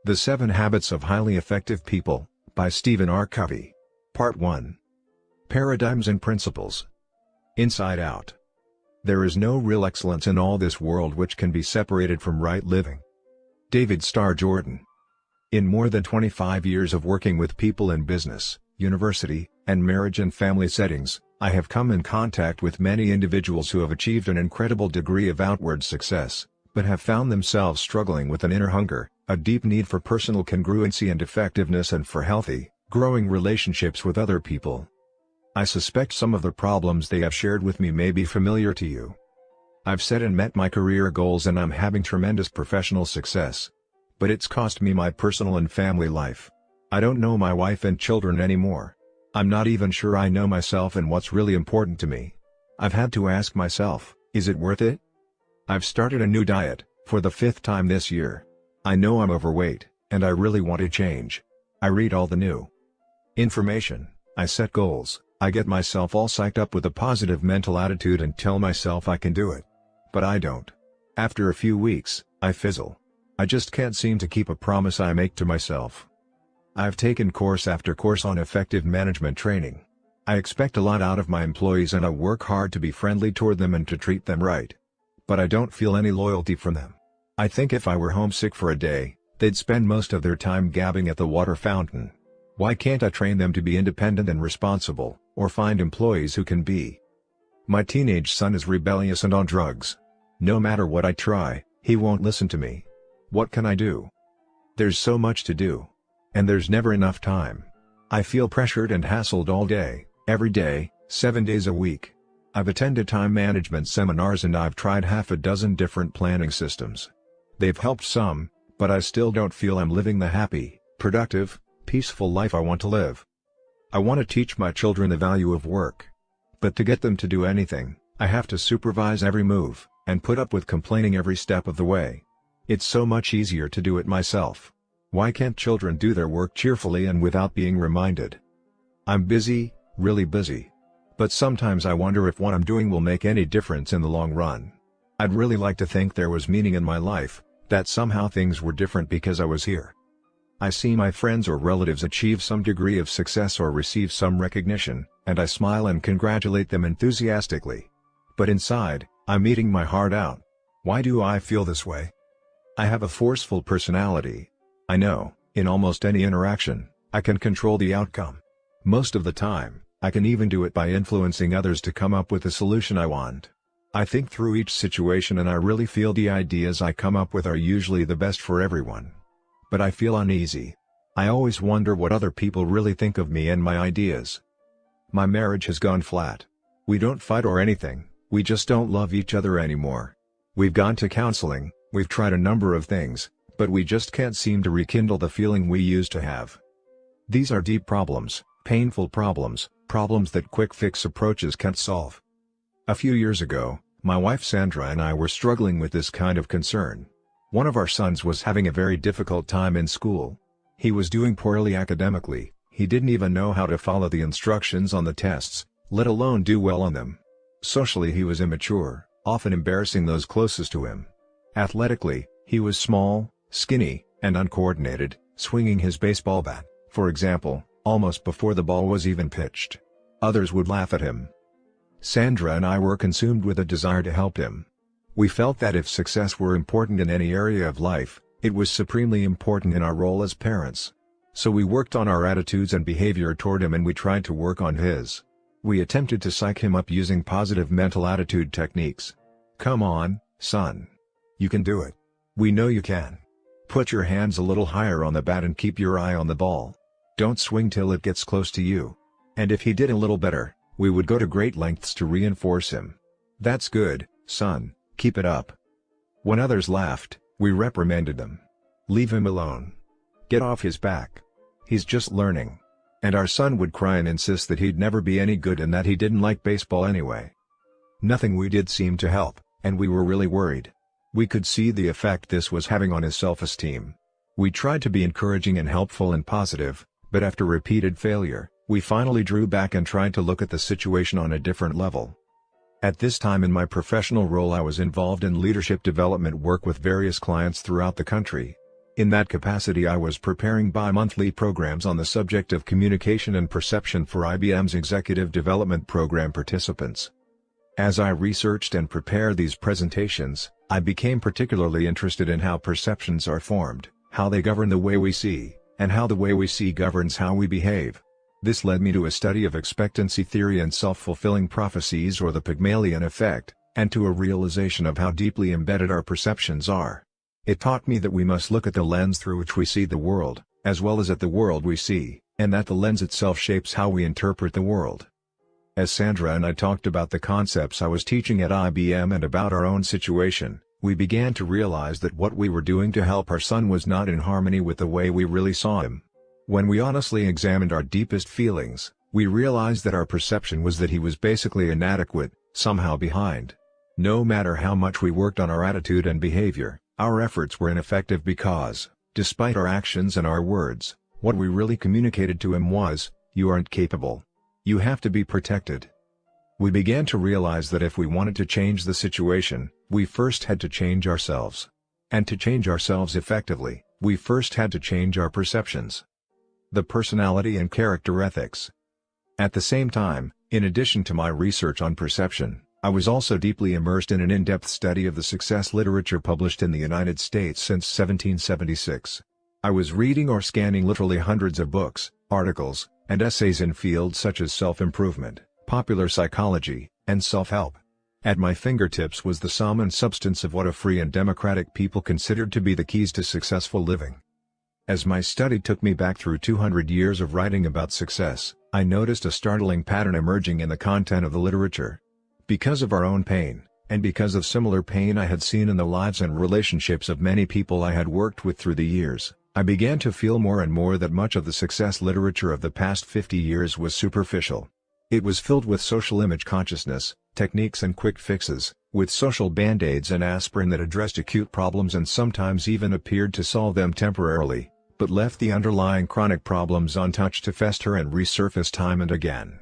The 7 Habits of Highly Effective People, by Stephen R. Covey. Part 1. Paradigms and Principles. Inside Out. There is no real excellence in all this world which can be separated from right living. David Starr Jordan. In more than 25 years of working with people in business, university, and marriage and family settings, I have come in contact with many individuals who have achieved an incredible degree of outward success, but have found themselves struggling with an inner hunger, a deep need for personal congruency and effectiveness, and for healthy, growing relationships with other people. I suspect some of the problems they have shared with me may be familiar to you. I've set and met my career goals and I'm having tremendous professional success. But it's cost me my personal and family life. I don't know my wife and children anymore. I'm not even sure I know myself and what's really important to me. I've had to ask myself, is it worth it? I've started a new diet, for the 5th time this year. I know I'm overweight, and I really want to change. I read all the new information, I set goals, I get myself all psyched up with a positive mental attitude and tell myself I can do it. But I don't. After a few weeks, I fizzle. I just can't seem to keep a promise I make to myself. I've taken course after course on effective management training. I expect a lot out of my employees and I work hard to be friendly toward them and to treat them right. But I don't feel any loyalty from them. I think if I were homesick for a day, they'd spend most of their time gabbing at the water fountain. Why can't I train them to be independent and responsible, or find employees who can be? My teenage son is rebellious and on drugs. No matter what I try, he won't listen to me. What can I do? There's so much to do. And there's never enough time. I feel pressured and hassled all day, every day, 7 days a week. I've attended time management seminars and I've tried half a dozen different planning systems. They've helped some, but I still don't feel I'm living the happy, productive, peaceful life I want to live. I want to teach my children the value of work. But to get them to do anything, I have to supervise every move, and put up with complaining every step of the way. It's so much easier to do it myself. Why can't children do their work cheerfully and without being reminded? I'm busy, really busy. But sometimes I wonder if what I'm doing will make any difference in the long run. I'd really like to think there was meaning in my life, that somehow things were different because I was here. I see my friends or relatives achieve some degree of success or receive some recognition, and I smile and congratulate them enthusiastically. But inside, I'm eating my heart out. Why do I feel this way? I have a forceful personality. I know, in almost any interaction, I can control the outcome. Most of the time, I can even do it by influencing others to come up with the solution I want. I think through each situation and I really feel the ideas I come up with are usually the best for everyone. But I feel uneasy. I always wonder what other people really think of me and my ideas. My marriage has gone flat. We don't fight or anything, we just don't love each other anymore. We've gone to counseling, we've tried a number of things, but we just can't seem to rekindle the feeling we used to have. These are deep problems, painful problems, problems that quick fix approaches can't solve. A few years ago, my wife Sandra and I were struggling with this kind of concern. One of our sons was having a very difficult time in school. He was doing poorly academically, he didn't even know how to follow the instructions on the tests, let alone do well on them. Socially he was immature, often embarrassing those closest to him. Athletically, he was small, skinny, and uncoordinated, swinging his baseball bat, for example, almost before the ball was even pitched. Others would laugh at him. Sandra and I were consumed with a desire to help him. We felt that if success were important in any area of life, it was supremely important in our role as parents. So we worked on our attitudes and behavior toward him and we tried to work on his. We attempted to psych him up using positive mental attitude techniques. Come on, son. You can do it. We know you can. Put your hands a little higher on the bat and keep your eye on the ball. Don't swing till it gets close to you. And if he did a little better, we would go to great lengths to reinforce him. That's good, son, keep it up. When others laughed, we reprimanded them. Leave him alone. Get off his back. He's just learning. And our son would cry and insist that he'd never be any good and that he didn't like baseball anyway. Nothing we did seemed to help, and we were really worried. We could see the effect this was having on his self-esteem. We tried to be encouraging and helpful and positive, but after repeated failure, we finally drew back and tried to look at the situation on a different level. At this time in my professional role I was involved in leadership development work with various clients throughout the country. In that capacity I was preparing bi-monthly programs on the subject of communication and perception for IBM's Executive Development Program participants. As I researched and prepared these presentations, I became particularly interested in how perceptions are formed, how they govern the way we see, and how the way we see governs how we behave. This led me to a study of expectancy theory and self-fulfilling prophecies, or the Pygmalion effect, and to a realization of how deeply embedded our perceptions are. It taught me that we must look at the lens through which we see the world, as well as at the world we see, and that the lens itself shapes how we interpret the world. As Sandra and I talked about the concepts I was teaching at IBM and about our own situation, we began to realize that what we were doing to help our son was not in harmony with the way we really saw him. When we honestly examined our deepest feelings, we realized that our perception was that he was basically inadequate, somehow behind. No matter how much we worked on our attitude and behavior, our efforts were ineffective because, despite our actions and our words, what we really communicated to him was, "You aren't capable. You have to be protected." We began to realize that if we wanted to change the situation, we first had to change ourselves. And to change ourselves effectively, we first had to change our perceptions. The personality and character ethics. At the same time, in addition to my research on perception, I was also deeply immersed in an in-depth study of the success literature published in the United States since 1776. I was reading or scanning literally hundreds of books, articles, and essays in fields such as self-improvement, popular psychology, and self-help. At my fingertips was the sum and substance of what a free and democratic people considered to be the keys to successful living. As my study took me back through 200 years of writing about success, I noticed a startling pattern emerging in the content of the literature. Because of our own pain, and because of similar pain I had seen in the lives and relationships of many people I had worked with through the years, I began to feel more and more that much of the success literature of the past 50 years was superficial. It was filled with social image consciousness, techniques and quick fixes, with social band-aids and aspirin that addressed acute problems and sometimes even appeared to solve them temporarily, but left the underlying chronic problems untouched to fester and resurface time and again.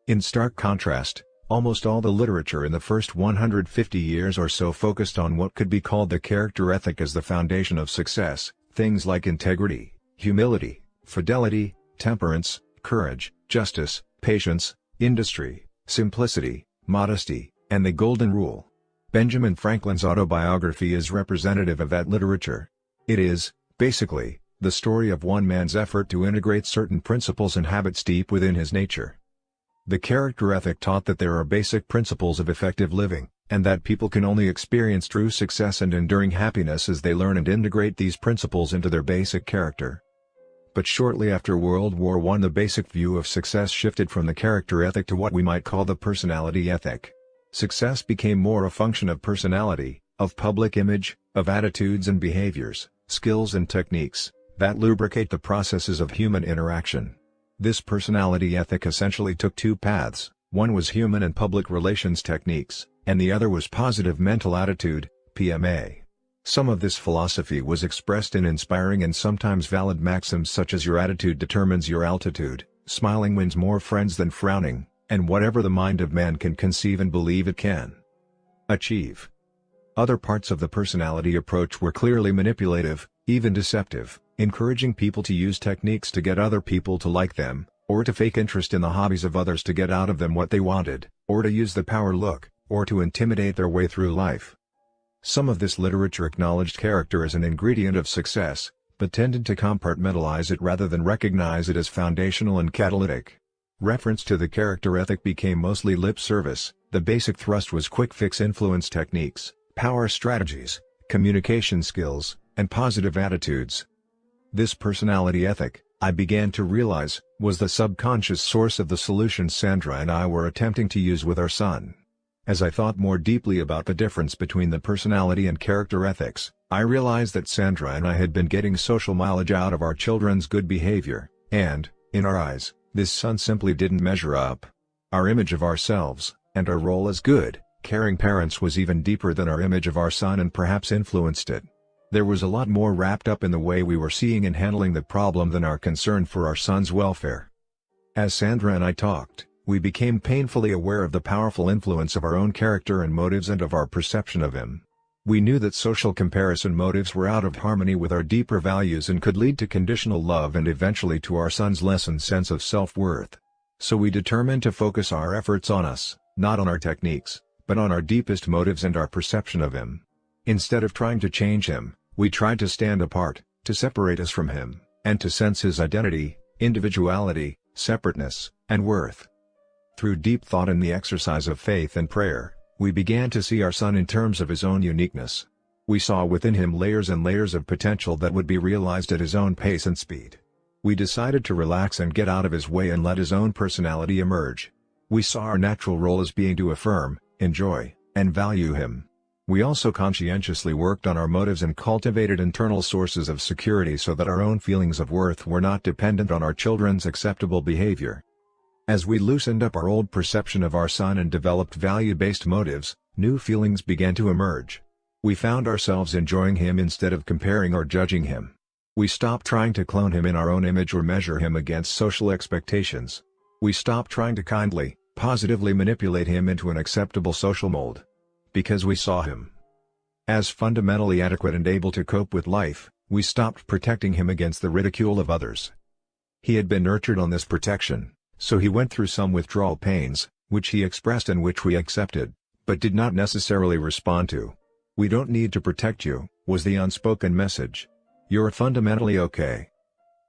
In stark contrast, almost all the literature in the first 150 years or so focused on what could be called the character ethic as the foundation of success, things like integrity, humility, fidelity, temperance, courage, justice, patience, industry, simplicity, modesty, and the golden rule. Benjamin Franklin's autobiography is representative of that literature. It is, basically, the story of one man's effort to integrate certain principles and habits deep within his nature. The character ethic taught that there are basic principles of effective living, and that people can only experience true success and enduring happiness as they learn and integrate these principles into their basic character. But shortly after World War I, the basic view of success shifted from the character ethic to what we might call the personality ethic. Success became more a function of personality, of public image, of attitudes and behaviors, skills and techniques, that lubricate the processes of human interaction. This personality ethic essentially took two paths: one was human and public relations techniques, and the other was positive mental attitude, PMA. Some of this philosophy was expressed in inspiring and sometimes valid maxims such as "your attitude determines your altitude," "smiling wins more friends than frowning," and "whatever the mind of man can conceive and believe it can achieve." Other parts of the personality approach were clearly manipulative, even deceptive, encouraging people to use techniques to get other people to like them, or to fake interest in the hobbies of others to get out of them what they wanted, or to use the power look, or to intimidate their way through life. Some of this literature acknowledged character as an ingredient of success, but tended to compartmentalize it rather than recognize it as foundational and catalytic. Reference to the character ethic became mostly lip service. The basic thrust was quick fix influence techniques, power strategies, communication skills, and positive attitudes. This personality ethic, I began to realize, was the subconscious source of the solutions Sandra and I were attempting to use with our son. As I thought more deeply about the difference between the personality and character ethics, I realized that Sandra and I had been getting social mileage out of our children's good behavior, and, in our eyes, this son simply didn't measure up. Our image of ourselves, and our role as good, caring parents was even deeper than our image of our son and perhaps influenced it. There was a lot more wrapped up in the way we were seeing and handling the problem than our concern for our son's welfare. As Sandra and I talked, we became painfully aware of the powerful influence of our own character and motives and of our perception of him. We knew that social comparison motives were out of harmony with our deeper values and could lead to conditional love and eventually to our son's lessened sense of self-worth. So we determined to focus our efforts on us, not on our techniques, but on our deepest motives and our perception of him. Instead of trying to change him, we tried to stand apart, to separate us from him, and to sense his identity, individuality, separateness, and worth. Through deep thought and the exercise of faith and prayer, we began to see our son in terms of his own uniqueness. We saw within him layers and layers of potential that would be realized at his own pace and speed. We decided to relax and get out of his way and let his own personality emerge. We saw our natural role as being to affirm, enjoy, and value him. We also conscientiously worked on our motives and cultivated internal sources of security so that our own feelings of worth were not dependent on our children's acceptable behavior. As we loosened up our old perception of our son and developed value-based motives, new feelings began to emerge. We found ourselves enjoying him instead of comparing or judging him. We stopped trying to clone him in our own image or measure him against social expectations. We stopped trying to kindly, positively manipulate him into an acceptable social mold. Because we saw him as fundamentally adequate and able to cope with life, we stopped protecting him against the ridicule of others. He had been nurtured on this protection, so he went through some withdrawal pains, which he expressed and which we accepted, but did not necessarily respond to. "We don't need to protect you," was the unspoken message. "You're fundamentally okay."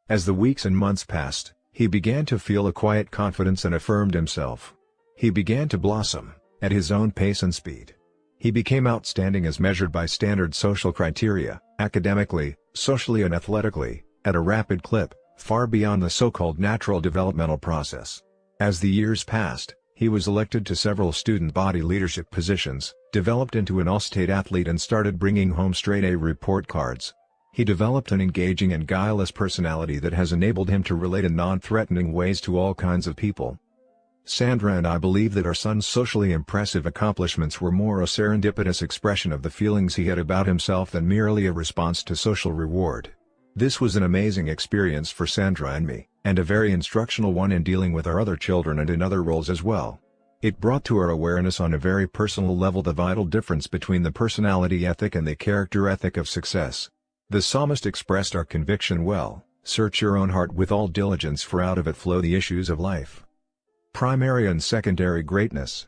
As the weeks and months passed, he began to feel a quiet confidence and affirmed himself. He began to blossom, at his own pace and speed. He became outstanding as measured by standard social criteria, academically, socially and athletically, at a rapid clip, far beyond the so-called natural developmental process. As the years passed, he was elected to several student body leadership positions, developed into an all-state athlete and started bringing home straight-A report cards. He developed an engaging and guileless personality that has enabled him to relate in non-threatening ways to all kinds of people. Sandra and I believe that our son's socially impressive accomplishments were more a serendipitous expression of the feelings he had about himself than merely a response to social reward. This was an amazing experience for Sandra and me, and a very instructional one in dealing with our other children and in other roles as well. It brought to our awareness on a very personal level the vital difference between the personality ethic and the character ethic of success. The psalmist expressed our conviction well: "Search your own heart with all diligence, for out of it flow the issues of life." Primary and secondary greatness.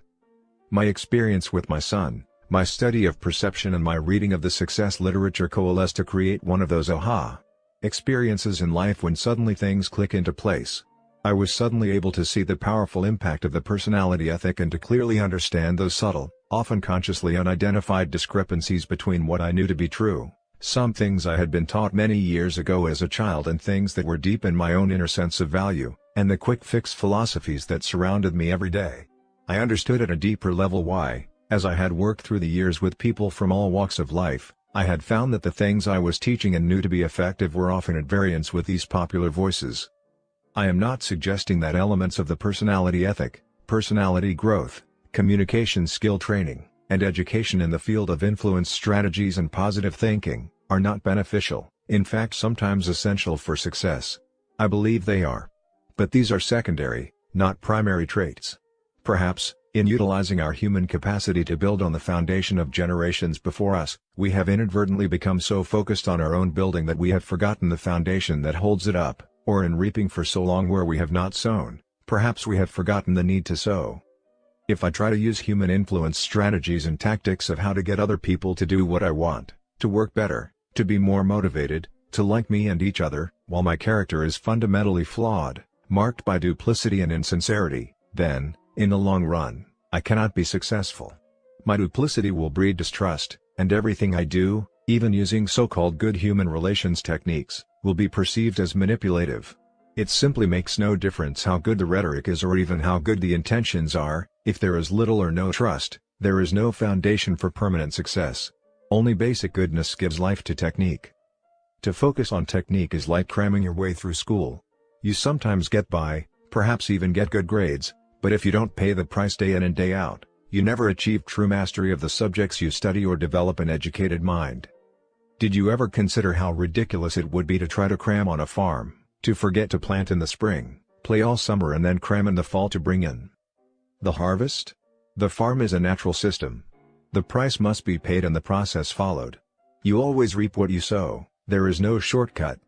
My experience with my son, my study of perception and my reading of the success literature coalesced to create one of those aha experiences in life when suddenly things click into place. I was suddenly able to see the powerful impact of the personality ethic and to clearly understand those subtle, often consciously unidentified discrepancies between what I knew to be true, some things I had been taught many years ago as a child and things that were deep in my own inner sense of value, and the quick-fix philosophies that surrounded me every day. I understood at a deeper level why, as I had worked through the years with people from all walks of life, I had found that the things I was teaching and knew to be effective were often at variance with these popular voices. I am not suggesting that elements of the personality ethic, personality growth, communication skill training, and education in the field of influence strategies and positive thinking are not beneficial, in fact sometimes essential for success. I believe they are. But these are secondary, not primary traits. Perhaps, in utilizing our human capacity to build on the foundation of generations before us, we have inadvertently become so focused on our own building that we have forgotten the foundation that holds it up, or in reaping for so long where we have not sown, perhaps we have forgotten the need to sow. If I try to use human influence strategies and tactics of how to get other people to do what I want, to work better, to be more motivated, to like me and each other, while my character is fundamentally flawed, marked by duplicity and insincerity, then, in the long run, I cannot be successful. My duplicity will breed distrust, and everything I do, even using so-called good human relations techniques, will be perceived as manipulative. It simply makes no difference how good the rhetoric is or even how good the intentions are. If there is little or no trust, there is no foundation for permanent success. Only basic goodness gives life to technique. To focus on technique is like cramming your way through school. You sometimes get by, perhaps even get good grades, but if you don't pay the price day in and day out, you never achieve true mastery of the subjects you study or develop an educated mind. Did you ever consider how ridiculous it would be to try to cram on a farm, to forget to plant in the spring, play all summer and then cram in the fall to bring in the harvest? The farm is a natural system. The price must be paid and the process followed. You always reap what you sow, there is no shortcut.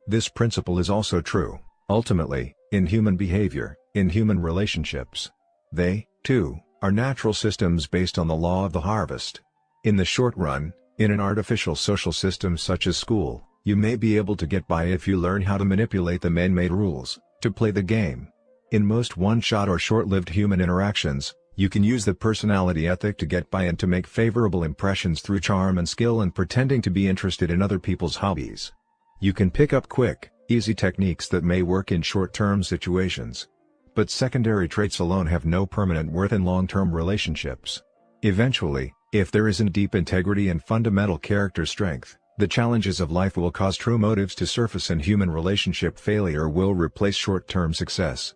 This principle is also true, ultimately, in human behavior, in human relationships. They, too, are natural systems based on the law of the harvest. In the short run, in an artificial social system such as school, you may be able to get by if you learn how to manipulate the man-made rules, to play the game. In most one-shot or short-lived human interactions, you can use the personality ethic to get by and to make favorable impressions through charm and skill and pretending to be interested in other people's hobbies. You can pick up quick, easy techniques that may work in short-term situations. But secondary traits alone have no permanent worth in long-term relationships. Eventually, if there isn't deep integrity and fundamental character strength, the challenges of life will cause true motives to surface and human relationship failure will replace short-term success.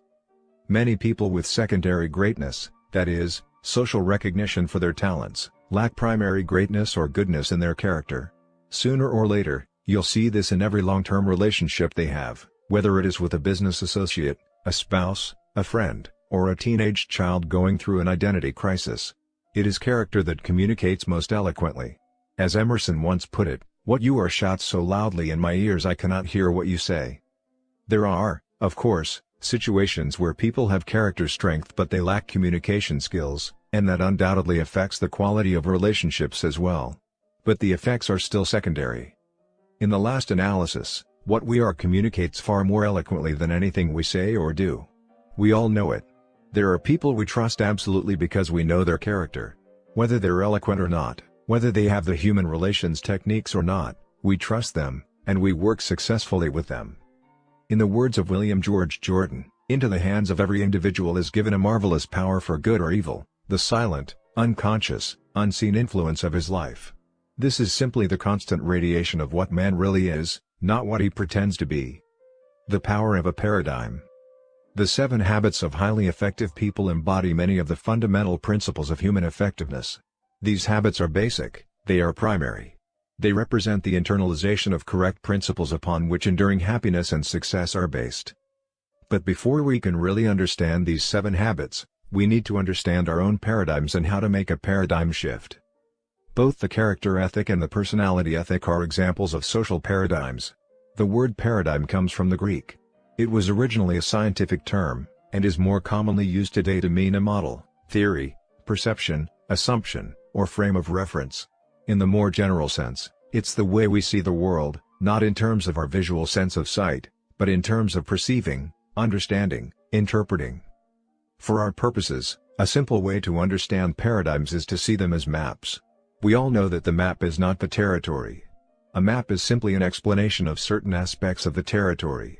Many people with secondary greatness, that is, social recognition for their talents, lack primary greatness or goodness in their character. Sooner or later, you'll see this in every long-term relationship they have, whether it is with a business associate, a spouse, a friend, or a teenage child going through an identity crisis. It is character that communicates most eloquently. As Emerson once put it, "What you are shouts so loudly in my ears I cannot hear what you say." There are, of course, situations where people have character strength but they lack communication skills, and that undoubtedly affects the quality of relationships as well. But the effects are still secondary. In the last analysis, what we are communicates far more eloquently than anything we say or do. We all know it. There are people we trust absolutely because we know their character. Whether they're eloquent or not, whether they have the human relations techniques or not, we trust them, and we work successfully with them. In the words of William George Jordan, "Into the hands of every individual is given a marvelous power for good or evil, the silent, unconscious, unseen influence of his life." This is simply the constant radiation of what man really is, not what he pretends to be. The power of a paradigm. The 7 habits of highly effective people embody many of the fundamental principles of human effectiveness. These habits are basic, they are primary. They represent the internalization of correct principles upon which enduring happiness and success are based. But before we can really understand these 7 habits, we need to understand our own paradigms and how to make a paradigm shift. Both the character ethic and the personality ethic are examples of social paradigms. The word paradigm comes from the Greek. It was originally a scientific term, and is more commonly used today to mean a model, theory, perception, assumption, or frame of reference. In the more general sense, it's the way we see the world, not in terms of our visual sense of sight, but in terms of perceiving, understanding, interpreting. For our purposes, a simple way to understand paradigms is to see them as maps. We all know that the map is not the territory. A map is simply an explanation of certain aspects of the territory.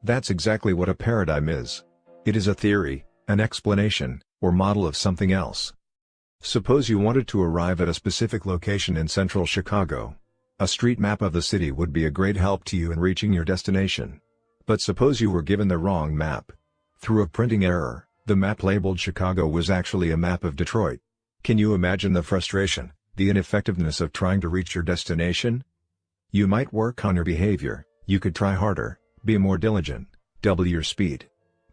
That's exactly what a paradigm is. It is a theory, an explanation, or model of something else. Suppose you wanted to arrive at a specific location in central Chicago. A street map of the city would be a great help to you in reaching your destination. But suppose you were given the wrong map. Through a printing error, the map labeled Chicago was actually a map of Detroit. Can you imagine the frustration, the ineffectiveness of trying to reach your destination? You might work on your behavior, you could try harder, be more diligent, double your speed.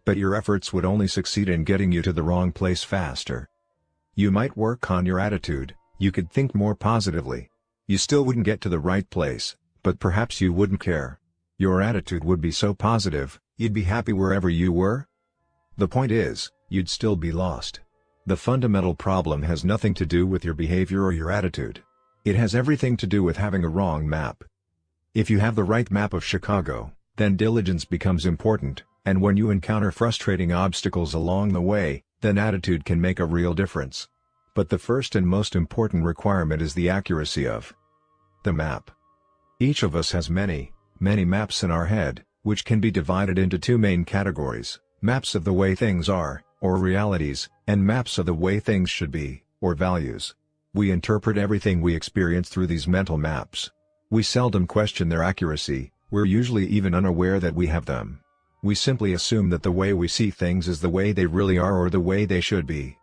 But your efforts would only succeed in getting you to the wrong place faster. You might work on your attitude, you could think more positively. You still wouldn't get to the right place, but perhaps you wouldn't care. Your attitude would be so positive, you'd be happy wherever you were. The point is, you'd still be lost. The fundamental problem has nothing to do with your behavior or your attitude. It has everything to do with having a wrong map. If you have the right map of Chicago, then diligence becomes important, and when you encounter frustrating obstacles along the way, then attitude can make a real difference. But the first and most important requirement is the accuracy of the map. Each of us has many maps in our head, which can be divided into 2 main categories: maps of the way things are, or realities, and maps of the way things should be, or values. We interpret everything we experience through these mental maps. We seldom question their accuracy, we're usually even unaware that we have them. We simply assume that the way we see things is the way they really are or the way they should be.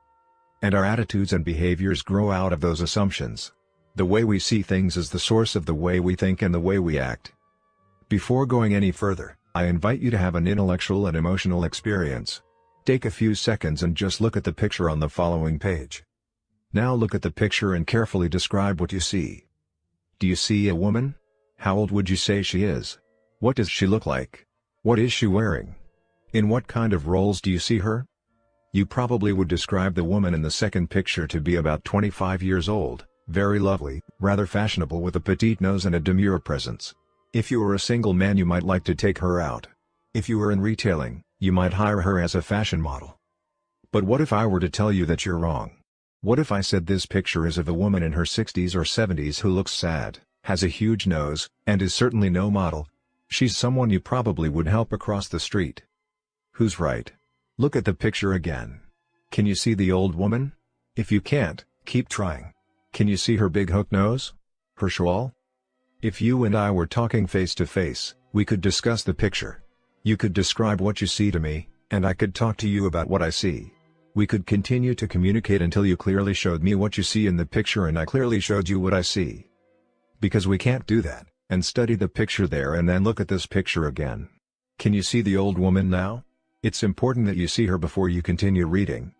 And our attitudes and behaviors grow out of those assumptions. The way we see things is the source of the way we think and the way we act. Before going any further, I invite you to have an intellectual and emotional experience. Take a few seconds and just look at the picture on the following page. Now look at the picture and carefully describe what you see. Do you see a woman? How old would you say she is? What does she look like? What is she wearing? In what kind of roles do you see her? You probably would describe the woman in the second picture to be about 25 years old, very lovely, rather fashionable with a petite nose and a demure presence. If you were a single man, you might like to take her out. If you were in retailing, you might hire her as a fashion model. But what if I were to tell you that you're wrong? What if I said this picture is of a woman in her 60s or 70s who looks sad, has a huge nose, and is certainly no model? She's someone you probably would help across the street. Who's right? Look at the picture again. Can you see the old woman? If you can't, keep trying. Can you see her big hook nose? Her shawl? If you and I were talking face to face, we could discuss the picture. You could describe what you see to me, and I could talk to you about what I see. We could continue to communicate until you clearly showed me what you see in the picture and I clearly showed you what I see. Because we can't do that, and study the picture there and then look at this picture again. Can you see the old woman now? It's important that you see her before you continue reading.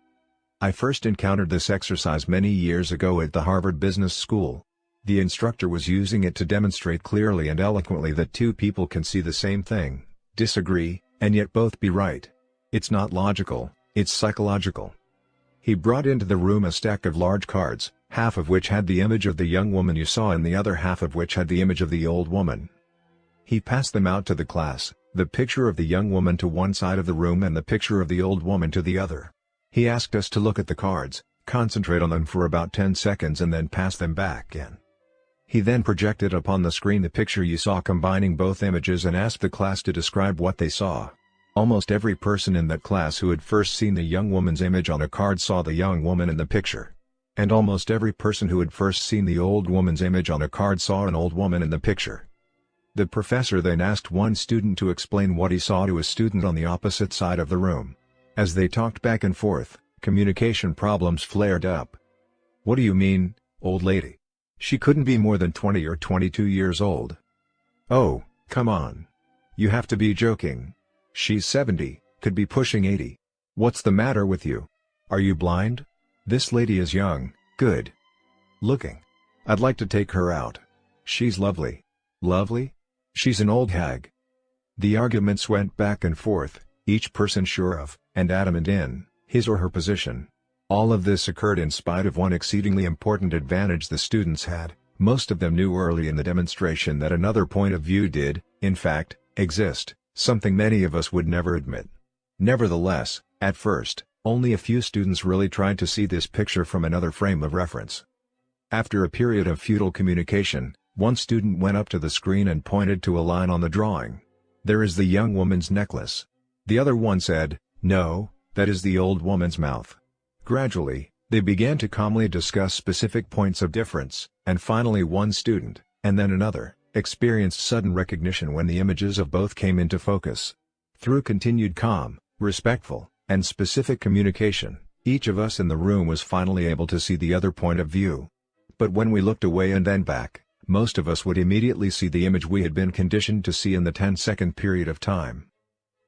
I first encountered this exercise many years ago at the Harvard Business School. The instructor was using it to demonstrate clearly and eloquently that two people can see the same thing, disagree, and yet both be right. It's not logical, it's psychological. He brought into the room a stack of large cards, half of which had the image of the young woman you saw and the other half of which had the image of the old woman. He passed them out to the class, the picture of the young woman to one side of the room and the picture of the old woman to the other. He asked us to look at the cards, concentrate on them for about 10 seconds and then pass them back in. He then projected upon the screen the picture you saw combining both images and asked the class to describe what they saw. Almost every person in that class who had first seen the young woman's image on a card saw the young woman in the picture. And almost every person who had first seen the old woman's image on a card saw an old woman in the picture. The professor then asked one student to explain what he saw to a student on the opposite side of the room. As they talked back and forth, communication problems flared up. "What do you mean, old lady? She couldn't be more than 20 or 22 years old." "Oh, come on. You have to be joking. She's 70, could be pushing 80. What's the matter with you? Are you blind? This lady is young, good looking. I'd like to take her out. She's lovely." "Lovely? She's an old hag." The arguments went back and forth, each person sure of, and adamant in, his or her position. All of this occurred in spite of one exceedingly important advantage the students had. Most of them knew early in the demonstration that another point of view did, in fact, exist, something many of us would never admit. Nevertheless, at first, only a few students really tried to see this picture from another frame of reference. After a period of futile communication, one student went up to the screen and pointed to a line on the drawing. "There is the young woman's necklace." The other one said, "No, that is the old woman's mouth." Gradually, they began to calmly discuss specific points of difference, and finally one student, and then another, experienced sudden recognition when the images of both came into focus. Through continued calm, respectful, and specific communication, each of us in the room was finally able to see the other point of view. But when we looked away and then back, most of us would immediately see the image we had been conditioned to see in the 10-second period of time.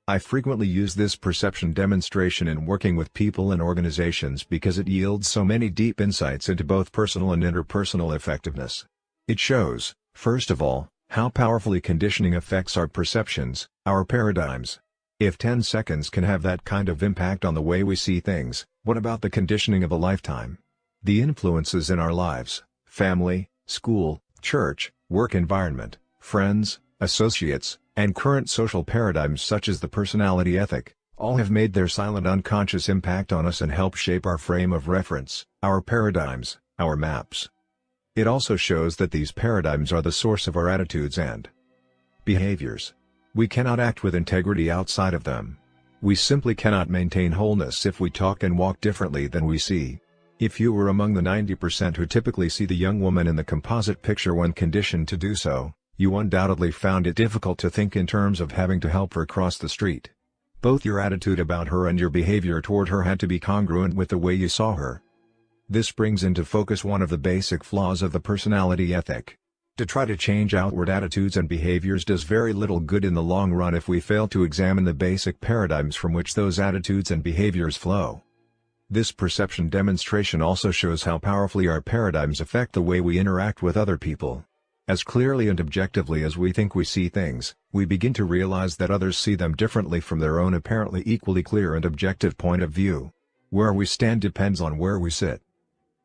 I frequently use this perception demonstration in working with people and organizations because it yields so many deep insights into both personal and interpersonal effectiveness. It shows, first of all, how powerfully conditioning affects our perceptions, our paradigms. If 10 seconds can have that kind of impact on the way we see things, what about the conditioning of a lifetime? The influences in our lives, family, school, church, work environment, friends, associates, and current social paradigms such as the personality ethic, all have made their silent unconscious impact on us and help shape our frame of reference, our paradigms, our maps. It also shows that these paradigms are the source of our attitudes and behaviors. We cannot act with integrity outside of them. We simply cannot maintain wholeness if we talk and walk differently than we see. If you were among the 90% who typically see the young woman in the composite picture when conditioned to do so, you undoubtedly found it difficult to think in terms of having to help her cross the street. Both your attitude about her and your behavior toward her had to be congruent with the way you saw her. This brings into focus one of the basic flaws of the personality ethic. To try to change outward attitudes and behaviors does very little good in the long run if we fail to examine the basic paradigms from which those attitudes and behaviors flow. This perception demonstration also shows how powerfully our paradigms affect the way we interact with other people. As clearly and objectively as we think we see things, we begin to realize that others see them differently from their own apparently equally clear and objective point of view. Where we stand depends on where we sit.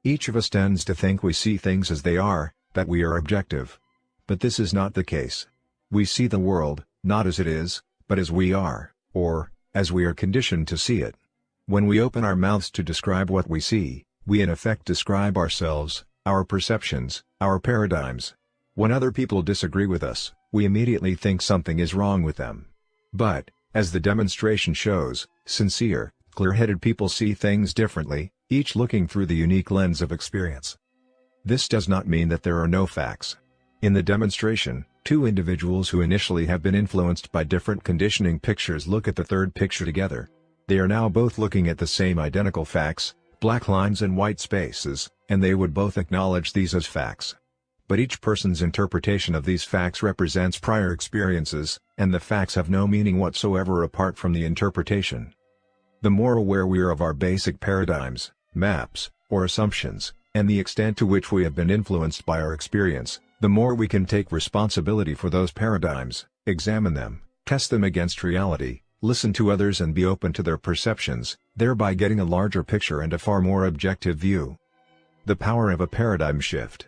Each of us tends to think we see things as they are, that we are objective. But this is not the case. We see the world, not as it is, but as we are, or, as we are conditioned to see it. When we open our mouths to describe what we see, we in effect describe ourselves, our perceptions, our paradigms. When other people disagree with us, we immediately think something is wrong with them. But, as the demonstration shows, sincere, clear-headed people see things differently, each looking through the unique lens of experience. This does not mean that there are no facts. In the demonstration, two individuals who initially have been influenced by different conditioning pictures look at the third picture together. They are now both looking at the same identical facts, black lines and white spaces, and they would both acknowledge these as facts. But each person's interpretation of these facts represents prior experiences, and the facts have no meaning whatsoever apart from the interpretation. The more aware we are of our basic paradigms, maps, or assumptions, and the extent to which we have been influenced by our experience, the more we can take responsibility for those paradigms, examine them, test them against reality, listen to others and be open to their perceptions, thereby getting a larger picture and a far more objective view. The power of a paradigm shift.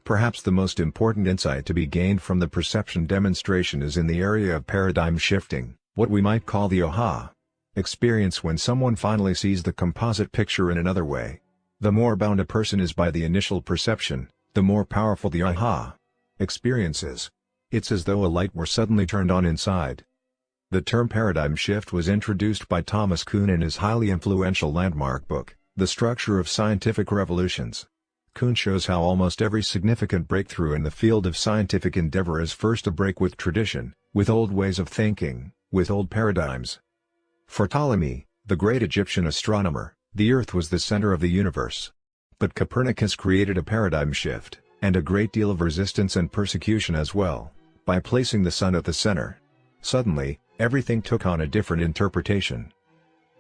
Perhaps the most important insight to be gained from the perception demonstration is in the area of paradigm shifting, what we might call the aha experience when someone finally sees the composite picture in another way. The more bound a person is by the initial perception, the more powerful the aha experience is. It's as though a light were suddenly turned on inside. The term paradigm shift was introduced by Thomas Kuhn in his highly influential landmark book, The Structure of Scientific Revolutions. Kuhn shows how almost every significant breakthrough in the field of scientific endeavor is first a break with tradition, with old ways of thinking, with old paradigms. For Ptolemy, the great Egyptian astronomer, the Earth was the center of the universe. But Copernicus created a paradigm shift, and a great deal of resistance and persecution as well, by placing the sun at the center. Suddenly, everything took on a different interpretation.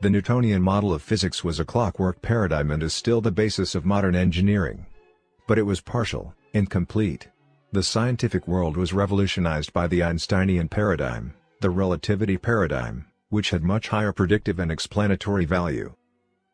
The Newtonian model of physics was a clockwork paradigm and is still the basis of modern engineering. But it was partial, incomplete. The scientific world was revolutionized by the Einsteinian paradigm, the relativity paradigm, which had much higher predictive and explanatory value.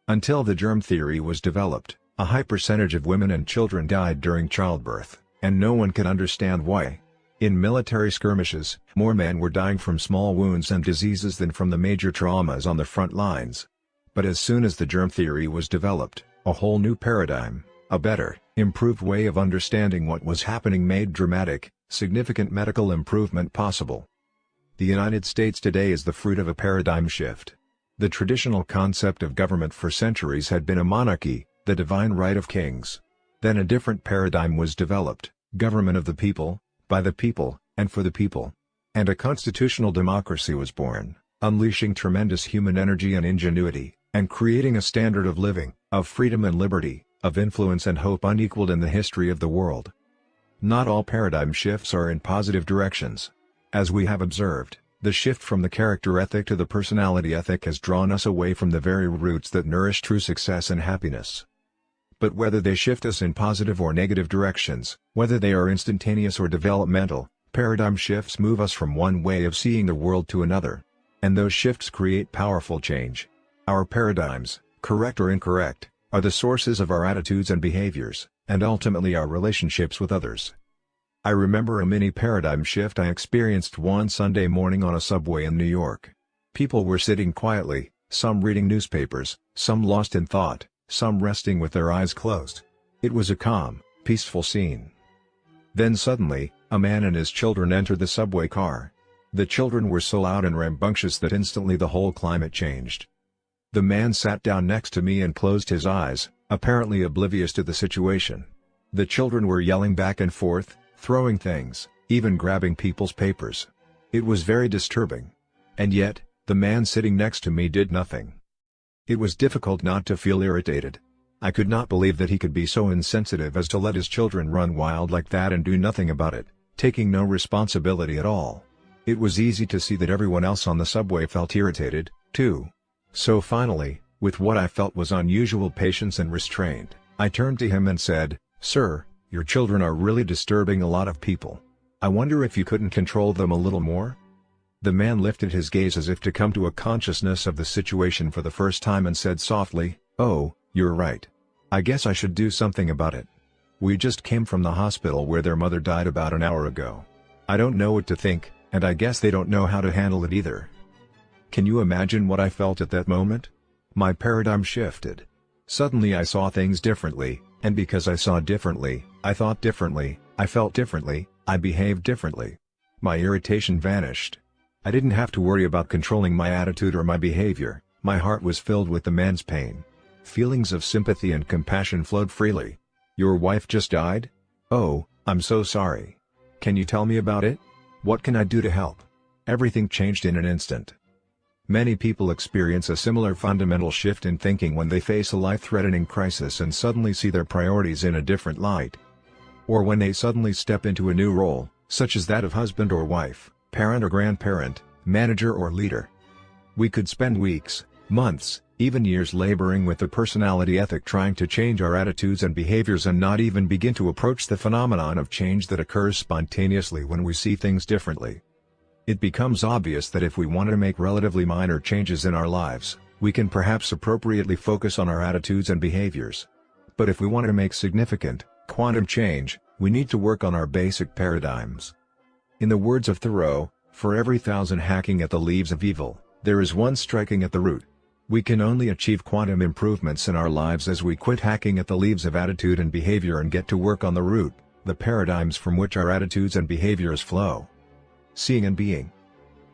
Until the germ theory was developed, a high percentage of women and children died during childbirth, and no one could understand why. In military skirmishes, more men were dying from small wounds and diseases than from the major traumas on the front lines. But as soon as the germ theory was developed, a whole new paradigm, a better, improved way of understanding what was happening made dramatic, significant medical improvement possible. The United States today is the fruit of a paradigm shift. The traditional concept of government for centuries had been a monarchy, the divine right of kings. Then a different paradigm was developed, government of the people, by the people, and for the people. And a constitutional democracy was born, unleashing tremendous human energy and ingenuity, and creating a standard of living, of freedom and liberty, of influence and hope unequaled in the history of the world. Not all paradigm shifts are in positive directions. As we have observed, the shift from the character ethic to the personality ethic has drawn us away from the very roots that nourish true success and happiness. But whether they shift us in positive or negative directions, whether they are instantaneous or developmental, paradigm shifts move us from one way of seeing the world to another. And those shifts create powerful change. Our paradigms, correct or incorrect, are the sources of our attitudes and behaviors, and ultimately our relationships with others. I remember a mini paradigm shift I experienced one Sunday morning on a subway in New York. People were sitting quietly, some reading newspapers, some lost in thought, some resting with their eyes closed. It was a calm, peaceful scene. Then suddenly, a man and his children entered the subway car. The children were so loud and rambunctious that instantly the whole climate changed. The man sat down next to me and closed his eyes, apparently oblivious to the situation. The children were yelling back and forth, throwing things, even grabbing people's papers. It was very disturbing. And yet, the man sitting next to me did nothing. It was difficult not to feel irritated. I could not believe that he could be so insensitive as to let his children run wild like that and do nothing about it, taking no responsibility at all. It was easy to see that everyone else on the subway felt irritated, too. So finally, With what I felt was unusual patience and restraint, I turned to him and said, "Sir, your children are really disturbing a lot of people. I wonder if you couldn't control them a little more?" The man lifted his gaze as if to come to a consciousness of the situation for the first time and said softly, "Oh, you're right. I guess I should do something about it. We just came from the hospital where their mother died about an hour ago. I don't know what to think, and I guess they don't know how to handle it either." Can you imagine what I felt at that moment? My paradigm shifted. Suddenly I saw things differently, and because I saw differently, I thought differently, I felt differently, I behaved differently. My irritation vanished. I didn't have to worry about controlling my attitude or my behavior. My heart was filled with the man's pain. Feelings of sympathy and compassion flowed freely. "Your wife just died? Oh, I'm so sorry. Can you tell me about it? What can I do to help?" Everything changed in an instant. Many people experience a similar fundamental shift in thinking when they face a life-threatening crisis and suddenly see their priorities in a different light. Or when they suddenly step into a new role, such as that of husband or wife, parent or grandparent, manager or leader. We could spend weeks, months, even years laboring with the personality ethic trying to change our attitudes and behaviors and not even begin to approach the phenomenon of change that occurs spontaneously when we see things differently. It becomes obvious that if we want to make relatively minor changes in our lives, we can perhaps appropriately focus on our attitudes and behaviors. But if we want to make significant, quantum change, we need to work on our basic paradigms. In the words of Thoreau, "For every 1,000 hacking at the leaves of evil, there is one striking at the root." We can only achieve quantum improvements in our lives as we quit hacking at the leaves of attitude and behavior and get to work on the root, the paradigms from which our attitudes and behaviors flow. Seeing and being.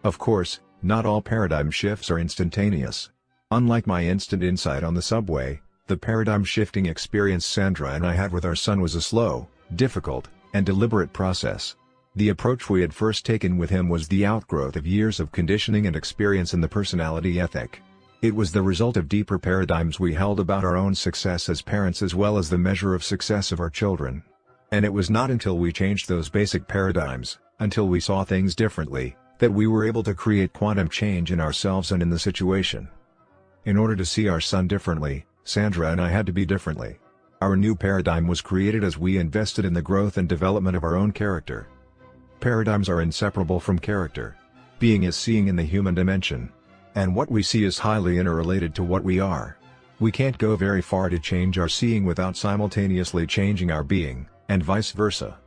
Of course, not all paradigm shifts are instantaneous. Unlike my instant insight on the subway, the paradigm shifting experience Sandra and I had with our son was a slow, difficult, and deliberate process. The approach we had first taken with him was the outgrowth of years of conditioning and experience in the personality ethic. It was the result of deeper paradigms we held about our own success as parents as well as the measure of success of our children. And it was not until we changed those basic paradigms, until we saw things differently, that we were able to create quantum change in ourselves and in the situation. In order to see our son differently, Sandra and I had to be differently. Our new paradigm was created as we invested in the growth and development of our own character. Paradigms are inseparable from character. Being is seeing in the human dimension. And what we see is highly interrelated to what we are. We can't go very far to change our seeing without simultaneously changing our being, and vice versa.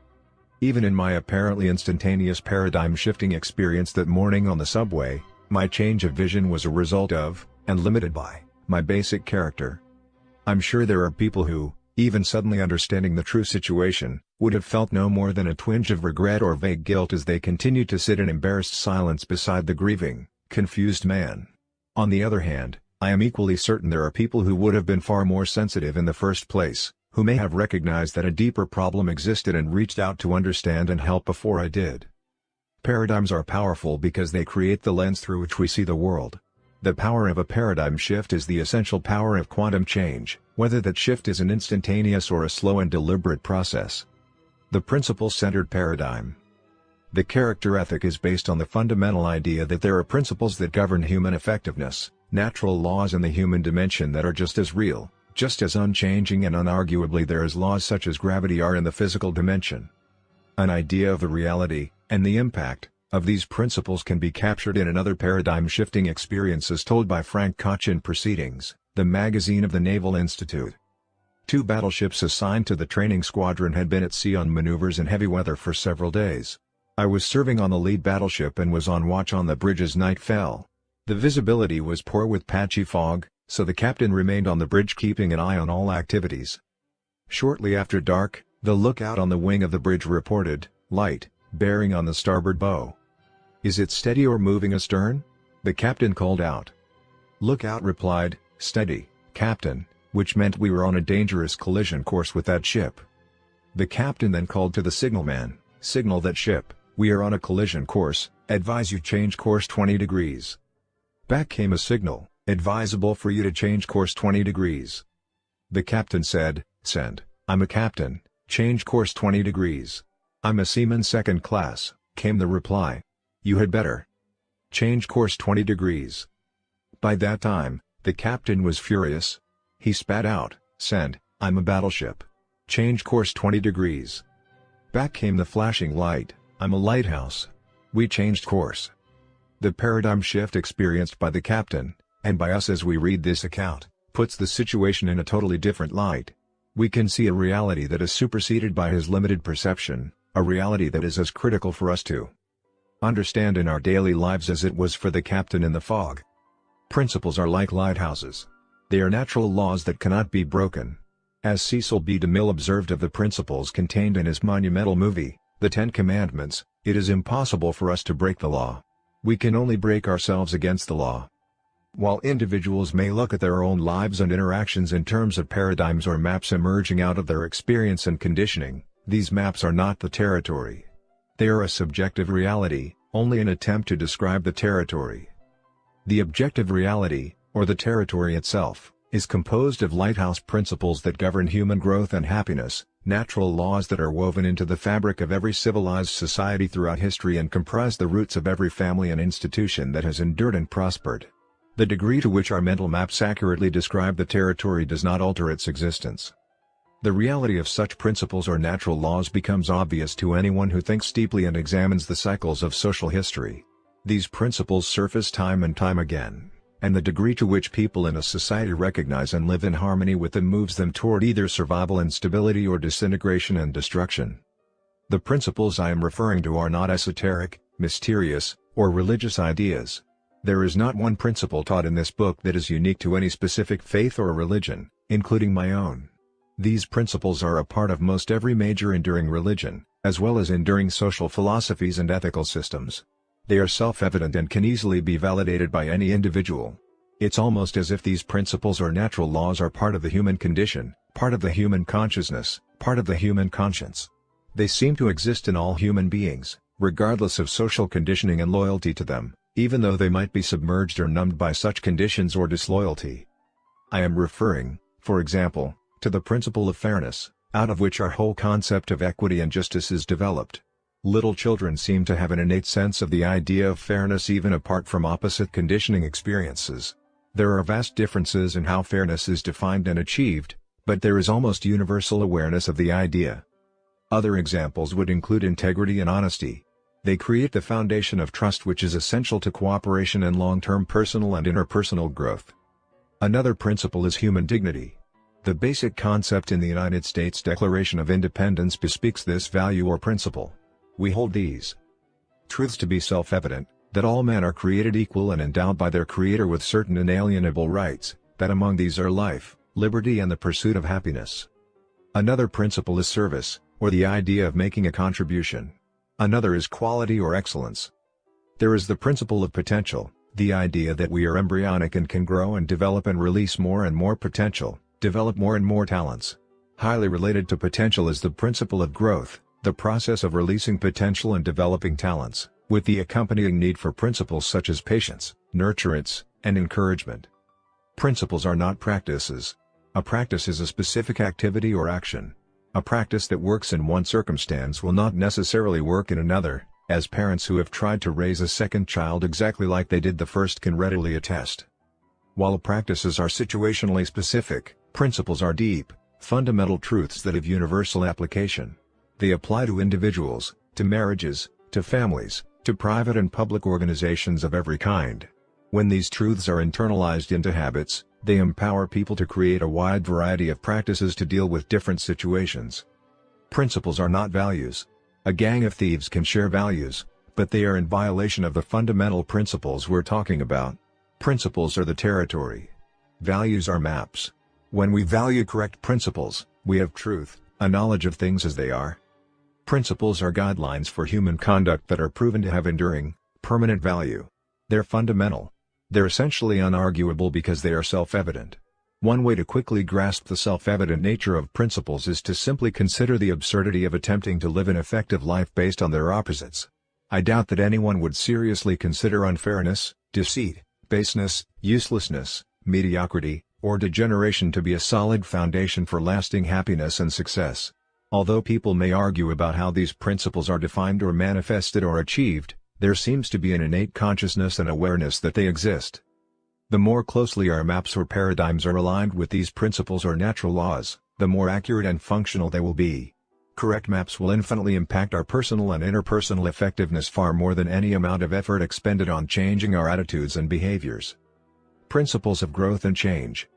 Even in my apparently instantaneous paradigm-shifting experience that morning on the subway, my change of vision was a result of, and limited by, my basic character. I'm sure there are people who, even suddenly understanding the true situation, would have felt no more than a twinge of regret or vague guilt as they continued to sit in embarrassed silence beside the grieving, confused man. On the other hand, I am equally certain there are people who would have been far more sensitive in the first place, who may have recognized that a deeper problem existed and reached out to understand and help before I did. Paradigms are powerful because they create the lens through which we see the world. The power of a paradigm shift is the essential power of quantum change, whether that shift is an instantaneous or a slow and deliberate process. The principle-centered paradigm. The character ethic is based on the fundamental idea that there are principles that govern human effectiveness, natural laws in the human dimension that are just as real, just as unchanging and unarguably there as laws such as gravity are in the physical dimension. An idea of the reality, and the impact, of these principles can be captured in another paradigm-shifting experience as told by Frank Koch in Proceedings, the magazine of the Naval Institute. 2 battleships assigned to the training squadron had been at sea on maneuvers in heavy weather for several days. I was serving on the lead battleship and was on watch on the bridge as night fell. The visibility was poor with patchy fog, so the captain remained on the bridge keeping an eye on all activities. Shortly after dark, the lookout on the wing of the bridge reported, "Light, bearing on the starboard bow." "Is it steady or moving astern?" the captain called out. Lookout replied, "Steady, Captain," which meant we were on a dangerous collision course with that ship. The captain then called to the signalman, "Signal that ship, we are on a collision course, advise you change course 20 degrees. Back came a signal, "Advisable for you to change course 20 degrees. The captain said, "Send, I'm a captain, change course 20 degrees. "I'm a seaman second class," came the reply. "You had better change course 20 degrees. By that time, The captain was furious. He spat out, "Send, I'm a battleship. Change course 20 degrees." Back came the flashing light, "I'm a lighthouse." We changed course. The paradigm shift experienced by the captain, and by us as we read this account, puts the situation in a totally different light. We can see a reality that is superseded by his limited perception, a reality that is as critical for us to understand in our daily lives as it was for the captain in the fog. Principles are like lighthouses. They are natural laws that cannot be broken. As Cecil B. DeMille observed of the principles contained in his monumental movie, The Ten Commandments, it is impossible for us to break the law. We can only break ourselves against the law. While individuals may look at their own lives and interactions in terms of paradigms or maps emerging out of their experience and conditioning, these maps are not the territory. They are a subjective reality, only an attempt to describe the territory. The objective reality, or the territory itself, is composed of lighthouse principles that govern human growth and happiness, natural laws that are woven into the fabric of every civilized society throughout history and comprise the roots of every family and institution that has endured and prospered. The degree to which our mental maps accurately describe the territory does not alter its existence. The reality of such principles or natural laws becomes obvious to anyone who thinks deeply and examines the cycles of social history. These principles surface time and time again, and the degree to which people in a society recognize and live in harmony with them moves them toward either survival and stability or disintegration and destruction. The principles I am referring to are not esoteric, mysterious, or religious ideas. There is not one principle taught in this book that is unique to any specific faith or religion, including my own. These principles are a part of most every major enduring religion, as well as enduring social philosophies and ethical systems. They are self-evident and can easily be validated by any individual. It's almost as if these principles or natural laws are part of the human condition, part of the human consciousness, part of the human conscience. They seem to exist in all human beings, regardless of social conditioning and loyalty to them, even though they might be submerged or numbed by such conditions or disloyalty. I am referring, for example, to the principle of fairness, out of which our whole concept of equity and justice is developed. Little children seem to have an innate sense of the idea of fairness even apart from opposite conditioning experiences. There are vast differences in how fairness is defined and achieved, but there is almost universal awareness of the idea. Other examples would include integrity and honesty. They create the foundation of trust which is essential to cooperation and long-term personal and interpersonal growth. Another principle is human dignity. The basic concept in the United States Declaration of Independence bespeaks this value or principle. We hold these truths to be self-evident, that all men are created equal and endowed by their Creator with certain inalienable rights, that among these are life, liberty and the pursuit of happiness. Another principle is service, or the idea of making a contribution. Another is quality or excellence. There is the principle of potential, the idea that we are embryonic and can grow and develop and release more and more potential, develop more and more talents. Highly related to potential is the principle of growth, the process of releasing potential and developing talents, with the accompanying need for principles such as patience, nurturance, and encouragement. Principles are not practices. A practice is a specific activity or action. A practice that works in one circumstance will not necessarily work in another, as parents who have tried to raise a second child exactly like they did the first can readily attest. While practices are situationally specific, principles are deep, fundamental truths that have universal application. They apply to individuals, to marriages, to families, to private and public organizations of every kind. When these truths are internalized into habits, they empower people to create a wide variety of practices to deal with different situations. Principles are not values. A gang of thieves can share values, but they are in violation of the fundamental principles we're talking about. Principles are the territory. Values are maps. When we value correct principles, we have truth, a knowledge of things as they are. Principles are guidelines for human conduct that are proven to have enduring, permanent value. They're fundamental. They're essentially unarguable because they are self-evident. One way to quickly grasp the self-evident nature of principles is to simply consider the absurdity of attempting to live an effective life based on their opposites. I doubt that anyone would seriously consider unfairness, deceit, baseness, uselessness, mediocrity, or degeneration to be a solid foundation for lasting happiness and success. Although people may argue about how these principles are defined or manifested or achieved, there seems to be an innate consciousness and awareness that they exist. The more closely our maps or paradigms are aligned with these principles or natural laws, the more accurate and functional they will be. Correct maps will infinitely impact our personal and interpersonal effectiveness far more than any amount of effort expended on changing our attitudes and behaviors. Principles of growth and change.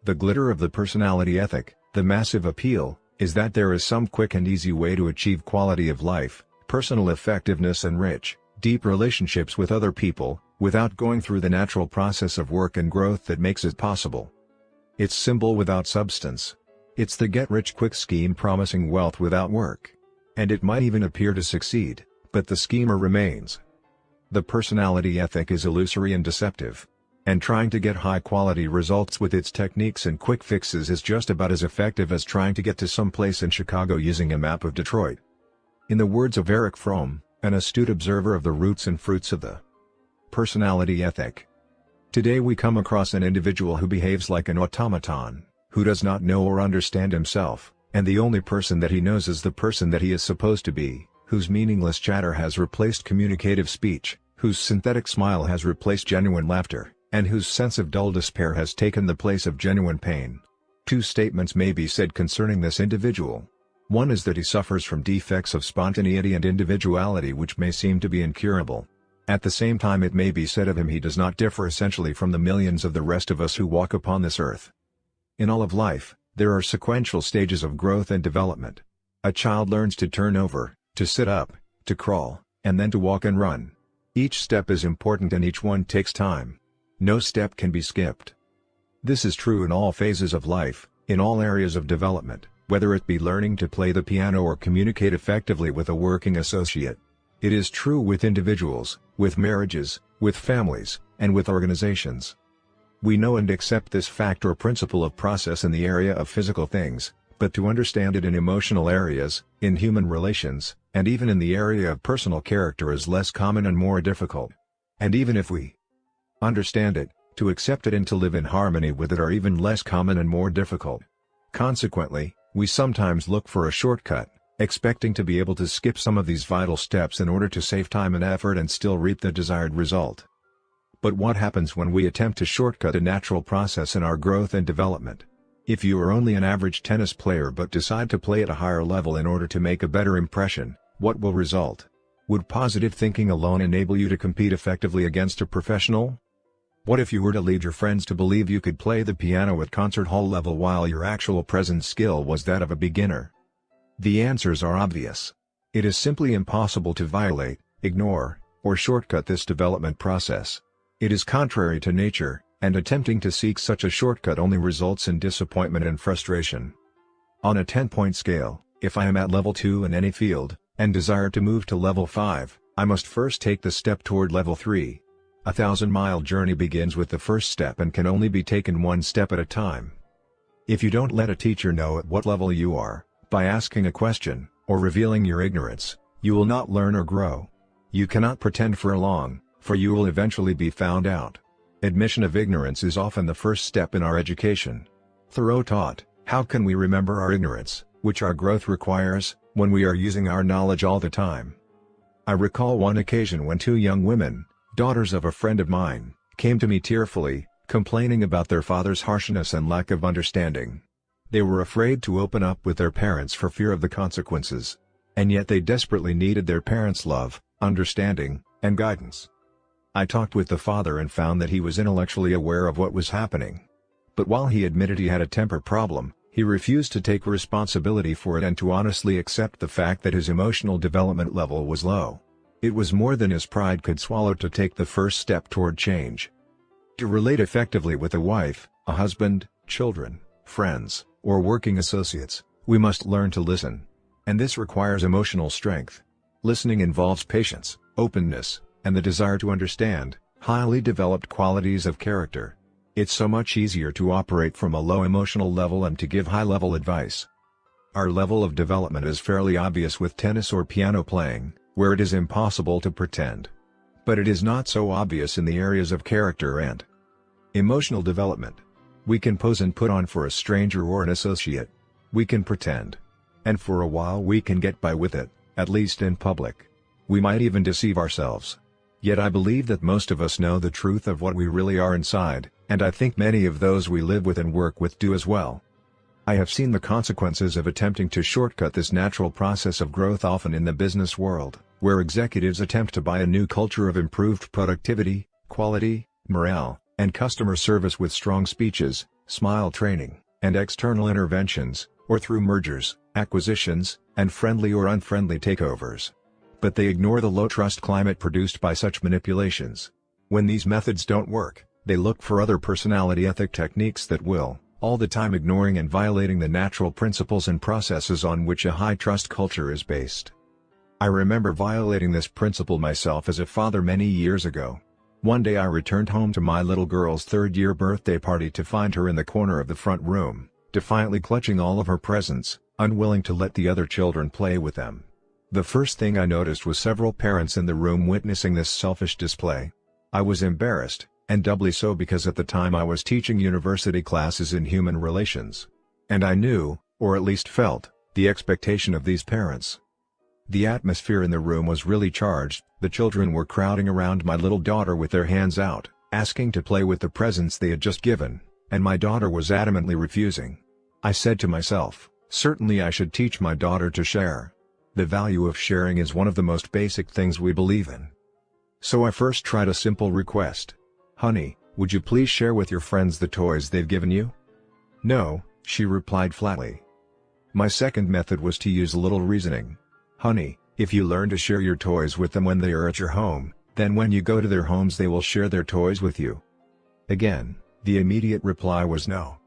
The glitter of the personality ethic, the massive appeal, is that there is some quick and easy way to achieve quality of life, personal effectiveness and rich, deep relationships with other people, without going through the natural process of work and growth that makes it possible. It's simple without substance. It's the get-rich-quick scheme promising wealth without work. And it might even appear to succeed, but the schemer remains. The personality ethic is illusory and deceptive. And trying to get high-quality results with its techniques and quick fixes is just about as effective as trying to get to some place in Chicago using a map of Detroit. In the words of Erich Fromm, an astute observer of the roots and fruits of the personality ethic. Today we come across an individual who behaves like an automaton, who does not know or understand himself, and the only person that he knows is the person that he is supposed to be, whose meaningless chatter has replaced communicative speech, whose synthetic smile has replaced genuine laughter, and whose sense of dull despair has taken the place of genuine pain. Two statements may be said concerning this individual. One is that he suffers from defects of spontaneity and individuality which may seem to be incurable. At the same time it may be said of him he does not differ essentially from the millions of the rest of us who walk upon this earth. In all of life, there are sequential stages of growth and development. A child learns to turn over, to sit up, to crawl, and then to walk and run. Each step is important and each one takes time. No step can be skipped. This is true in all phases of life, in all areas of development, whether it be learning to play the piano or communicate effectively with a working associate. It is true with individuals, with marriages, with families, and with organizations. We know and accept this fact or principle of process in the area of physical things, but to understand it in emotional areas, in human relations, and even in the area of personal character is less common and more difficult. And even if we understand it, to accept it and to live in harmony with it are even less common and more difficult. Consequently, we sometimes look for a shortcut, expecting to be able to skip some of these vital steps in order to save time and effort and still reap the desired result. But what happens when we attempt to shortcut a natural process in our growth and development? If you are only an average tennis player but decide to play at a higher level in order to make a better impression, what will result? Would positive thinking alone enable you to compete effectively against a professional? What if you were to lead your friends to believe you could play the piano at concert hall level while your actual present skill was that of a beginner? The answers are obvious. It is simply impossible to violate, ignore, or shortcut this development process. It is contrary to nature, and attempting to seek such a shortcut only results in disappointment and frustration. On a 10-point scale, if I am at level 2 in any field, and desire to move to level 5, I must first take the step toward level 3. A 1,000-mile journey begins with the first step and can only be taken one step at a time. If you don't let a teacher know at what level you are, by asking a question, or revealing your ignorance, you will not learn or grow. You cannot pretend for long, for you will eventually be found out. Admission of ignorance is often the first step in our education. Thoreau taught, how can we remember our ignorance, which our growth requires, when we are using our knowledge all the time? I recall one occasion when two young women, daughters of a friend of mine, came to me tearfully, complaining about their father's harshness and lack of understanding. They were afraid to open up with their parents for fear of the consequences. And yet they desperately needed their parents' love, understanding, and guidance. I talked with the father and found that he was intellectually aware of what was happening. But while he admitted he had a temper problem, he refused to take responsibility for it and to honestly accept the fact that his emotional development level was low. It was more than his pride could swallow to take the first step toward change. To relate effectively with a wife, a husband, children, friends, or working associates, we must learn to listen. And this requires emotional strength. Listening involves patience, openness, and the desire to understand, highly developed qualities of character. It's so much easier to operate from a low emotional level and to give high-level advice. Our level of development is fairly obvious with tennis or piano playing, where it is impossible to pretend. But it is not so obvious in the areas of character and emotional development. We can pose and put on for a stranger or an associate. We can pretend. And for a while we can get by with it, at least in public. We might even deceive ourselves. Yet I believe that most of us know the truth of what we really are inside, and I think many of those we live with and work with do as well. I have seen the consequences of attempting to shortcut this natural process of growth often in the business world, where executives attempt to buy a new culture of improved productivity, quality, morale, and customer service with strong speeches, smile training, and external interventions, or through mergers, acquisitions, and friendly or unfriendly takeovers. But they ignore the low-trust climate produced by such manipulations. When these methods don't work, they look for other personality ethic techniques that will, all the time ignoring and violating the natural principles and processes on which a high-trust culture is based. I remember violating this principle myself as a father many years ago. One day I returned home to my little girl's third-year birthday party to find her in the corner of the front room, defiantly clutching all of her presents, unwilling to let the other children play with them. The first thing I noticed was several parents in the room witnessing this selfish display. I was embarrassed, and doubly so because at the time I was teaching university classes in human relations. And I knew, or at least felt, the expectation of these parents. The atmosphere in the room was really charged. The children were crowding around my little daughter with their hands out, asking to play with the presents they had just given, and my daughter was adamantly refusing. I said to myself, certainly I should teach my daughter to share. The value of sharing is one of the most basic things we believe in. So I first tried a simple request. Honey, would you please share with your friends the toys they've given you? No, she replied flatly. My second method was to use a little reasoning. Honey, if you learn to share your toys with them when they are at your home, then when you go to their homes they will share their toys with you. Again, the immediate reply was no.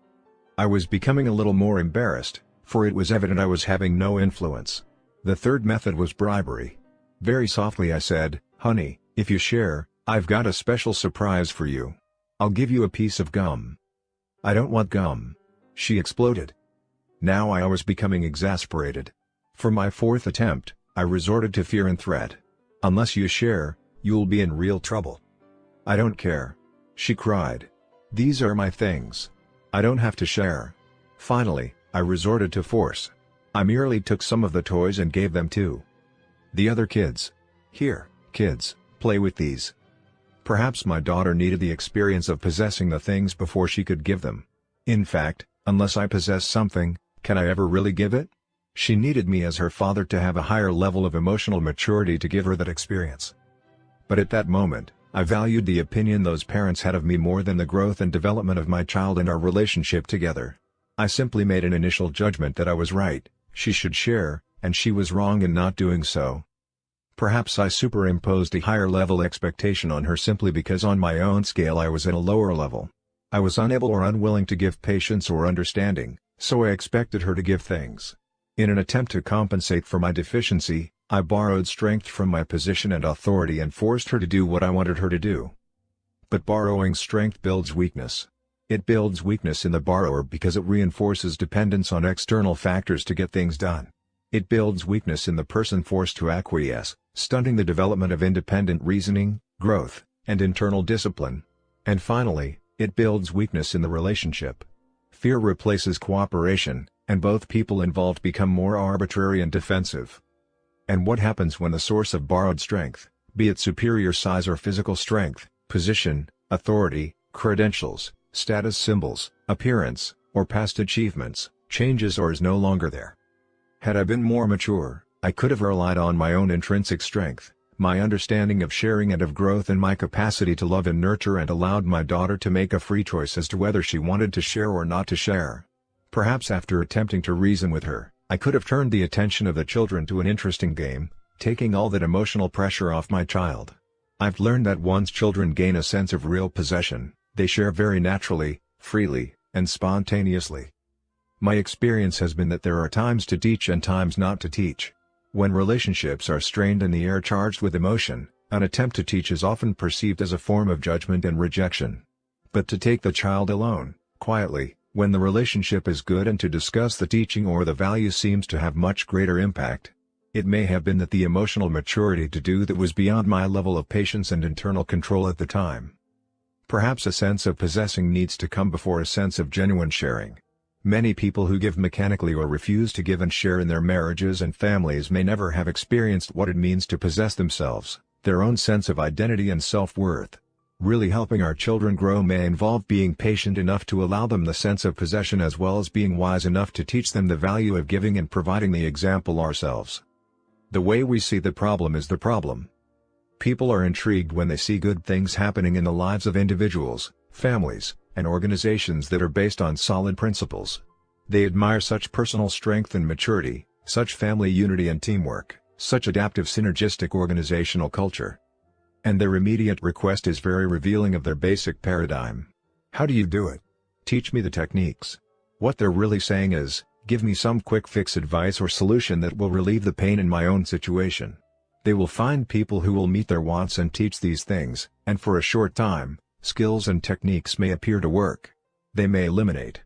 I was becoming a little more embarrassed, for it was evident I was having no influence. The third method was bribery. Very softly I said, Honey, if you share, I've got a special surprise for you. I'll give you a piece of gum. I don't want gum. She exploded. Now I was becoming exasperated. For my fourth attempt, I resorted to fear and threat. Unless you share, you'll be in real trouble. I don't care. She cried. These are my things. I don't have to share. Finally, I resorted to force. I merely took some of the toys and gave them to the other kids. Here, kids, play with these. Perhaps my daughter needed the experience of possessing the things before she could give them. In fact, unless I possess something, can I ever really give it? She needed me as her father to have a higher level of emotional maturity to give her that experience. But at that moment, I valued the opinion those parents had of me more than the growth and development of my child and our relationship together. I simply made an initial judgment that I was right, she should share, and she was wrong in not doing so. Perhaps I superimposed a higher level expectation on her simply because on my own scale I was at a lower level. I was unable or unwilling to give patience or understanding, so I expected her to give things. In an attempt to compensate for my deficiency, I borrowed strength from my position and authority and forced her to do what I wanted her to do. But borrowing strength builds weakness. It builds weakness in the borrower because it reinforces dependence on external factors to get things done. It builds weakness in the person forced to acquiesce, stunting the development of independent reasoning, growth, and internal discipline. And finally, it builds weakness in the relationship. Fear replaces cooperation, and both people involved become more arbitrary and defensive. And what happens when the source of borrowed strength, be it superior size or physical strength, position, authority, credentials, status symbols, appearance, or past achievements, changes or is no longer there? Had I been more mature, I could have relied on my own intrinsic strength, my understanding of sharing and of growth and my capacity to love and nurture and allowed my daughter to make a free choice as to whether she wanted to share or not to share. Perhaps after attempting to reason with her, I could have turned the attention of the children to an interesting game, taking all that emotional pressure off my child. I've learned that once children gain a sense of real possession, they share very naturally, freely, and spontaneously. My experience has been that there are times to teach and times not to teach. When relationships are strained and the air charged with emotion, an attempt to teach is often perceived as a form of judgment and rejection. But to take the child alone, quietly, when the relationship is good and to discuss the teaching or the value seems to have much greater impact. It may have been that the emotional maturity to do that was beyond my level of patience and internal control at the time. Perhaps a sense of possessing needs to come before a sense of genuine sharing. Many people who give mechanically or refuse to give and share in their marriages and families may never have experienced what it means to possess themselves, their own sense of identity and self-worth. Really helping our children grow may involve being patient enough to allow them the sense of possession as well as being wise enough to teach them the value of giving and providing the example ourselves. The way we see the problem is the problem. People are intrigued when they see good things happening in the lives of individuals, families, and organizations that are based on solid principles. They admire such personal strength and maturity, such family unity and teamwork, such adaptive synergistic organizational culture. And their immediate request is very revealing of their basic paradigm. How do you do it? Teach me the techniques. What they're really saying is, give me some quick fix advice or solution that will relieve the pain in my own situation. They will find people who will meet their wants and teach these things, and for a short time, skills and techniques may appear to work. They may eliminate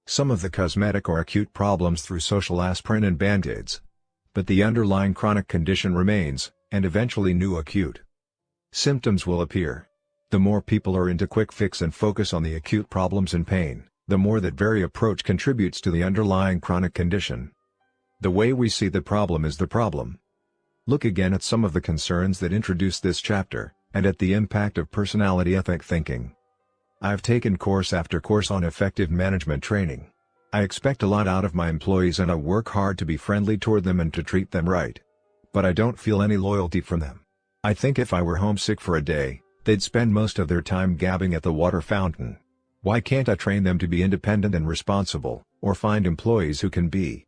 some of the cosmetic or acute problems through social aspirin and band-aids. But the underlying chronic condition remains, and eventually new acute symptoms will appear. The more people are into quick fix and focus on the acute problems and pain, the more that very approach contributes to the underlying chronic condition. The way we see the problem is the problem. Look again at some of the concerns that introduce this chapter, and at the impact of personality ethic thinking. I've taken course after course on effective management training. I expect a lot out of my employees and I work hard to be friendly toward them and to treat them right. But I don't feel any loyalty from them. I think if I were homesick for a day, they'd spend most of their time gabbing at the water fountain. Why can't I train them to be independent and responsible, or find employees who can be?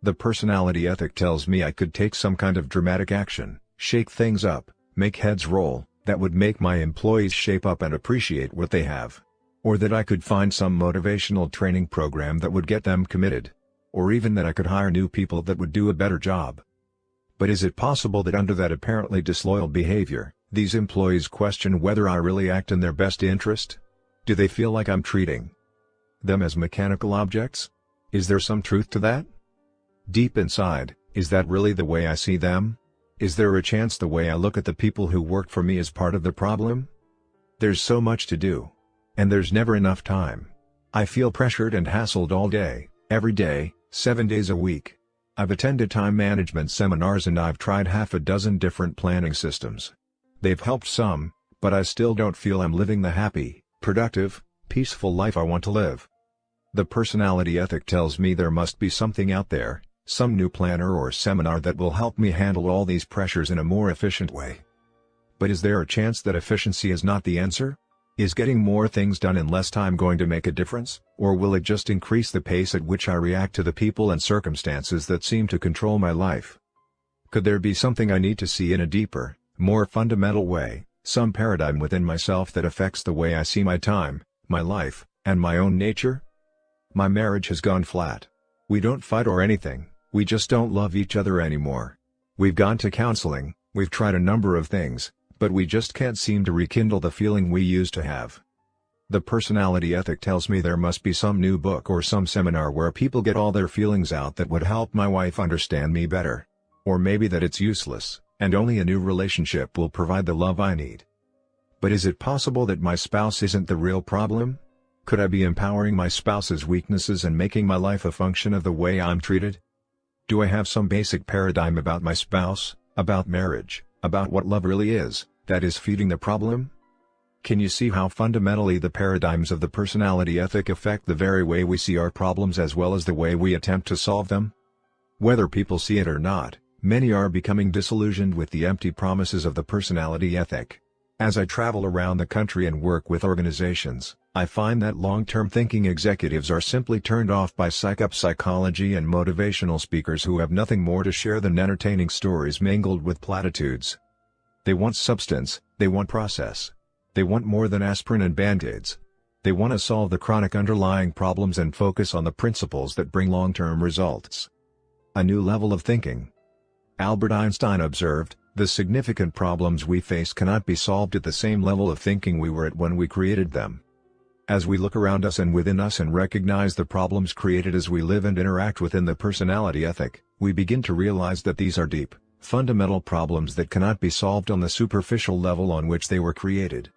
The personality ethic tells me I could take some kind of dramatic action, shake things up, make heads roll, that would make my employees shape up and appreciate what they have. Or that I could find some motivational training program that would get them committed. Or even that I could hire new people that would do a better job. But is it possible that under that apparently disloyal behavior, these employees question whether I really act in their best interest? Do they feel like I'm treating them as mechanical objects? Is there some truth to that? Deep inside, is that really the way I see them? Is there a chance the way I look at the people who work for me is part of the problem? There's so much to do. And there's never enough time. I feel pressured and hassled all day, every day, 7 days a week. I've attended time management seminars and I've tried half a dozen different planning systems. They've helped some, but I still don't feel I'm living the happy, productive, peaceful life I want to live. The personality ethic tells me there must be something out there, some new planner or seminar that will help me handle all these pressures in a more efficient way. But is there a chance that efficiency is not the answer? Is getting more things done in less time going to make a difference, or will it just increase the pace at which I react to the people and circumstances that seem to control my life? Could there be something I need to see in a deeper, more fundamental way, some paradigm within myself that affects the way I see my time, my life, and my own nature? My marriage has gone flat. We don't fight or anything, we just don't love each other anymore. We've gone to counseling, we've tried a number of things, but we just can't seem to rekindle the feeling we used to have. The personality ethic tells me there must be some new book or some seminar where people get all their feelings out that would help my wife understand me better. Or maybe that it's useless, and only a new relationship will provide the love I need. But is it possible that my spouse isn't the real problem? Could I be empowering my spouse's weaknesses and making my life a function of the way I'm treated? Do I have some basic paradigm about my spouse, about marriage, about what love really is, that is feeding the problem? Can you see how fundamentally the paradigms of the personality ethic affect the very way we see our problems as well as the way we attempt to solve them? Whether people see it or not, many are becoming disillusioned with the empty promises of the personality ethic. As I travel around the country and work with organizations, I find that long-term thinking executives are simply turned off by psychology and motivational speakers who have nothing more to share than entertaining stories mingled with platitudes. They want substance, they want process. They want more than aspirin and band-aids. They want to solve the chronic underlying problems and focus on the principles that bring long-term results. A new level of thinking. Albert Einstein observed, "The significant problems we face cannot be solved at the same level of thinking we were at when we created them." As we look around us and within us and recognize the problems created as we live and interact within the personality ethic, we begin to realize that these are deep, fundamental problems that cannot be solved on the superficial level on which they were created.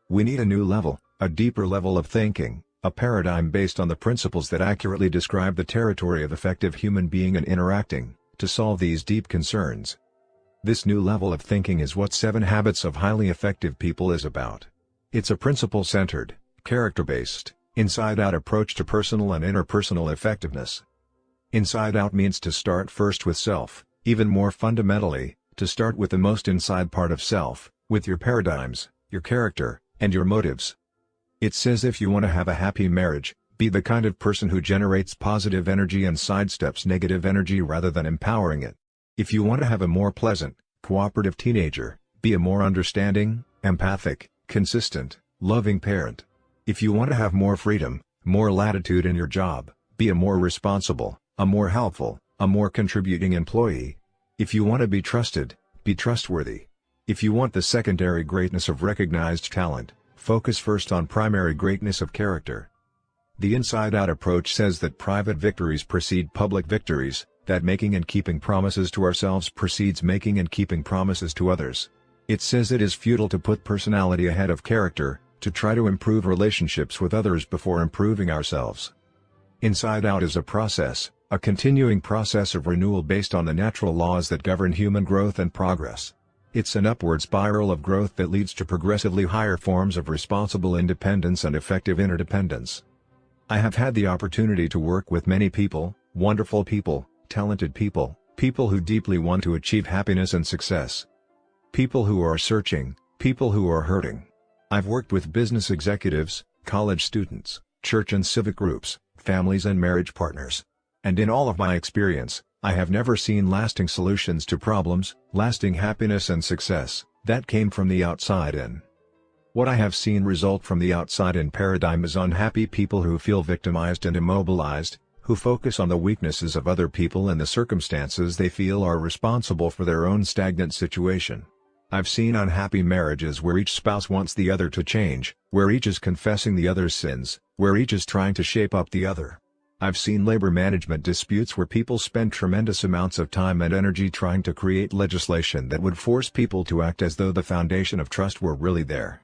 We need a new level, a deeper level of thinking, a paradigm based on the principles that accurately describe the territory of effective human being and interacting, to solve these deep concerns. This new level of thinking is what 7 Habits of Highly Effective People is about. It's a principle-centered, character-based, inside-out approach to personal and interpersonal effectiveness. Inside out means to start first with self, even more fundamentally, to start with the most inside part of self, with your paradigms, your character, and your motives. It says if you want to have a happy marriage, be the kind of person who generates positive energy and sidesteps negative energy rather than empowering it. If you want to have a more pleasant, cooperative teenager, be a more understanding, empathic, consistent, loving parent. If you want to have more freedom, more latitude in your job, be a more responsible, a more helpful, a more contributing employee. If you want to be trusted, be trustworthy. If you want the secondary greatness of recognized talent, focus first on primary greatness of character. The inside-out approach says that private victories precede public victories, that making and keeping promises to ourselves precedes making and keeping promises to others. It says it is futile to put personality ahead of character, to try to improve relationships with others before improving ourselves. Inside Out is a process, a continuing process of renewal based on the natural laws that govern human growth and progress. It's an upward spiral of growth that leads to progressively higher forms of responsible independence and effective interdependence. I have had the opportunity to work with many people, wonderful people, talented people, people who deeply want to achieve happiness and success. People who are searching, people who are hurting. I've worked with business executives, college students, church and civic groups, families and marriage partners. And in all of my experience, I have never seen lasting solutions to problems, lasting happiness and success, that came from the outside in. What I have seen result from the outside in paradigm is unhappy people who feel victimized and immobilized, who focus on the weaknesses of other people and the circumstances they feel are responsible for their own stagnant situation. I've seen unhappy marriages where each spouse wants the other to change, where each is confessing the other's sins, where each is trying to shape up the other. I've seen labor management disputes where people spend tremendous amounts of time and energy trying to create legislation that would force people to act as though the foundation of trust were really there.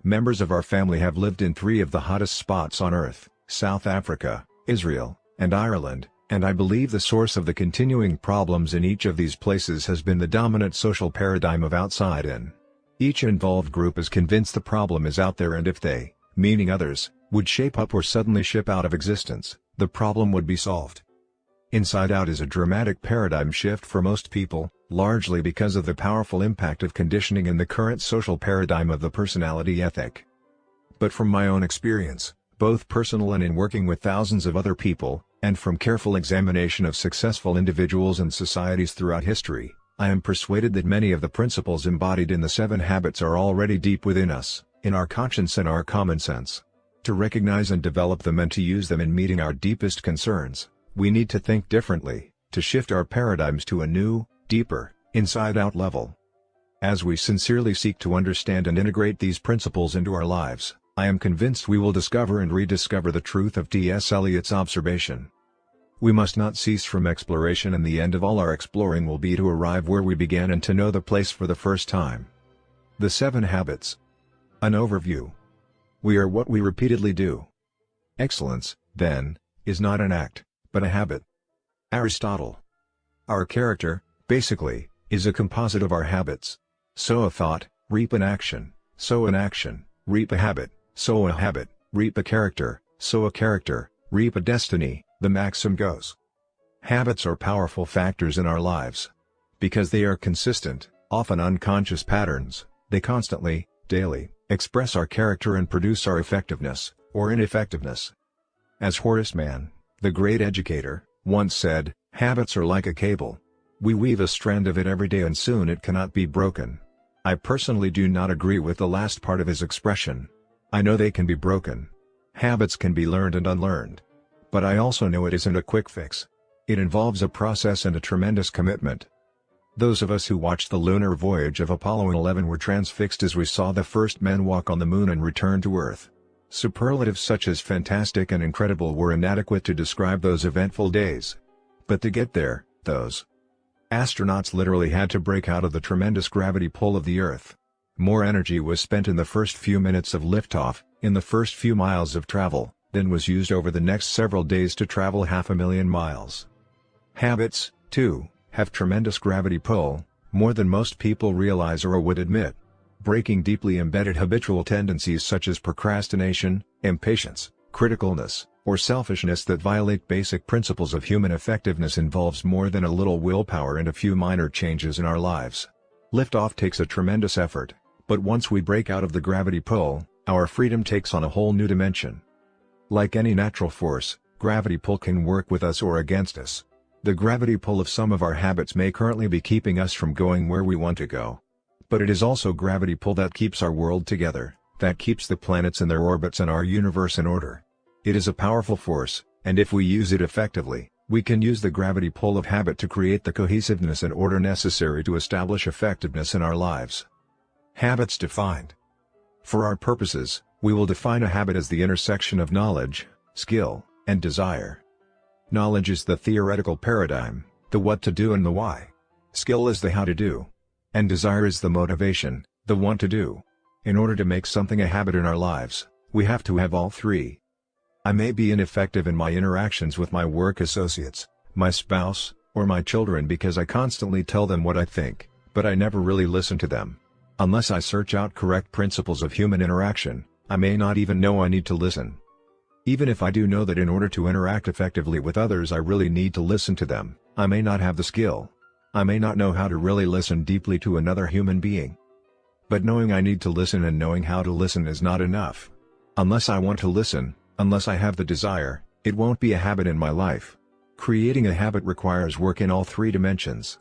Members of our family have lived in 3 of the hottest spots on earth, South Africa, Israel, and Ireland, and I believe the source of the continuing problems in each of these places has been the dominant social paradigm of outside in. Each involved group is convinced the problem is out there and if they, meaning others, would shape up or suddenly ship out of existence, the problem would be solved. Inside Out is a dramatic paradigm shift for most people, largely because of the powerful impact of conditioning in the current social paradigm of the personality ethic. But from my own experience, both personal and in working with thousands of other people, and from careful examination of successful individuals and societies throughout history, I am persuaded that many of the principles embodied in the 7 habits are already deep within us, in our conscience and our common sense. To recognize and develop them and to use them in meeting our deepest concerns, we need to think differently, to shift our paradigms to a new, deeper, inside-out level. As we sincerely seek to understand and integrate these principles into our lives, I am convinced we will discover and rediscover the truth of T.S. Eliot's observation. We must not cease from exploration, and the end of all our exploring will be to arrive where we began and to know the place for the first time. The 7 Habits. An overview. We are what we repeatedly do. Excellence, then, is not an act, but a habit. Aristotle. Our character, basically, is a composite of our habits. Sow a thought, reap an action, sow an action, reap a habit, sow a habit, reap a character, sow a character, reap a destiny, the maxim goes. Habits are powerful factors in our lives. Because they are consistent, often unconscious patterns, they constantly, daily, express our character and produce our effectiveness, or ineffectiveness. As Horace Mann, the great educator, once said, habits are like a cable. We weave a strand of it every day and soon it cannot be broken. I personally do not agree with the last part of his expression. I know they can be broken. Habits can be learned and unlearned. But I also know it isn't a quick fix. It involves a process and a tremendous commitment. Those of us who watched the lunar voyage of Apollo 11 were transfixed as we saw the first men walk on the moon and return to Earth. Superlatives such as fantastic and incredible were inadequate to describe those eventful days. But to get there, those astronauts literally had to break out of the tremendous gravity pull of the Earth. More energy was spent in the first few minutes of liftoff, in the first few miles of travel, than was used over the next several days to travel 500,000 miles. Habits, too, have tremendous gravity pull, more than most people realize or would admit. Breaking deeply embedded habitual tendencies such as procrastination, impatience, criticalness, or selfishness that violate basic principles of human effectiveness involves more than a little willpower and a few minor changes in our lives. Liftoff takes a tremendous effort, but once we break out of the gravity pull, our freedom takes on a whole new dimension. Like any natural force, gravity pull can work with us or against us. The gravity pull of some of our habits may currently be keeping us from going where we want to go. But it is also gravity pull that keeps our world together, that keeps the planets in their orbits and our universe in order. It is a powerful force, and if we use it effectively, we can use the gravity pull of habit to create the cohesiveness and order necessary to establish effectiveness in our lives. Habits defined. For our purposes, we will define a habit as the intersection of knowledge, skill, and desire. Knowledge is the theoretical paradigm, the what to do and the why. Skill is the how to do. And desire is the motivation, the want to do. In order to make something a habit in our lives, we have to have all three. I may be ineffective in my interactions with my work associates, my spouse, or my children because I constantly tell them what I think, but I never really listen to them. Unless I search out correct principles of human interaction, I may not even know I need to listen. Even if I do know that in order to interact effectively with others I really need to listen to them, I may not have the skill. I may not know how to really listen deeply to another human being. But knowing I need to listen and knowing how to listen is not enough. Unless I want to listen, unless I have the desire, it won't be a habit in my life. Creating a habit requires work in all three dimensions.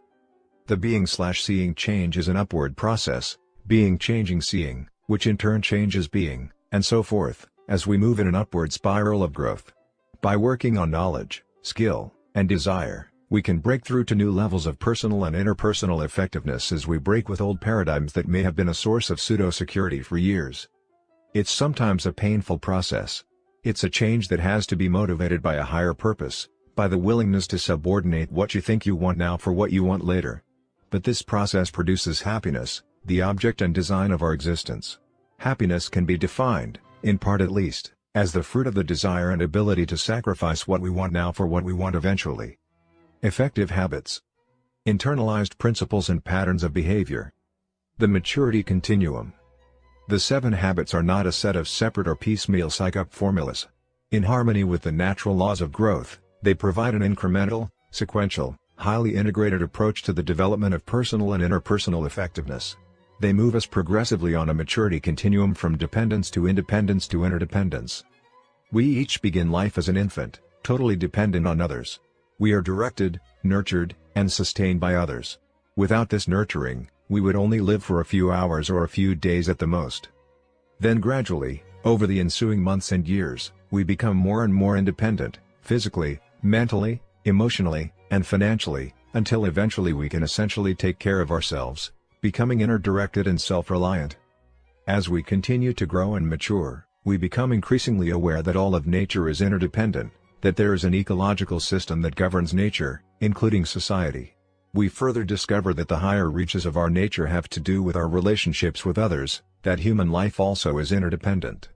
The being/seeing change is an upward process, being changing seeing, which in turn changes being, and so forth, as we move in an upward spiral of growth. By working on knowledge, skill, and desire, we can break through to new levels of personal and interpersonal effectiveness as we break with old paradigms that may have been a source of pseudo-security for years. It's sometimes a painful process. It's a change that has to be motivated by a higher purpose, by the willingness to subordinate what you think you want now for what you want later. But this process produces happiness, the object and design of our existence. Happiness can be defined, in part at least, as the fruit of the desire and ability to sacrifice what we want now for what we want eventually. Effective habits. Internalized principles and patterns of behavior. The maturity continuum. The 7 habits are not a set of separate or piecemeal psych-up formulas. In harmony with the natural laws of growth, they provide an incremental, sequential, highly integrated approach to the development of personal and interpersonal effectiveness. They move us progressively on a maturity continuum from dependence to independence to interdependence. We each begin life as an infant, totally dependent on others. We are directed, nurtured, and sustained by others. Without this nurturing, we would only live for a few hours or a few days at the most. Then gradually, over the ensuing months and years, we become more and more independent, physically, mentally, emotionally, and financially, until eventually we can essentially take care of ourselves, becoming inner-directed and self-reliant. As we continue to grow and mature, we become increasingly aware that all of nature is interdependent, that there is an ecological system that governs nature, including society. We further discover that the higher reaches of our nature have to do with our relationships with others, that human life also is interdependent.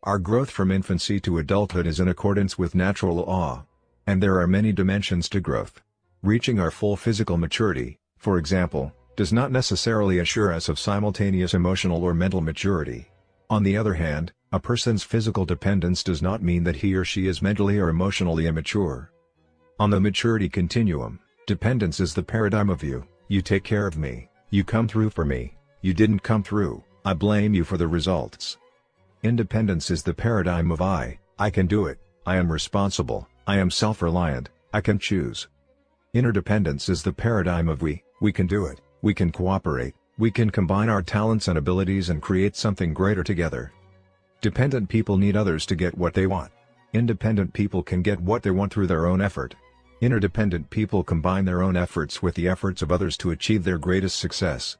Our growth from infancy to adulthood is in accordance with natural law. And there are many dimensions to growth. Reaching our full physical maturity, for example, does not necessarily assure us of simultaneous emotional or mental maturity. On the other hand, a person's physical dependence does not mean that he or she is mentally or emotionally immature. On the maturity continuum, dependence is the paradigm of you take care of me, you come through for me, you didn't come through, I blame you for the results. Independence is the paradigm of I can do it, I am responsible, I am self-reliant, I can choose. Interdependence is the paradigm of we can do it, we can cooperate, we can combine our talents and abilities and create something greater together. Dependent people need others to get what they want. Independent people can get what they want through their own effort. Interdependent people combine their own efforts with the efforts of others to achieve their greatest success.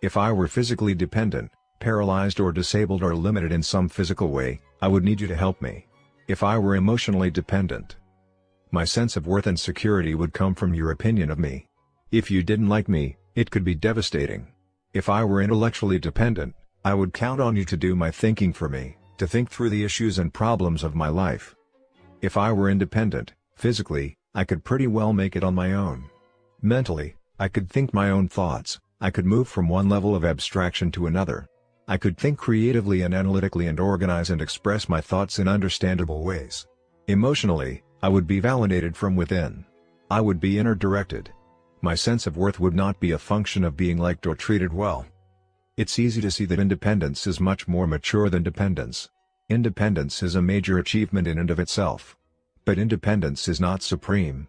If I were physically dependent, paralyzed or disabled or limited in some physical way, I would need you to help me. If I were emotionally dependent, my sense of worth and security would come from your opinion of me. If you didn't like me, it could be devastating. If I were intellectually dependent, I would count on you to do my thinking for me, to think through the issues and problems of my life. If I were independent, physically, I could pretty well make it on my own. Mentally, I could think my own thoughts, I could move from one level of abstraction to another. I could think creatively and analytically and organize and express my thoughts in understandable ways. Emotionally, I would be validated from within. I would be inner-directed. My sense of worth would not be a function of being liked or treated well. It's easy to see that independence is much more mature than dependence. Independence is a major achievement in and of itself. But independence is not supreme.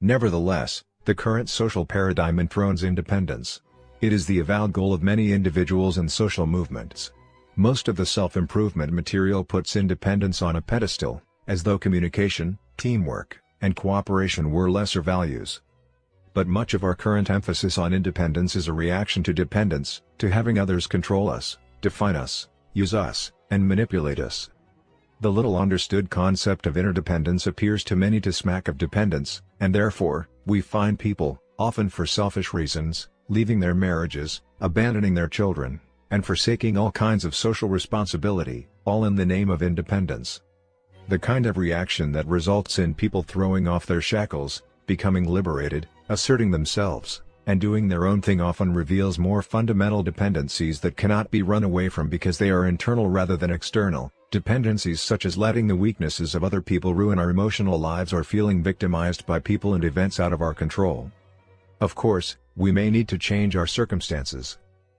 Nevertheless, the current social paradigm enthrones independence. It is the avowed goal of many individuals and social movements. Most of the self-improvement material puts independence on a pedestal, as though communication, teamwork, and cooperation were lesser values. But much of our current emphasis on independence is a reaction to dependence, to having others control us, define us, use us, and manipulate us. The little understood concept of interdependence appears to many to smack of dependence, and therefore, we find people, often for selfish reasons, leaving their marriages, abandoning their children, and forsaking all kinds of social responsibility, all in the name of independence. The kind of reaction that results in people throwing off their shackles, becoming liberated, asserting themselves, and doing their own thing often reveals more fundamental dependencies that cannot be run away from because they are internal rather than external, dependencies such as letting the weaknesses of other people ruin our emotional lives or feeling victimized by people and events out of our control. Of course, we may need to change our circumstances.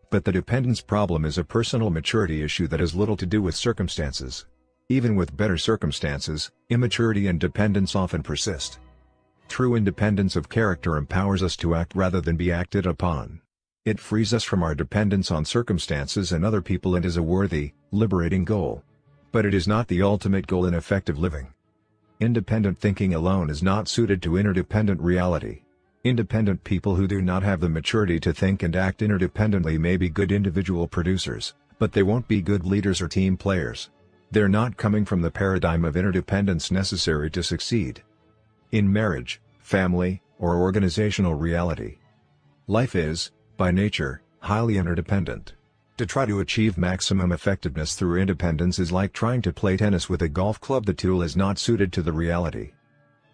But the dependence problem is a personal maturity issue that has little to do with circumstances. Even with better circumstances, immaturity and dependence often persist. True independence of character empowers us to act rather than be acted upon. It frees us from our dependence on circumstances and other people and is a worthy, liberating goal. But it is not the ultimate goal in effective living. Independent thinking alone is not suited to interdependent reality. Independent people who do not have the maturity to think and act interdependently may be good individual producers, but they won't be good leaders or team players. They're not coming from the paradigm of interdependence necessary to succeed. In marriage, family, or organizational reality, life is, by nature, highly interdependent. To try to achieve maximum effectiveness through independence is like trying to play tennis with a golf club. The tool is not suited to the reality.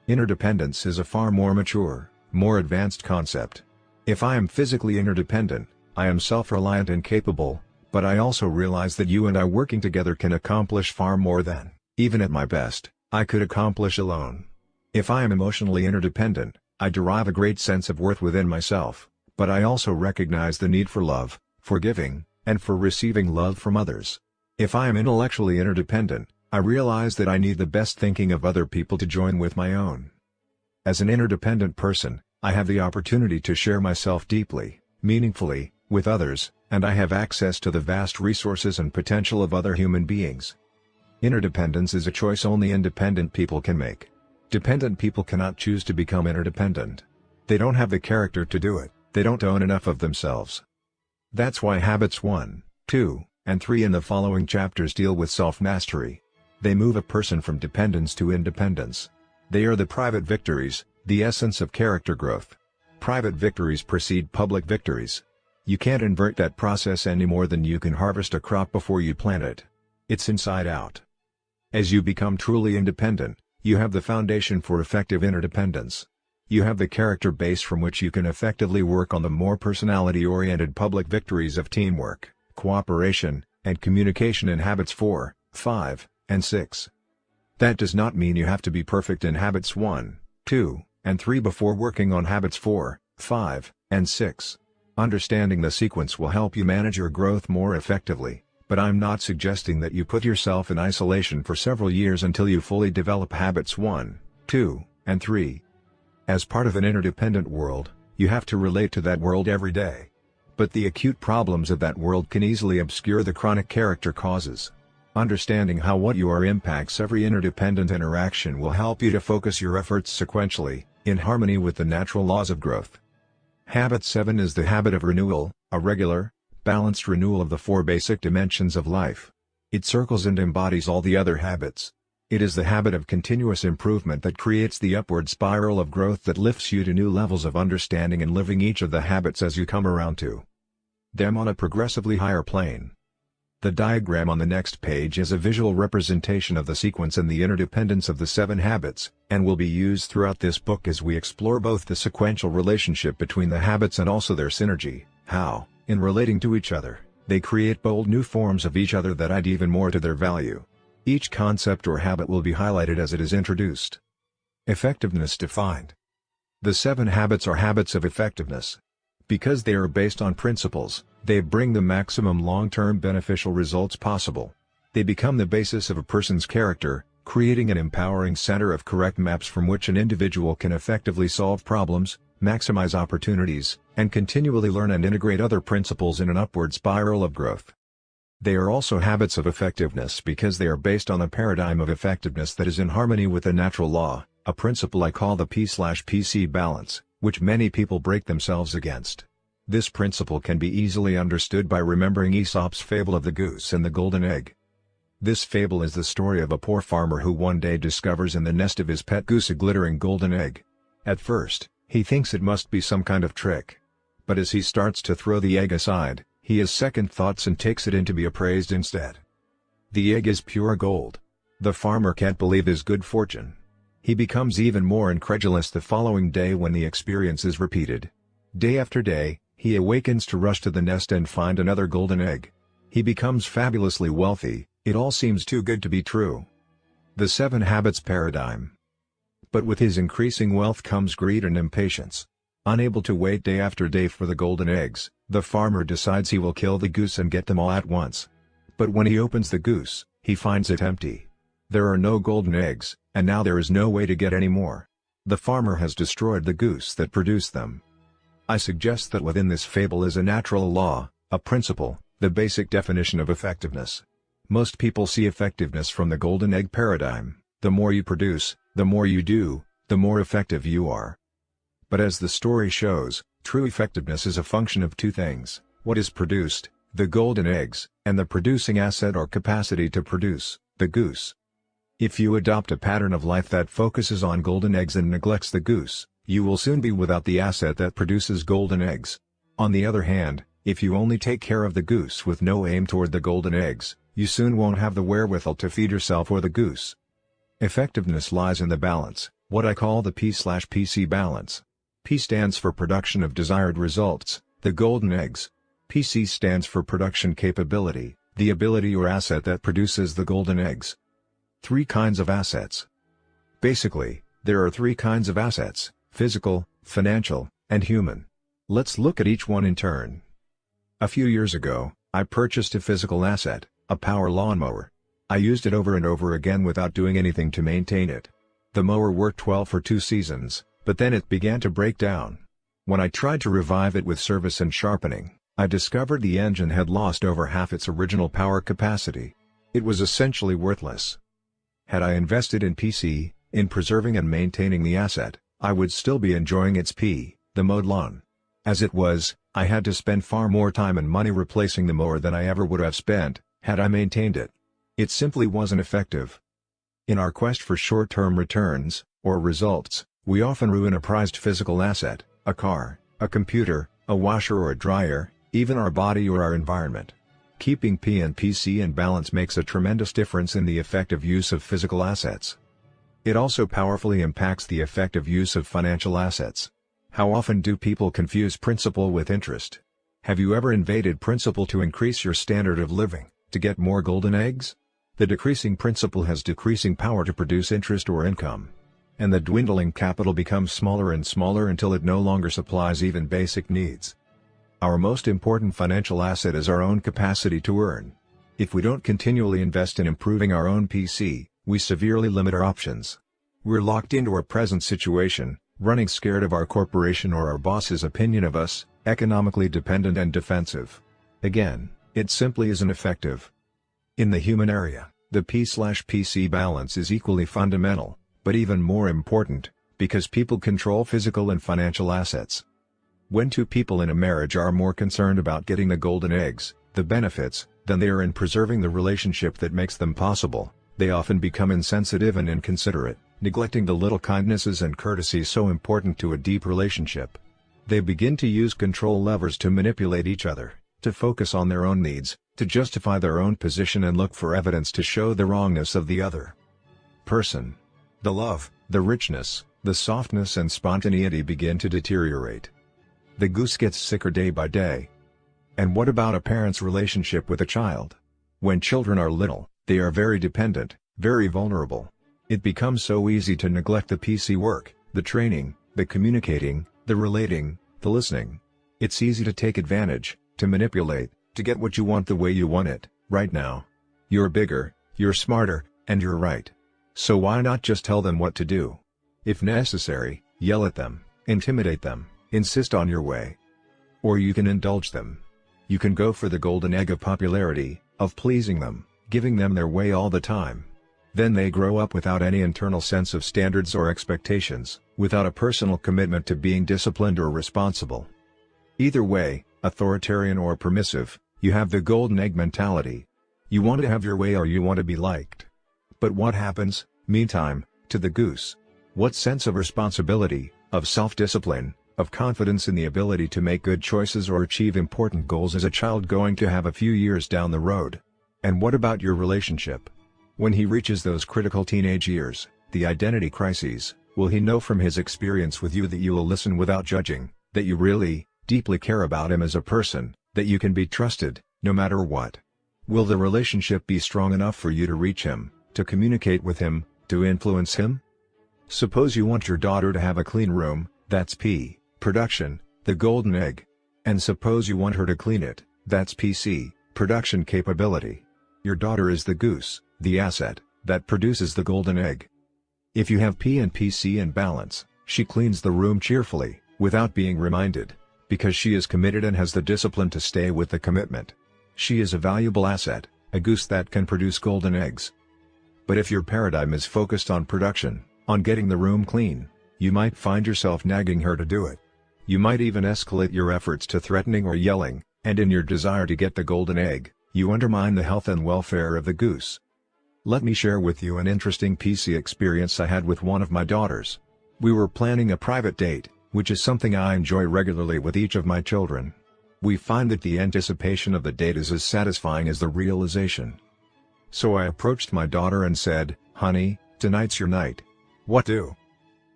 Interdependence is a far more mature, more advanced concept. If I am physically interdependent, I am self-reliant and capable, but I also realize that you and I working together can accomplish far more than, even at my best, I could accomplish alone. If I am emotionally interdependent, I derive a great sense of worth within myself, but I also recognize the need for love, for giving, and for receiving love from others. If I am intellectually interdependent, I realize that I need the best thinking of other people to join with my own. As an interdependent person, I have the opportunity to share myself deeply, meaningfully, with others, and I have access to the vast resources and potential of other human beings. Interdependence is a choice only independent people can make. Dependent people cannot choose to become interdependent. They don't have the character to do it, they don't own enough of themselves. That's why habits 1, 2, and 3 in the following chapters deal with self-mastery. They move a person from dependence to independence. They are the private victories, the essence of character growth. Private victories precede public victories. You can't invert that process any more than you can harvest a crop before you plant it. It's inside out. As you become truly independent, you have the foundation for effective interdependence. You have the character base from which you can effectively work on the more personality-oriented public victories of teamwork, cooperation, and communication in habits 4, 5, and 6. That does not mean you have to be perfect in habits 1, 2, and 3 before working on habits 4, 5, and 6. Understanding the sequence will help you manage your growth more effectively, but I'm not suggesting that you put yourself in isolation for several years until you fully develop habits 1, 2, and 3. As part of an interdependent world, you have to relate to that world every day. But the acute problems of that world can easily obscure the chronic character causes. Understanding how what you are impacts every interdependent interaction will help you to focus your efforts sequentially, in harmony with the natural laws of growth. Habit 7 is the habit of renewal, a regular, balanced renewal of the 4 basic dimensions of life. It circles and embodies all the other habits. It is the habit of continuous improvement that creates the upward spiral of growth that lifts you to new levels of understanding and living each of the habits as you come around to them on a progressively higher plane. The diagram on the next page is a visual representation of the sequence and the interdependence of the 7 habits, and will be used throughout this book as we explore both the sequential relationship between the habits and also their synergy, how, in relating to each other, they create bold new forms of each other that add even more to their value. Each concept or habit will be highlighted as it is introduced. Effectiveness defined. The 7 habits are habits of effectiveness. Because they are based on principles, they bring the maximum long-term beneficial results possible. They become the basis of a person's character, creating an empowering center of correct maps from which an individual can effectively solve problems, maximize opportunities, and continually learn and integrate other principles in an upward spiral of growth. They are also habits of effectiveness because they are based on a paradigm of effectiveness that is in harmony with the natural law, a principle I call the P/PC balance, which many people break themselves against. This principle can be easily understood by remembering Aesop's fable of the goose and the golden egg. This fable is the story of a poor farmer who one day discovers in the nest of his pet goose a glittering golden egg. At first, he thinks it must be some kind of trick. But as he starts to throw the egg aside, he has second thoughts and takes it in to be appraised instead. The egg is pure gold. The farmer can't believe his good fortune. He becomes even more incredulous the following day when the experience is repeated. Day after day, he awakens to rush to the nest and find another golden egg. He becomes fabulously wealthy. It all seems too good to be true. The 7 habits paradigm. But with his increasing wealth comes greed and impatience. Unable to wait day after day for the golden eggs, the farmer decides he will kill the goose and get them all at once. But when he opens the goose, he finds it empty. There are no golden eggs, and now there is no way to get any more. The farmer has destroyed the goose that produced them. I suggest that within this fable is a natural law, a principle, the basic definition of effectiveness. Most people see effectiveness from the golden egg paradigm: the more you produce, the more you do, the more effective you are. But as the story shows, true effectiveness is a function of 2 things: what is produced, the golden eggs, and the producing asset or capacity to produce, the goose. If you adopt a pattern of life that focuses on golden eggs and neglects the goose, you will soon be without the asset that produces golden eggs. On the other hand, if you only take care of the goose with no aim toward the golden eggs, you soon won't have the wherewithal to feed yourself or the goose. Effectiveness lies in the balance, what I call the P/PC balance. P stands for production of desired results, the golden eggs. PC stands for production capability, the ability or asset that produces the golden eggs. 3 kinds of assets. Basically, there are 3 kinds of assets: physical, financial, and human. Let's look at each one in turn. A few years ago, I purchased a physical asset, a power lawnmower. I used it over and over again without doing anything to maintain it. The mower worked well for 2 seasons, but then it began to break down. When I tried to revive it with service and sharpening, I discovered the engine had lost over half its original power capacity. It was essentially worthless. Had I invested in PC, in preserving and maintaining the asset, I would still be enjoying its the mowed lawn. As it was, I had to spend far more time and money replacing the mower than I ever would have spent had I maintained it. It simply wasn't effective. In our quest for short-term returns, or results, we often ruin a prized physical asset, a car, a computer, a washer or a dryer, even our body or our environment. Keeping P and PC in balance makes a tremendous difference in the effective use of physical assets. It also powerfully impacts the effective use of financial assets. How often do people confuse principal with interest? Have you ever invaded principal to increase your standard of living, to get more golden eggs? The decreasing principal has decreasing power to produce interest or income. And the dwindling capital becomes smaller and smaller until it no longer supplies even basic needs. Our most important financial asset is our own capacity to earn. If we don't continually invest in improving our own PC, we severely limit our options. We're locked into our present situation, running scared of our corporation or our boss's opinion of us, economically dependent and defensive. Again, it simply isn't effective. In the human area, the P/PC balance is equally fundamental, but even more important, because people control physical and financial assets. When 2 people in a marriage are more concerned about getting the golden eggs, the benefits, than they are in preserving the relationship that makes them possible, they often become insensitive and inconsiderate, neglecting the little kindnesses and courtesies so important to a deep relationship. They begin to use control levers to manipulate each other, to focus on their own needs, to justify their own position and look for evidence to show the wrongness of the other person. The love, the richness, the softness and spontaneity begin to deteriorate. The goose gets sicker day by day. And what about a parent's relationship with a child? When children are little, they are very dependent, very vulnerable. It becomes so easy to neglect the PC work, the training, the communicating, the relating, the listening. It's easy to take advantage, to manipulate, to get what you want the way you want it, right now. You're bigger, you're smarter, and you're right. So why not just tell them what to do? If necessary, yell at them, intimidate them, insist on your way. Or you can indulge them. You can go for the golden egg of popularity, of pleasing them, giving them their way all the time. Then they grow up without any internal sense of standards or expectations, without a personal commitment to being disciplined or responsible. Either way, authoritarian or permissive, you have the golden egg mentality. You want to have your way or you want to be liked. But what happens, meantime, to the goose? What sense of responsibility, of self-discipline, of confidence in the ability to make good choices or achieve important goals is a child going to have a few years down the road? And what about your relationship? When he reaches those critical teenage years, the identity crises, will he know from his experience with you that you will listen without judging, that you really, deeply care about him as a person, that you can be trusted, no matter what? Will the relationship be strong enough for you to reach him, to communicate with him, to influence him? Suppose you want your daughter to have a clean room, that's P, production, the golden egg. And suppose you want her to clean it, that's PC, production capability. Your daughter is the goose, the asset, that produces the golden egg. If you have P and PC in balance, she cleans the room cheerfully, without being reminded, because she is committed and has the discipline to stay with the commitment. She is a valuable asset, a goose that can produce golden eggs. But if your paradigm is focused on production, on getting the room clean, you might find yourself nagging her to do it. You might even escalate your efforts to threatening or yelling, and in your desire to get the golden egg, you undermine the health and welfare of the goose. Let me share with you an interesting PC experience I had with one of my daughters. We were planning a private date, which is something I enjoy regularly with each of my children. We find that the anticipation of the date is as satisfying as the realization. So I approached my daughter and said, "Honey, tonight's your night. What do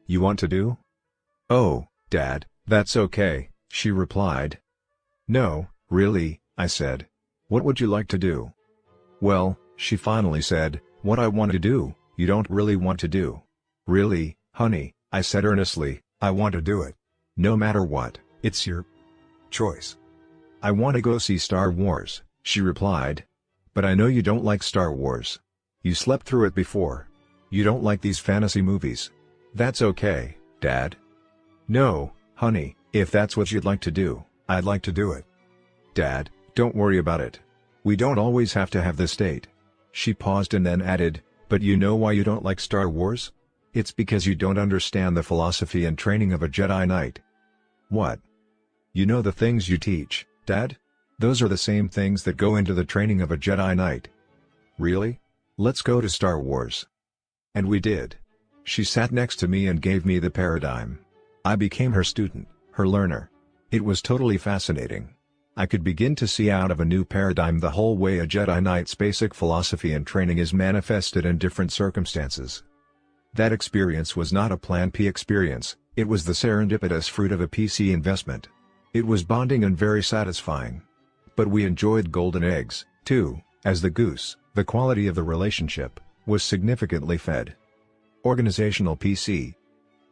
you want to do?" "Oh, Dad, that's okay," she replied. "No, really," I said. "What would you like to do?" "Well," she finally said, "what I want to do, you don't really want to do." "Really, honey," I said earnestly, "I want to do it. No matter what, it's your choice." "I want to go see Star Wars," she replied. "But I know you don't like Star Wars. You slept through it before. You don't like these fantasy movies." "That's okay, Dad." "No, honey, if that's what you'd like to do, I'd like to do it." "Dad, don't worry about it. We don't always have to have this date." She paused and then added, "But you know why you don't like Star Wars? It's because you don't understand the philosophy and training of a Jedi Knight." "What?" "You know the things you teach, Dad? Those are the same things that go into the training of a Jedi Knight." "Really? Let's go to Star Wars." And we did. She sat next to me and gave me the paradigm. I became her student, her learner. It was totally fascinating. I could begin to see out of a new paradigm the whole way a Jedi Knight's basic philosophy and training is manifested in different circumstances. That experience was not a Plan P experience, it was the serendipitous fruit of a PC investment. It was bonding and very satisfying. But we enjoyed golden eggs, too, as the goose, the quality of the relationship, was significantly fed. Organizational PC.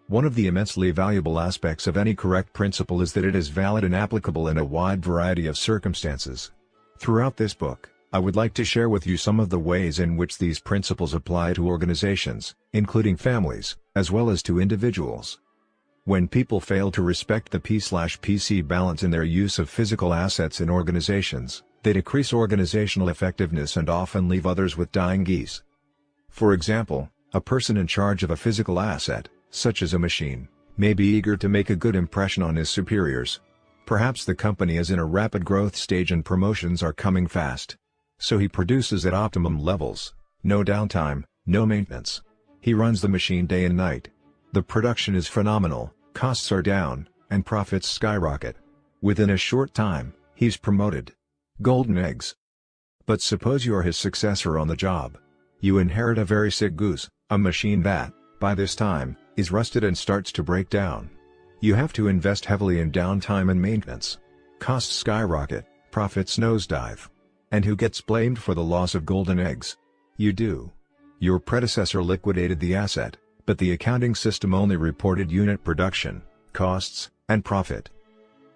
One of the immensely valuable aspects of any correct principle is that it is valid and applicable in a wide variety of circumstances. Throughout this book, I would like to share with you some of the ways in which these principles apply to organizations, including families, as well as to individuals. When people fail to respect the P/PC balance in their use of physical assets in organizations, they decrease organizational effectiveness and often leave others with dying geese. For example, a person in charge of a physical asset, such as a machine, may be eager to make a good impression on his superiors. Perhaps the company is in a rapid growth stage and promotions are coming fast. So he produces at optimum levels, no downtime, no maintenance. He runs the machine day and night. The production is phenomenal, costs are down, and profits skyrocket. Within a short time, he's promoted. Golden eggs. But suppose you are his successor on the job. You inherit a very sick goose, a machine that, by this time, is rusted and starts to break down. You have to invest heavily in downtime and maintenance. Costs skyrocket, profits nosedive. And who gets blamed for the loss of golden eggs? You do. Your predecessor liquidated the asset, but the accounting system only reported unit production, costs, and profit.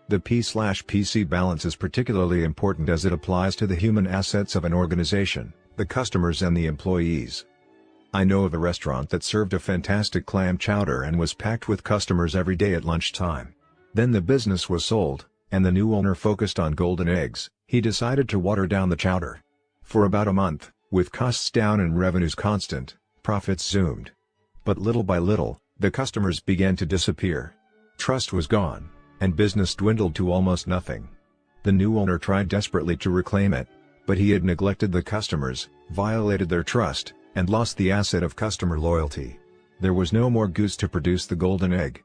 The P/PC balance is particularly important as it applies to the human assets of an organization, the customers and the employees. I know of a restaurant that served a fantastic clam chowder and was packed with customers every day at lunchtime. Then the business was sold, and the new owner focused on golden eggs. He decided to water down the chowder. For about a month, with costs down and revenues constant, profits zoomed. But little by little, the customers began to disappear. Trust was gone, and business dwindled to almost nothing. The new owner tried desperately to reclaim it, but he had neglected the customers, violated their trust, and lost the asset of customer loyalty. There was no more goose to produce the golden egg.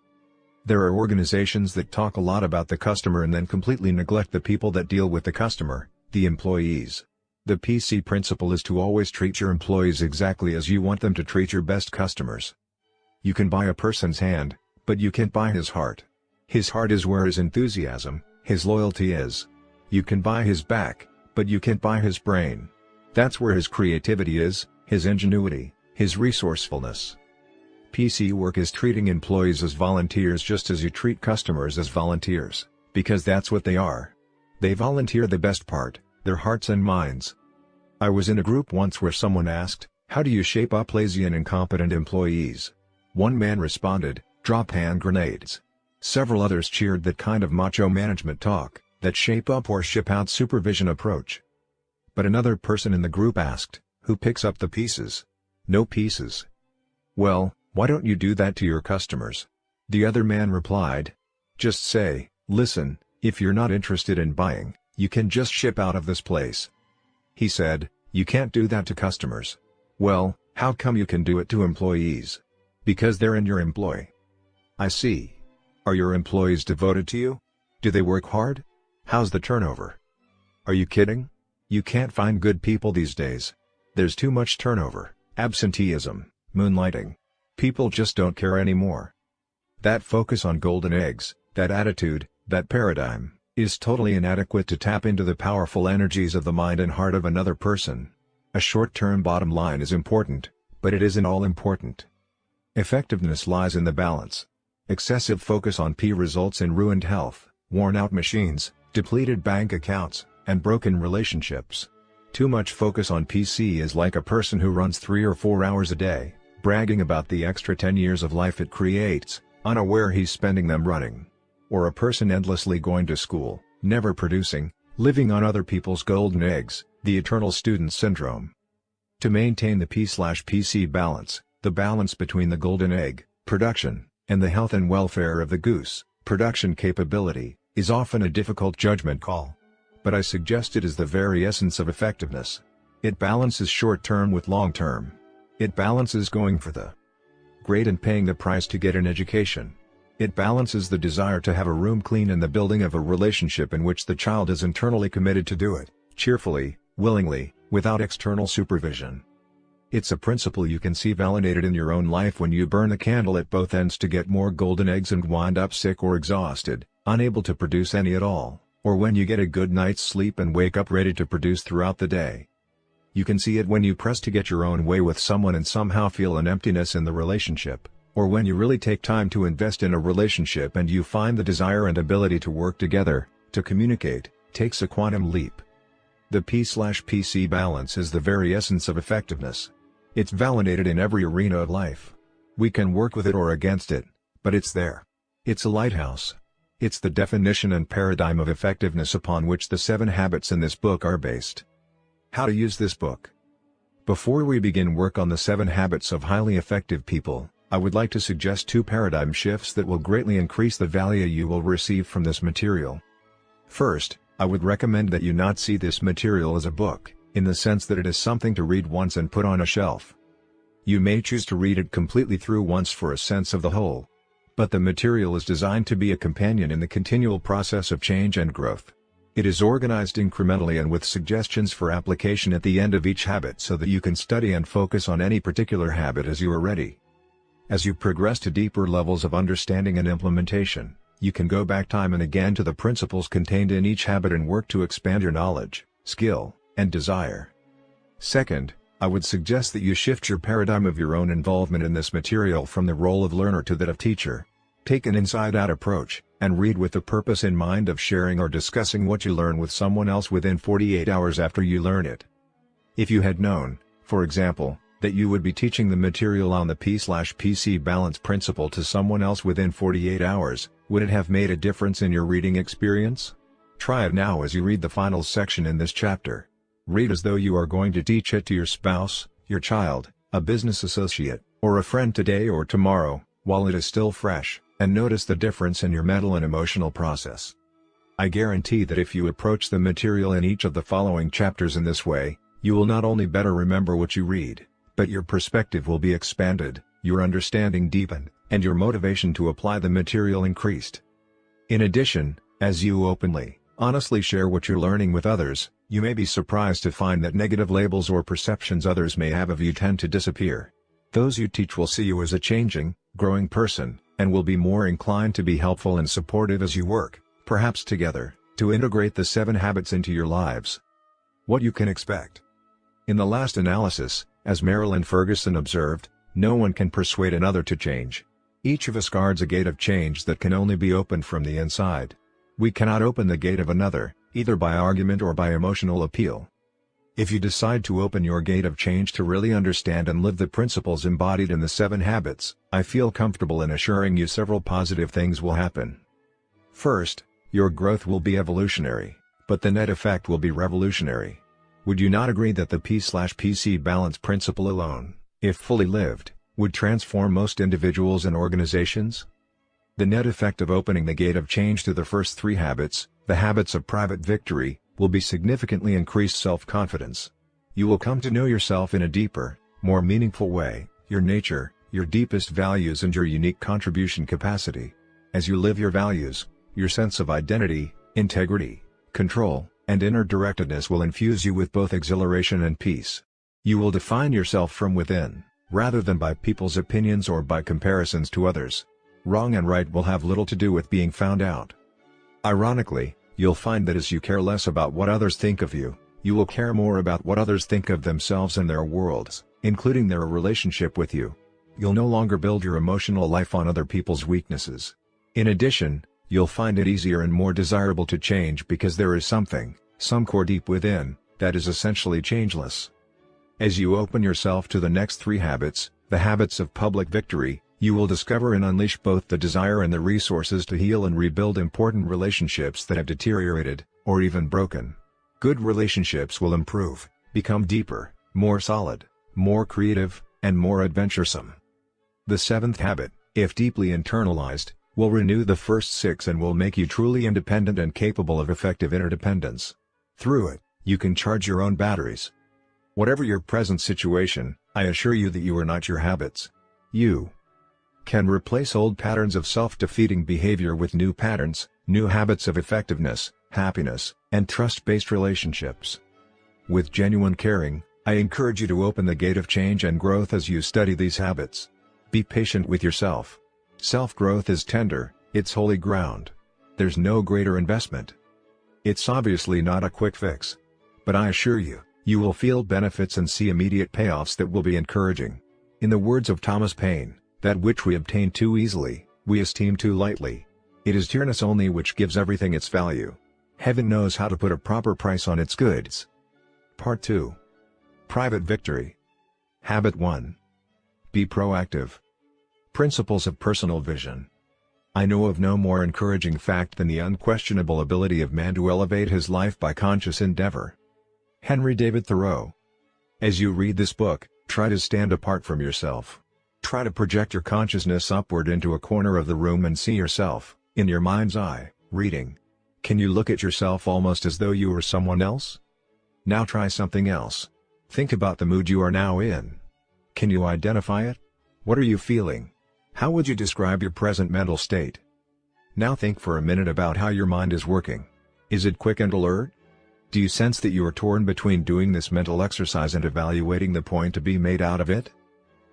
There are organizations that talk a lot about the customer and then completely neglect the people that deal with the customer, the employees. The PC principle is to always treat your employees exactly as you want them to treat your best customers. You can buy a person's hand, but you can't buy his heart. His heart is where his enthusiasm, his loyalty is. You can buy his back, but you can't buy his brain. That's where his creativity is, his ingenuity, his resourcefulness. PC work is treating employees as volunteers just as you treat customers as volunteers, because that's what they are. They volunteer the best part, their hearts and minds. I was in a group once where someone asked, "How do you shape up lazy and incompetent employees?" One man responded, "Drop hand grenades." Several others cheered that kind of macho management talk, that shape up or ship out supervision approach. But another person in the group asked, "Who picks up the pieces?" "No pieces." "Well, why don't you do that to your customers?" The other man replied, "Just say, 'Listen, if you're not interested in buying, you can just ship out of this place.'" He said, "You can't do that to customers." "Well, how come you can do it to employees?" "Because they're in your employ." "I see. Are your employees devoted to you? Do they work hard? How's the turnover?" "Are you kidding? You can't find good people these days. There's too much turnover, absenteeism, moonlighting. People just don't care anymore." That focus on golden eggs, that attitude, that paradigm, is totally inadequate to tap into the powerful energies of the mind and heart of another person. A short-term bottom line is important, but it isn't all important. Effectiveness lies in the balance. Excessive focus on P results in ruined health, worn-out machines, depleted bank accounts, and broken relationships. Too much focus on PC is like a person who runs 3 or 4 hours a day, bragging about the extra 10 years of life it creates, unaware he's spending them running. Or a person endlessly going to school, never producing, living on other people's golden eggs, the eternal student syndrome. To maintain the P/PC balance, the balance between the golden egg, production, and the health and welfare of the goose, production capability, is often a difficult judgment call. But I suggest it is the very essence of effectiveness. It balances short-term with long-term. It balances going for the great and paying the price to get an education. It balances the desire to have a room clean and the building of a relationship in which the child is internally committed to do it, cheerfully, willingly, without external supervision. It's a principle you can see validated in your own life when you burn the candle at both ends to get more golden eggs and wind up sick or exhausted, unable to produce any at all, or when you get a good night's sleep and wake up ready to produce throughout the day. You can see it when you press to get your own way with someone and somehow feel an emptiness in the relationship, or when you really take time to invest in a relationship and you find the desire and ability to work together, to communicate, takes a quantum leap. The P/PC balance is the very essence of effectiveness. It's validated in every arena of life. We can work with it or against it, but it's there. It's a lighthouse. It's the definition and paradigm of effectiveness upon which the 7 habits in this book are based. How to use this book. Before we begin work on the 7 habits of highly effective people, I would like to suggest 2 paradigm shifts that will greatly increase the value you will receive from this material. First, I would recommend that you not see this material as a book, in the sense that it is something to read once and put on a shelf. You may choose to read it completely through once for a sense of the whole. But the material is designed to be a companion in the continual process of change and growth. It is organized incrementally and with suggestions for application at the end of each habit so that you can study and focus on any particular habit as you are ready. As you progress to deeper levels of understanding and implementation, you can go back time and again to the principles contained in each habit and work to expand your knowledge, skill, and desire. Second, I would suggest that you shift your paradigm of your own involvement in this material from the role of learner to that of teacher. Take an inside-out approach, and read with the purpose in mind of sharing or discussing what you learn with someone else within 48 hours after you learn it. If you had known, for example, that you would be teaching the material on the P/PC balance principle to someone else within 48 hours, would it have made a difference in your reading experience? Try it now as you read the final section in this chapter. Read as though you are going to teach it to your spouse, your child, a business associate, or a friend today or tomorrow, while it is still fresh, and notice the difference in your mental and emotional process. I guarantee that if you approach the material in each of the following chapters in this way, you will not only better remember what you read, but your perspective will be expanded, your understanding deepened, and your motivation to apply the material increased. In addition, as you openly, honestly share what you're learning with others, you may be surprised to find that negative labels or perceptions others may have of you tend to disappear. Those you teach will see you as a changing, growing person, and will be more inclined to be helpful and supportive as you work, perhaps together, to integrate the 7 habits into your lives. What you can expect. In the last analysis, as Marilyn Ferguson observed, no one can persuade another to change. Each of us guards a gate of change that can only be opened from the inside. We cannot open the gate of another, either by argument or by emotional appeal. If you decide to open your gate of change to really understand and live the principles embodied in the 7 habits, I feel comfortable in assuring you several positive things will happen. First, your growth will be evolutionary, but the net effect will be revolutionary. Would you not agree that the P/PC balance principle alone, if fully lived, would transform most individuals and organizations? The net effect of opening the gate of change to the first 3 habits, the habits of private victory, will be significantly increased self-confidence. You will come to know yourself in a deeper, more meaningful way, your nature, your deepest values and your unique contribution capacity. As you live your values, your sense of identity, integrity, control, and inner directedness will infuse you with both exhilaration and peace. You will define yourself from within, rather than by people's opinions or by comparisons to others. Wrong and right will have little to do with being found out. Ironically, you'll find that as you care less about what others think of you, you will care more about what others think of themselves and their worlds, including their relationship with you. You'll no longer build your emotional life on other people's weaknesses. In addition, you'll find it easier and more desirable to change because there is something, some core deep within, that is essentially changeless. As you open yourself to the next 3 habits, the habits of public victory, you will discover and unleash both the desire and the resources to heal and rebuild important relationships that have deteriorated, or even broken. Good relationships will improve, become deeper, more solid, more creative, and more adventuresome. The 7th habit, if deeply internalized, will renew the first 6 and will make you truly independent and capable of effective interdependence. Through it, you can charge your own batteries. Whatever your present situation, I assure you that you are not your habits. You can replace old patterns of self-defeating behavior with new patterns, new habits of effectiveness, happiness, and trust-based relationships. With genuine caring, I encourage you to open the gate of change and growth as you study these habits. Be patient with yourself. Self-growth is tender, it's holy ground. There's no greater investment. It's obviously not a quick fix. But I assure you, you will feel benefits and see immediate payoffs that will be encouraging. In the words of Thomas Paine, that which we obtain too easily, we esteem too lightly. It is dearness only which gives everything its value. Heaven knows how to put a proper price on its goods. Part 2. Private Victory. Habit 1. Be proactive. Principles of personal vision. I know of no more encouraging fact than the unquestionable ability of man to elevate his life by conscious endeavor. Henry David Thoreau. As you read this book, try to stand apart from yourself. Try to project your consciousness upward into a corner of the room and see yourself, in your mind's eye, reading. Can you look at yourself almost as though you were someone else? Now try something else. Think about the mood you are now in. Can you identify it? What are you feeling? How would you describe your present mental state? Now think for a minute about how your mind is working. Is it quick and alert? Do you sense that you are torn between doing this mental exercise and evaluating the point to be made out of it?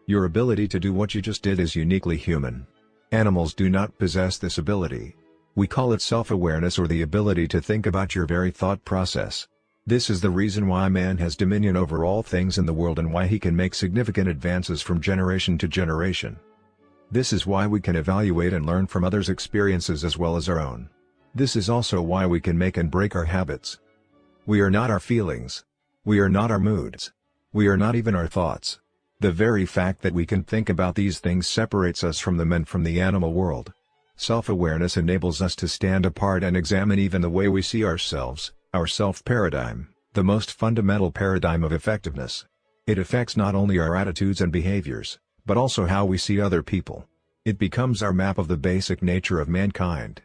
Your ability to do what you just did is uniquely human. Animals do not possess this ability. We call it self-awareness, or the ability to think about your very thought process. This is the reason why man has dominion over all things in the world and why he can make significant advances from generation to generation. This is why we can evaluate and learn from others' experiences as well as our own. This is also why we can make and break our habits. We are not our feelings. We are not our moods. We are not even our thoughts. The very fact that we can think about these things separates us from them and from the animal world. Self-awareness enables us to stand apart and examine even the way we see ourselves, our self-paradigm, the most fundamental paradigm of effectiveness. It affects not only our attitudes and behaviors, but also how we see other people. It becomes our map of the basic nature of mankind.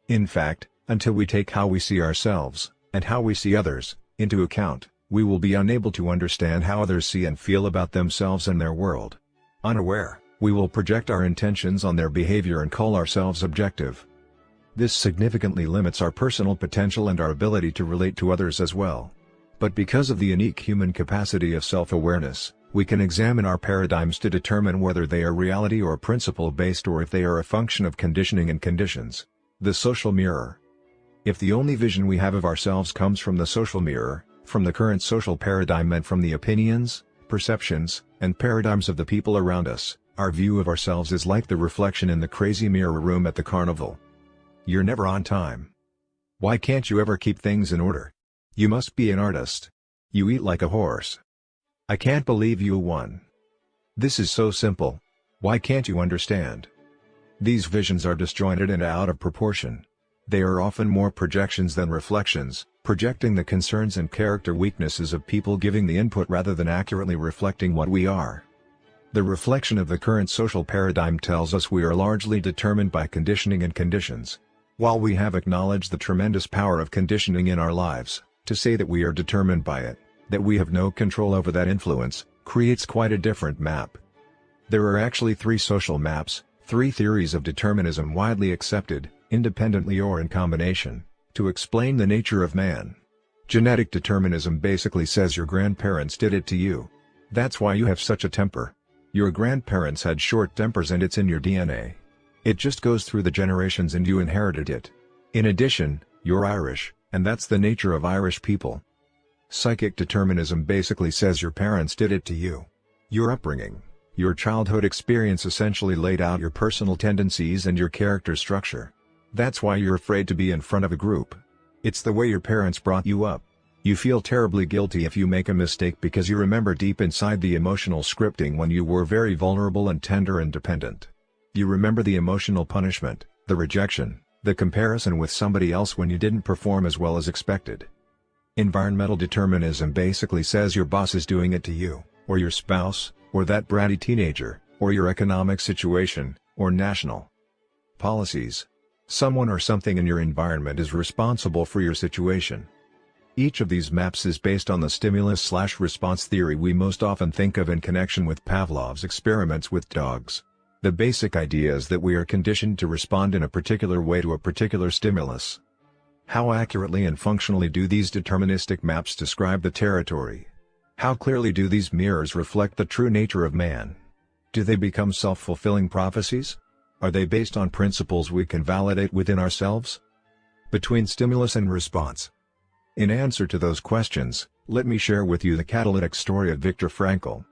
In fact, until we take how we see ourselves, and how we see others, into account, we will be unable to understand how others see and feel about themselves and their world. Unaware, we will project our intentions on their behavior and call ourselves objective. This significantly limits our personal potential and our ability to relate to others as well. But because of the unique human capacity of self-awareness, we can examine our paradigms to determine whether they are reality or principle-based, or if they are a function of conditioning and conditions. The social mirror. If the only vision we have of ourselves comes from the social mirror, from the current social paradigm and from the opinions, perceptions, and paradigms of the people around us, our view of ourselves is like the reflection in the crazy mirror room at the carnival. You're never on time. Why can't you ever keep things in order? You must be an artist. You eat like a horse. I can't believe you won. This is so simple. Why can't you understand? These visions are disjointed and out of proportion. They are often more projections than reflections, projecting the concerns and character weaknesses of people, giving the input rather than accurately reflecting what we are. The reflection of the current social paradigm tells us we are largely determined by conditioning and conditions. While we have acknowledged the tremendous power of conditioning in our lives, to say that we are determined by it, that we have no control over that influence, creates quite a different map. There are actually three social maps, three theories of determinism widely accepted, independently or in combination, to explain the nature of man. Genetic determinism basically says your grandparents did it to you. That's why you have such a temper. Your grandparents had short tempers and it's in your DNA. It just goes through the generations and you inherited it. In addition, you're Irish, and that's the nature of Irish people. Psychic determinism basically says your parents did it to you. Your upbringing, your childhood experience essentially laid out your personal tendencies and your character structure. That's why you're afraid to be in front of a group. It's the way your parents brought you up. You feel terribly guilty if you make a mistake because you remember deep inside the emotional scripting when you were very vulnerable and tender and dependent. You remember the emotional punishment, the rejection, the comparison with somebody else when you didn't perform as well as expected. Environmental determinism basically says your boss is doing it to you, or your spouse, or that bratty teenager, or your economic situation, or national policies. Someone or something in your environment is responsible for your situation. Each of these maps is based on the stimulus/response theory we most often think of in connection with Pavlov's experiments with dogs. The basic idea is that we are conditioned to respond in a particular way to a particular stimulus. How accurately and functionally do these deterministic maps describe the territory? How clearly do these mirrors reflect the true nature of man? Do they become self-fulfilling prophecies? Are they based on principles we can validate within ourselves? Between stimulus and response. In answer to those questions, let me share with you the catalytic story of Viktor Frankl.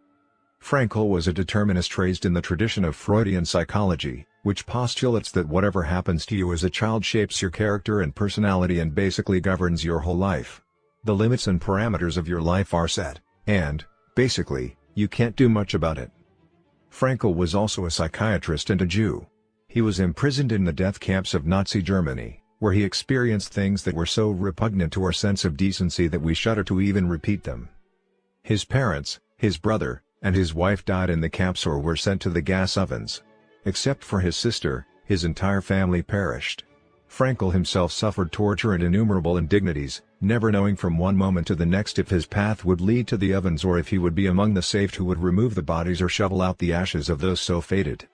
Frankl was a determinist raised in the tradition of Freudian psychology, which postulates that whatever happens to you as a child shapes your character and personality and basically governs your whole life. The limits and parameters of your life are set, and, basically, you can't do much about it. Frankl was also a psychiatrist and a Jew. He was imprisoned in the death camps of Nazi Germany, where he experienced things that were so repugnant to our sense of decency that we shudder to even repeat them. His parents, his brother, and his wife died in the camps or were sent to the gas ovens. Except for his sister, his entire family perished. Frankl himself suffered torture and innumerable indignities, never knowing from one moment to the next if his path would lead to the ovens or if he would be among the saved who would remove the bodies or shovel out the ashes of those so fated.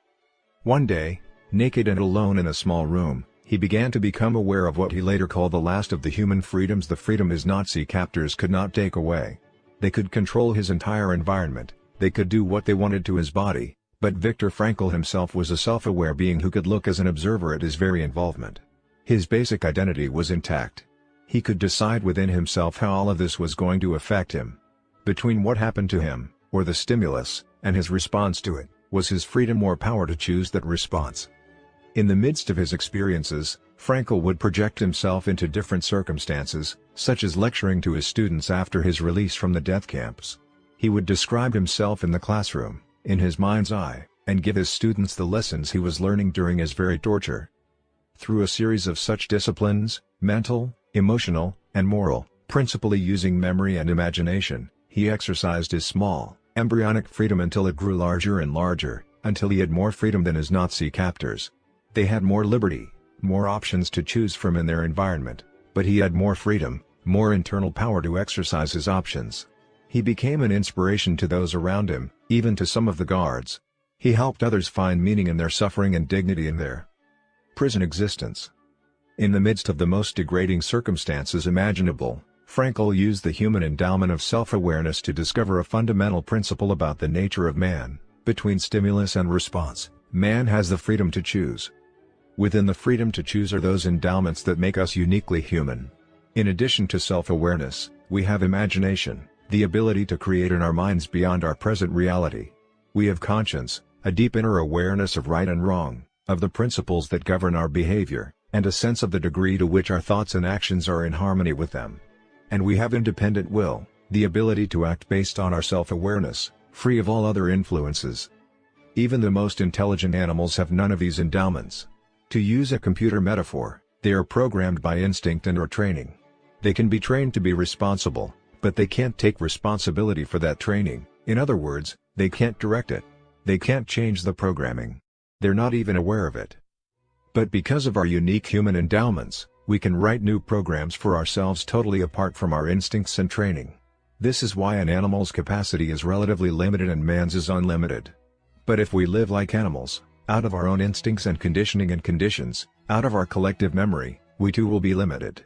One day, naked and alone in a small room, He began to become aware of what he later called the last of the human freedoms, the freedom his Nazi captors could not take away. They could control his entire environment, they could do what they wanted to his body, but Viktor Frankl himself was a self-aware being who could look as an observer at his very involvement. His basic identity was intact. He could decide within himself how all of this was going to affect him. Between what happened to him, or the stimulus, and his response to it, was his freedom or power to choose that response. In the midst of his experiences, Frankl would project himself into different circumstances, such as lecturing to his students after his release from the death camps. He would describe himself in the classroom, in his mind's eye, and give his students the lessons he was learning during his very torture. Through a series of such disciplines, mental, emotional, and moral, principally using memory and imagination, he exercised his small, embryonic freedom until it grew larger and larger, until he had more freedom than his Nazi captors. They had more liberty, more options to choose from in their environment, but he had more freedom, more internal power to exercise his options. He became an inspiration to those around him, even to some of the guards. He helped others find meaning in their suffering and dignity in their prison existence. In the midst of the most degrading circumstances imaginable, Frankl used the human endowment of self-awareness to discover a fundamental principle about the nature of man. Between stimulus and response, man has the freedom to choose. Within the freedom to choose are those endowments that make us uniquely human. In addition to self-awareness, we have imagination, the ability to create in our minds beyond our present reality. We have conscience, a deep inner awareness of right and wrong, of the principles that govern our behavior, and a sense of the degree to which our thoughts and actions are in harmony with them. And we have independent will, the ability to act based on our self-awareness, free of all other influences. Even the most intelligent animals have none of these endowments. To use a computer metaphor, they are programmed by instinct and/or training. They can be trained to be responsible, but they can't take responsibility for that training. In other words, they can't direct it. They can't change the programming. They're not even aware of it. But because of our unique human endowments, we can write new programs for ourselves totally apart from our instincts and training. This is why an animal's capacity is relatively limited and man's is unlimited. But if we live like animals, out of our own instincts and conditioning and conditions, out of our collective memory, we too will be limited.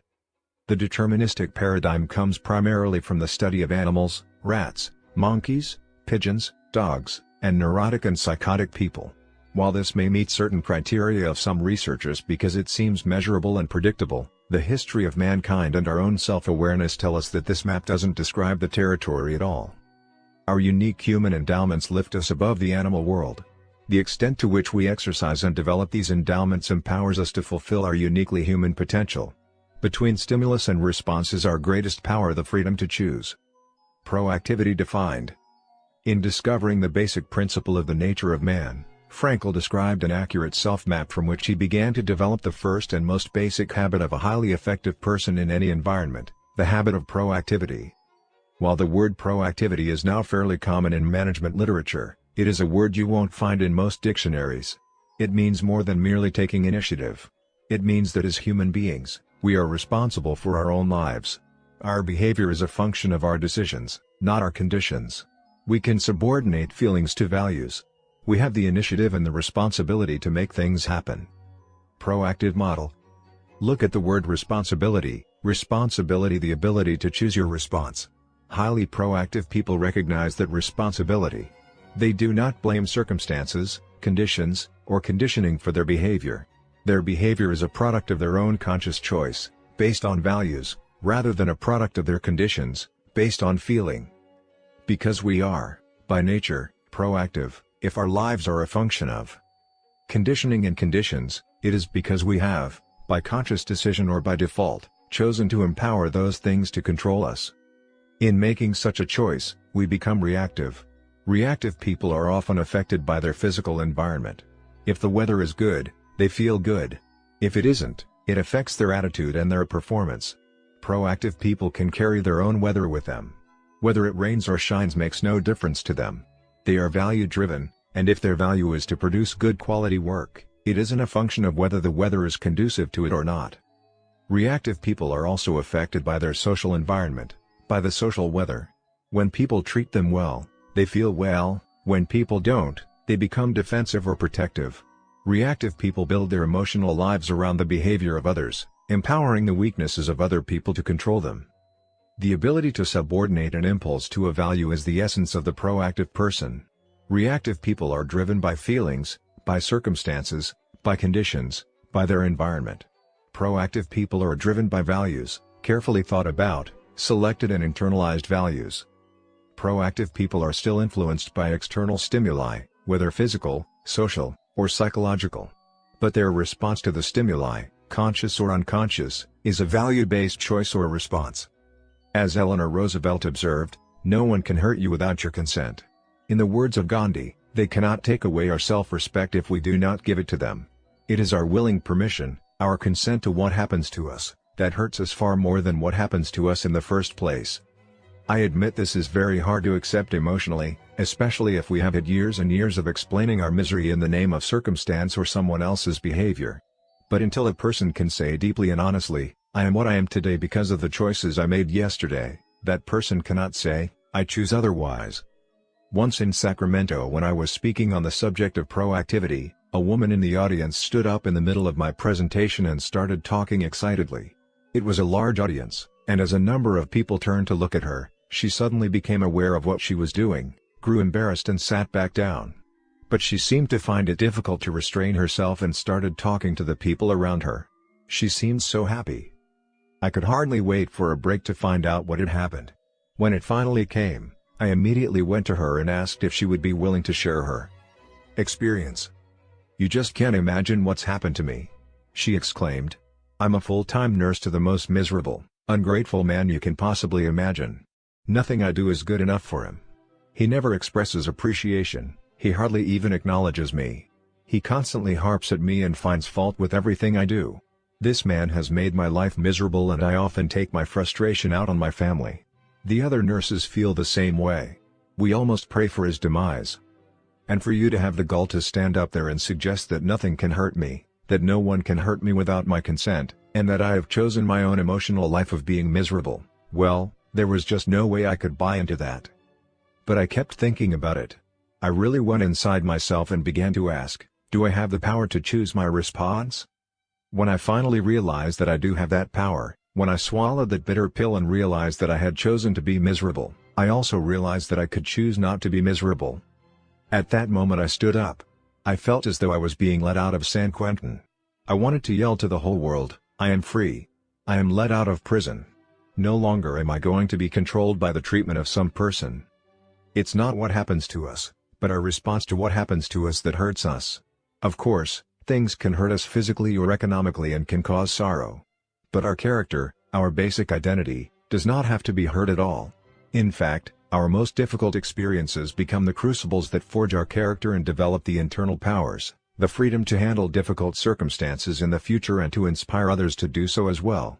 The deterministic paradigm comes primarily from the study of animals, rats, monkeys, pigeons, dogs, and neurotic and psychotic people. While this may meet certain criteria of some researchers because it seems measurable and predictable, the history of mankind and our own self-awareness tell us that this map doesn't describe the territory at all. Our unique human endowments lift us above the animal world. The extent to which we exercise and develop these endowments empowers us to fulfill our uniquely human potential. Between stimulus and response is our greatest power, the freedom to choose. Proactivity defined. In discovering the basic principle of the nature of man, Frankl described an accurate self-map from which he began to develop the first and most basic habit of a highly effective person in any environment, the habit of proactivity. While the word proactivity is now fairly common in management literature, it is a word you won't find in most dictionaries. It means more than merely taking initiative. It means that as human beings, we are responsible for our own lives. Our behavior is a function of our decisions, not our conditions. We can subordinate feelings to values. We have the initiative and the responsibility to make things happen. Proactive model. Look at the word responsibility, the ability to choose your response. Highly proactive people recognize that responsibility. They do not blame circumstances, conditions, or conditioning for their behavior. Their behavior is a product of their own conscious choice, based on values, rather than a product of their conditions, based on feeling. Because we are, by nature, proactive, if our lives are a function of conditioning and conditions, it is because we have, by conscious decision or by default, chosen to empower those things to control us. In making such a choice, we become reactive. Reactive people are often affected by their physical environment. If the weather is good, they feel good. If it isn't, it affects their attitude and their performance. Proactive people can carry their own weather with them. Whether it rains or shines makes no difference to them. They are value-driven, and if their value is to produce good quality work, it isn't a function of whether the weather is conducive to it or not. Reactive people are also affected by their social environment, by the social weather. When people treat them well, they feel well. When people don't, they become defensive or protective. Reactive people build their emotional lives around the behavior of others, empowering the weaknesses of other people to control them. The ability to subordinate an impulse to a value is the essence of the proactive person. Reactive people are driven by feelings, by circumstances, by conditions, by their environment. Proactive people are driven by values, carefully thought about, selected and internalized values. Proactive people are still influenced by external stimuli, whether physical, social, or psychological. But their response to the stimuli, conscious or unconscious, is a value-based choice or response. As Eleanor Roosevelt observed, "No one can hurt you without your consent." In the words of Gandhi, "They cannot take away our self-respect if we do not give it to them." It is our willing permission, our consent to what happens to us, that hurts us far more than what happens to us in the first place. I admit this is very hard to accept emotionally, especially if we have had years and years of explaining our misery in the name of circumstance or someone else's behavior. But until a person can say deeply and honestly, "I am what I am today because of the choices I made yesterday," that person cannot say, "I choose otherwise." Once in Sacramento when I was speaking on the subject of proactivity, a woman in the audience stood up in the middle of my presentation and started talking excitedly. It was a large audience, and as a number of people turned to look at her, she suddenly became aware of what she was doing, grew embarrassed and sat back down. But she seemed to find it difficult to restrain herself and started talking to the people around her. She seemed so happy. I could hardly wait for a break to find out what had happened. When it finally came, I immediately went to her and asked if she would be willing to share her experience. "You just can't imagine what's happened to me," she exclaimed. "I'm a full-time nurse to the most miserable, ungrateful man you can possibly imagine. Nothing I do is good enough for him. He never expresses appreciation, he hardly even acknowledges me. He constantly harps at me and finds fault with everything I do. This man has made my life miserable and I often take my frustration out on my family. The other nurses feel the same way. We almost pray for his demise. And for you to have the gall to stand up there and suggest that nothing can hurt me, that no one can hurt me without my consent, and that I have chosen my own emotional life of being miserable, well, there was just no way I could buy into that." But I kept thinking about it. I really went inside myself and began to ask, do I have the power to choose my response? When I finally realized that I do have that power, when I swallowed that bitter pill and realized that I had chosen to be miserable, I also realized that I could choose not to be miserable. At that moment I stood up. I felt as though I was being let out of San Quentin. I wanted to yell to the whole world, "I am free. I am let out of prison. No longer am I going to be controlled by the treatment of some person." It's not what happens to us, but our response to what happens to us that hurts us. Of course, things can hurt us physically or economically and can cause sorrow. But our character, our basic identity, does not have to be hurt at all. In fact, our most difficult experiences become the crucibles that forge our character and develop the internal powers, the freedom to handle difficult circumstances in the future and to inspire others to do so as well.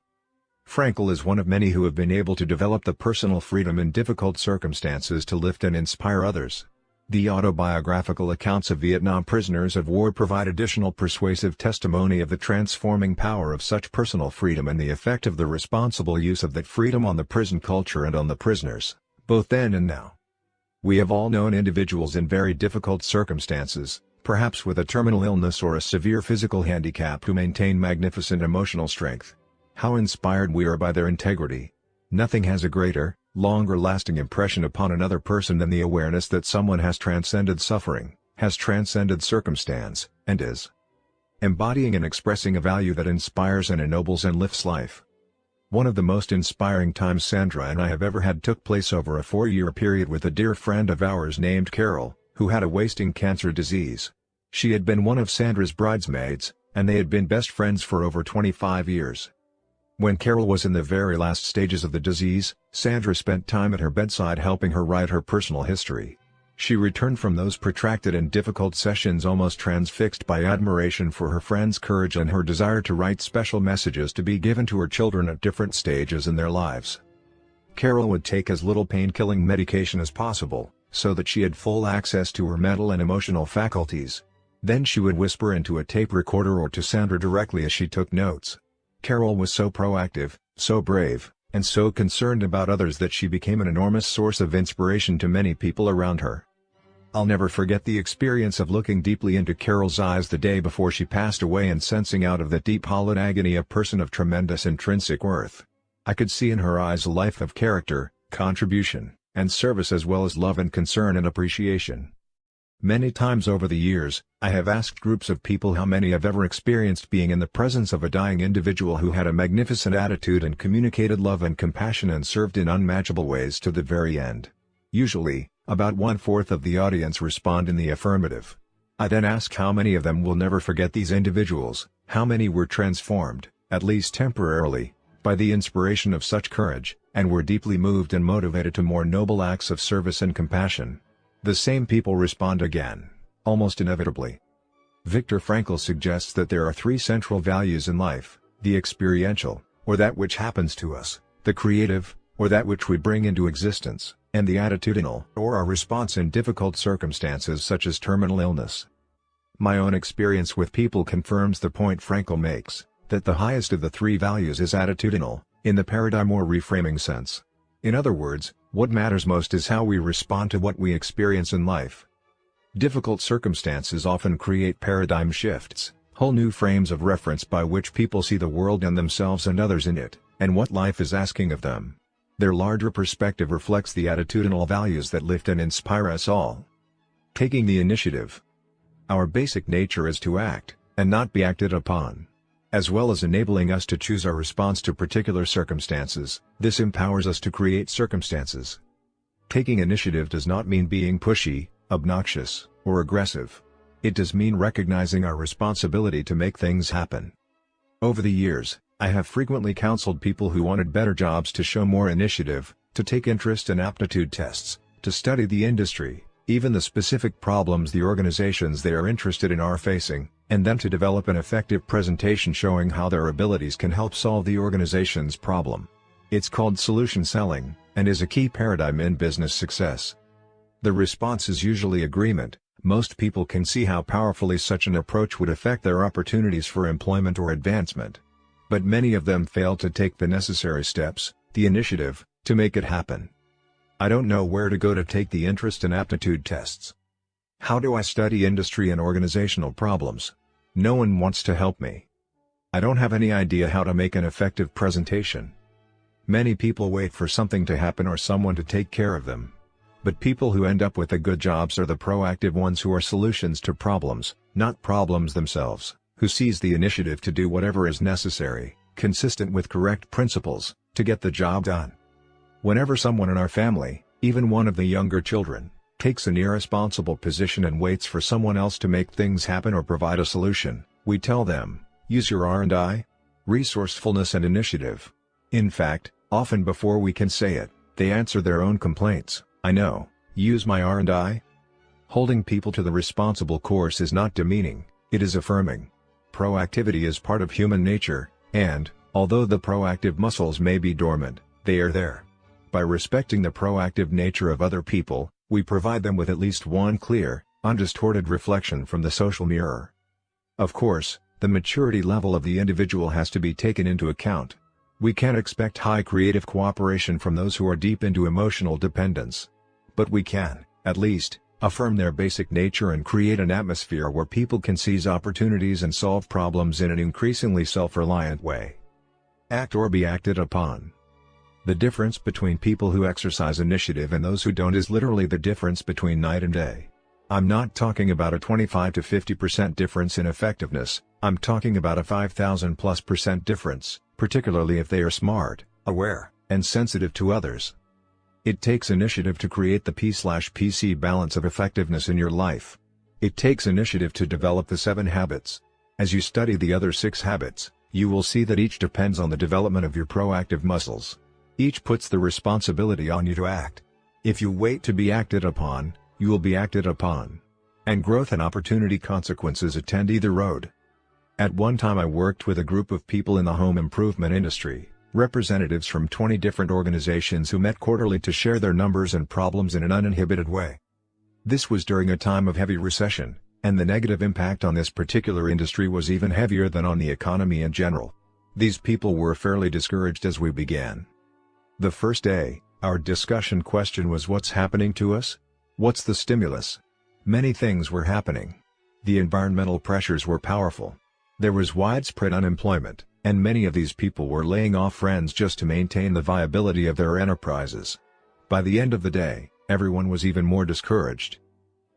Frankel is one of many who have been able to develop the personal freedom in difficult circumstances to lift and inspire others. The autobiographical accounts of Vietnam prisoners of war provide additional persuasive testimony of the transforming power of such personal freedom and the effect of the responsible use of that freedom on the prison culture and on the prisoners, both then and now. We have all known individuals in very difficult circumstances, perhaps with a terminal illness or a severe physical handicap, who maintain magnificent emotional strength. How inspired we are by their integrity. Nothing has a greater, longer-lasting impression upon another person than the awareness that someone has transcended suffering, has transcended circumstance, and is embodying and expressing a value that inspires and ennobles and lifts life. One of the most inspiring times Sandra and I have ever had took place over a 4-year period with a dear friend of ours named Carol, who had a wasting cancer disease. She had been one of Sandra's bridesmaids, and they had been best friends for over 25 years. When Carol was in the very last stages of the disease, Sandra spent time at her bedside helping her write her personal history. She returned from those protracted and difficult sessions almost transfixed by admiration for her friend's courage and her desire to write special messages to be given to her children at different stages in their lives. Carol would take as little pain-killing medication as possible, so that she had full access to her mental and emotional faculties. Then she would whisper into a tape recorder or to Sandra directly as she took notes. Carol was so proactive, so brave, and so concerned about others that she became an enormous source of inspiration to many people around her. I'll never forget the experience of looking deeply into Carol's eyes the day before she passed away and sensing out of that deep hollowed agony a person of tremendous intrinsic worth. I could see in her eyes a life of character, contribution, and service as well as love and concern and appreciation. Many times over the years, I have asked groups of people how many have ever experienced being in the presence of a dying individual who had a magnificent attitude and communicated love and compassion and served in unmatchable ways to the very end. Usually, about 1/4 of the audience respond in the affirmative. I then ask how many of them will never forget these individuals, how many were transformed, at least temporarily, by the inspiration of such courage, and were deeply moved and motivated to more noble acts of service and compassion. The same people respond again, almost inevitably. Viktor Frankl suggests that there are 3 central values in life: the experiential, or that which happens to us, the creative, or that which we bring into existence, and the attitudinal, or our response in difficult circumstances such as terminal illness. My own experience with people confirms the point Frankl makes, that the highest of the 3 values is attitudinal, in the paradigm or reframing sense. In other words, what matters most is how we respond to what we experience in life. Difficult circumstances often create paradigm shifts, whole new frames of reference by which people see the world and themselves and others in it, and what life is asking of them. Their larger perspective reflects the attitudinal values that lift and inspire us all. Taking the initiative. Our basic nature is to act, and not be acted upon. As well as enabling us to choose our response to particular circumstances, this empowers us to create circumstances. Taking initiative does not mean being pushy, obnoxious, or aggressive. It does mean recognizing our responsibility to make things happen. Over the years, I have frequently counseled people who wanted better jobs to show more initiative, to take interest in aptitude tests, to study the industry, even the specific problems the organizations they are interested in are facing, and then to develop an effective presentation showing how their abilities can help solve the organization's problem. It's called solution selling, and is a key paradigm in business success. The response is usually agreement. Most people can see how powerfully such an approach would affect their opportunities for employment or advancement. But many of them fail to take the necessary steps, the initiative, to make it happen. I don't know where to go to take the interest and aptitude tests. How do I study industry and organizational problems? No one wants to help me. I don't have any idea how to make an effective presentation. Many people wait for something to happen or someone to take care of them. But people who end up with the good jobs are the proactive ones who are solutions to problems, not problems themselves, who seize the initiative to do whatever is necessary, consistent with correct principles, to get the job done. Whenever someone in our family, even one of the younger children, takes an irresponsible position and waits for someone else to make things happen or provide a solution, we tell them, use your R&I, resourcefulness and initiative. In fact, often before we can say it, they answer their own complaints. I know, use my R&I? Holding people to the responsible course is not demeaning, it is affirming. Proactivity is part of human nature, and, although the proactive muscles may be dormant, they are there. By respecting the proactive nature of other people, we provide them with at least one clear, undistorted reflection from the social mirror. Of course, the maturity level of the individual has to be taken into account. We can't expect high creative cooperation from those who are deep into emotional dependence. But we can, at least, affirm their basic nature and create an atmosphere where people can seize opportunities and solve problems in an increasingly self-reliant way. Act or be acted upon. The difference between people who exercise initiative and those who don't is literally the difference between night and day. I'm not talking about a 25 to 50% difference in effectiveness, I'm talking about a 5,000+ % difference, particularly if they are smart, aware, and sensitive to others. It takes initiative to create the P/PC balance of effectiveness in your life. It takes initiative to develop the 7 habits. As you study the other 6 habits, you will see that each depends on the development of your proactive muscles. Each puts the responsibility on you to act. If you wait to be acted upon, you will be acted upon. And growth and opportunity consequences attend either road. At one time I worked with a group of people in the home improvement industry, representatives from 20 different organizations who met quarterly to share their numbers and problems in an uninhibited way. This was during a time of heavy recession, and the negative impact on this particular industry was even heavier than on the economy in general. These people were fairly discouraged as we began. The first day, our discussion question was, what's happening to us? What's the stimulus? Many things were happening. The environmental pressures were powerful. There was widespread unemployment, and many of these people were laying off friends just to maintain the viability of their enterprises. By the end of the day, everyone was even more discouraged.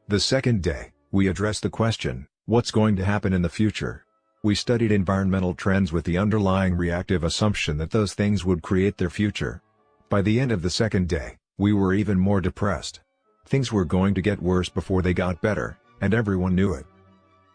The second day, we addressed the question, what's going to happen in the future? We studied environmental trends with the underlying reactive assumption that those things would create their future. By the end of the second day, we were even more depressed. Things were going to get worse before they got better, and everyone knew it.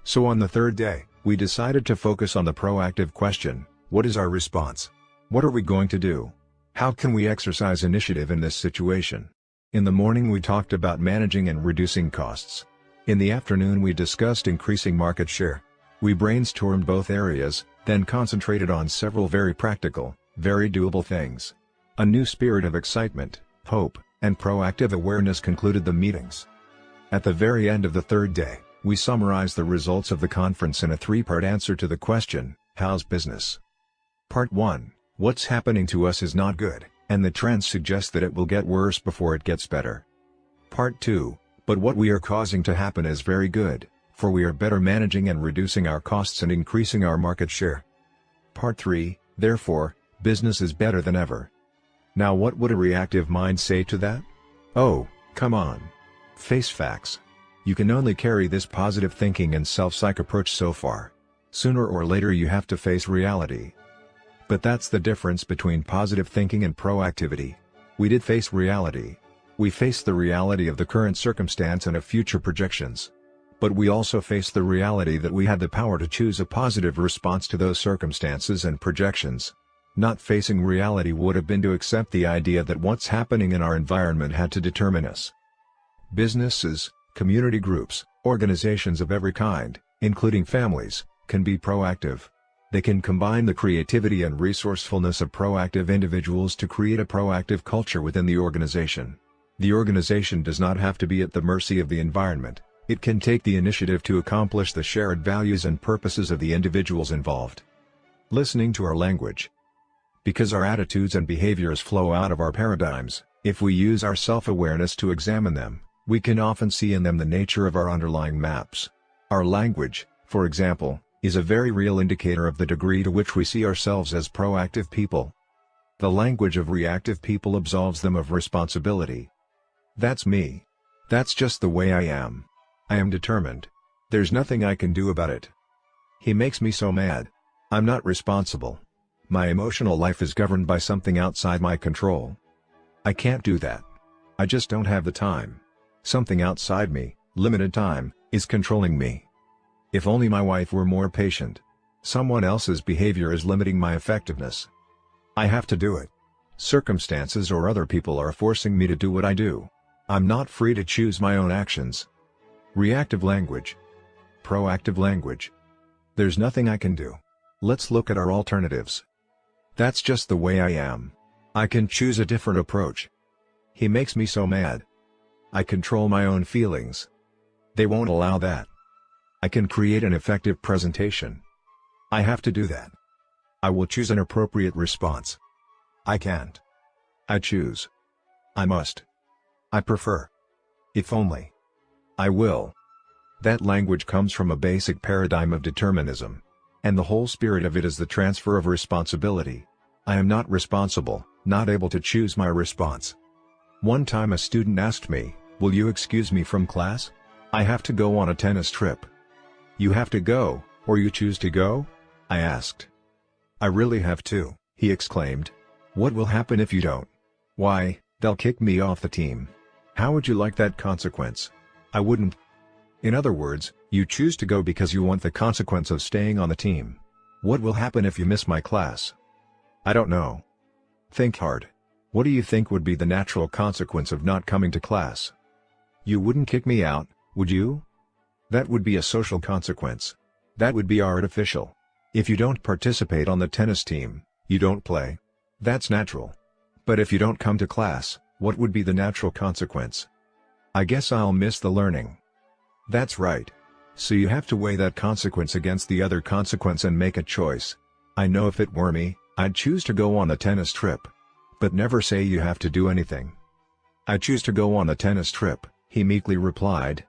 So on the third day, we decided to focus on the proactive question, what is our response? What are we going to do? How can we exercise initiative in this situation? In the morning we talked about managing and reducing costs. In the afternoon we discussed increasing market share. We brainstormed both areas, then concentrated on several very practical, very doable things. A new spirit of excitement, hope, and proactive awareness concluded the meetings. At the very end of the third day, we summarized the results of the conference in a three-part answer to the question, how's business? Part 1, what's happening to us is not good, and the trends suggest that it will get worse before it gets better. Part 2, but what we are causing to happen is very good, for we are better managing and reducing our costs and increasing our market share. Part 3, therefore, business is better than ever. Now what would a reactive mind say to that? Oh, come on. Face facts. You can only carry this positive thinking and self-psych approach so far. Sooner or later you have to face reality. But that's the difference between positive thinking and proactivity. We did face reality. We faced the reality of the current circumstance and of future projections. But we also faced the reality that we had the power to choose a positive response to those circumstances and projections. Not facing reality would have been to accept the idea that what's happening in our environment had to determine us. Businesses, community groups, organizations of every kind, including families, can be proactive. They can combine the creativity and resourcefulness of proactive individuals to create a proactive culture within the organization. The organization does not have to be at the mercy of the environment. It can take the initiative to accomplish the shared values and purposes of the individuals involved. Listening to our language. Because our attitudes and behaviors flow out of our paradigms, if we use our self-awareness to examine them, we can often see in them the nature of our underlying maps. Our language, for example, is a very real indicator of the degree to which we see ourselves as proactive people. The language of reactive people absolves them of responsibility. That's me. That's just the way I am. I am determined. There's nothing I can do about it. He makes me so mad. I'm not responsible. My emotional life is governed by something outside my control. I can't do that. I just don't have the time. Something outside me, limited time, is controlling me. If only my wife were more patient. Someone else's behavior is limiting my effectiveness. I have to do it. Circumstances or other people are forcing me to do what I do. I'm not free to choose my own actions. Reactive language. Proactive language. There's nothing I can do. Let's look at our alternatives. That's just the way I am. I can choose a different approach. He makes me so mad. I control my own feelings. They won't allow that. I can create an effective presentation. I have to do that. I will choose an appropriate response. I can't. I choose. I must. I prefer. If only. I will. That language comes from a basic paradigm of determinism. And the whole spirit of it is the transfer of responsibility. I am not responsible, not able to choose my response. One time a student asked me, "Will you excuse me from class? I have to go on a tennis trip." "You have to go, or you choose to go?" I asked. "I really have to," he exclaimed. "What will happen if you don't?" "Why, they'll kick me off the team." "How would you like that consequence?" "I wouldn't." In other words, you choose to go because you want the consequence of staying on the team. What will happen if you miss my class? I don't know. Think hard. What do you think would be the natural consequence of not coming to class? You wouldn't kick me out, would you? That would be a social consequence. That would be artificial. If you don't participate on the tennis team, you don't play. That's natural. But if you don't come to class, what would be the natural consequence? I guess I'll miss the learning. That's right. So you have to weigh that consequence against the other consequence and make a choice. I know if it were me, I'd choose to go on a tennis trip. But never say you have to do anything. I choose to go on a tennis trip, he meekly replied.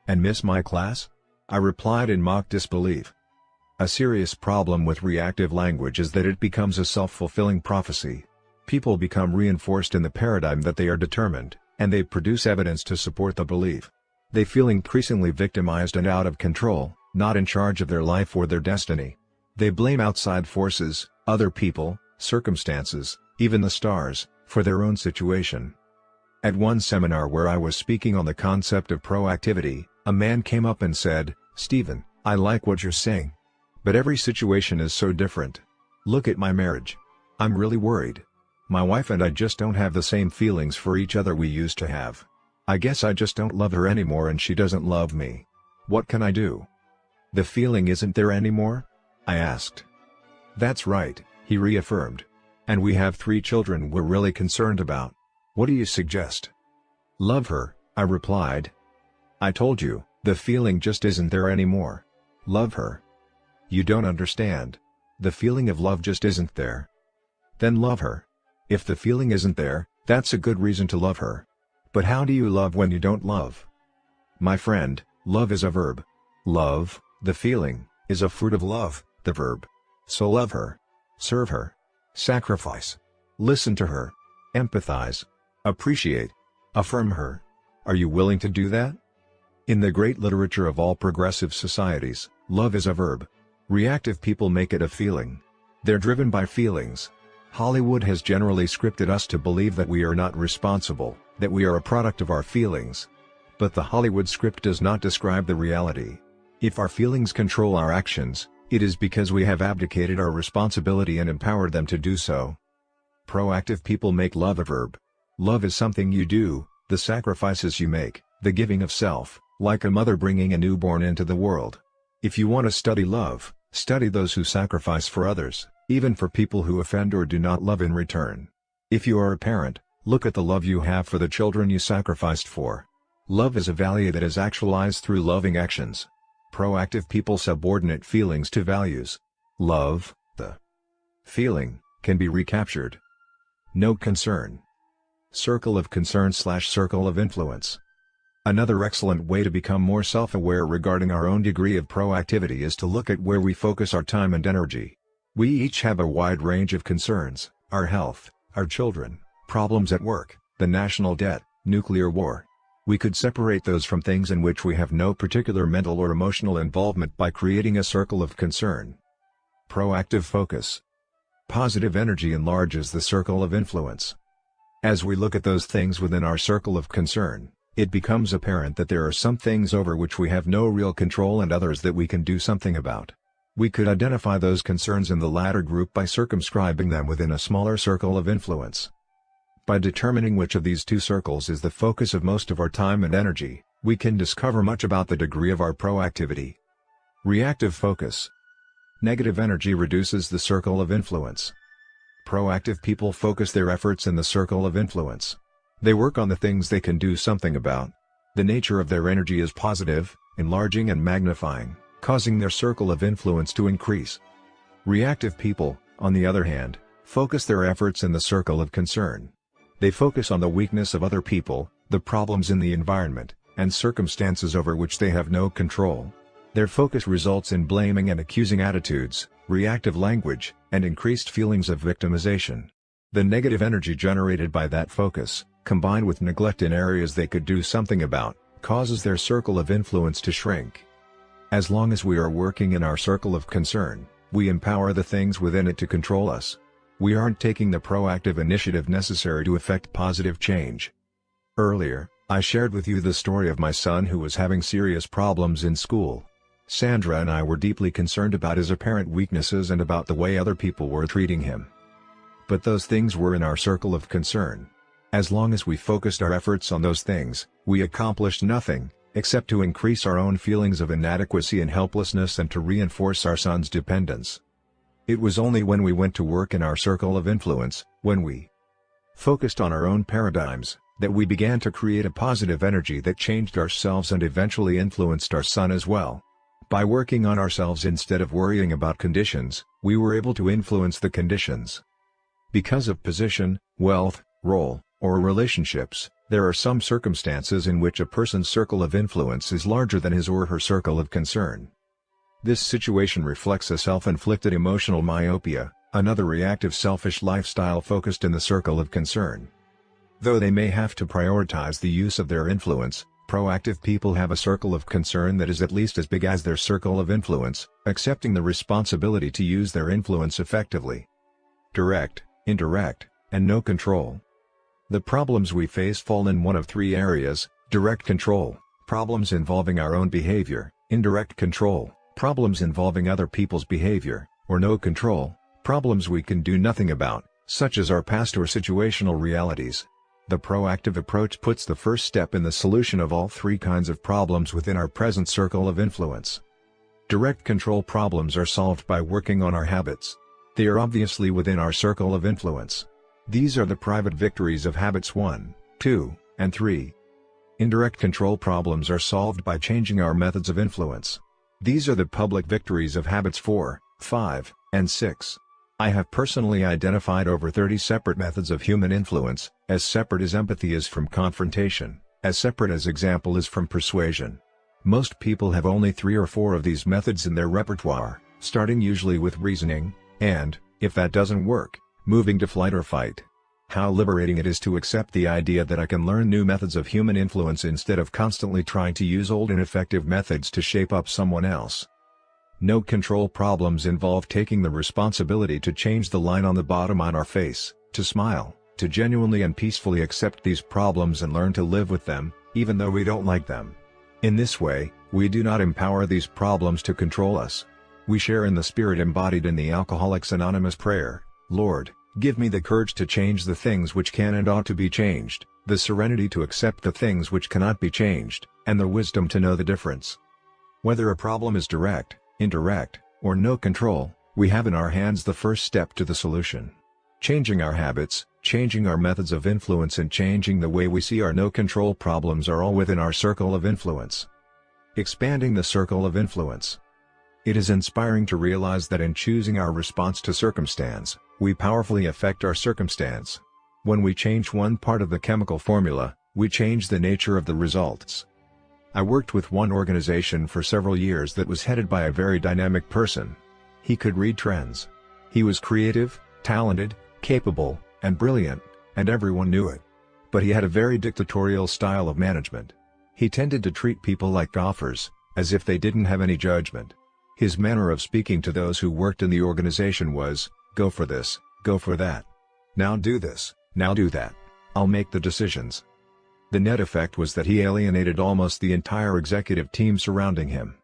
And miss my class?" I replied in mock disbelief. A serious problem with reactive language is that it becomes a self-fulfilling prophecy. People become reinforced in the paradigm that they are determined, and they produce evidence to support the belief. They feel increasingly victimized and out of control, not in charge of their life or their destiny. They blame outside forces, other people, circumstances, even the stars, for their own situation. At one seminar where I was speaking on the concept of proactivity, a man came up and said, "Stephen, I like what you're saying. But every situation is so different. Look at my marriage. I'm really worried. My wife and I just don't have the same feelings for each other we used to have. I guess I just don't love her anymore and she doesn't love me. What can I do?" "The feeling isn't there anymore?" I asked. "That's right," he reaffirmed. "And we have 3 children we're really concerned about. What do you suggest?" "Love her," I replied. "I told you, the feeling just isn't there anymore. Love her." "You don't understand. The feeling of love just isn't there." "Then love her. If the feeling isn't there, that's a good reason to love her. But how do you love when you don't love?" "My friend, love is a verb. Love, the feeling, is a fruit of love, the verb. So love her. Serve her. Sacrifice. Listen to her. Empathize. Appreciate. Affirm her. Are you willing to do that?" In the great literature of all progressive societies, love is a verb. Reactive people make it a feeling. They're driven by feelings. Hollywood has generally scripted us to believe that we are not responsible, that we are a product of our feelings. But the Hollywood script does not describe the reality. If our feelings control our actions, it is because we have abdicated our responsibility and empowered them to do so. Proactive people make love a verb. Love is something you do, the sacrifices you make, the giving of self, like a mother bringing a newborn into the world. If you want to study love, study those who sacrifice for others, even for people who offend or do not love in return. If you are a parent, look at the love you have for the children you sacrificed for. Love is a value that is actualized through loving actions. Proactive people subordinate feelings to values. Love, the feeling, can be recaptured. No concern. Circle of concern/circle of influence. Another excellent way to become more self-aware regarding our own degree of proactivity is to look at where we focus our time and energy. We each have a wide range of concerns: our health, our children, problems at work, the national debt, nuclear war. We could separate those from things in which we have no particular mental or emotional involvement by creating a circle of concern. Proactive focus. Positive energy enlarges the circle of influence. As we look at those things within our circle of concern, it becomes apparent that there are some things over which we have no real control and others that we can do something about. We could identify those concerns in the latter group by circumscribing them within a smaller circle of influence. By determining which of these 2 circles is the focus of most of our time and energy, we can discover much about the degree of our proactivity. Reactive focus. Negative energy reduces the circle of influence. Proactive people focus their efforts in the circle of influence. They work on the things they can do something about. The nature of their energy is positive, enlarging and magnifying, causing their circle of influence to increase. Reactive people, on the other hand, focus their efforts in the circle of concern. They focus on the weakness of other people, the problems in the environment, and circumstances over which they have no control. Their focus results in blaming and accusing attitudes, reactive language, and increased feelings of victimization. The negative energy generated by that focus, combined with neglect in areas they could do something about, causes their circle of influence to shrink. As long as we are working in our circle of concern, we empower the things within it to control us. We aren't taking the proactive initiative necessary to effect positive change. Earlier, I shared with you the story of my son who was having serious problems in school. Sandra and I were deeply concerned about his apparent weaknesses and about the way other people were treating him. But those things were in our circle of concern. As long as we focused our efforts on those things, we accomplished nothing, except to increase our own feelings of inadequacy and helplessness and to reinforce our son's dependence. It was only when we went to work in our circle of influence, when we focused on our own paradigms, that we began to create a positive energy that changed ourselves and eventually influenced our son as well. By working on ourselves instead of worrying about conditions, we were able to influence the conditions. Because of position, wealth, role, or relationships, There are some circumstances in which a person's circle of influence is larger than his or her circle of concern. This situation reflects a self-inflicted emotional myopia, another reactive selfish lifestyle focused in the circle of concern. Though they may have to prioritize the use of their influence, proactive people have a circle of concern that is at least as big as their circle of influence, accepting the responsibility to use their influence effectively. Direct, indirect, and no control. The problems we face fall in one of three areas: direct control, problems involving our own behavior; indirect control, problems involving other people's behavior; or no control, problems we can do nothing about, such as our past or situational realities. The proactive approach puts the first step in the solution of all three kinds of problems within our present circle of influence. Direct control problems are solved by working on our habits. They are obviously within our circle of influence. These are the private victories of habits 1, 2, and 3. Indirect control problems are solved by changing our methods of influence. These are the public victories of habits 4, 5, and 6. I have personally identified over 30 separate methods of human influence, as separate as empathy is from confrontation, as separate as example is from persuasion. Most people have only 3 or 4 of these methods in their repertoire, starting usually with reasoning, and, if that doesn't work, moving to flight or fight. How liberating it is to accept the idea that I can learn new methods of human influence instead of constantly trying to use old ineffective methods to shape up someone else. No control problems involve taking the responsibility to change the line on the bottom on our face, to smile, to genuinely and peacefully accept these problems and learn to live with them, even though we don't like them. In this way, we do not empower these problems to control us. We share in the spirit embodied in the Alcoholics Anonymous prayer: Lord, give me the courage to change the things which can and ought to be changed, the serenity to accept the things which cannot be changed, and the wisdom to know the difference. Whether a problem is direct, indirect, or no control, we have in our hands the first step to the solution. Changing our habits, changing our methods of influence, and changing the way we see our no-control problems are all within our circle of influence. Expanding the circle of influence. It is inspiring to realize that in choosing our response to circumstance, we powerfully affect our circumstance. When we change one part of the chemical formula, we change the nature of the results. I worked with one organization for several years that was headed by a very dynamic person. He could read trends. He was creative, talented, capable, and brilliant, and everyone knew it. But he had a very dictatorial style of management. He tended to treat people like golfers, as if they didn't have any judgment. His manner of speaking to those who worked in the organization was, "Go for this, go for that. Now do this, now do that. I'll make the decisions." The net effect was that he alienated almost the entire executive team surrounding him.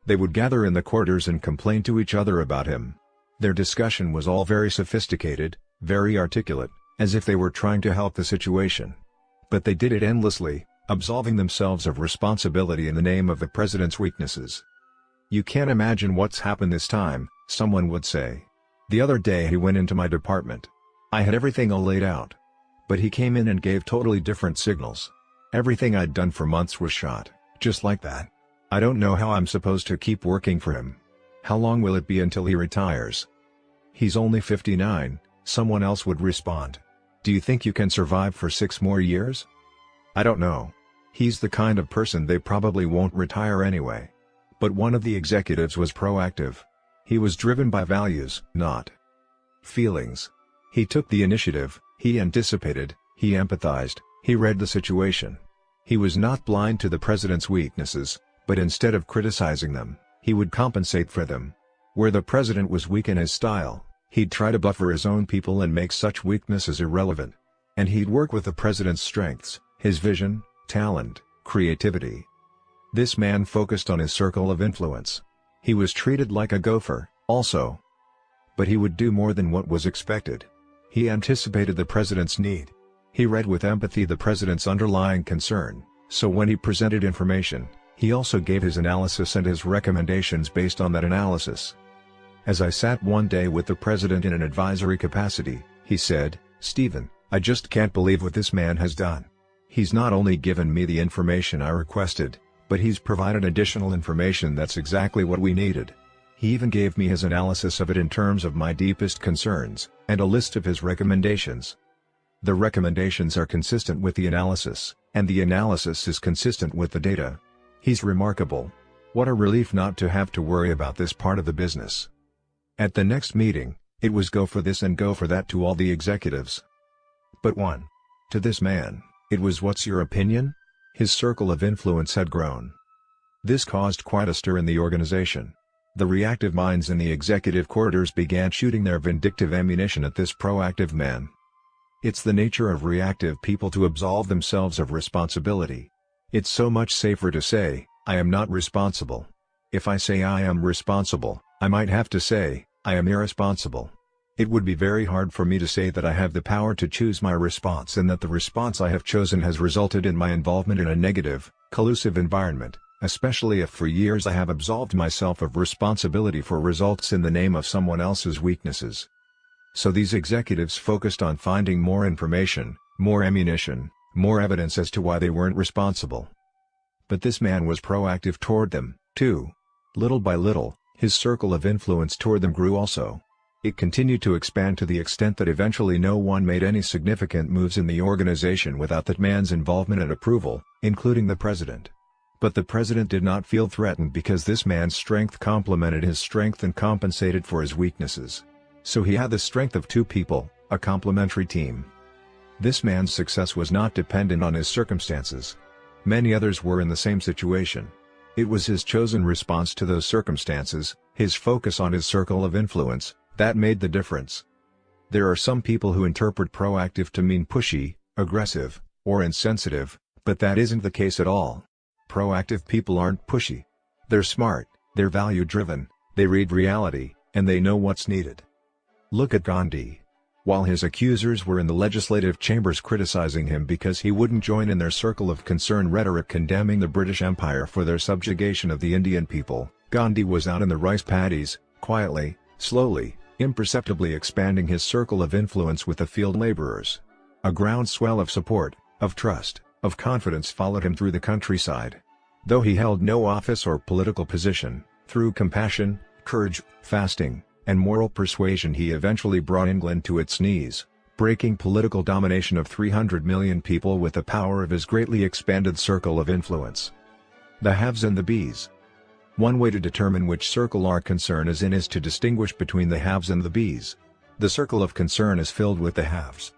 They would gather in the quarters and complain to each other about him. Their discussion was all very sophisticated, very articulate, as if they were trying to help the situation. But they did it endlessly, absolving themselves of responsibility in the name of the president's weaknesses. "You can't imagine what's happened this time," someone would say. "The other day he went into my department. I had everything all laid out. But he came in and gave totally different signals. Everything I'd done for months was shot, just like that. I don't know how I'm supposed to keep working for him. How long will it be until he retires?" "He's only 59, someone else would respond. "Do you think you can survive for 6 more years?" "I don't know. He's the kind of person they probably won't retire anyway." But one of the executives was proactive. He was driven by values, not feelings. He took the initiative, he anticipated, he empathized, he read the situation. He was not blind to the president's weaknesses, but instead of criticizing them, he would compensate for them. Where the president was weak in his style, he'd try to buffer his own people and make such weaknesses irrelevant. And he'd work with the president's strengths, his vision, talent, creativity. This man focused on his circle of influence. He was treated like a gopher, also. But he would do more than what was expected. He anticipated the president's need. He read with empathy the president's underlying concern, so when he presented information, he also gave his analysis and his recommendations based on that analysis. As I sat one day with the president in an advisory capacity, he said, "Stephen, I just can't believe what this man has done. He's not only given me the information I requested, but he's provided additional information that's exactly what we needed. He even gave me his analysis of it in terms of my deepest concerns, and a list of his recommendations. The recommendations are consistent with the analysis, And the analysis is consistent with the data. He's remarkable. What a relief not to have to worry about this part of the business. At the next meeting, it was go for this and go for that to all the executives. But one. To this man, it was what's your opinion? His circle of influence had grown. This caused quite a stir in the organization. The reactive minds in the executive corridors began shooting their vindictive ammunition at this proactive man. It's the nature of reactive people to absolve themselves of responsibility. It's so much safer to say, I am not responsible. If I say I am responsible, I might have to say, I am irresponsible. It would be very hard for me to say that I have the power to choose my response and that the response I have chosen has resulted in my involvement in a negative, collusive environment, especially if for years I have absolved myself of responsibility for results in the name of someone else's weaknesses. So these executives focused on finding more information, more ammunition, more evidence as to why they weren't responsible. But this man was proactive toward them, too. Little by little, his circle of influence toward them grew also. It continued to expand to the extent that eventually no one made any significant moves in the organization without that man's involvement and approval, including the president. But the president did not feel threatened because this man's strength complemented his strength and compensated for his weaknesses. So he had the strength of two people, a complementary team. This man's success was not dependent on his circumstances. Many others were in the same situation. It was his chosen response to those circumstances, his focus on his circle of influence, that made the difference. There are some people who interpret proactive to mean pushy, aggressive, or insensitive, but that isn't the case at all. Proactive people aren't pushy. They're smart, they're value-driven, they read reality, and they know what's needed. Look at Gandhi. While his accusers were in the legislative chambers criticizing him because he wouldn't join in their circle of concern rhetoric condemning the British Empire for their subjugation of the Indian people, Gandhi was out in the rice paddies, quietly, slowly, imperceptibly expanding his circle of influence with the field laborers. A groundswell of support, of trust, of confidence followed him through the countryside. Though he held no office or political position, through compassion, courage, fasting, and moral persuasion he eventually brought England to its knees, breaking political domination of 300 million people with the power of his greatly expanded circle of influence. The haves and the bees. One way to determine which circle our concern is in is to distinguish between the haves and the bees. The circle of concern is filled with the haves.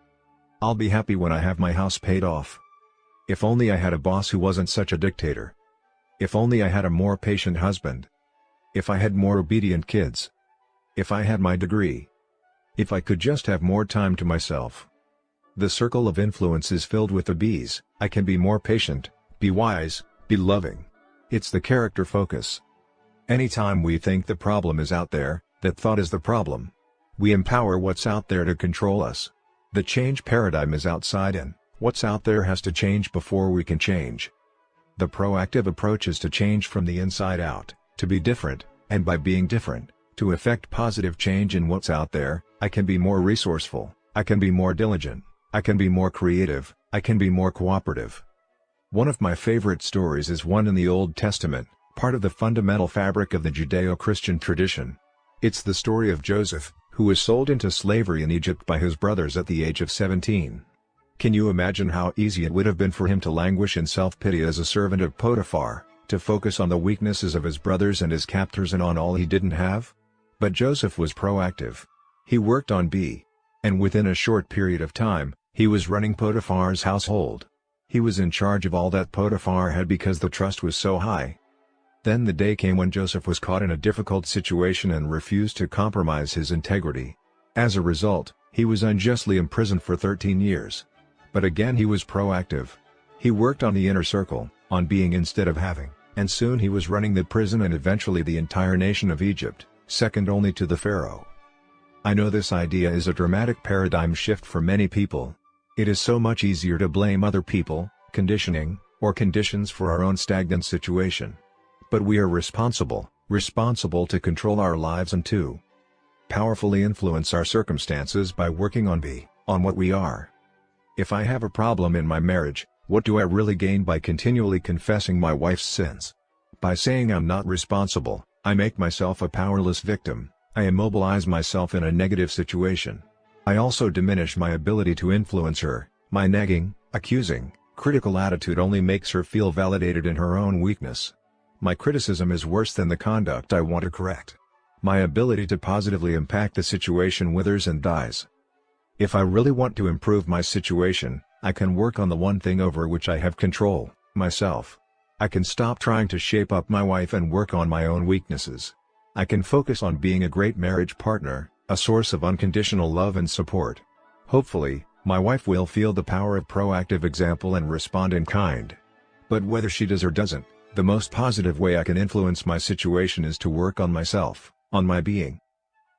I'll be happy when I have my house paid off. If only I had a boss who wasn't such a dictator. If only I had a more patient husband. If I had more obedient kids. If I had my degree. If I could just have more time to myself. The circle of influence is filled with the bees. I can be more patient, be wise, be loving. It's the character focus. Anytime we think the problem is out there, that thought is the problem. We empower what's out there to control us. The change paradigm is outside in. What's out there has to change before we can change. The proactive approach is to change from the inside out, to be different, and by being different, to effect positive change in what's out there. I can be more resourceful, I can be more diligent, I can be more creative, I can be more cooperative. One of my favorite stories is one in the Old Testament, part of the fundamental fabric of the Judeo-Christian tradition. It's the story of Joseph, who was sold into slavery in Egypt by his brothers at the age of 17. Can you imagine how easy it would have been for him to languish in self-pity as a servant of Potiphar, to focus on the weaknesses of his brothers and his captors and on all he didn't have? But Joseph was proactive. He worked on B. And within a short period of time, he was running Potiphar's household. He was in charge of all that Potiphar had because the trust was so high. Then the day came when Joseph was caught in a difficult situation and refused to compromise his integrity. As a result, he was unjustly imprisoned for 13 years. But again he was proactive. He worked on the inner circle, on being instead of having, and soon he was running the prison and eventually the entire nation of Egypt, second only to the Pharaoh. I know this idea is a dramatic paradigm shift for many people. It is so much easier to blame other people, conditioning, or conditions for our own stagnant situation. But we are responsible to control our lives and to powerfully influence our circumstances by working on what we are. If I have a problem in my marriage, what do I really gain by continually confessing my wife's sins? By saying I'm not responsible, I make myself a powerless victim, I immobilize myself in a negative situation. I also diminish my ability to influence her. My nagging, accusing, Critical attitude only makes her feel validated in her own weakness. My criticism is worse than the conduct I want to correct. My ability to positively impact the situation withers and dies. If I really want to improve my situation, I can work on the one thing over which I have control, myself. I can stop trying to shape up my wife and work on my own weaknesses. I can focus on being a great marriage partner, a source of unconditional love and support. Hopefully, my wife will feel the power of proactive example and respond in kind. But whether she does or doesn't, the most positive way I can influence my situation is to work on myself, on my being.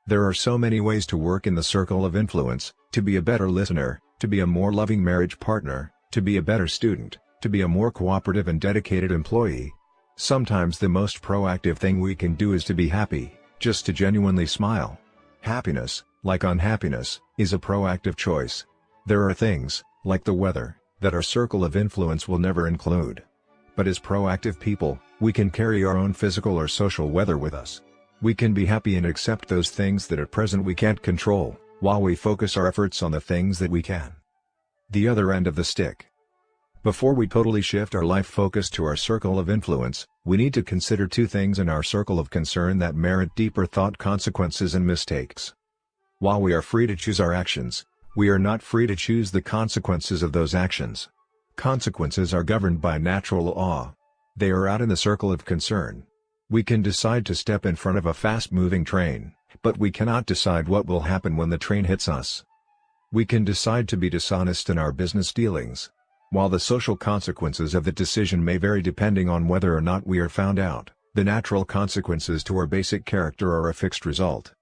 There are so many ways to work in the circle of influence: to be a better listener, to be a more loving marriage partner, to be a better student, to be a more cooperative and dedicated employee. Sometimes the most proactive thing we can do is to be happy, just to genuinely smile. Happiness, like unhappiness, is a proactive choice. There are things, like the weather, that our circle of influence will never include. But as proactive people, we can carry our own physical or social weather with us. We can be happy and accept those things that at present we can't control, while we focus our efforts on the things that we can. The other end of the stick. Before we totally shift our life focus to our circle of influence, we need to consider two things in our circle of concern that merit deeper thought: consequences and mistakes. While we are free to choose our actions, we are not free to choose the consequences of those actions. Consequences are governed by natural law. They are out in the circle of concern. We can decide to step in front of a fast-moving train, but we cannot decide what will happen when the train hits us. We can decide to be dishonest in our business dealings. While the social consequences of the decision may vary depending on whether or not we are found out, the natural consequences to our basic character are a fixed result.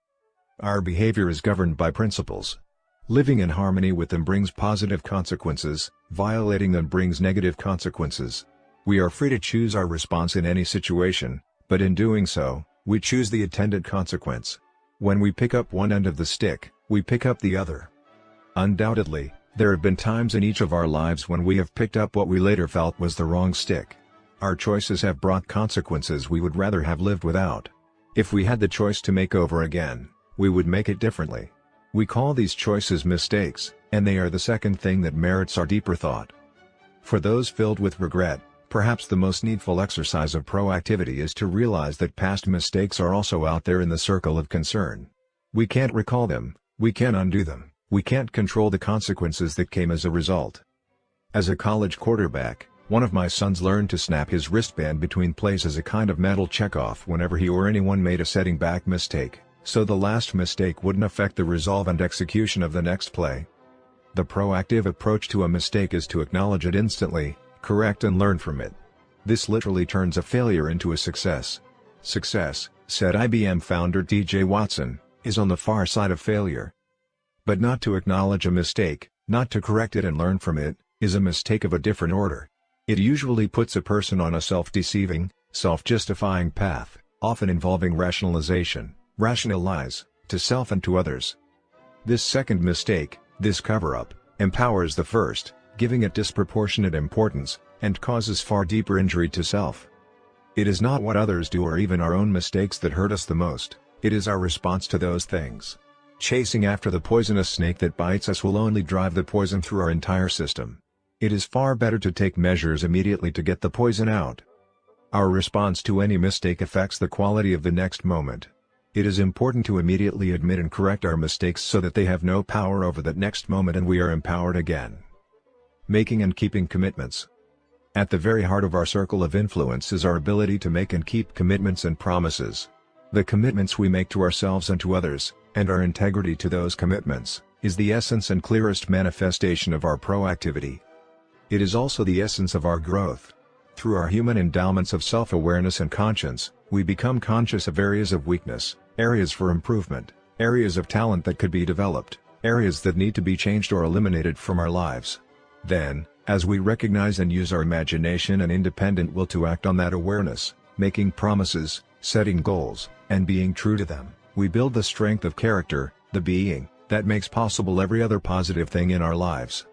Our behavior is governed by principles. Living in harmony with them brings positive consequences, violating them brings negative consequences. We are free to choose our response in any situation, but in doing so, we choose the attendant consequence. When we pick up one end of the stick, we pick up the other. Undoubtedly, there have been times in each of our lives when we have picked up what we later felt was the wrong stick. Our choices have brought consequences we would rather have lived without. If we had the choice to make over again, we would make it differently. We call these choices mistakes, and they are the second thing that merits our deeper thought. For those filled with regret, perhaps the most needful exercise of proactivity is to realize that past mistakes are also out there in the circle of concern. We can't recall them, we can undo them, we can't control the consequences that came as a result. As a college quarterback, one of my sons learned to snap his wristband between plays as a kind of mental checkoff whenever he or anyone made a setting back mistake, so the last mistake wouldn't affect the resolve and execution of the next play. The proactive approach to a mistake is to acknowledge it instantly, correct and learn from it. This literally turns a failure into a success. Success, said IBM founder T.J. Watson, is on the far side of failure. But not to acknowledge a mistake, not to correct it and learn from it, is a mistake of a different order. It usually puts a person on a self-deceiving, self-justifying path, often involving rationalization, rational lies, to self and to others. This second mistake, this cover-up, empowers the first, giving it disproportionate importance, and causes far deeper injury to self. It is not what others do or even our own mistakes that hurt us the most, it is our response to those things. Chasing after the poisonous snake that bites us will only drive the poison through our entire system. It is far better to take measures immediately to get the poison out. Our response to any mistake affects the quality of the next moment. It is important to immediately admit and correct our mistakes so that they have no power over that next moment and we are empowered again. Making and keeping commitments. At the very heart of our circle of influence is our ability to make and keep commitments and promises. The commitments we make to ourselves and to others, and our integrity to those commitments, is the essence and clearest manifestation of our proactivity. It is also the essence of our growth. Through our human endowments of self-awareness and conscience, we become conscious of areas of weakness, areas for improvement, areas of talent that could be developed, areas that need to be changed or eliminated from our lives. Then, as we recognize and use our imagination and independent will to act on that awareness, making promises, setting goals, and being true to them, we build the strength of character, the being, that makes possible every other positive thing in our lives.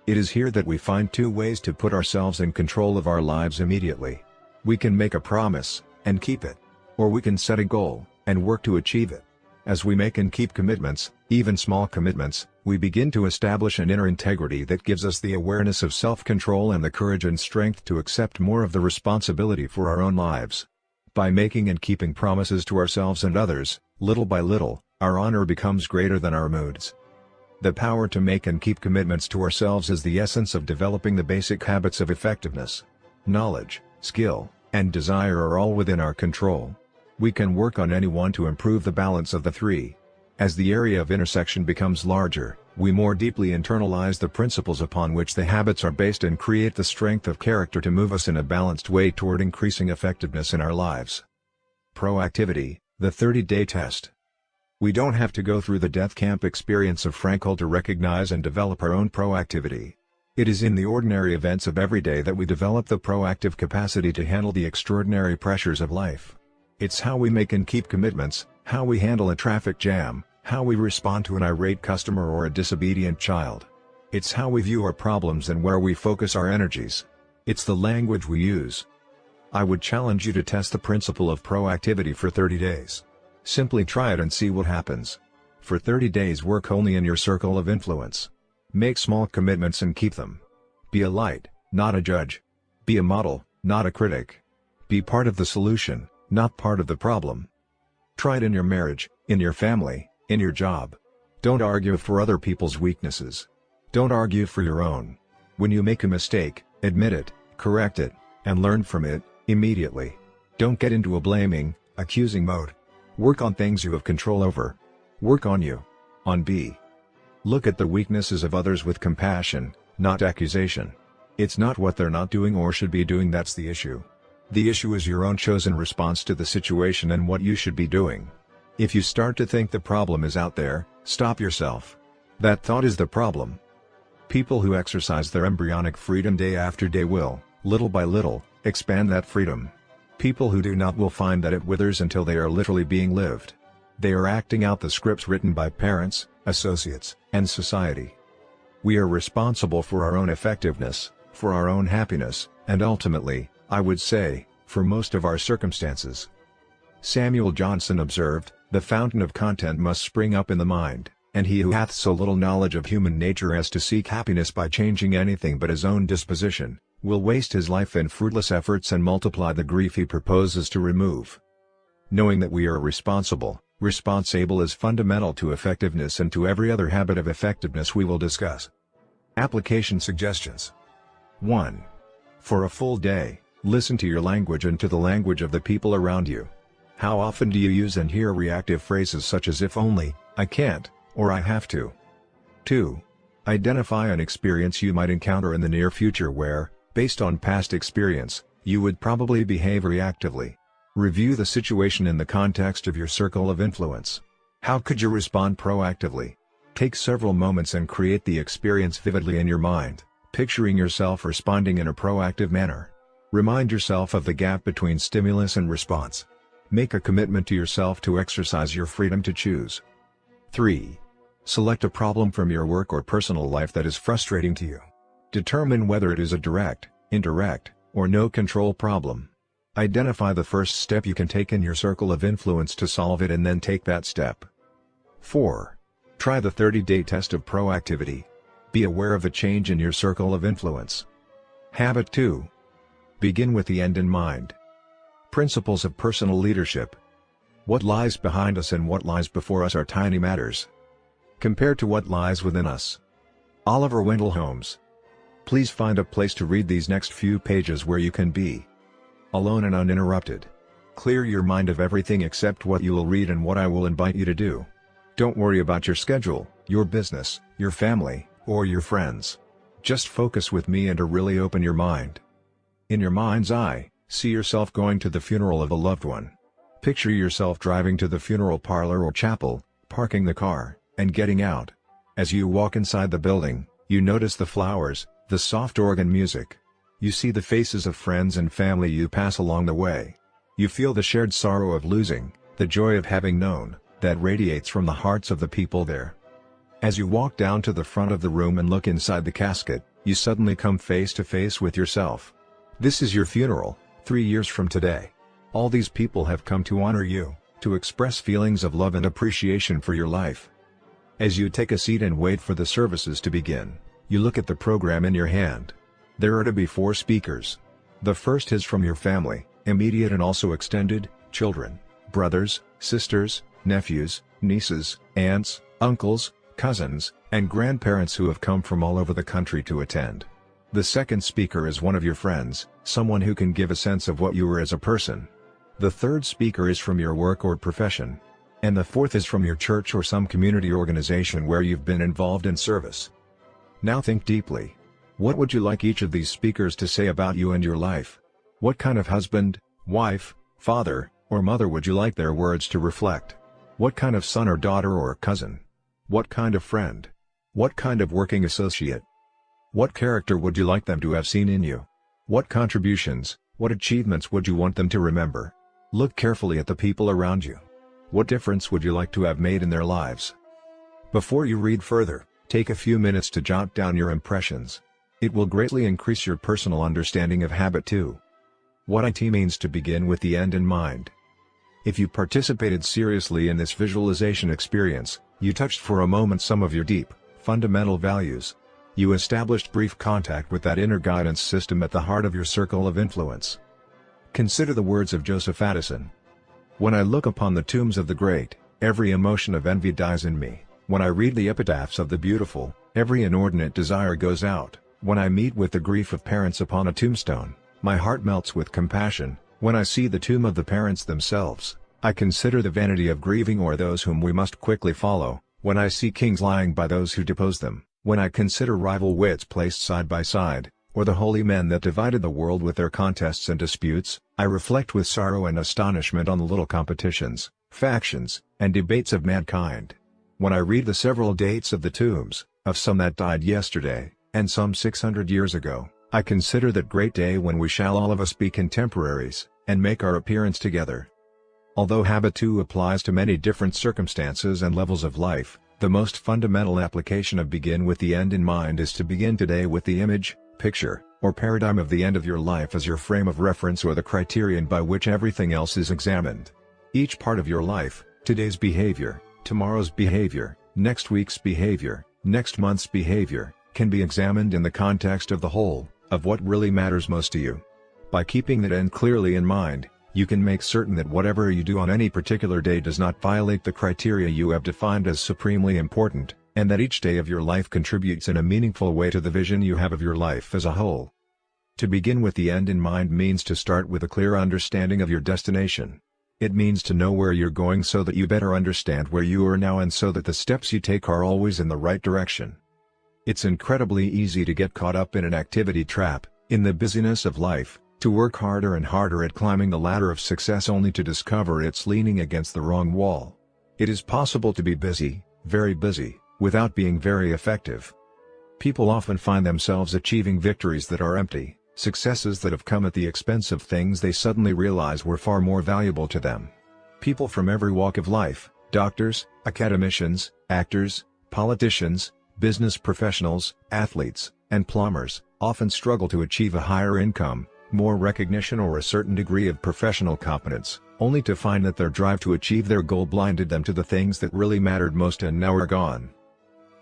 It is here that we find two ways to put ourselves in control of our lives immediately. We can make a promise, and keep it. Or we can set a goal, and work to achieve it. As we make and keep commitments, even small commitments, we begin to establish an inner integrity that gives us the awareness of self-control and the courage and strength to accept more of the responsibility for our own lives. By making and keeping promises to ourselves and others, little by little, our honor becomes greater than our moods. The power to make and keep commitments to ourselves is the essence of developing the basic habits of effectiveness. Knowledge, skill, and desire are all within our control. We can work on any one to improve the balance of the three. As the area of intersection becomes larger, we more deeply internalize the principles upon which the habits are based and create the strength of character to move us in a balanced way toward increasing effectiveness in our lives. Proactivity, the 30-day test. We don't have to go through the death camp experience of Frankl to recognize and develop our own proactivity. It is in the ordinary events of every day that we develop the proactive capacity to handle the extraordinary pressures of life. It's how we make and keep commitments, how we handle a traffic jam, how we respond to an irate customer or a disobedient child. It's how we view our problems and where we focus our energies. It's the language we use. I would challenge you to test the principle of proactivity for 30 days. Simply try it and see what happens. For 30 days work only in your circle of influence. Make small commitments and keep them. Be a light, not a judge. Be a model, not a critic. Be part of the solution, not part of the problem. Try it in your marriage, in your family, in your job. Don't argue for other people's weaknesses. Don't argue for your own. When you make a mistake, admit it, correct it, and learn from it, immediately. Don't get into a blaming, accusing mode. Work on things you have control over. Work on you. On B. Look at the weaknesses of others with compassion, not accusation. It's not what they're not doing or should be doing that's the issue. The issue is your own chosen response to the situation and what you should be doing. If you start to think the problem is out there, stop yourself. That thought is the problem. People who exercise their embryonic freedom day after day will, little by little, expand that freedom. People who do not will find that it withers until they are literally being lived. They are acting out the scripts written by parents, associates, and society. We are responsible for our own effectiveness, for our own happiness, and ultimately, I would say, for most of our circumstances. Samuel Johnson observed, "The fountain of content must spring up in the mind, and he who hath so little knowledge of human nature as to seek happiness by changing anything but his own disposition, will waste his life in fruitless efforts and multiply the grief he proposes to remove." Knowing that we are responsible is fundamental to effectiveness and to every other habit of effectiveness we will discuss. Application suggestions. 1. For a full day, listen to your language and to the language of the people around you. How often do you use and hear reactive phrases such as "if only," "I can't," or "I have to"? 2. Identify an experience you might encounter in the near future where, based on past experience, you would probably behave reactively. Review the situation in the context of your circle of influence. How could you respond proactively? Take several moments and create the experience vividly in your mind, picturing yourself responding in a proactive manner. Remind yourself of the gap between stimulus and response. Make a commitment to yourself to exercise your freedom to choose. 3. Select a problem from your work or personal life that is frustrating to you. Determine whether it is a direct, indirect, or no-control problem. Identify the first step you can take in your circle of influence to solve it and then take that step. 4. Try the 30-day test of proactivity. Be aware of the change in your circle of influence. Habit 2. Begin with the end in mind. Principles of personal leadership. What lies behind us and what lies before us are tiny matters, compared to what lies within us. Oliver Wendell Holmes. Please find a place to read these next few pages where you can be alone and uninterrupted. Clear your mind of everything except what you will read and what I will invite you to do. Don't worry about your schedule, your business, your family, or your friends. Just focus with me and really open your mind. In your mind's eye, see yourself going to the funeral of a loved one. Picture yourself driving to the funeral parlor or chapel, parking the car, and getting out. As you walk inside the building, you notice the flowers, the soft organ music. You see the faces of friends and family you pass along the way. You feel the shared sorrow of losing, the joy of having known, that radiates from the hearts of the people there. As you walk down to the front of the room and look inside the casket, you suddenly come face to face with yourself. This is your funeral, 3 years from today. All these people have come to honor you, to express feelings of love and appreciation for your life. As you take a seat and wait for the services to begin, you look at the program in your hand. There are to be 4 speakers. The first is from your family, immediate and also extended, children, brothers, sisters, nephews, nieces, aunts, uncles, cousins, and grandparents who have come from all over the country to attend. The second speaker is one of your friends, someone who can give a sense of what you are as a person. The third speaker is from your work or profession. And the fourth is from your church or some community organization where you've been involved in service. Now think deeply. What would you like each of these speakers to say about you and your life? What kind of husband, wife, father, or mother would you like their words to reflect? What kind of son or daughter or cousin? What kind of friend? What kind of working associate? What character would you like them to have seen in you? What contributions, what achievements would you want them to remember? Look carefully at the people around you. What difference would you like to have made in their lives? Before you read further, take a few minutes to jot down your impressions. It will greatly increase your personal understanding of habit 2. What it means to begin with the end in mind. If you participated seriously in this visualization experience, you touched for a moment some of your deep, fundamental values. You established brief contact with that inner guidance system at the heart of your circle of influence. Consider the words of Joseph Addison. When I look upon the tombs of the great, every emotion of envy dies in me. When I read the epitaphs of the beautiful, every inordinate desire goes out. When I meet with the grief of parents upon a tombstone, my heart melts with compassion. When I see the tomb of the parents themselves, I consider the vanity of grieving o'er those whom we must quickly follow. When I see kings lying by those who depose them, when I consider rival wits placed side by side, or the holy men that divided the world with their contests and disputes, I reflect with sorrow and astonishment on the little competitions, factions, and debates of mankind. When I read the several dates of the tombs, of some that died yesterday, and some 600 years ago, I consider that great day when we shall all of us be contemporaries, and make our appearance together. Although habit 2 applies to many different circumstances and levels of life, the most fundamental application of begin with the end in mind is to begin today with the image, picture, or paradigm of the end of your life as your frame of reference or the criterion by which everything else is examined. Each part of your life, today's behavior, tomorrow's behavior, next week's behavior, next month's behavior, can be examined in the context of the whole, of what really matters most to you. By keeping that end clearly in mind, you can make certain that whatever you do on any particular day does not violate the criteria you have defined as supremely important, and that each day of your life contributes in a meaningful way to the vision you have of your life as a whole. To begin with the end in mind means to start with a clear understanding of your destination. It means to know where you're going so that you better understand where you are now and so that the steps you take are always in the right direction. It's incredibly easy to get caught up in an activity trap, in the busyness of life, to work harder and harder at climbing the ladder of success only to discover it's leaning against the wrong wall. It is possible to be busy, very busy, without being very effective. People often find themselves achieving victories that are empty, successes that have come at the expense of things they suddenly realize were far more valuable to them. People from every walk of life, doctors, academicians, actors, politicians, business professionals, athletes, and plumbers, often struggle to achieve a higher income, more recognition or a certain degree of professional competence, only to find that their drive to achieve their goal blinded them to the things that really mattered most and now are gone.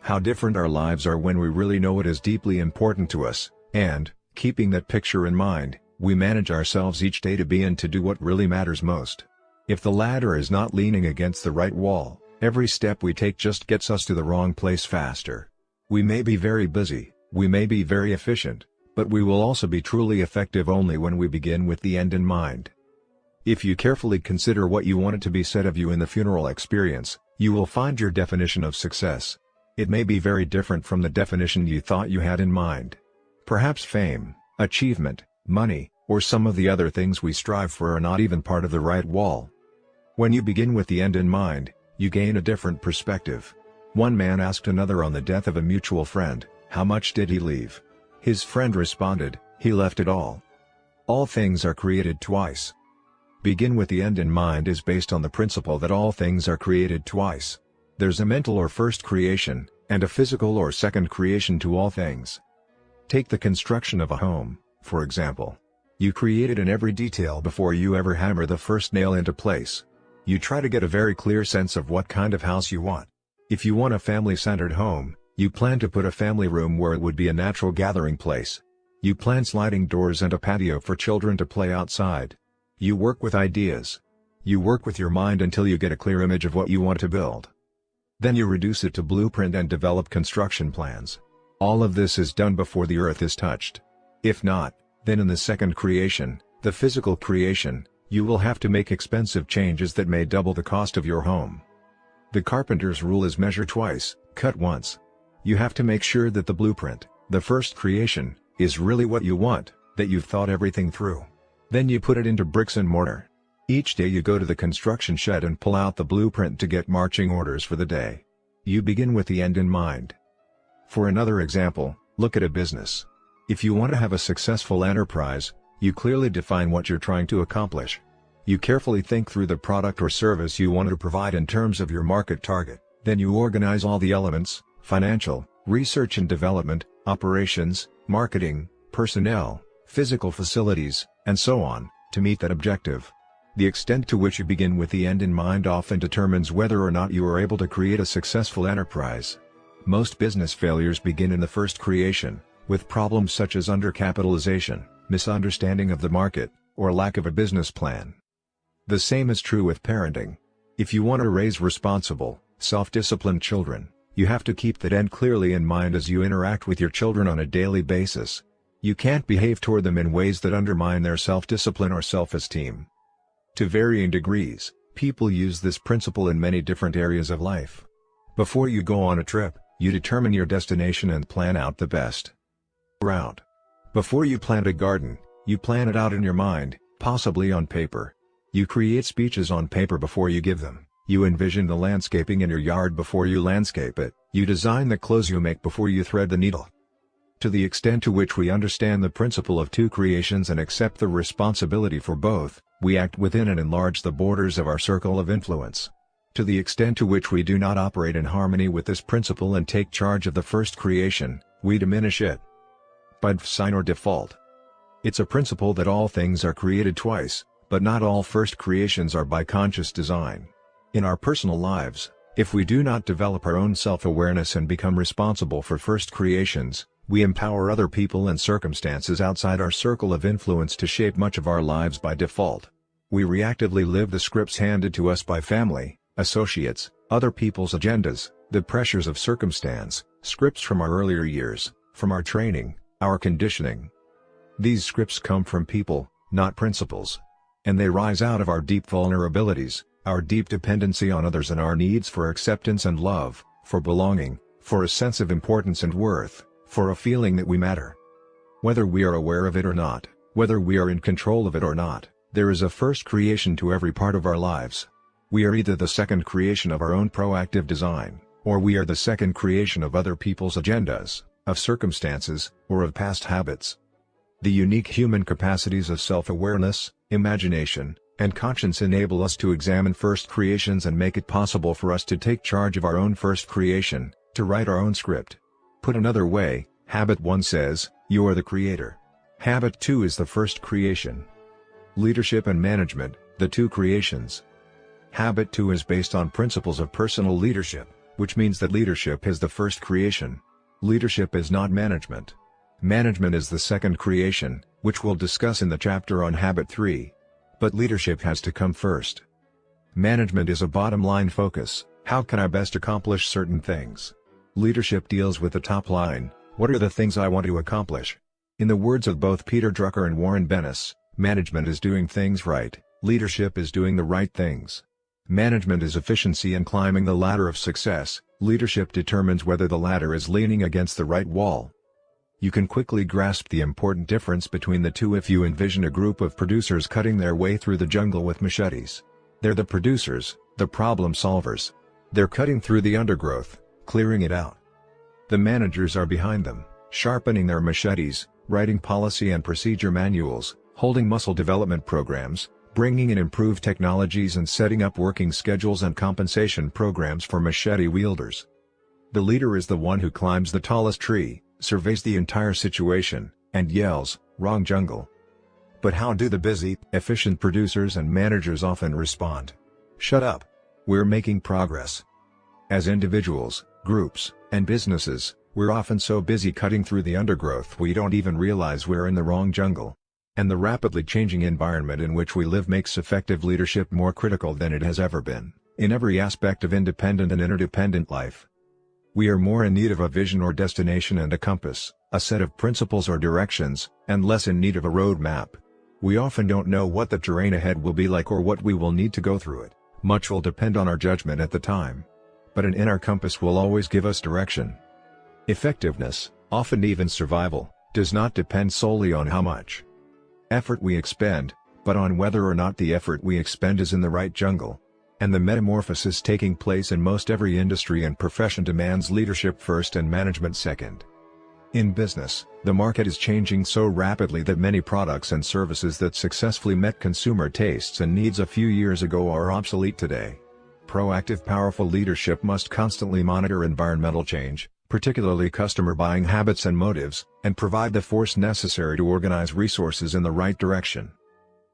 How different our lives are when we really know what is deeply important to us, and, keeping that picture in mind, we manage ourselves each day to be and to do what really matters most. If the ladder is not leaning against the right wall, every step we take just gets us to the wrong place faster. We may be very busy, we may be very efficient, but we will also be truly effective only when we begin with the end in mind. If you carefully consider what you want it to be said of you in the funeral experience, you will find your definition of success. It may be very different from the definition you thought you had in mind. Perhaps fame, achievement, money, or some of the other things we strive for are not even part of the right wall. When you begin with the end in mind, you gain a different perspective. One man asked another on the death of a mutual friend, "How much did he leave?" His friend responded, "He left it all." All things are created twice. Begin with the end in mind is based on the principle that all things are created twice. There's a mental or first creation, and a physical or second creation to all things. Take the construction of a home, for example. You create it in every detail before you ever hammer the first nail into place. You try to get a very clear sense of what kind of house you want. If you want a family-centered home, you plan to put a family room where it would be a natural gathering place. You plan sliding doors and a patio for children to play outside. You work with ideas. You work with your mind until you get a clear image of what you want to build. Then you reduce it to blueprint and develop construction plans. All of this is done before the earth is touched. If not, then in the second creation, the physical creation, you will have to make expensive changes that may double the cost of your home. The carpenter's rule is measure twice, cut once. You have to make sure that the blueprint, the first creation, is really what you want, that you've thought everything through. Then you put it into bricks and mortar. Each day you go to the construction shed and pull out the blueprint to get marching orders for the day. You begin with the end in mind. For another example, look at a business. If you want to have a successful enterprise, you clearly define what you're trying to accomplish. You carefully think through the product or service you want to provide in terms of your market target. Then you organize all the elements: financial, research and development, operations, marketing, personnel, physical facilities, and so on, to meet that objective. The extent to which you begin with the end in mind often determines whether or not you are able to create a successful enterprise. Most business failures begin in the first creation, with problems such as undercapitalization, misunderstanding of the market, or lack of a business plan. The same is true with parenting. If you want to raise responsible, self-disciplined children, you have to keep that end clearly in mind as you interact with your children on a daily basis. You can't behave toward them in ways that undermine their self-discipline or self-esteem. To varying degrees, people use this principle in many different areas of life. Before you go on a trip, you determine your destination and plan out the best route. Before you plant a garden, you plan it out in your mind, possibly on paper. You create speeches on paper before you give them. You envision the landscaping in your yard before you landscape it. You design the clothes you make before you thread the needle. To the extent to which we understand the principle of two creations and accept the responsibility for both, we act within and enlarge the borders of our circle of influence. To the extent to which we do not operate in harmony with this principle and take charge of the first creation, we diminish it. By design or default. It's a principle that all things are created twice, but not all first creations are by conscious design. In our personal lives, if we do not develop our own self-awareness and become responsible for first creations, we empower other people and circumstances outside our circle of influence to shape much of our lives by default. We reactively live the scripts handed to us by family, associates, other people's agendas, the pressures of circumstance, scripts from our earlier years, from our training, our conditioning. These scripts come from people, not principles. And they rise out of our deep vulnerabilities, our deep dependency on others and our needs for acceptance and love, for belonging, for a sense of importance and worth, for a feeling that we matter. Whether we are aware of it or not, whether we are in control of it or not, there is a first creation to every part of our lives. We are either the second creation of our own proactive design, or we are the second creation of other people's agendas, of circumstances, or of past habits. The unique human capacities of self-awareness, imagination, and conscience enable us to examine first creations and make it possible for us to take charge of our own first creation, to write our own script. Put another way, Habit 1 says, you are the creator. Habit 2 is the first creation. Leadership and management, the two creations. Habit 2 is based on principles of personal leadership, which means that leadership is the first creation. Leadership is not management. Management is the second creation, which we'll discuss in the chapter on Habit 3. But leadership has to come first. Management is a bottom-line focus: how can I best accomplish certain things? Leadership deals with the top line: what are the things I want to accomplish? In the words of both Peter Drucker and Warren Bennis, management is doing things right, leadership is doing the right things. Management is efficiency and climbing the ladder of success, leadership determines whether the ladder is leaning against the right wall. You can quickly grasp the important difference between the two if you envision a group of producers cutting their way through the jungle with machetes. They're the producers, the problem solvers. They're cutting through the undergrowth, clearing it out. The managers are behind them, sharpening their machetes, writing policy and procedure manuals, holding muscle development programs, bringing in improved technologies and setting up working schedules and compensation programs for machete wielders. The leader is the one who climbs the tallest tree, surveys the entire situation, and yells, "Wrong jungle." But how do the busy, efficient producers and managers often respond? Shut up. We're making progress. As individuals, groups, and businesses, we're often so busy cutting through the undergrowth we don't even realize we're in the wrong jungle. And the rapidly changing environment in which we live makes effective leadership more critical than it has ever been, in every aspect of independent and interdependent life. We are more in need of a vision or destination and a compass, a set of principles or directions, and less in need of a roadmap. We often don't know what the terrain ahead will be like or what we will need to go through it. Much will depend on our judgment at the time. But an inner compass will always give us direction. Effectiveness, often even survival, does not depend solely on how much effort we expend, but on whether or not the effort we expend is in the right jungle. And the metamorphosis taking place in most every industry and profession demands leadership first and management second. In business, the market is changing so rapidly that many products and services that successfully met consumer tastes and needs a few years ago are obsolete today. Proactive, powerful leadership must constantly monitor environmental change, particularly customer buying habits and motives, and provide the force necessary to organize resources in the right direction.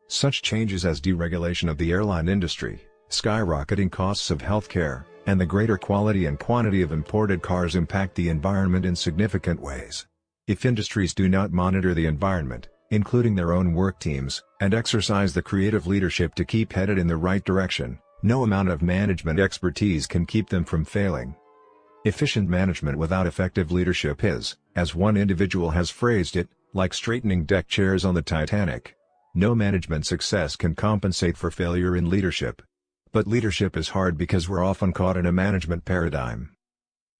Such changes as deregulation of the airline industry, skyrocketing costs of healthcare, and the greater quality and quantity of imported cars impact the environment in significant ways. If industries do not monitor the environment, including their own work teams, and exercise the creative leadership to keep headed in the right direction, no amount of management expertise can keep them from failing. Efficient management without effective leadership is, as one individual has phrased it, like straightening deck chairs on the Titanic. No management success can compensate for failure in leadership. But leadership is hard because we're often caught in a management paradigm.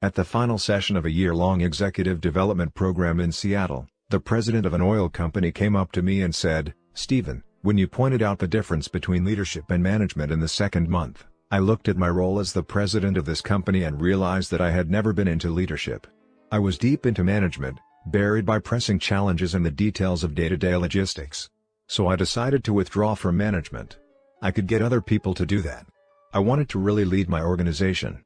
At the final session of a year-long executive development program in Seattle, the president of an oil company came up to me and said, "Stephen, when you pointed out the difference between leadership and management in the second month, I looked at my role as the president of this company and realized that I had never been into leadership. I was deep into management, buried by pressing challenges and the details of day-to-day logistics. So I decided to withdraw from management. I could get other people to do that. I wanted to really lead my organization.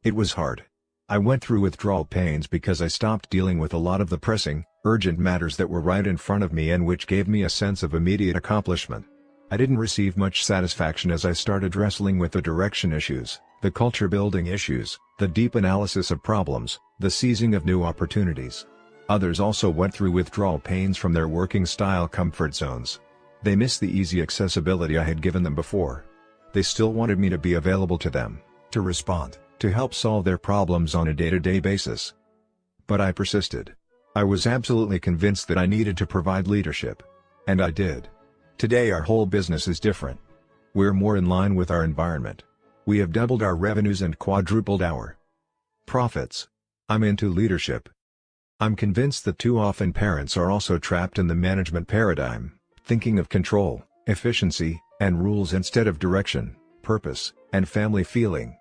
It was hard. I went through withdrawal pains because I stopped dealing with a lot of the pressing, urgent matters that were right in front of me and which gave me a sense of immediate accomplishment. I didn't receive much satisfaction as I started wrestling with the direction issues, the culture building issues, the deep analysis of problems, the seizing of new opportunities. Others also went through withdrawal pains from their working style comfort zones. They missed the easy accessibility I had given them before. They still wanted me to be available to them, to respond, to help solve their problems on a day-to-day basis. But I persisted. I was absolutely convinced that I needed to provide leadership. And I did. Today our whole business is different. We're more in line with our environment. We have doubled our revenues and quadrupled our profits. I'm into leadership. I'm convinced that too often parents are also trapped in the management paradigm, thinking of control, efficiency, and rules instead of direction, purpose, and family feeling.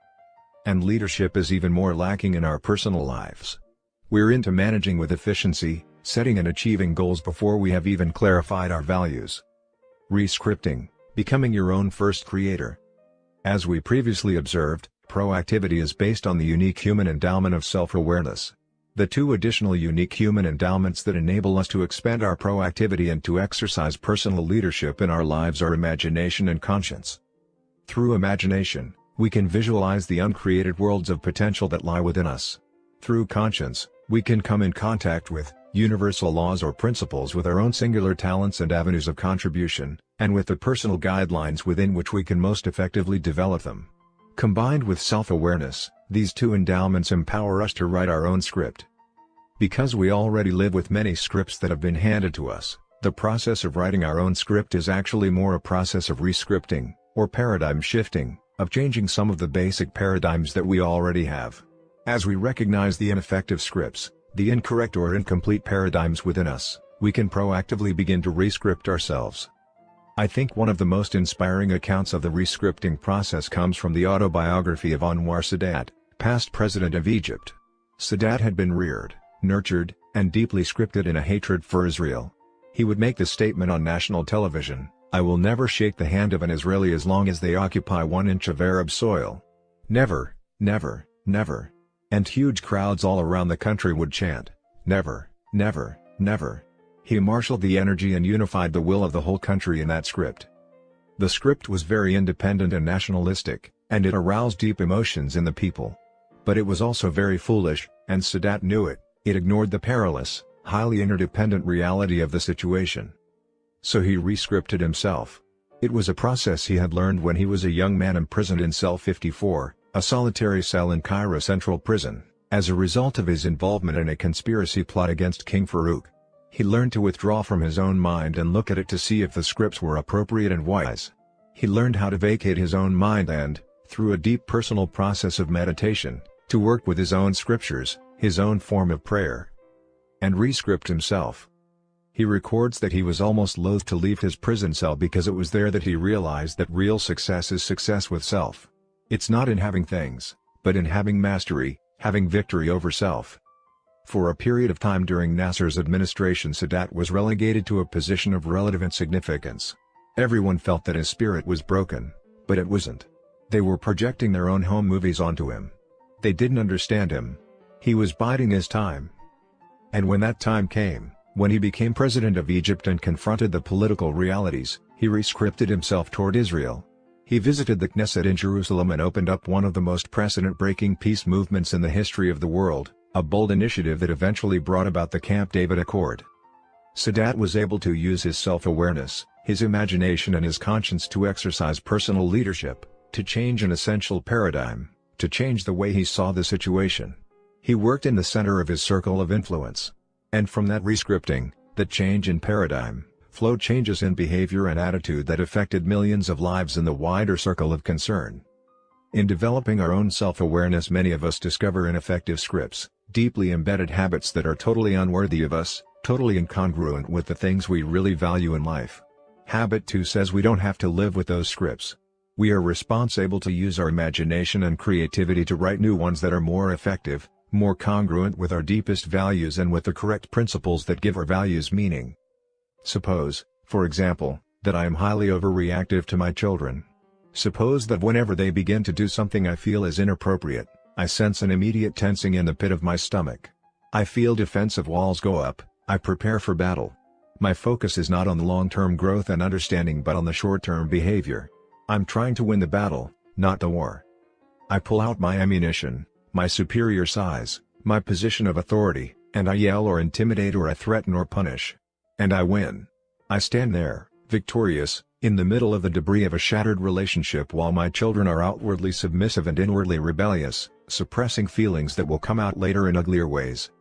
And leadership is even more lacking in our personal lives. We're into managing with efficiency, setting and achieving goals before we have even clarified our values. Rescripting, becoming your own first creator. As we previously observed, proactivity is based on the unique human endowment of self-awareness. The two additional unique human endowments that enable us to expand our proactivity and to exercise personal leadership in our lives are imagination and conscience. Through imagination, we can visualize the uncreated worlds of potential that lie within us. Through conscience, we can come in contact with universal laws or principles with our own singular talents and avenues of contribution, and with the personal guidelines within which we can most effectively develop them. Combined with self-awareness, these two endowments empower us to write our own script. Because we already live with many scripts that have been handed to us, the process of writing our own script is actually more a process of rescripting, or paradigm shifting, of changing some of the basic paradigms that we already have. As we recognize the ineffective scripts, the incorrect or incomplete paradigms within us, we can proactively begin to rescript ourselves. I think one of the most inspiring accounts of the rescripting process comes from the autobiography of Anwar Sadat, past president of Egypt. Sadat had been reared, nurtured, and deeply scripted in a hatred for Israel. He would make the statement on national television, "I will never shake the hand of an Israeli as long as they occupy 1 inch of Arab soil. Never, never, never." And huge crowds all around the country would chant, "Never, never, never." He marshaled the energy and unified the will of the whole country in that script. The script was very independent and nationalistic, and it aroused deep emotions in the people. But it was also very foolish, and Sadat knew it. It ignored the perilous, highly interdependent reality of the situation. So he re-scripted himself. It was a process he had learned when he was a young man imprisoned in Cell 54, a solitary cell in Cairo Central Prison, as a result of his involvement in a conspiracy plot against King Farouk. He learned to withdraw from his own mind and look at it to see if the scripts were appropriate and wise. He learned how to vacate his own mind and, through a deep personal process of meditation, to work with his own scriptures, his own form of prayer, and re-script himself. He records that he was almost loath to leave his prison cell because it was there that he realized that real success is success with self. It's not in having things, but in having mastery, having victory over self. For a period of time during Nasser's administration, Sadat was relegated to a position of relative insignificance. Everyone felt that his spirit was broken, but it wasn't. They were projecting their own home movies onto him. They didn't understand him. He was biding his time. And when that time came, when he became president of Egypt and confronted the political realities, he re-scripted himself toward Israel. He visited the Knesset in Jerusalem and opened up one of the most precedent-breaking peace movements in the history of the world, a bold initiative that eventually brought about the Camp David Accord. Sadat was able to use his self-awareness, his imagination and his conscience to exercise personal leadership, to change an essential paradigm, to change the way he saw the situation. He worked in the center of his circle of influence. And from that re-scripting, that change in paradigm, flowed changes in behavior and attitude that affected millions of lives in the wider circle of concern. In developing our own self-awareness, many of us discover ineffective scripts, deeply embedded habits that are totally unworthy of us, totally incongruent with the things we really value in life. Habit 2 says we don't have to live with those scripts. We are responsible to use our imagination and creativity to write new ones that are more effective, more congruent with our deepest values and with the correct principles that give our values meaning. Suppose, for example, that I am highly overreactive to my children. Suppose that whenever they begin to do something I feel is inappropriate, I sense an immediate tensing in the pit of my stomach. I feel defensive walls go up, I prepare for battle. My focus is not on the long-term growth and understanding but on the short-term behavior. I'm trying to win the battle, not the war. I pull out my ammunition, my superior size, my position of authority, and I yell or intimidate or I threaten or punish. And I win. I stand there, victorious, in the middle of the debris of a shattered relationship while my children are outwardly submissive and inwardly rebellious, suppressing feelings that will come out later in uglier ways.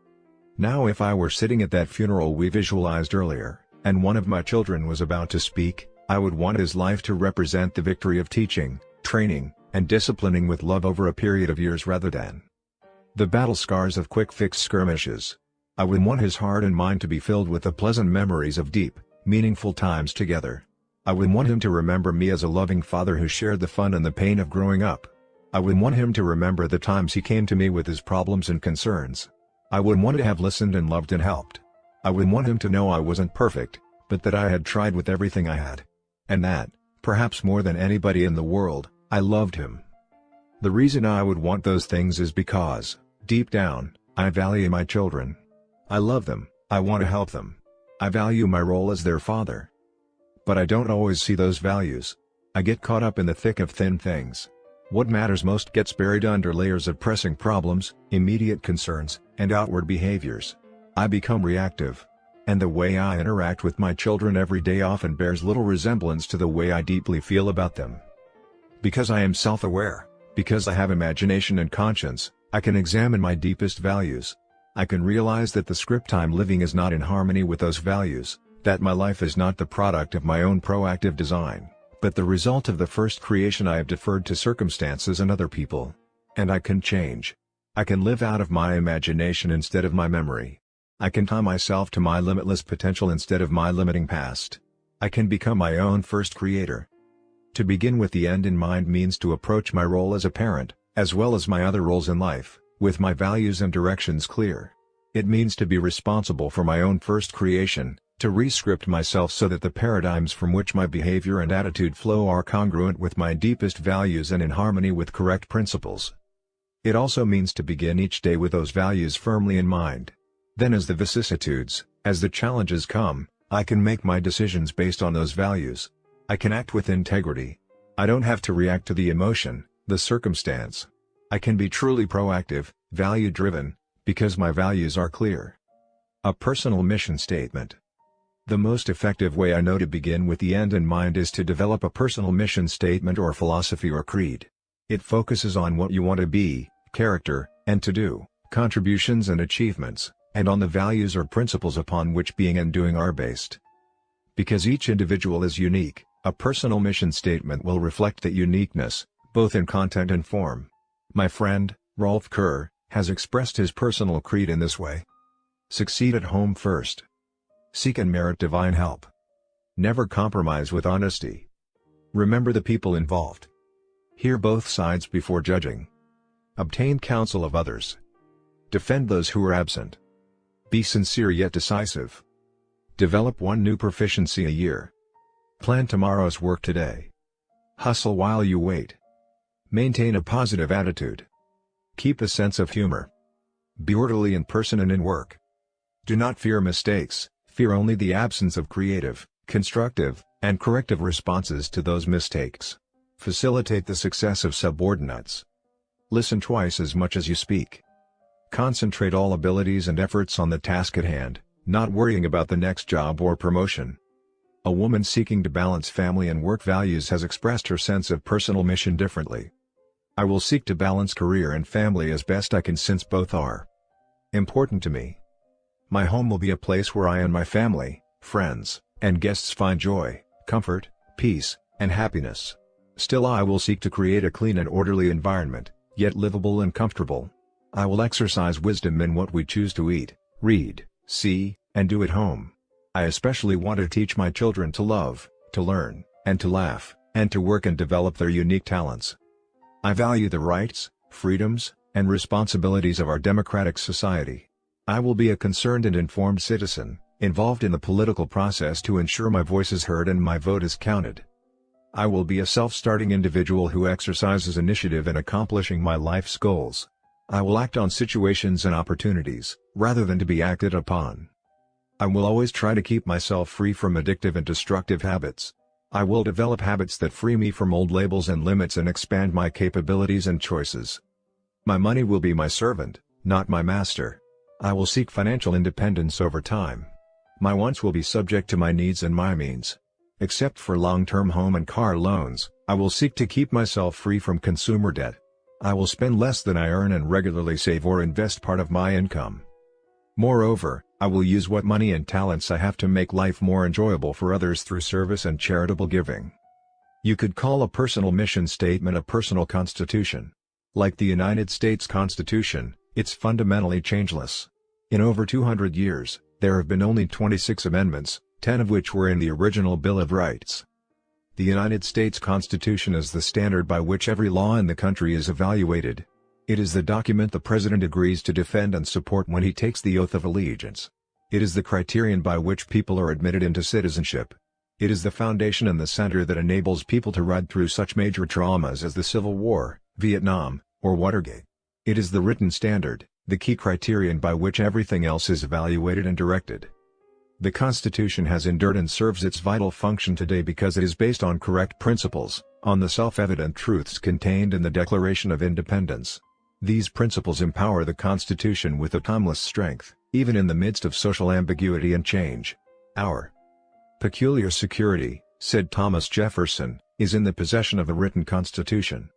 Now if I were sitting at that funeral we visualized earlier, and one of my children was about to speak, I would want his life to represent the victory of teaching, training, and disciplining with love over a period of years rather than the battle scars of quick-fix skirmishes. I would want his heart and mind to be filled with the pleasant memories of deep, meaningful times together. I would want him to remember me as a loving father who shared the fun and the pain of growing up. I would want him to remember the times he came to me with his problems and concerns. I would want to have listened and loved and helped. I would want him to know I wasn't perfect, but that I had tried with everything I had. And that, perhaps more than anybody in the world, I loved him. The reason I would want those things is because, deep down, I value my children. I love them, I want to help them. I value my role as their father. But I don't always see those values. I get caught up in the thick of thin things. What matters most gets buried under layers of pressing problems, immediate concerns, and outward behaviors. I become reactive. And the way I interact with my children every day often bears little resemblance to the way I deeply feel about them. Because I am self-aware, because I have imagination and conscience, I can examine my deepest values. I can realize that the script I'm living is not in harmony with those values, that my life is not the product of my own proactive design, but the result of the first creation I have deferred to circumstances and other people. And I can change. I can live out of my imagination instead of my memory. I can tie myself to my limitless potential instead of my limiting past. I can become my own first creator. To begin with the end in mind means to approach my role as a parent, as well as my other roles in life, with my values and directions clear. It means to be responsible for my own first creation, to re-script myself so that the paradigms from which my behavior and attitude flow are congruent with my deepest values and in harmony with correct principles. It also means to begin each day with those values firmly in mind. Then as the vicissitudes, as the challenges come, I can make my decisions based on those values. I can act with integrity. I don't have to react to the emotion, the circumstance. I can be truly proactive, value-driven, because my values are clear. A personal mission statement. The most effective way I know to begin with the end in mind is to develop a personal mission statement or philosophy or creed. It focuses on what you want to be, character, and to do, contributions and achievements, and on the values or principles upon which being and doing are based. Because each individual is unique, a personal mission statement will reflect that uniqueness, both in content and form. My friend, Rolf Kerr, has expressed his personal creed in this way. Succeed at home first. Seek and merit divine help. Never compromise with honesty. Remember the people involved. Hear both sides before judging. Obtain counsel of others. Defend those who are absent. Be sincere yet decisive. Develop one new proficiency a year. Plan tomorrow's work today. Hustle while you wait. Maintain a positive attitude. Keep a sense of humor. Be orderly in person and in work. Do not fear mistakes, fear only the absence of creative, constructive, and corrective responses to those mistakes. Facilitate the success of subordinates. Listen twice as much as you speak. Concentrate all abilities and efforts on the task at hand, not worrying about the next job or promotion. A woman seeking to balance family and work values has expressed her sense of personal mission differently. I will seek to balance career and family as best I can since both are important to me. My home will be a place where I and my family, friends, and guests find joy, comfort, peace, and happiness. Still, I will seek to create a clean and orderly environment, yet livable and comfortable. I will exercise wisdom in what we choose to eat, read, see, and do at home. I especially want to teach my children to love, to learn, and to laugh, and to work and develop their unique talents. I value the rights, freedoms, and responsibilities of our democratic society. I will be a concerned and informed citizen, involved in the political process to ensure my voice is heard and my vote is counted. I will be a self-starting individual who exercises initiative in accomplishing my life's goals. I will act on situations and opportunities, rather than to be acted upon. I will always try to keep myself free from addictive and destructive habits. I will develop habits that free me from old labels and limits and expand my capabilities and choices. My money will be my servant, not my master. I will seek financial independence over time. My wants will be subject to my needs and my means. Except for long-term home and car loans, I will seek to keep myself free from consumer debt. I will spend less than I earn and regularly save or invest part of my income. Moreover, I will use what money and talents I have to make life more enjoyable for others through service and charitable giving. You could call a personal mission statement a personal constitution. Like the United States Constitution, it's fundamentally changeless. In over 200 years, there have been only 26 amendments, 10 of which were in the original Bill of Rights. The United States Constitution is the standard by which every law in the country is evaluated. It is the document the President agrees to defend and support when he takes the oath of allegiance. It is the criterion by which people are admitted into citizenship. It is the foundation and the center that enables people to ride through such major traumas as the Civil War, Vietnam, or Watergate. It is the written standard, the key criterion by which everything else is evaluated and directed. The Constitution has endured and serves its vital function today because it is based on correct principles, on the self-evident truths contained in the Declaration of Independence. These principles empower the Constitution with a timeless strength, even in the midst of social ambiguity and change. Our peculiar security, said Thomas Jefferson, is in the possession of a written Constitution.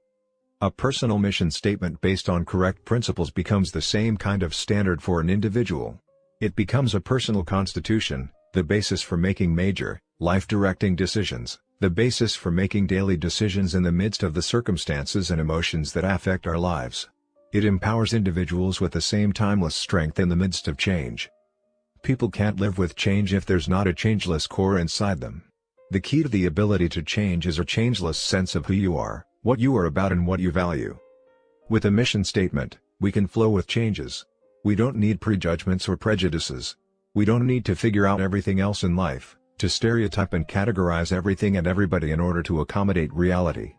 A personal mission statement based on correct principles becomes the same kind of standard for an individual. It becomes a personal constitution, the basis for making major, life-directing decisions, the basis for making daily decisions in the midst of the circumstances and emotions that affect our lives. It empowers individuals with the same timeless strength in the midst of change. People can't live with change if there's not a changeless core inside them. The key to the ability to change is a changeless sense of who you are, what you are about and what you value. With a mission statement, we can flow with changes. We don't need prejudgments or prejudices. We don't need to figure out everything else in life, to stereotype and categorize everything and everybody in order to accommodate reality.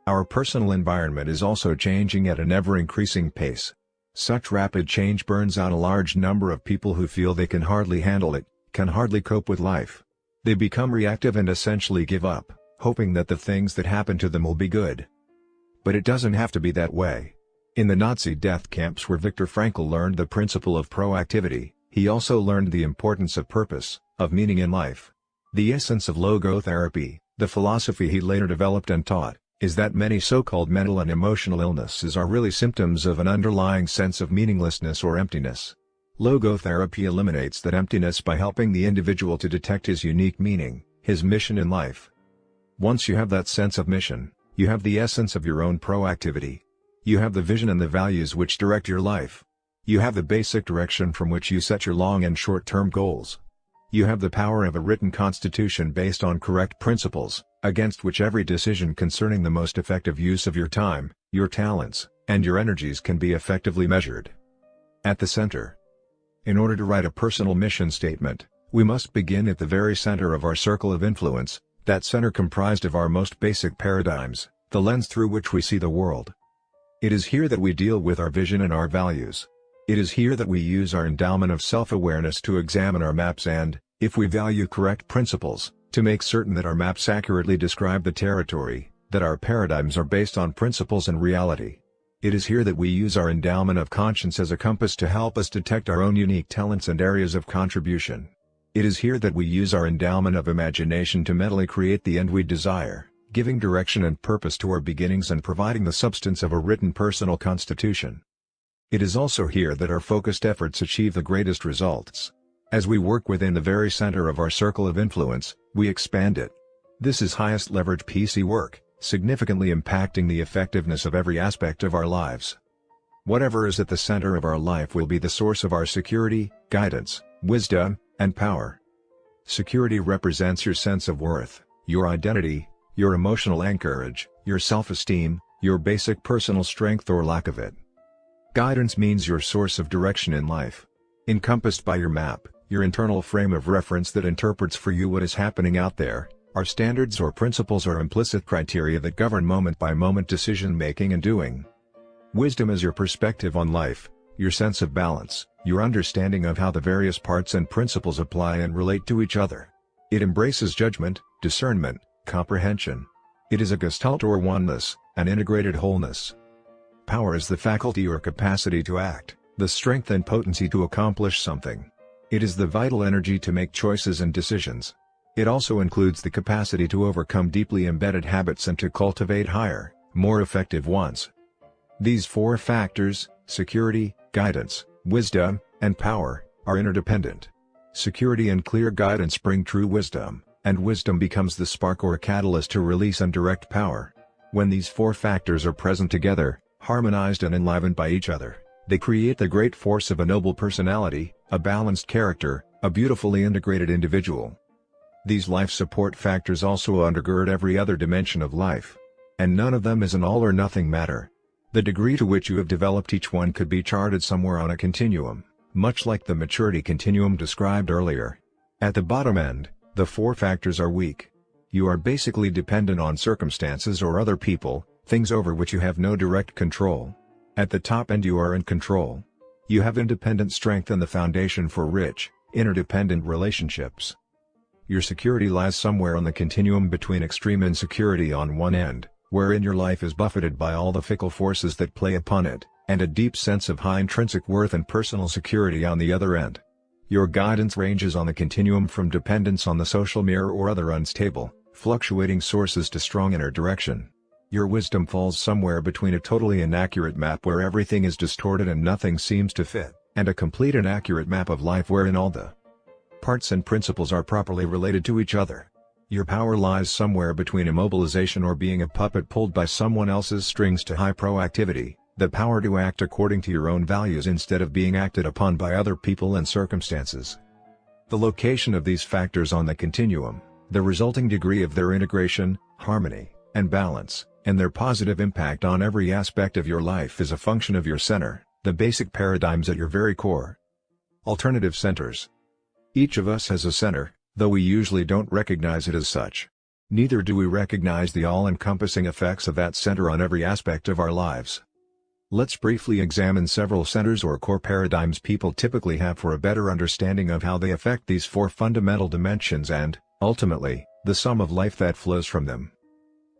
Our personal environment is also changing at an ever-increasing pace. Such rapid change burns out a large number of people who feel they can hardly handle it, can hardly cope with life. They become reactive and essentially give up, hoping that the things that happen to them will be good. But it doesn't have to be that way. In the Nazi death camps where Viktor Frankl learned the principle of proactivity, he also learned the importance of purpose, of meaning in life. The essence of logotherapy, the philosophy he later developed and taught, is that many so-called mental and emotional illnesses are really symptoms of an underlying sense of meaninglessness or emptiness. Logotherapy eliminates that emptiness by helping the individual to detect his unique meaning, his mission in life. Once you have that sense of mission, you have the essence of your own proactivity. You have the vision and the values which direct your life. You have the basic direction from which you set your long and short-term goals. You have the power of a written constitution based on correct principles, against which every decision concerning the most effective use of your time, your talents, and your energies can be effectively measured. At the center. In order to write a personal mission statement, we must begin at the very center of our circle of influence, that center comprised of our most basic paradigms, the lens through which we see the world. It is here that we deal with our vision and our values. It is here that we use our endowment of self-awareness to examine our maps and, if we value correct principles, to make certain that our maps accurately describe the territory, that our paradigms are based on principles and reality. It is here that we use our endowment of conscience as a compass to help us detect our own unique talents and areas of contribution. It is here that we use our endowment of imagination to mentally create the end we desire, giving direction and purpose to our beginnings and providing the substance of a written personal constitution. It is also here that our focused efforts achieve the greatest results. As we work within the very center of our circle of influence, we expand it. This is highest leverage PC work, significantly impacting the effectiveness of every aspect of our lives. Whatever is at the center of our life will be the source of our security, guidance, wisdom, and power. Security represents your sense of worth, your identity, your emotional anchorage, your self-esteem, your basic personal strength or lack of it. Guidance means your source of direction in life. Encompassed by your map, your internal frame of reference that interprets for you what is happening out there, are standards or principles or implicit criteria that govern moment-by-moment decision-making and doing. Wisdom is your perspective on life, your sense of balance, your understanding of how the various parts and principles apply and relate to each other. It embraces judgment, discernment, comprehension. It is a gestalt or oneness, an integrated wholeness. Power is the faculty or capacity to act, the strength and potency to accomplish something. It is the vital energy to make choices and decisions. It also includes the capacity to overcome deeply embedded habits and to cultivate higher, more effective ones. These four factors, security, guidance, wisdom, and power, are interdependent. Security and clear guidance bring true wisdom, and wisdom becomes the spark or catalyst to release and direct power. When these four factors are present together, harmonized and enlivened by each other, they create the great force of a noble personality, a balanced character, a beautifully integrated individual. These life support factors also undergird every other dimension of life. And none of them is an all or nothing matter. The degree to which you have developed each one could be charted somewhere on a continuum, much like the maturity continuum described earlier. At the bottom end, the four factors are weak. You are basically dependent on circumstances or other people, things over which you have no direct control. At the top end you are in control. You have independent strength and the foundation for rich, interdependent relationships. Your security lies somewhere on the continuum between extreme insecurity on one end, wherein your life is buffeted by all the fickle forces that play upon it, and a deep sense of high intrinsic worth and personal security on the other end. Your guidance ranges on the continuum from dependence on the social mirror or other unstable, fluctuating sources to strong inner direction. Your wisdom falls somewhere between a totally inaccurate map where everything is distorted and nothing seems to fit, and a complete and accurate map of life wherein all the parts and principles are properly related to each other. Your power lies somewhere between immobilization or being a puppet pulled by someone else's strings to high proactivity, the power to act according to your own values instead of being acted upon by other people and circumstances. The location of these factors on the continuum, the resulting degree of their integration, harmony, and balance, and their positive impact on every aspect of your life is a function of your center, the basic paradigms at your very core. Alternative centers. Each of us has a center, though we usually don't recognize it as such. Neither do we recognize the all-encompassing effects of that center on every aspect of our lives. Let's briefly examine several centers or core paradigms people typically have for a better understanding of how they affect these four fundamental dimensions and, ultimately, the sum of life that flows from them.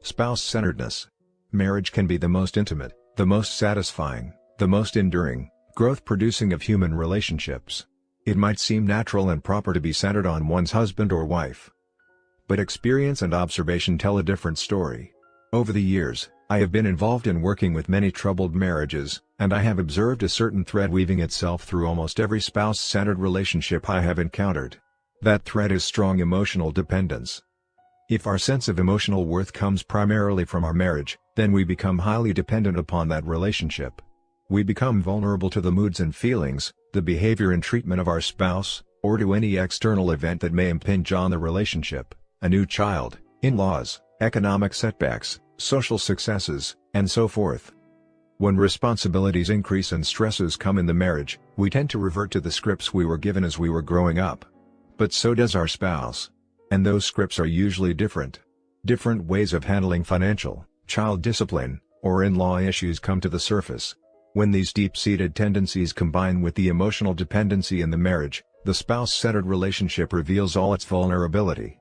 Spouse-centeredness. Marriage can be the most intimate, the most satisfying, the most enduring, growth-producing of human relationships. It might seem natural and proper to be centered on one's husband or wife. But experience and observation tell a different story. Over the years, I have been involved in working with many troubled marriages, and I have observed a certain thread weaving itself through almost every spouse-centered relationship I have encountered. That thread is strong emotional dependence. If our sense of emotional worth comes primarily from our marriage, then we become highly dependent upon that relationship. We become vulnerable to the moods and feelings, the behavior and treatment of our spouse, or to any external event that may impinge on the relationship, a new child, in-laws, economic setbacks, social successes, and so forth. When responsibilities increase and stresses come in the marriage, we tend to revert to the scripts we were given as we were growing up. But so does our spouse. And those scripts are usually different. Different ways of handling financial, child discipline, or in-law issues come to the surface. When these deep-seated tendencies combine with the emotional dependency in the marriage, the spouse-centered relationship reveals all its vulnerability.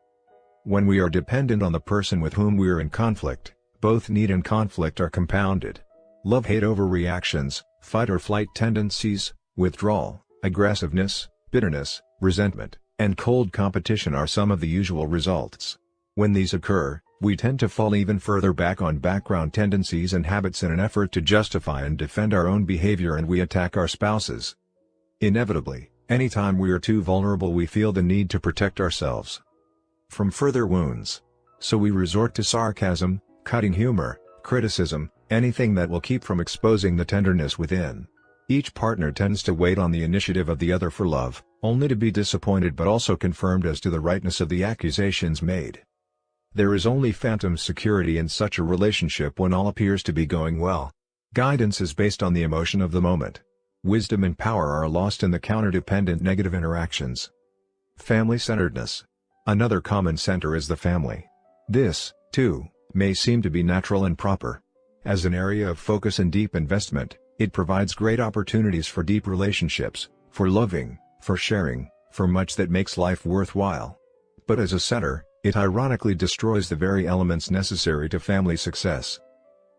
When we are dependent on the person with whom we are in conflict, both need and conflict are compounded. Love-hate overreactions, fight-or-flight tendencies, withdrawal, aggressiveness, bitterness, resentment, and cold competition are some of the usual results. When these occur, we tend to fall even further back on background tendencies and habits in an effort to justify and defend our own behavior, and we attack our spouses. Inevitably, anytime we are too vulnerable, we feel the need to protect ourselves from further wounds. So we resort to sarcasm, cutting humor, criticism, anything that will keep from exposing the tenderness within. Each partner tends to wait on the initiative of the other for love, only to be disappointed but also confirmed as to the rightness of the accusations made. There is only phantom security in such a relationship when all appears to be going well. Guidance is based on the emotion of the moment. Wisdom and power are lost in the counter-dependent negative interactions. Family-centeredness. Another common center is the family. This, too, may seem to be natural and proper. As an area of focus and deep investment, it provides great opportunities for deep relationships, for loving, for sharing, for much that makes life worthwhile. But as a center, it ironically destroys the very elements necessary to family success.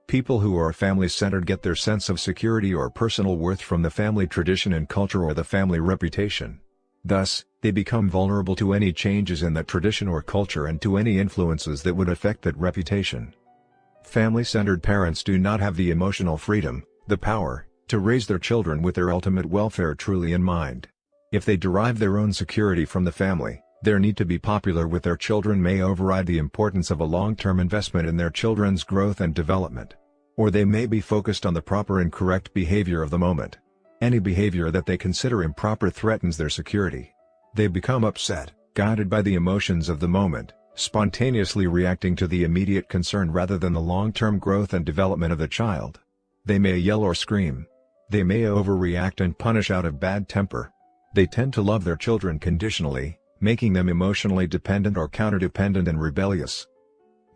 People who are family-centered get their sense of security or personal worth from the family tradition and culture or the family reputation. Thus, they become vulnerable to any changes in that tradition or culture and to any influences that would affect that reputation. Family-centered parents do not have the emotional freedom, the power, to raise their children with their ultimate welfare truly in mind. If they derive their own security from the family, their need to be popular with their children may override the importance of a long-term investment in their children's growth and development. Or they may be focused on the proper and correct behavior of the moment. Any behavior that they consider improper threatens their security. They become upset, guided by the emotions of the moment, spontaneously reacting to the immediate concern rather than the long-term growth and development of the child. They may yell or scream. They may overreact and punish out of bad temper. They tend to love their children conditionally, making them emotionally dependent or counter-dependent and rebellious.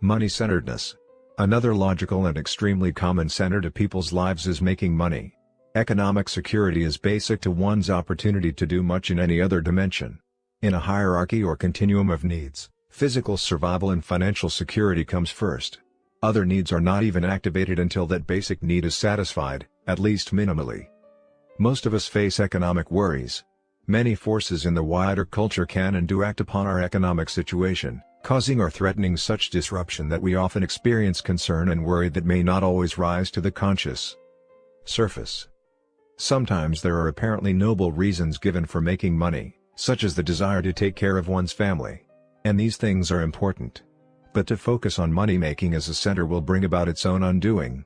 Money-centeredness. Another logical and extremely common center to people's lives is making money. Economic security is basic to one's opportunity to do much in any other dimension. In a hierarchy or continuum of needs, physical survival and financial security comes first. Other needs are not even activated until that basic need is satisfied, at least minimally. Most of us face economic worries. Many forces in the wider culture can and do act upon our economic situation, causing or threatening such disruption that we often experience concern and worry that may not always rise to the conscious surface. Sometimes there are apparently noble reasons given for making money, such as the desire to take care of one's family. And these things are important. But to focus on money-making as a center will bring about its own undoing.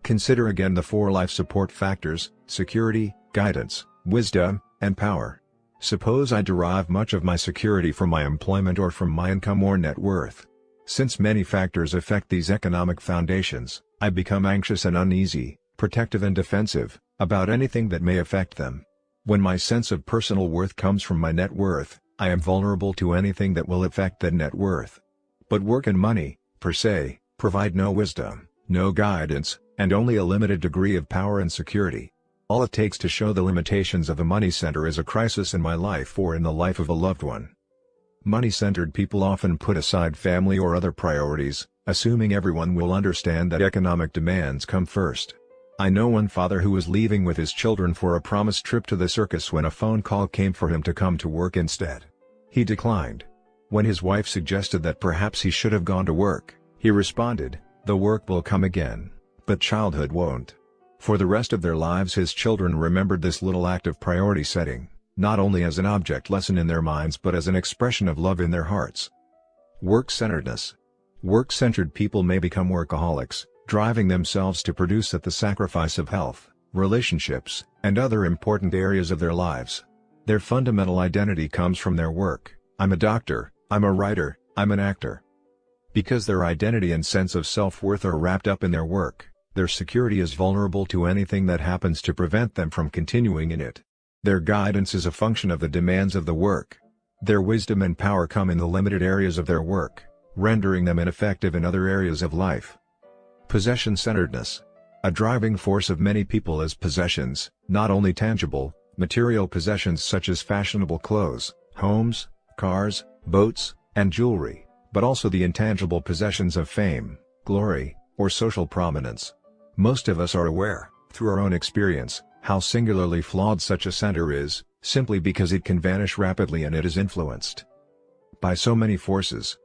Consider again the four life support factors: security, guidance, wisdom, and power. Suppose I derive much of my security from my employment or from my income or net worth. Since many factors affect these economic foundations, I become anxious and uneasy, protective and defensive, about anything that may affect them. When my sense of personal worth comes from my net worth, I am vulnerable to anything that will affect that net worth. But work and money, per se, provide no wisdom, no guidance, and only a limited degree of power and security. All it takes to show the limitations of a money center is a crisis in my life or in the life of a loved one. Money-centered people often put aside family or other priorities, assuming everyone will understand that economic demands come first. I know one father who was leaving with his children for a promised trip to the circus when a phone call came for him to come to work instead. He declined. When his wife suggested that perhaps he should have gone to work, he responded, "The work will come again, but childhood won't." For the rest of their lives his children remembered this little act of priority setting, not only as an object lesson in their minds but as an expression of love in their hearts. Work-centeredness. Work-centered people may become workaholics, driving themselves to produce at the sacrifice of health, relationships, and other important areas of their lives. Their fundamental identity comes from their work. I'm a doctor, I'm a writer, I'm an actor. Because their identity and sense of self-worth are wrapped up in their work, their security is vulnerable to anything that happens to prevent them from continuing in it. Their guidance is a function of the demands of the work. Their wisdom and power come in the limited areas of their work, rendering them ineffective in other areas of life. Possession-centeredness. A driving force of many people is possessions, not only tangible, material possessions such as fashionable clothes, homes, cars, boats, and jewelry, but also the intangible possessions of fame, glory, or social prominence. Most of us are aware, through our own experience, how singularly flawed such a center is, simply because it can vanish rapidly and it is influenced by so many forces.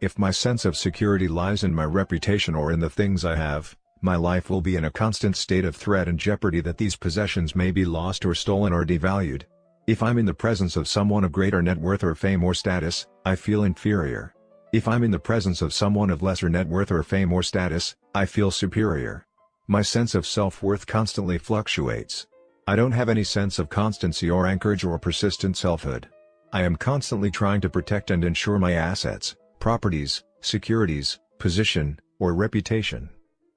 If my sense of security lies in my reputation or in the things I have, my life will be in a constant state of threat and jeopardy that these possessions may be lost or stolen or devalued. If I'm in the presence of someone of greater net worth or fame or status, I feel inferior. If I'm in the presence of someone of lesser net worth or fame or status, I feel superior. My sense of self-worth constantly fluctuates. I don't have any sense of constancy or anchorage or persistent selfhood. I am constantly trying to protect and ensure my assets, properties, securities, position, or reputation.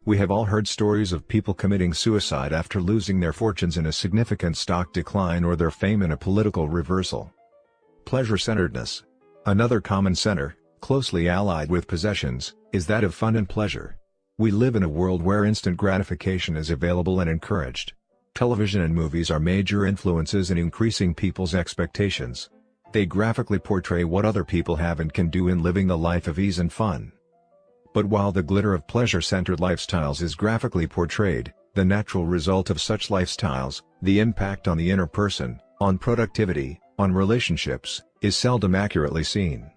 We have all heard stories of people committing suicide after losing their fortunes in a significant stock decline or their fame in a political reversal. Pleasure-centeredness. Another common center, closely allied with possessions, is that of fun and pleasure. We live in a world where instant gratification is available and encouraged. Television and movies are major influences in increasing people's expectations. They graphically portray what other people have and can do in living the life of ease and fun. But while the glitter of pleasure-centered lifestyles is graphically portrayed, the natural result of such lifestyles, the impact on the inner person, on productivity, on relationships, is seldom accurately seen.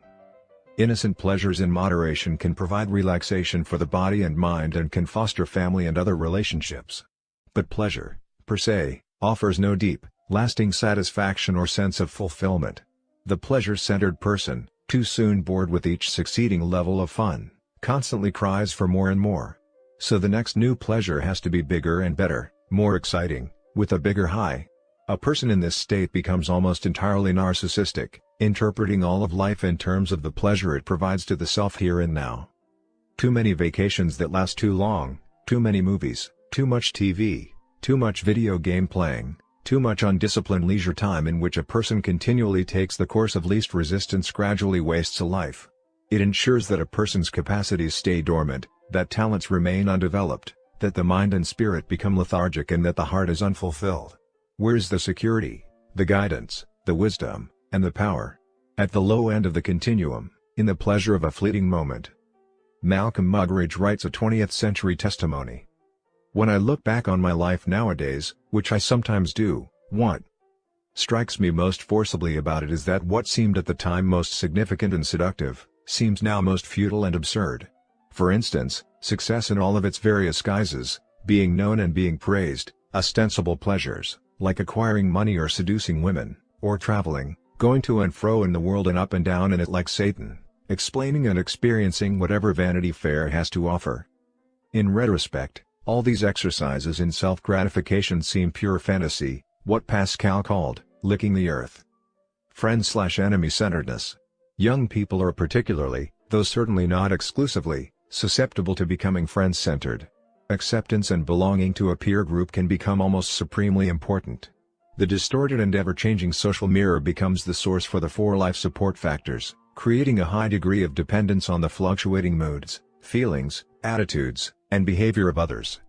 Innocent pleasures in moderation can provide relaxation for the body and mind and can foster family and other relationships. But pleasure, per se, offers no deep, lasting satisfaction or sense of fulfillment. The pleasure-centered person, too soon bored with each succeeding level of fun, constantly cries for more and more. So the next new pleasure has to be bigger and better, more exciting, with a bigger high. A person in this state becomes almost entirely narcissistic, interpreting all of life in terms of the pleasure it provides to the self here and now. Too many vacations that last too long, too many movies, too much TV, too much video game playing, too much undisciplined leisure time in which a person continually takes the course of least resistance gradually wastes a life. It ensures that a person's capacities stay dormant, that talents remain undeveloped, that the mind and spirit become lethargic and that the heart is unfulfilled. Where's the security, the guidance, the wisdom, and the power? At the low end of the continuum, in the pleasure of a fleeting moment. Malcolm Muggeridge writes a 20th century testimony. When I look back on my life nowadays, which I sometimes do, what strikes me most forcibly about it is that what seemed at the time most significant and seductive, seems now most futile and absurd. For instance, success in all of its various guises, being known and being praised, ostensible pleasures, like acquiring money or seducing women, or traveling, going to and fro in the world and up and down in it like Satan, explaining and experiencing whatever Vanity Fair has to offer. In retrospect, all these exercises in self-gratification seem pure fantasy, what Pascal called, licking the earth. Friend/enemy-centeredness. Young people are particularly, though certainly not exclusively, susceptible to becoming friend-centered. Acceptance and belonging to a peer group can become almost supremely important. The distorted and ever-changing social mirror becomes the source for the four life support factors, creating a high degree of dependence on the fluctuating moods, feelings, attitudes, and behavior of others.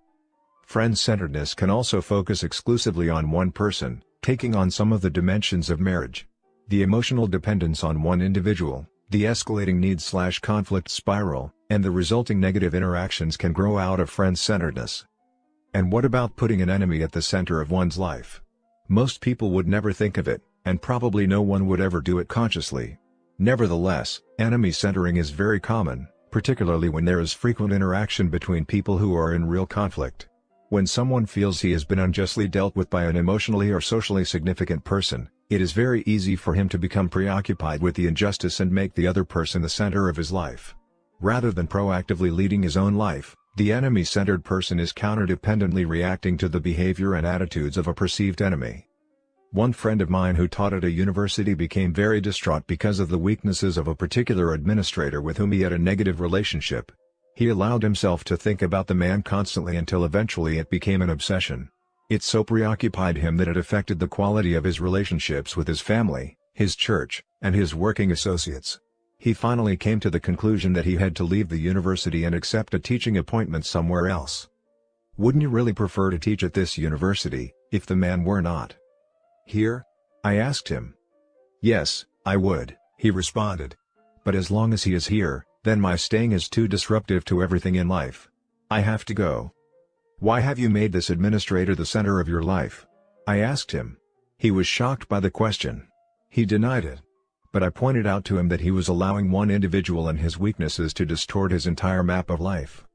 Friend-centeredness can also focus exclusively on one person, taking on some of the dimensions of marriage. The emotional dependence on one individual, the escalating need/conflict spiral, and the resulting negative interactions can grow out of friend-centeredness. And what about putting an enemy at the center of one's life? Most people would never think of it, and probably no one would ever do it consciously. Nevertheless, enemy centering is very common, particularly when there is frequent interaction between people who are in real conflict. When someone feels he has been unjustly dealt with by an emotionally or socially significant person, it is very easy for him to become preoccupied with the injustice and make the other person the center of his life. Rather than proactively leading his own life, the enemy-centered person is counterdependently reacting to the behavior and attitudes of a perceived enemy. One friend of mine who taught at a university became very distraught because of the weaknesses of a particular administrator with whom he had a negative relationship. He allowed himself to think about the man constantly until eventually it became an obsession. It so preoccupied him that it affected the quality of his relationships with his family, his church, and his working associates. He finally came to the conclusion that he had to leave the university and accept a teaching appointment somewhere else. Wouldn't you really prefer to teach at this university, if the man were not here? I asked him. Yes, I would, he responded. But as long as he is here, then my staying is too disruptive to everything in life. I have to go. Why have you made this administrator the center of your life? I asked him. He was shocked by the question. He denied it. But I pointed out to him that he was allowing one individual and his weaknesses to distort his entire map of life,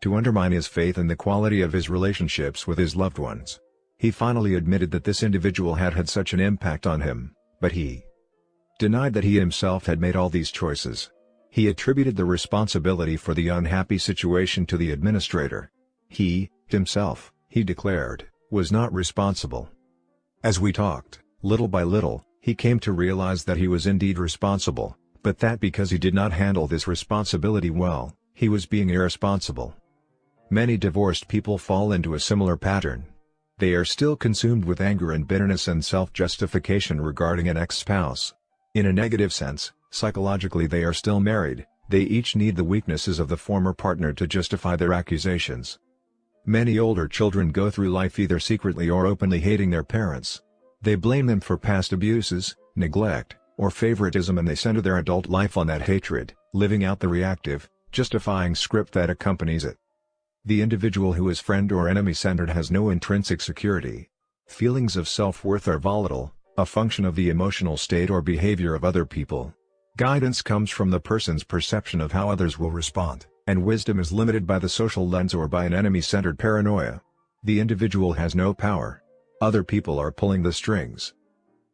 to undermine his faith in the quality of his relationships with his loved ones. He finally admitted that this individual had had such an impact on him, but he denied that he himself had made all these choices. He attributed the responsibility for the unhappy situation to the administrator. He, himself, he declared, was not responsible. As we talked, little by little, he came to realize that he was indeed responsible, but that because he did not handle this responsibility well, he was being irresponsible. Many divorced people fall into a similar pattern. They are still consumed with anger and bitterness and self-justification regarding an ex-spouse. In a negative sense, psychologically they are still married, they each need the weaknesses of the former partner to justify their accusations. Many older children go through life either secretly or openly hating their parents. They blame them for past abuses, neglect, or favoritism, and they center their adult life on that hatred, living out the reactive, justifying script that accompanies it. The individual who is friend or enemy-centered has no intrinsic security. Feelings of self-worth are volatile, a function of the emotional state or behavior of other people. Guidance comes from the person's perception of how others will respond, and wisdom is limited by the social lens or by an enemy-centered paranoia. The individual has no power. Other people are pulling the strings.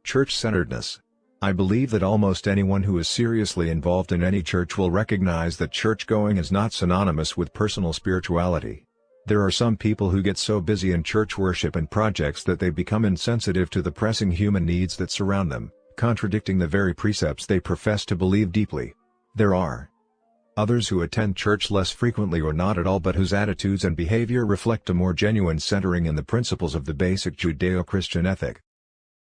Church-centeredness. I believe that almost anyone who is seriously involved in any church will recognize that church-going is not synonymous with personal spirituality. There are some people who get so busy in church worship and projects that they become insensitive to the pressing human needs that surround them, contradicting the very precepts they profess to believe deeply. There are others who attend church less frequently or not at all, but whose attitudes and behavior reflect a more genuine centering in the principles of the basic Judeo-Christian ethic.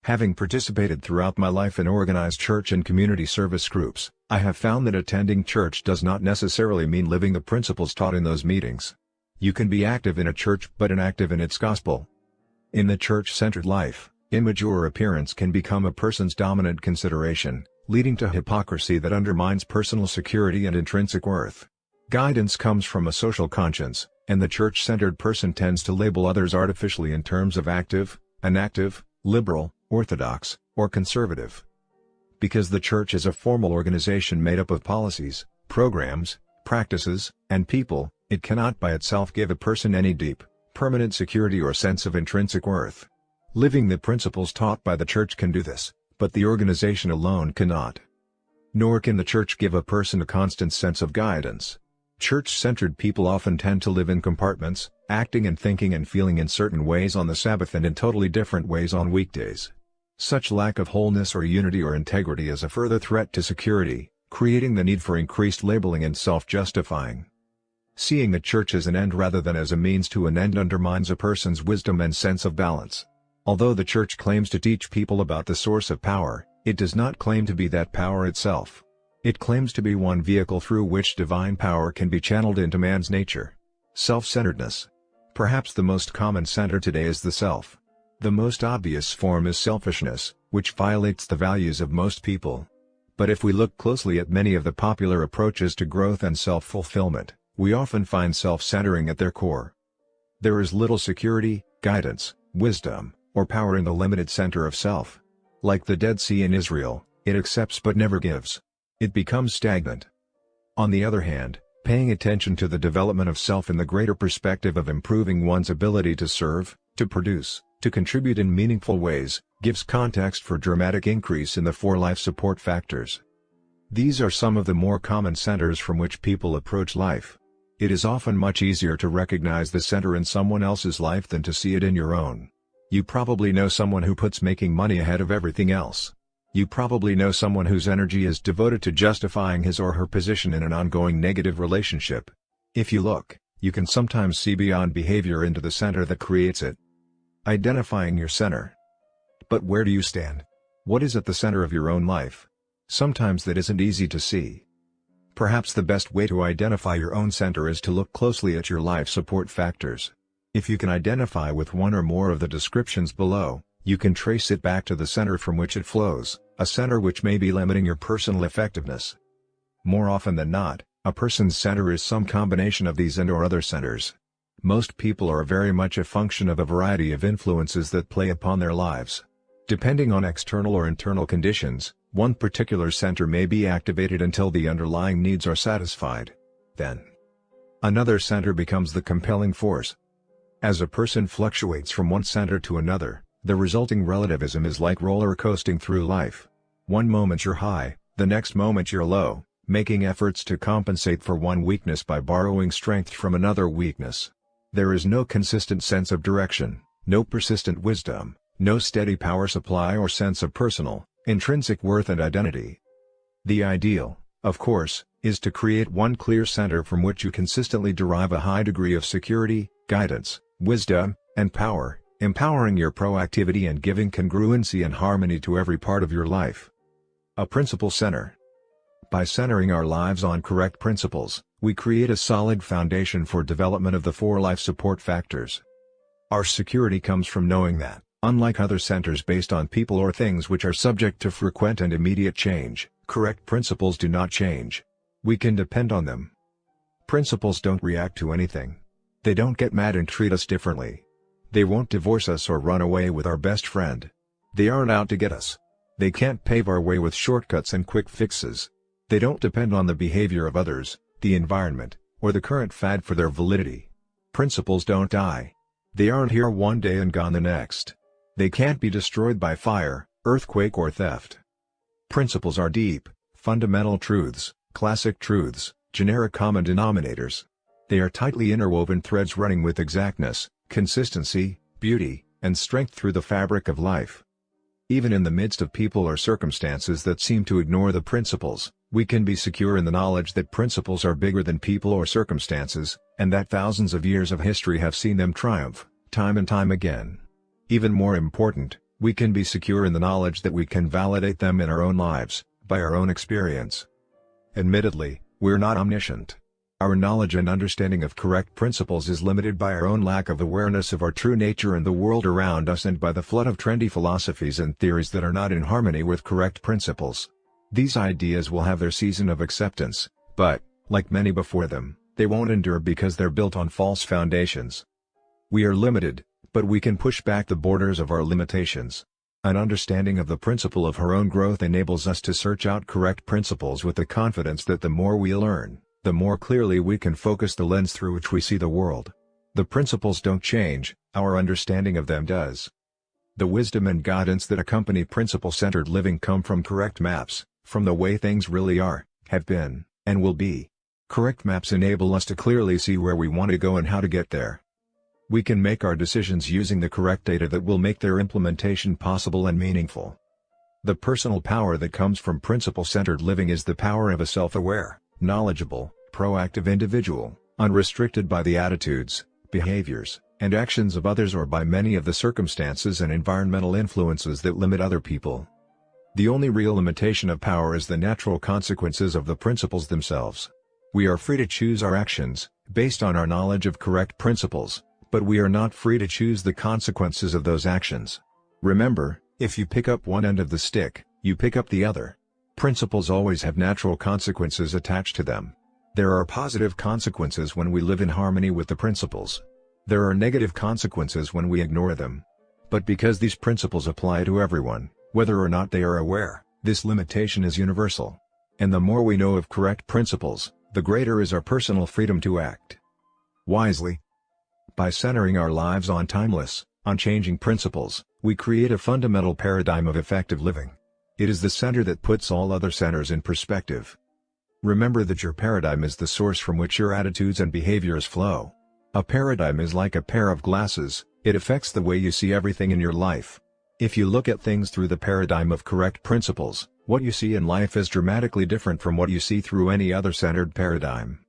Having participated throughout my life in organized church and community service groups, I have found that attending church does not necessarily mean living the principles taught in those meetings. You can be active in a church but inactive in its gospel. In the church-centered life, image or appearance can become a person's dominant consideration, leading to hypocrisy that undermines personal security and intrinsic worth. Guidance comes from a social conscience, and the church-centered person tends to label others artificially in terms of active, inactive, liberal, orthodox, or conservative. Because the church is a formal organization made up of policies, programs, practices, and people, it cannot by itself give a person any deep, permanent security or sense of intrinsic worth. Living the principles taught by the church can do this, but the organization alone cannot. Nor can the church give a person a constant sense of guidance. Church-centered people often tend to live in compartments, acting and thinking and feeling in certain ways on the Sabbath and in totally different ways on weekdays. Such lack of wholeness or unity or integrity is a further threat to security, creating the need for increased labeling and self-justifying. Seeing the church as an end rather than as a means to an end undermines a person's wisdom and sense of balance. Although the church claims to teach people about the source of power, it does not claim to be that power itself. It claims to be one vehicle through which divine power can be channeled into man's nature. Self-centeredness. Perhaps the most common center today is the self. The most obvious form is selfishness, which violates the values of most people. But if we look closely at many of the popular approaches to growth and self-fulfillment, we often find self-centering at their core. There is little security, guidance, wisdom, or power in the limited center of self. Like the Dead Sea in Israel, it accepts but never gives. It becomes stagnant. On the other hand, paying attention to the development of self in the greater perspective of improving one's ability to serve, to produce, to contribute in meaningful ways, gives context for dramatic increase in the 4 life support factors. These are some of the more common centers from which people approach life. It is often much easier to recognize the center in someone else's life than to see it in your own. You probably know someone who puts making money ahead of everything else. You probably know someone whose energy is devoted to justifying his or her position in an ongoing negative relationship. If you look, you can sometimes see beyond behavior into the center that creates it. Identifying your center. But where do you stand? What is at the center of your own life? Sometimes that isn't easy to see. Perhaps the best way to identify your own center is to look closely at your life support factors. If you can identify with one or more of the descriptions below, you can trace it back to the center from which it flows, a center which may be limiting your personal effectiveness. More often than not, a person's center is some combination of these and/or other centers. Most people are very much a function of a variety of influences that play upon their lives. Depending on external or internal conditions, one particular center may be activated until the underlying needs are satisfied. Then, another center becomes the compelling force. As a person fluctuates from one center to another, the resulting relativism is like roller coasting through life. One moment you're high, the next moment you're low, making efforts to compensate for one weakness by borrowing strength from another weakness. There is no consistent sense of direction, no persistent wisdom, no steady power supply or sense of personal, intrinsic worth and identity. The ideal, of course, is to create one clear center from which you consistently derive a high degree of security, guidance, wisdom, and power, empowering your proactivity and giving congruency and harmony to every part of your life. A principle center. By centering our lives on correct principles, we create a solid foundation for development of the 4 life support factors. Our security comes from knowing that, unlike other centers based on people or things which are subject to frequent and immediate change, correct principles do not change. We can depend on them. Principles don't react to anything. They don't get mad and treat us differently. They won't divorce us or run away with our best friend. They aren't out to get us. They can't pave our way with shortcuts and quick fixes. They don't depend on the behavior of others, the environment, or the current fad for their validity. Principles don't die. They aren't here one day and gone the next. They can't be destroyed by fire, earthquake or theft. Principles are deep, fundamental truths, classic truths, generic common denominators. They are tightly interwoven threads running with exactness, consistency, beauty, and strength through the fabric of life. Even in the midst of people or circumstances that seem to ignore the principles, we can be secure in the knowledge that principles are bigger than people or circumstances, and that thousands of years of history have seen them triumph, time and time again. Even more important, we can be secure in the knowledge that we can validate them in our own lives, by our own experience. Admittedly, we're not omniscient. Our knowledge and understanding of correct principles is limited by our own lack of awareness of our true nature and the world around us and by the flood of trendy philosophies and theories that are not in harmony with correct principles. These ideas will have their season of acceptance, but, like many before them, they won't endure because they're built on false foundations. We are limited, but we can push back the borders of our limitations. An understanding of the principle of our own growth enables us to search out correct principles with the confidence that the more we learn, the more clearly we can focus the lens through which we see the world. The principles don't change, our understanding of them does. The wisdom and guidance that accompany principle-centered living come from correct maps, from the way things really are, have been, and will be. Correct maps enable us to clearly see where we want to go and how to get there. We can make our decisions using the correct data that will make their implementation possible and meaningful. The personal power that comes from principle-centered living is the power of a self-aware, knowledgeable, proactive individual, unrestricted by the attitudes, behaviors, and actions of others or by many of the circumstances and environmental influences that limit other people. The only real limitation of power is the natural consequences of the principles themselves. We are free to choose our actions, based on our knowledge of correct principles, But we are not free to choose the consequences of those actions. Remember, if you pick up one end of the stick, you pick up the other. Principles always have natural consequences attached to them. There are positive consequences when we live in harmony with the principles. There are negative consequences when we ignore them. But because these principles apply to everyone, whether or not they are aware, this limitation is universal. And the more we know of correct principles, the greater is our personal freedom to act wisely. By centering our lives on timeless, unchanging principles, we create a fundamental paradigm of effective living. It is the center that puts all other centers in perspective. Remember that your paradigm is the source from which your attitudes and behaviors flow. A paradigm is like a pair of glasses, it affects the way you see everything in your life. If you look at things through the paradigm of correct principles, what you see in life is dramatically different from what you see through any other centered paradigm.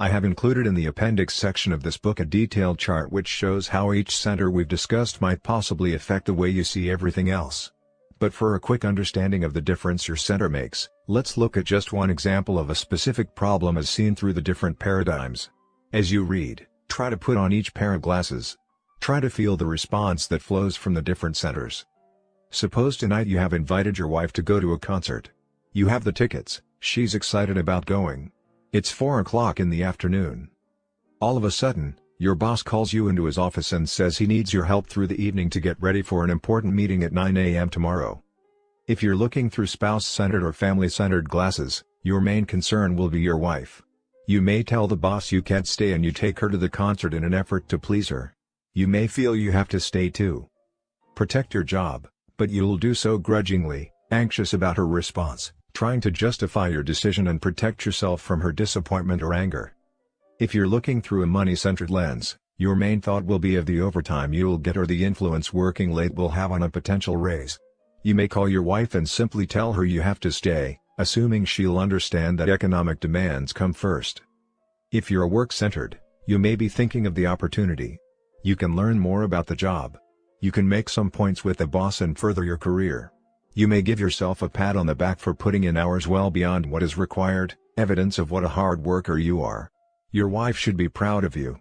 I have included in the appendix section of this book a detailed chart which shows how each center we've discussed might possibly affect the way you see everything else. But for a quick understanding of the difference your center makes, let's look at just one example of a specific problem as seen through the different paradigms. As you read, try to put on each pair of glasses. Try to feel the response that flows from the different centers. Suppose tonight you have invited your wife to go to a concert. You have the tickets, she's excited about going. It's 4 o'clock in the afternoon. All of a sudden, your boss calls you into his office and says he needs your help through the evening to get ready for an important meeting at 9 a.m. tomorrow. If you're looking through spouse-centered or family-centered glasses, your main concern will be your wife. You may tell the boss you can't stay and you take her to the concert in an effort to please her. You may feel you have to stay to protect your job, but you'll do so grudgingly, anxious about her response, trying to justify your decision and protect yourself from her disappointment or anger. If you're looking through a money-centered lens, your main thought will be of the overtime you'll get or the influence working late will have on a potential raise. You may call your wife and simply tell her you have to stay, assuming she'll understand that economic demands come first. If you're work-centered, you may be thinking of the opportunity. You can learn more about the job. You can make some points with the boss and further your career. You may give yourself a pat on the back for putting in hours well beyond what is required, evidence of what a hard worker you are. Your wife should be proud of you.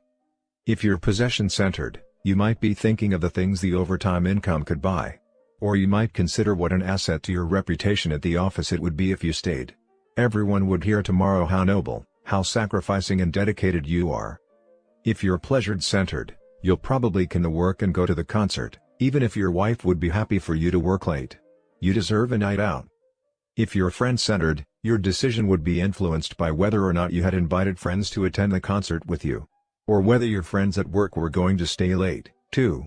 If you're possession-centered, you might be thinking of the things the overtime income could buy. Or you might consider what an asset to your reputation at the office it would be if you stayed. Everyone would hear tomorrow how noble, how sacrificing and dedicated you are. If you're pleasure-centered, you'll probably can to work and go to the concert, even if your wife would be happy for you to work late. You deserve a night out. If you're friend-centered, your decision would be influenced by whether or not you had invited friends to attend the concert with you. Or whether your friends at work were going to stay late, too.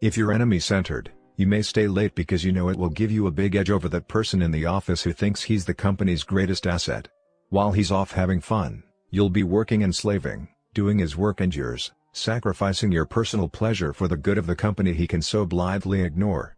If you're enemy-centered, you may stay late because you know it will give you a big edge over that person in the office who thinks he's the company's greatest asset. While he's off having fun, you'll be working and slaving, doing his work and yours, sacrificing your personal pleasure for the good of the company he can so blithely ignore.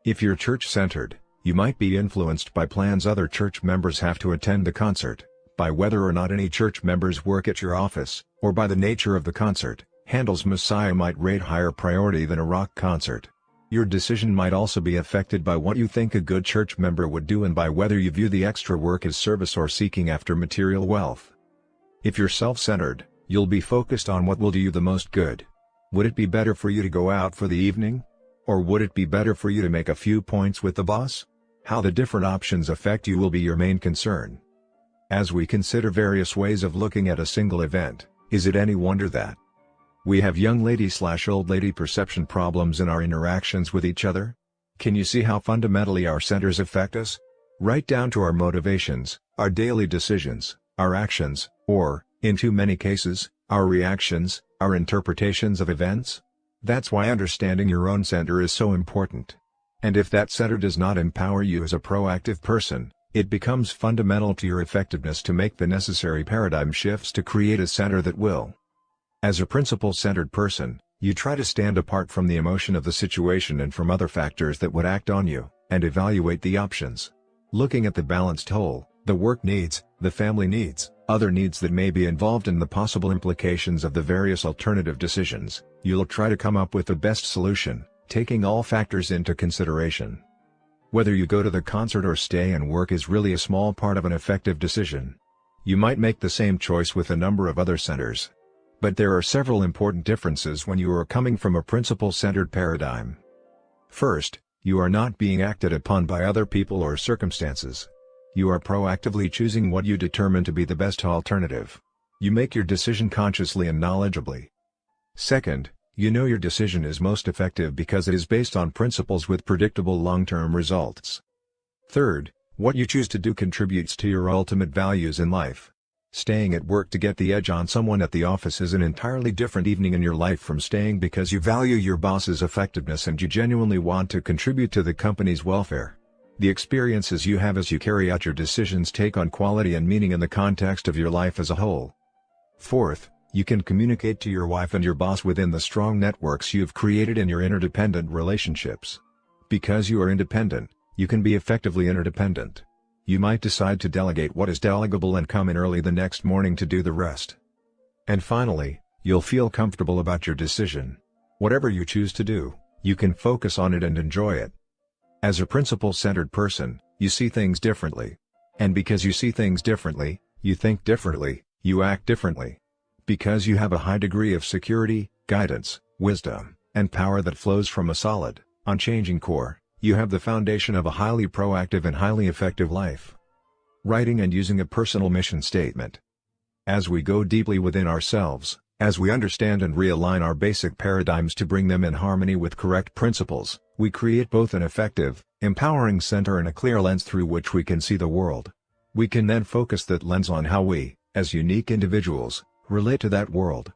If you're church-centered, you might be influenced by plans other church members have to attend the concert, by whether or not any church members work at your office, or by the nature of the concert. Handel's Messiah might rate higher priority than a rock concert. Your decision might also be affected by what you think a good church member would do and by whether you view the extra work as service or seeking after material wealth. If you're self-centered, you'll be focused on what will do you the most good. Would it be better for you to go out for the evening? Or would it be better for you to make a few points with the boss? How the different options affect you will be your main concern. As we consider various ways of looking at a single event, is it any wonder that we have young lady/old lady perception problems in our interactions with each other? Can you see how fundamentally our centers affect us? Right down to our motivations, our daily decisions, our actions, or, in too many cases, our reactions, our interpretations of events? That's why understanding your own center is so important. And if that center does not empower you as a proactive person, it becomes fundamental to your effectiveness to make the necessary paradigm shifts to create a center that will. As a principle-centered person, you try to stand apart from the emotion of the situation and from other factors that would act on you, and evaluate the options. Looking at the balanced whole, the work needs, the family needs, other needs that may be involved in the possible implications of the various alternative decisions, you'll try to come up with the best solution, taking all factors into consideration. Whether you go to the concert or stay and work is really a small part of an effective decision. You might make the same choice with a number of other centers. But there are several important differences when you are coming from a principle-centered paradigm. First, you are not being acted upon by other people or circumstances. You are proactively choosing what you determine to be the best alternative. You make your decision consciously and knowledgeably. Second, you know your decision is most effective because it is based on principles with predictable long-term results. Third, what you choose to do contributes to your ultimate values in life. Staying at work to get the edge on someone at the office is an entirely different evening in your life from staying because you value your boss's effectiveness and you genuinely want to contribute to the company's welfare. The experiences you have as you carry out your decisions take on quality and meaning in the context of your life as a whole. Fourth, you can communicate to your wife and your boss within the strong networks you've created in your interdependent relationships. Because you are independent, you can be effectively interdependent. You might decide to delegate what is delegable and come in early the next morning to do the rest. And finally, you'll feel comfortable about your decision. Whatever you choose to do, you can focus on it and enjoy it. As a principle-centered person, you see things differently. And because you see things differently, you think differently, you act differently. Because you have a high degree of security, guidance, wisdom, and power that flows from a solid, unchanging core, you have the foundation of a highly proactive and highly effective life. Writing and using a personal mission statement. As we go deeply within ourselves, as we understand and realign our basic paradigms to bring them in harmony with correct principles, we create both an effective, empowering center and a clear lens through which we can see the world. We can then focus that lens on how we, as unique individuals, relate to that world.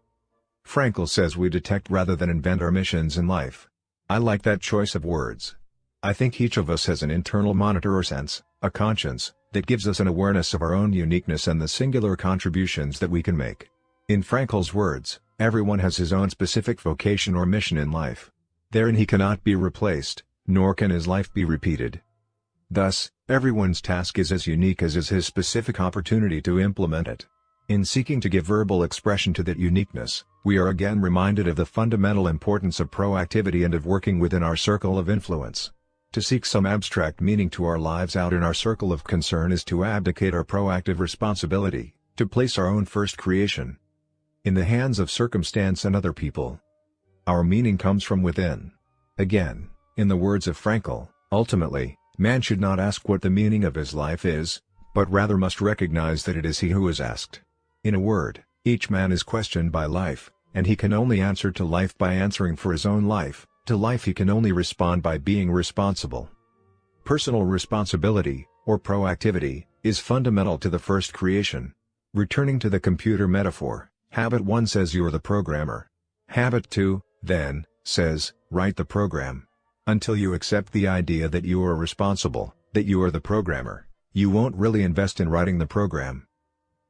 Frankl says we detect rather than invent our missions in life. I like that choice of words. I think each of us has an internal monitor or sense, a conscience, that gives us an awareness of our own uniqueness and the singular contributions that we can make. In Frankl's words, everyone has his own specific vocation or mission in life. Therein he cannot be replaced, nor can his life be repeated. Thus, everyone's task is as unique as is his specific opportunity to implement it. In seeking to give verbal expression to that uniqueness, we are again reminded of the fundamental importance of proactivity and of working within our circle of influence. To seek some abstract meaning to our lives out in our circle of concern is to abdicate our proactive responsibility, to place our own first creation in the hands of circumstance and other people. Our meaning comes from within. Again, in the words of Frankl, ultimately, man should not ask what the meaning of his life is, but rather must recognize that it is he who is asked. In a word, each man is questioned by life, and he can only answer to life by answering for his own life. To life he can only respond by being responsible. Personal responsibility, or proactivity, is fundamental to the first creation. Returning to the computer metaphor, Habit 1 says you're the programmer. Habit 2, then, says, write the program. Until you accept the idea that you are responsible, that you are the programmer, you won't really invest in writing the program.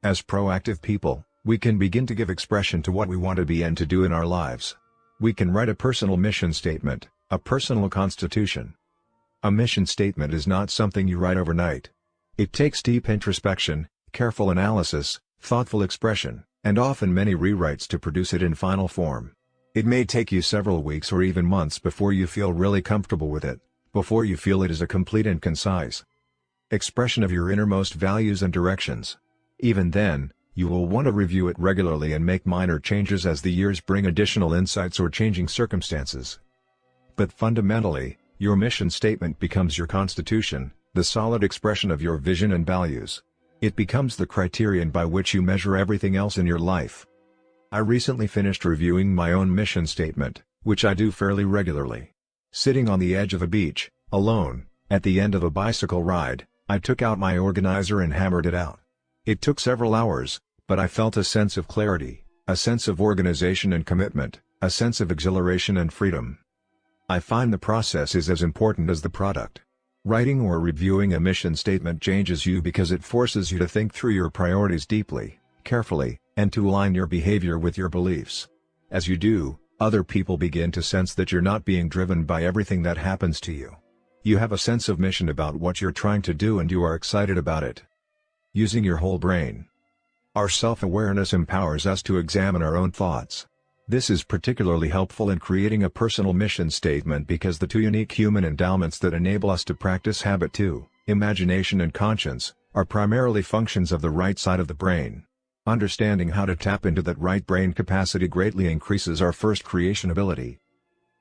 As proactive people, we can begin to give expression to what we want to be and to do in our lives. We can write a personal mission statement, a personal constitution. A mission statement is not something you write overnight. It takes deep introspection, careful analysis, thoughtful expression, and often many rewrites to produce it in final form. It may take you several weeks or even months before you feel really comfortable with it, before you feel it is a complete and concise expression of your innermost values and directions. Even then, you will want to review it regularly and make minor changes as the years bring additional insights or changing circumstances. But fundamentally, your mission statement becomes your constitution, the solid expression of your vision and values. It becomes the criterion by which you measure everything else in your life. I recently finished reviewing my own mission statement, which I do fairly regularly. Sitting on the edge of a beach, alone, at the end of a bicycle ride, I took out my organizer and hammered it out. It took several hours, but I felt a sense of clarity, a sense of organization and commitment, a sense of exhilaration and freedom. I find the process is as important as the product. Writing or reviewing a mission statement changes you because it forces you to think through your priorities deeply, carefully, and to align your behavior with your beliefs. As you do, other people begin to sense that you're not being driven by everything that happens to you. You have a sense of mission about what you're trying to do and you are excited about it. Using your whole brain. Our self-awareness empowers us to examine our own thoughts. This is particularly helpful in creating a personal mission statement because the two unique human endowments that enable us to practice Habit 2, imagination and conscience, are primarily functions of the right side of the brain. Understanding how to tap into that right brain capacity greatly increases our first creation ability.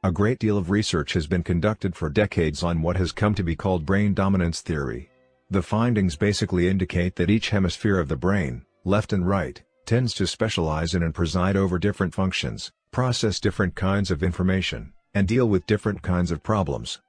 A great deal of research has been conducted for decades on what has come to be called brain dominance theory. The findings basically indicate that each hemisphere of the brain, left and right, tends to specialize in and preside over different functions, process different kinds of information, and deal with different kinds of problems.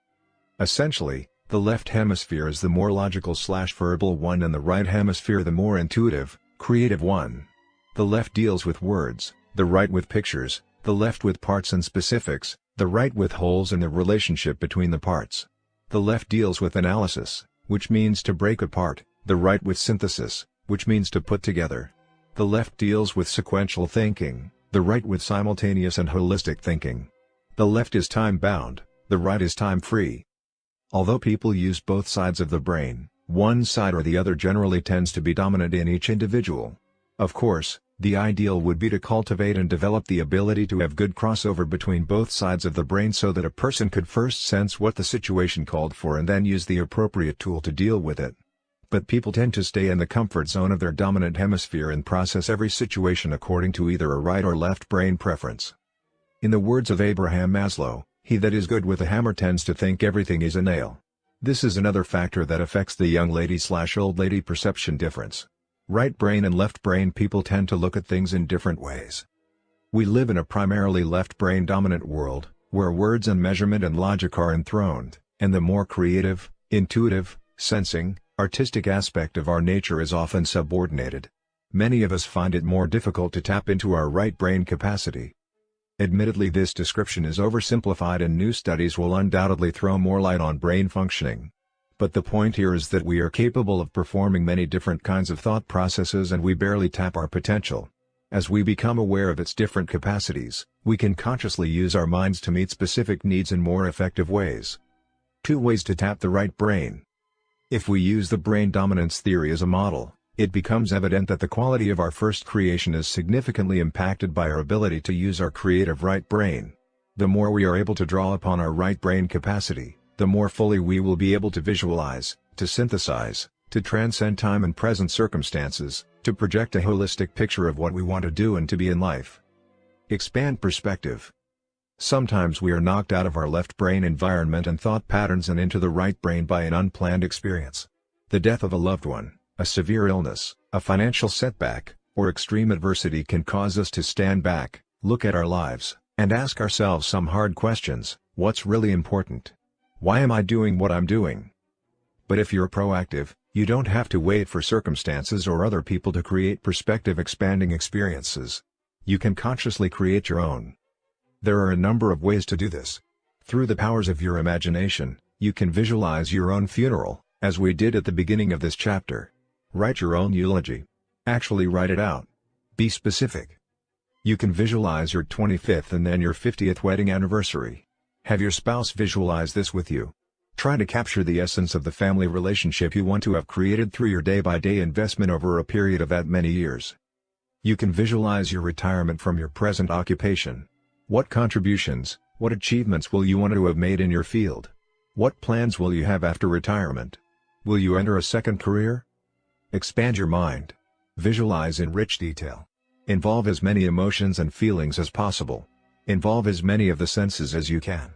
Essentially, the left hemisphere is the more logical/verbal one and the right hemisphere the more intuitive, creative one. The left deals with words, the right with pictures, the left with parts and specifics, the right with wholes and the relationship between the parts. The left deals with analysis, which means to break apart, the right with synthesis, which means to put together. The left deals with sequential thinking, the right with simultaneous and holistic thinking. The left is time-bound, the right is time-free. Although people use both sides of the brain, one side or the other generally tends to be dominant in each individual. Of course, the ideal would be to cultivate and develop the ability to have good crossover between both sides of the brain so that a person could first sense what the situation called for and then use the appropriate tool to deal with it. But people tend to stay in the comfort zone of their dominant hemisphere and process every situation according to either a right or left brain preference. In the words of Abraham Maslow, "He that is good with a hammer tends to think everything is a nail." This is another factor that affects the young lady/old lady perception difference. Right brain and left brain people tend to look at things in different ways. We live in a primarily left brain dominant world, where words and measurement and logic are enthroned, and the more creative, intuitive, sensing, artistic aspect of our nature is often subordinated. Many of us find it more difficult to tap into our right brain capacity. Admittedly, this description is oversimplified and new studies will undoubtedly throw more light on brain functioning. But the point here is that we are capable of performing many different kinds of thought processes and we barely tap our potential. As we become aware of its different capacities, we can consciously use our minds to meet specific needs in more effective ways. 2 ways to tap the right brain. If we use the brain dominance theory as a model, it becomes evident that the quality of our first creation is significantly impacted by our ability to use our creative right brain. The more we are able to draw upon our right brain capacity, the more fully we will be able to visualize, to synthesize, to transcend time and present circumstances, to project a holistic picture of what we want to do and to be in life. Expand perspective. Sometimes we are knocked out of our left brain environment and thought patterns and into the right brain by an unplanned experience. The death of a loved one, a severe illness, a financial setback, or extreme adversity can cause us to stand back, look at our lives, and ask ourselves some hard questions. What's really important? Why am I doing what I'm doing? But if you're proactive, you don't have to wait for circumstances or other people to create perspective-expanding experiences. You can consciously create your own. There are a number of ways to do this. Through the powers of your imagination, you can visualize your own funeral, as we did at the beginning of this chapter. Write your own eulogy. Actually write it out. Be specific. You can visualize your 25th and then your 50th wedding anniversary. Have your spouse visualize this with you. Try to capture the essence of the family relationship you want to have created through your day-by-day investment over a period of that many years. You can visualize your retirement from your present occupation. What contributions, what achievements will you want to have made in your field? What plans will you have after retirement? Will you enter a second career? Expand your mind. Visualize in rich detail. Involve as many emotions and feelings as possible. Involve as many of the senses as you can.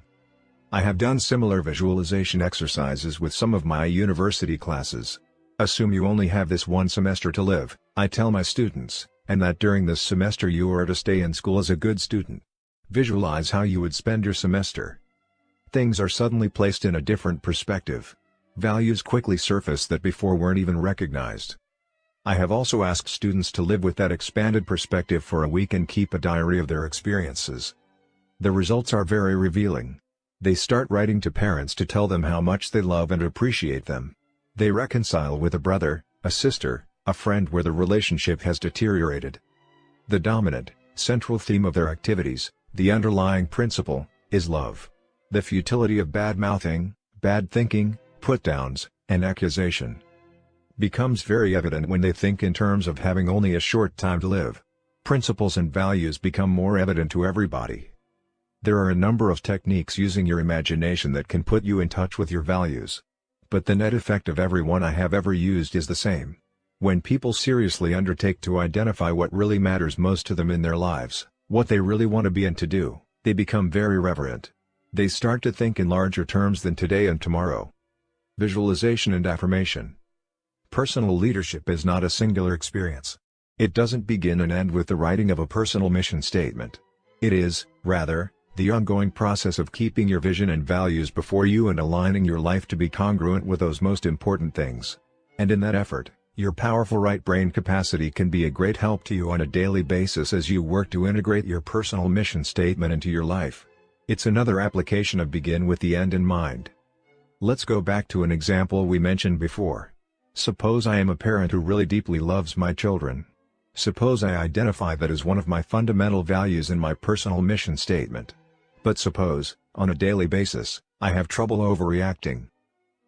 I have done similar visualization exercises with some of my university classes. Assume you only have this one semester to live, I tell my students, and that during this semester you are to stay in school as a good student. Visualize how you would spend your semester. Things are suddenly placed in a different perspective. Values quickly surface that before weren't even recognized. I have also asked students to live with that expanded perspective for a week and keep a diary of their experiences. The results are very revealing. They start writing to parents to tell them how much they love and appreciate them. They reconcile with a brother, a sister, a friend where the relationship has deteriorated. The dominant, central theme of their activities, the underlying principle, is love. The futility of bad-mouthing, bad thinking, put-downs, and accusation becomes very evident when they think in terms of having only a short time to live. Principles and values become more evident to everybody. There are a number of techniques using your imagination that can put you in touch with your values. But the net effect of every one I have ever used is the same. When people seriously undertake to identify what really matters most to them in their lives, what they really want to be and to do, they become very reverent. They start to think in larger terms than today and tomorrow. Visualization and affirmation. Personal leadership is not a singular experience. It doesn't begin and end with the writing of a personal mission statement. It is, rather, the ongoing process of keeping your vision and values before you and aligning your life to be congruent with those most important things. And in that effort, your powerful right brain capacity can be a great help to you on a daily basis as you work to integrate your personal mission statement into your life. It's another application of begin with the end in mind. Let's go back to an example we mentioned before. Suppose I am a parent who really deeply loves my children. Suppose I identify that as one of my fundamental values in my personal mission statement. But suppose, on a daily basis, I have trouble overreacting.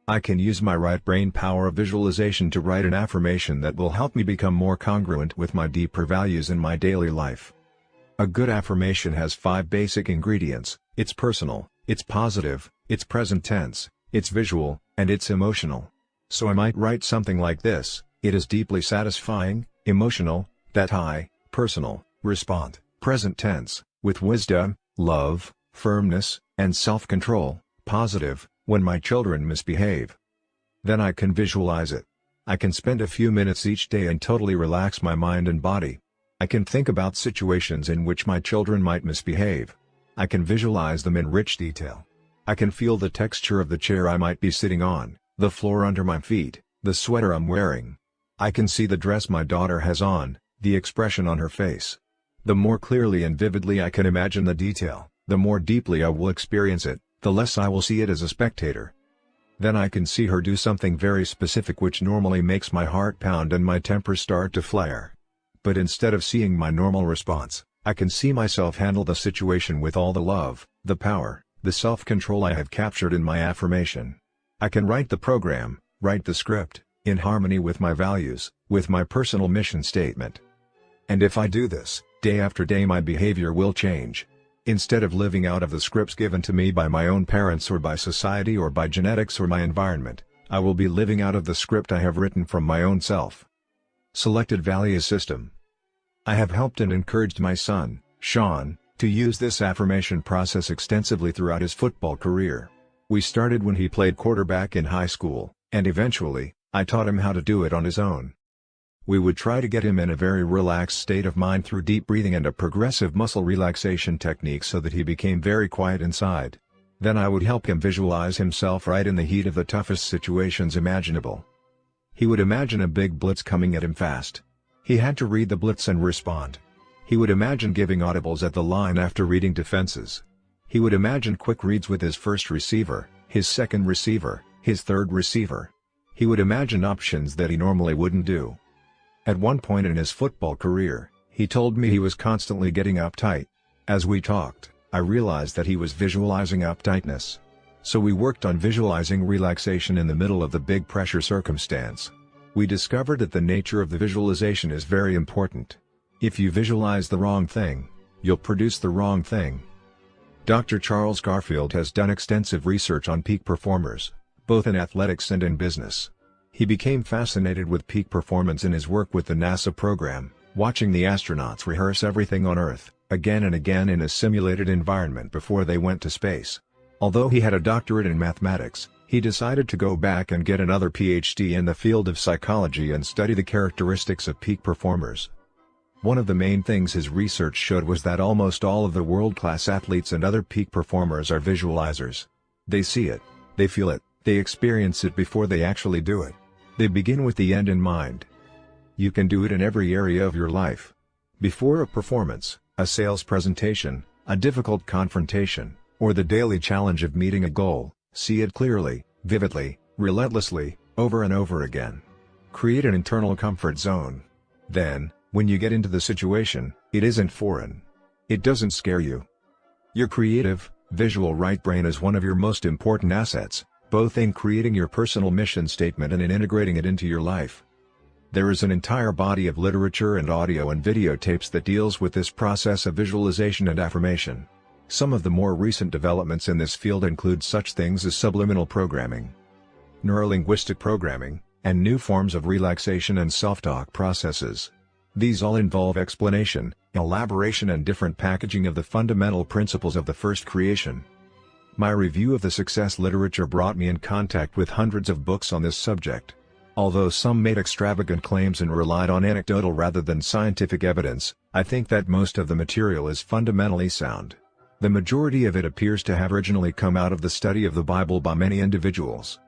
I can use my right brain power of visualization to write an affirmation that will help me become more congruent with my deeper values in my daily life. A good affirmation has 5 basic ingredients: it's personal, it's positive, it's present tense, it's visual, and it's emotional. So I might write something like this: it is deeply satisfying, emotional, that I, personal, respond, present tense, with wisdom, love, firmness, and self-control, positive, when my children misbehave. Then I can visualize it. I can spend a few minutes each day and totally relax my mind and body. I can think about situations in which my children might misbehave. I can visualize them in rich detail. I can feel the texture of the chair I might be sitting on, the floor under my feet, the sweater I'm wearing. I can see the dress my daughter has on, the expression on her face. The more clearly and vividly I can imagine the detail, the more deeply I will experience it, the less I will see it as a spectator. Then I can see her do something very specific which normally makes my heart pound and my temper start to flare. But instead of seeing my normal response, I can see myself handle the situation with all the love, the power, the self-control I have captured in my affirmation. I can write the program, write the script, in harmony with my values, with my personal mission statement. And if I do this, day after day my behavior will change. Instead of living out of the scripts given to me by my own parents or by society or by genetics or my environment, I will be living out of the script I have written from my own self. Selected value system. I have helped and encouraged my son, Sean, to use this affirmation process extensively throughout his football career. We started when he played quarterback in high school, and eventually, I taught him how to do it on his own. We would try to get him in a very relaxed state of mind through deep breathing and a progressive muscle relaxation technique so that he became very quiet inside. Then I would help him visualize himself right in the heat of the toughest situations imaginable. He would imagine a big blitz coming at him fast. He had to read the blitz and respond. He would imagine giving audibles at the line after reading defenses. He would imagine quick reads with his first receiver, his second receiver, his third receiver. He would imagine options that he normally wouldn't do. At one point in his football career, he told me he was constantly getting uptight. As we talked, I realized that he was visualizing uptightness. So we worked on visualizing relaxation in the middle of the big pressure circumstance. We discovered that the nature of the visualization is very important. If you visualize the wrong thing, you'll produce the wrong thing. Dr. Charles Garfield has done extensive research on peak performers, both in athletics and in business. He became fascinated with peak performance in his work with the NASA program, watching the astronauts rehearse everything on Earth, again and again in a simulated environment before they went to space. Although he had a doctorate in mathematics, he decided to go back and get another PhD in the field of psychology and study the characteristics of peak performers. One of the main things his research showed was that almost all of the world-class athletes and other peak performers are visualizers. They see it, they feel it, they experience it before they actually do it. They begin with the end in mind. You can do it in every area of your life. Before a performance, a sales presentation, a difficult confrontation, or the daily challenge of meeting a goal, see it clearly, vividly, relentlessly, over and over again. Create an internal comfort zone. Then, when you get into the situation, it isn't foreign. It doesn't scare you. Your creative, visual right brain is one of your most important assets, both in creating your personal mission statement and in integrating it into your life. There is an entire body of literature and audio and videotapes that deals with this process of visualization and affirmation. Some of the more recent developments in this field include such things as subliminal programming, neurolinguistic programming, and new forms of relaxation and self-talk processes. These all involve explanation, elaboration and different packaging of the fundamental principles of the first creation. My review of the success literature brought me in contact with hundreds of books on this subject. Although some made extravagant claims and relied on anecdotal rather than scientific evidence, I think that most of the material is fundamentally sound. The majority of it appears to have originally come out of the study of the Bible by many individuals.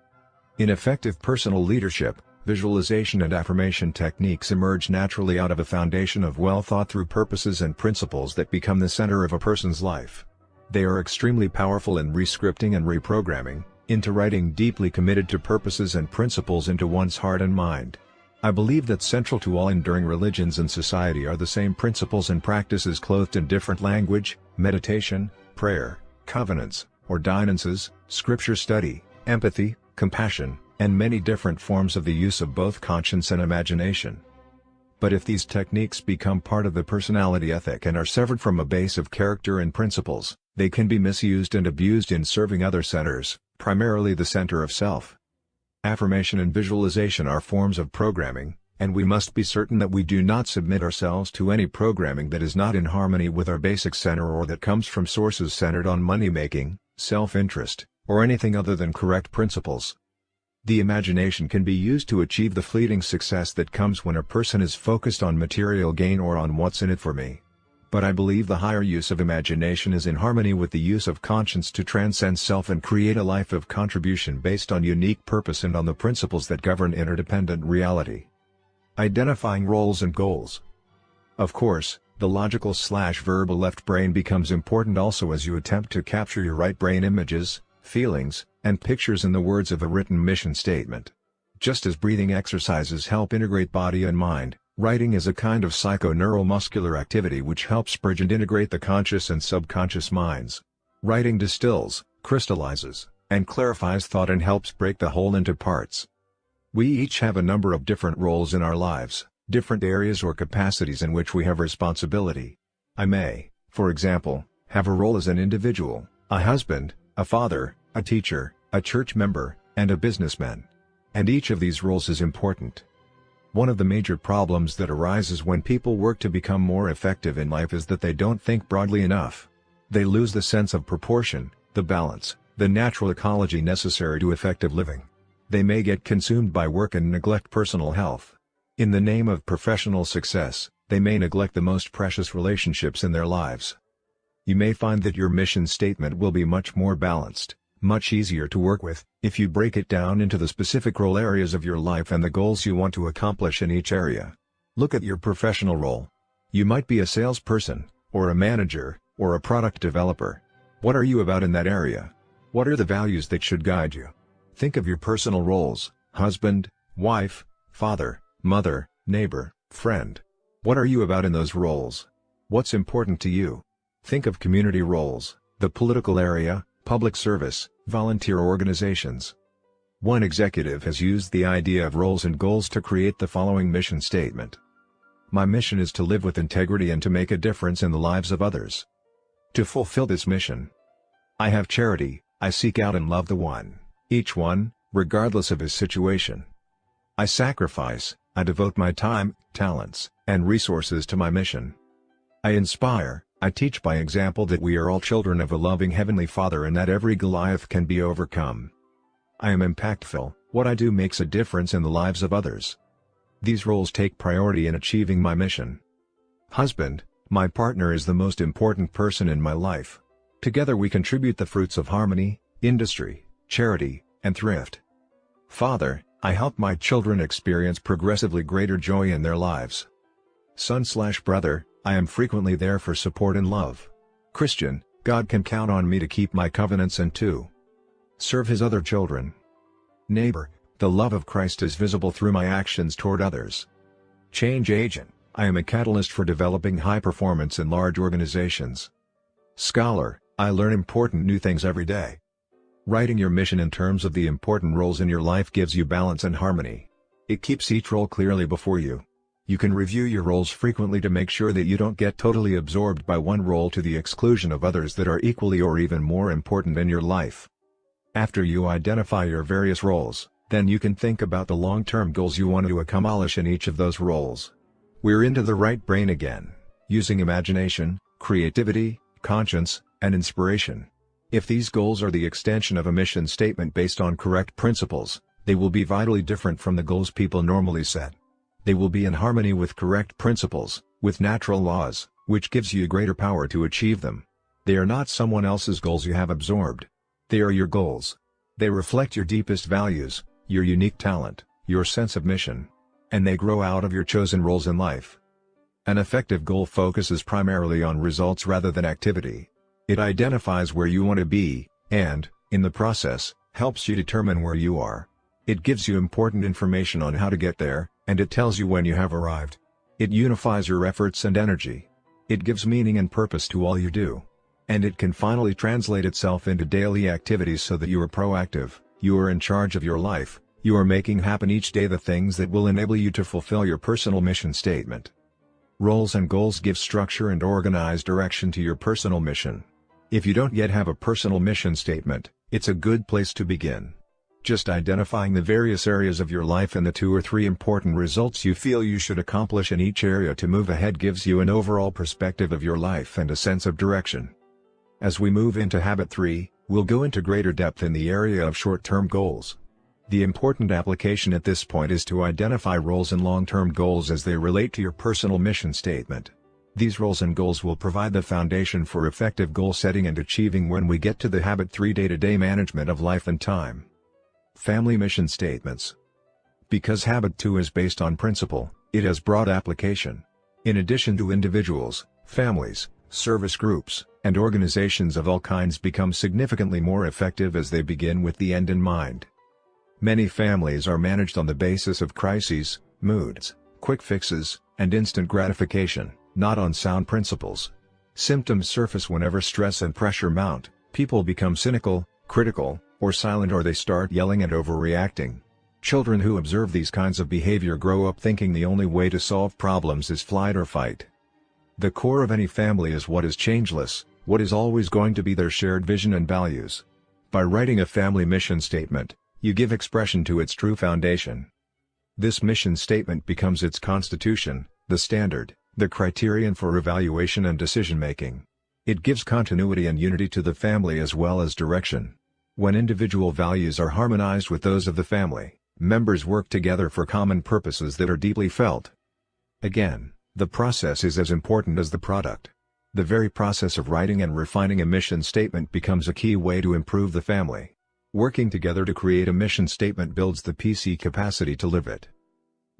In effective personal leadership, visualization and affirmation techniques emerge naturally out of a foundation of well-thought-through purposes and principles that become the center of a person's life. They are extremely powerful in rescripting and reprogramming, into writing deeply committed to purposes and principles into one's heart and mind. I believe that central to all enduring religions and society are the same principles and practices clothed in different language: meditation, prayer, covenants, ordinances, scripture study, empathy, compassion, and many different forms of the use of both conscience and imagination. But if these techniques become part of the personality ethic and are severed from a base of character and principles, they can be misused and abused in serving other centers, primarily the center of self. Affirmation and visualization are forms of programming, and we must be certain that we do not submit ourselves to any programming that is not in harmony with our basic center or that comes from sources centered on money-making, self-interest, or anything other than correct principles. The imagination can be used to achieve the fleeting success that comes when a person is focused on material gain or on what's in it for me. But I believe the higher use of imagination is in harmony with the use of conscience to transcend self and create a life of contribution based on unique purpose and on the principles that govern interdependent reality. Identifying roles and goals. Of course, the logical/verbal left brain becomes important also as you attempt to capture your right brain images, feelings, and pictures in the words of a written mission statement. Just as breathing exercises help integrate body and mind, writing is a kind of psychoneuromuscular activity which helps bridge and integrate the conscious and subconscious minds. Writing distills, crystallizes, and clarifies thought and helps break the whole into parts. We each have a number of different roles in our lives, different areas or capacities in which we have responsibility. I may, for example, have a role as an individual, a husband, a father, a teacher, a church member, and a businessman. And each of these roles is important. One of the major problems that arises when people work to become more effective in life is that they don't think broadly enough. They lose the sense of proportion, the balance, the natural ecology necessary to effective living. They may get consumed by work and neglect personal health. In the name of professional success, they may neglect the most precious relationships in their lives. You may find that your mission statement will be much more balanced, much easier to work with, if you break it down into the specific role areas of your life and the goals you want to accomplish in each area. Look at your professional role. You might be a salesperson, or a manager, or a product developer. What are you about in that area? What are the values that should guide you? Think of your personal roles: husband, wife, father, mother, neighbor, friend. What are you about in those roles? What's important to you? Think of community roles: the political area, public service, volunteer organizations. One executive has used the idea of roles and goals to create the following mission statement. My mission is to live with integrity and to make a difference in the lives of others. To fulfill this mission, I have charity, I seek out and love the one, each one, regardless of his situation. I sacrifice, I devote my time, talents, and resources to my mission. I inspire, I teach by example that we are all children of a loving Heavenly Father and that every Goliath can be overcome. I am impactful, what I do makes a difference in the lives of others. These roles take priority in achieving my mission. Husband, my partner is the most important person in my life. Together we contribute the fruits of harmony, industry, charity, and thrift. Father, I help my children experience progressively greater joy in their lives. Son/brother, I am frequently there for support and love. Christian, God can count on me to keep my covenants and to serve His other children. Neighbor, the love of Christ is visible through my actions toward others. Change agent, I am a catalyst for developing high performance in large organizations. Scholar, I learn important new things every day. Writing your mission in terms of the important roles in your life gives you balance and harmony. It keeps each role clearly before you. You can review your roles frequently to make sure that you don't get totally absorbed by one role to the exclusion of others that are equally or even more important in your life. After you identify your various roles, Then you can think about the long-term goals you want to accomplish in each of those roles. We're into the right brain again, using imagination, creativity, conscience, and inspiration. If these goals are the extension of a mission statement based on correct principles, they will be vitally different from the goals people normally set. They will be in harmony with correct principles, with natural laws, which gives you greater power to achieve them. They are not someone else's goals you have absorbed. They are your goals. They reflect your deepest values, your unique talent, your sense of mission. And they grow out of your chosen roles in life. An effective goal focuses primarily on results rather than activity. It identifies where you want to be, and, in the process, helps you determine where you are. It gives you important information on how to get there, and it tells you when you have arrived. It unifies your efforts and energy. It gives meaning and purpose to all you do. And it can finally translate itself into daily activities so that you are proactive, you are in charge of your life, you are making happen each day the things that will enable you to fulfill your personal mission statement. Roles and goals give structure and organized direction to your personal mission. If you don't yet have a personal mission statement, it's a good place to begin. Just identifying the various areas of your life and the 2 or 3 important results you feel you should accomplish in each area to move ahead gives you an overall perspective of your life and a sense of direction. As we move into Habit 3, we'll go into greater depth in the area of short-term goals. The important application at this point is to identify roles and long-term goals as they relate to your personal mission statement. These roles and goals will provide the foundation for effective goal setting and achieving when we get to the Habit 3 day-to-day management of life and time. Family mission statements. Because Habit 2 is based on principle, it has broad application. In addition to individuals, families, service groups, and organizations of all kinds become significantly more effective as they begin with the end in mind. Many families are managed on the basis of crises, moods, quick fixes, and instant gratification, not on sound principles. Symptoms surface whenever stress and pressure mount, people become cynical, critical, or silent, or they start yelling and overreacting. Children who observe these kinds of behavior grow up thinking the only way to solve problems is flight or fight. The core of any family is what is changeless, what is always going to be their shared vision and values. By writing a family mission statement, you give expression to its true foundation. This mission statement becomes its constitution, the standard, the criterion for evaluation and decision-making. It gives continuity and unity to the family as well as direction. When individual values are harmonized with those of the family, members work together for common purposes that are deeply felt. Again, the process is as important as the product. The very process of writing and refining a mission statement becomes a key way to improve the family. Working together to create a mission statement builds the PC capacity to live it.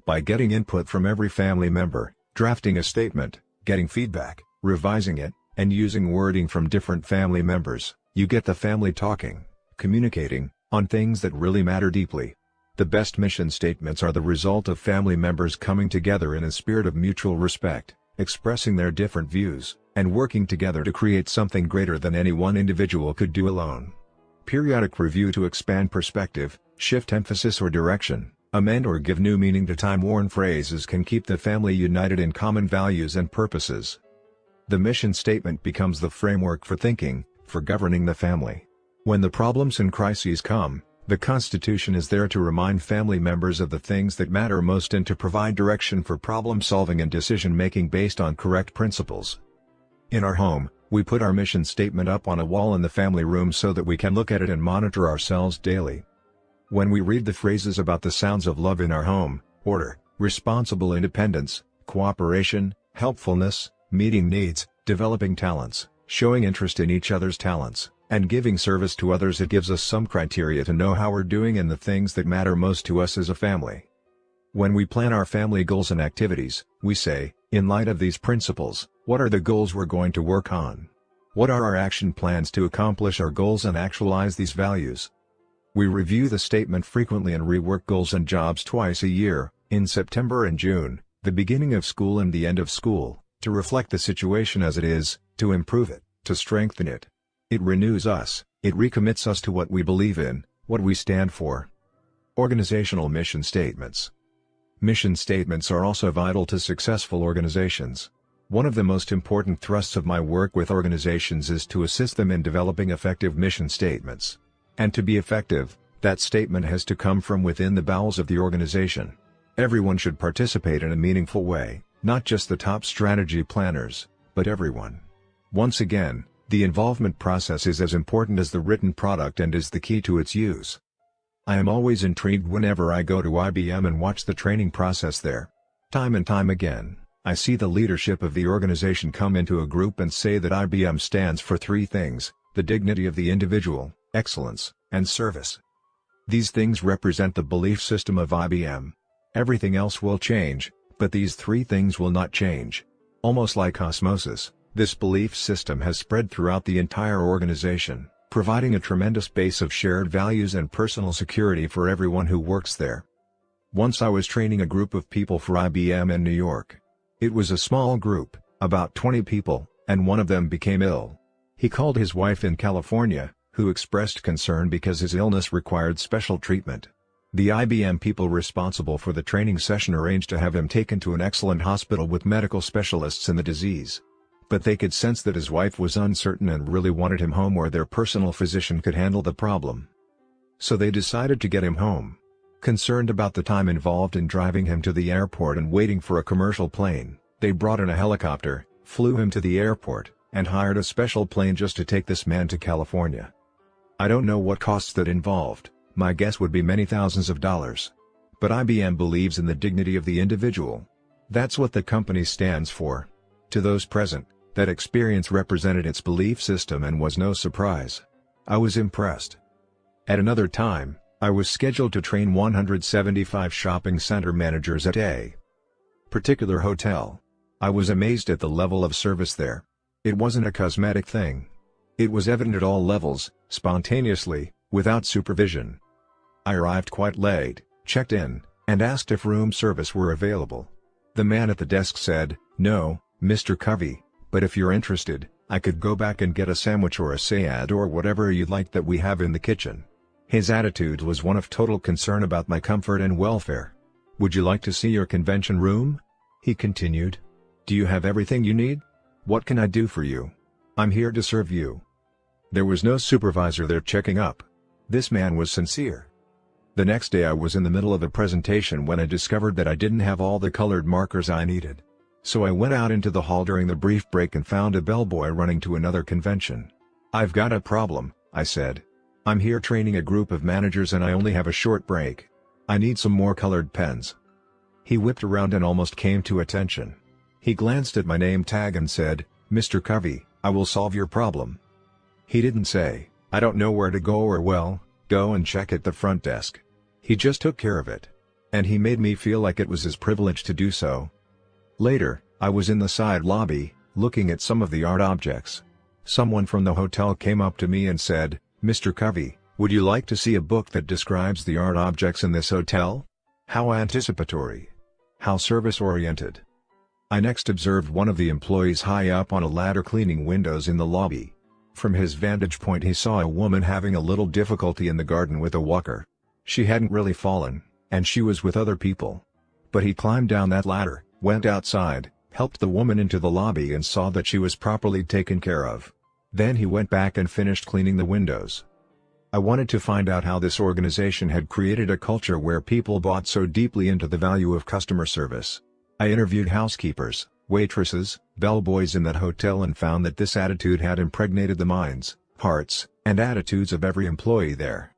By getting input from every family member, drafting a statement, getting feedback, revising it, and using wording from different family members, you get the family talking, communicating, on things that really matter deeply. The best mission statements are the result of family members coming together in a spirit of mutual respect, expressing their different views, and working together to create something greater than any one individual could do alone. Periodic review to expand perspective, shift emphasis or direction, amend or give new meaning to time-worn phrases can keep the family united in common values and purposes. The mission statement becomes the framework for thinking, for governing the family. When the problems and crises come, the Constitution is there to remind family members of the things that matter most and to provide direction for problem-solving and decision-making based on correct principles. In our home, we put our mission statement up on a wall in the family room so that we can look at it and monitor ourselves daily. When we read the phrases about the sounds of love in our home, order, responsible independence, cooperation, helpfulness, meeting needs, developing talents, showing interest in each other's talents, and giving service to others, it gives us some criteria to know how we're doing in the things that matter most to us as a family. When we plan our family goals and activities, we say, in light of these principles, what are the goals we're going to work on? What are our action plans to accomplish our goals and actualize these values? We review the statement frequently and rework goals and jobs twice a year, in September and June, the beginning of school and the end of school, to reflect the situation as it is, to improve it, to strengthen it. It renews us, it recommits us to what we believe in, what we stand for. Organizational mission statements. Mission statements are also vital to successful organizations. One of the most important thrusts of my work with organizations is to assist them in developing effective mission statements. And to be effective, That statement has to come from within the bowels of the organization. Everyone should participate in a meaningful way, not just the top strategy planners, but everyone. Once again, the involvement process is as important as the written product and is the key to its use. I am always intrigued whenever I go to IBM and watch the training process there. Time and time again, I see the leadership of the organization come into a group and say that IBM stands for three things: the dignity of the individual, excellence, and service. These things represent the belief system of IBM. Everything else will change, but these three things will not change. Almost like osmosis, this belief system has spread throughout the entire organization, providing a tremendous base of shared values and personal security for everyone who works there. Once I was training a group of people for IBM in New York. It was a small group, about 20 people, and one of them became ill. He called his wife in California, who expressed concern because his illness required special treatment. The IBM people responsible for the training session arranged to have him taken to an excellent hospital with medical specialists in the disease. But they could sense that his wife was uncertain and really wanted him home where their personal physician could handle the problem. So they decided to get him home. Concerned about the time involved in driving him to the airport and waiting for a commercial plane, they brought in a helicopter, flew him to the airport, and hired a special plane just to take this man to California. I don't know what costs that involved, my guess would be many thousands of dollars. But IBM believes in the dignity of the individual. That's what the company stands for. To those present, that experience represented its belief system and was no surprise. I was impressed. At another time, I was scheduled to train 175 shopping center managers at a particular hotel. I was amazed at the level of service there. It wasn't a cosmetic thing. It was evident at all levels, spontaneously, without supervision. I arrived quite late, checked in, and asked if room service were available. The man at the desk said, "No, Mr. Covey, but if you're interested, I could go back and get a sandwich or a salad or whatever you'd like that we have in the kitchen." His attitude was one of total concern about my comfort and welfare. "Would you like to see your convention room?" he continued. "Do you have everything you need? What can I do for you? I'm here to serve you." There was no supervisor there checking up. This man was sincere. The next day I was in the middle of a presentation when I discovered that I didn't have all the colored markers I needed. So I went out into the hall during the brief break and found a bellboy running to another convention. "I've got a problem," I said. "I'm here training a group of managers and I only have a short break. I need some more colored pens." He whipped around and almost came to attention. He glanced at my name tag and said, "Mr. Covey, I will solve your problem." He didn't say, "I don't know where to go," or "Well, go and check at the front desk." He just took care of it. And he made me feel like it was his privilege to do so. Later, I was in the side lobby, looking at some of the art objects. Someone from the hotel came up to me and said, "Mr. Covey, would you like to see a book that describes the art objects in this hotel?" How anticipatory. How service-oriented. I next observed one of the employees high up on a ladder cleaning windows in the lobby. From his vantage point he saw a woman having a little difficulty in the garden with a walker. She hadn't really fallen, and she was with other people. But he climbed down that ladder, went outside, helped the woman into the lobby and saw that she was properly taken care of. Then he went back and finished cleaning the windows. I wanted to find out how this organization had created a culture where people bought so deeply into the value of customer service. I interviewed housekeepers, waitresses, bellboys in that hotel and found that this attitude had impregnated the minds, hearts, and attitudes of every employee there.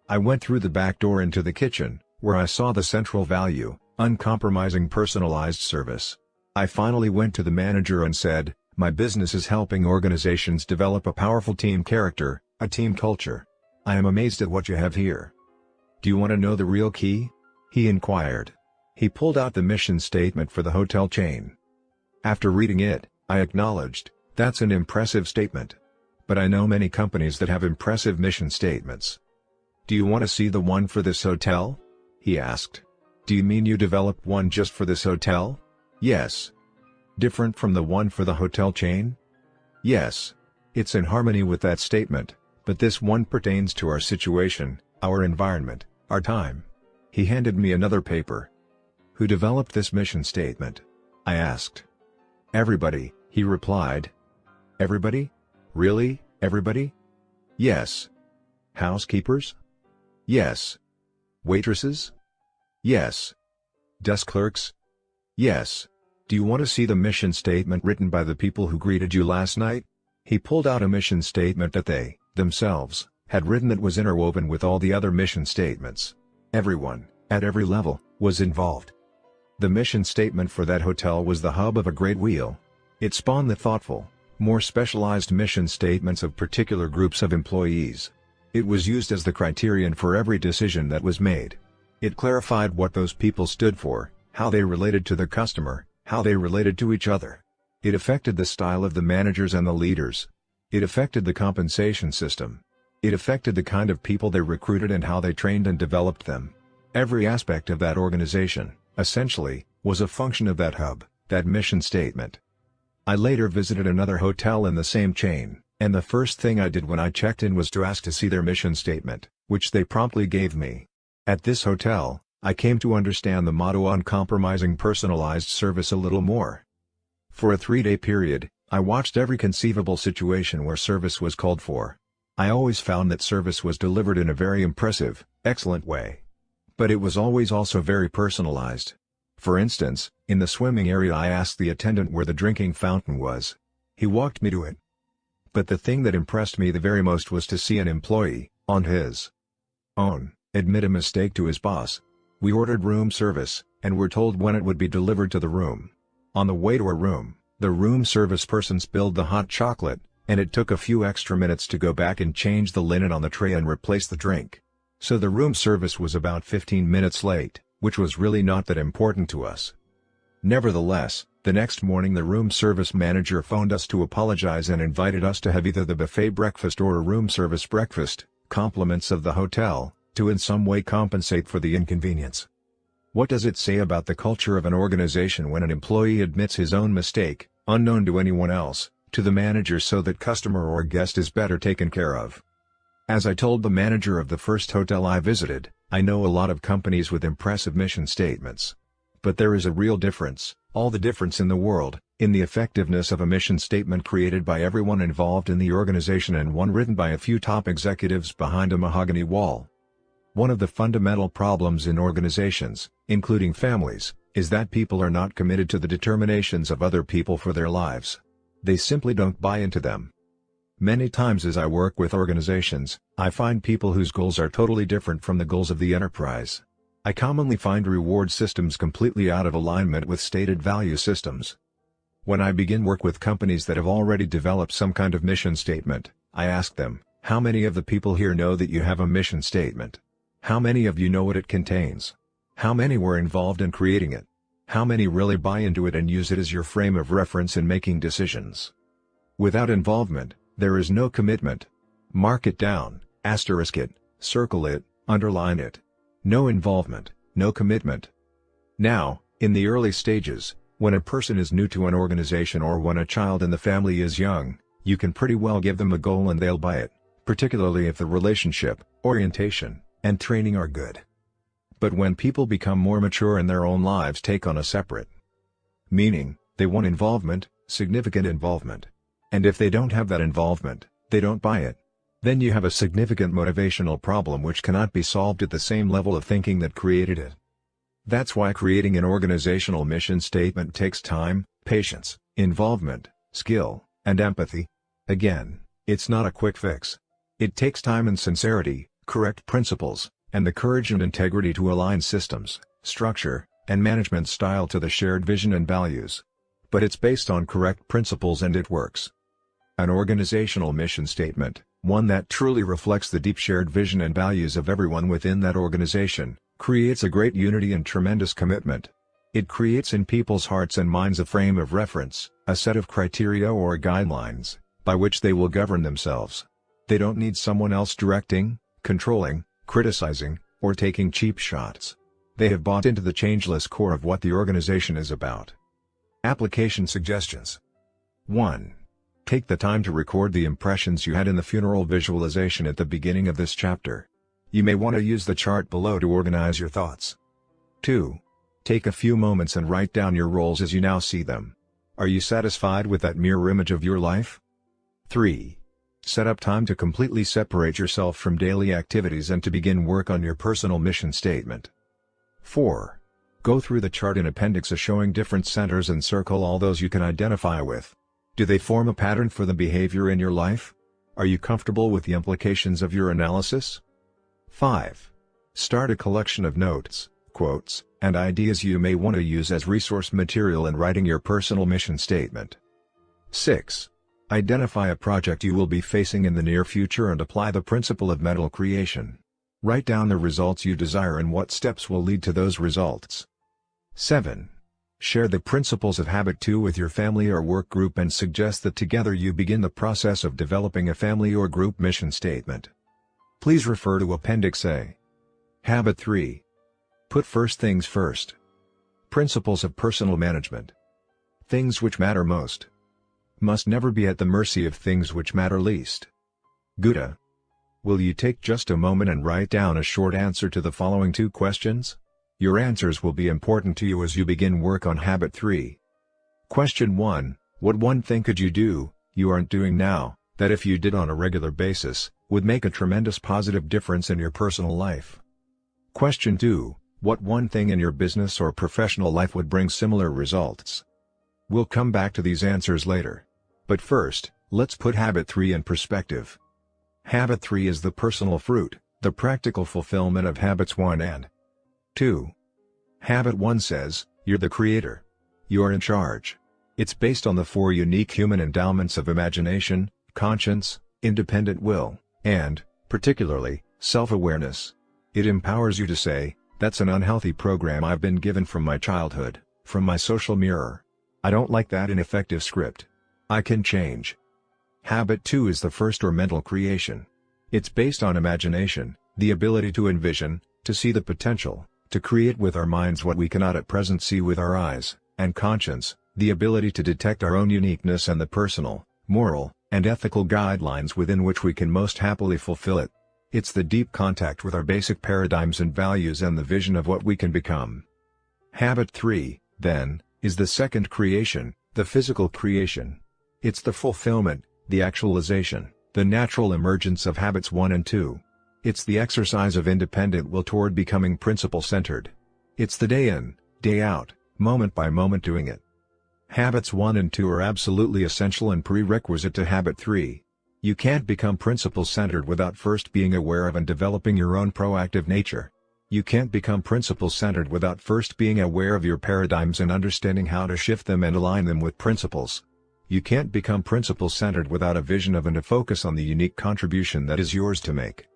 I went through the back door into the kitchen, where I saw the central value, uncompromising personalized service. I finally went to the manager and said, "My business is helping organizations develop a powerful team character, a team culture. I am amazed at what you have here. Do you want to know the real key?" he inquired. He pulled out the mission statement for the hotel chain. After reading it, I acknowledged, "That's an impressive statement. But I know many companies that have impressive mission statements." "Do you want to see the one for this hotel?" he asked. "Do you mean you developed one just for this hotel?" "Yes." "Different from the one for the hotel chain?" "Yes. It's in harmony with that statement, but this one pertains to our situation, our environment, our time." He handed me another paper. "Who developed this mission statement?" I asked. "Everybody," he replied. "Everybody? Really, everybody?" "Yes." "Housekeepers?" Yes. Waitresses? Yes. Desk clerks? Yes. Do you want to see the mission statement written by the people who greeted you last night? He pulled out a mission statement that they, themselves, had written that was interwoven with all the other mission statements. Everyone, at every level, was involved. The mission statement for that hotel was the hub of a great wheel. It spawned the thoughtful, more specialized mission statements of particular groups of employees. It was used as the criterion for every decision that was made. It clarified what those people stood for, how they related to the customer, how they related to each other. It affected the style of the managers and the leaders. It affected the compensation system. It affected the kind of people they recruited and how they trained and developed them. Every aspect of that organization, essentially, was a function of that hub, that mission statement. I later visited another hotel in the same chain, and the first thing I did when I checked in was to ask to see their mission statement, which they promptly gave me. At this hotel, I came to understand the motto uncompromising personalized service a little more. For a 3-day period, I watched every conceivable situation where service was called for. I always found that service was delivered in a very impressive, excellent way. But it was always also very personalized. For instance, in the swimming area I asked the attendant where the drinking fountain was. He walked me to it. But the thing that impressed me the very most was to see an employee, on his own, admit a mistake to his boss. We ordered room service, and were told when it would be delivered to the room. On the way to our room, the room service person spilled the hot chocolate, and it took a few extra minutes to go back and change the linen on the tray and replace the drink. So the room service was about 15 minutes late, which was really not that important to us. Nevertheless, the next morning the room service manager phoned us to apologize and invited us to have either the buffet breakfast or a room service breakfast, compliments of the hotel, to in some way compensate for the inconvenience. What does it say about the culture of an organization when an employee admits his own mistake, unknown to anyone else, to the manager so that customer or guest is better taken care of? As I told the manager of the first hotel I visited, I know a lot of companies with impressive mission statements. But there is a real difference, all the difference in the world, in the effectiveness of a mission statement created by everyone involved in the organization and one written by a few top executives behind a mahogany wall. One of the fundamental problems in organizations, including families, is that people are not committed to the determinations of other people for their lives. They simply don't buy into them. Many times as I work with organizations, I find people whose goals are totally different from the goals of the enterprise. I commonly find reward systems completely out of alignment with stated value systems. When I begin work with companies that have already developed some kind of mission statement, I ask them, how many of the people here know that you have a mission statement? How many of you know what it contains? How many were involved in creating it? How many really buy into it and use it as your frame of reference in making decisions? Without involvement, there is no commitment. Mark it down, asterisk it, circle it, underline it. No involvement, no commitment. Now, in the early stages, when a person is new to an organization or when a child in the family is young, you can pretty well give them a goal and they'll buy it, particularly if the relationship, orientation, and training are good. But when people become more mature in their own lives take on a separate meaning, they want involvement, significant involvement. And if they don't have that involvement, they don't buy it. Then you have a significant motivational problem which cannot be solved at the same level of thinking that created it. That's why creating an organizational mission statement takes time, patience, involvement, skill, and empathy. Again, it's not a quick fix. It takes time and sincerity, correct principles, and the courage and integrity to align systems, structure, and management style to the shared vision and values. But it's based on correct principles and it works. An organizational mission statement, one that truly reflects the deep shared vision and values of everyone within that organization, creates a great unity and tremendous commitment. It creates in people's hearts and minds a frame of reference, a set of criteria or guidelines, by which they will govern themselves. They don't need someone else directing, controlling, criticizing, or taking cheap shots. They have bought into the changeless core of what the organization is about. Application suggestions. 1. Take the time to record the impressions you had in the funeral visualization at the beginning of this chapter. You may want to use the chart below to organize your thoughts. 2. Take a few moments and write down your roles as you now see them. Are you satisfied with that mirror image of your life? 3. Set up time to completely separate yourself from daily activities and to begin work on your personal mission statement. 4. Go through the chart in Appendix A showing different centers and circle all those you can identify with. Do they form a pattern for the behavior in your life? Are you comfortable with the implications of your analysis? 5. Start a collection of notes, quotes, and ideas you may want to use as resource material in writing your personal mission statement. 6. Identify a project you will be facing in the near future and apply the principle of mental creation. Write down the results you desire and what steps will lead to those results. 7. Share the principles of Habit 2 with your family or work group and suggest that together you begin the process of developing a family or group mission statement. Please refer to Appendix A. Habit 3. Put first things first. Principles of personal management. Things which matter most must never be at the mercy of things which matter least. Gouda. Will you take just a moment and write down a short answer to the following 2 questions? Your answers will be important to you as you begin work on Habit 3. Question 1. What one thing could you do, you aren't doing now, that if you did on a regular basis, would make a tremendous positive difference in your personal life? Question 2. What one thing in your business or professional life would bring similar results? We'll come back to these answers later. But first, let's put Habit 3 in perspective. Habit 3 is the personal fruit, the practical fulfillment of Habits 1 and 2. Habit 1 says, you're the creator. You're in charge. It's based on the 4 unique human endowments of imagination, conscience, independent will, and, particularly, self-awareness. It empowers you to say, that's an unhealthy program I've been given from my childhood, from my social mirror. I don't like that ineffective script. I can change. Habit 2 is the first or mental creation. It's based on imagination, the ability to envision, to see the potential, to create with our minds what we cannot at present see with our eyes, and conscience, the ability to detect our own uniqueness and the personal, moral, and ethical guidelines within which we can most happily fulfill it. It's the deep contact with our basic paradigms and values and the vision of what we can become. Habit 3, then, is the second creation, the physical creation. It's the fulfillment, the actualization, the natural emergence of Habits 1 and 2. It's the exercise of independent will toward becoming principle-centered. It's the day in, day out, moment by moment doing it. Habits 1 and 2 are absolutely essential and prerequisite to Habit 3. You can't become principle-centered without first being aware of and developing your own proactive nature. You can't become principle-centered without first being aware of your paradigms and understanding how to shift them and align them with principles. You can't become principle-centered without a vision of and a focus on the unique contribution that is yours to make.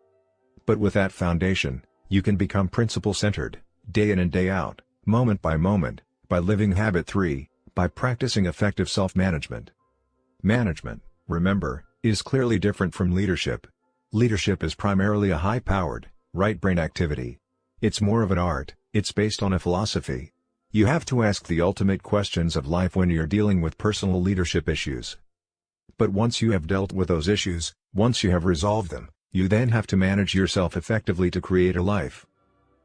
But with that foundation, you can become principle-centered, day in and day out, moment, by living Habit 3, by practicing effective self-management. Management, remember, is clearly different from leadership. Leadership is primarily a high-powered, right-brain activity. It's more of an art, it's based on a philosophy. You have to ask the ultimate questions of life when you're dealing with personal leadership issues. But once you have dealt with those issues, once you have resolved them, you then have to manage yourself effectively to create a life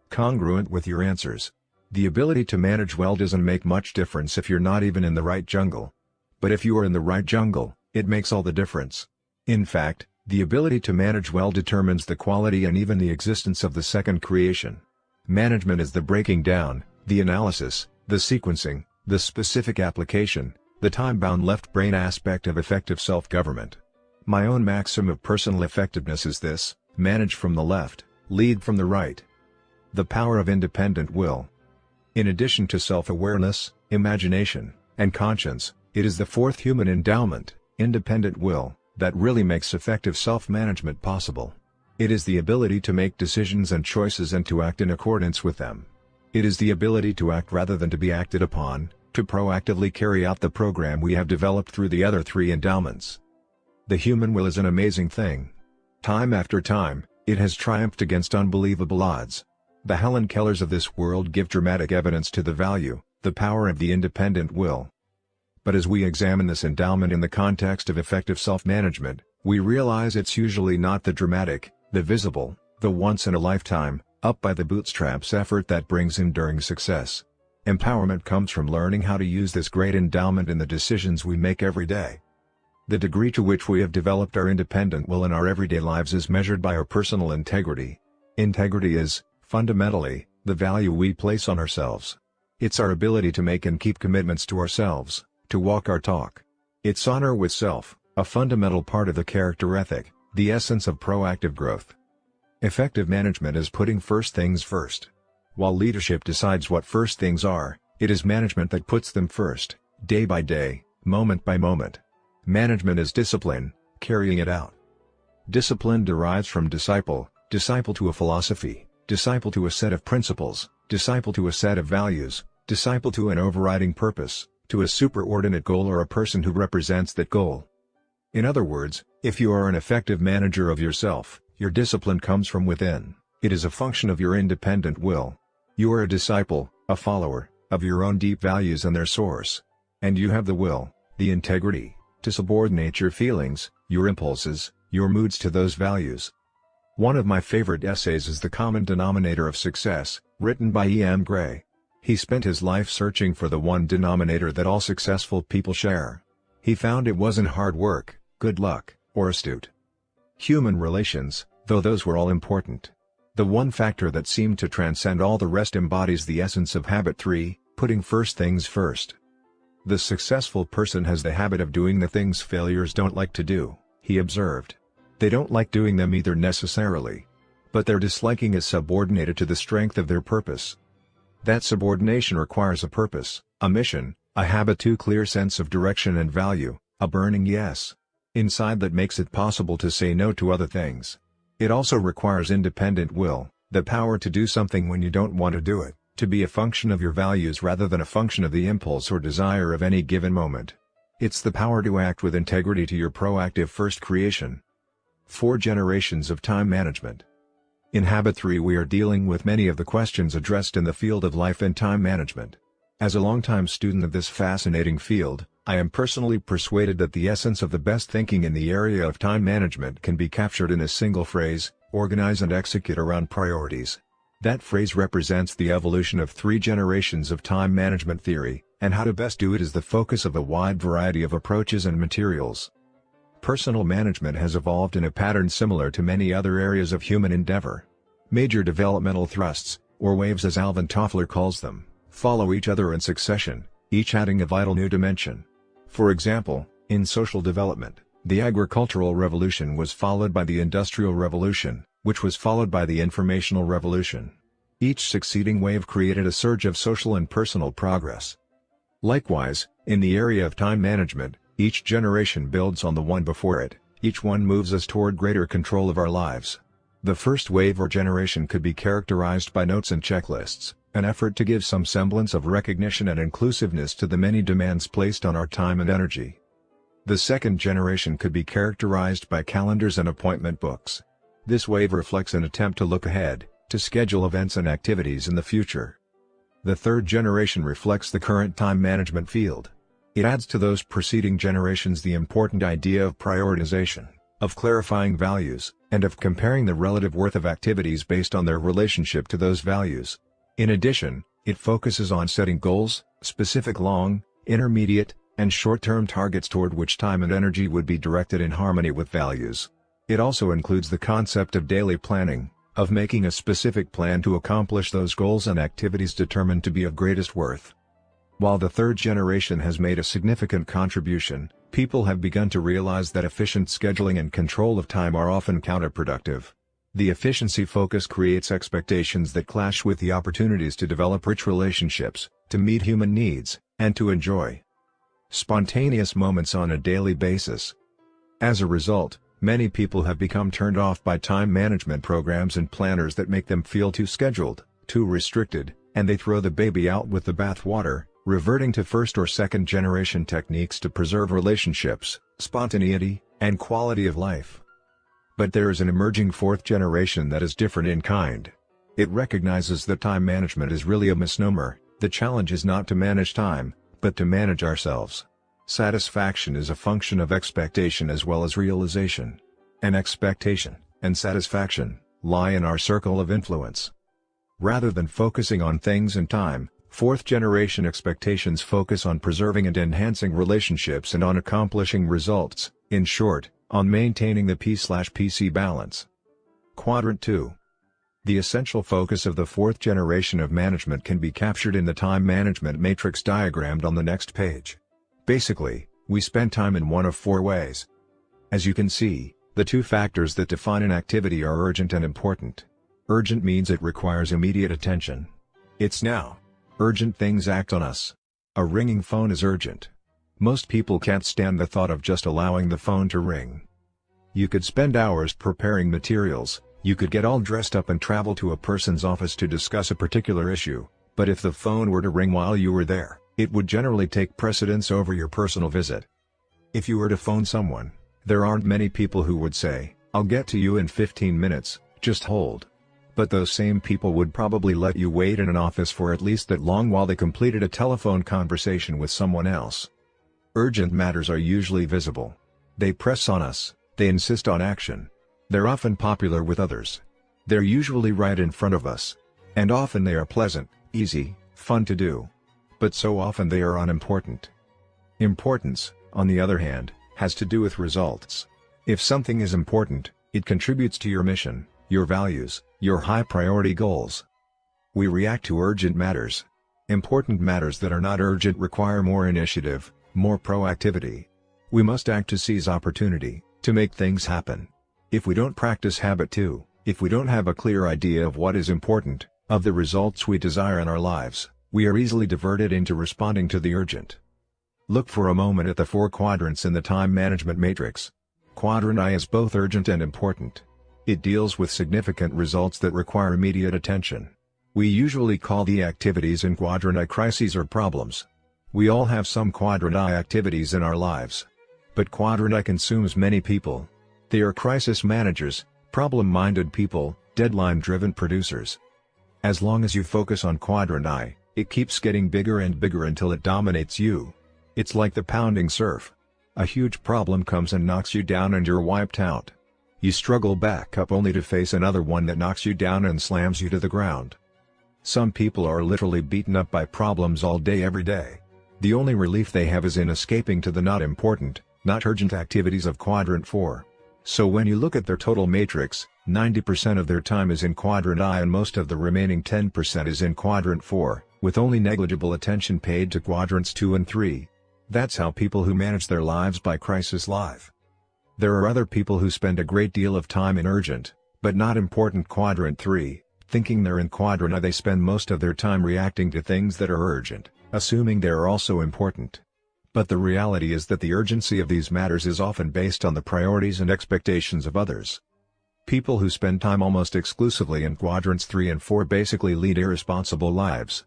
congruent with your answers. The ability to manage well doesn't make much difference if you're not even in the right jungle. But if you are in the right jungle, it makes all the difference. In fact, the ability to manage well determines the quality and even the existence of the second creation. Management is the breaking down, the analysis, the sequencing, the specific application, the time-bound left-brain aspect of effective self-government. My own maxim of personal effectiveness is this: manage from the left, lead from the right. The power of independent will. In addition to self-awareness, imagination, and conscience, it is the fourth human endowment, independent will, that really makes effective self-management possible. It is the ability to make decisions and choices and to act in accordance with them. It is the ability to act rather than to be acted upon, to proactively carry out the program we have developed through the other 3 endowments. The human will is an amazing thing. Time after time, it has triumphed against unbelievable odds. The Helen Kellers of this world give dramatic evidence to the value, the power of the independent will. But as we examine this endowment in the context of effective self-management, we realize it's usually not the dramatic, the visible, the once-in-a-lifetime, up-by-the-bootstraps effort that brings enduring success. Empowerment comes from learning how to use this great endowment in the decisions we make every day. The degree to which we have developed our independent will in our everyday lives is measured by our personal integrity. Integrity is, fundamentally, the value we place on ourselves. It's our ability to make and keep commitments to ourselves, to walk our talk. It's honor with self, a fundamental part of the character ethic, the essence of proactive growth. Effective management is putting first things first. While leadership decides what first things are, it is management that puts them first, day by day, moment by moment. Management is discipline, carrying it out. Discipline derives from disciple, disciple to a philosophy, disciple to a set of principles, disciple to a set of values, disciple to an overriding purpose, to a superordinate goal or a person who represents that goal. In other words, if you are an effective manager of yourself, your discipline comes from within. It is a function of your independent will. You are a disciple, a follower, of your own deep values and their source. And you have the will, the integrity, to subordinate your feelings, your impulses, your moods to those values. One of my favorite essays is The Common Denominator of Success, written by E.M. Gray. He spent his life searching for the one denominator that all successful people share. He found it wasn't hard work, good luck, or astute human relations, though those were all important. The one factor that seemed to transcend all the rest embodies the essence of habit 3, putting first things first. The successful person has the habit of doing the things failures don't like to do, he observed. They don't like doing them either necessarily. But their disliking is subordinated to the strength of their purpose. That subordination requires a purpose, a mission, a habit 2 clear sense of direction and value, a burning yes inside that makes it possible to say no to other things. It also requires independent will, the power to do something when you don't want to do it, to be a function of your values rather than a function of the impulse or desire of any given moment. It's the power to act with integrity to your proactive first creation. 4 generations of time management. In Habit 3 we are dealing with many of the questions addressed in the field of life and time management. As a longtime student of this fascinating field, I am personally persuaded that the essence of the best thinking in the area of time management can be captured in a single phrase: organize and execute around priorities. That phrase represents the evolution of 3 generations of time management theory, and how to best do it is the focus of a wide variety of approaches and materials. Personal management has evolved in a pattern similar to many other areas of human endeavor. Major developmental thrusts, or waves as Alvin Toffler calls them, follow each other in succession, each adding a vital new dimension. For example, in social development, the agricultural revolution was followed by the industrial revolution, which was followed by the informational revolution. Each succeeding wave created a surge of social and personal progress. Likewise, in the area of time management, each generation builds on the one before it, each one moves us toward greater control of our lives. The first wave or generation could be characterized by notes and checklists, an effort to give some semblance of recognition and inclusiveness to the many demands placed on our time and energy. The second generation could be characterized by calendars and appointment books. This wave reflects an attempt to look ahead, to schedule events and activities in the future. The third generation reflects the current time management field. It adds to those preceding generations the important idea of prioritization, of clarifying values, and of comparing the relative worth of activities based on their relationship to those values. In addition, it focuses on setting goals, specific long, intermediate, and short-term targets toward which time and energy would be directed in harmony with values. It also includes the concept of daily planning, of making a specific plan to accomplish those goals and activities determined to be of greatest worth. While the third generation has made a significant contribution, people have begun to realize that efficient scheduling and control of time are often counterproductive. The efficiency focus creates expectations that clash with the opportunities to develop rich relationships, to meet human needs, and to enjoy spontaneous moments on a daily basis. As a result, many people have become turned off by time management programs and planners that make them feel too scheduled, too restricted, and they throw the baby out with the bathwater, reverting to first or second generation techniques to preserve relationships, spontaneity, and quality of life. But there is an emerging fourth generation that is different in kind. It recognizes that time management is really a misnomer. The challenge is not to manage time, but to manage ourselves. Satisfaction is a function of expectation as well as realization. And expectation, and satisfaction, lie in our circle of influence. Rather than focusing on things and time, fourth generation expectations focus on preserving and enhancing relationships and on accomplishing results, In short, on maintaining the P/PC balance. Quadrant 2. The essential focus of the fourth generation of management can be captured in the time management matrix diagrammed on the next page. Basically, we spend time in one of four ways. As you can see, the two factors that define an activity are urgent and important. Urgent means it requires immediate attention. It's now. Urgent things act on us. A ringing phone is urgent. Most people can't stand the thought of just allowing the phone to ring. You could spend hours preparing materials, you could get all dressed up and travel to a person's office to discuss a particular issue, but if the phone were to ring while you were there, it would generally take precedence over your personal visit. If you were to phone someone, there aren't many people who would say, "I'll get to you in 15 minutes, just hold." But those same people would probably let you wait in an office for at least that long while they completed a telephone conversation with someone else. Urgent matters are usually visible. They press on us, they insist on action. They're often popular with others. They're usually right in front of us. And often they are pleasant, easy, fun to do. But so often they are unimportant. Importance, on the other hand, has to do with results. If something is important, it contributes to your mission, your values, your high priority goals. We react to urgent matters. Important matters that are not urgent require more initiative, more proactivity. We must act to seize opportunity, to make things happen. If we don't practice habit 2, if we don't have a clear idea of what is important, of the results we desire in our lives, we are easily diverted into responding to the urgent. Look for a moment at the four quadrants in the time management matrix. Quadrant I is both urgent and important. It deals with significant results that require immediate attention. We usually call the activities in Quadrant I crises or problems. We all have some Quadrant I activities in our lives. But Quadrant I consumes many people. They are crisis managers, problem-minded people, deadline-driven producers. As long as you focus on Quadrant I, it keeps getting bigger and bigger until it dominates you. It's like the pounding surf. A huge problem comes and knocks you down and you're wiped out. You struggle back up only to face another one that knocks you down and slams you to the ground. Some people are literally beaten up by problems all day every day. The only relief they have is in escaping to the not important, not urgent activities of Quadrant 4. So when you look at their total matrix, 90% of their time is in Quadrant I and most of the remaining 10% is in Quadrant 4, with only negligible attention paid to Quadrants 2 and 3. That's how people who manage their lives by crisis live. There are other people who spend a great deal of time in urgent, but not important Quadrant 3, thinking they're in Quadrant I. They spend most of their time reacting to things that are urgent, assuming they are also important. But the reality is that the urgency of these matters is often based on the priorities and expectations of others. People who spend time almost exclusively in Quadrants 3 and 4 basically lead irresponsible lives.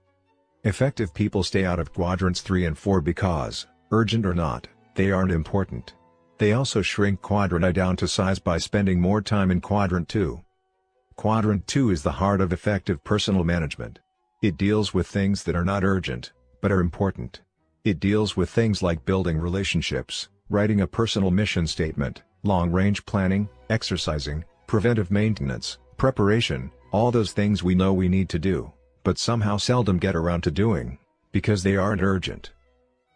Effective people stay out of Quadrants 3 and 4 because, urgent or not, they aren't important. They also shrink Quadrant I down to size by spending more time in Quadrant 2. Quadrant 2 is the heart of effective personal management. It deals with things that are not urgent, but are important. It deals with things like building relationships, writing a personal mission statement, long-range planning, exercising, preventive maintenance, preparation, all those things we know we need to do, but somehow seldom get around to doing, because they aren't urgent.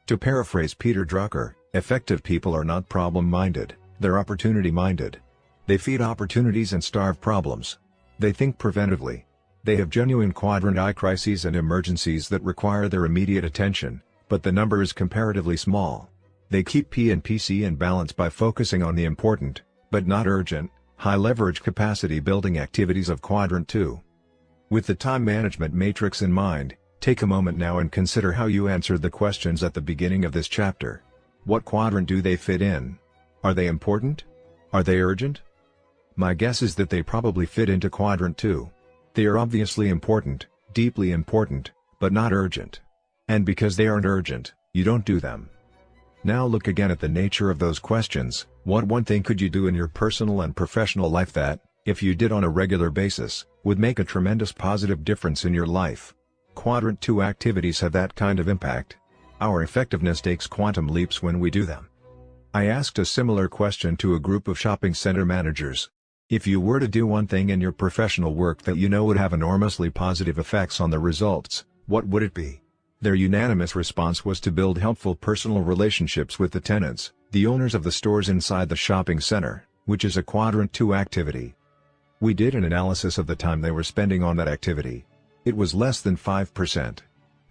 To paraphrase Peter Drucker, effective people are not problem-minded, they're opportunity-minded. They feed opportunities and starve problems. They think preventively. They have genuine Quadrant I crises and emergencies that require their immediate attention, but the number is comparatively small. They keep P and PC in balance by focusing on the important, but not urgent, high-leverage capacity-building activities of Quadrant 2. With the time management matrix in mind, take a moment now and consider how you answered the questions at the beginning of this chapter. What quadrant do they fit in? Are they important? Are they urgent? My guess is that they probably fit into Quadrant 2. They are obviously important, deeply important, but not urgent. And because they aren't urgent, you don't do them. Now look again at the nature of those questions. What one thing could you do in your personal and professional life that, if you did on a regular basis, would make a tremendous positive difference in your life? Quadrant 2 activities have that kind of impact. Our effectiveness takes quantum leaps when we do them. I asked a similar question to a group of shopping center managers. If you were to do one thing in your professional work that you know would have enormously positive effects on the results, what would it be? Their unanimous response was to build helpful personal relationships with the tenants, the owners of the stores inside the shopping center, which is a Quadrant 2 activity. We did an analysis of the time they were spending on that activity. It was less than 5%.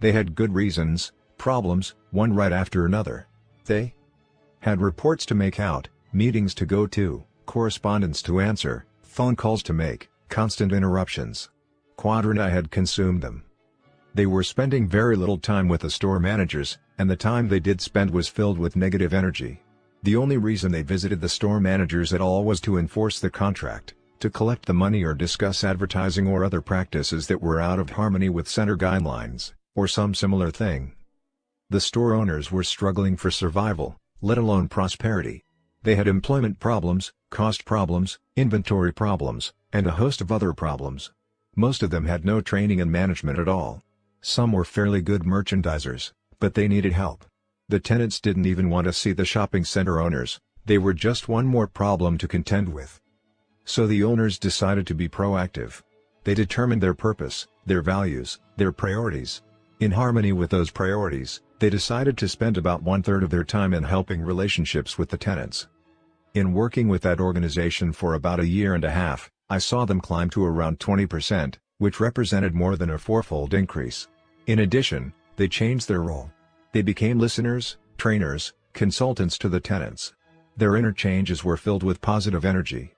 They had good reasons, problems, one right after another. They had reports to make out, meetings to go to, correspondence to answer, phone calls to make, constant interruptions. Quadrant I had consumed them. They were spending very little time with the store managers, and the time they did spend was filled with negative energy. The only reason they visited the store managers at all was to enforce the contract, to collect the money or discuss advertising or other practices that were out of harmony with center guidelines, or some similar thing. The store owners were struggling for survival, let alone prosperity. They had employment problems, cost problems, inventory problems, and a host of other problems. Most of them had no training in management at all. Some were fairly good merchandisers, but they needed help. The tenants didn't even want to see the shopping center owners, they were just one more problem to contend with. So the owners decided to be proactive. They determined their purpose, their values, their priorities. In harmony with those priorities, they decided to spend about 1/3 of their time in helping relationships with the tenants. In working with that organization for about a year and a half, I saw them climb to around 20%, which represented more than a fourfold increase. In addition, they changed their role. They became listeners, trainers, consultants to the tenants. Their interchanges were filled with positive energy.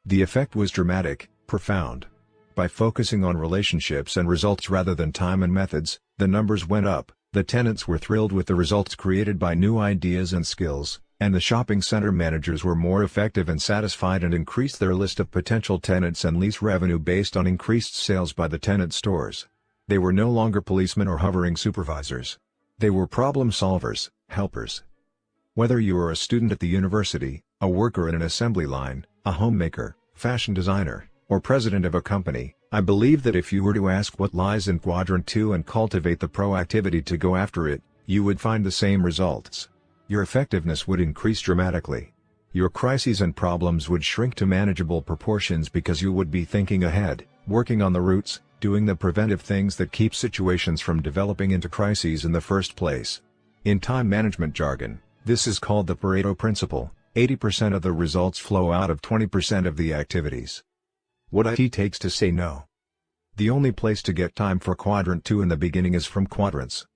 The effect was dramatic, profound. By focusing on relationships and results rather than time and methods, the numbers went up, the tenants were thrilled with the results created by new ideas and skills, and the shopping center managers were more effective and satisfied and increased their list of potential tenants and lease revenue based on increased sales by the tenant stores. They were no longer policemen or hovering supervisors. They were problem solvers, helpers. Whether you are a student at the university, a worker in an assembly line, a homemaker, fashion designer, or president of a company, I believe that if you were to ask what lies in Quadrant 2 and cultivate the proactivity to go after it, you would find the same results. Your effectiveness would increase dramatically. Your crises and problems would shrink to manageable proportions because you would be thinking ahead, working on the roots, doing the preventive things that keep situations from developing into crises in the first place. In time management jargon, this is called the Pareto principle. 80% of the results flow out of 20% of the activities. What it takes to say no. The only place to get time for Quadrant 2 in the beginning is from Quadrants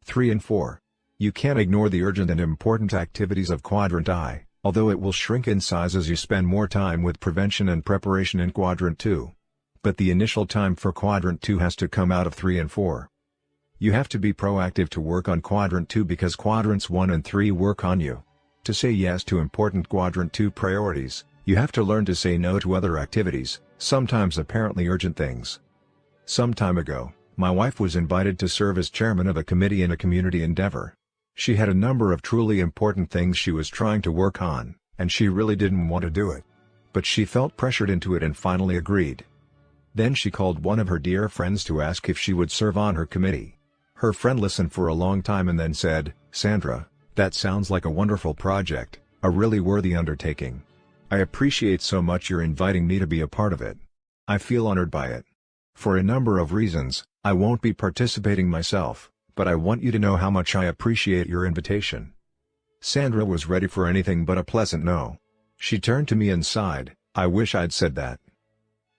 3 and 4. You can't ignore the urgent and important activities of Quadrant I, although it will shrink in size as you spend more time with prevention and preparation in Quadrant 2. But the initial time for Quadrant 2 has to come out of 3 and 4. You have to be proactive to work on Quadrant 2 because Quadrants 1 and 3 work on you. To say yes to important Quadrant 2 priorities, you have to learn to say no to other activities, sometimes apparently urgent things. Some time ago, my wife was invited to serve as chairman of a committee in a community endeavor. She had a number of truly important things she was trying to work on, and she really didn't want to do it. But she felt pressured into it and finally agreed. Then she called one of her dear friends to ask if she would serve on her committee. Her friend listened for a long time and then said, "Sandra, that sounds like a wonderful project, a really worthy undertaking. I appreciate so much you're inviting me to be a part of it. I feel honored by it. For a number of reasons, I won't be participating myself, but I want you to know how much I appreciate your invitation." Sandra was ready for anything but a pleasant no. She turned to me and sighed, "I wish I'd said that.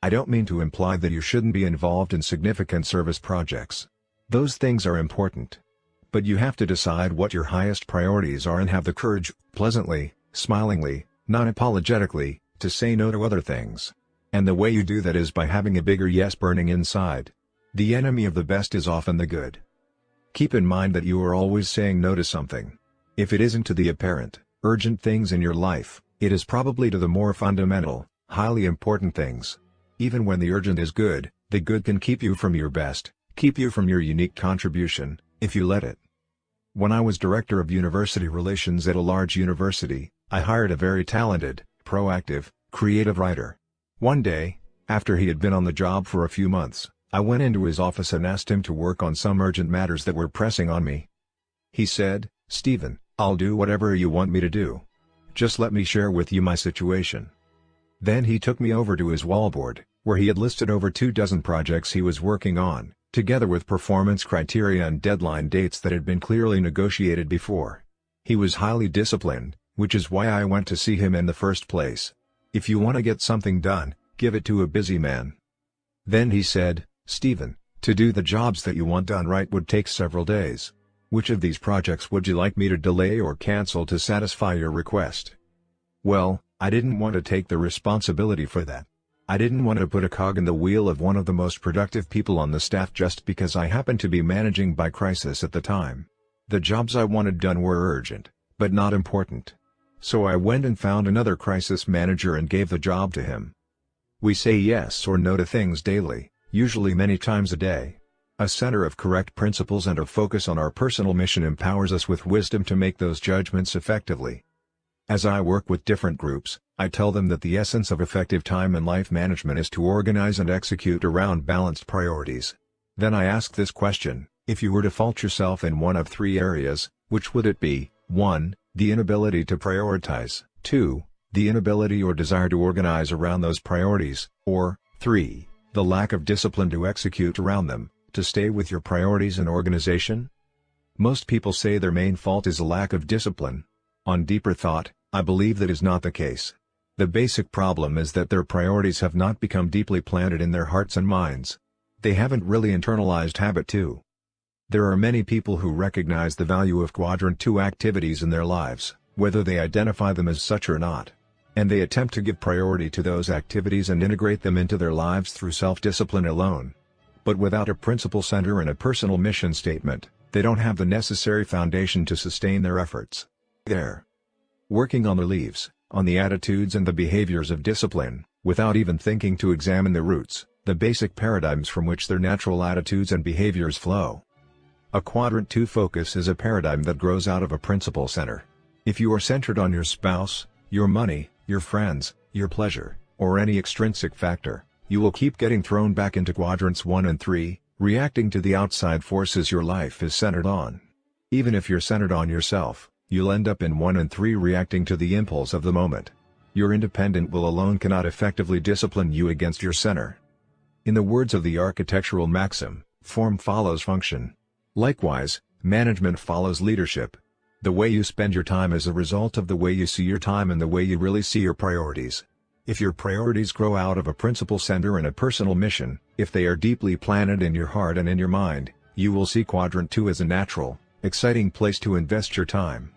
I don't mean to imply that you shouldn't be involved in significant service projects. Those things are important. But you have to decide what your highest priorities are and have the courage, pleasantly, smilingly, non-apologetically, to say no to other things. And the way you do that is by having a bigger yes burning inside. The enemy of the best is often the good. Keep in mind that you are always saying no to something. If it isn't to the apparent, urgent things in your life, it is probably to the more fundamental, highly important things. Even when the urgent is good, the good can keep you from your best, keep you from your unique contribution, if you let it. When I was director of university relations at a large university, I hired a very talented, proactive, creative writer. One day, after he had been on the job for a few months, I went into his office and asked him to work on some urgent matters that were pressing on me. He said, "Stephen, I'll do whatever you want me to do. Just let me share with you my situation." Then he took me over to his wallboard, where he had listed over 24 projects he was working on, together with performance criteria and deadline dates that had been clearly negotiated before. He was highly disciplined, which is why I went to see him in the first place. If you want to get something done, give it to a busy man. Then he said, Stephen, to do the jobs that you want done right would take several days. Which of these projects would you like me to delay or cancel to satisfy your request? Well, I didn't want to take the responsibility for that. I didn't want to put a cog in the wheel of one of the most productive people on the staff just because I happened to be managing by crisis at the time. The jobs I wanted done were urgent, but not important. So I went and found another crisis manager and gave the job to him. We say yes or no to things daily, usually many times a day. A center of correct principles and a focus on our personal mission empowers us with wisdom to make those judgments effectively. As I work with different groups, I tell them that the essence of effective time and life management is to organize and execute around balanced priorities. Then I ask this question: if you were to fault yourself in one of three areas, which would it be? 1. The inability to prioritize. 2. The inability or desire to organize around those priorities. Or, 3. The lack of discipline to execute around them, to stay with your priorities and organization? Most people say their main fault is a lack of discipline. On deeper thought, I believe that is not the case. The basic problem is that their priorities have not become deeply planted in their hearts and minds. They haven't really internalized habit 2. There are many people who recognize the value of Quadrant 2 activities in their lives, whether they identify them as such or not. And they attempt to give priority to those activities and integrate them into their lives through self-discipline alone. But without a principle center and a personal mission statement, they don't have the necessary foundation to sustain their efforts. They're working on the leaves, on the attitudes and the behaviors of discipline, without even thinking to examine the roots, the basic paradigms from which their natural attitudes and behaviors flow. A Quadrant 2 focus is a paradigm that grows out of a principle center. If you are centered on your spouse, your money, your friends, your pleasure, or any extrinsic factor, you will keep getting thrown back into Quadrants 1 and 3, reacting to the outside forces your life is centered on. Even if you're centered on yourself, you'll end up in 1 and 3 reacting to the impulse of the moment. Your independent will alone cannot effectively discipline you against your center. In the words of the architectural maxim, form follows function. Likewise, management follows leadership. The way you spend your time is a result of the way you see your time and the way you really see your priorities. If your priorities grow out of a principle center and a personal mission, if they are deeply planted in your heart and in your mind, you will see Quadrant 2 as a natural, exciting place to invest your time.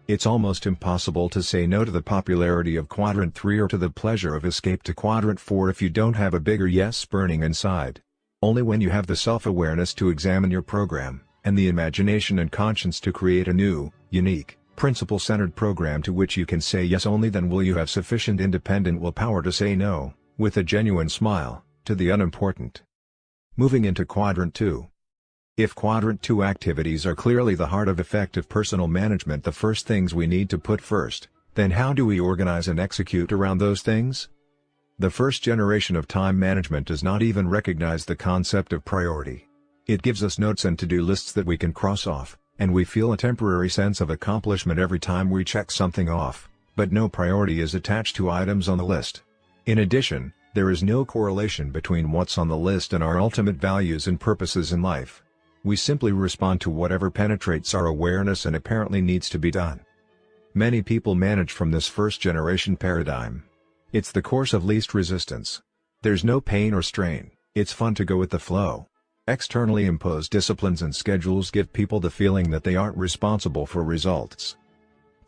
It's almost impossible to say no to the popularity of Quadrant 3 or to the pleasure of escape to Quadrant 4 if you don't have a bigger yes burning inside. Only when you have the self-awareness to examine your program, and the imagination and conscience to create a new, unique, principle-centered program to which you can say yes, only then will you have sufficient independent willpower to say no, with a genuine smile, to the unimportant. Moving into Quadrant 2. If Quadrant 2 activities are clearly the heart of effective personal management, the first things we need to put first, then how do we organize and execute around those things? The first generation of time management does not even recognize the concept of priority. It gives us notes and to-do lists that we can cross off, and we feel a temporary sense of accomplishment every time we check something off, but no priority is attached to items on the list. In addition, there is no correlation between what's on the list and our ultimate values and purposes in life. We simply respond to whatever penetrates our awareness and apparently needs to be done. Many people manage from this first-generation paradigm. It's the course of least resistance. There's no pain or strain, it's fun to go with the flow. Externally imposed disciplines and schedules give people the feeling that they aren't responsible for results.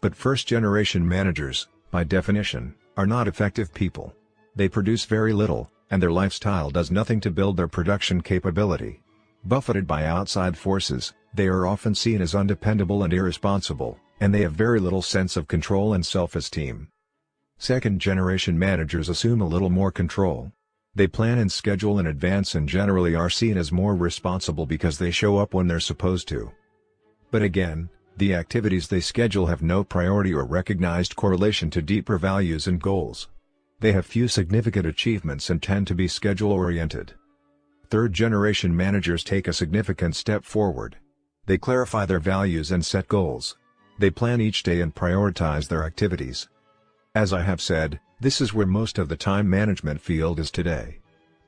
But first-generation managers, by definition, are not effective people. They produce very little, and their lifestyle does nothing to build their production capability. Buffeted by outside forces, they are often seen as undependable and irresponsible, and they have very little sense of control and self-esteem. Second-generation managers assume a little more control. They plan and schedule in advance and generally are seen as more responsible because they show up when they're supposed to. But again, the activities they schedule have no priority or recognized correlation to deeper values and goals. They have few significant achievements and tend to be schedule-oriented. Third-generation managers take a significant step forward. They clarify their values and set goals. They plan each day and prioritize their activities. As I have said, this is where most of the time management field is today.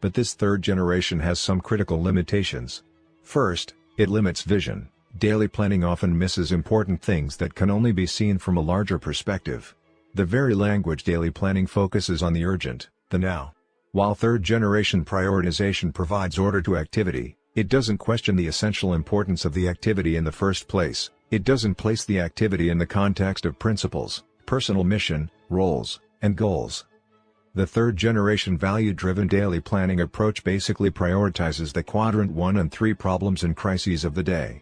But this third generation has some critical limitations. First, it limits vision. Daily planning often misses important things that can only be seen from a larger perspective. The very language daily planning focuses on the urgent, the now. While third-generation prioritization provides order to activity, it doesn't question the essential importance of the activity in the first place. It doesn't place the activity in the context of principles, personal mission, roles, and goals. The third-generation value-driven daily planning approach basically prioritizes the quadrant 1 and 3 problems and crises of the day.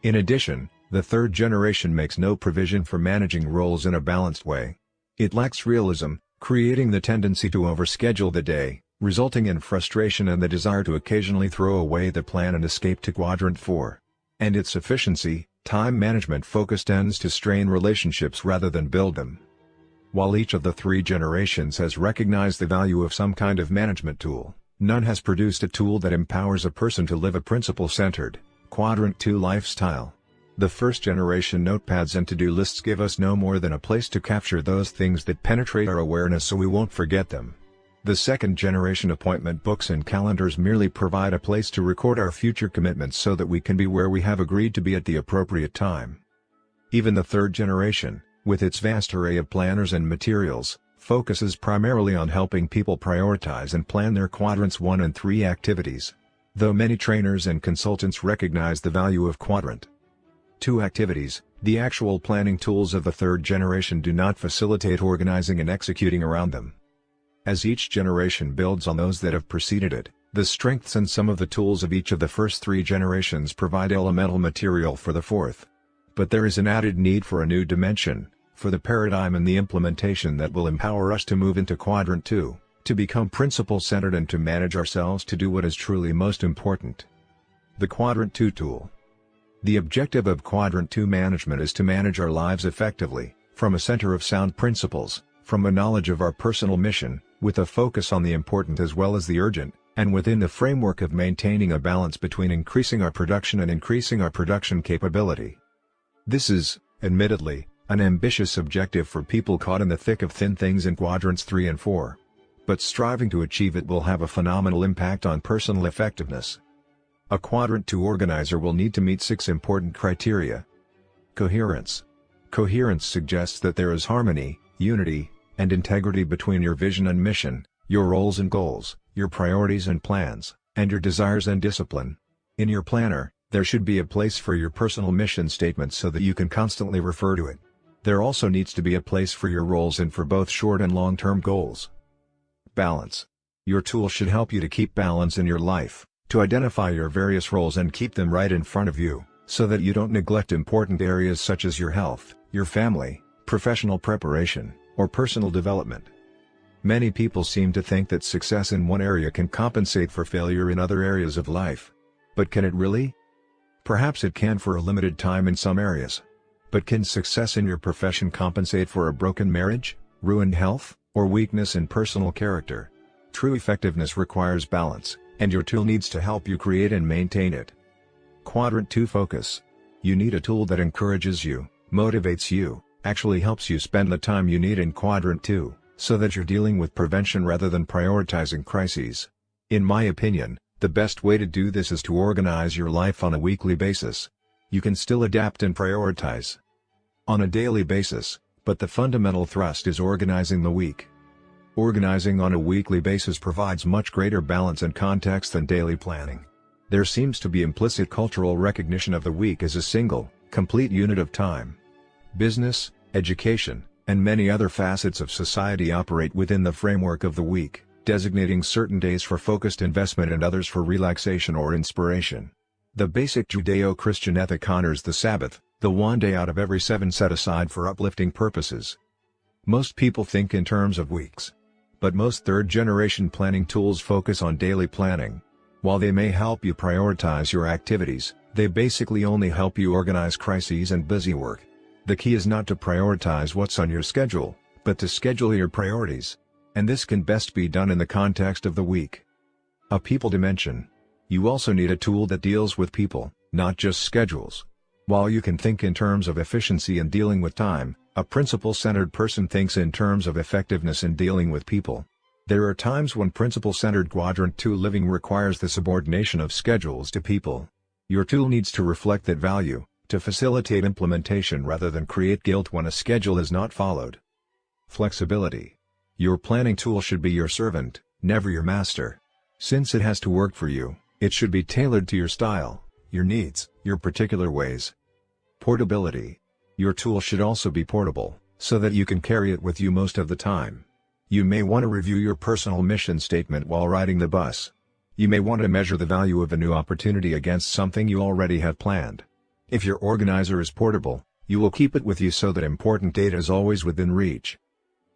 In addition, the third generation makes no provision for managing roles in a balanced way. It lacks realism, creating the tendency to overschedule the day, resulting in frustration and the desire to occasionally throw away the plan and escape to quadrant 4. And its efficiency, time management focus tends to strain relationships rather than build them. While each of the three generations has recognized the value of some kind of management tool, none has produced a tool that empowers a person to live a principle-centered, Quadrant 2 lifestyle. The first generation notepads and to-do lists give us no more than a place to capture those things that penetrate our awareness so we won't forget them. The second generation appointment books and calendars merely provide a place to record our future commitments so that we can be where we have agreed to be at the appropriate time. Even the third generation, with its vast array of planners and materials, focuses primarily on helping people prioritize and plan their quadrants 1 and 3 activities. Though many trainers and consultants recognize the value of quadrant 2 activities, the actual planning tools of the third generation do not facilitate organizing and executing around them. As each generation builds on those that have preceded it, the strengths and some of the tools of each of the first 3 generations provide elemental material for the fourth. But there is an added need for a new dimension, for the paradigm and the implementation that will empower us to move into quadrant 2. To become principle-centered and to manage ourselves to do what is truly most important. The Quadrant 2 tool. The objective of Quadrant 2 management is to manage our lives effectively, from a center of sound principles, from a knowledge of our personal mission, with a focus on the important as well as the urgent, and within the framework of maintaining a balance between increasing our production and increasing our production capability. This is, admittedly, an ambitious objective for people caught in the thick of thin things in quadrants 3 and 4. But striving to achieve it will have a phenomenal impact on personal effectiveness. A Quadrant 2 organizer will need to meet 6 important criteria. Coherence. Coherence suggests that there is harmony, unity, and integrity between your vision and mission, your roles and goals, your priorities and plans, and your desires and discipline. In your planner, there should be a place for your personal mission statement so that you can constantly refer to it. There also needs to be a place for your roles and for both short and long-term goals. Balance. Your tool should help you to keep balance in your life, to identify your various roles and keep them right in front of you, so that you don't neglect important areas such as your health, your family, professional preparation, or personal development. Many people seem to think that success in one area can compensate for failure in other areas of life. But can it really? Perhaps it can for a limited time in some areas. But can success in your profession compensate for a broken marriage, ruined health, or weakness in personal character? True effectiveness requires balance, and your tool needs to help you create and maintain it. Quadrant 2 focus. You need a tool that encourages you, motivates you, actually helps you spend the time you need in Quadrant 2, so that you're dealing with prevention rather than prioritizing crises. In my opinion, the best way to do this is to organize your life on a weekly basis. You can still adapt and prioritize on a daily basis, but the fundamental thrust is organizing the week. Organizing on a weekly basis provides much greater balance and context than daily planning. There seems to be implicit cultural recognition of the week as a single, complete unit of time. Business, education, and many other facets of society operate within the framework of the week, designating certain days for focused investment and others for relaxation or inspiration. The basic Judeo-Christian ethic honors the Sabbath, the one day out of every 7 set aside for uplifting purposes. Most people think in terms of weeks. But most third-generation planning tools focus on daily planning. While they may help you prioritize your activities, they basically only help you organize crises and busy work. The key is not to prioritize what's on your schedule, but to schedule your priorities. And this can best be done in the context of the week. A people dimension. You also need a tool that deals with people, not just schedules. While you can think in terms of efficiency in dealing with time, a principle-centered person thinks in terms of effectiveness in dealing with people. There are times when principle-centered Quadrant 2 living requires the subordination of schedules to people. Your tool needs to reflect that value, to facilitate implementation rather than create guilt when a schedule is not followed. Flexibility. Your planning tool should be your servant, never your master. Since it has to work for you, it should be tailored to your style, your needs, your particular ways. Portability. Your tool should also be portable, so that you can carry it with you most of the time. You may want to review your personal mission statement while riding the bus. You may want to measure the value of a new opportunity against something you already have planned. If your organizer is portable, you will keep it with you so that important data is always within reach.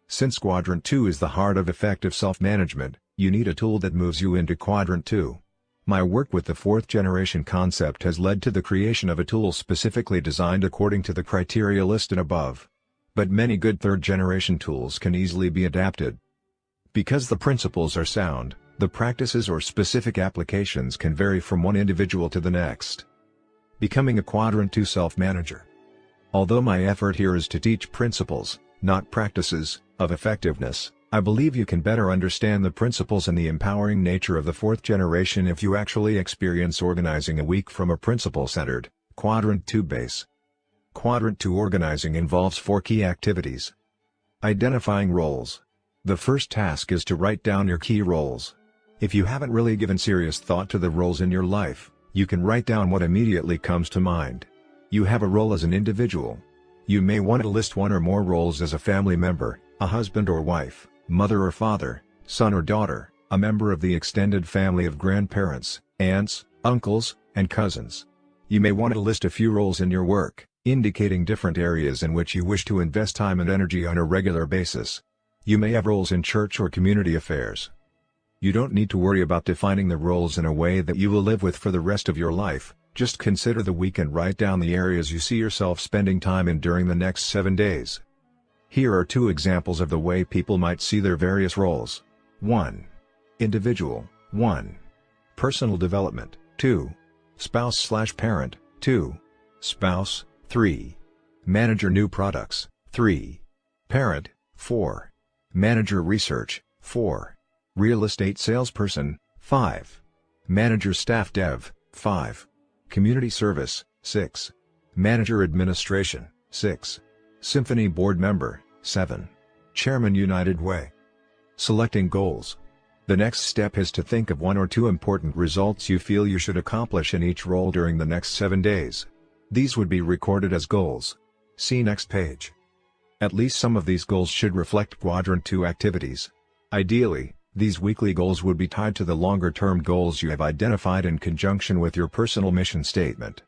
Since Quadrant 2 is the heart of effective self-management, you need a tool that moves you into Quadrant 2. My work with the 4th generation concept has led to the creation of a tool specifically designed according to the criteria listed above. But many good 3rd generation tools can easily be adapted. Because the principles are sound, the practices or specific applications can vary from one individual to the next. Becoming a Quadrant 2 self-manager. Although my effort here is to teach principles, not practices, of effectiveness, I believe you can better understand the principles and the empowering nature of the 4th generation if you actually experience organizing a week from a principle-centered, Quadrant 2 base. Quadrant 2 organizing involves 4 key activities. Identifying roles. The first task is to write down your key roles. If you haven't really given serious thought to the roles in your life, you can write down what immediately comes to mind. You have a role as an individual. You may want to list 1 or more roles as a family member, a husband or wife, mother or father, son or daughter, a member of the extended family of grandparents, aunts, uncles, and cousins. You may want to list a few roles in your work, indicating different areas in which you wish to invest time and energy on a regular basis. You may have roles in church or community affairs. You don't need to worry about defining the roles in a way that you will live with for the rest of your life. Just consider the week and write down the areas you see yourself spending time in during the next 7 days. Here are 2 examples of the way people might see their various roles. 1. Individual. 1. Personal development. 2. Spouse/parent. 2. Spouse. 3. Manager new products. 3. Parent. 4. Manager research. 4. Real estate salesperson. 5. Manager staff dev. 5. Community service. 6. Manager administration. 6. Symphony board member. 7. Chairman United Way. Selecting goals. The next step is to think of 1 or 2 important results you feel you should accomplish in each role during the next 7 days. These would be recorded as goals. See next page. At least some of these goals should reflect Quadrant 2 activities. Ideally, these weekly goals would be tied to the longer-term goals you have identified in conjunction with your personal mission statement.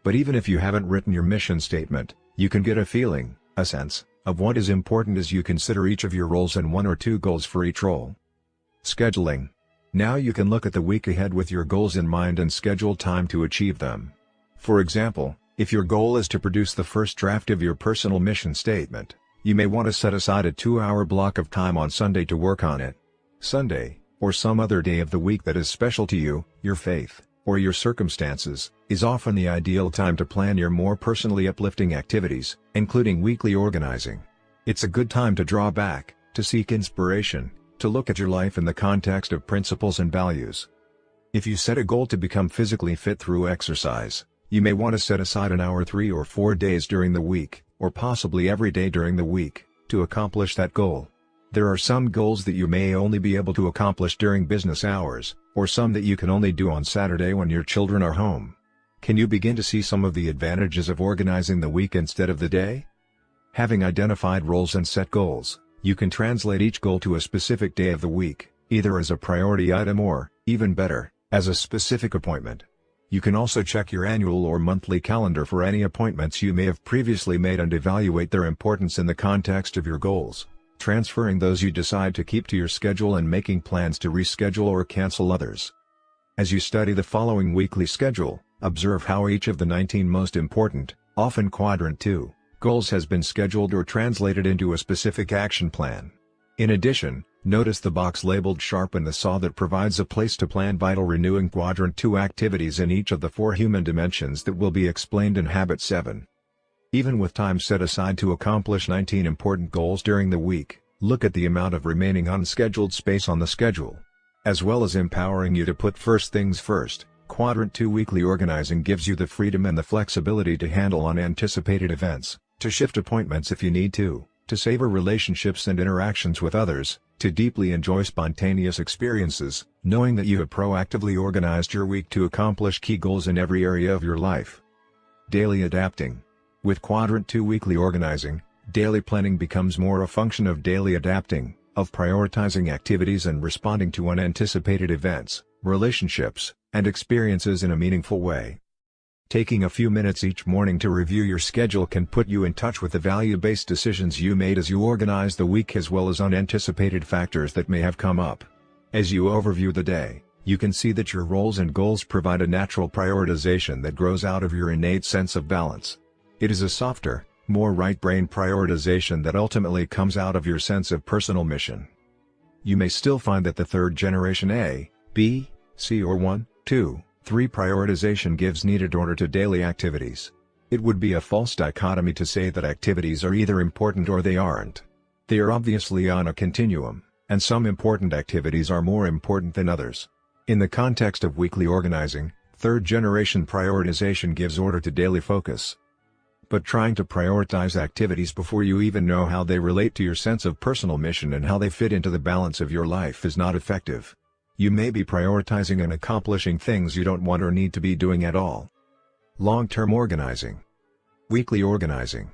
But even if you haven't written your mission statement, you can get a feeling, a sense, of what is important as you consider each of your roles and 1 or 2 goals for each role. Scheduling. Now you can look at the week ahead with your goals in mind and schedule time to achieve them. For example, if your goal is to produce the first draft of your personal mission statement, you may want to set aside a 2-hour block of time on Sunday to work on it. Sunday, or some other day of the week that is special to you, your faith, or your circumstances, is often the ideal time to plan your more personally uplifting activities, including weekly organizing. It's a good time to draw back, to seek inspiration, to look at your life in the context of principles and values. If you set a goal to become physically fit through exercise, you may want to set aside an hour 3 or 4 days during the week, or possibly every day during the week, to accomplish that goal. There are some goals that you may only be able to accomplish during business hours, or some that you can only do on Saturday when your children are home. Can you begin to see some of the advantages of organizing the week instead of the day? Having identified roles and set goals, you can translate each goal to a specific day of the week, either as a priority item or, even better, as a specific appointment. You can also check your annual or monthly calendar for any appointments you may have previously made and evaluate their importance in the context of your goals, transferring those you decide to keep to your schedule and making plans to reschedule or cancel others. As you study the following weekly schedule, observe how each of the 19 most important, often Quadrant 2, goals has been scheduled or translated into a specific action plan. In addition, notice the box labeled Sharpen the Saw that provides a place to plan vital renewing Quadrant 2 activities in each of the 4 human dimensions that will be explained in Habit 7. Even with time set aside to accomplish 19 important goals during the week, Look at the amount of remaining unscheduled space on the schedule. As well as empowering you to put first things first, Quadrant 2 weekly organizing gives you the freedom and the flexibility to handle unanticipated events, to shift appointments if you need to savor relationships and interactions with others, to deeply enjoy spontaneous experiences, knowing that you have proactively organized your week to accomplish key goals in every area of your life. Daily adapting. With Quadrant 2 weekly organizing, daily planning becomes more a function of daily adapting, of prioritizing activities and responding to unanticipated events, relationships, and experiences in a meaningful way. Taking a few minutes each morning to review your schedule can put you in touch with the value-based decisions you made as you organize the week as well as unanticipated factors that may have come up. As you overview the day, you can see that your roles and goals provide a natural prioritization that grows out of your innate sense of balance. It is a softer, more right-brain prioritization that ultimately comes out of your sense of personal mission. You may still find that the third generation A, B, C or 1, 2, 3 prioritization gives needed order to daily activities. It would be a false dichotomy to say that activities are either important or they aren't. They are obviously on a continuum, and some important activities are more important than others. In the context of weekly organizing, third generation prioritization gives order to daily focus. But trying to prioritize activities before you even know how they relate to your sense of personal mission and how they fit into the balance of your life is not effective. You may be prioritizing and accomplishing things you don't want or need to be doing at all. Long-term organizing. Weekly organizing.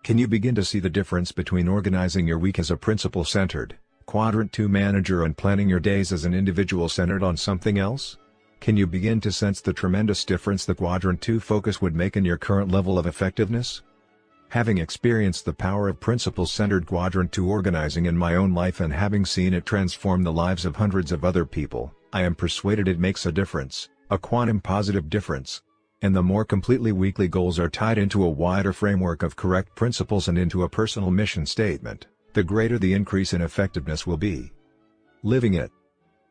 Can you begin to see the difference between organizing your week as a principle-centered, Quadrant 2 manager and planning your days as an individual centered on something else? Can you begin to sense the tremendous difference the Quadrant 2 focus would make in your current level of effectiveness? Having experienced the power of principle-centered Quadrant 2 organizing in my own life and having seen it transform the lives of hundreds of other people, I am persuaded it makes a difference, a quantum positive difference. And the more completely weekly goals are tied into a wider framework of correct principles and into a personal mission statement, the greater the increase in effectiveness will be. Living it.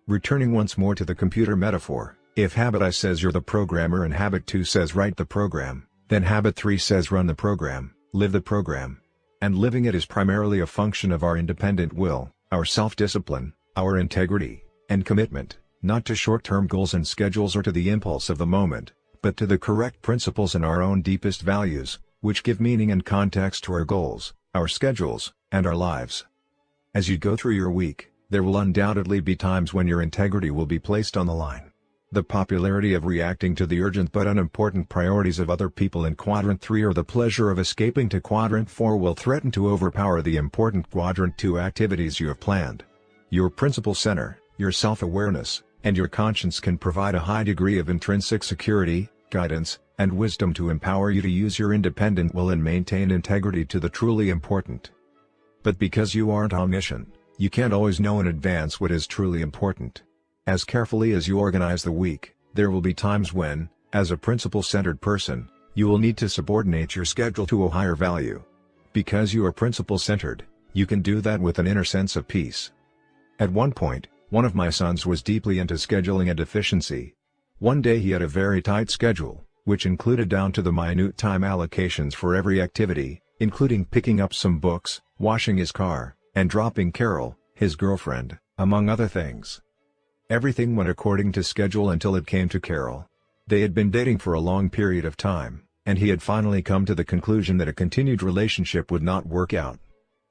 Returning once more to the computer metaphor, if habit I says you're the programmer and habit 2 says write the program, then habit 3 says run the program. Live the program. And living it is primarily a function of our independent will, our self-discipline, our integrity, and commitment, not to short-term goals and schedules or to the impulse of the moment, but to the correct principles and our own deepest values, which give meaning and context to our goals, our schedules, and our lives. As you go through your week, there will undoubtedly be times when your integrity will be placed on the line. The popularity of reacting to the urgent but unimportant priorities of other people in Quadrant 3 or the pleasure of escaping to Quadrant 4 will threaten to overpower the important Quadrant 2 activities you have planned. Your principle center, your self-awareness, and your conscience can provide a high degree of intrinsic security, guidance, and wisdom to empower you to use your independent will and maintain integrity to the truly important. But because you aren't omniscient, you can't always know in advance what is truly important. As carefully as you organize the week, there will be times when, as a principle-centered person, you will need to subordinate your schedule to a higher value. Because you are principle-centered, you can do that with an inner sense of peace. At one point, one of my sons was deeply into scheduling and efficiency. One day he had a very tight schedule, which included down to the minute time allocations for every activity, including picking up some books, washing his car, and dropping Carol, his girlfriend, among other things. Everything went according to schedule until it came to Carol. They had been dating for a long period of time, and he had finally come to the conclusion that a continued relationship would not work out.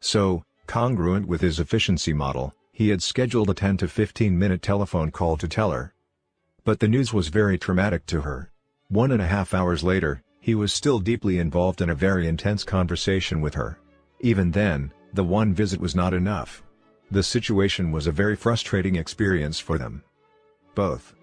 So, congruent with his efficiency model, he had scheduled a 10 to 15-minute telephone call to tell her. But the news was very traumatic to her. 1.5 hours later, he was still deeply involved in a very intense conversation with her. Even then, the one visit was not enough. The situation was a very frustrating experience for them. Both.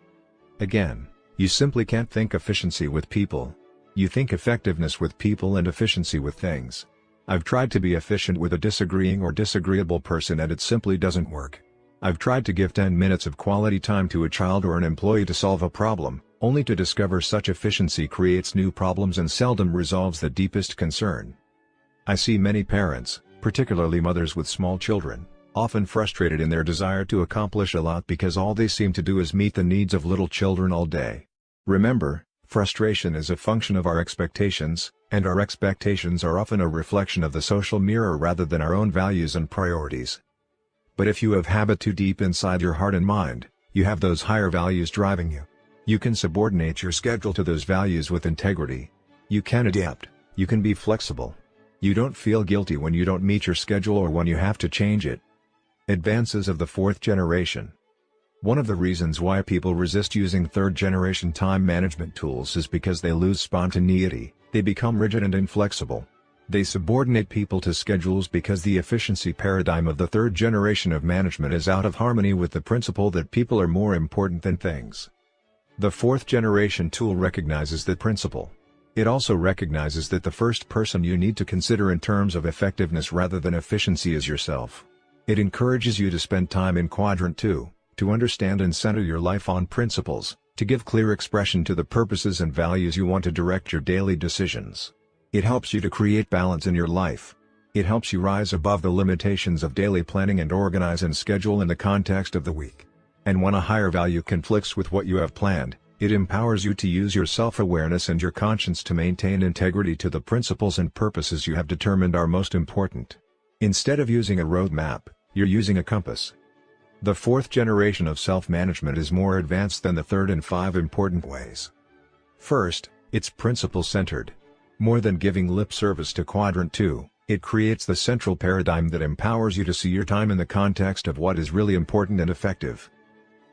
Again, you simply can't think efficiency with people. You think effectiveness with people and efficiency with things. I've tried to be efficient with a disagreeing or disagreeable person and it simply doesn't work. I've tried to give 10 minutes of quality time to a child or an employee to solve a problem, only to discover such efficiency creates new problems and seldom resolves the deepest concern. I see many parents, particularly mothers with small children, often frustrated in their desire to accomplish a lot because all they seem to do is meet the needs of little children all day. Remember, Frustration is a function of our expectations, and our expectations are often a reflection of the social mirror rather than our own values and priorities. But if you have habit too deep inside your heart and mind, you have those higher values driving you. You can subordinate your schedule to those values with integrity. You can adapt, you can be flexible. You don't feel guilty when you don't meet your schedule or when you have to change it. Advances of the fourth generation. One of the reasons why people resist using third-generation time management tools is because they lose spontaneity, they become rigid and inflexible. They subordinate people to schedules because the efficiency paradigm of the third generation of management is out of harmony with the principle that people are more important than things. The fourth generation tool recognizes that principle. It also recognizes that the first person you need to consider in terms of effectiveness rather than efficiency is yourself. It encourages you to spend time in Quadrant 2. To understand and center your life on principles, to give clear expression to the purposes and values you want to direct your daily decisions. It helps you to create balance in your life. It helps you rise above the limitations of daily planning and organize and schedule in the context of the week. And when a higher value conflicts with what you have planned, it empowers you to use your self-awareness and your conscience to maintain integrity to the principles and purposes you have determined are most important. Instead of using a roadmap, you're using a compass. The fourth generation of self-management is more advanced than the third in 5 important ways. First, it's principle-centered. More than giving lip service to Quadrant 2, it creates the central paradigm that empowers you to see your time in the context of what is really important and effective.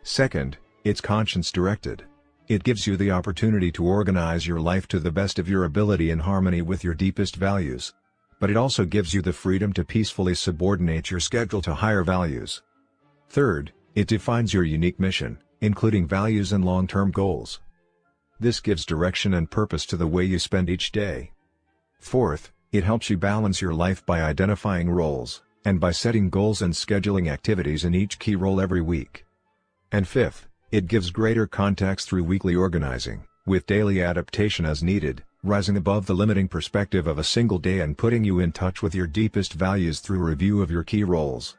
Second, it's conscience-directed. It gives you the opportunity to organize your life to the best of your ability in harmony with your deepest values. But it also gives you the freedom to peacefully subordinate your schedule to higher values. Third, it defines your unique mission, including values and long-term goals. This gives direction and purpose to the way you spend each day. Fourth, it helps you balance your life by identifying roles, and by setting goals and scheduling activities in each key role every week. And fifth, it gives greater context through weekly organizing, with daily adaptation as needed, rising above the limiting perspective of a single day and putting you in touch with your deepest values through review of your key roles.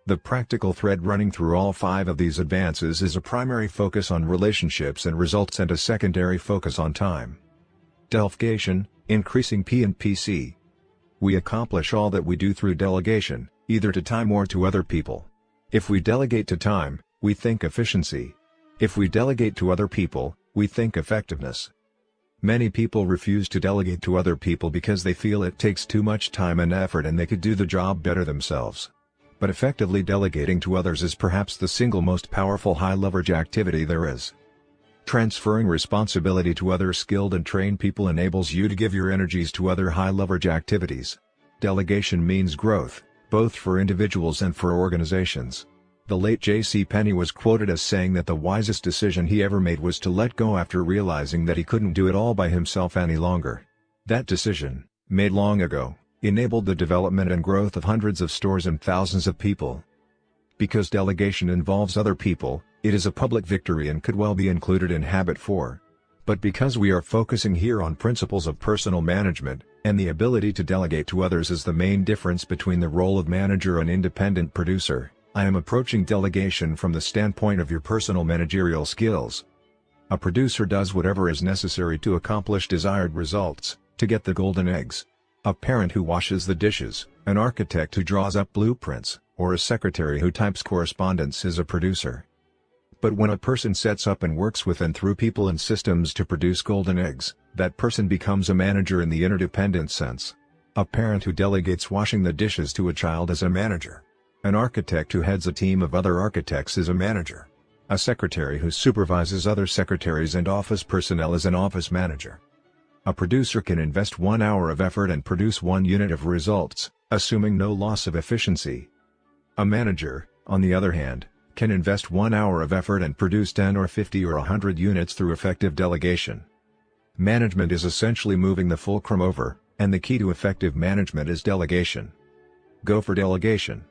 The practical thread running through all 5 of these advances is a primary focus on relationships and results and a secondary focus on time. Delegation, increasing P&PC. We accomplish all that we do through delegation, either to time or to other people. If we delegate to time, we think efficiency. If we delegate to other people, we think effectiveness. Many people refuse to delegate to other people because they feel it takes too much time and effort and they could do the job better themselves. But effectively delegating to others is perhaps the single most powerful high-leverage activity there is. Transferring responsibility to other skilled and trained people enables you to give your energies to other high-leverage activities. Delegation means growth, both for individuals and for organizations. The late J.C. Penney was quoted as saying that the wisest decision he ever made was to let go after realizing that he couldn't do it all by himself any longer. That decision, made long ago, enabled the development and growth of hundreds of stores and thousands of people. Because delegation involves other people, it is a public victory and could well be included in Habit 4. But because we are focusing here on principles of personal management, and the ability to delegate to others is the main difference between the role of manager and independent producer, I am approaching delegation from the standpoint of your personal managerial skills. A producer does whatever is necessary to accomplish desired results, to get the golden eggs. A parent who washes the dishes, an architect who draws up blueprints, or a secretary who types correspondence is a producer. But when a person sets up and works with and through people and systems to produce golden eggs, that person becomes a manager in the interdependent sense. A parent who delegates washing the dishes to a child is a manager. An architect who heads a team of other architects is a manager. A secretary who supervises other secretaries and office personnel is an office manager. A producer can invest 1 hour of effort and produce 1 unit of results, assuming no loss of efficiency. A manager, on the other hand, can invest 1 hour of effort and produce 10 or 50 or 100 units through effective delegation. Management is essentially moving the fulcrum over, and the key to effective management is delegation. Go for delegation.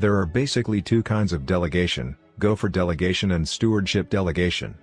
There are basically 2 kinds of delegation, go for delegation and stewardship delegation.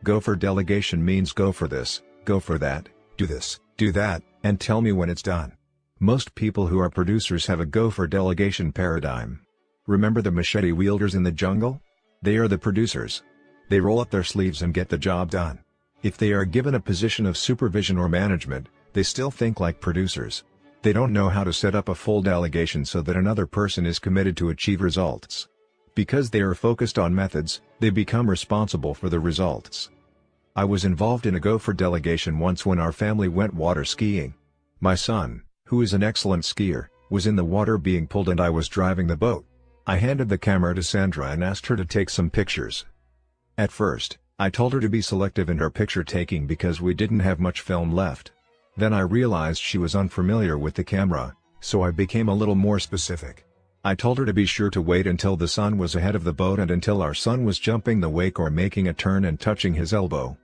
Go for delegation means go for this, go for that, do this, do that, and tell me when it's done. Most people who are producers have a go for delegation paradigm. Remember the machete wielders in the jungle? They are the producers. They roll up their sleeves and get the job done. If they are given a position of supervision or management, they still think like producers. They don't know how to set up a full delegation so that another person is committed to achieve results. Because they are focused on methods, they become responsible for the results. I was involved in a gopher delegation once when our family went water skiing. My son, who is an excellent skier, was in the water being pulled and I was driving the boat. I handed the camera to Sandra and asked her to take some pictures. At first, I told her to be selective in her picture taking because we didn't have much film left. Then I realized she was unfamiliar with the camera, so I became a little more specific. I told her to be sure to wait until the sun was ahead of the boat and until our son was jumping the wake or making a turn and touching his elbow.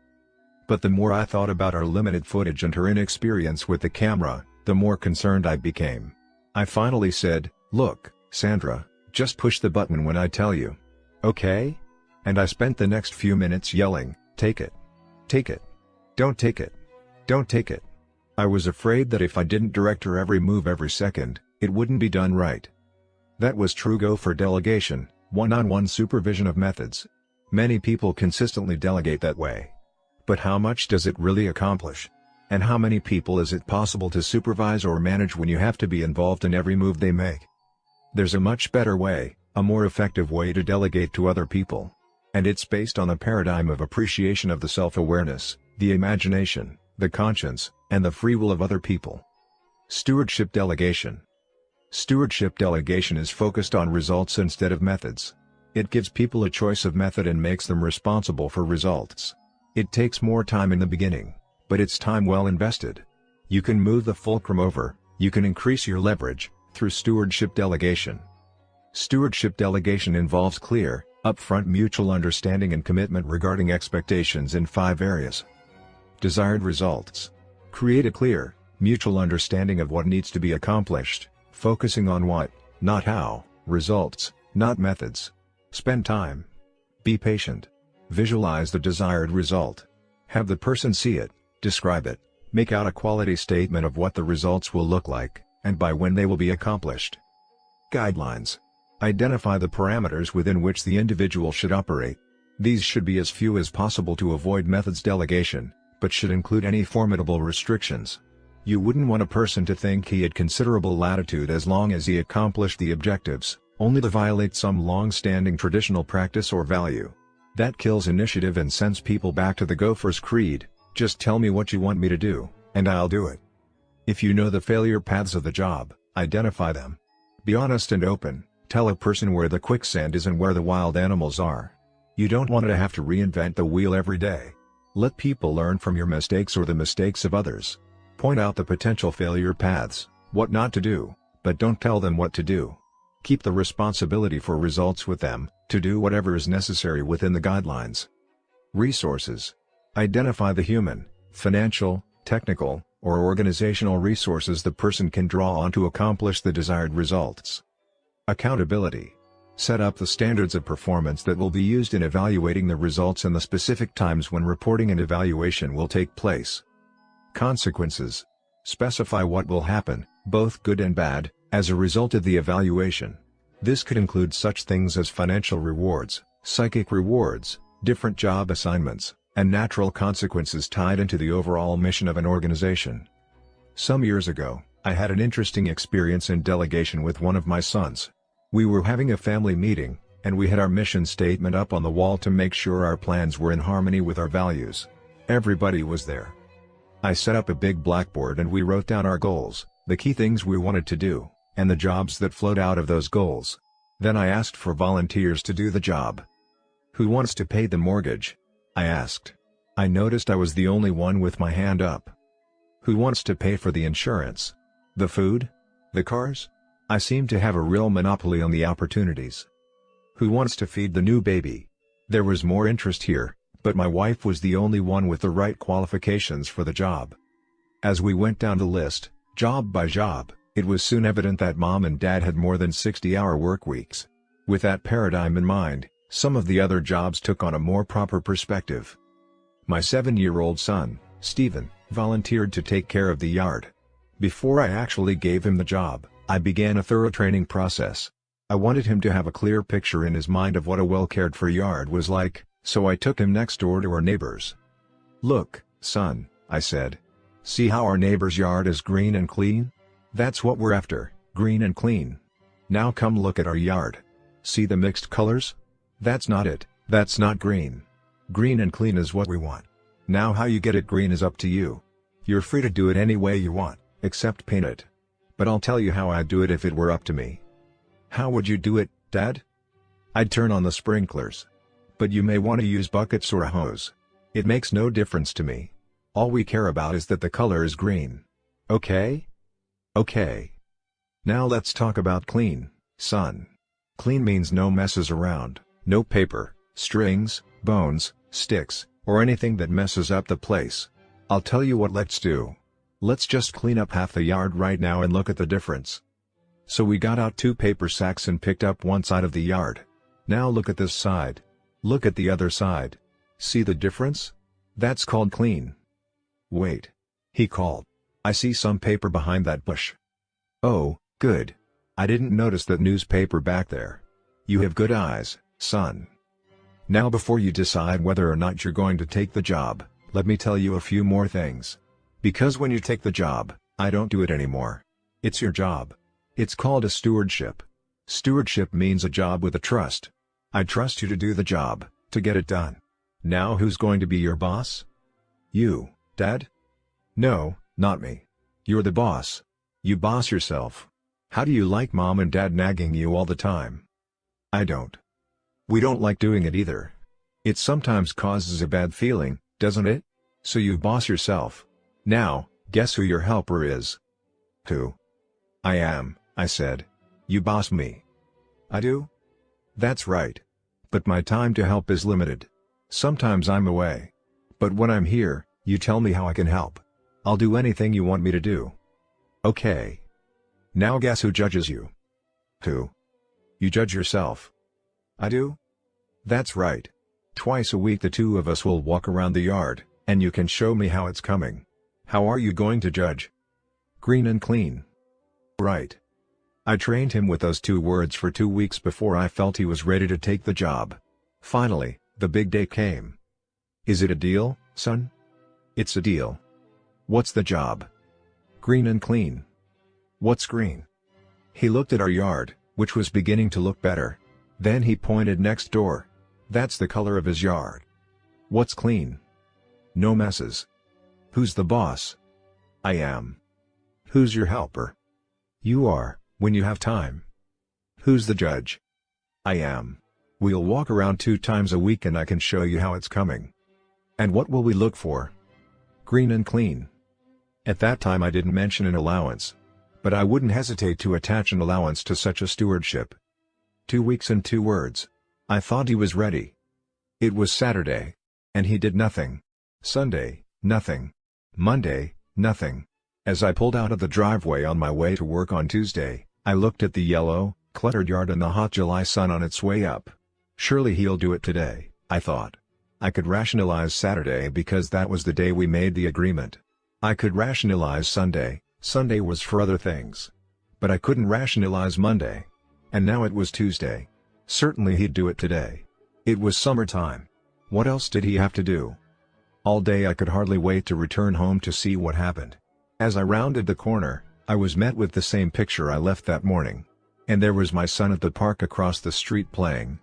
But the more I thought about our limited footage and her inexperience with the camera, the more concerned I became. I finally said, "Look, Sandra, just push the button when I tell you. Okay?" And I spent the next few minutes yelling, "Take it. Take it. Don't take it. Don't take it." I was afraid that if I didn't direct her every move every second, it wouldn't be done right. That was true gopher delegation, one-on-one supervision of methods. Many people consistently delegate that way. But how much does it really accomplish? And how many people is it possible to supervise or manage when you have to be involved in every move they make? There's a much better way, a more effective way to delegate to other people. And it's based on a paradigm of appreciation of the self-awareness, the imagination, the conscience, and the free will of other people. Stewardship delegation. Stewardship delegation is focused on results instead of methods. It gives people a choice of method and makes them responsible for results. It takes more time in the beginning, but it's time well invested. You can move the fulcrum over, you can increase your leverage, through stewardship delegation. Stewardship delegation involves clear, upfront mutual understanding and commitment regarding expectations in 5 areas. Desired results. Create a clear, mutual understanding of what needs to be accomplished, focusing on what, not how, results, not methods. Spend time. Be patient. Visualize the desired result. Have the person see it, describe it, make out a quality statement of what the results will look like, and by when they will be accomplished. Guidelines. Identify the parameters within which the individual should operate. These should be as few as possible to avoid methods delegation, but should include any formidable restrictions. You wouldn't want a person to think he had considerable latitude as long as he accomplished the objectives, only to violate some long-standing traditional practice or value. That kills initiative and sends people back to the gopher's creed, "Just tell me what you want me to do, and I'll do it." If you know the failure paths of the job, identify them. Be honest and open, tell a person where the quicksand is and where the wild animals are. You don't want to have to reinvent the wheel every day. Let people learn from your mistakes or the mistakes of others. Point out the potential failure paths, what not to do, but don't tell them what to do. Keep the responsibility for results with them, to do whatever is necessary within the guidelines. Resources. Identify the human, financial, technical, or organizational resources the person can draw on to accomplish the desired results. Accountability. Set up the standards of performance that will be used in evaluating the results and the specific times when reporting and evaluation will take place. Consequences. Specify what will happen, both good and bad, as a result of the evaluation. This could include such things as financial rewards, psychic rewards, different job assignments, and natural consequences tied into the overall mission of an organization. Some years ago, I had an interesting experience in delegation with one of my sons. We were having a family meeting, and we had our mission statement up on the wall to make sure our plans were in harmony with our values. Everybody was there. I set up a big blackboard and we wrote down our goals, the key things we wanted to do, and the jobs that flowed out of those goals. Then I asked for volunteers to do the job. "Who wants to pay the mortgage?" I asked. I noticed I was the only one with my hand up. "Who wants to pay for the insurance? The food? The cars?" I seemed to have a real monopoly on the opportunities. "Who wants to feed the new baby?" There was more interest here, but my wife was the only one with the right qualifications for the job. As we went down the list, job by job, it was soon evident that mom and dad had more than 60-hour work weeks. With that paradigm in mind, some of the other jobs took on a more proper perspective. My 7-year-old son, Stephen, volunteered to take care of the yard. Before I actually gave him the job, I began a thorough training process. I wanted him to have a clear picture in his mind of what a well-cared-for yard was like, so I took him next door to our neighbors. Look, son, I said. See how our neighbor's yard is green and clean? That's what we're after, green and clean. Now come look at our yard. See the mixed colors? That's not it, that's not green. Green and clean is what we want. Now how you get it green is up to you. You're free to do it any way you want, except paint it. But I'll tell you how I'd do it if it were up to me. How would you do it, Dad? I'd turn on the sprinklers. But you may want to use buckets or a hose. It makes no difference to me. All we care about is that the color is green. Okay? Okay. Now let's talk about clean, son. Clean means no messes around, no paper, strings, bones, sticks, or anything that messes up the place. I'll tell you what let's do. Let's just clean up half the yard right now and look at the difference. So we got out 2 paper sacks and picked up one side of the yard. Now look at this side. Look at the other side. See the difference? That's called clean. Wait. He called. I see some paper behind that bush. Oh, good. I didn't notice that newspaper back there. You have good eyes, son. Now before you decide whether or not you're going to take the job, let me tell you a few more things. Because when you take the job, I don't do it anymore. It's your job. It's called a stewardship. Stewardship means a job with a trust. I trust you to do the job, to get it done. Now who's going to be your boss? You, Dad? No, not me. You're the boss. You boss yourself. How do you like Mom and Dad nagging you all the time? I don't. We don't like doing it either. It sometimes causes a bad feeling, doesn't it? So you boss yourself. Now, guess who your helper is? Who? I am, I said. You boss me. I do? That's right. But my time to help is limited. Sometimes I'm away. But when I'm here, you tell me how I can help. I'll do anything you want me to do. Okay. Now guess who judges you? Who? You judge yourself. I do? That's right. Twice a week the two of us will walk around the yard, and you can show me how it's coming. How are you going to judge? Green and clean. Right. I trained him with those 2 words for 2 weeks before I felt he was ready to take the job. Finally, the big day came. Is it a deal, son? It's a deal. What's the job? Green and clean. What's green? He looked at our yard, which was beginning to look better. Then he pointed next door. That's the color of his yard. What's clean? No messes. Who's the boss? I am. Who's your helper? You are, when you have time. Who's the judge? I am. We'll walk around 2 times a week and I can show you how it's coming. And what will we look for? Green and clean. At that time I didn't mention an allowance. But I wouldn't hesitate to attach an allowance to such a stewardship. 2 weeks and 2 words. I thought he was ready. It was Saturday. And he did nothing. Sunday, nothing. Monday, nothing. As I pulled out of the driveway on my way to work on Tuesday, I looked at the yellow, cluttered yard and the hot July sun on its way up. Surely he'll do it today, I thought. I could rationalize Saturday because that was the day we made the agreement. I could rationalize Sunday. Sunday was for other things. But I couldn't rationalize Monday. And now it was Tuesday. Certainly he'd do it today. It was summertime. What else did he have to do? All day I could hardly wait to return home to see what happened. As I rounded the corner, I was met with the same picture I left that morning. And there was my son at the park across the street playing.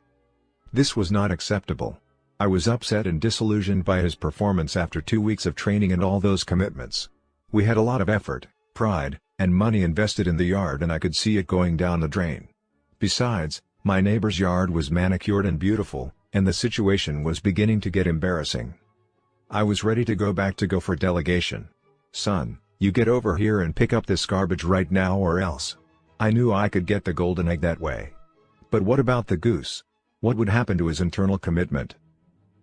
This was not acceptable. I was upset and disillusioned by his performance after 2 weeks of training and all those commitments. We had a lot of effort, pride, and money invested in the yard and I could see it going down the drain. Besides, my neighbor's yard was manicured and beautiful, and the situation was beginning to get embarrassing. I was ready to go back to go for delegation. Son, you get over here and pick up this garbage right now or else. I knew I could get the golden egg that way. But what about the goose? What would happen to his internal commitment?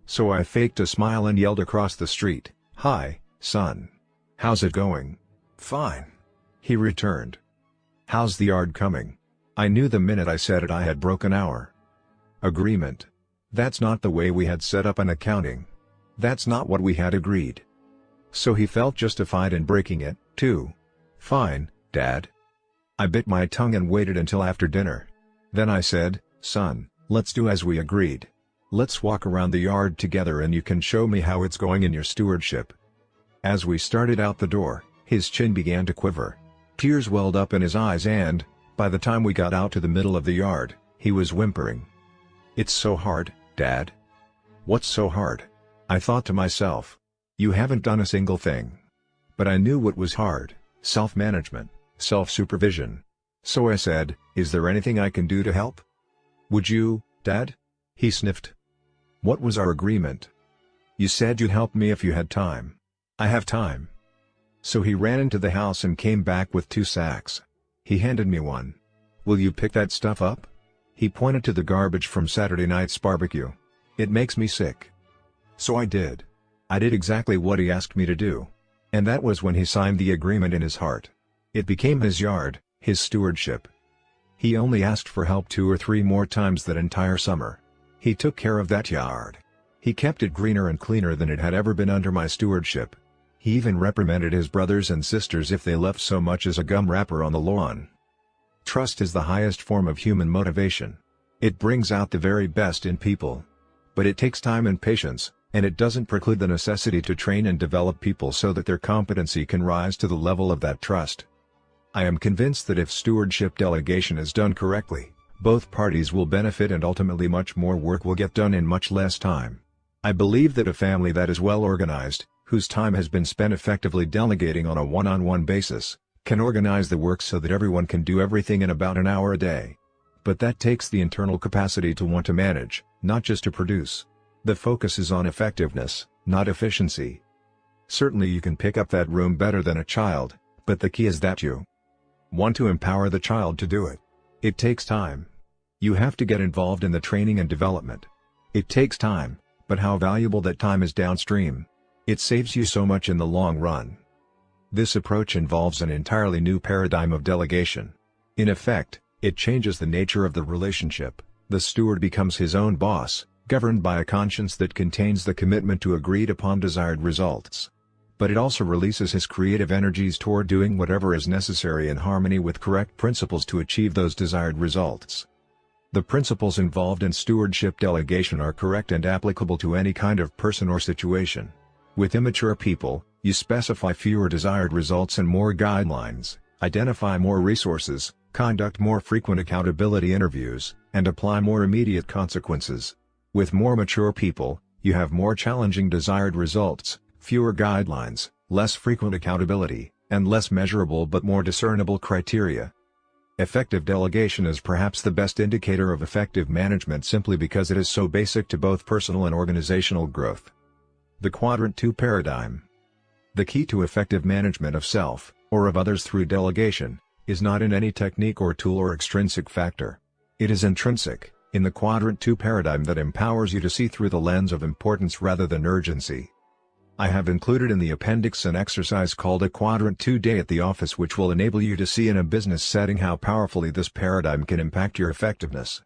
So I faked a smile and yelled across the street, "Hi, son. How's it going?" "Fine," he returned. "How's the yard coming?" I knew the minute I said it I had broken our agreement. That's not the way we had set up an accounting. That's not what we had agreed. So he felt justified in breaking it, too. "Fine, Dad." I bit my tongue and waited until after dinner. Then I said, "Son, let's do as we agreed. Let's walk around the yard together and you can show me how it's going in your stewardship." As we started out the door, his chin began to quiver. Tears welled up in his eyes and, by the time we got out to the middle of the yard, he was whimpering. "It's so hard, Dad." "What's so hard?" I thought to myself. You haven't done a single thing. But I knew what was hard: self-management, self-supervision. So I said, "Is there anything I can do to help?" "Would you, Dad?" He sniffed. "What was our agreement?" "You said you'd help me if you had time." "I have time." So he ran into the house and came back with 2 sacks. He handed me one. "Will you pick that stuff up?" He pointed to the garbage from Saturday night's barbecue. "It makes me sick." So I did. I did exactly what he asked me to do. And that was when he signed the agreement in his heart. It became his yard, his stewardship. He only asked for help 2 or 3 more times that entire summer. He took care of that yard. He kept it greener and cleaner than it had ever been under my stewardship. He even reprimanded his brothers and sisters if they left so much as a gum wrapper on the lawn. Trust is the highest form of human motivation. It brings out the very best in people. But it takes time and patience, and it doesn't preclude the necessity to train and develop people so that their competency can rise to the level of that trust. I am convinced that if stewardship delegation is done correctly, both parties will benefit and ultimately much more work will get done in much less time. I believe that a family that is well organized, whose time has been spent effectively delegating on a one-on-one basis, can organize the work so that everyone can do everything in about an hour a day. But that takes the internal capacity to want to manage, not just to produce. The focus is on effectiveness, not efficiency. Certainly you can pick up that room better than a child, but the key is that you want to empower the child to do it. It takes time. You have to get involved in the training and development. It takes time, but how valuable that time is downstream. It saves you so much in the long run. This approach involves an entirely new paradigm of delegation. In effect, it changes the nature of the relationship. The steward becomes his own boss, governed by a conscience that contains the commitment to agreed-upon desired results. But it also releases his creative energies toward doing whatever is necessary in harmony with correct principles to achieve those desired results. The principles involved in stewardship delegation are correct and applicable to any kind of person or situation. With immature people, you specify fewer desired results and more guidelines, identify more resources, conduct more frequent accountability interviews, and apply more immediate consequences. With more mature people, you have more challenging desired results, fewer guidelines, less frequent accountability, and less measurable but more discernible criteria. Effective delegation is perhaps the best indicator of effective management simply because it is so basic to both personal and organizational growth. The Quadrant 2 Paradigm. The key to effective management of self, or of others through delegation, is not in any technique or tool or extrinsic factor. It is intrinsic, in the Quadrant 2 paradigm that empowers you to see through the lens of importance rather than urgency. I have included in the appendix an exercise called a Quadrant 2 Day at the Office which will enable you to see in a business setting how powerfully this paradigm can impact your effectiveness.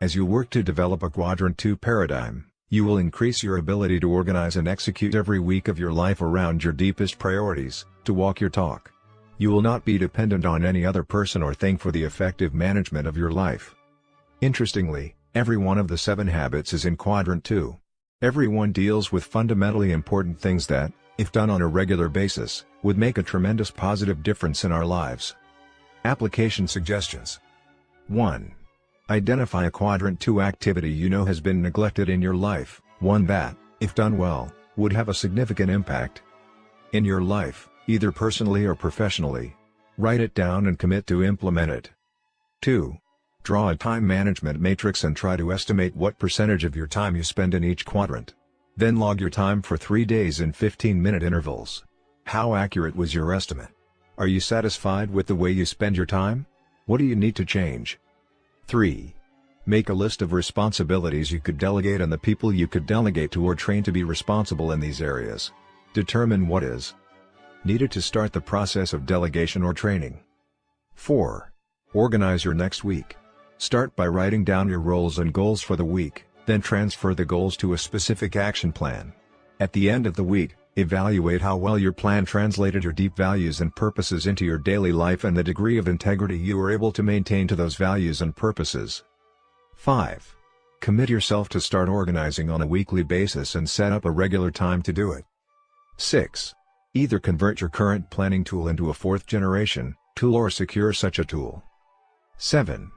As you work to develop a Quadrant 2 paradigm, you will increase your ability to organize and execute every week of your life around your deepest priorities, to walk your talk. You will not be dependent on any other person or thing for the effective management of your life. Interestingly, every one of the 7 habits is in Quadrant 2. Every one deals with fundamentally important things that, if done on a regular basis, would make a tremendous positive difference in our lives. Application suggestions. 1. Identify a Quadrant 2 activity you know has been neglected in your life, one that, if done well, would have a significant impact in your life, either personally or professionally. Write it down and commit to implement it. 2. Draw a time management matrix and try to estimate what percentage of your time you spend in each quadrant. Then log your time for 3 days in 15-minute intervals. How accurate was your estimate? Are you satisfied with the way you spend your time? What do you need to change? 3. Make a list of responsibilities you could delegate and the people you could delegate to or train to be responsible in these areas. Determine what is needed to start the process of delegation or training. 4. Organize your next week. Start by writing down your roles and goals for the week, then transfer the goals to a specific action plan. At the end of the week, evaluate how well your plan translated your deep values and purposes into your daily life and the degree of integrity you were able to maintain to those values and purposes. 5. Commit yourself to start organizing on a weekly basis and set up a regular time to do it. 6. Either convert your current planning tool into a fourth-generation tool or secure such a tool. 7.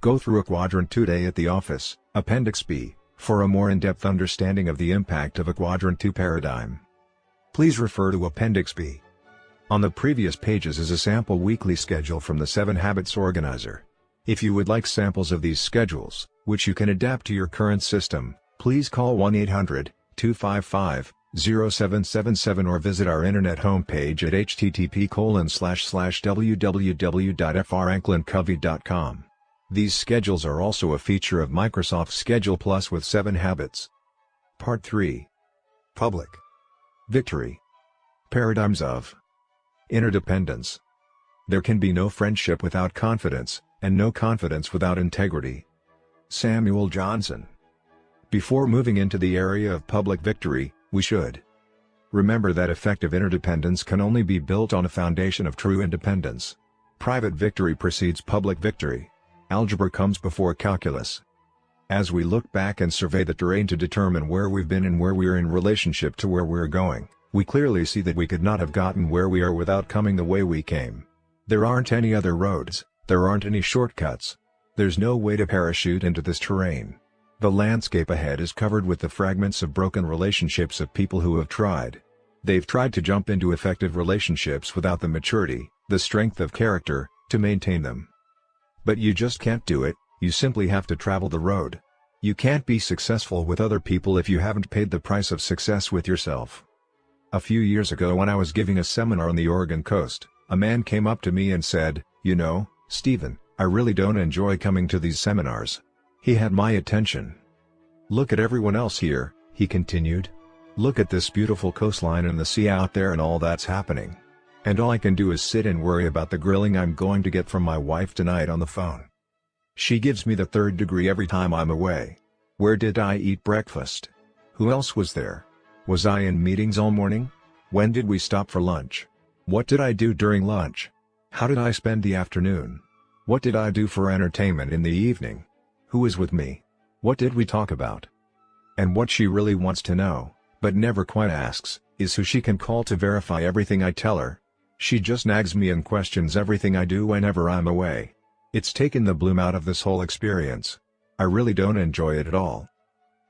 Go through a Quadrant 2 day at the office, Appendix B, for a more in-depth understanding of the impact of a Quadrant 2 paradigm. Please refer to Appendix B. On the previous pages is a sample weekly schedule from the 7 Habits Organizer. If you would like samples of these schedules, which you can adapt to your current system, please call 1-800-255-0777 or visit our internet homepage at http://www.franklincovey.com. These schedules are also a feature of Microsoft Schedule Plus with 7 Habits. Part 3. Public Victory. Paradigms of Interdependence. There can be no friendship without confidence, and no confidence without integrity. Samuel Johnson. Before moving into the area of public victory, we should remember that effective interdependence can only be built on a foundation of true independence. Private victory precedes public victory. Algebra comes before calculus. As we look back and survey the terrain to determine where we've been and where we are in relationship to where we're going, we clearly see that we could not have gotten where we are without coming the way we came. There aren't any other roads, there aren't any shortcuts. There's no way to parachute into this terrain. The landscape ahead is covered with the fragments of broken relationships of people who have tried. They've tried to jump into effective relationships without the maturity, the strength of character, to maintain them. But you just can't do it, you simply have to travel the road. You can't be successful with other people if you haven't paid the price of success with yourself. A few years ago when I was giving a seminar on the Oregon coast, a man came up to me and said, "You know, Stephen, I really don't enjoy coming to these seminars." He had my attention. "Look at everyone else here," he continued. "Look at this beautiful coastline and the sea out there and all that's happening. And all I can do is sit and worry about the grilling I'm going to get from my wife tonight on the phone. She gives me the third degree every time I'm away. Where did I eat breakfast? Who else was there? Was I in meetings all morning? When did we stop for lunch? What did I do during lunch? How did I spend the afternoon? What did I do for entertainment in the evening? Who was with me? What did we talk about?" And what she really wants to know, but never quite asks, is who she can call to verify everything I tell her. She just nags me and questions everything I do whenever I'm away. It's taken the bloom out of this whole experience. I really don't enjoy it at all.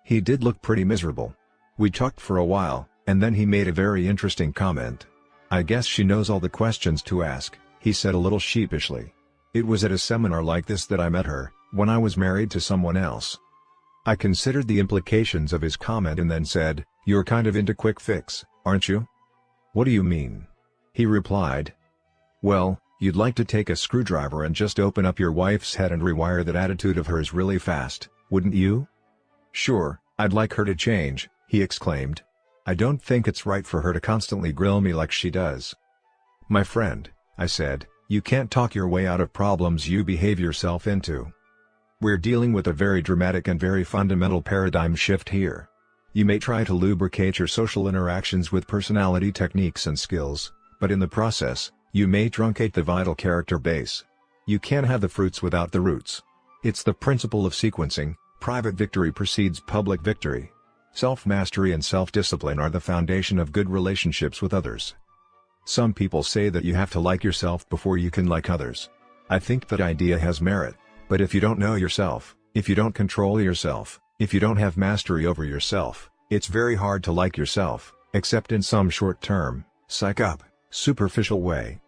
He did look pretty miserable. We talked for a while, and then he made a very interesting comment. "I guess she knows all the questions to ask," he said a little sheepishly. "It was at a seminar like this that I met her, when I was married to someone else." I considered the implications of his comment and then said, "You're kind of into quick fix, aren't you?" "What do you mean?" He replied. "Well, you'd like to take a screwdriver and just open up your wife's head and rewire that attitude of hers really fast, wouldn't you?" "Sure, I'd like her to change," he exclaimed. "I don't think it's right for her to constantly grill me like she does." "My friend," I said, "you can't talk your way out of problems you behave yourself into. We're dealing with a very dramatic and very fundamental paradigm shift here. You may try to lubricate your social interactions with personality techniques and skills, but in the process, you may truncate the vital character base. You can't have the fruits without the roots. It's the principle of sequencing. Private victory precedes public victory. Self-mastery and self-discipline are the foundation of good relationships with others. Some people say that you have to like yourself before you can like others. I think that idea has merit, but if you don't know yourself, if you don't control yourself, if you don't have mastery over yourself, it's very hard to like yourself, except in some short-term, psych up, superficial way.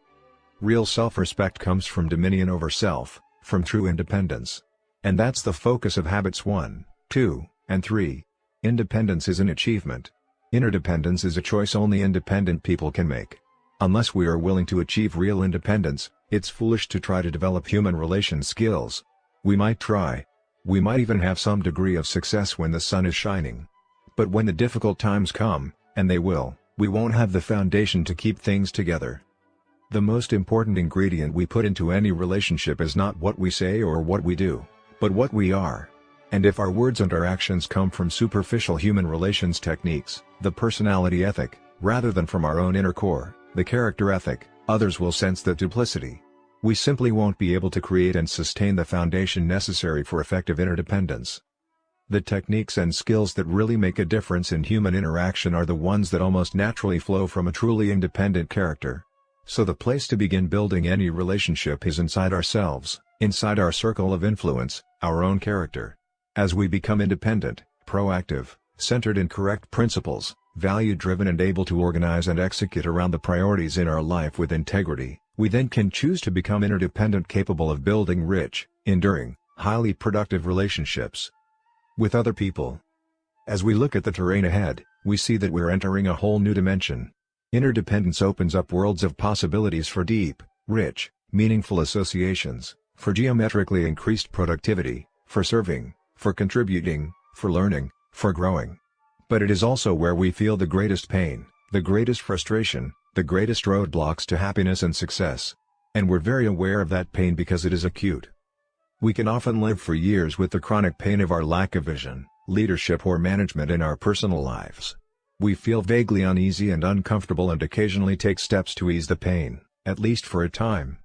Real self-respect comes from dominion over self, from true independence. And that's the focus of Habits 1, 2, and 3. Independence is an achievement. Interdependence is a choice only independent people can make. Unless we are willing to achieve real independence, it's foolish to try to develop human relation skills. We might try. We might even have some degree of success when the sun is shining. But when the difficult times come, and they will, we won't have the foundation to keep things together. The most important ingredient we put into any relationship is not what we say or what we do, but what we are. And if our words and our actions come from superficial human relations techniques, the personality ethic, rather than from our own inner core, the character ethic, others will sense that duplicity. We simply won't be able to create and sustain the foundation necessary for effective interdependence. The techniques and skills that really make a difference in human interaction are the ones that almost naturally flow from a truly independent character. So the place to begin building any relationship is inside ourselves, inside our circle of influence, our own character. As we become independent, proactive, centered in correct principles, value-driven and able to organize and execute around the priorities in our life with integrity, we then can choose to become interdependent, capable of building rich, enduring, highly productive relationships with other people. As we look at the terrain ahead, we see that we're entering a whole new dimension. Interdependence opens up worlds of possibilities for deep, rich, meaningful associations, for geometrically increased productivity, for serving, for contributing, for learning, for growing. But it is also where we feel the greatest pain, the greatest frustration, the greatest roadblocks to happiness and success. And we're very aware of that pain because it is acute. We can often live for years with the chronic pain of our lack of vision, leadership or management in our personal lives. We feel vaguely uneasy and uncomfortable and occasionally take steps to ease the pain, at least for a time.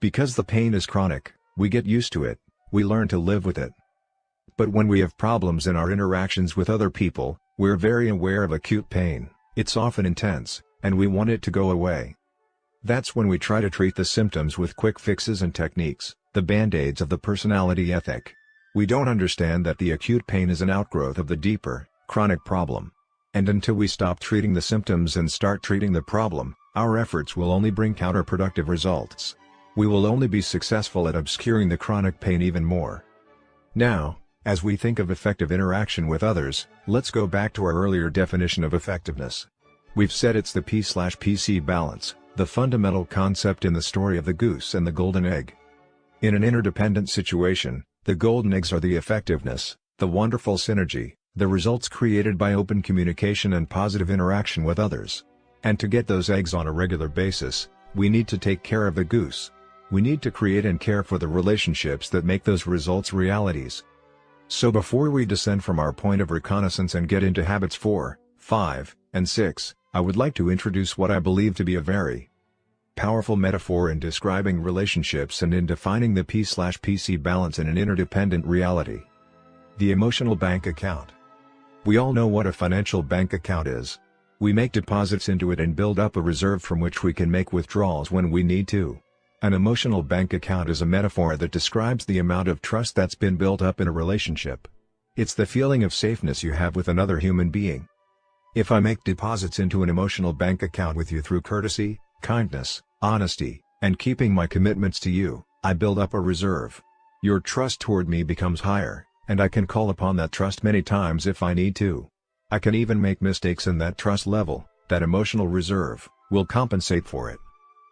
Because the pain is chronic, we get used to it, we learn to live with it. But when we have problems in our interactions with other people, we're very aware of acute pain, it's often intense, and we want it to go away. That's when we try to treat the symptoms with quick fixes and techniques, the band-aids of the personality ethic. We don't understand that the acute pain is an outgrowth of the deeper, chronic problem. And until we stop treating the symptoms and start treating the problem, our efforts will only bring counterproductive results. We will only be successful at obscuring the chronic pain even more. Now, as we think of effective interaction with others, let's go back to our earlier definition of effectiveness. We've said it's the P/PC balance, the fundamental concept in the story of the goose and the golden egg. In an interdependent situation, the golden eggs are the effectiveness, the wonderful synergy, the results created by open communication and positive interaction with others. And to get those eggs on a regular basis, we need to take care of the goose. We need to create and care for the relationships that make those results realities. So before we descend from our point of reconnaissance and get into habits 4, 5, and 6, I would like to introduce what I believe to be a very powerful metaphor in describing relationships and in defining the P/PC balance in an interdependent reality. The emotional bank account. We all know what a financial bank account is. We make deposits into it and build up a reserve from which we can make withdrawals when we need to. An emotional bank account is a metaphor that describes the amount of trust that's been built up in a relationship. It's the feeling of safeness you have with another human being. If I make deposits into an emotional bank account with you through courtesy, kindness, honesty, and keeping my commitments to you, I build up a reserve. Your trust toward me becomes higher, and I can call upon that trust many times if I need to. I can even make mistakes, and that trust level, that emotional reserve, will compensate for it.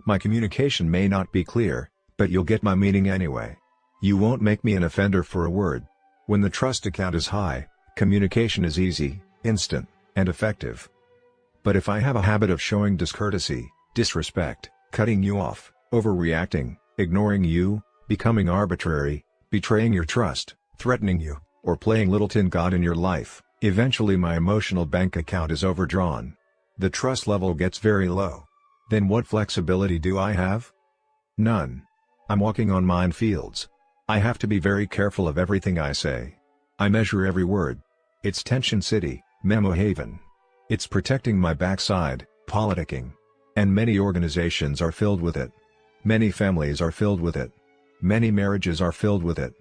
My communication may not be clear, but you'll get my meaning anyway. You won't make me an offender for a word. When the trust account is high, communication is easy, instant, and effective. But if I have a habit of showing discourtesy, disrespect, cutting you off, overreacting, ignoring you, becoming arbitrary, betraying your trust, threatening you, or playing little tin God in your life, eventually my emotional bank account is overdrawn. The trust level gets very low. Then what flexibility do I have? None. I'm walking on minefields. I have to be very careful of everything I say. I measure every word. It's Tension City, Memo Haven. It's protecting my backside, politicking. And many organizations are filled with it. Many families are filled with it. Many marriages are filled with it.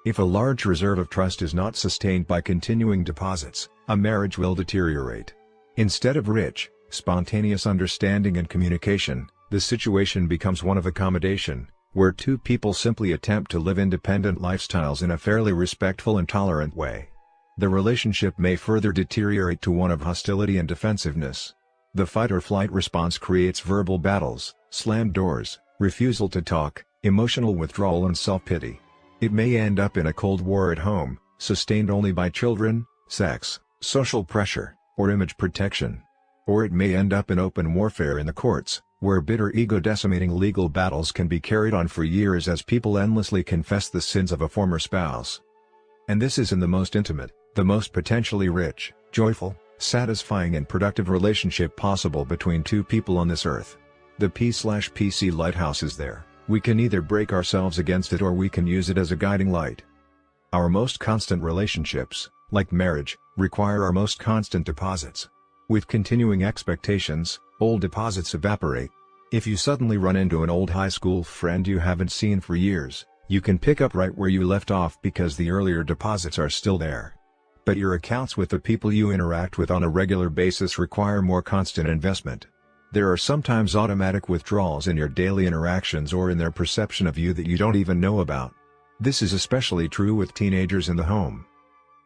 If a large reserve of trust is not sustained by continuing deposits, a marriage will deteriorate. Instead of rich, spontaneous understanding and communication, the situation becomes one of accommodation, where two people simply attempt to live independent lifestyles in a fairly respectful and tolerant way. The relationship may further deteriorate to one of hostility and defensiveness. The fight-or-flight response creates verbal battles, slammed doors, refusal to talk, emotional withdrawal and self-pity. It may end up in a cold war at home, sustained only by children, sex, social pressure, or image protection. Or it may end up in open warfare in the courts, where bitter ego-decimating legal battles can be carried on for years as people endlessly confess the sins of a former spouse. And this is in the most intimate, the most potentially rich, joyful, satisfying and productive relationship possible between two people on this earth. The P/PC lighthouse is there. We can either break ourselves against it or we can use it as a guiding light. Our most constant relationships, like marriage, require our most constant deposits. With continuing expectations, old deposits evaporate. If you suddenly run into an old high school friend you haven't seen for years, you can pick up right where you left off because the earlier deposits are still there. But your accounts with the people you interact with on a regular basis require more constant investment. There are sometimes automatic withdrawals in your daily interactions or in their perception of you that you don't even know about. This is especially true with teenagers in the home.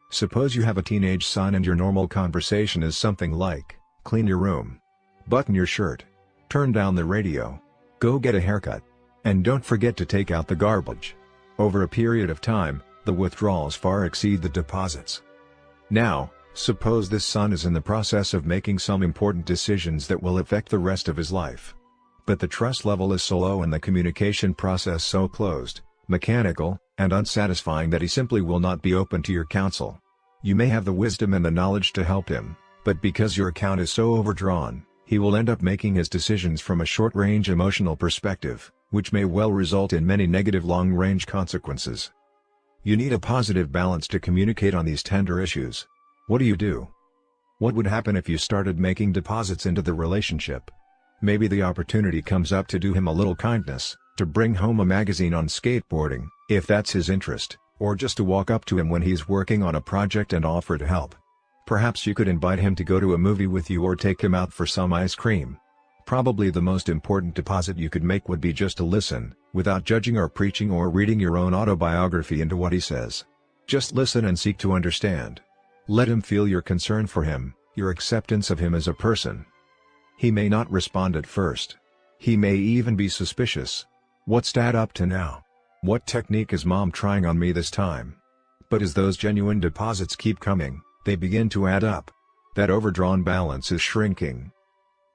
Suppose you have a teenage son and your normal conversation is something like, clean your room, button your shirt, turn down the radio, go get a haircut, and don't forget to take out the garbage. Over a period of time, the withdrawals far exceed the deposits. Now, suppose this son is in the process of making some important decisions that will affect the rest of his life. But the trust level is so low and the communication process so closed, mechanical, and unsatisfying that he simply will not be open to your counsel. You may have the wisdom and the knowledge to help him, but because your account is so overdrawn, he will end up making his decisions from a short-range emotional perspective, which may well result in many negative long-range consequences. You need a positive balance to communicate on these tender issues. What do you do? What would happen if you started making deposits into the relationship? Maybe the opportunity comes up to do him a little kindness, to bring home a magazine on skateboarding, if that's his interest, or just to walk up to him when he's working on a project and offer to help. Perhaps you could invite him to go to a movie with you or take him out for some ice cream. Probably the most important deposit you could make would be just to listen, without judging or preaching or reading your own autobiography into what he says. Just listen and seek to understand. Let him feel your concern for him, your acceptance of him as a person. He may not respond at first. He may even be suspicious. What's Dad up to now? What technique is Mom trying on me this time? But as those genuine deposits keep coming, they begin to add up. That overdrawn balance is shrinking.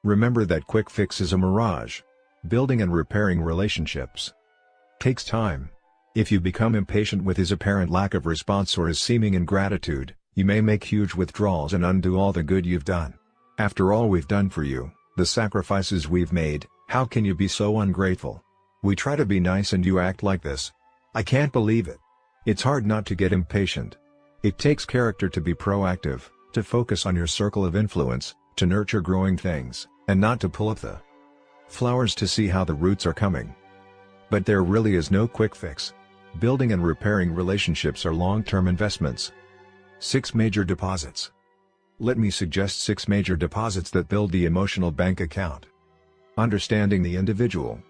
Remember that quick fix is a mirage. Building and repairing relationships takes time. If you become impatient with his apparent lack of response or his seeming ingratitude, you may make huge withdrawals and undo all the good you've done. After all we've done for you, the sacrifices we've made, how can you be so ungrateful? We try to be nice and you act like this. I can't believe it. It's hard not to get impatient. It takes character to be proactive, to focus on your circle of influence, to nurture growing things, and not to pull up the flowers to see how the roots are coming. But there really is no quick fix. Building and repairing relationships are long-term investments. 6 major deposits. Let me suggest 6 major deposits that build the emotional bank account. Understanding the individual.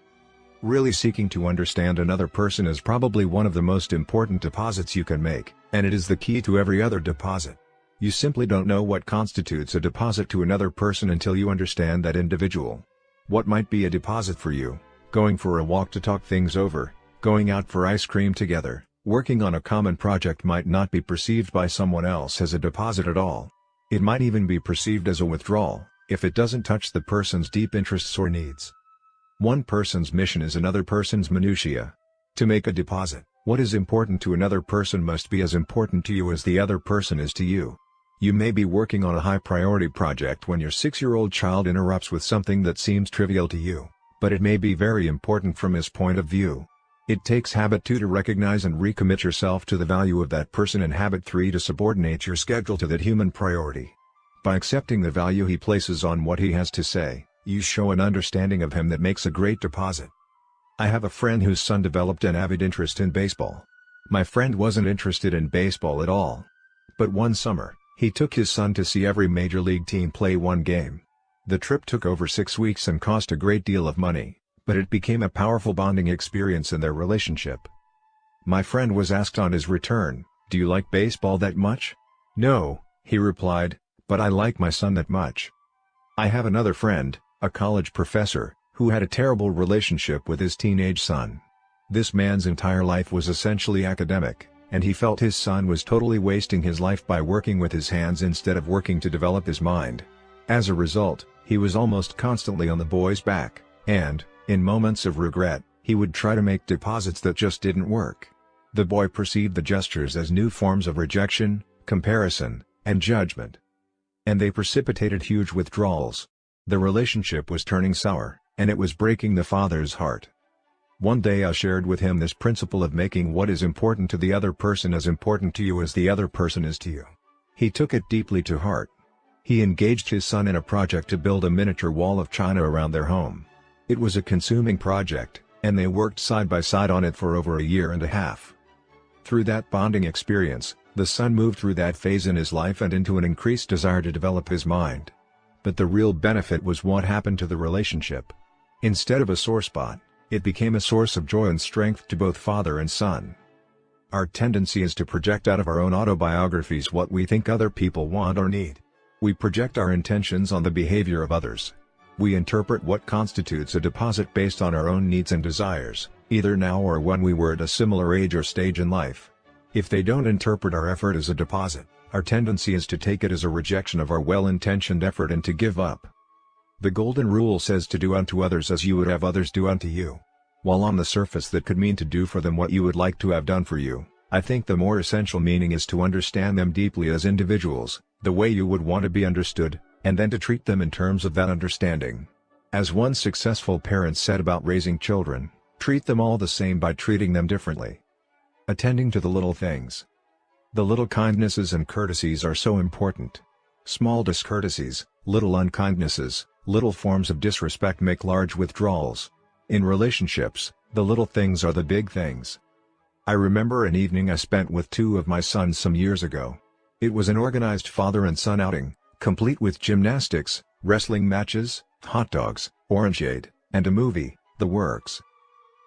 Really seeking to understand another person is probably one of the most important deposits you can make, and it is the key to every other deposit. You simply don't know what constitutes a deposit to another person until you understand that individual. What might be a deposit for you? Going for a walk to talk things over, going out for ice cream together, working on a common project might not be perceived by someone else as a deposit at all. It might even be perceived as a withdrawal, if it doesn't touch the person's deep interests or needs. One person's mission is another person's minutiae. To make a deposit, what is important to another person must be as important to you as the other person is to you. You may be working on a high-priority project when your 6-year-old child interrupts with something that seems trivial to you, but it may be very important from his point of view. It takes habit 2 to recognize and recommit yourself to the value of that person, and habit 3 to subordinate your schedule to that human priority. By accepting the value he places on what he has to say, you show an understanding of him that makes a great deposit. I have a friend whose son developed an avid interest in baseball. My friend wasn't interested in baseball at all. But one summer, he took his son to see every major league team play one game. The trip took over 6 weeks and cost a great deal of money, but it became a powerful bonding experience in their relationship. My friend was asked on his return, "Do you like baseball that much?" "No," he replied, "but I like my son that much." I have another friend, a college professor, who had a terrible relationship with his teenage son. This man's entire life was essentially academic, and he felt his son was totally wasting his life by working with his hands instead of working to develop his mind. As a result, he was almost constantly on the boy's back, and, in moments of regret, he would try to make deposits that just didn't work. The boy perceived the gestures as new forms of rejection, comparison, and judgment. And they precipitated huge withdrawals. The relationship was turning sour, and it was breaking the father's heart. One day I shared with him this principle of making what is important to the other person as important to you as the other person is to you. He took it deeply to heart. He engaged his son in a project to build a miniature wall of China around their home. It was a consuming project, and they worked side by side on it for over a year and a half. Through that bonding experience, the son moved through that phase in his life and into an increased desire to develop his mind. But the real benefit was what happened to the relationship. Instead of a sore spot, it became a source of joy and strength to both father and son. Our tendency is to project out of our own autobiographies what we think other people want or need. We project our intentions on the behavior of others. We interpret what constitutes a deposit based on our own needs and desires, either now or when we were at a similar age or stage in life. If they don't interpret our effort as a deposit, our tendency is to take it as a rejection of our well-intentioned effort and to give up. The golden rule says to do unto others as you would have others do unto you. While on the surface that could mean to do for them what you would like to have done for you, I think the more essential meaning is to understand them deeply as individuals, the way you would want to be understood, and then to treat them in terms of that understanding. As one successful parent said about raising children, treat them all the same by treating them differently. Attending to the little things. The little kindnesses and courtesies are so important. Small discourtesies, little unkindnesses, little forms of disrespect make large withdrawals. In relationships, the little things are the big things. I remember an evening I spent with two of my sons some years ago. It was an organized father and son outing, complete with gymnastics, wrestling matches, hot dogs, orangeade, and a movie, the works.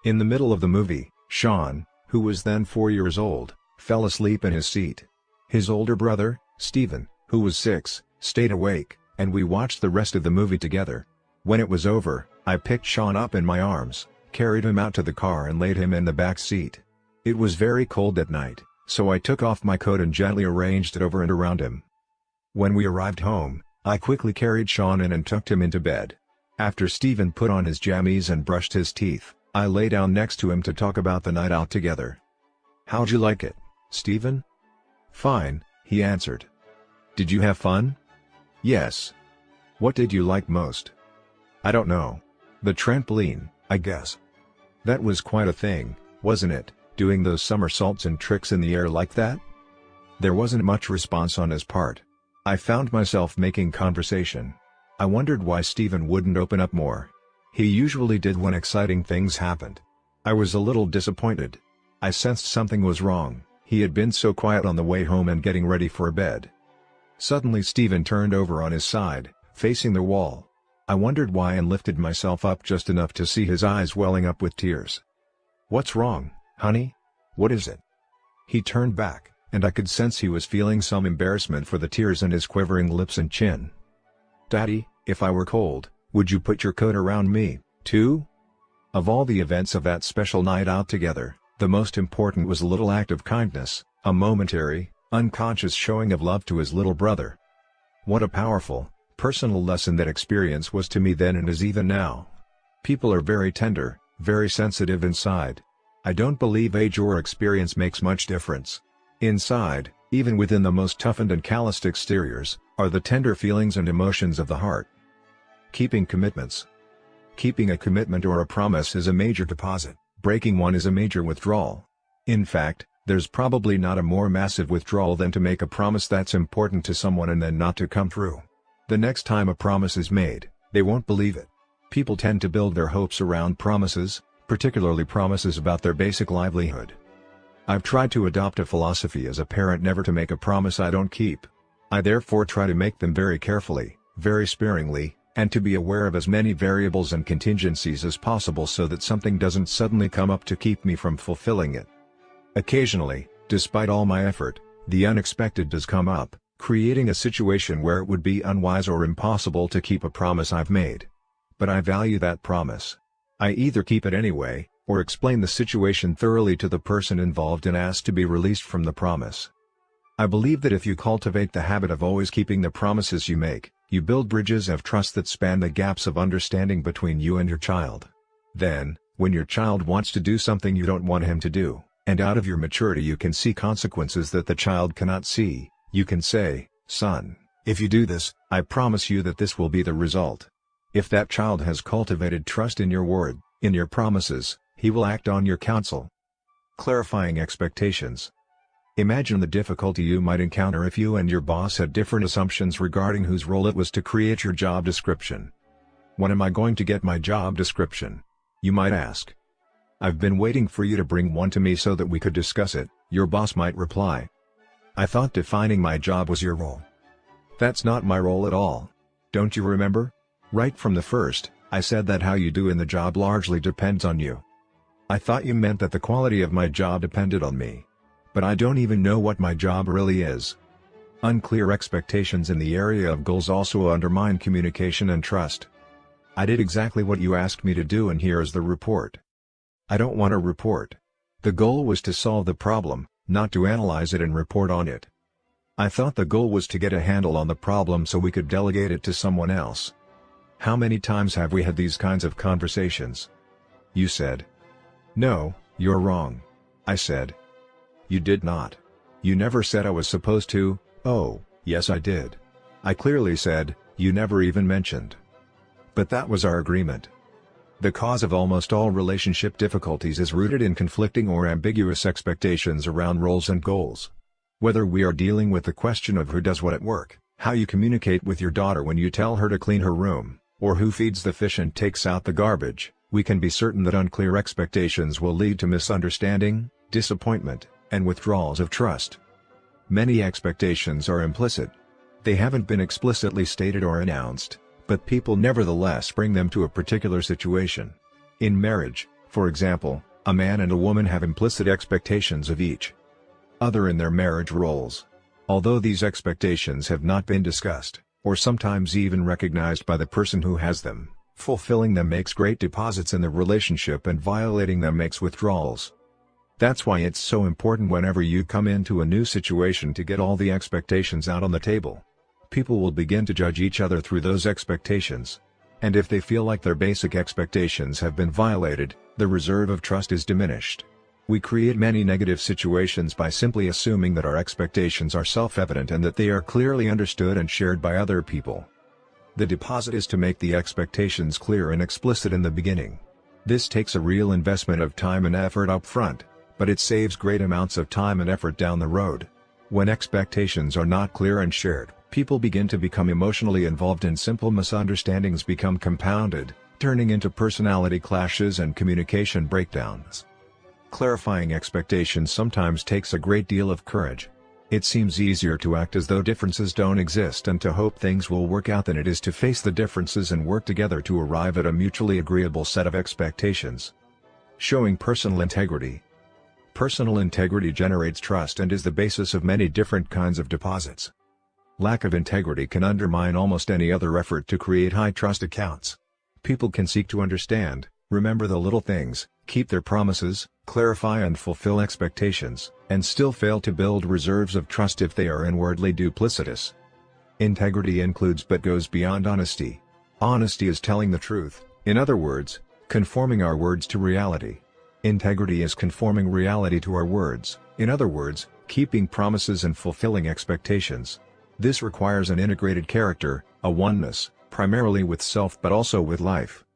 In the middle of the movie, Sean, who was then 4 years old, fell asleep in his seat. His older brother, Stephen, who was 6, stayed awake, and we watched the rest of the movie together. When it was over, I picked Sean up in my arms, carried him out to the car and laid him in the back seat. It was very cold at night, so I took off my coat and gently arranged it over and around him. When we arrived home, I quickly carried Sean in and tucked him into bed. After Stephen put on his jammies and brushed his teeth, I lay down next to him to talk about the night out together. "How'd you like it, Stephen?" "Fine," he answered. "Did you have fun?" "Yes." "What did you like most?" "I don't know. The trampoline, I guess." "That was quite a thing, wasn't it, doing those somersaults and tricks in the air like that?" There wasn't much response on his part. I found myself making conversation. I wondered why Stephen wouldn't open up more. He usually did when exciting things happened. I was a little disappointed. I sensed something was wrong. He had been so quiet on the way home and getting ready for bed. Suddenly Stephen turned over on his side, facing the wall. I wondered why and lifted myself up just enough to see his eyes welling up with tears. "What's wrong, honey? What is it?" He turned back, and I could sense he was feeling some embarrassment for the tears in his quivering lips and chin. "Daddy, if I were cold, would you put your coat around me, too?" Of all the events of that special night out together, the most important was a little act of kindness, a momentary, unconscious showing of love to his little brother. What a powerful, personal lesson that experience was to me then and is even now. People are very tender, very sensitive inside. I don't believe age or experience makes much difference. Inside, even within the most toughened and calloused exteriors, are the tender feelings and emotions of the heart. Keeping commitments. Keeping a commitment or a promise is a major deposit, breaking one is a major withdrawal. In fact, there's probably not a more massive withdrawal than to make a promise that's important to someone and then not to come through. The next time a promise is made, they won't believe it. People tend to build their hopes around promises, particularly promises about their basic livelihood. I've tried to adopt a philosophy as a parent never to make a promise I don't keep. I therefore try to make them very carefully, very sparingly, and to be aware of as many variables and contingencies as possible so that something doesn't suddenly come up to keep me from fulfilling it. Occasionally, despite all my effort, the unexpected does come up, creating a situation where it would be unwise or impossible to keep a promise I've made. But I value that promise. I either keep it anyway, or explain the situation thoroughly to the person involved and ask to be released from the promise. I believe that if you cultivate the habit of always keeping the promises you make, you build bridges of trust that span the gaps of understanding between you and your child. Then, when your child wants to do something you don't want him to do, and out of your maturity you can see consequences that the child cannot see, you can say, "Son, if you do this, I promise you that this will be the result." If that child has cultivated trust in your word, in your promises, he will act on your counsel. Clarifying expectations. Imagine the difficulty you might encounter if you and your boss had different assumptions regarding whose role it was to create your job description. When am I going to get my job description? You might ask. I've been waiting for you to bring one to me so that we could discuss it, your boss might reply. I thought defining my job was your role. That's not my role at all. Don't you remember? Right from the first, I said that how you do in the job largely depends on you. I thought you meant that the quality of my job depended on me. But I don't even know what my job really is. Unclear expectations in the area of goals also undermine communication and trust. I did exactly what you asked me to do, and here is the report. I don't want a report. The goal was to solve the problem, not to analyze it and report on it. I thought the goal was to get a handle on the problem so we could delegate it to someone else. How many times have we had these kinds of conversations? You said. No, you're wrong. I said. You did not. You never said I was supposed to. Oh, yes I did. I clearly said, you never even mentioned. But that was our agreement. The cause of almost all relationship difficulties is rooted in conflicting or ambiguous expectations around roles and goals. Whether we are dealing with the question of who does what at work, how you communicate with your daughter when you tell her to clean her room, or who feeds the fish and takes out the garbage, we can be certain that unclear expectations will lead to misunderstanding, disappointment, and withdrawals of trust. Many expectations are implicit. They haven't been explicitly stated or announced, but people nevertheless bring them to a particular situation. In marriage, for example, a man and a woman have implicit expectations of each other in their marriage roles. Although these expectations have not been discussed, or sometimes even recognized by the person who has them, fulfilling them makes great deposits in the relationship and violating them makes withdrawals. That's why it's so important whenever you come into a new situation to get all the expectations out on the table. People will begin to judge each other through those expectations. And if they feel like their basic expectations have been violated, the reserve of trust is diminished. We create many negative situations by simply assuming that our expectations are self-evident and that they are clearly understood and shared by other people. The deposit is to make the expectations clear and explicit in the beginning. This takes a real investment of time and effort up front, but it saves great amounts of time and effort down the road. When expectations are not clear and shared, people begin to become emotionally involved and simple misunderstandings become compounded, turning into personality clashes and communication breakdowns. Clarifying expectations sometimes takes a great deal of courage. It seems easier to act as though differences don't exist and to hope things will work out than it is to face the differences and work together to arrive at a mutually agreeable set of expectations. Showing personal integrity. Personal integrity generates trust and is the basis of many different kinds of deposits. Lack of integrity can undermine almost any other effort to create high trust accounts. People can seek to understand, remember the little things, keep their promises, clarify and fulfill expectations, and still fail to build reserves of trust if they are inwardly duplicitous. Integrity includes but goes beyond honesty. Honesty is telling the truth, in other words, conforming our words to reality. Integrity is conforming reality to our words, in other words, keeping promises and fulfilling expectations. This requires an integrated character, a oneness, primarily with self but also with life.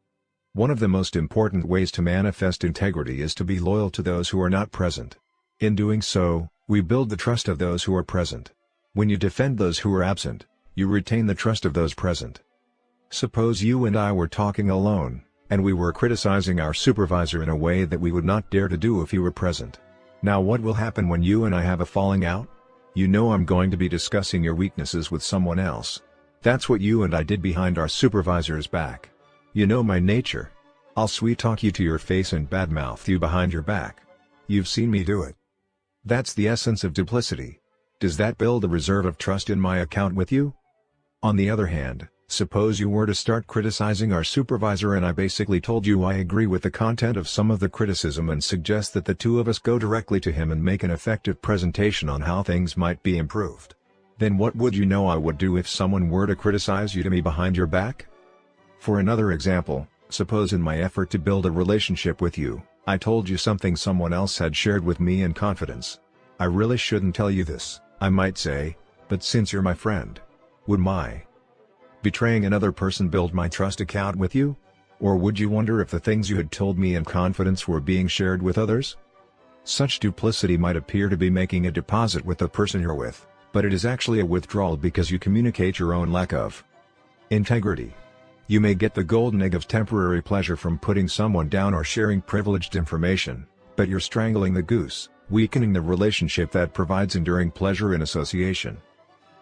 One of the most important ways to manifest integrity is to be loyal to those who are not present. In doing so, we build the trust of those who are present. When you defend those who are absent, you retain the trust of those present. Suppose you and I were talking alone, and we were criticizing our supervisor in a way that we would not dare to do if he were present. Now what will happen when you and I have a falling out? You know I'm going to be discussing your weaknesses with someone else. That's what you and I did behind our supervisor's back. You know my nature. I'll sweet-talk you to your face and badmouth you behind your back. You've seen me do it. That's the essence of duplicity. Does that build a reserve of trust in my account with you? On the other hand, suppose you were to start criticizing our supervisor and I basically told you I agree with the content of some of the criticism and suggest that the two of us go directly to him and make an effective presentation on how things might be improved. Then what would you know I would do if someone were to criticize you to me behind your back? For another example, suppose in my effort to build a relationship with you, I told you something someone else had shared with me in confidence. I really shouldn't tell you this, I might say, but since you're my friend, would my betraying another person build my trust account with you? Or would you wonder if the things you had told me in confidence were being shared with others? Such duplicity might appear to be making a deposit with the person you're with, but it is actually a withdrawal because you communicate your own lack of integrity. You may get the golden egg of temporary pleasure from putting someone down or sharing privileged information, but you're strangling the goose, weakening the relationship that provides enduring pleasure in association.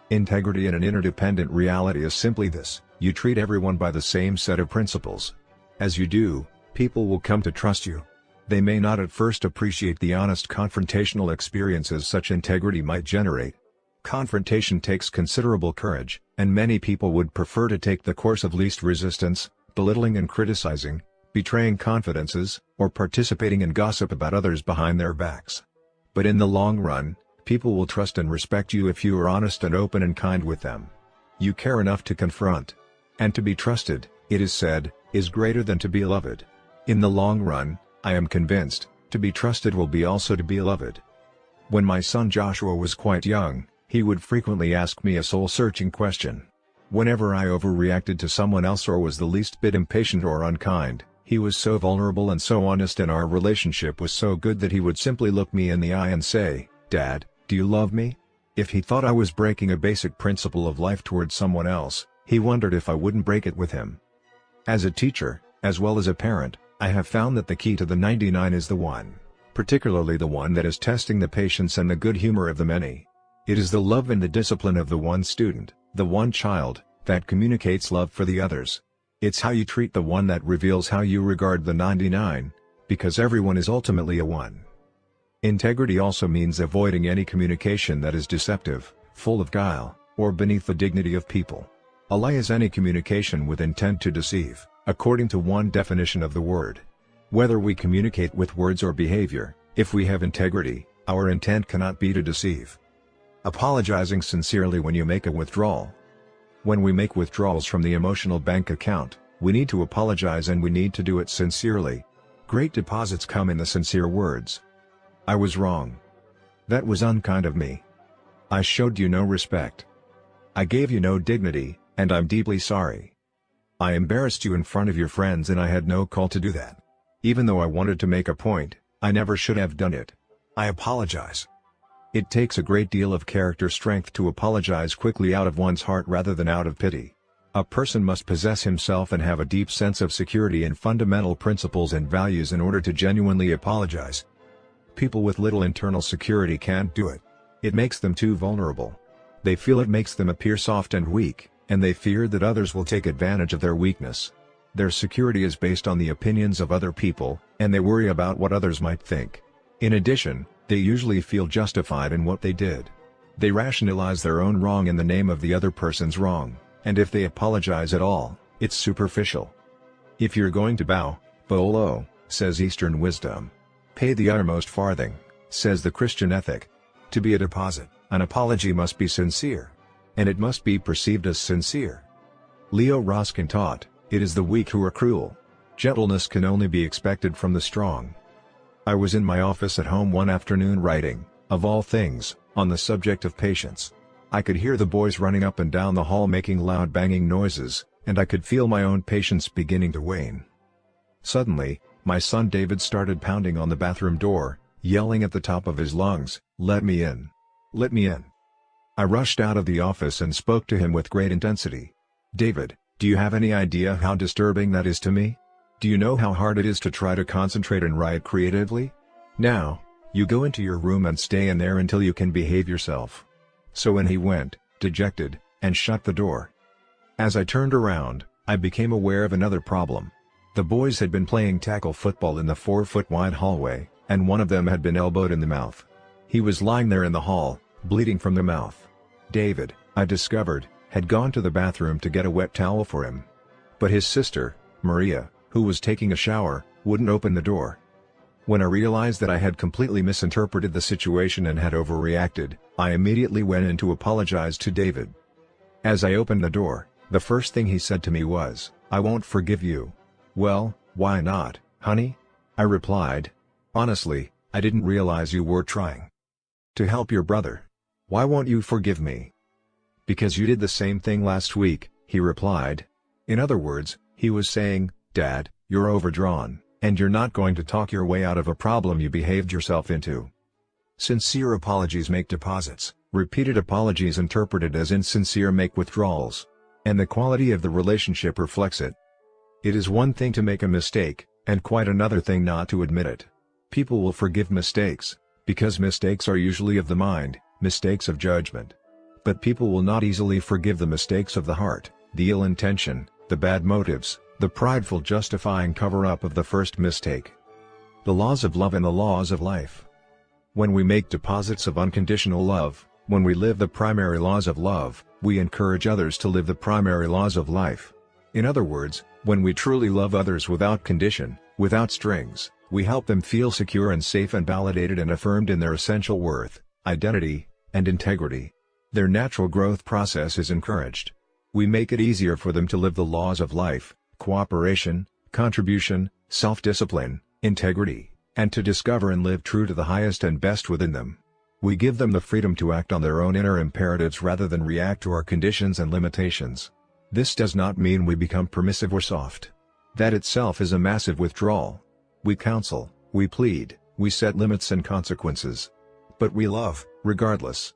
Integrity in an interdependent reality is simply this: you treat everyone by the same set of principles. As you do, people will come to trust you. They may not at first appreciate the honest confrontational experiences such integrity might generate. Confrontation takes considerable courage, and many people would prefer to take the course of least resistance, belittling and criticizing, betraying confidences, or participating in gossip about others behind their backs. But in the long run, people will trust and respect you if you are honest and open and kind with them. You care enough to confront. And to be trusted, it is said, is greater than to be loved. In the long run, I am convinced, to be trusted will be also to be loved. When my son Joshua was quite young, he would frequently ask me a soul-searching question. Whenever I overreacted to someone else or was the least bit impatient or unkind, he was so vulnerable and so honest, and our relationship was so good that he would simply look me in the eye and say, "Dad, do you love me?" If he thought I was breaking a basic principle of life towards someone else, he wondered if I wouldn't break it with him. As a teacher, as well as a parent, I have found that the key to the 99 is the one, particularly the one that is testing the patience and the good humor of the many. It is the love and the discipline of the one student, the one child, that communicates love for the others. It's how you treat the one that reveals how you regard the 99, because everyone is ultimately a one. Integrity also means avoiding any communication that is deceptive, full of guile, or beneath the dignity of people. A lie is any communication with intent to deceive, according to one definition of the word. Whether we communicate with words or behavior, if we have integrity, our intent cannot be to deceive. Apologizing sincerely when you make a withdrawal. When we make withdrawals from the emotional bank account, we need to apologize, and we need to do it sincerely. Great deposits come in the sincere words. "I was wrong. That was unkind of me. I showed you no respect. I gave you no dignity, and I'm deeply sorry. I embarrassed you in front of your friends, and I had no call to do that. Even though I wanted to make a point, I never should have done it. I apologize." It takes a great deal of character strength to apologize quickly out of one's heart rather than out of pity. A person must possess himself and have a deep sense of security in fundamental principles and values in order to genuinely apologize. People with little internal security can't do it. It makes them too vulnerable. They feel it makes them appear soft and weak, and they fear that others will take advantage of their weakness. Their security is based on the opinions of other people, and they worry about what others might think. In addition, they usually feel justified in what they did. They rationalize their own wrong in the name of the other person's wrong, and if they apologize at all, it's superficial. If you're going to bow low, says Eastern wisdom. Pay the uttermost farthing, says the Christian ethic. To be a deposit, an apology must be sincere. And it must be perceived as sincere. Leo Ruskin taught, "It is the weak who are cruel. Gentleness can only be expected from the strong." I was in my office at home one afternoon writing, of all things, on the subject of patience. I could hear the boys running up and down the hall making loud banging noises, and I could feel my own patience beginning to wane. Suddenly, my son David started pounding on the bathroom door, yelling at the top of his lungs, "Let me in! Let me in!" I rushed out of the office and spoke to him with great intensity. "David, do you have any idea how disturbing that is to me? Do you know how hard it is to try to concentrate and write creatively? Now, you go into your room and stay in there until you can behave yourself." So in he went, dejected, and shut the door. As I turned around, I became aware of another problem. The boys had been playing tackle football in the 4-foot-wide hallway, and one of them had been elbowed in the mouth. He was lying there in the hall, bleeding from the mouth. David, I discovered, had gone to the bathroom to get a wet towel for him. But his sister, Maria, who was taking a shower, wouldn't open the door. When I realized that I had completely misinterpreted the situation and had overreacted, I immediately went in to apologize to David. As I opened the door, the first thing he said to me was, "I won't forgive you." "Well, why not, honey?" I replied. "Honestly, I didn't realize you were trying to help your brother. Why won't you forgive me?" "Because you did the same thing last week," he replied. In other words, he was saying, "Dad, you're overdrawn, And you're not going to talk your way out of a problem you behaved yourself into. Sincere apologies make deposits, repeated apologies interpreted as insincere make withdrawals. And the quality of the relationship reflects it. It is one thing to make a mistake, and quite another thing not to admit it. People will forgive mistakes, because mistakes are usually of the mind, mistakes of judgment. But people will not easily forgive the mistakes of the heart, the ill intention, the bad motives, the prideful justifying cover-up of the first mistake. The laws of love and the laws of life. When we make deposits of unconditional love, when we live the primary laws of love, we encourage others to live the primary laws of life. In other words, when we truly love others without condition, without strings, we help them feel secure and safe and validated and affirmed in their essential worth, identity, and integrity. Their natural growth process is encouraged. We make it easier for them to live the laws of life, cooperation, contribution, self-discipline, integrity, and to discover and live true to the highest and best within them. We give them the freedom to act on their own inner imperatives rather than react to our conditions and limitations. This does not mean we become permissive or soft. That itself is a massive withdrawal. We counsel, we plead, we set limits and consequences. But we love, regardless.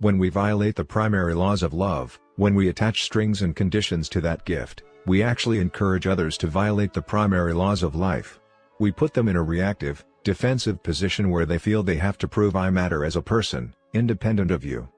When we violate the primary laws of love, when we attach strings and conditions to that gift, we actually encourage others to violate the primary laws of life. We put them in a reactive, defensive position where they feel they have to prove I matter as a person, independent of you.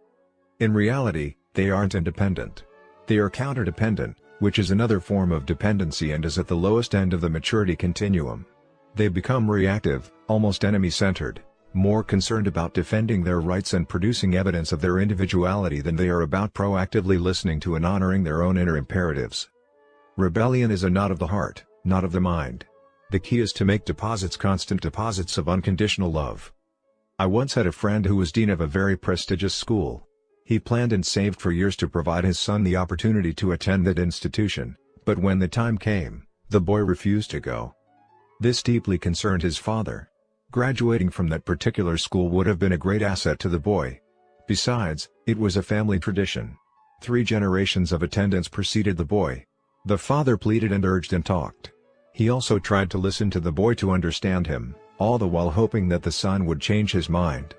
In reality, they aren't independent. They are counterdependent, which is another form of dependency and is at the lowest end of the maturity continuum. They become reactive, almost enemy-centered, more concerned about defending their rights and producing evidence of their individuality than they are about proactively listening to and honoring their own inner imperatives. Rebellion is a not of the heart, not of the mind. The key is to make deposits constant deposits of unconditional love. I once had a friend who was dean of a very prestigious school. He planned and saved for years to provide his son the opportunity to attend that institution, but when the time came, the boy refused to go. This deeply concerned his father. Graduating from that particular school would have been a great asset to the boy. Besides, it was a family tradition. 3 generations of attendance preceded the boy. The father pleaded and urged and talked. He also tried to listen to the boy to understand him, all the while hoping that the son would change his mind.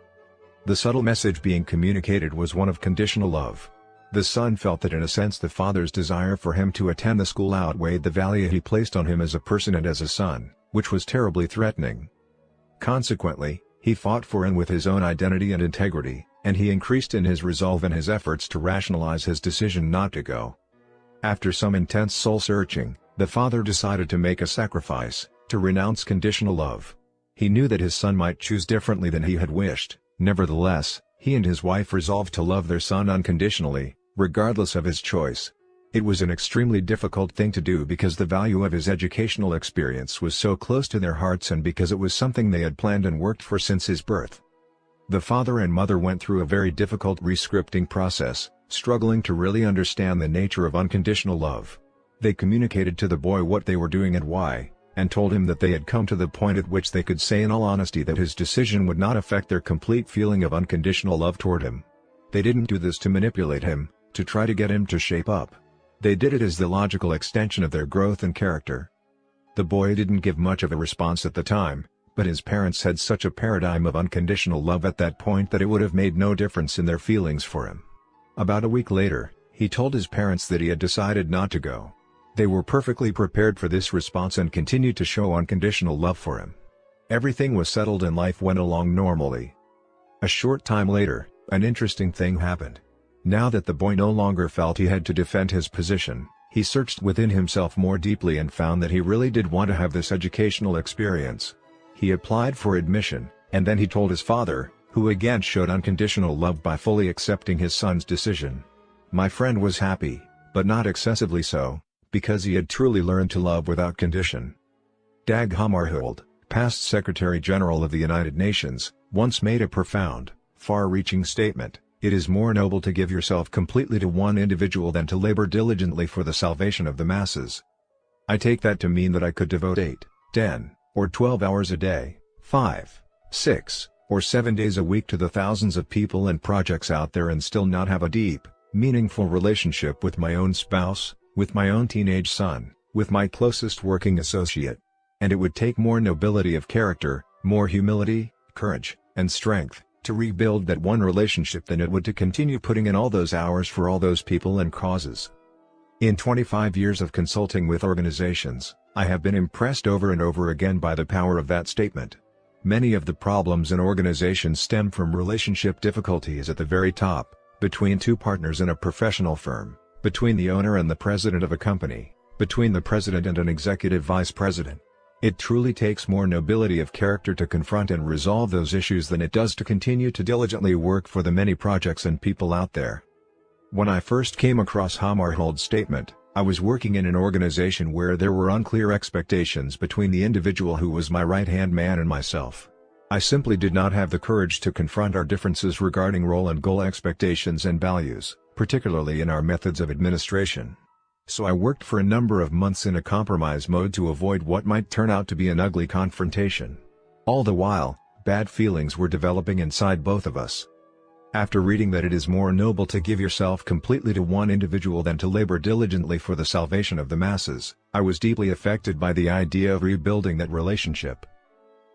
The subtle message being communicated was one of conditional love. The son felt that in a sense the father's desire for him to attend the school outweighed the value he placed on him as a person and as a son, which was terribly threatening. Consequently, he fought for and with his own identity and integrity, and he increased in his resolve and his efforts to rationalize his decision not to go. After some intense soul-searching, the father decided to make a sacrifice, to renounce conditional love. He knew that his son might choose differently than he had wished. Nevertheless, he and his wife resolved to love their son unconditionally, regardless of his choice. It was an extremely difficult thing to do because the value of his educational experience was so close to their hearts and because it was something they had planned and worked for since his birth. The father and mother went through a very difficult rescripting process, struggling to really understand the nature of unconditional love. They communicated to the boy what they were doing and why, and told him that they had come to the point at which they could say in all honesty that his decision would not affect their complete feeling of unconditional love toward him. They didn't do this to manipulate him, to try to get him to shape up. They did it as the logical extension of their growth and character. The boy didn't give much of a response at the time, but his parents had such a paradigm of unconditional love at that point that it would have made no difference in their feelings for him. About a week later, he told his parents that he had decided not to go. They were perfectly prepared for this response and continued to show unconditional love for him. Everything was settled and life went along normally. A short time later, an interesting thing happened. Now that the boy no longer felt he had to defend his position, he searched within himself more deeply and found that he really did want to have this educational experience. He applied for admission, and then he told his father, who again showed unconditional love by fully accepting his son's decision. My friend was happy, but not excessively so, because he had truly learned to love without condition. Dag Hammarskjöld, past Secretary General of the United Nations, once made a profound, far-reaching statement: "It is more noble to give yourself completely to one individual than to labor diligently for the salvation of the masses." I take that to mean that I could devote 8, 10, or 12 hours a day, 5, 6, or 7 days a week to the thousands of people and projects out there and still not have a deep, meaningful relationship with my own spouse, with my own teenage son, with my closest working associate. and it would take more nobility of character, more humility, courage, and strength, to rebuild that one relationship than it would to continue putting in all those hours for all those people and causes. In 25 years of consulting with organizations, I have been impressed over and over again by the power of that statement. Many of the problems in organizations stem from relationship difficulties at the very top, between two partners in a professional firm, between the owner and the president of a company, between the president and an executive vice president. It truly takes more nobility of character to confront and resolve those issues than it does to continue to diligently work for the many projects and people out there. When I first came across Hammarhold's statement, I was working in an organization where there were unclear expectations between the individual who was my right-hand man and myself. I simply did not have the courage to confront our differences regarding role and goal expectations and values, particularly in our methods of administration. So I worked for a number of months in a compromise mode to avoid what might turn out to be an ugly confrontation. All the while, bad feelings were developing inside both of us. After reading that it is more noble to give yourself completely to one individual than to labor diligently for the salvation of the masses, I was deeply affected by the idea of rebuilding that relationship.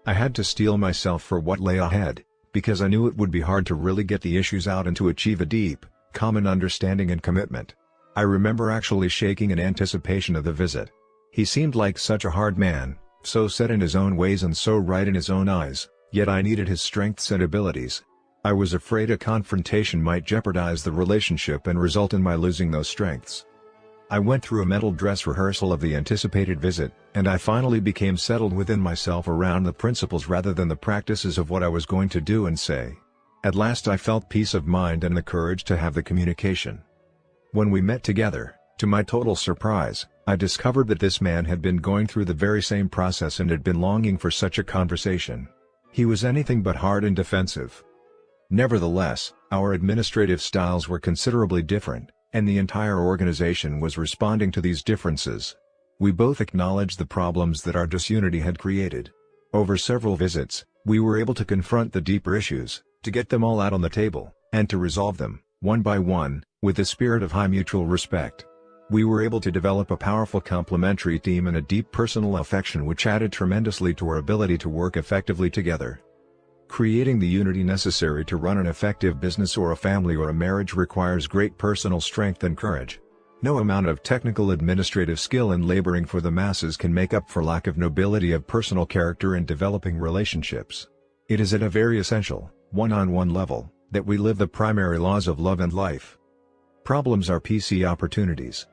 I had to steel myself for what lay ahead, because I knew it would be hard to really get the issues out and to achieve a deep, common understanding and commitment. I remember actually shaking in anticipation of the visit. He seemed like such a hard man, so set in his own ways and so right in his own eyes, yet I needed his strengths and abilities. I was afraid a confrontation might jeopardize the relationship and result in my losing those strengths. I went through a mental dress rehearsal of the anticipated visit, and I finally became settled within myself around the principles rather than the practices of what I was going to do and say. At last I felt peace of mind and the courage to have the communication. When we met together, to my total surprise, I discovered that this man had been going through the very same process and had been longing for such a conversation. He was anything but hard and defensive. Nevertheless, our administrative styles were considerably different, and the entire organization was responding to these differences. We both acknowledged the problems that our disunity had created. Over several visits, we were able to confront the deeper issues, to get them all out on the table, and to resolve them, one by one, with the spirit of high mutual respect. We were able to develop a powerful complementary team and a deep personal affection which added tremendously to our ability to work effectively together. Creating the unity necessary to run an effective business or a family or a marriage requires great personal strength and courage. No amount of technical administrative skill in laboring for the masses can make up for lack of nobility of personal character in developing relationships. It is at a very essential, one-on-one level, that we live the primary laws of love and life. Problems are PC opportunities.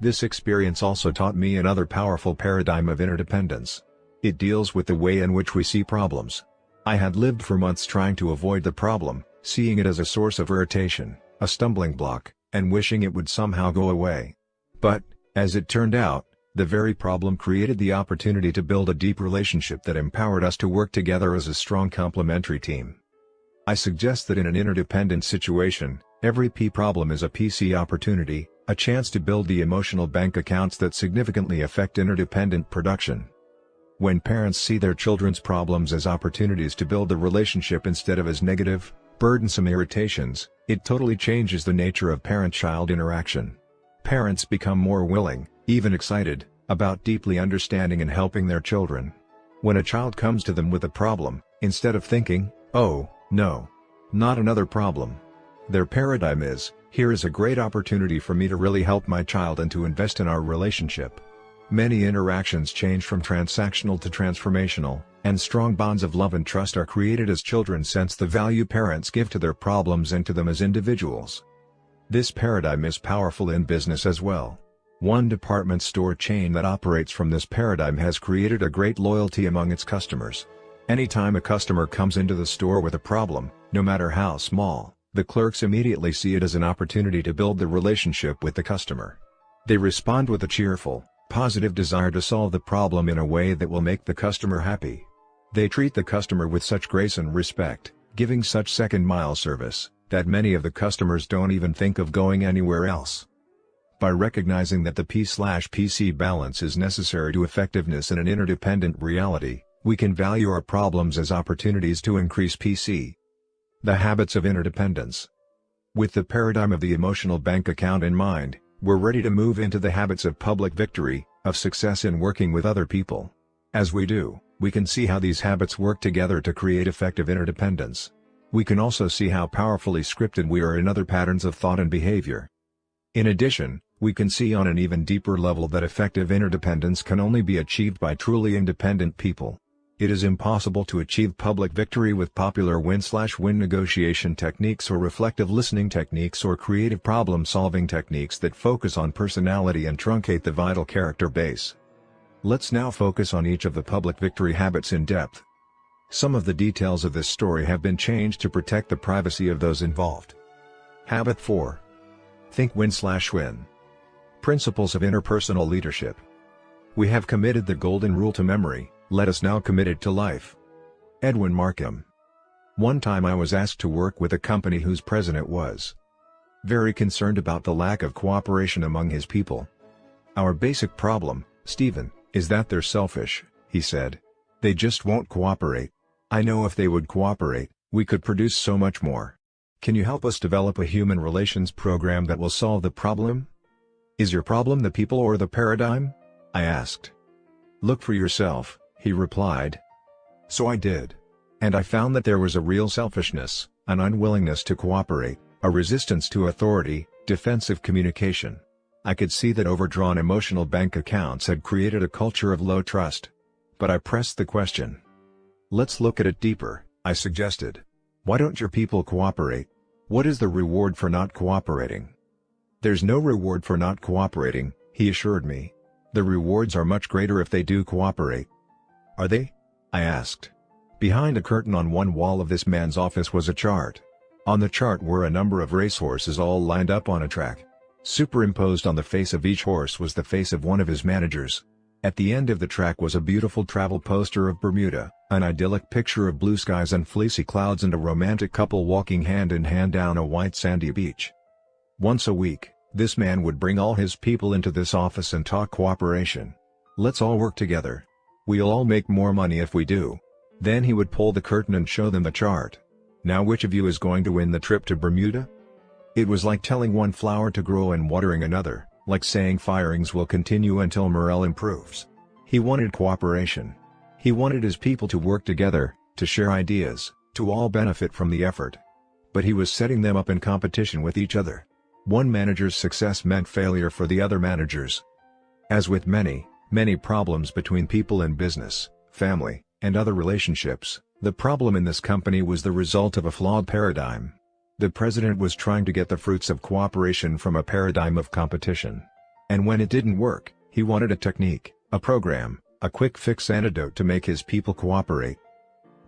This experience also taught me another powerful paradigm of interdependence. It deals with the way in which we see problems. I had lived for months trying to avoid the problem, seeing it as a source of irritation, a stumbling block, and wishing it would somehow go away. But, as it turned out, the very problem created the opportunity to build a deep relationship that empowered us to work together as a strong complementary team. I suggest that in an interdependent situation, every P problem is a PC opportunity, a chance to build the emotional bank accounts that significantly affect interdependent production. When parents see their children's problems as opportunities to build the relationship instead of as negative, burdensome irritations, it totally changes the nature of parent-child interaction. Parents become more willing, even excited, about deeply understanding and helping their children. When a child comes to them with a problem, instead of thinking, "Oh, no, not another problem," their paradigm is, "Here is a great opportunity for me to really help my child and to invest in our relationship." Many interactions change from transactional to transformational, and strong bonds of love and trust are created as children sense the value parents give to their problems and to them as individuals. This paradigm is powerful in business as well. One department store chain that operates from this paradigm has created a great loyalty among its customers. Anytime a customer comes into the store with a problem, no matter how small, the clerks immediately see it as an opportunity to build the relationship with the customer. They respond with a cheerful, positive desire to solve the problem in a way that will make the customer happy. They treat the customer with such grace and respect, giving such second-mile service, that many of the customers don't even think of going anywhere else. By recognizing that the P/PC balance is necessary to effectiveness in an interdependent reality, we can value our problems as opportunities to increase PC. The habits of interdependence. With the paradigm of the emotional bank account in mind, we're ready to move into the habits of public victory, of success in working with other people. As we do, we can see how these habits work together to create effective interdependence. We can also see how powerfully scripted we are in other patterns of thought and behavior. In addition, we can see on an even deeper level that effective interdependence can only be achieved by truly independent people. It is impossible to achieve public victory with popular win-win negotiation techniques or reflective listening techniques or creative problem-solving techniques that focus on personality and truncate the vital character base. Let's now focus on each of the public victory habits in depth. Some of the details of this story have been changed to protect the privacy of those involved. Habit 4. Think win-win. Principles of interpersonal leadership. We have committed the golden rule to memory, let us now commit it to life. Edwin Markham. One time I was asked to work with a company whose president was very concerned about the lack of cooperation among his people. Our basic problem, Stephen, is that they're selfish, he said. They just won't cooperate. I know if they would cooperate, we could produce so much more. Can you help us develop a human relations program that will solve the problem? Is your problem the people or the paradigm? I asked. Look for yourself, he replied. So I did. And I found that there was a real selfishness, an unwillingness to cooperate, a resistance to authority, defensive communication. I could see that overdrawn emotional bank accounts had created a culture of low trust. But I pressed the question. Let's look at it deeper, I suggested. Why don't your people cooperate? What is the reward for not cooperating? There's no reward for not cooperating, he assured me. The rewards are much greater if they do cooperate. Are they? I asked. Behind a curtain on one wall of this man's office was a chart. On the chart were a number of racehorses all lined up on a track. Superimposed on the face of each horse was the face of one of his managers. At the end of the track was a beautiful travel poster of Bermuda, an idyllic picture of blue skies and fleecy clouds and a romantic couple walking hand in hand down a white sandy beach. Once a week, this man would bring all his people into this office and talk cooperation. Let's all work together. We'll all make more money if we do. Then he would pull the curtain and show them the chart. Now which of you is going to win the trip to Bermuda? It was like telling one flower to grow and watering another, like saying firings will continue until morale improves. He wanted cooperation. He wanted his people to work together, to share ideas, to all benefit from the effort. But he was setting them up in competition with each other. One manager's success meant failure for the other managers. As with many problems between people in business, family, and other relationships, the problem in this company was the result of a flawed paradigm. The president was trying to get the fruits of cooperation from a paradigm of competition. And when it didn't work, he wanted a technique, a program, a quick fix antidote to make his people cooperate.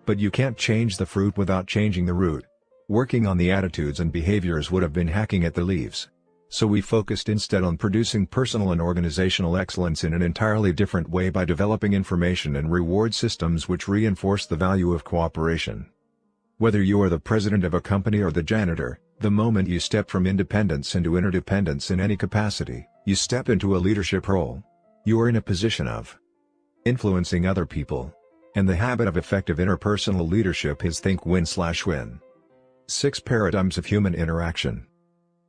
But you can't change the fruit without changing the root. Working on the attitudes and behaviors would have been hacking at the leaves. So we focused instead on producing personal and organizational excellence in an entirely different way by developing information and reward systems which reinforce the value of cooperation. Whether you are the president of a company or the janitor, the moment you step from independence into interdependence in any capacity, you step into a leadership role. You are in a position of influencing other people. And the habit of effective interpersonal leadership is think win-win. 6 Paradigms of Human Interaction.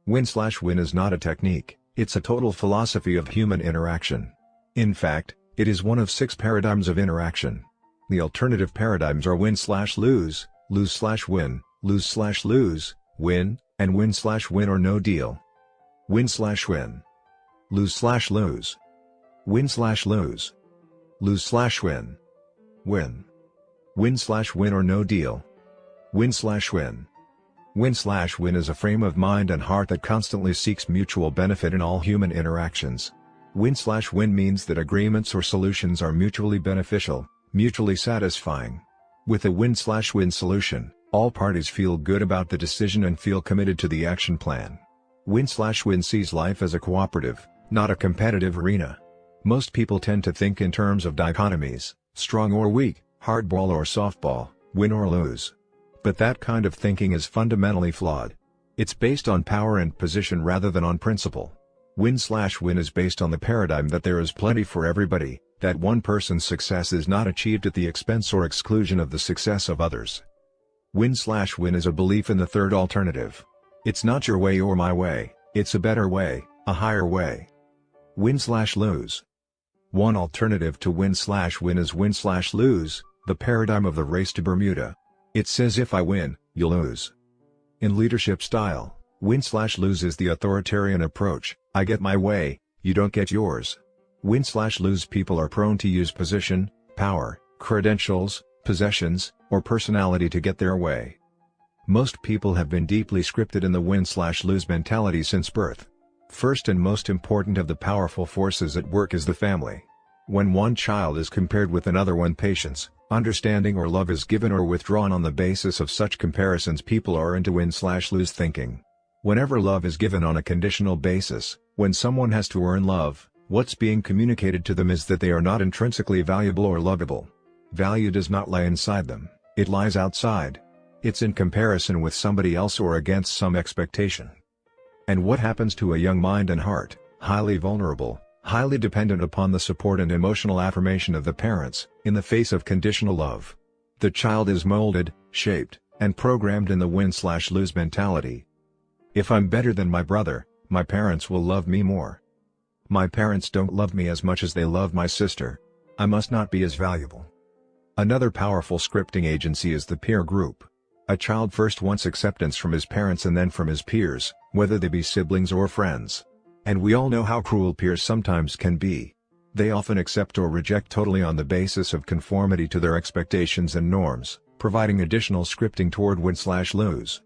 Win-win is not a technique, it's a total philosophy of human interaction. In fact, it is one of 6 paradigms of interaction. The alternative paradigms are win-lose, lose-win, lose-lose, win, and win-win or no deal. Win-win. Lose-lose. Win-lose. Lose-win. Win. Win-win or no deal. Win-win. Win-win is a frame of mind and heart that constantly seeks mutual benefit in all human interactions. Win-win means that agreements or solutions are mutually beneficial, mutually satisfying. With a win-win solution, all parties feel good about the decision and feel committed to the action plan. Win-win sees life as a cooperative, not a competitive arena. Most people tend to think in terms of dichotomies, strong or weak, hardball or softball, win or lose. But that kind of thinking is fundamentally flawed. It's based on power and position rather than on principle. Win-win is based on the paradigm that there is plenty for everybody, that one person's success is not achieved at the expense or exclusion of the success of others. Win-win is a belief in the third alternative. It's not your way or my way, it's a better way, a higher way. Win-lose. One alternative to win/win is win/lose, the paradigm of the race to Bermuda. It says if I win, you lose. In leadership style, win/lose is the authoritarian approach. I get my way, you don't get yours. Win/lose people are prone to use position, power, credentials, possessions, or personality to get their way. Most people have been deeply scripted in the win/lose mentality since birth. First and most important of the powerful forces at work is the family. When one child is compared with another, when patience, understanding or love is given or withdrawn on the basis of such comparisons, people are into win/lose thinking. Whenever love is given on a conditional basis, when someone has to earn love, what's being communicated to them is that they are not intrinsically valuable or lovable. Value does not lie inside them, it lies outside. It's in comparison with somebody else or against some expectation. And what happens to a young mind and heart, highly vulnerable, highly dependent upon the support and emotional affirmation of the parents, in the face of conditional love? The child is molded, shaped, and programmed in the win/lose mentality. If I'm better than my brother, my parents will love me more. My parents don't love me as much as they love my sister. I must not be as valuable. Another powerful scripting agency is the peer group. A child first wants acceptance from his parents and then from his peers, whether they be siblings or friends. And we all know how cruel peers sometimes can be. They often accept or reject totally on the basis of conformity to their expectations and norms, providing additional scripting toward win/lose.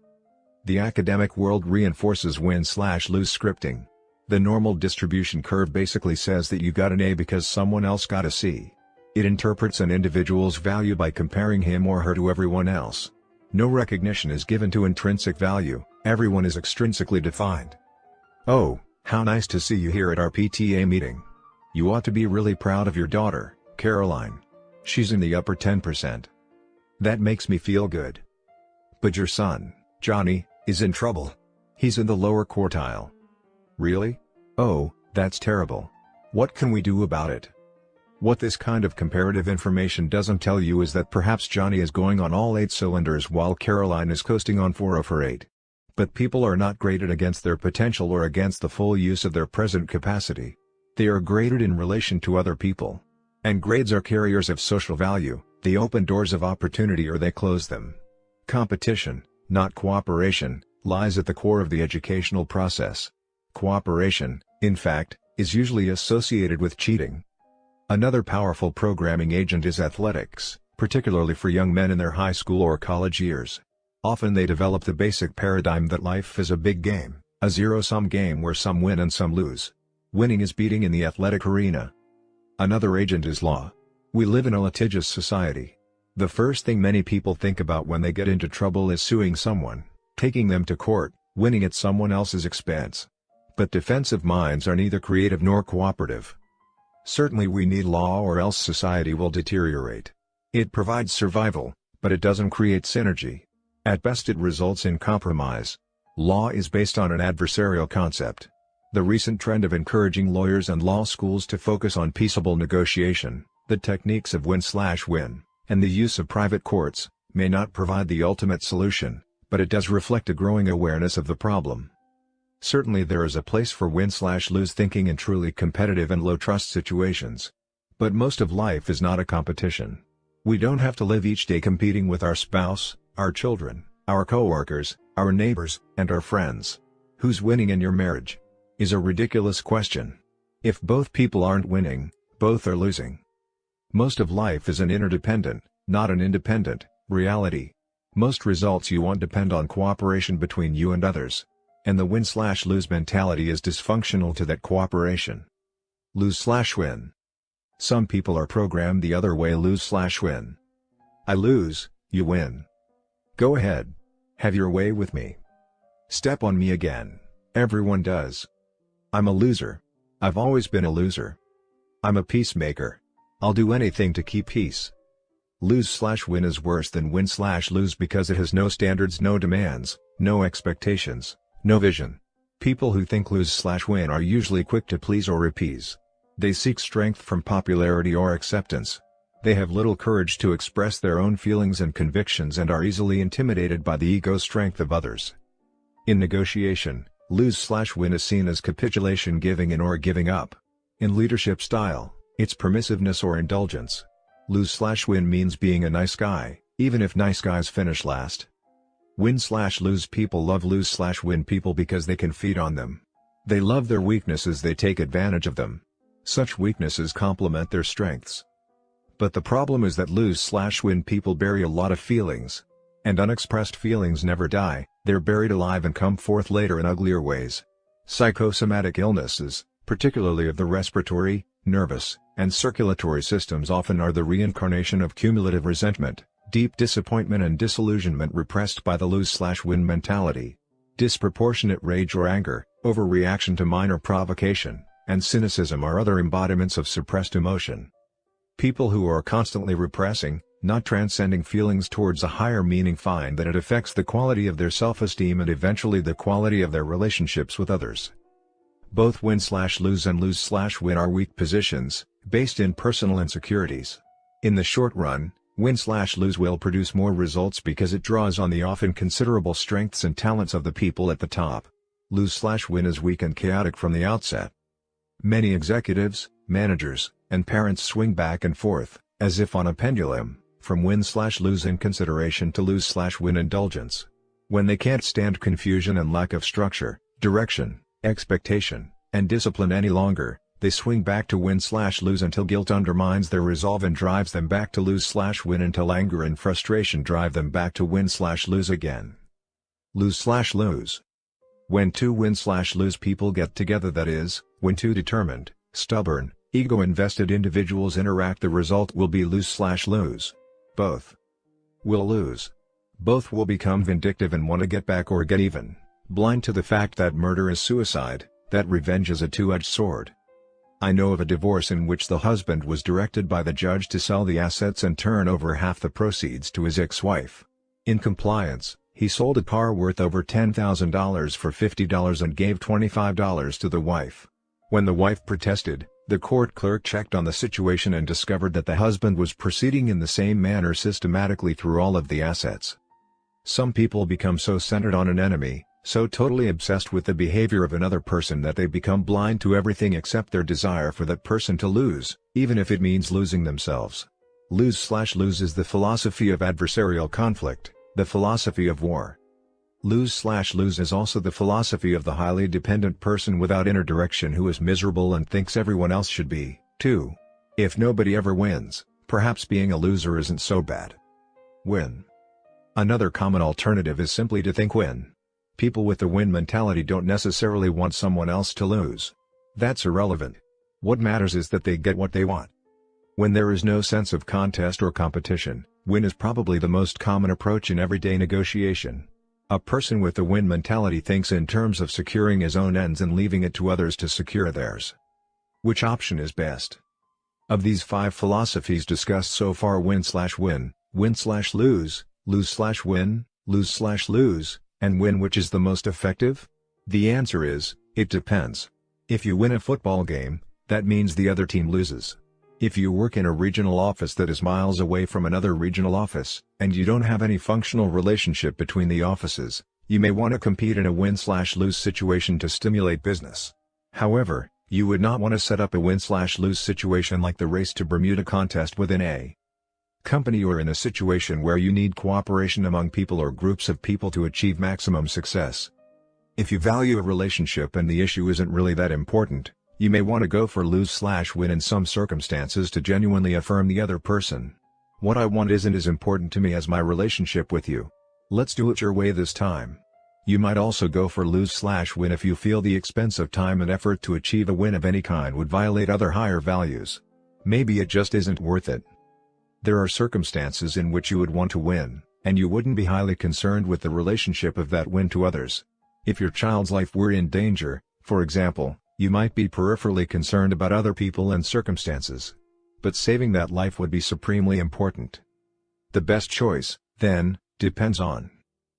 The academic world reinforces win/lose scripting. The normal distribution curve basically says that you got an A because someone else got a C. It interprets an individual's value by comparing him or her to everyone else. No recognition is given to intrinsic value, everyone is extrinsically defined. Oh, how nice to see you here at our PTA meeting. You ought to be really proud of your daughter, Caroline. She's in the upper 10%. That makes me feel good. But your son, Johnny, is in trouble. He's in the lower quartile. Really? Oh, that's terrible. What can we do about it? What this kind of comparative information doesn't tell you is that perhaps Johnny is going on all 8 cylinders while Caroline is coasting on 4 of her 8. But people are not graded against their potential or against the full use of their present capacity. They are graded in relation to other people. And grades are carriers of social value, they open doors of opportunity or they close them. Competition, not cooperation, lies at the core of the educational process. Cooperation, in fact, is usually associated with cheating. Another powerful programming agent is athletics, particularly for young men in their high school or college years. Often they develop the basic paradigm that life is a big game, a zero-sum game where some win and some lose. Winning is beating in the athletic arena. Another agent is law. We live in a litigious society. The first thing many people think about when they get into trouble is suing someone, taking them to court, winning at someone else's expense. But defensive minds are neither creative nor cooperative. Certainly we need law or else society will deteriorate. It provides survival, but it doesn't create synergy. At best it results in compromise. Law is based on an adversarial concept. The recent trend of encouraging lawyers and law schools to focus on peaceable negotiation, the techniques of win/win, and the use of private courts, may not provide the ultimate solution, but it does reflect a growing awareness of the problem. Certainly there is a place for win/lose thinking in truly competitive and low-trust situations. But most of life is not a competition. We don't have to live each day competing with our spouse, our children, our coworkers, our neighbors, and our friends. Who's winning in your marriage? Is a ridiculous question. If both people aren't winning, both are losing. Most of life is an interdependent, not an independent, reality. Most results you want depend on cooperation between you and others. And the win/lose mentality is dysfunctional to that cooperation. Lose/win. Some people are programmed the other way, lose/win. I lose, you win. Go ahead. Have your way with me. Step on me again. Everyone does. I'm a loser. I've always been a loser. I'm a peacemaker. I'll do anything to keep peace. Lose/win is worse than win/lose because it has no standards, no demands, no expectations, no vision. People who think lose/win are usually quick to please or appease. They seek strength from popularity or acceptance. They have little courage to express their own feelings and convictions and are easily intimidated by the ego strength of others. In negotiation, lose/win is seen as capitulation, giving in or giving up. In leadership style, It's permissiveness or indulgence. Lose/win means being a nice guy, even if nice guys finish last. Win/lose people love lose/win people because they can feed on them. They love their weaknesses, they take advantage of them. Such weaknesses complement their strengths. But the problem is that lose/win people bury a lot of feelings. And unexpressed feelings never die, they're buried alive and come forth later in uglier ways. Psychosomatic illnesses, particularly of the respiratory, nervous, and circulatory systems, often are the reincarnation of cumulative resentment, deep disappointment and disillusionment repressed by the lose/win mentality. Disproportionate rage or anger, overreaction to minor provocation, and cynicism are other embodiments of suppressed emotion. People who are constantly repressing, not transcending feelings towards a higher meaning find that it affects the quality of their self-esteem and eventually the quality of their relationships with others. Both win/lose and lose/win are weak positions, based in personal insecurities. In the short run, win/lose will produce more results because it draws on the often considerable strengths and talents of the people at the top. Lose/win is weak and chaotic from the outset. Many executives, managers, and parents swing back and forth, as if on a pendulum, from win/lose inconsideration to lose/win indulgence. When they can't stand confusion and lack of structure, direction, expectation, and discipline any longer, they swing back to win/lose until guilt undermines their resolve and drives them back to lose/win until anger and frustration drive them back to win/lose again. Lose/lose. When two win/lose people get together, that is, when two determined, stubborn, ego-invested individuals interact, the result will be lose/lose. Both will lose. Both will become vindictive and want to get back or get even, blind to the fact that murder is suicide, that revenge is a two-edged sword. I know of a divorce in which the husband was directed by the judge to sell the assets and turn over half the proceeds to his ex-wife. In compliance, he sold a car worth over $10,000 for $50 and gave $25 to the wife. When the wife protested, the court clerk checked on the situation and discovered that the husband was proceeding in the same manner systematically through all of the assets. Some people become so centered on an enemy, so totally obsessed with the behavior of another person that they become blind to everything except their desire for that person to lose, even if it means losing themselves. Lose/lose is the philosophy of adversarial conflict, the philosophy of war. Lose/lose is also the philosophy of the highly dependent person without inner direction who is miserable and thinks everyone else should be, too. If nobody ever wins, perhaps being a loser isn't so bad. Win. Another common alternative is simply to think win. People with the win mentality don't necessarily want someone else to lose. That's irrelevant. What matters is that they get what they want. When there is no sense of contest or competition, win is probably the most common approach in everyday negotiation. A person with the win mentality thinks in terms of securing his own ends and leaving it to others to secure theirs. Which option is best? Of these 5 philosophies discussed so far, win/win, win/lose, lose/win, lose/lose, and win, which is the most effective? The answer is, it depends. If you win a football game, that means the other team loses. If you work in a regional office that is miles away from another regional office, and you don't have any functional relationship between the offices, you may want to compete in a win/lose situation to stimulate business. However, you would not want to set up a win/lose situation like the race to Bermuda contest within a company or in a situation where you need cooperation among people or groups of people to achieve maximum success. If you value a relationship and the issue isn't really that important, you may want to go for lose/win in some circumstances to genuinely affirm the other person. What I want isn't as important to me as my relationship with you. Let's do it your way this time. You might also go for lose/win if you feel the expense of time and effort to achieve a win of any kind would violate other higher values. Maybe it just isn't worth it. There are circumstances in which you would want to win, and you wouldn't be highly concerned with the relationship of that win to others. If your child's life were in danger, for example, you might be peripherally concerned about other people and circumstances. But saving that life would be supremely important. The best choice, then, depends on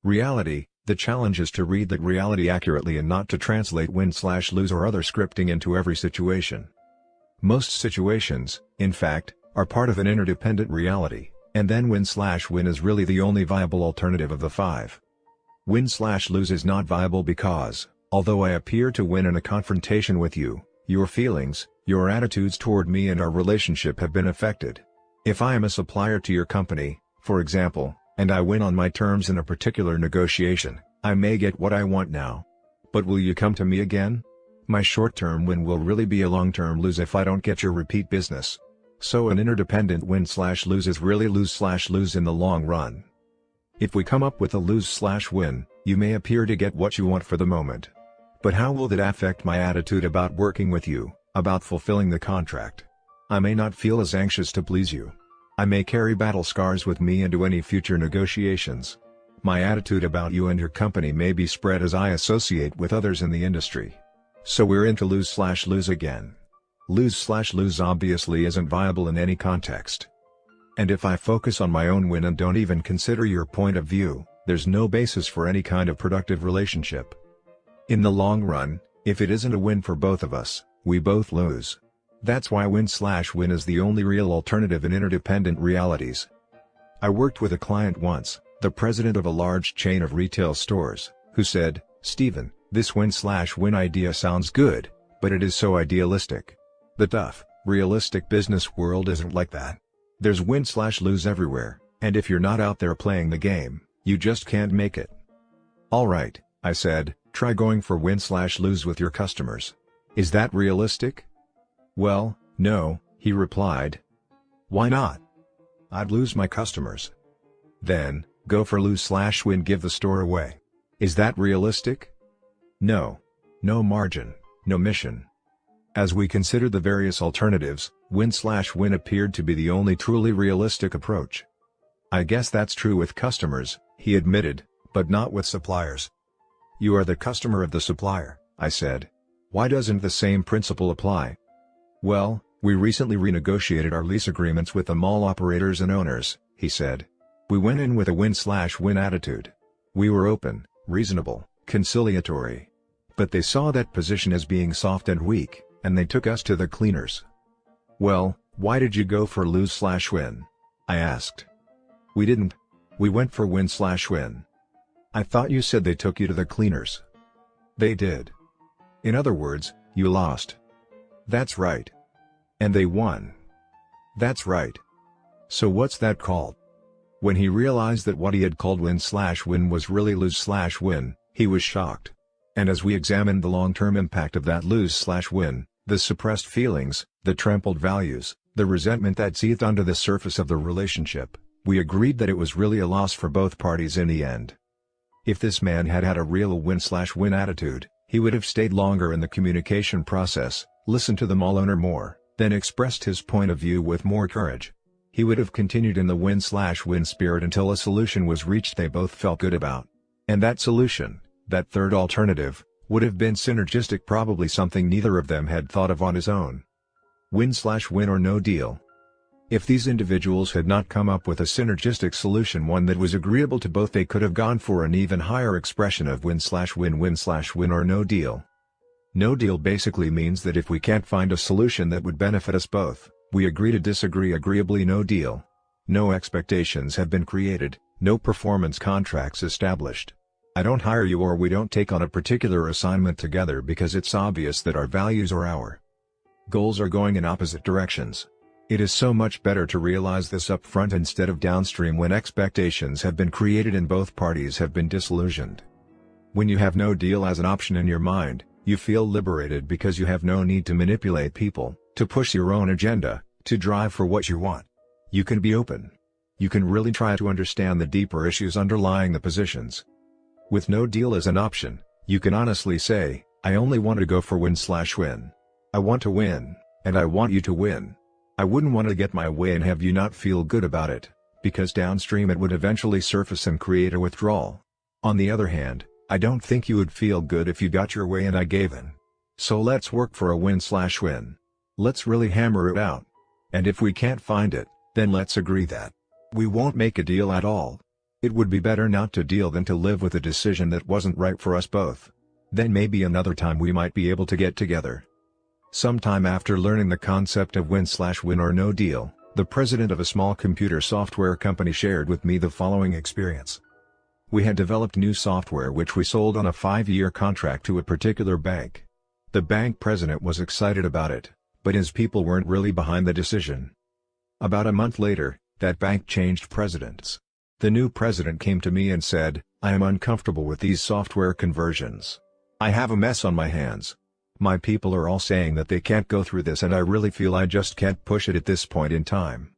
reality. The challenge is to read that reality accurately and not to translate win/lose or other scripting into every situation. Most situations, in fact, are part of an interdependent reality, and then win/win is really the only viable alternative of the 5. Win/lose is not viable because, although I appear to win in a confrontation with you, Your feelings, your attitudes toward me and our relationship have been affected. If I am a supplier to your company, for example, and I win on my terms in a particular negotiation, I may get what I want now. But will you come to me again? My short-term win will really be a long-term lose if I don't get your repeat business. So an interdependent win/lose is really lose/lose in the long run. If we come up with a lose/win, you may appear to get what you want for the moment. But how will that affect my attitude about working with you, about fulfilling the contract? I may not feel as anxious to please you. I may carry battle scars with me into any future negotiations. My attitude about you and your company may be spread as I associate with others in the industry. So we're into lose/lose again. Lose/lose obviously isn't viable in any context. And if I focus on my own win and don't even consider your point of view, there's no basis for any kind of productive relationship. In the long run, if it isn't a win for both of us, we both lose. That's why win/win is the only real alternative in interdependent realities. I worked with a client once, the president of a large chain of retail stores, who said, "Stephen, this win/win idea sounds good, but it is so idealistic. The tough, realistic business world isn't like that. There's win/lose everywhere, and if you're not out there playing the game, you just can't make it." "All right," I said, "try going for win/lose with your customers. Is that realistic?" "Well, no," he replied. "Why not?" "I'd lose my customers." "Then, go for lose/win, give the store away. Is that realistic?" "No. No margin, no mission." As we considered the various alternatives, win/win appeared to be the only truly realistic approach. "I guess that's true with customers," he admitted, "but not with suppliers." "You are the customer of the supplier," I said. "Why doesn't the same principle apply?" "Well, we recently renegotiated our lease agreements with the mall operators and owners," he said. "We went in with a win/win attitude. We were open, reasonable, conciliatory. But they saw that position as being soft and weak, and they took us to the cleaners." "Well, why did you go for lose/win?" I asked. "We didn't. We went for win/win." "I thought you said they took you to the cleaners." "They did." "In other words, you lost." "That's right." "And they won." "That's right." "So what's that called?" When he realized that what he had called win/win was really lose/win, he was shocked. And as we examined the long-term impact of that lose/win, the suppressed feelings, the trampled values, the resentment that seethed under the surface of the relationship, we agreed that it was really a loss for both parties in the end. If this man had had a real win/win attitude, he would have stayed longer in the communication process, listened to the mall owner more, then expressed his point of view with more courage. He would have continued in the win/win spirit until a solution was reached they both felt good about. And that solution, that third alternative, would have been synergistic, probably something neither of them had thought of on his own. Win/win or no deal. If these individuals had not come up with a synergistic solution, one that was agreeable to both, they could have gone for an even higher expression of win/win, win/win or no deal. No deal basically means that if we can't find a solution that would benefit us both, we agree to disagree agreeably. No deal. No expectations have been created, no performance contracts established. I don't hire you or we don't take on a particular assignment together because it's obvious that our values or our goals are going in opposite directions. It is so much better to realize this up front instead of downstream when expectations have been created and both parties have been disillusioned. When you have no deal as an option in your mind, you feel liberated because you have no need to manipulate people, to push your own agenda, to drive for what you want. You can be open. You can really try to understand the deeper issues underlying the positions. With no deal as an option, you can honestly say, "I only want to go for win/win. I want to win, and I want you to win. I wouldn't want to get my way and have you not feel good about it, because downstream it would eventually surface and create a withdrawal. On the other hand, I don't think you would feel good if you got your way and I gave in. So let's work for a win/win. Let's really hammer it out. And if we can't find it, then let's agree that we won't make a deal at all. It would be better not to deal than to live with a decision that wasn't right for us both. Then maybe another time we might be able to get together." Sometime after learning the concept of win/win or no deal, the president of a small computer software company shared with me the following experience. We had developed new software which we sold on a 5-year contract to a particular bank. The bank president was excited about it, but his people weren't really behind the decision. About a month later, that bank changed presidents. The new president came to me and said, "I am uncomfortable with these software conversions. I have a mess on my hands. My people are all saying that they can't go through this and I really feel I just can't push it at this point in time."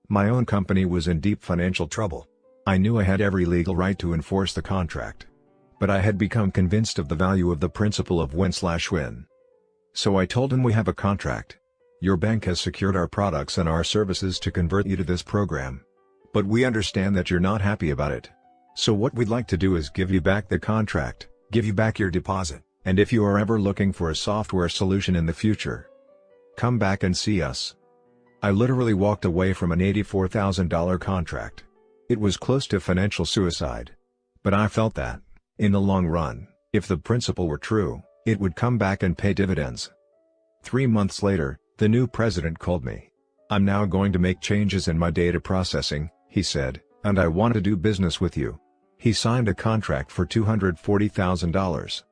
My own company was in deep financial trouble. I knew I had every legal right to enforce the contract. But I had become convinced of the value of the principle of win-win. So I told him, "We have a contract. Your bank has secured our products and our services to convert you to this program. But we understand that you're not happy about it. So what we'd like to do is give you back the contract, give you back your deposit, and if you are ever looking for a software solution in the future, come back and see us." I literally walked away from an $84,000 contract. It was close to financial suicide. But I felt that, in the long run, if the principle were true, it would come back and pay dividends. 3 months later, the new president called me. "I'm now going to make changes in my data processing," he said, "and I want to do business with you." He signed a contract for $240,000.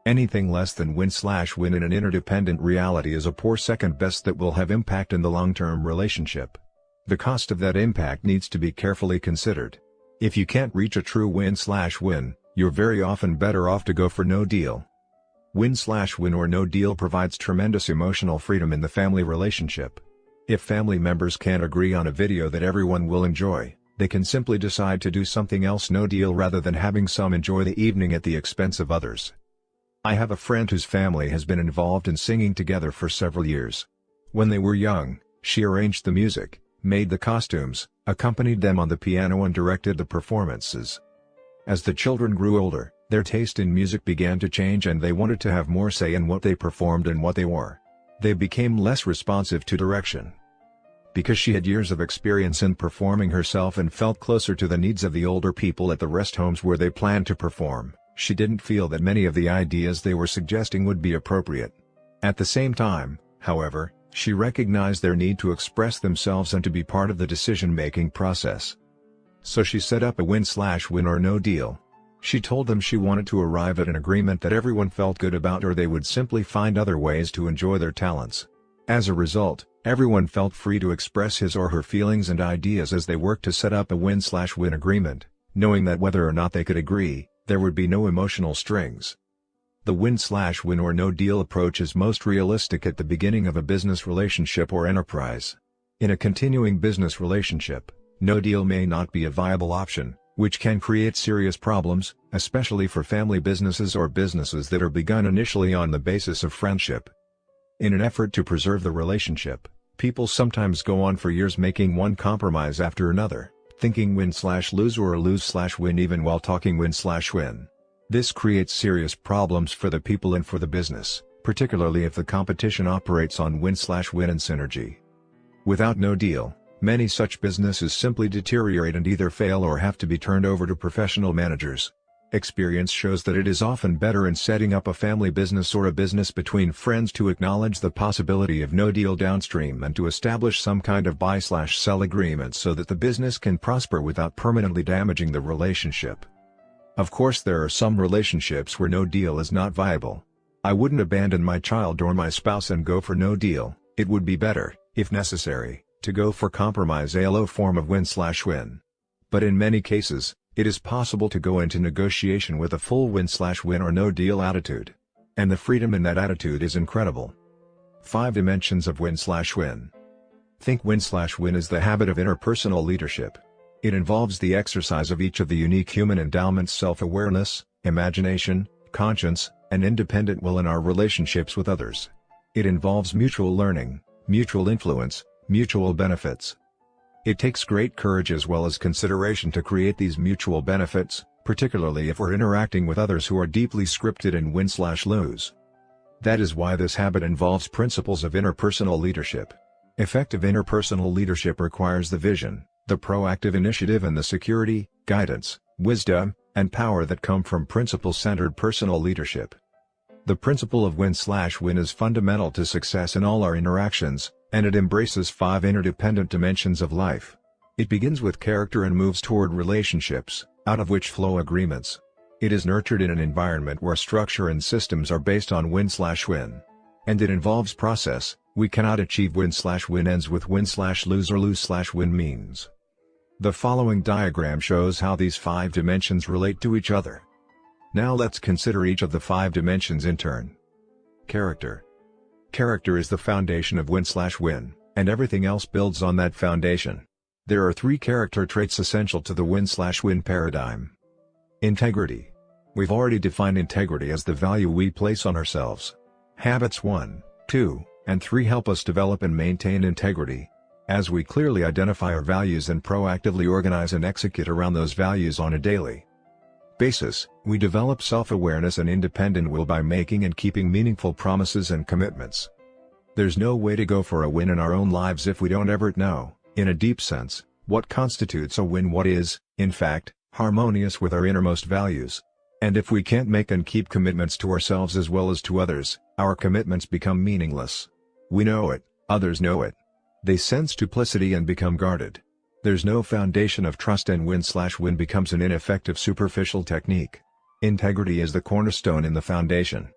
Anything less than win-win in an interdependent reality is a poor second best that will have impact in the long-term relationship. The cost of that impact needs to be carefully considered. If you can't reach a true win-win, you're very often better off to go for no deal. Win-win or no deal provides tremendous emotional freedom in the family relationship. If family members can't agree on a video that everyone will enjoy, they can simply decide to do something else, no deal, rather than having some enjoy the evening at the expense of others. I have a friend whose family has been involved in singing together for several years. When they were young, she arranged the music, made the costumes, accompanied them on the piano and directed the performances. As the children grew older, their taste in music began to change and they wanted to have more say in what they performed and what they wore. They became less responsive to direction. Because she had years of experience in performing herself and felt closer to the needs of the older people at the rest homes where they planned to perform, she didn't feel that many of the ideas they were suggesting would be appropriate. At the same time, however, she recognized their need to express themselves and to be part of the decision-making process. So she set up a win-win or no deal. She told them she wanted to arrive at an agreement that everyone felt good about, or they would simply find other ways to enjoy their talents. As a result, everyone felt free to express his or her feelings and ideas as they worked to set up a win-win agreement, knowing that whether or not they could agree, there would be no emotional strings. The win-win or no deal approach is most realistic at the beginning of a business relationship or enterprise. In a continuing business relationship, no deal may not be a viable option, which can create serious problems, especially for family businesses or businesses that are begun initially on the basis of friendship. In an effort to preserve the relationship, people sometimes go on for years making one compromise after another, thinking win-lose or lose-win even while talking win-win. This creates serious problems for the people and for the business, particularly if the competition operates on win-win and synergy. Without no deal, many such businesses simply deteriorate and either fail or have to be turned over to professional managers. Experience shows that it is often better in setting up a family business or a business between friends to acknowledge the possibility of no deal downstream and to establish some kind of buy/sell agreement so that the business can prosper without permanently damaging the relationship. Of course, there are some relationships where no deal is not viable. I wouldn't abandon my child or my spouse and go for no deal. It would be better, if necessary, to go for compromise, a low form of win/win. But in many cases, it is possible to go into negotiation with a full win/win or no deal attitude. And the freedom in that attitude is incredible. 5 dimensions of win/win. Think win/win is the habit of interpersonal leadership. It involves the exercise of each of the unique human endowments: self-awareness, imagination, conscience, and independent will in our relationships with others. It involves mutual learning, mutual influence, mutual benefits. It takes great courage as well as consideration to create these mutual benefits, particularly if we're interacting with others who are deeply scripted in win/lose. That is why this habit involves principles of interpersonal leadership. Effective interpersonal leadership requires the vision, the proactive initiative and the security, guidance, wisdom, and power that come from principle-centered personal leadership. The principle of win/win is fundamental to success in all our interactions, and it embraces 5 interdependent dimensions of life. It begins with character and moves toward relationships, out of which flow agreements. It is nurtured in an environment where structure and systems are based on win/win. And it involves process. We cannot achieve win/win ends with win/lose or lose/win means. The following diagram shows how these 5 dimensions relate to each other. Now let's consider each of the 5 dimensions in turn. Character. Character is the foundation of win/win, and everything else builds on that foundation. There are 3 character traits essential to the win/win paradigm. Integrity. We've already defined integrity as the value we place on ourselves. Habits 1, 2, and 3 help us develop and maintain integrity. As we clearly identify our values and proactively organize and execute around those values on a daily basis, we develop self-awareness and independent will by making and keeping meaningful promises and commitments. There's no way to go for a win in our own lives if we don't ever know, in a deep sense, what constitutes a win, what is, in fact, harmonious with our innermost values. And if we can't make and keep commitments to ourselves as well as to others, our commitments become meaningless. We know it, others know it. They sense duplicity and become guarded. There's no foundation of trust and win/win becomes an ineffective superficial technique. Integrity is the cornerstone in the foundation.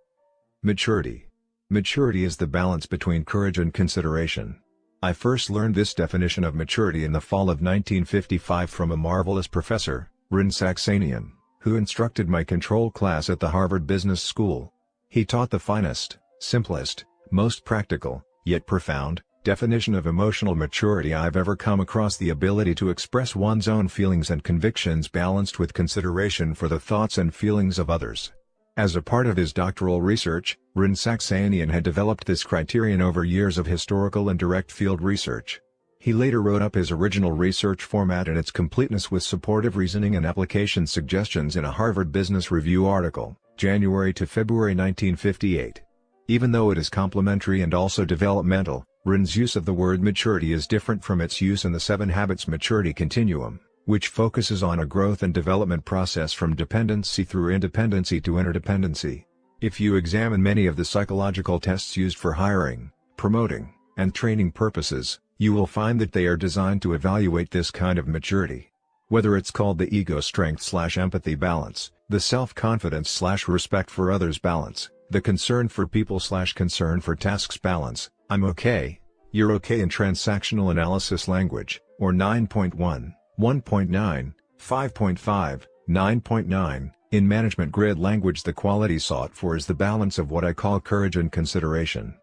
Maturity. Maturity is the balance between courage and consideration. I first learned this definition of maturity in the fall of 1955 from a marvelous professor, Rin Saxenian, who instructed my control class at the Harvard Business School. He taught the finest, simplest, most practical, yet profound, definition of emotional maturity I've ever come across: the ability to express one's own feelings and convictions balanced with consideration for the thoughts and feelings of others. As a part of his doctoral research, Rin Saxenian had developed this criterion over years of historical and direct field research. He later wrote up his original research format and its completeness with supportive reasoning and application suggestions in a Harvard Business Review article, January to February 1958. Even though it is complementary and also developmental, Rin's use of the word maturity is different from its use in the 7 Habits maturity continuum, which focuses on a growth and development process from dependency through independency to interdependency. If you examine many of the psychological tests used for hiring, promoting, and training purposes, you will find that they are designed to evaluate this kind of maturity. Whether it's called the ego strength/empathy balance, the self-confidence/respect for others balance, the concern for people/concern for tasks balance, I'm okay, you're okay in transactional analysis language, or 9.1, 1.9, 5.5, 9.9, in management grid language. The quality sought for is the balance of what I call courage and consideration.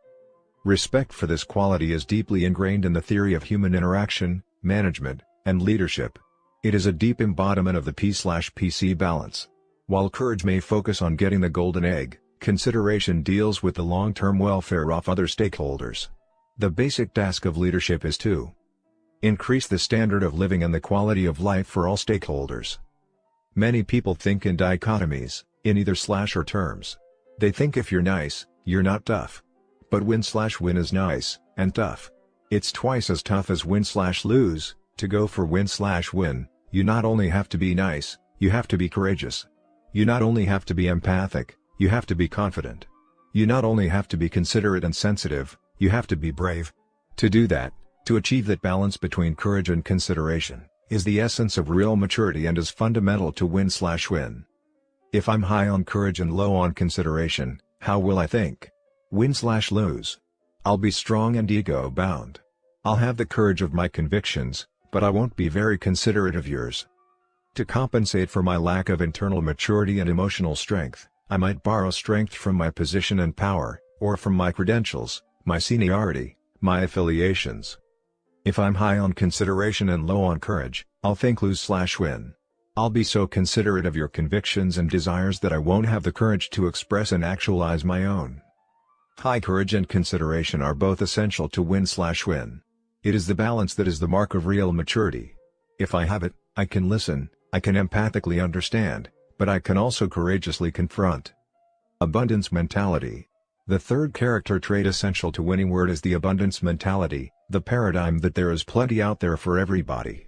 Respect for this quality is deeply ingrained in the theory of human interaction, management, and leadership. It is a deep embodiment of the P/PC balance. While courage may focus on getting the golden egg, consideration deals with the long-term welfare of other stakeholders. The basic task of leadership is to increase the standard of living and the quality of life for all stakeholders. Many people think in dichotomies, in either/or terms. They think if you're nice, you're not tough. But win/win is nice, and tough. It's twice as tough as win/lose. To go for win/win, you not only have to be nice, you have to be courageous. You not only have to be empathic, you have to be confident. You not only have to be considerate and sensitive, you have to be brave. To do that, to achieve that balance between courage and consideration, is the essence of real maturity and is fundamental to win/win. If I'm high on courage and low on consideration, how will I think? Win/lose. I'll be strong and ego-bound. I'll have the courage of my convictions, but I won't be very considerate of yours. To compensate for my lack of internal maturity and emotional strength, I might borrow strength from my position and power, or from my credentials, my seniority, my affiliations. If I'm high on consideration and low on courage, I'll think lose/win. I'll be so considerate of your convictions and desires that I won't have the courage to express and actualize my own. High courage and consideration are both essential to win/win. It is the balance that is the mark of real maturity. If I have it, I can listen, I can empathically understand, but I can also courageously confront. Abundance mentality. The third character trait essential to winning word is the abundance mentality, the paradigm that there is plenty out there for everybody.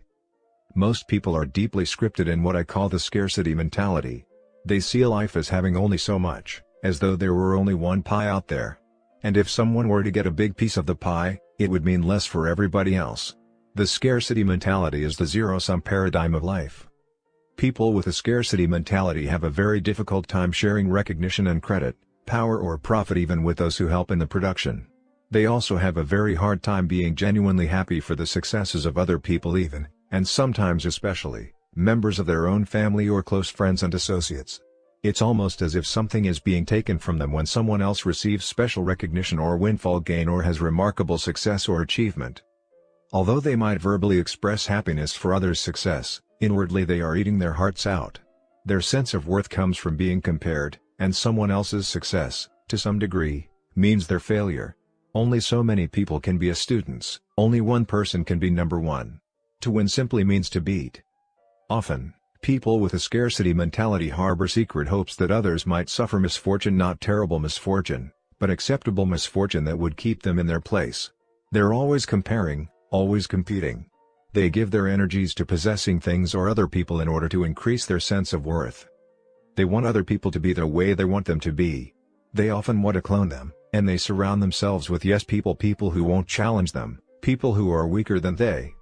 Most people are deeply scripted in what I call the scarcity mentality. They see life as having only so much, as though there were only one pie out there. And if someone were to get a big piece of the pie, it would mean less for everybody else. The scarcity mentality is the zero-sum paradigm of life. People with a scarcity mentality have a very difficult time sharing recognition and credit, power or profit even with those who help in the production. They also have a very hard time being genuinely happy for the successes of other people even, and sometimes especially, members of their own family or close friends and associates. It's almost as if something is being taken from them when someone else receives special recognition or windfall gain or has remarkable success or achievement. Although they might verbally express happiness for others' success, inwardly they are eating their hearts out. Their sense of worth comes from being compared, and someone else's success, to some degree, means their failure. Only so many people can be a student, only one person can be number one. To win simply means to beat. Often, people with a scarcity mentality harbor secret hopes that others might suffer misfortune, not terrible misfortune, but acceptable misfortune that would keep them in their place. They're always comparing, always competing. They give their energies to possessing things or other people in order to increase their sense of worth. They want other people to be the way they want them to be. They often want to clone them, and they surround themselves with yes people who won't challenge them, people who are weaker than they.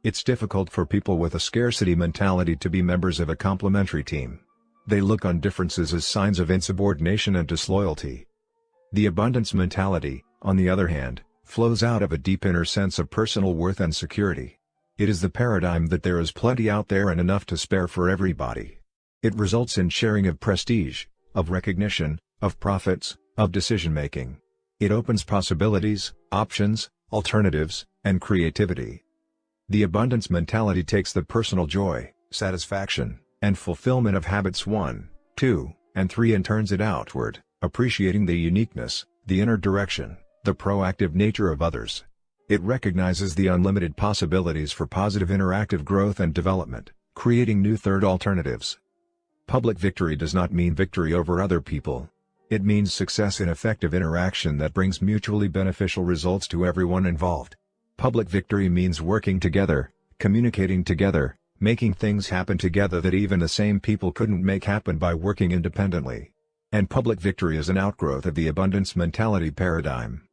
It's difficult for people with a scarcity mentality to be members of a complementary team. They look on differences as signs of insubordination and disloyalty. The abundance mentality, on the other hand, flows out of a deep inner sense of personal worth and security. It is the paradigm that there is plenty out there and enough to spare for everybody. It results in sharing of prestige, of recognition, of profits, of decision-making. It opens possibilities, options, alternatives, and creativity. The abundance mentality takes the personal joy, satisfaction, and fulfillment of habits 1, 2, and 3 and turns it outward, appreciating the uniqueness, the inner direction, the proactive nature of others. It recognizes the unlimited possibilities for positive interactive growth and development, creating new third alternatives. Public victory does not mean victory over other people. It means success in effective interaction that brings mutually beneficial results to everyone involved. Public victory means working together, communicating together, making things happen together that even the same people couldn't make happen by working independently. And public victory is an outgrowth of the abundance mentality paradigm.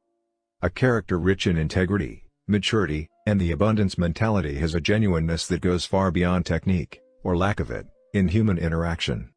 A character rich in integrity, maturity, and the abundance mentality has a genuineness that goes far beyond technique, or lack of it, in human interaction.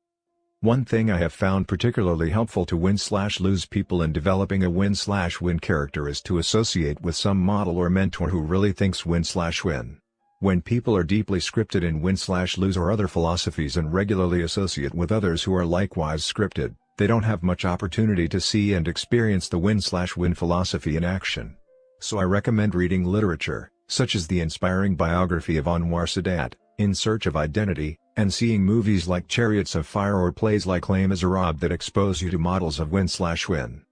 One thing I have found particularly helpful to win/lose people in developing a win/win character is to associate with some model or mentor who really thinks win/win. When people are deeply scripted in win/lose or other philosophies and regularly associate with others who are likewise scripted, they don't have much opportunity to see and experience the win/win philosophy in action. So I recommend reading literature, such as the inspiring biography of Anwar Sadat, In Search of Identity, and seeing movies like Chariots of Fire or plays like Les Miserables that expose you to models of win/win.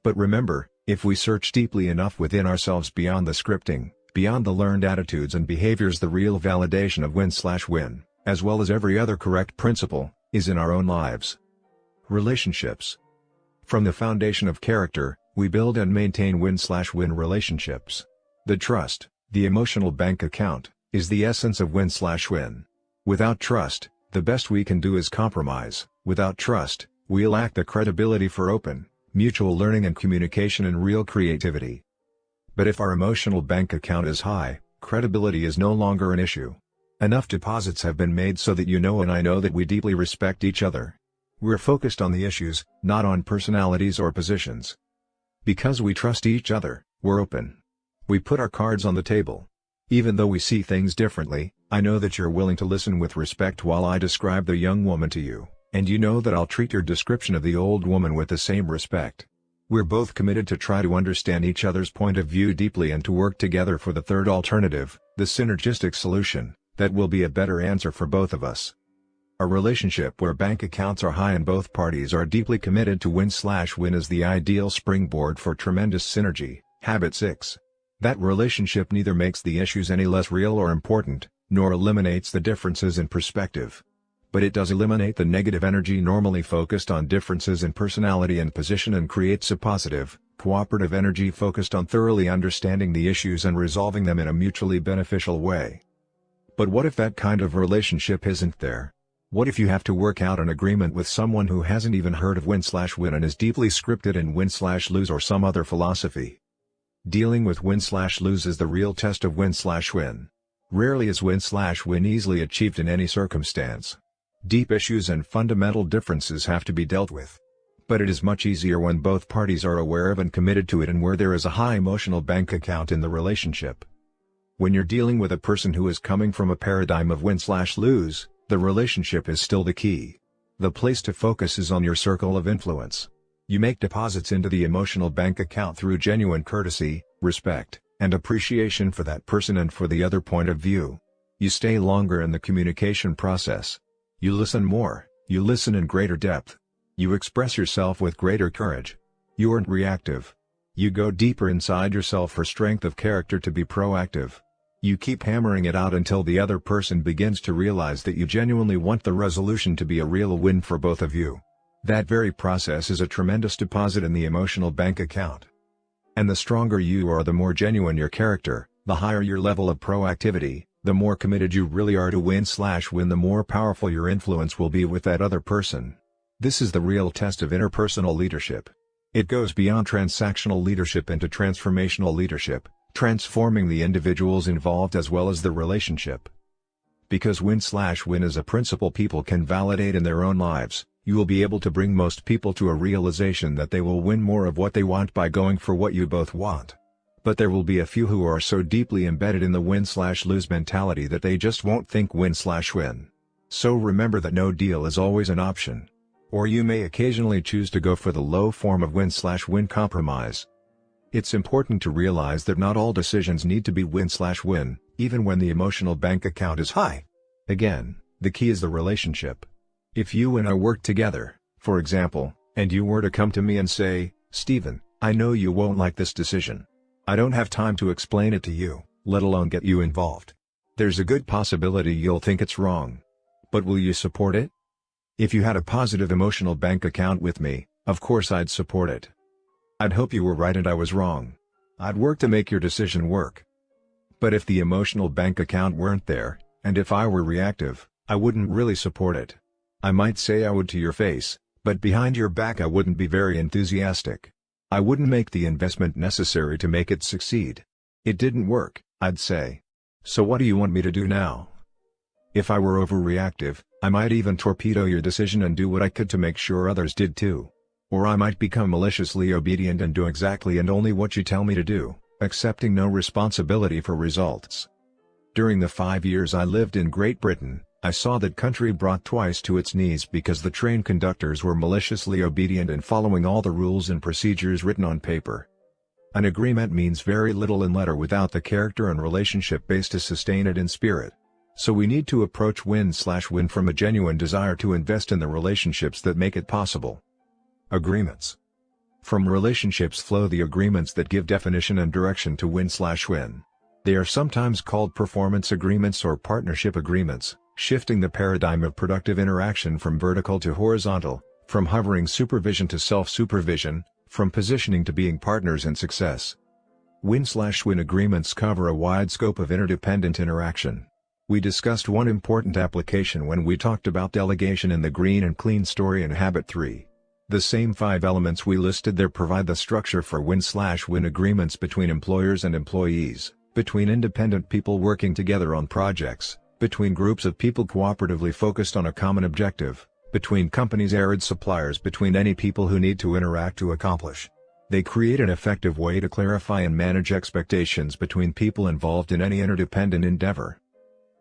But remember, if we search deeply enough within ourselves beyond the scripting, beyond the learned attitudes and behaviors, the real validation of win/win, as well as every other correct principle, is in our own lives. Relationships. From the foundation of character, we build and maintain win/win relationships. The trust, the emotional bank account, is the essence of win/win. Without trust, the best we can do is compromise. Without trust, we lack the credibility for open, mutual learning and communication and real creativity. But if our emotional bank account is high, credibility is no longer an issue. Enough deposits have been made so that you know and I know that we deeply respect each other. We're focused on the issues, not on personalities or positions. Because we trust each other, we're open. We put our cards on the table. Even though we see things differently, I know that you're willing to listen with respect while I describe the young woman to you, and you know that I'll treat your description of the old woman with the same respect. We're both committed to try to understand each other's point of view deeply and to work together for the third alternative, the synergistic solution, that will be a better answer for both of us. A relationship where bank accounts are high and both parties are deeply committed to win/win is the ideal springboard for tremendous synergy. Habit 6. That relationship neither makes the issues any less real or important, nor eliminates the differences in perspective. But it does eliminate the negative energy normally focused on differences in personality and position and creates a positive, cooperative energy focused on thoroughly understanding the issues and resolving them in a mutually beneficial way. But what if that kind of relationship isn't there? What if you have to work out an agreement with someone who hasn't even heard of win/win and is deeply scripted in win/lose or some other philosophy? Dealing with win/lose is the real test of win/win. Rarely is win/win easily achieved in any circumstance. Deep issues and fundamental differences have to be dealt with. But it is much easier when both parties are aware of and committed to it, and where there is a high emotional bank account in the relationship. When you're dealing with a person who is coming from a paradigm of win/lose, the relationship is still the key. The place to focus is on your circle of influence. You make deposits into the emotional bank account through genuine courtesy, respect, and appreciation for that person and for the other point of view. You stay longer in the communication process. You listen more, you listen in greater depth. You express yourself with greater courage. You aren't reactive. You go deeper inside yourself for strength of character to be proactive. You keep hammering it out until the other person begins to realize that you genuinely want the resolution to be a real win for both of you. That very process is a tremendous deposit in the emotional bank account. And the stronger you are, the more genuine your character, the higher your level of proactivity, the more committed you really are to win/win, the more powerful your influence will be with that other person. This is the real test of interpersonal leadership. It goes beyond transactional leadership into transformational leadership, transforming the individuals involved as well as the relationship. Because win/win is a principle people can validate in their own lives, you will be able to bring most people to a realization that they will win more of what they want by going for what you both want. But there will be a few who are so deeply embedded in the win/lose mentality that they just won't think win/win. So remember that no deal is always an option. Or you may occasionally choose to go for the low form of win/win compromise. It's important to realize that not all decisions need to be win/win, even when the emotional bank account is high. Again, the key is the relationship. If you and I work together, for example, and you were to come to me and say, "Stephen, I know you won't like this decision. I don't have time to explain it to you, let alone get you involved." There's a good possibility you'll think it's wrong. But will you support it? If you had a positive emotional bank account with me, of course I'd support it. I'd hope you were right and I was wrong. I'd work to make your decision work. But if the emotional bank account weren't there, and if I were reactive, I wouldn't really support it. I might say I would to your face, but behind your back I wouldn't be very enthusiastic. I wouldn't make the investment necessary to make it succeed. It didn't work, I'd say. So what do you want me to do now? If I were overreactive, I might even torpedo your decision and do what I could to make sure others did too. Or I might become maliciously obedient and do exactly and only what you tell me to do, accepting no responsibility for results. During the 5 years I lived in Great Britain, I saw that country brought twice to its knees because the train conductors were maliciously obedient and following all the rules and procedures written on paper. An agreement means very little in letter without the character and relationship base to sustain it in spirit. So we need to approach win/win from a genuine desire to invest in the relationships that make it possible. Agreements. From relationships flow the agreements that give definition and direction to win/win. They are sometimes called performance agreements or partnership agreements, shifting the paradigm of productive interaction from vertical to horizontal, from hovering supervision to self-supervision, from positioning to being partners in success. Win/win agreements cover a wide scope of interdependent interaction. We discussed one important application when we talked about delegation in the Green and Clean Story in Habit 3. The same 5 elements we listed there provide the structure for win/win agreements between employers and employees, between independent people working together on projects, between groups of people cooperatively focused on a common objective, between companies and suppliers, between any people who need to interact to accomplish. They create an effective way to clarify and manage expectations between people involved in any interdependent endeavor.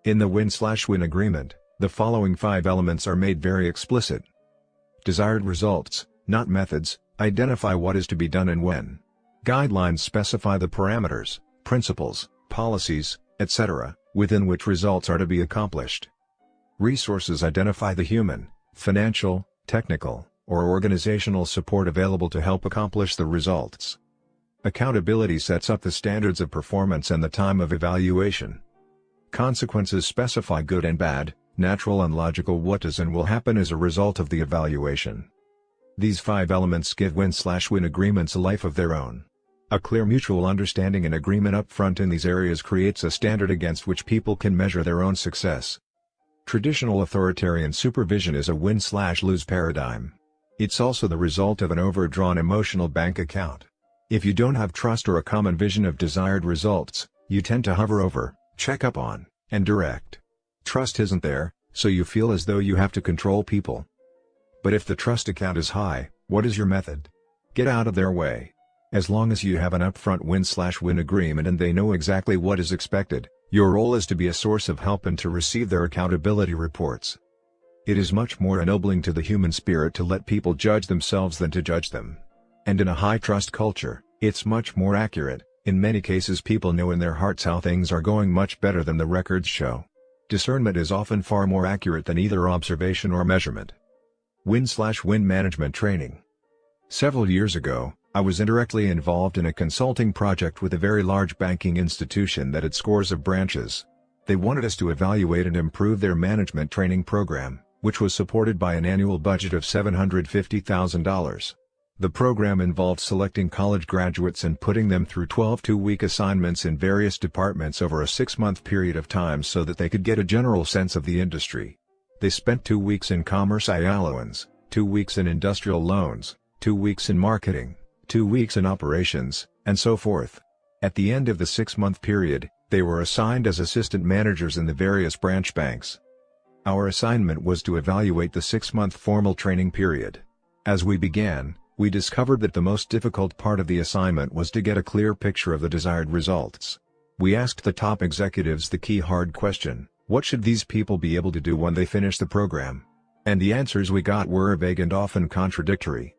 In the win/win agreement, the following 5 elements are made very explicit. Desired results, not methods, identify what is to be done and when. Guidelines specify the parameters, principles, policies, etc., within which results are to be accomplished. Resources identify the human, financial, technical, or organizational support available to help accomplish the results. Accountability sets up the standards of performance and the time of evaluation. Consequences specify good and bad, natural and logical what does and will happen as a result of the evaluation. These 5 elements give win/win agreements a life of their own. A clear mutual understanding and agreement up front in these areas creates a standard against which people can measure their own success. Traditional authoritarian supervision is a win/lose paradigm. It's also the result of an overdrawn emotional bank account. If you don't have trust or a common vision of desired results, you tend to hover over, check up on, and direct. Trust isn't there, so you feel as though you have to control people. But if the trust account is high, what is your method? Get out of their way. As long as you have an upfront win/win agreement and they know exactly what is expected, your role is to be a source of help and to receive their accountability reports. It is much more ennobling to the human spirit to let people judge themselves than to judge them. And in a high-trust culture, it's much more accurate. In many cases people know in their hearts how things are going much better than the records show. Discernment is often far more accurate than either observation or measurement. Win/win management training. Several years ago, I was indirectly involved in a consulting project with a very large banking institution that had scores of branches. They wanted us to evaluate and improve their management training program, which was supported by an annual budget of $750,000. The program involved selecting college graduates and putting them through 12 two-week assignments in various departments over a 6-month period of time so that they could get a general sense of the industry. They spent 2 weeks in commerce loans, 2 weeks in industrial loans, 2 weeks in marketing, 2 weeks in operations, and so forth. At the end of the 6-month period, they were assigned as assistant managers in the various branch banks. Our assignment was to evaluate the 6-month formal training period. As we began, we discovered that the most difficult part of the assignment was to get a clear picture of the desired results. We asked the top executives the key hard question: what should these people be able to do when they finish the program? And the answers we got were vague and often contradictory.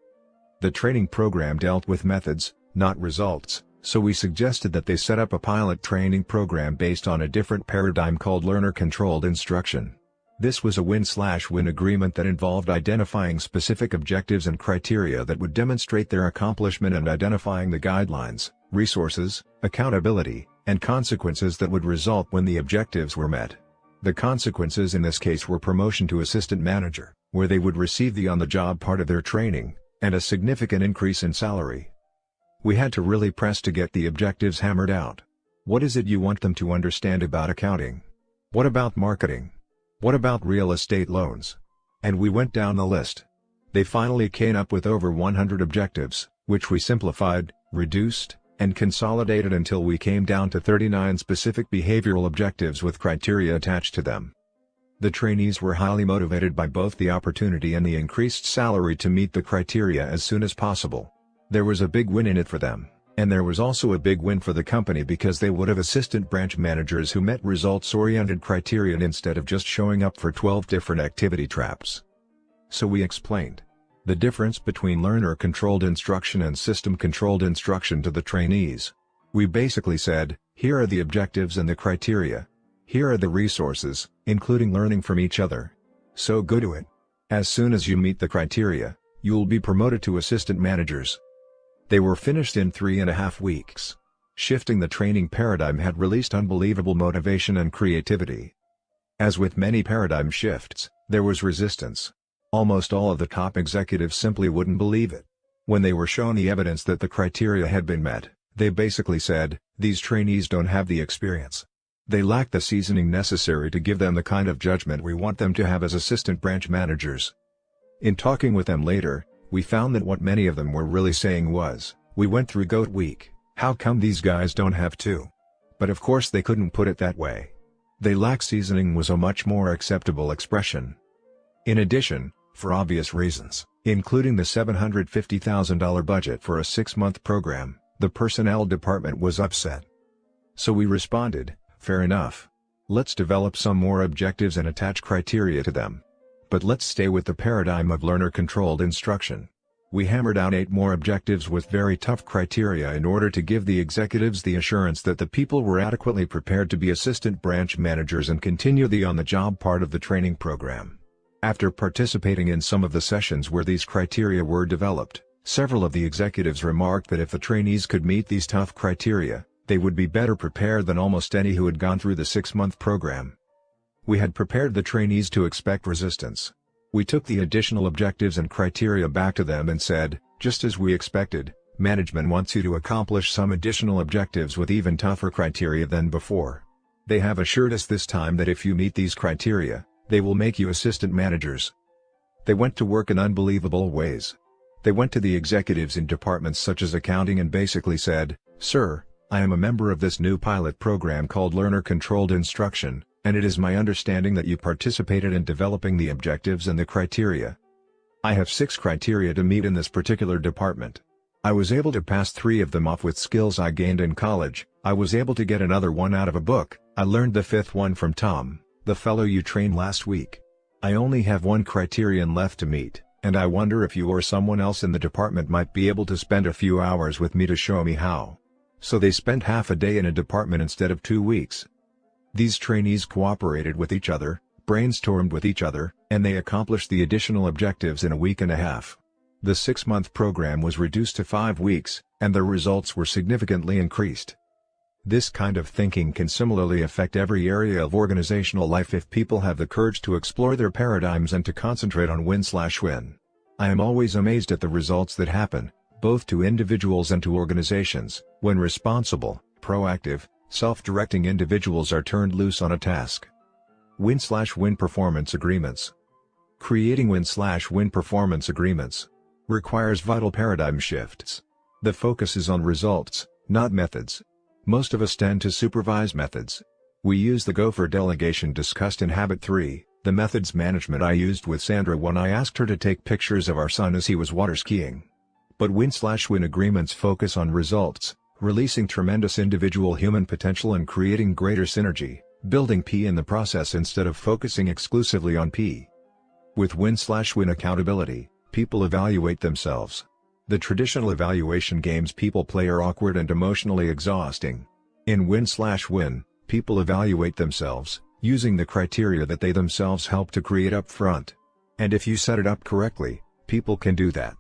The training program dealt with methods, not results, so we suggested that they set up a pilot training program based on a different paradigm called learner-controlled instruction. This was a win/win agreement that involved identifying specific objectives and criteria that would demonstrate their accomplishment and identifying the guidelines, resources, accountability, and consequences that would result when the objectives were met. The consequences in this case were promotion to assistant manager, where they would receive the on-the-job part of their training, and a significant increase in salary. We had to really press to get the objectives hammered out. What is it you want them to understand about accounting? What about marketing? What about real estate loans? And we went down the list. They finally came up with over 100 objectives, which we simplified, reduced, and consolidated until we came down to 39 specific behavioral objectives with criteria attached to them. The trainees were highly motivated by both the opportunity and the increased salary to meet the criteria as soon as possible. There was a big win in it for them, and there was also a big win for the company because they would have assistant branch managers who met results-oriented criteria instead of just showing up for 12 different activity traps. So we explained the difference between learner-controlled instruction and system-controlled instruction to the trainees. We basically said, here are the objectives and the criteria. Here are the resources, including learning from each other. So go to it. As soon as you meet the criteria, you'll be promoted to assistant managers. They were finished in 3.5 weeks. Shifting the training paradigm had released unbelievable motivation and creativity. As with many paradigm shifts, there was resistance. Almost all of the top executives simply wouldn't believe it. When they were shown the evidence that the criteria had been met, they basically said, these trainees don't have the experience. They lack the seasoning necessary to give them the kind of judgment we want them to have as assistant branch managers. In talking with them later, we found that what many of them were really saying was, we went through GOAT week, how come these guys don't have to? But of course they couldn't put it that way. They lack seasoning was a much more acceptable expression. In addition, for obvious reasons, including the $750,000 budget for a 6-month program, the personnel department was upset. So we responded, fair enough. Let's develop some more objectives and attach criteria to them. But let's stay with the paradigm of learner-controlled instruction. We hammered out 8 more objectives with very tough criteria in order to give the executives the assurance that the people were adequately prepared to be assistant branch managers and continue the on-the-job part of the training program. After participating in some of the sessions where these criteria were developed, several of the executives remarked that if the trainees could meet these tough criteria, they would be better prepared than almost any who had gone through the 6-month program. We had prepared the trainees to expect resistance. We took the additional objectives and criteria back to them and said, just as we expected, management wants you to accomplish some additional objectives with even tougher criteria than before. They have assured us this time that if you meet these criteria, they will make you assistant managers. They went to work in unbelievable ways. They went to the executives in departments such as accounting and basically said, sir, I am a member of this new pilot program called Learner Controlled Instruction, and it is my understanding that you participated in developing the objectives and the criteria. I have 6 criteria to meet in this particular department. I was able to pass 3 of them off with skills I gained in college. I was able to get another one out of a book. I learned the 5th one from Tom, the fellow you trained last week. I only have 1 criterion left to meet, and I wonder if you or someone else in the department might be able to spend a few hours with me to show me how. So they spent half a day in a department instead of 2 weeks. These trainees cooperated with each other, brainstormed with each other, and they accomplished the additional objectives in a week and a half. The 6-month program was reduced to 5 weeks, and the results were significantly increased. This kind of thinking can similarly affect every area of organizational life if people have the courage to explore their paradigms and to concentrate on win/win. I am always amazed at the results that happen, both to individuals and to organizations, when responsible, proactive, self-directing individuals are turned loose on a task. Win/win performance agreements. Creating win/win performance agreements requires vital paradigm shifts. The focus is on results, not methods. Most of us tend to supervise methods. We use the gopher delegation discussed in Habit 3, the methods management I used with Sandra when I asked her to take pictures of our son as he was water skiing. But win/win agreements focus on results, releasing tremendous individual human potential and creating greater synergy, building P in the process instead of focusing exclusively on P. With win/win accountability, people evaluate themselves. The traditional evaluation games people play are awkward and emotionally exhausting. In win/win, people evaluate themselves, using the criteria that they themselves help to create up front. And if you set it up correctly, people can do that.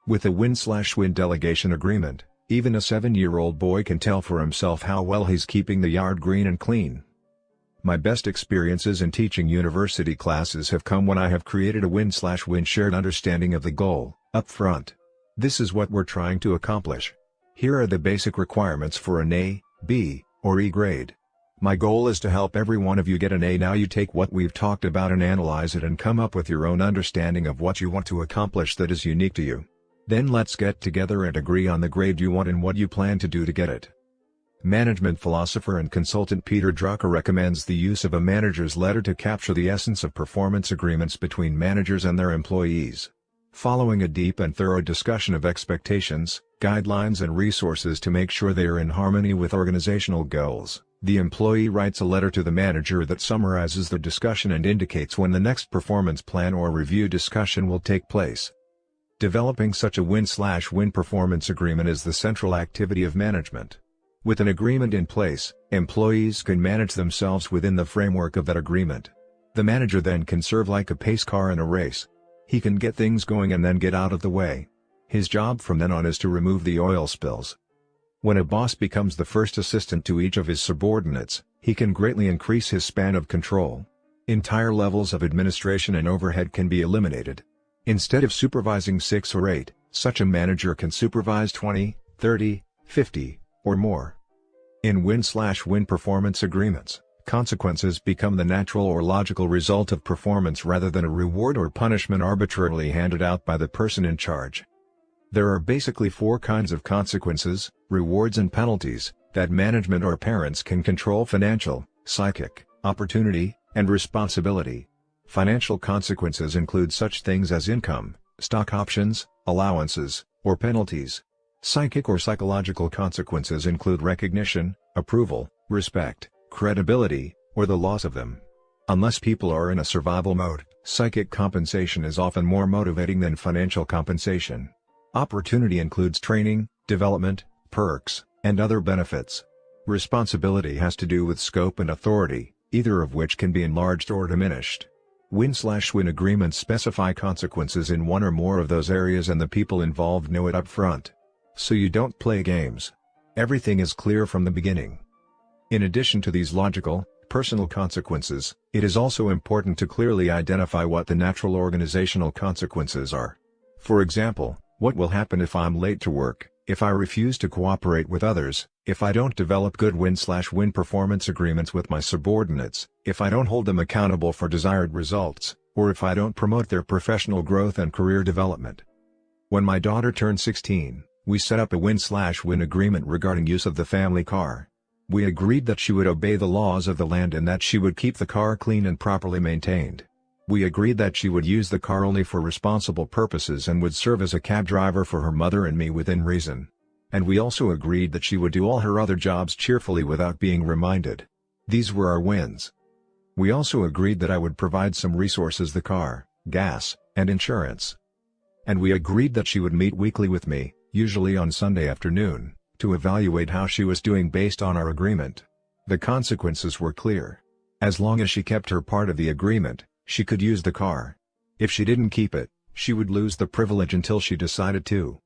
With a win/win delegation agreement, even a 7-year-old boy can tell for himself how well he's keeping the yard green and clean. My best experiences in teaching university classes have come when I have created a win/win shared understanding of the goal, up front. This is what we're trying to accomplish. Here are the basic requirements for an A, B, or E grade. My goal is to help every one of you get an A. Now you take what we've talked about and analyze it and come up with your own understanding of what you want to accomplish that is unique to you. Then let's get together and agree on the grade you want and what you plan to do to get it. Management philosopher and consultant Peter Drucker recommends the use of a manager's letter to capture the essence of performance agreements between managers and their employees. Following a deep and thorough discussion of expectations, guidelines and resources to make sure they are in harmony with organizational goals, the employee writes a letter to the manager that summarizes the discussion and indicates when the next performance plan or review discussion will take place. Developing such a win/win performance agreement is the central activity of management. With an agreement in place, employees can manage themselves within the framework of that agreement. The manager then can serve like a pace car in a race. He can get things going and then get out of the way. His job from then on is to remove the oil spills. When a boss becomes the first assistant to each of his subordinates, he can greatly increase his span of control. Entire levels of administration and overhead can be eliminated. Instead of supervising 6 or 8, such a manager can supervise 20, 30, 50, or more. In win/win performance agreements, consequences become the natural or logical result of performance rather than a reward or punishment arbitrarily handed out by the person in charge. There are basically 4 kinds of consequences, rewards and penalties, that management or parents can control: financial, psychic, opportunity, and responsibility. Financial consequences include such things as income, stock options, allowances, or penalties. Psychic or psychological consequences include recognition, approval, respect, credibility, or the loss of them. Unless people are in a survival mode, psychic compensation is often more motivating than financial compensation. Opportunity includes training, development, perks, and other benefits. Responsibility has to do with scope and authority, either of which can be enlarged or diminished. Win/win agreements specify consequences in one or more of those areas and the people involved know it up front. So you don't play games. Everything is clear from the beginning. In addition to these logical, personal consequences, it is also important to clearly identify what the natural organizational consequences are. For example, what will happen if I'm late to work, if I refuse to cooperate with others, if I don't develop good win/win performance agreements with my subordinates, if I don't hold them accountable for desired results, or if I don't promote their professional growth and career development. When my daughter turned 16, we set up a win/win agreement regarding use of the family car. We agreed that she would obey the laws of the land and that she would keep the car clean and properly maintained. We agreed that she would use the car only for responsible purposes and would serve as a cab driver for her mother and me within reason. And we also agreed that she would do all her other jobs cheerfully without being reminded. These were our wins. We also agreed that I would provide some resources: the car, gas, and insurance. And we agreed that she would meet weekly with me, usually on Sunday afternoon, to evaluate how she was doing based on our agreement. The consequences were clear. As long as she kept her part of the agreement, she could use the car. If she didn't keep it, she would lose the privilege until she decided to.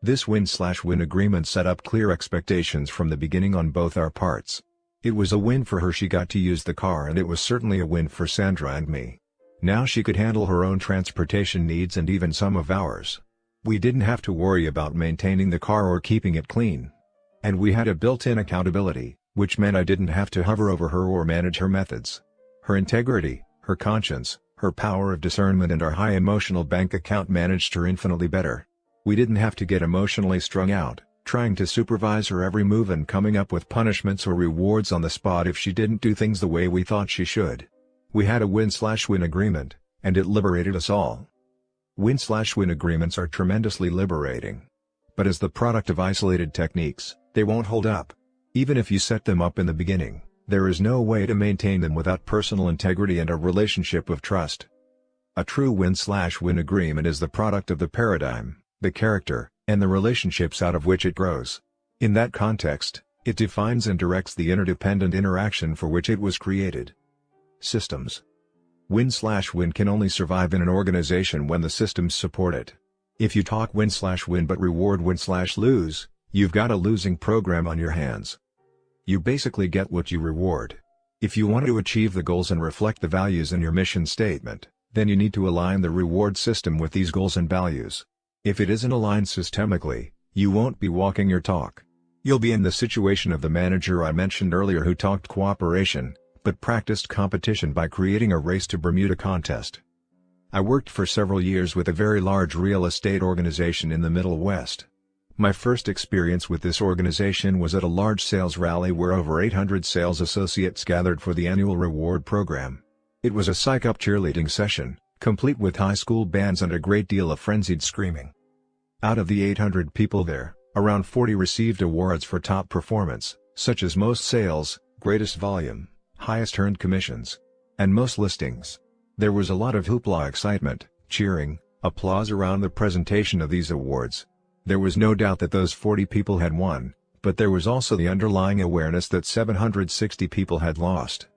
This win-win agreement set up clear expectations from the beginning on both our parts. It was a win for her; she got to use the car, and it was certainly a win for Sandra and me. Now she could handle her own transportation needs and even some of ours. We didn't have to worry about maintaining the car or keeping it clean. And we had a built-in accountability, which meant I didn't have to hover over her or manage her methods. Her integrity, her conscience, her power of discernment, and our high emotional bank account managed her infinitely better. We didn't have to get emotionally strung out, trying to supervise her every move and coming up with punishments or rewards on the spot if she didn't do things the way we thought she should. We had a win-win agreement, and it liberated us all. Win-win agreements are tremendously liberating. But as the product of isolated techniques, they won't hold up. Even if you set them up in the beginning, there is no way to maintain them without personal integrity and a relationship of trust. A true win-win agreement is the product of the paradigm, the character, and the relationships out of which it grows. In that context, it defines and directs the interdependent interaction for which it was created. Systems. Win-win can only survive in an organization when the systems support it. If you talk win-win but reward win-lose, you've got a losing program on your hands. You basically get what you reward. If you want to achieve the goals and reflect the values in your mission statement, then you need to align the reward system with these goals and values. If it isn't aligned systemically, you won't be walking your talk. You'll be in the situation of the manager I mentioned earlier who talked cooperation, but practiced competition by creating a race to Bermuda contest. I worked for several years with a very large real estate organization in the Middle West. My first experience with this organization was at a large sales rally where over 800 sales associates gathered for the annual reward program. It was a psych-up cheerleading session, complete with high school bands and a great deal of frenzied screaming. Out of the 800 people there, around 40 received awards for top performance, such as most sales, greatest volume, highest earned commissions, and most listings. There was a lot of hoopla, excitement, cheering, applause around the presentation of these awards. There was no doubt that those 40 people had won, but there was also the underlying awareness that 760 people had lost.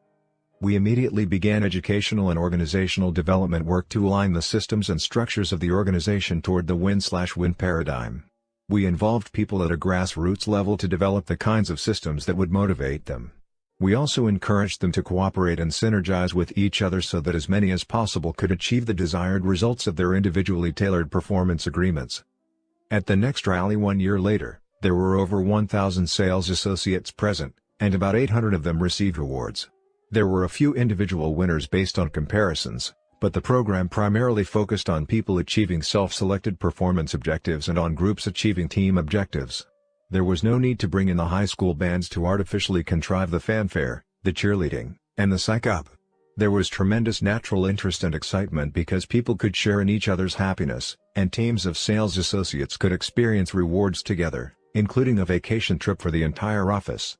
We immediately began educational and organizational development work to align the systems and structures of the organization toward the win-win paradigm. We involved people at a grassroots level to develop the kinds of systems that would motivate them. We also encouraged them to cooperate and synergize with each other so that as many as possible could achieve the desired results of their individually tailored performance agreements. At the next rally 1 year later, there were over 1,000 sales associates present, and about 800 of them received awards. There were a few individual winners based on comparisons, but the program primarily focused on people achieving self-selected performance objectives and on groups achieving team objectives. There was no need to bring in the high school bands to artificially contrive the fanfare, the cheerleading, and the psych-up. There was tremendous natural interest and excitement because people could share in each other's happiness, and teams of sales associates could experience rewards together, including a vacation trip for the entire office.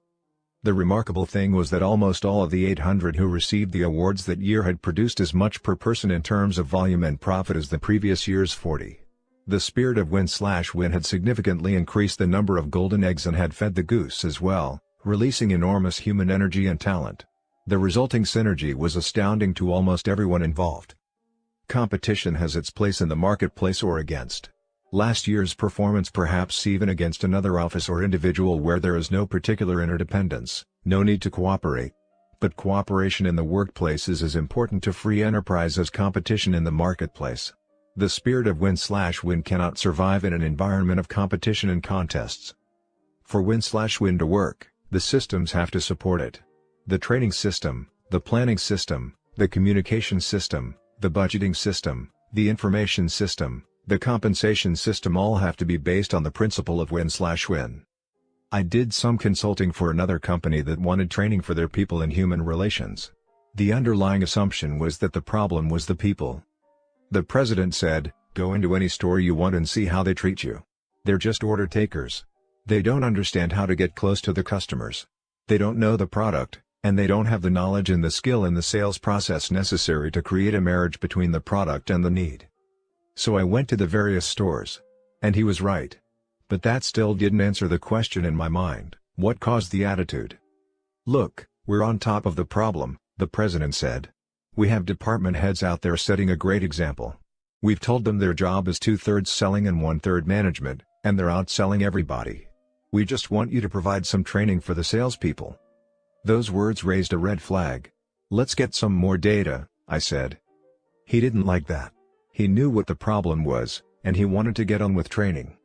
The remarkable thing was that almost all of the 800 who received the awards that year had produced as much per person in terms of volume and profit as the previous year's 40. The spirit of win-win had significantly increased the number of golden eggs and had fed the goose as well, releasing enormous human energy and talent. The resulting synergy was astounding to almost everyone involved. Competition has its place in the marketplace or against last year's performance, perhaps even against another office or individual where there is no particular interdependence, no need to cooperate. But cooperation in the workplace is as important to free enterprise as competition in the marketplace. The spirit of win-win cannot survive in an environment of competition and contests. For win-win to work, the systems have to support it. The training system, the planning system, the communication system, the budgeting system, the information system, the compensation system all have to be based on the principle of win-win. I did some consulting for another company that wanted training for their people in human relations. The underlying assumption was that the problem was the people. The president said, "Go into any store you want and see how they treat you. They're just order takers. They don't understand how to get close to the customers. They don't know the product, and they don't have the knowledge and the skill in the sales process necessary to create a marriage between the product and the need." So I went to the various stores. And he was right. But that still didn't answer the question in my mind: what caused the attitude? "Look, we're on top of the problem," the president said. "We have department heads out there setting a great example. We've told them their job is 2/3 selling and 1/3 management, and they're outselling everybody. We just want you to provide some training for the salespeople." Those words raised a red flag. "Let's get some more data," I said. He didn't like that. He knew what the problem was, and he wanted to get on with training.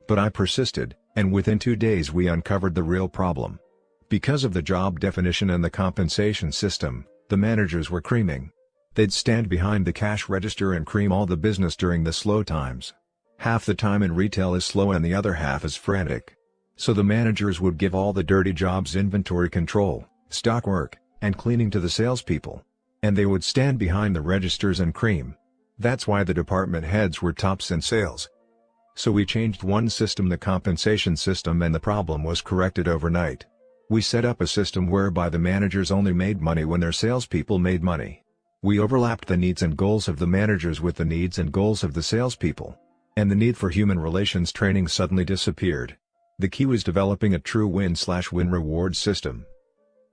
But I persisted, and within 2 days we uncovered the real problem. Because of the job definition and the compensation system, the managers were creaming. They'd stand behind the cash register and cream all the business during the slow times. Half the time in retail is slow and the other half is frantic. So the managers would give all the dirty jobs, inventory control, stock work, and cleaning to the salespeople. And they would stand behind the registers and cream. That's why the department heads were tops in sales. So we changed one system, the compensation system, and the problem was corrected overnight. We set up a system whereby the managers only made money when their salespeople made money. We overlapped the needs and goals of the managers with the needs and goals of the salespeople. And the need for human relations training suddenly disappeared. The key was developing a true win/win reward system.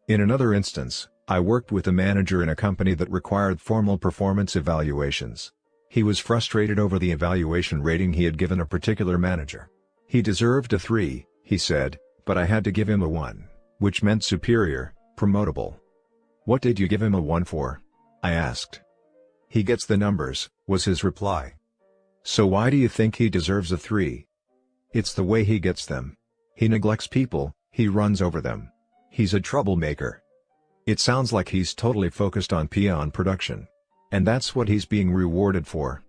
In another instance, I worked with a manager in a company that required formal performance evaluations. He was frustrated over the evaluation rating he had given a particular manager. He deserved a 3, he said, but I had to give him a 1, which meant superior, promotable. "What did you give him a 1 for?" I asked. "He gets the numbers," was his reply. "So why do you think he deserves a 3? "It's the way he gets them. He neglects people, he runs over them. He's a troublemaker." It sounds like he's totally focused on peon production. And that's what he's being rewarded for.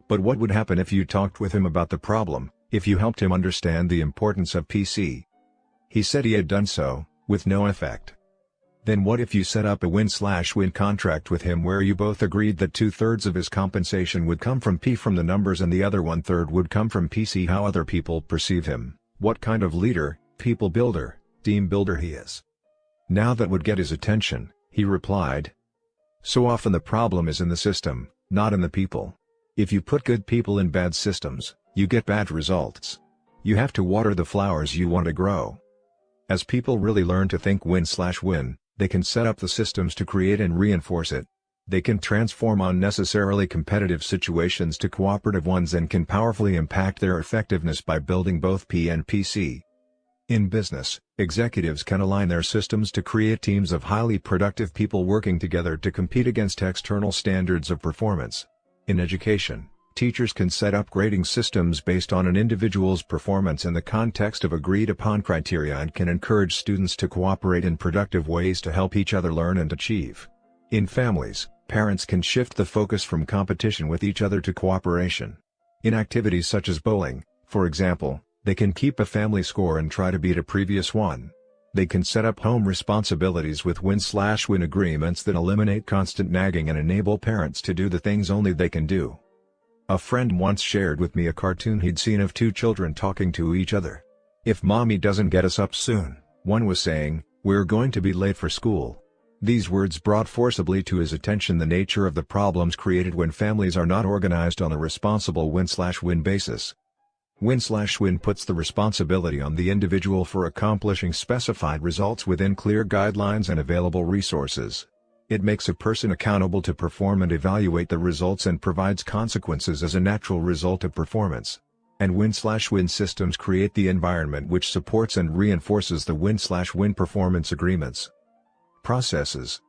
But what would happen if you talked with him about the problem, if you helped him understand the importance of PC? He said he had done so, with no effect. Then what if you set up a win/win contract with him where you both agreed that 2/3 of his compensation would come from P, from the numbers, and the other 1/3 would come from PC, how other people perceive him, what kind of leader, people builder, team builder he is? Now that would get his attention, he replied. So often the problem is in the system, not in the people. If you put good people in bad systems, you get bad results. You have to water the flowers you want to grow. As people really learn to think win/win, they can set up the systems to create and reinforce it. They can transform unnecessarily competitive situations to cooperative ones and can powerfully impact their effectiveness by building both P and PC. In business, executives can align their systems to create teams of highly productive people working together to compete against external standards of performance. In education, teachers can set up grading systems based on an individual's performance in the context of agreed-upon criteria and can encourage students to cooperate in productive ways to help each other learn and achieve. In families, parents can shift the focus from competition with each other to cooperation. In activities such as bowling, for example, they can keep a family score and try to beat a previous one. They can set up home responsibilities with win/win agreements that eliminate constant nagging and enable parents to do the things only they can do. A friend once shared with me a cartoon he'd seen of 2 children talking to each other. "If mommy doesn't get us up soon," one was saying, "we're going to be late for school." These words brought forcibly to his attention the nature of the problems created when families are not organized on a responsible win/win basis. Win/win puts the responsibility on the individual for accomplishing specified results within clear guidelines and available resources. It makes a person accountable to perform and evaluate the results and provides consequences as a natural result of performance. And win/win systems create the environment which supports and reinforces the win/win performance agreements. Processes.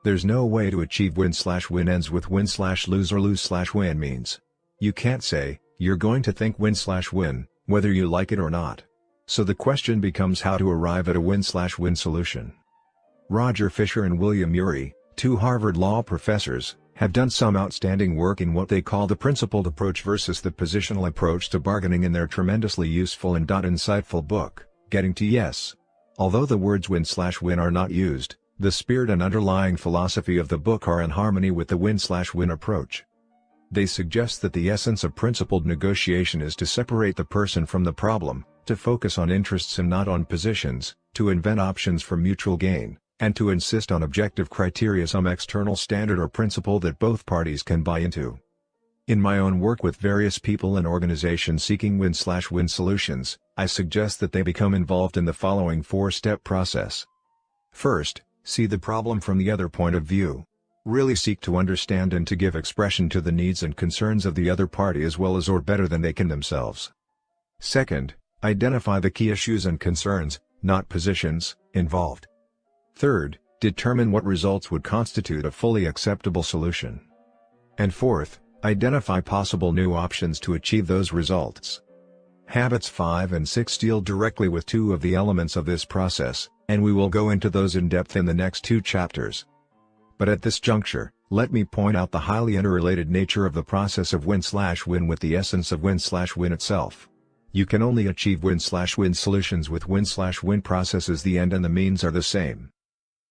There's no way to achieve win/win ends with win/lose or lose/win means. You can't say, "You're going to think win/win, whether you like it or not." So the question becomes how to arrive at a win/win solution. Roger Fisher and William Ury, 2 Harvard law professors, have done some outstanding work in what they call the principled approach versus the positional approach to bargaining in their tremendously useful and insightful book, getting to yes. Although the words win/win are not used, the spirit and underlying philosophy of the book are in harmony with the win/win approach. They suggest that the essence of principled negotiation is to separate the person from the problem, to focus on interests and not on positions, to invent options for mutual gain, and to insist on objective criteria, some external standard or principle that both parties can buy into. In my own work with various people and organizations seeking win/win solutions, I suggest that they become involved in the following 4-step process. First, see the problem from the other point of view. Really seek to understand and to give expression to the needs and concerns of the other party as well as or better than they can themselves. Second, identify the key issues and concerns, not positions, involved. Third, determine what results would constitute a fully acceptable solution. And fourth, identify possible new options to achieve those results. Habits 5 and 6 deal directly with 2 of the elements of this process, and we will go into those in depth in the next 2 chapters. But at this juncture, let me point out the highly interrelated nature of the process of win/win with the essence of win/win itself. You can only achieve win/win solutions with win/win processes. The end and the means are the same.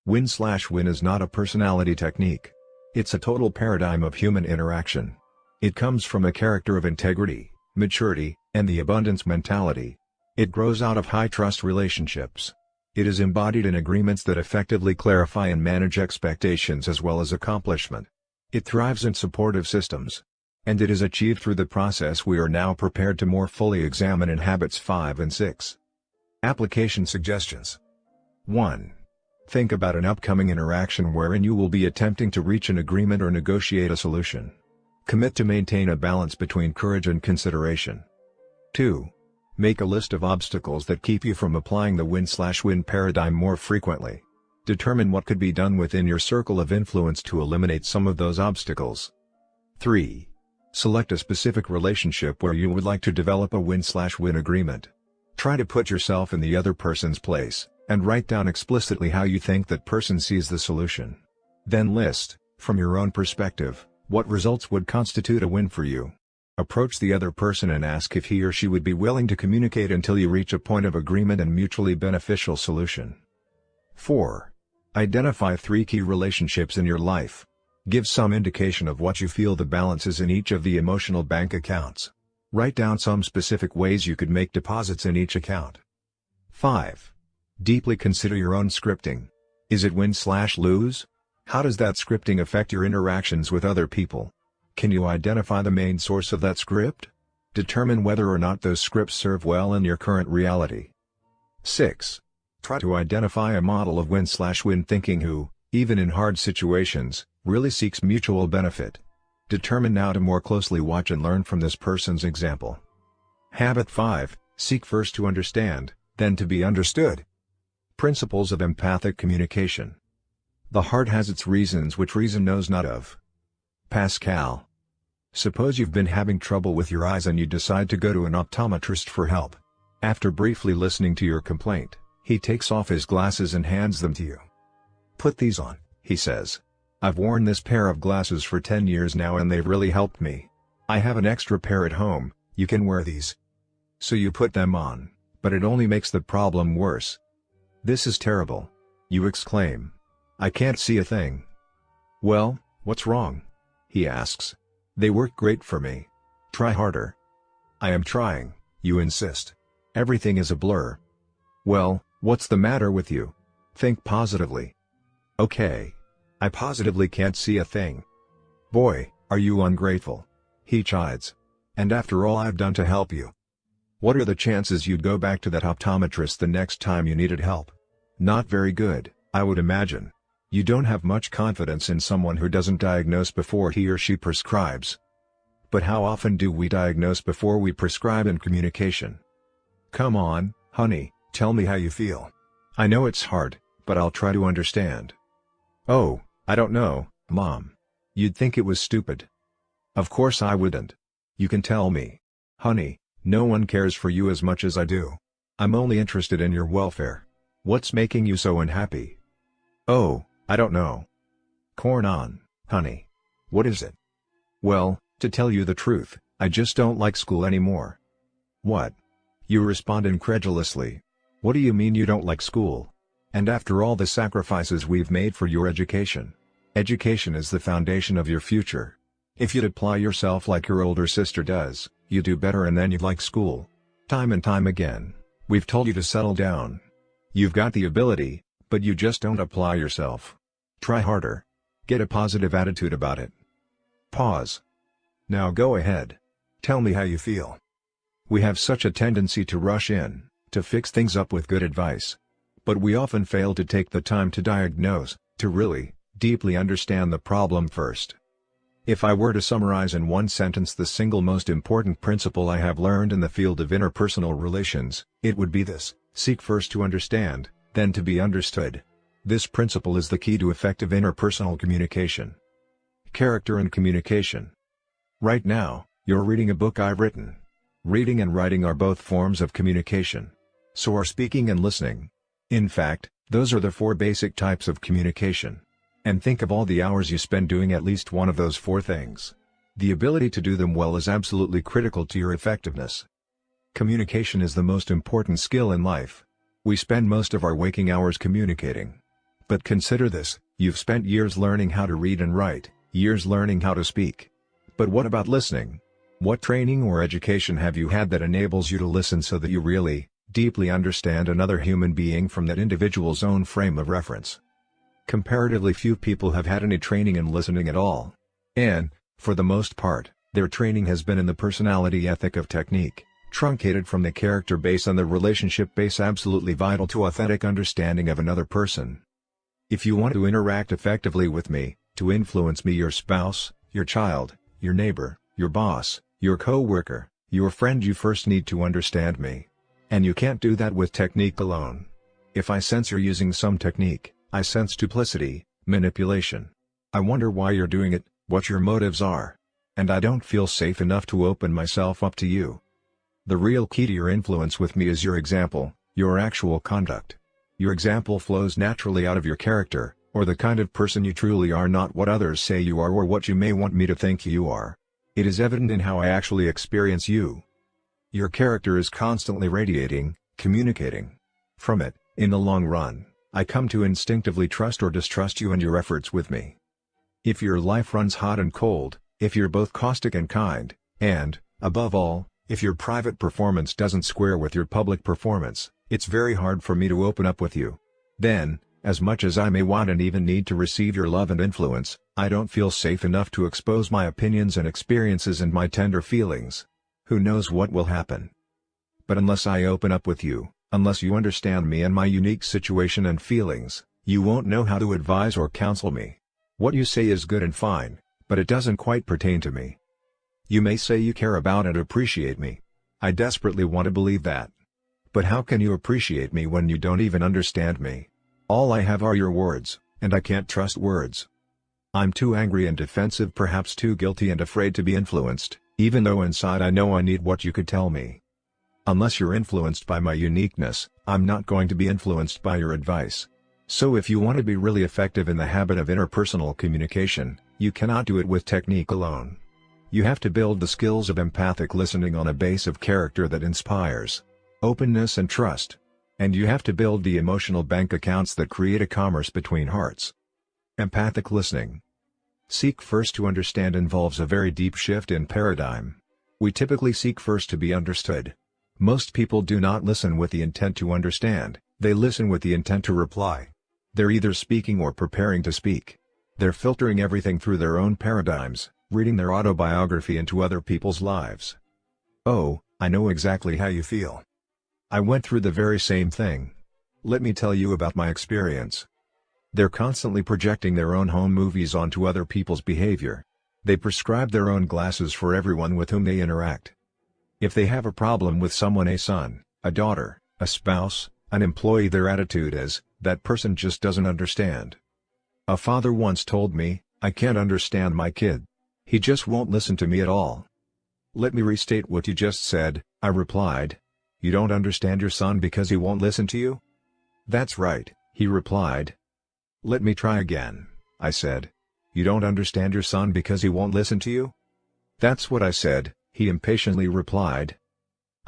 Win/win is not a personality technique. It's a total paradigm of human interaction. It comes from a character of integrity, maturity, and the abundance mentality. It grows out of high-trust relationships. It is embodied in agreements that effectively clarify and manage expectations as well as accomplishment. It thrives in supportive systems. And it is achieved through the process we are now prepared to more fully examine in Habits 5 and 6. Application suggestions. 1. Think about an upcoming interaction wherein you will be attempting to reach an agreement or negotiate a solution. Commit to maintain a balance between courage and consideration. 2. Make a list of obstacles that keep you from applying the win/win paradigm more frequently. Determine what could be done within your circle of influence to eliminate some of those obstacles. 3. Select a specific relationship where you would like to develop a win/win agreement. Try to put yourself in the other person's place, and write down explicitly how you think that person sees the solution. Then list, from your own perspective, what results would constitute a win for you. Approach the other person and ask if he or she would be willing to communicate until you reach a point of agreement and mutually beneficial solution. 4. Identify 3 key relationships in your life. Give some indication of what you feel the balance is in each of the emotional bank accounts. Write down some specific ways you could make deposits in each account. 5. Deeply consider your own scripting. Is it win/lose? How does that scripting affect your interactions with other people? Can you identify the main source of that script? Determine whether or not those scripts serve well in your current reality. 6. Try to identify a model of win/win thinking who, even in hard situations, really seeks mutual benefit. Determine now to more closely watch and learn from this person's example. Habit 5, seek first to understand, then to be understood. Principles of empathic communication. The heart has its reasons which reason knows not of. Pascal. Suppose you've been having trouble with your eyes and you decide to go to an optometrist for help. After briefly listening to your complaint, he takes off his glasses and hands them to you. "Put these on," he says. "I've worn this pair of glasses for 10 years now and they've really helped me. I have an extra pair at home, you can wear these." So you put them on, but it only makes the problem worse. "This is terrible," you exclaim. "I can't see a thing." "Well, what's wrong?" he asks. "They work great for me. Try harder." "I am trying," you insist. "Everything is a blur." "Well, what's the matter with you? Think positively." "Okay. I positively can't see a thing." "Boy, are you ungrateful," he chides. "And after all I've done to help you. What are the chances you'd go back to that optometrist the next time you needed help?" Not very good, I would imagine. You don't have much confidence in someone who doesn't diagnose before he or she prescribes. But how often do we diagnose before we prescribe in communication? "Come on, honey, tell me how you feel. I know it's hard, but I'll try to understand." "Oh, I don't know, Mom. You'd think it was stupid." "Of course I wouldn't. You can tell me. Honey, no one cares for you as much as I do. I'm only interested in your welfare. What's making you so unhappy?" "Oh, I don't know." "Corn on, honey. What is it?" "Well, to tell you the truth, I just don't like school anymore." "What?" You respond incredulously. What do you mean you don't like school? And after all the sacrifices we've made for your education. Education is the foundation of your future. If you'd apply yourself like your older sister does, you'd do better and then you'd like school. Time and time again, we've told you to settle down. You've got the ability, but you just don't apply yourself. Try harder. Get a positive attitude about it. Pause. Now go ahead. Tell me how you feel. We have such a tendency to rush in, to fix things up with good advice. But we often fail to take the time to diagnose, to really, deeply understand the problem first. If I were to summarize in one sentence the single most important principle I have learned in the field of interpersonal relations, it would be this: seek first to understand, then to be understood. This principle is the key to effective interpersonal communication. Character and communication. Right now, you're reading a book I've written. Reading and writing are both forms of communication. So are speaking and listening. In fact, those are the 4 basic types of communication. And think of all the hours you spend doing at least one of those 4 things. The ability to do them well is absolutely critical to your effectiveness. Communication is the most important skill in life. We spend most of our waking hours communicating. But consider this: you've spent years learning how to read and write, years learning how to speak. But what about listening? What training or education have you had that enables you to listen so that you really, deeply understand another human being from that individual's own frame of reference? Comparatively few people have had any training in listening at all. And, for the most part, their training has been in the personality ethic of technique, truncated from the character base and the relationship base absolutely vital to authentic understanding of another person. If you want to interact effectively with me, to influence me, your spouse, your child, your neighbor, your boss, your co-worker, your friend, you first need to understand me. And you can't do that with technique alone. If I sense you're using some technique, I sense duplicity, manipulation. I wonder why you're doing it, what your motives are. And I don't feel safe enough to open myself up to you. The real key to your influence with me is your example, your actual conduct. Your example flows naturally out of your character, or the kind of person you truly are, not what others say you are or what you may want me to think you are. It is evident in how I actually experience you. Your character is constantly radiating, communicating. From it, in the long run, I come to instinctively trust or distrust you and your efforts with me. If your life runs hot and cold, if you're both caustic and kind, and, above all, if your private performance doesn't square with your public performance, it's very hard for me to open up with you. Then, as much as I may want and even need to receive your love and influence, I don't feel safe enough to expose my opinions and experiences and my tender feelings. Who knows what will happen? But unless I open up with you, unless you understand me and my unique situation and feelings, you won't know how to advise or counsel me. What you say is good and fine, but it doesn't quite pertain to me. You may say you care about and appreciate me. I desperately want to believe that. But how can you appreciate me when you don't even understand me? All I have are your words, and I can't trust words. I'm too angry and defensive, perhaps too guilty and afraid to be influenced, even though inside I know I need what you could tell me. Unless you're influenced by my uniqueness, I'm not going to be influenced by your advice. So if you want to be really effective in the habit of interpersonal communication, you cannot do it with technique alone. You have to build the skills of empathic listening on a base of character that inspires openness and trust. And you have to build the emotional bank accounts that create a commerce between hearts. Empathic listening. Seek first to understand involves a very deep shift in paradigm. We typically seek first to be understood. Most people do not listen with the intent to understand, they listen with the intent to reply. They're either speaking or preparing to speak. They're filtering everything through their own paradigms, reading their autobiography into other people's lives. Oh, I know exactly how you feel. I went through the very same thing. Let me tell you about my experience. They're constantly projecting their own home movies onto other people's behavior. They prescribe their own glasses for everyone with whom they interact. If they have a problem with someone, a son, a daughter, a spouse, an employee, their attitude is, that person just doesn't understand. A father once told me, I can't understand my kid. He just won't listen to me at all. Let me restate what you just said, I replied. You don't understand your son because he won't listen to you? That's right, he replied. Let me try again, I said. You don't understand your son because he won't listen to you? That's what I said, he impatiently replied.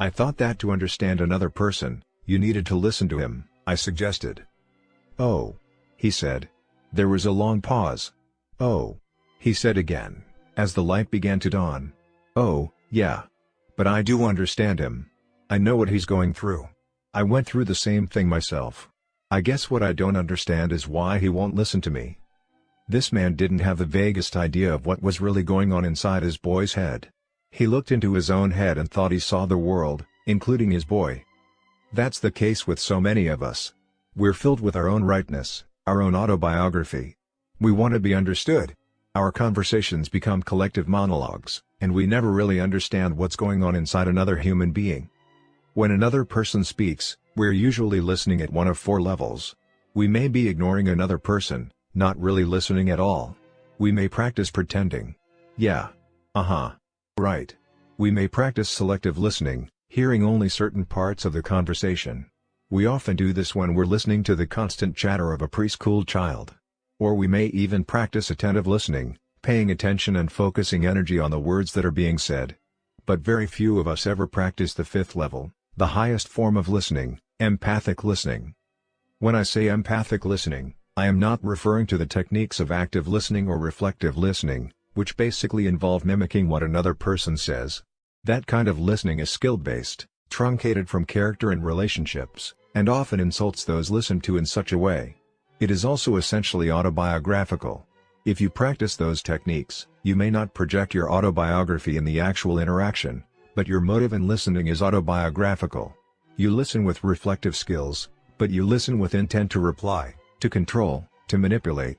I thought that to understand another person, You needed to listen to him, I suggested. Oh. He said. There was a long pause. Oh. He said again, as the light began to dawn. Oh, yeah. But I do understand him. I know what he's going through. I went through the same thing myself. I guess what I don't understand is why he won't listen to me. This man didn't have the vaguest idea of what was really going on inside his boy's head. He looked into his own head and thought he saw the world, including his boy. That's the case with so many of us. We're filled with our own rightness, our own autobiography. We want to be understood. Our conversations become collective monologues, and we never really understand what's going on inside another human being. When another person speaks, we're usually listening at one of four levels. We may be ignoring another person, not really listening at all. We may practice pretending. Yeah. Right. We may practice selective listening, hearing only certain parts of the conversation. We often do this when we're listening to the constant chatter of a preschool child. Or we may even practice attentive listening, paying attention and focusing energy on the words that are being said. But very few of us ever practice the fifth level, the highest form of listening, empathic listening. When I say empathic listening, I am not referring to the techniques of active listening or reflective listening, which basically involve mimicking what another person says. That kind of listening is skill-based, truncated from character and relationships, and often insults those listened to in such a way. It is also essentially autobiographical. If you practice those techniques, you may not project your autobiography in the actual interaction, but your motive in listening is autobiographical. You listen with reflective skills, but you listen with intent to reply, to control, to manipulate.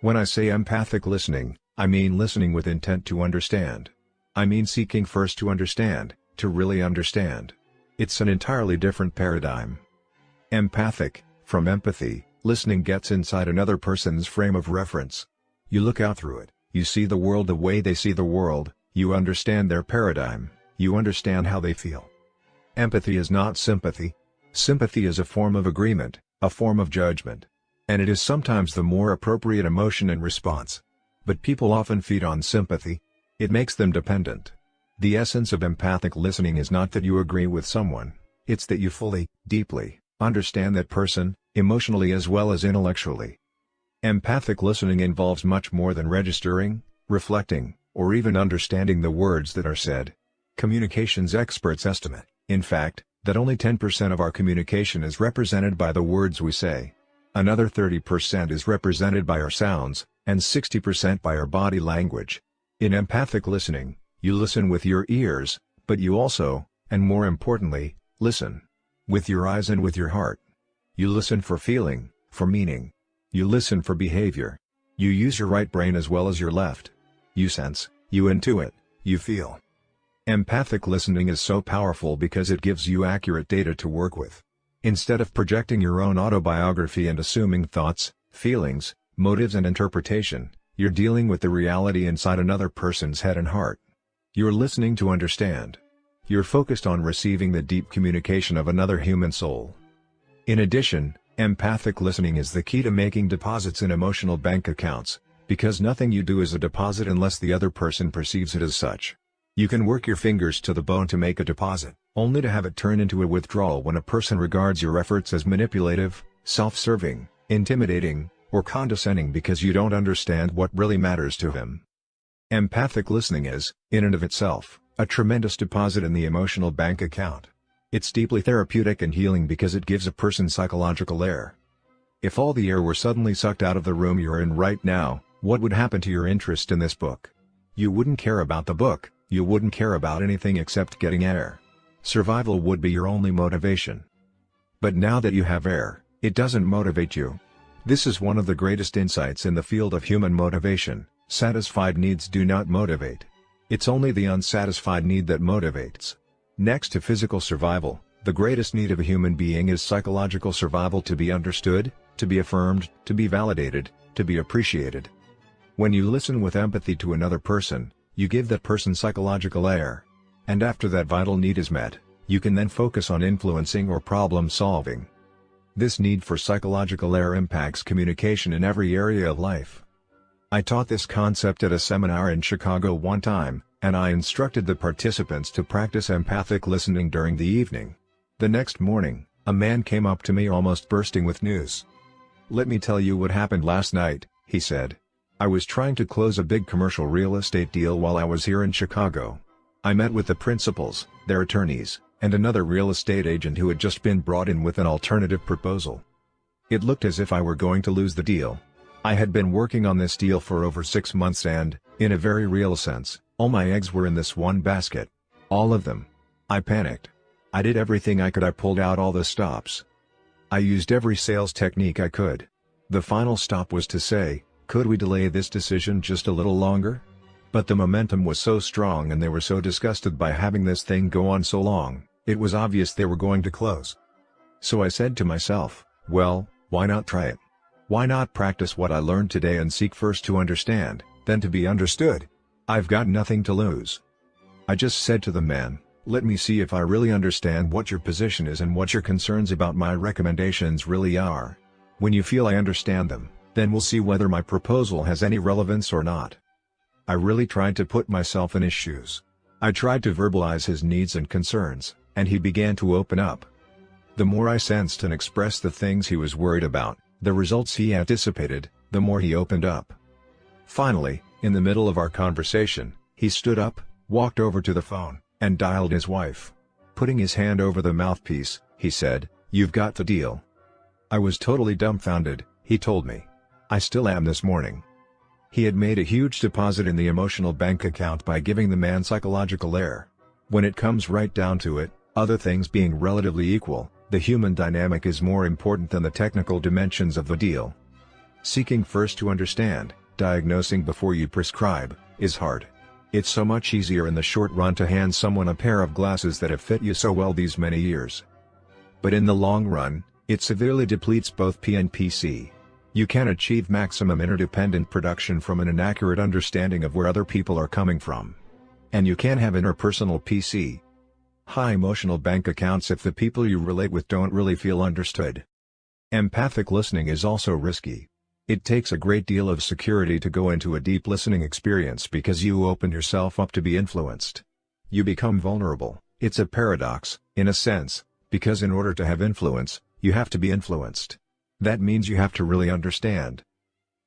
When I say empathic listening, I mean listening with intent to understand. I mean seeking first to understand, to really understand. It's an entirely different paradigm. Empathic, from empathy, listening gets inside another person's frame of reference. You look out through it, you see the world the way they see the world, you understand their paradigm, you understand how they feel. Empathy is not sympathy. Sympathy is a form of agreement, a form of judgment. And it is sometimes the more appropriate emotion and response. But people often feed on sympathy. It makes them dependent. The essence of empathic listening is not that you agree with someone, it's that you fully, deeply, understand that person, emotionally as well as intellectually. Empathic listening involves much more than registering, reflecting, or even understanding the words that are said. Communications experts estimate, in fact, that only 10% of our communication is represented by the words we say. Another 30% is represented by our sounds, and 60% by our body language. In empathic listening, you listen with your ears, but you also, and more importantly, listen with your eyes and with your heart. You listen for feeling, for meaning. You listen for behavior. You use your right brain as well as your left. You sense, you intuit, you feel. Empathic listening is so powerful because it gives you accurate data to work with. Instead of projecting your own autobiography and assuming thoughts, feelings, motives and interpretation, you're dealing with the reality inside another person's head and heart. You're listening to understand. You're focused on receiving the deep communication of another human soul. In addition, empathic listening is the key to making deposits in emotional bank accounts, because nothing you do is a deposit unless the other person perceives it as such. You can work your fingers to the bone to make a deposit, only to have it turn into a withdrawal when a person regards your efforts as manipulative, self-serving, intimidating, or condescending because you don't understand what really matters to him. Empathic listening is, in and of itself, a tremendous deposit in the emotional bank account. It's deeply therapeutic and healing because it gives a person psychological air. If all the air were suddenly sucked out of the room you're in right now, what would happen to your interest in this book? You wouldn't care about the book, you wouldn't care about anything except getting air. Survival would be your only motivation. But now that you have air, it doesn't motivate you. This is one of the greatest insights in the field of human motivation. Satisfied needs do not motivate. It's only the unsatisfied need that motivates. Next to physical survival, the greatest need of a human being is psychological survival, to be understood, to be affirmed, to be validated, to be appreciated. When you listen with empathy to another person, you give that person psychological air. And after that vital need is met, you can then focus on influencing or problem solving. This need for psychological air impacts communication in every area of life. I taught this concept at a seminar in Chicago one time, and I instructed the participants to practice empathic listening during the evening. The next morning, A man came up to me almost bursting with news. "Let me tell you what happened last night," he said. "I was trying to close a big commercial real estate deal while I was here in Chicago. I met with the principals, their attorneys, and another real estate agent who had just been brought in with an alternative proposal. It looked as if I were going to lose the deal. I had been working on this deal for over 6 months and, in a very real sense, all my eggs were in this one basket. All of them. I panicked. I did everything I could. I pulled out all the stops. I used every sales technique I could. The final stop was to say, could we delay this decision just a little longer? But the momentum was so strong and they were so disgusted by having this thing go on so long, it was obvious they were going to close. So I said to myself, well, why not try it? Why not practice what I learned today and seek first to understand, then to be understood? I've got nothing to lose. I just said to the man, let me see if I really understand what your position is and what your concerns about my recommendations really are. When you feel I understand them, then we'll see whether my proposal has any relevance or not. I really tried to put myself in his shoes. I tried to verbalize his needs and concerns, and he began to open up. The more I sensed and expressed the things he was worried about, the results he anticipated, the more he opened up. Finally, in the middle of our conversation, he stood up, walked over to the phone, and dialed his wife. Putting his hand over the mouthpiece, he said, "You've got the deal." I was totally dumbfounded, he told me. I still am this morning. He had made a huge deposit in the emotional bank account by giving the man psychological air. When it comes right down to it, other things being relatively equal, the human dynamic is more important than the technical dimensions of the deal. Seeking first to understand, diagnosing before you prescribe, is hard. It's so much easier in the short run to hand someone a pair of glasses that have fit you so well these many years. But in the long run, it severely depletes both P and PC. You can achieve maximum interdependent production from an inaccurate understanding of where other people are coming from. And you can have interpersonal PC. High emotional bank accounts if the people you relate with don't really feel understood. Empathic listening is also risky. It takes a great deal of security to go into a deep listening experience because you open yourself up to be influenced. You become vulnerable. It's a paradox, in a sense, because in order to have influence, you have to be influenced. That means you have to really understand.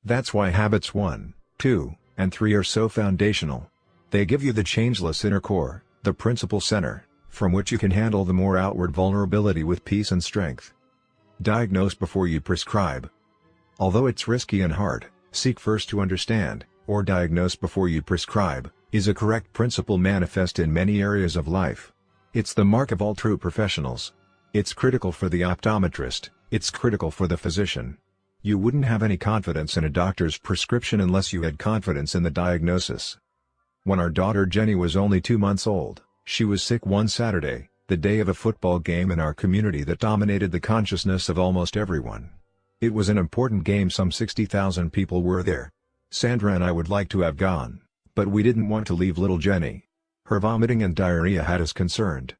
That's why habits 1, 2, and 3 are so foundational. They give you the changeless inner core, the principal center, from which you can handle the more outward vulnerability with peace and strength. Diagnose before you prescribe. Although it's risky and hard, seek first to understand, or diagnose before you prescribe, is a correct principle manifest in many areas of life. It's the mark of all true professionals. It's critical for the optometrist, it's critical for the physician. You wouldn't have any confidence in a doctor's prescription unless you had confidence in the diagnosis. When our daughter Jenny was only 2 months old, she was sick one Saturday, the day of a football game in our community that dominated the consciousness of almost everyone. It was an important game. Some 60,000 people were there. Sandra and I would like to have gone, but we didn't want to leave little Jenny. Her vomiting and diarrhea had us concerned.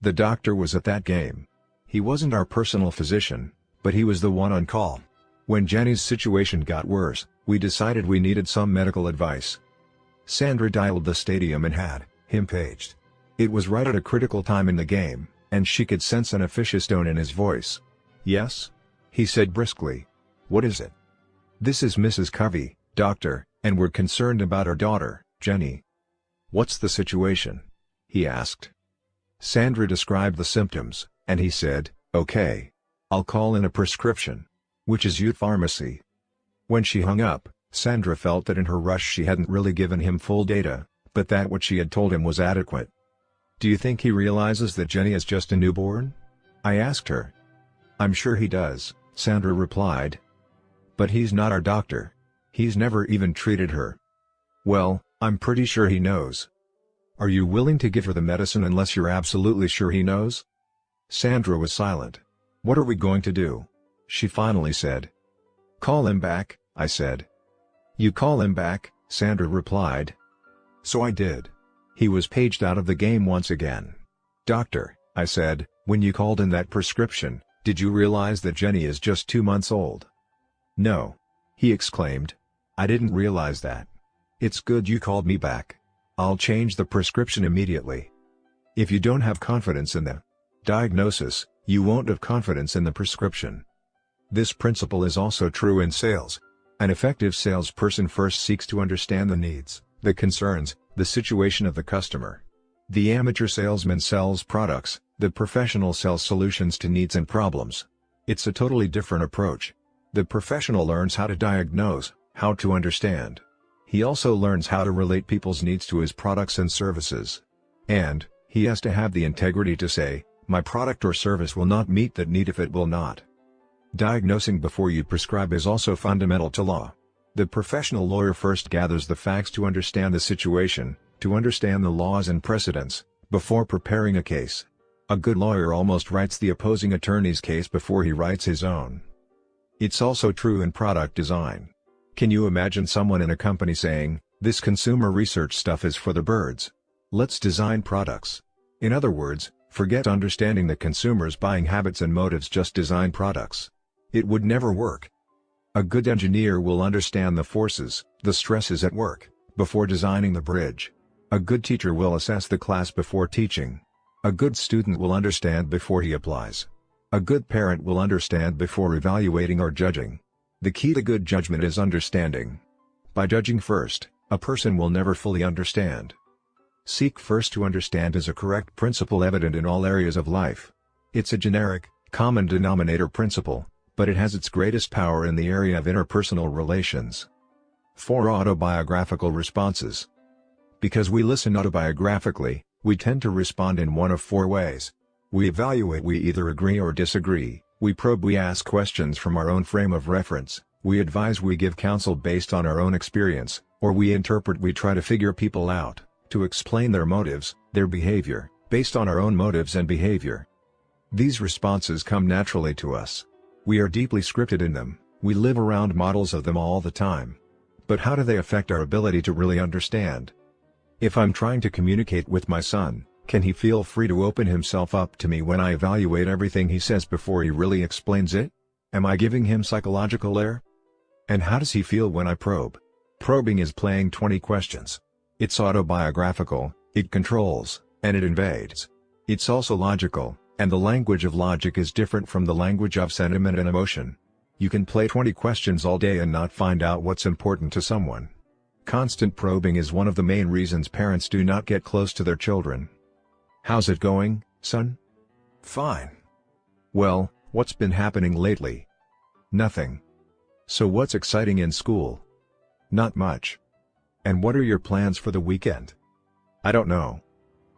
The doctor was at that game. He wasn't our personal physician, but he was the one on call. When Jenny's situation got worse, we decided we needed some medical advice. Sandra dialed the stadium and had him paged. It was right at a critical time in the game, and she could sense an officious tone in his voice. "Yes?" he said briskly. "What is it?" "This is Mrs. Covey, doctor, and we're concerned about our daughter, Jenny." "What's the situation?" he asked. Sandra described the symptoms, and he said, "Okay. I'll call in a prescription." Which is youth pharmacy. When she hung up, Sandra felt that in her rush she hadn't really given him full data, but that what she had told him was adequate. "Do you think he realizes that Jenny is just a newborn?" I asked her. "I'm sure he does," Sandra replied. "But he's not our doctor. He's never even treated her." "Well, I'm pretty sure he knows." "Are you willing to give her the medicine unless you're absolutely sure he knows?" Sandra was silent. "What are we going to do?" she finally said. "Call him back," I said. "You call him back," Sandra replied. So I did. He was paged out of the game once again. "Doctor," I said, "when you called in that prescription, did you realize that Jenny is just 2 months old?" "No," he exclaimed. "I didn't realize that. It's good you called me back. I'll change the prescription immediately." If you don't have confidence in the diagnosis, you won't have confidence in the prescription. This principle is also true in sales. An effective salesperson first seeks to understand the needs, the concerns, the situation of the customer. The amateur salesman sells products, the professional sells solutions to needs and problems. It's a totally different approach. The professional learns how to diagnose, how to understand. He also learns how to relate people's needs to his products and services. And, he has to have the integrity to say, my product or service will not meet that need if it will not. Diagnosing before you prescribe is also fundamental to law. The professional lawyer first gathers the facts to understand the situation, to understand the laws and precedents, before preparing a case. A good lawyer almost writes the opposing attorney's case before he writes his own. It's also true in product design. Can you imagine someone in a company saying, this consumer research stuff is for the birds. Let's design products. In other words, forget understanding the consumer's buying habits and motives, just design products. It would never work. A good engineer will understand the forces, the stresses at work, before designing the bridge. A good teacher will assess the class before teaching. A good student will understand before he applies. A good parent will understand before evaluating or judging. The key to good judgment is understanding. By judging first, a person will never fully understand. Seek first to understand is a correct principle evident in all areas of life. It's a generic, common denominator principle, but it has its greatest power in the area of interpersonal relations. 4 autobiographical responses. Because we listen autobiographically, we tend to respond in one of 4 ways. We evaluate, we either agree or disagree, we probe, we ask questions from our own frame of reference, we advise, we give counsel based on our own experience, or we interpret, we try to figure people out, to explain their motives, their behavior, based on our own motives and behavior. These responses come naturally to us. We are deeply scripted in them, we live around models of them all the time. But how do they affect our ability to really understand? If I'm trying to communicate with my son, can he feel free to open himself up to me when I evaluate everything he says before he really explains it? Am I giving him psychological air? And how does he feel when I probe? Probing is playing 20 questions. It's autobiographical, it controls, and it invades. It's also logical, and the language of logic is different from the language of sentiment and emotion. You can play 20 questions all day and not find out what's important to someone. Constant probing is one of the main reasons parents do not get close to their children. How's it going, son? Fine. Well, what's been happening lately? Nothing. So what's exciting in school? Not much. And what are your plans for the weekend? I don't know.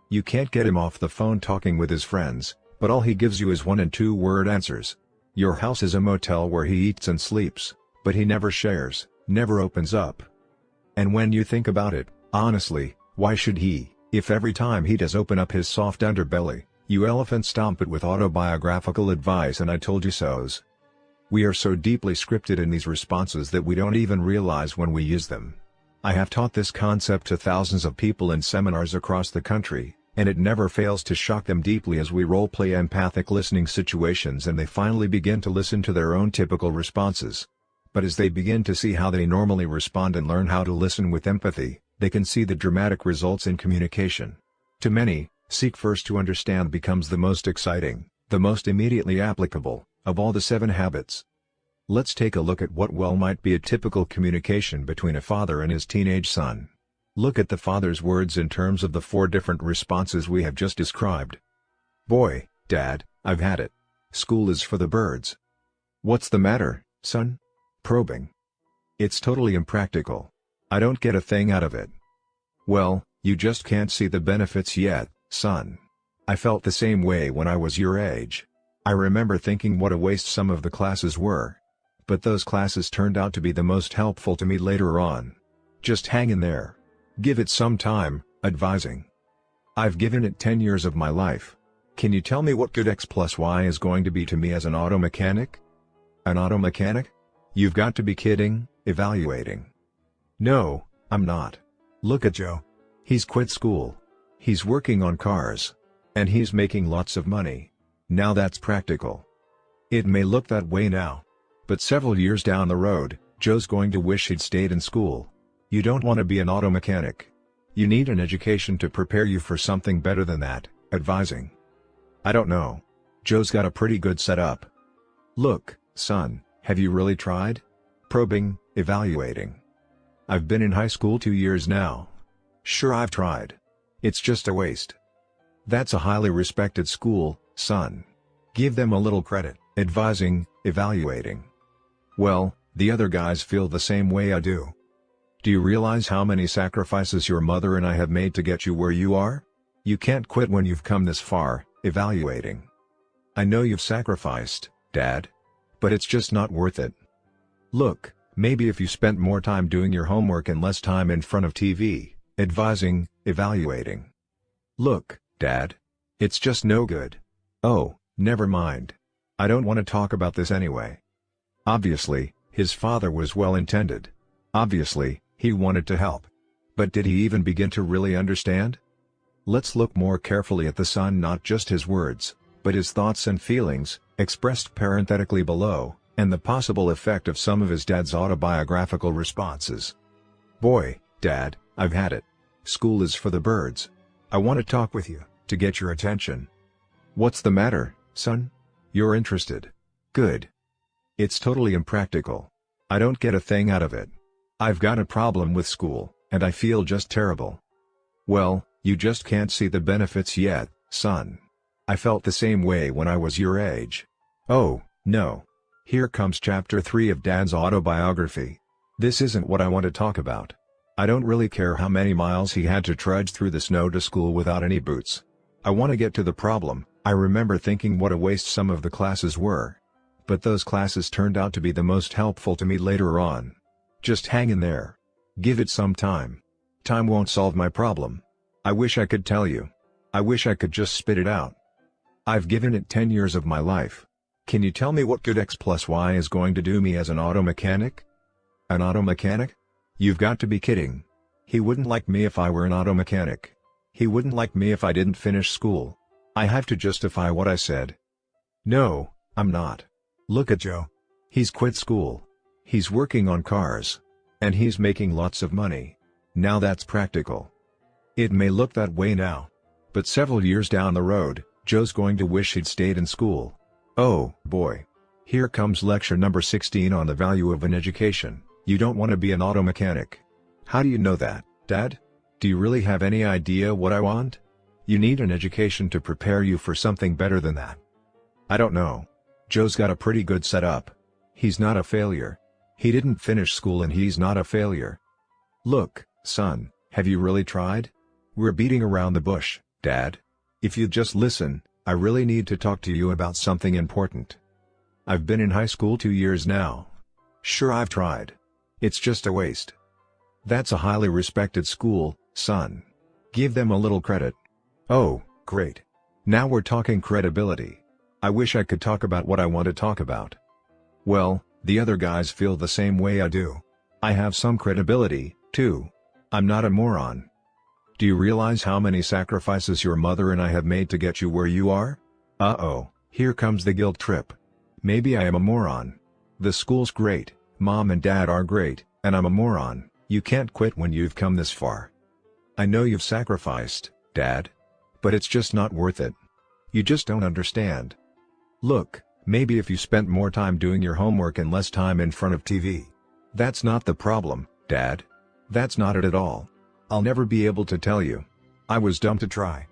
You can't get him off the phone talking with his friends, but all he gives you is 1- and 2-word answers. Your house is a motel where he eats and sleeps, but he never shares, never opens up. And when you think about it, honestly, why should he, if every time he does open up his soft underbelly, you elephant stomp it with autobiographical advice and I told you so's? We are so deeply scripted in these responses that we don't even realize when we use them. I have taught this concept to thousands of people in seminars across the country, and it never fails to shock them deeply as we role-play empathic listening situations and they finally begin to listen to their own typical responses. But as they begin to see how they normally respond and learn how to listen with empathy, they can see the dramatic results in communication. To many, seek first to understand becomes the most exciting, the most immediately applicable, of all the 7 habits. Let's take a look at what might be a typical communication between a father and his teenage son. Look at the father's words in terms of the 4 different responses we have just described. Boy, Dad, I've had it. School is for the birds. What's the matter, son? Probing. It's totally impractical. I don't get a thing out of it. Well, you just can't see the benefits yet, son. I felt the same way when I was your age. I remember thinking what a waste some of the classes were. But those classes turned out to be the most helpful to me later on. Just hang in there. Give it some time, advising. I've given it 10 years of my life. Can you tell me what good X plus Y is going to be to me as an auto mechanic? An auto mechanic? You've got to be kidding, evaluating. No, I'm not. Look at Joe. He's quit school. He's working on cars. And he's making lots of money. Now that's practical. It may look that way now. But several years down the road, Joe's going to wish he'd stayed in school. You don't want to be an auto mechanic. You need an education to prepare you for something better than that, advising. I don't know. Joe's got a pretty good setup. Look, son, have you really tried? Probing, evaluating. I've been in high school 2 years now. Sure, I've tried. It's just a waste. That's a highly respected school, son. Give them a little credit, advising, evaluating. Well, the other guys feel the same way I do. Do you realize how many sacrifices your mother and I have made to get you where you are? You can't quit when you've come this far, evaluating. I know you've sacrificed, Dad. But it's just not worth it. Look, maybe if you spent more time doing your homework and less time in front of TV, advising, evaluating. Look, Dad. It's just no good. Oh, never mind. I don't want to talk about this anyway. Obviously, his father was well-intended. Obviously, he wanted to help. But did he even begin to really understand? Let's look more carefully at the son, not just his words, but his thoughts and feelings, expressed parenthetically below, and the possible effect of some of his dad's autobiographical responses. Boy, Dad, I've had it. School is for the birds. I want to talk with you, to get your attention. What's the matter, son? You're interested. Good. It's totally impractical. I don't get a thing out of it. I've got a problem with school, and I feel just terrible. Well, you just can't see the benefits yet, son. I felt the same way when I was your age. Oh, no. Here comes chapter 3 of Dad's autobiography. This isn't what I want to talk about. I don't really care how many miles he had to trudge through the snow to school without any boots. I want to get to the problem. I remember thinking what a waste some of the classes were. But those classes turned out to be the most helpful to me later on. Just hang in there. Give it some time. Time won't solve my problem. I wish I could tell you. I wish I could just spit it out. I've given it 10 years of my life. Can you tell me what good X plus Y is going to do me as an auto mechanic? An auto mechanic? You've got to be kidding. He wouldn't like me if I were an auto mechanic. He wouldn't like me if I didn't finish school. I have to justify what I said. No, I'm not. Look at Joe. He's quit school. He's working on cars. And he's making lots of money. Now that's practical. It may look that way now. But several years down the road, Joe's going to wish he'd stayed in school. Oh, boy. Here comes lecture number 16 on the value of an education. You don't want to be an auto mechanic. How do you know that, Dad? Do you really have any idea what I want? You need an education to prepare you for something better than that. I don't know. Joe's got a pretty good setup. He's not a failure. He didn't finish school and he's not a failure. Look, son, have you really tried? We're beating around the bush, Dad. If you'd just listen, I really need to talk to you about something important. I've been in high school 2 years now. Sure, I've tried. It's just a waste. That's a highly respected school, son. Give them a little credit. Oh, great. Now we're talking credibility. I wish I could talk about what I want to talk about. Well, the other guys feel the same way I do. I have some credibility, too. I'm not a moron. Do you realize how many sacrifices your mother and I have made to get you where you are? Uh-oh, here comes the guilt trip. Maybe I am a moron. The school's great, Mom and Dad are great, and I'm a moron. You can't quit when you've come this far. I know you've sacrificed, Dad. But it's just not worth it. You just don't understand. Look, maybe if you spent more time doing your homework and less time in front of TV. That's not the problem, Dad. That's not it at all. I'll never be able to tell you. I was dumb to try.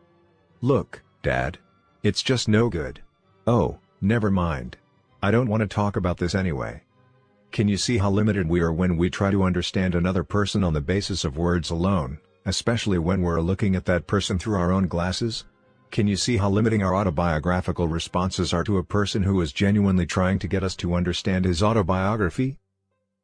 Look, Dad. It's just no good. Oh, never mind. I don't want to talk about this anyway. Can you see how limited we are when we try to understand another person on the basis of words alone, especially when we're looking at that person through our own glasses? Can you see how limiting our autobiographical responses are to a person who is genuinely trying to get us to understand his autobiography?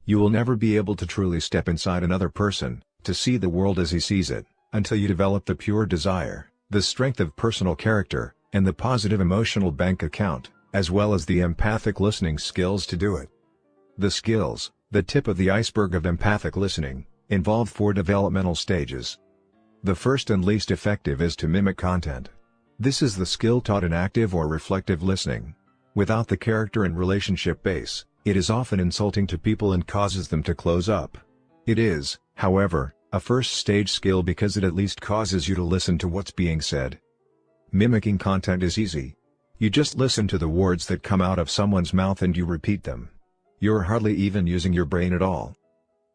You will never be able to truly step inside another person, to see the world as he sees it, until you develop the pure desire, the strength of personal character, and the positive emotional bank account, as well as the empathic listening skills to do it. The skills, the tip of the iceberg of empathic listening, involve 4 developmental stages. The first and least effective is to mimic content. This is the skill taught in active or reflective listening. Without the character and relationship base, it is often insulting to people and causes them to close up. It is, however, a first-stage skill because it at least causes you to listen to what's being said. Mimicking content is easy. You just listen to the words that come out of someone's mouth and you repeat them. You're hardly even using your brain at all.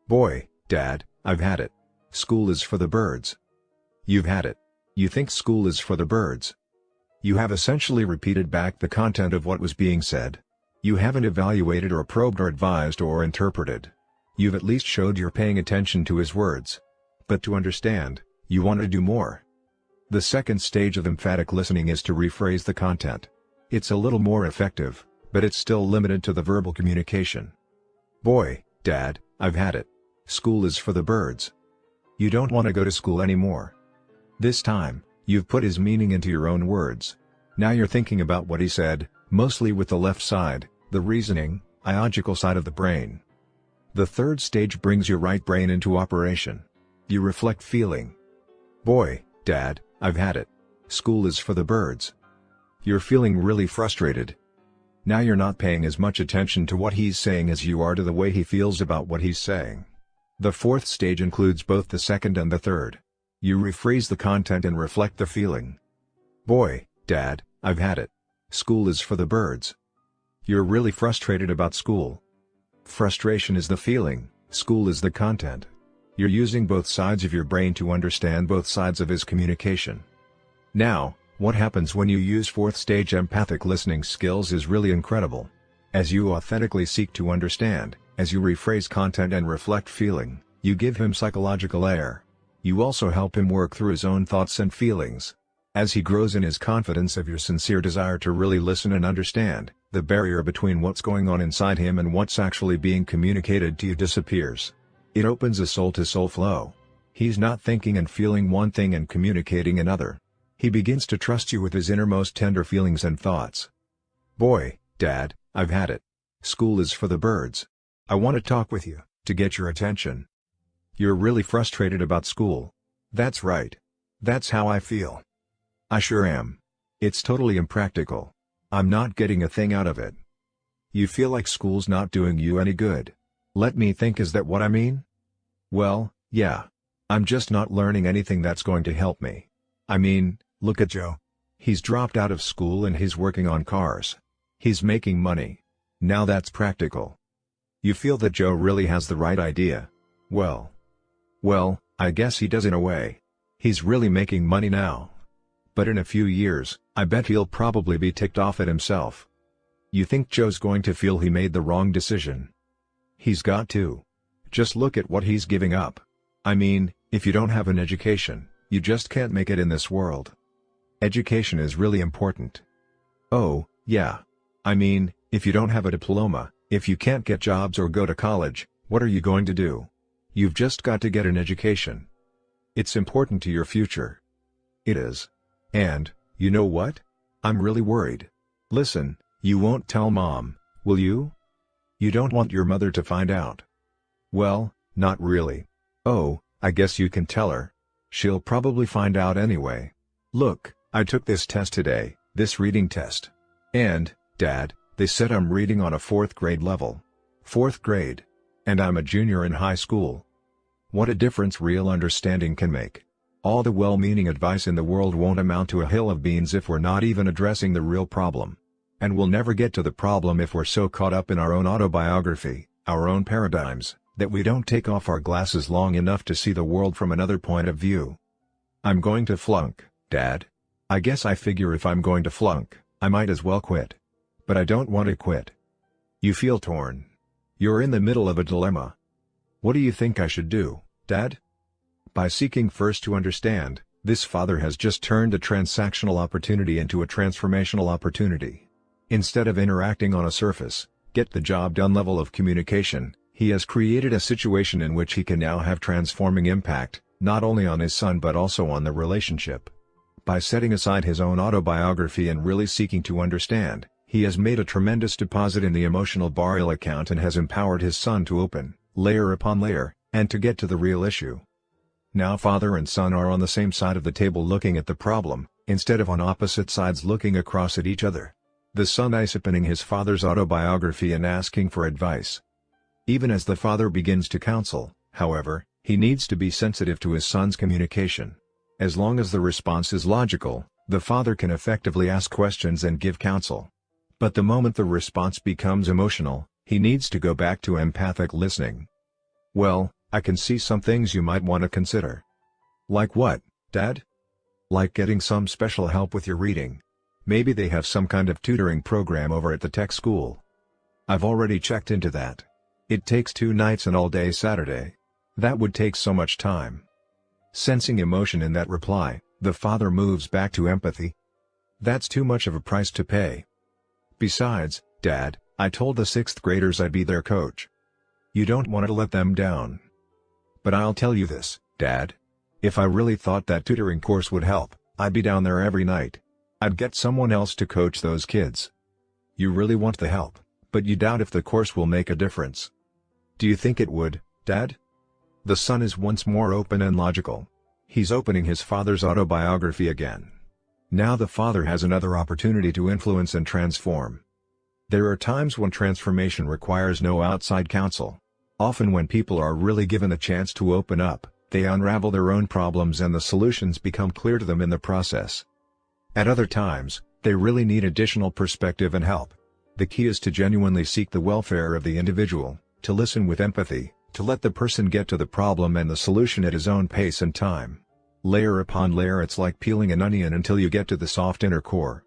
Boy, Dad, I've had it. School is for the birds. You've had it. You think school is for the birds. You have essentially repeated back the content of what was being said. You haven't evaluated or probed or advised or interpreted. You've at least showed you're paying attention to his words. But to understand, you want to do more. The second stage of emphatic listening is to rephrase the content. It's a little more effective, but it's still limited to the verbal communication. Boy, Dad, I've had it. School is for the birds. You don't want to go to school anymore. This time, you've put his meaning into your own words. Now you're thinking about what he said, mostly with the left side, the reasoning, logical side of the brain. The third stage brings your right brain into operation. You reflect feeling. Boy, Dad, I've had it. School is for the birds. You're feeling really frustrated. Now you're not paying as much attention to what he's saying as you are to the way he feels about what he's saying. The fourth stage includes both the second and the third. You rephrase the content and reflect the feeling. Boy, Dad, I've had it. School is for the birds. You're really frustrated about school. Frustration is the feeling, school is the content. You're using both sides of your brain to understand both sides of his communication. Now, what happens when you use fourth stage empathic listening skills is really incredible. As you authentically seek to understand, as you rephrase content and reflect feeling, you give him psychological air. You also help him work through his own thoughts and feelings. As he grows in his confidence of your sincere desire to really listen and understand, the barrier between what's going on inside him and what's actually being communicated to you disappears. It opens a soul-to-soul flow. He's not thinking and feeling one thing and communicating another. He begins to trust you with his innermost tender feelings and thoughts. Boy, Dad, I've had it. School is for the birds. I want to talk with you, to get your attention. You're really frustrated about school. That's right. That's how I feel. I sure am. It's totally impractical. I'm not getting a thing out of it. You feel like school's not doing you any good. Let me think, is that what I mean? Well, yeah. I'm just not learning anything that's going to help me. I mean, look at Joe. He's dropped out of school and he's working on cars. He's making money. Now that's practical. You feel that Joe really has the right idea. Well, I guess he does in a way. He's really making money now. But in a few years, I bet he'll probably be ticked off at himself. You think Joe's going to feel he made the wrong decision? He's got to. Just look at what he's giving up. I mean, if you don't have an education, you just can't make it in this world. Education is really important. Oh, yeah. I mean, if you don't have a diploma, if you can't get jobs or go to college, what are you going to do? You've just got to get an education. It's important to your future. It is. And, you know what? I'm really worried. Listen, you won't tell Mom, will you? You don't want your mother to find out. Well, not really. Oh, I guess you can tell her. She'll probably find out anyway. Look, I took this test today, this reading test. And, Dad, they said I'm reading on a 4th grade level. 4th grade. And I'm a junior in high school. What a difference real understanding can make. All the well-meaning advice in the world won't amount to a hill of beans if we're not even addressing the real problem. And we'll never get to the problem if we're so caught up in our own autobiography, our own paradigms, that we don't take off our glasses long enough to see the world from another point of view. I'm going to flunk, Dad. I guess I figure if I'm going to flunk, I might as well quit. But I don't want to quit. You feel torn. You're in the middle of a dilemma. What do you think I should do, Dad? By seeking first to understand, this father has just turned a transactional opportunity into a transformational opportunity. Instead of interacting on a surface, get the job done level of communication, he has created a situation in which he can now have transforming impact, not only on his son but also on the relationship. By setting aside his own autobiography and really seeking to understand, he has made a tremendous deposit in the emotional burial account and has empowered his son to open, layer upon layer, and to get to the real issue. Now father and son are on the same side of the table looking at the problem, instead of on opposite sides looking across at each other. The son is opening his father's autobiography and asking for advice. Even as the father begins to counsel, however, he needs to be sensitive to his son's communication. As long as the response is logical, The father can effectively ask questions and give counsel. But the moment the response becomes emotional, he needs to go back to empathic listening. Well, I can see some things you might want to consider. Like what, Dad? Like getting some special help with your reading. Maybe they have some kind of tutoring program over at the tech school. I've already checked into that. It takes 2 nights and all day Saturday. That would take so much time. Sensing emotion in that reply, the father moves back to empathy. That's too much of a price to pay. Besides, Dad, I told the 6th graders I'd be their coach. You don't want to let them down. But I'll tell you this, Dad. If I really thought that tutoring course would help, I'd be down there every night. I'd get someone else to coach those kids. You really want the help, but you doubt if the course will make a difference. Do you think it would, Dad? The son is once more open and logical. He's opening his father's autobiography again. Now the father has another opportunity to influence and transform. There are times when transformation requires no outside counsel. Often when people are really given a chance to open up, they unravel their own problems and the solutions become clear to them in the process. At other times, they really need additional perspective and help. The key is to genuinely seek the welfare of the individual, to listen with empathy, to let the person get to the problem and the solution at his own pace and time. Layer upon layer, it's like peeling an onion until you get to the soft inner core.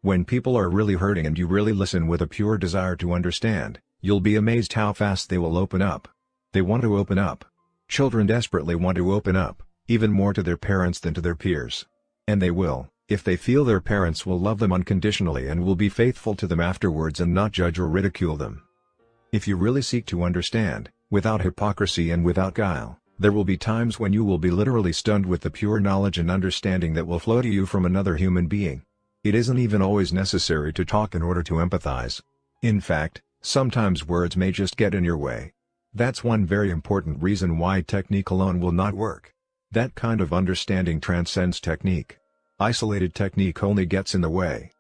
When people are really hurting and you really listen with a pure desire to understand, you'll be amazed how fast they will open up. They want to open up. Children desperately want to open up, even more to their parents than to their peers. And they will, if they feel their parents will love them unconditionally and will be faithful to them afterwards and not judge or ridicule them. If you really seek to understand, without hypocrisy and without guile, there will be times when you will be literally stunned with the pure knowledge and understanding that will flow to you from another human being. It isn't even always necessary to talk in order to empathize. In fact, sometimes words may just get in your way. That's one very important reason why technique alone will not work. That kind of understanding transcends technique. Isolated technique only gets in the way.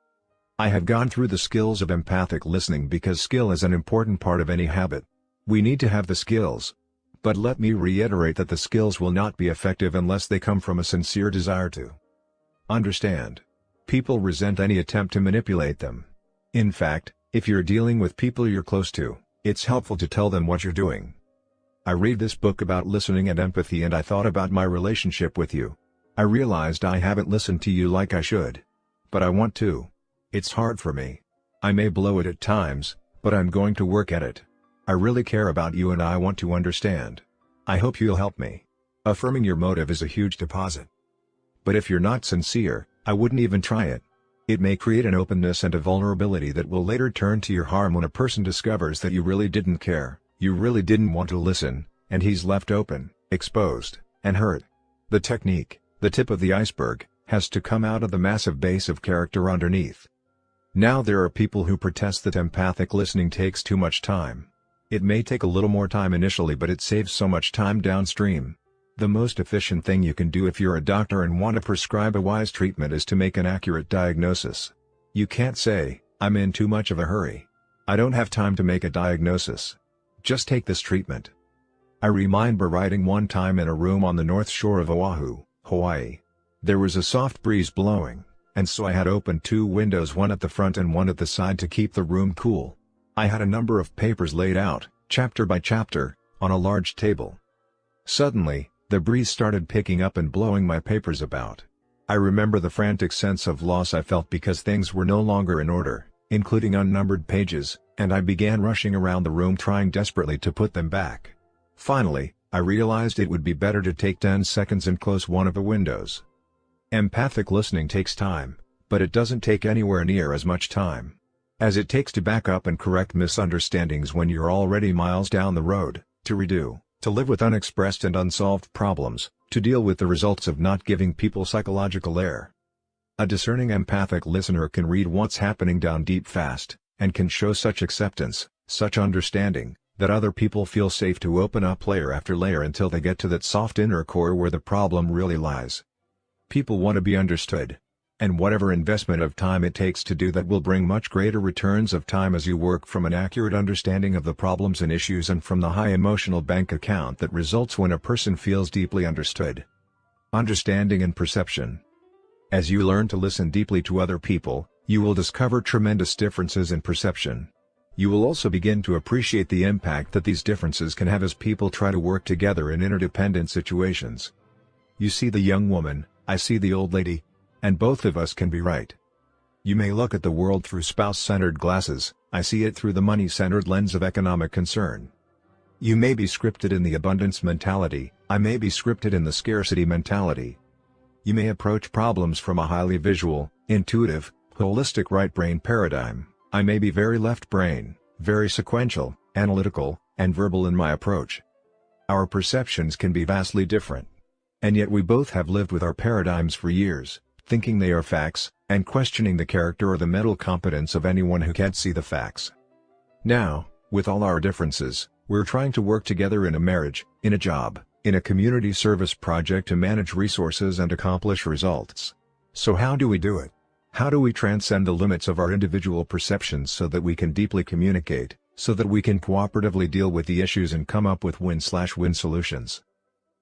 I have gone through the skills of empathic listening because skill is an important part of any habit. We need to have the skills. But let me reiterate that the skills will not be effective unless they come from a sincere desire to understand. People resent any attempt to manipulate them. In fact, if you're dealing with people you're close to, it's helpful to tell them what you're doing. I read this book about listening and empathy and I thought about my relationship with you. I realized I haven't listened to you like I should. But I want to. It's hard for me. I may blow it at times, but I'm going to work at it. I really care about you and I want to understand. I hope you'll help me. Affirming your motive is a huge deposit. But if you're not sincere, I wouldn't even try it. It may create an openness and a vulnerability that will later turn to your harm when a person discovers that you really didn't care, you really didn't want to listen, and he's left open, exposed, and hurt. The technique, the tip of the iceberg, has to come out of the massive base of character underneath. Now there are people who protest that empathic listening takes too much time. It may take a little more time initially, but it saves so much time downstream. The most efficient thing you can do if you're a doctor and want to prescribe a wise treatment is to make an accurate diagnosis. You can't say, "I'm in too much of a hurry. I don't have time to make a diagnosis. Just take this treatment." I remember writing one time in a room on the north shore of Oahu, Hawaii. There was a soft breeze blowing, and so I had opened 2 windows, one at the front and one at the side to keep the room cool. I had a number of papers laid out, chapter by chapter, on a large table. Suddenly, the breeze started picking up and blowing my papers about. I remember the frantic sense of loss I felt because things were no longer in order, including unnumbered pages, and I began rushing around the room trying desperately to put them back. Finally, I realized it would be better to take 10 seconds and close one of the windows. Empathic listening takes time, but it doesn't take anywhere near as much time as it takes to back up and correct misunderstandings when you're already miles down the road, to redo, to live with unexpressed and unsolved problems, to deal with the results of not giving people psychological air. A discerning empathic listener can read what's happening down deep fast, and can show such acceptance, such understanding, that other people feel safe to open up layer after layer until they get to that soft inner core where the problem really lies. People want to be understood. And whatever investment of time it takes to do that will bring much greater returns of time as you work from an accurate understanding of the problems and issues and from the high emotional bank account that results when a person feels deeply understood. Understanding and perception. As you learn to listen deeply to other people, you will discover tremendous differences in perception. You will also begin to appreciate the impact that these differences can have as people try to work together in interdependent situations. You see the young woman, I see the old lady. And both of us can be right. You may look at the world through spouse-centered glasses, I see it through the money-centered lens of economic concern. You may be scripted in the abundance mentality, I may be scripted in the scarcity mentality. You may approach problems from a highly visual, intuitive, holistic right brain paradigm, I may be very left brain, very sequential, analytical, and verbal in my approach. Our perceptions can be vastly different. And yet we both have lived with our paradigms for years, thinking they are facts, and questioning the character or the mental competence of anyone who can't see the facts. Now, with all our differences, we're trying to work together in a marriage, in a job, in a community service project to manage resources and accomplish results. So how do we do it? How do we transcend the limits of our individual perceptions so that we can deeply communicate, so that we can cooperatively deal with the issues and come up with win-win solutions?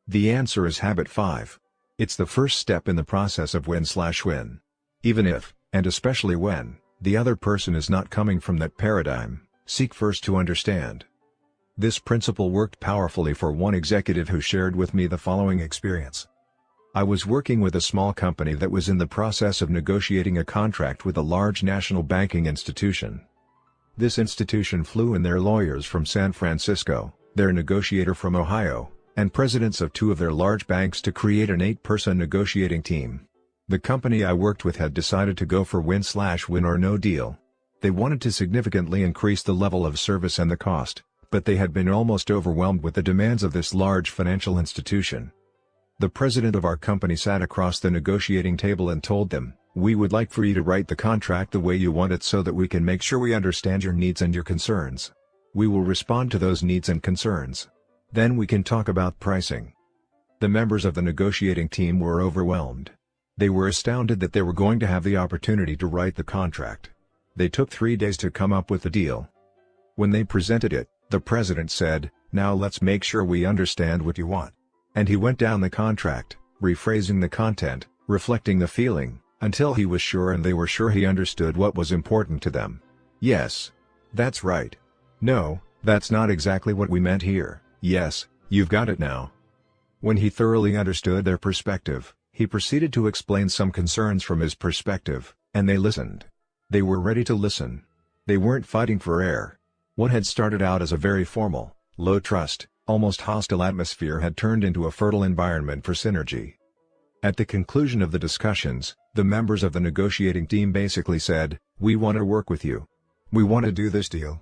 The answer is habit 5. It's the first step in the process of win-win. Even if, and especially when, the other person is not coming from that paradigm, seek first to understand. This principle worked powerfully for one executive who shared with me the following experience. I was working with a small company that was in the process of negotiating a contract with a large national banking institution. This institution flew in their lawyers from San Francisco, their negotiator from Ohio, and presidents of 2 of their large banks to create an 8-person negotiating team. The company I worked with had decided to go for win-win or no deal. They wanted to significantly increase the level of service and the cost, but they had been almost overwhelmed with the demands of this large financial institution. The president of our company sat across the negotiating table and told them, "We would like for you to write the contract the way you want it so that we can make sure we understand your needs and your concerns. We will respond to those needs and concerns. Then we can talk about pricing." The members of the negotiating team were overwhelmed. They were astounded that they were going to have the opportunity to write the contract. They took 3 days to come up with the deal. When they presented it, the president said, "Now let's make sure we understand what you want." And he went down the contract, rephrasing the content, reflecting the feeling, until he was sure and they were sure he understood what was important to them. "Yes. That's right. No, that's not exactly what we meant here. Yes, you've got it now." When he thoroughly understood their perspective, he proceeded to explain some concerns from his perspective, and they listened. They were ready to listen. They weren't fighting for air. What had started out as a very formal, low-trust, almost hostile atmosphere had turned into a fertile environment for synergy. At the conclusion of the discussions, the members of the negotiating team basically said, "We want to work with you. We want to do this deal.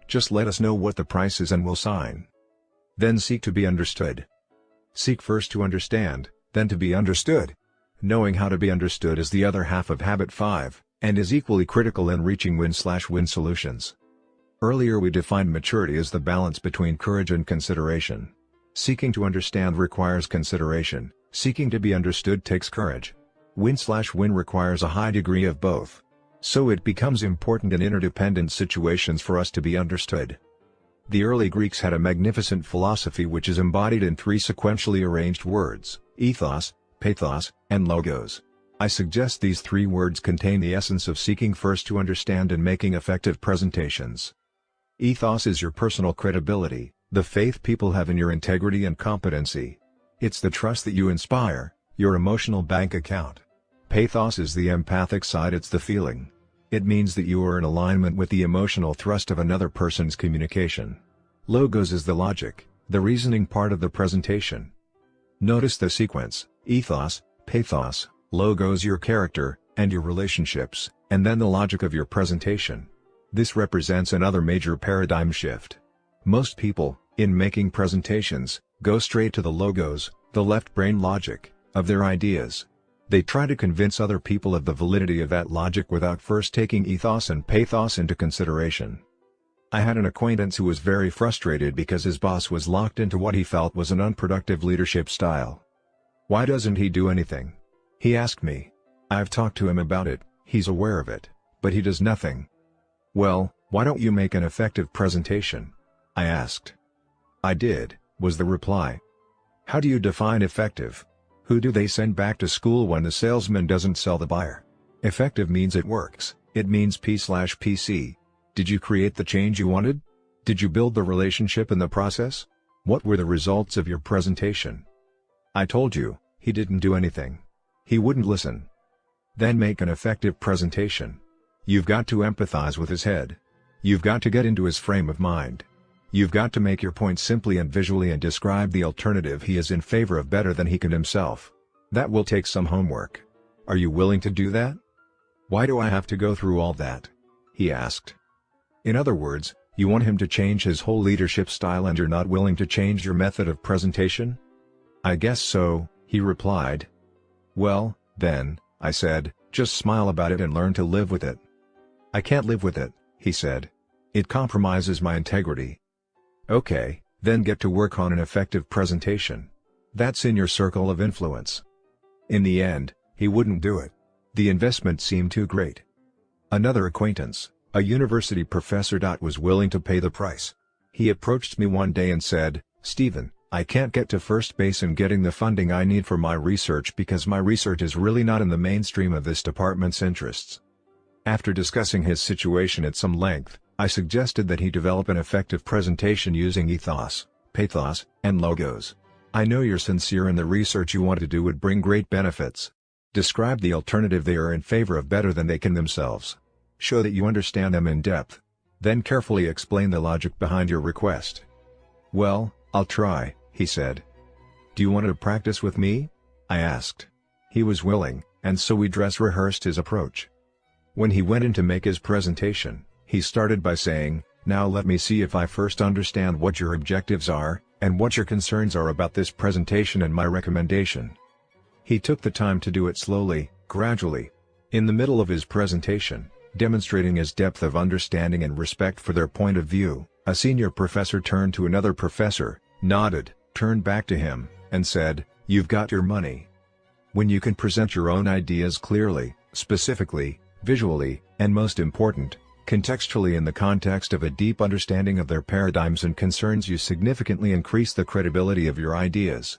Just let us know what the price is and we'll sign." Then seek to be understood. Seek first to understand, then to be understood. Knowing how to be understood is the other half of habit 5, and is equally critical in reaching win-win solutions. Earlier we defined maturity as the balance between courage and consideration. Seeking to understand requires consideration, seeking to be understood takes courage. Win-win requires a high degree of both. So it becomes important in interdependent situations for us to be understood. The early Greeks had a magnificent philosophy which is embodied in 3 sequentially arranged words, ethos, pathos, and logos. I suggest these 3 words contain the essence of seeking first to understand and making effective presentations. Ethos is your personal credibility, the faith people have in your integrity and competency. It's the trust that you inspire, your emotional bank account. Pathos is the empathic side, it's the feeling. It means that you are in alignment with the emotional thrust of another person's communication. Logos is the logic, the reasoning part of the presentation. Notice the sequence: ethos, pathos, logos, your character, and your relationships, and then the logic of your presentation. This represents another major paradigm shift. Most people, in making presentations, go straight to the logos, the left brain logic, of their ideas. They try to convince other people of the validity of that logic without first taking ethos and pathos into consideration. I had an acquaintance who was very frustrated because his boss was locked into what he felt was an unproductive leadership style. "Why doesn't he do anything?" he asked me. "I've talked to him about it, he's aware of it, but he does nothing." "Well, why don't you make an effective presentation?" I asked. "I did," was the reply. "How do you define effective? Who do they send back to school when the salesman doesn't sell the buyer? Effective means it works, it means P/PC. Did you create the change you wanted? Did you build the relationship in the process? What were the results of your presentation? I told you, he didn't do anything. He wouldn't listen. Then make an effective presentation. You've got to empathize with his head. You've got to get into his frame of mind. You've got to make your point simply and visually and describe the alternative he is in favor of better than he can himself. That will take some homework. Are you willing to do that? Why do I have to go through all that? He asked. In other words, you want him to change his whole leadership style and you're not willing to change your method of presentation? I guess so, he replied. Well, then, I said, just smile about it and learn to live with it. I can't live with it, he said. It compromises my integrity. Okay, then get to work on an effective presentation. That's in your circle of influence. In the end, he wouldn't do it. The investment seemed too great. Another acquaintance, a university professor, was willing to pay the price. He approached me one day and said, "Stephen, I can't get to first base in getting the funding I need for my research because my research is really not in the mainstream of this department's interests." After discussing his situation at some length, I suggested that he develop an effective presentation using ethos, pathos, and logos. I know you're sincere and the research you want to do would bring great benefits. Describe the alternative they are in favor of better than they can themselves. Show that you understand them in depth. Then carefully explain the logic behind your request. Well, I'll try, he said. Do you want to practice with me? I asked. He was willing, and so we dress rehearsed his approach. When he went in to make his presentation, he started by saying, "Now let me see if I first understand what your objectives are, and what your concerns are about this presentation and my recommendation." He took the time to do it slowly, gradually. In the middle of his presentation, demonstrating his depth of understanding and respect for their point of view, a senior professor turned to another professor, nodded, turned back to him, and said, "You've got your money." When you can present your own ideas clearly, specifically, visually, and most important, contextually in the context of a deep understanding of their paradigms and concerns, you significantly increase the credibility of your ideas.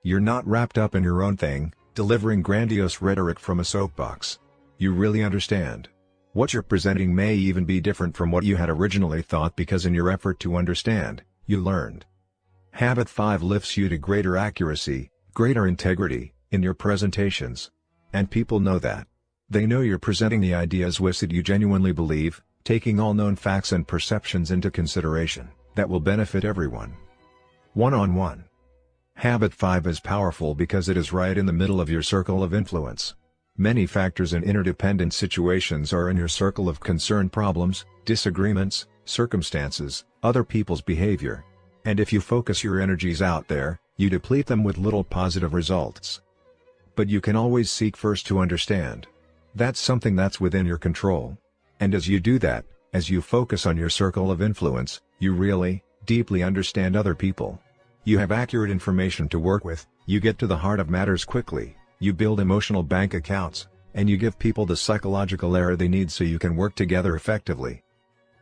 You're not wrapped up in your own thing, delivering grandiose rhetoric from a soapbox. You really understand. What you're presenting may even be different from what you had originally thought because in your effort to understand, you learned. Habit 5 lifts you to greater accuracy, greater integrity, in your presentations. And people know that. They know you're presenting the ideas that you genuinely believe, taking all known facts and perceptions into consideration, that will benefit everyone. One-on-one. Habit 5 is powerful because it is right in the middle of your circle of influence. Many factors and interdependent situations are in your circle of concern: problems, disagreements, circumstances, other people's behavior. And if you focus your energies out there, you deplete them with little positive results. But you can always seek first to understand. That's something that's within your control. And as you do that, as you focus on your circle of influence, you really, deeply understand other people. You have accurate information to work with, you get to the heart of matters quickly, you build emotional bank accounts, and you give people the psychological air they need so you can work together effectively.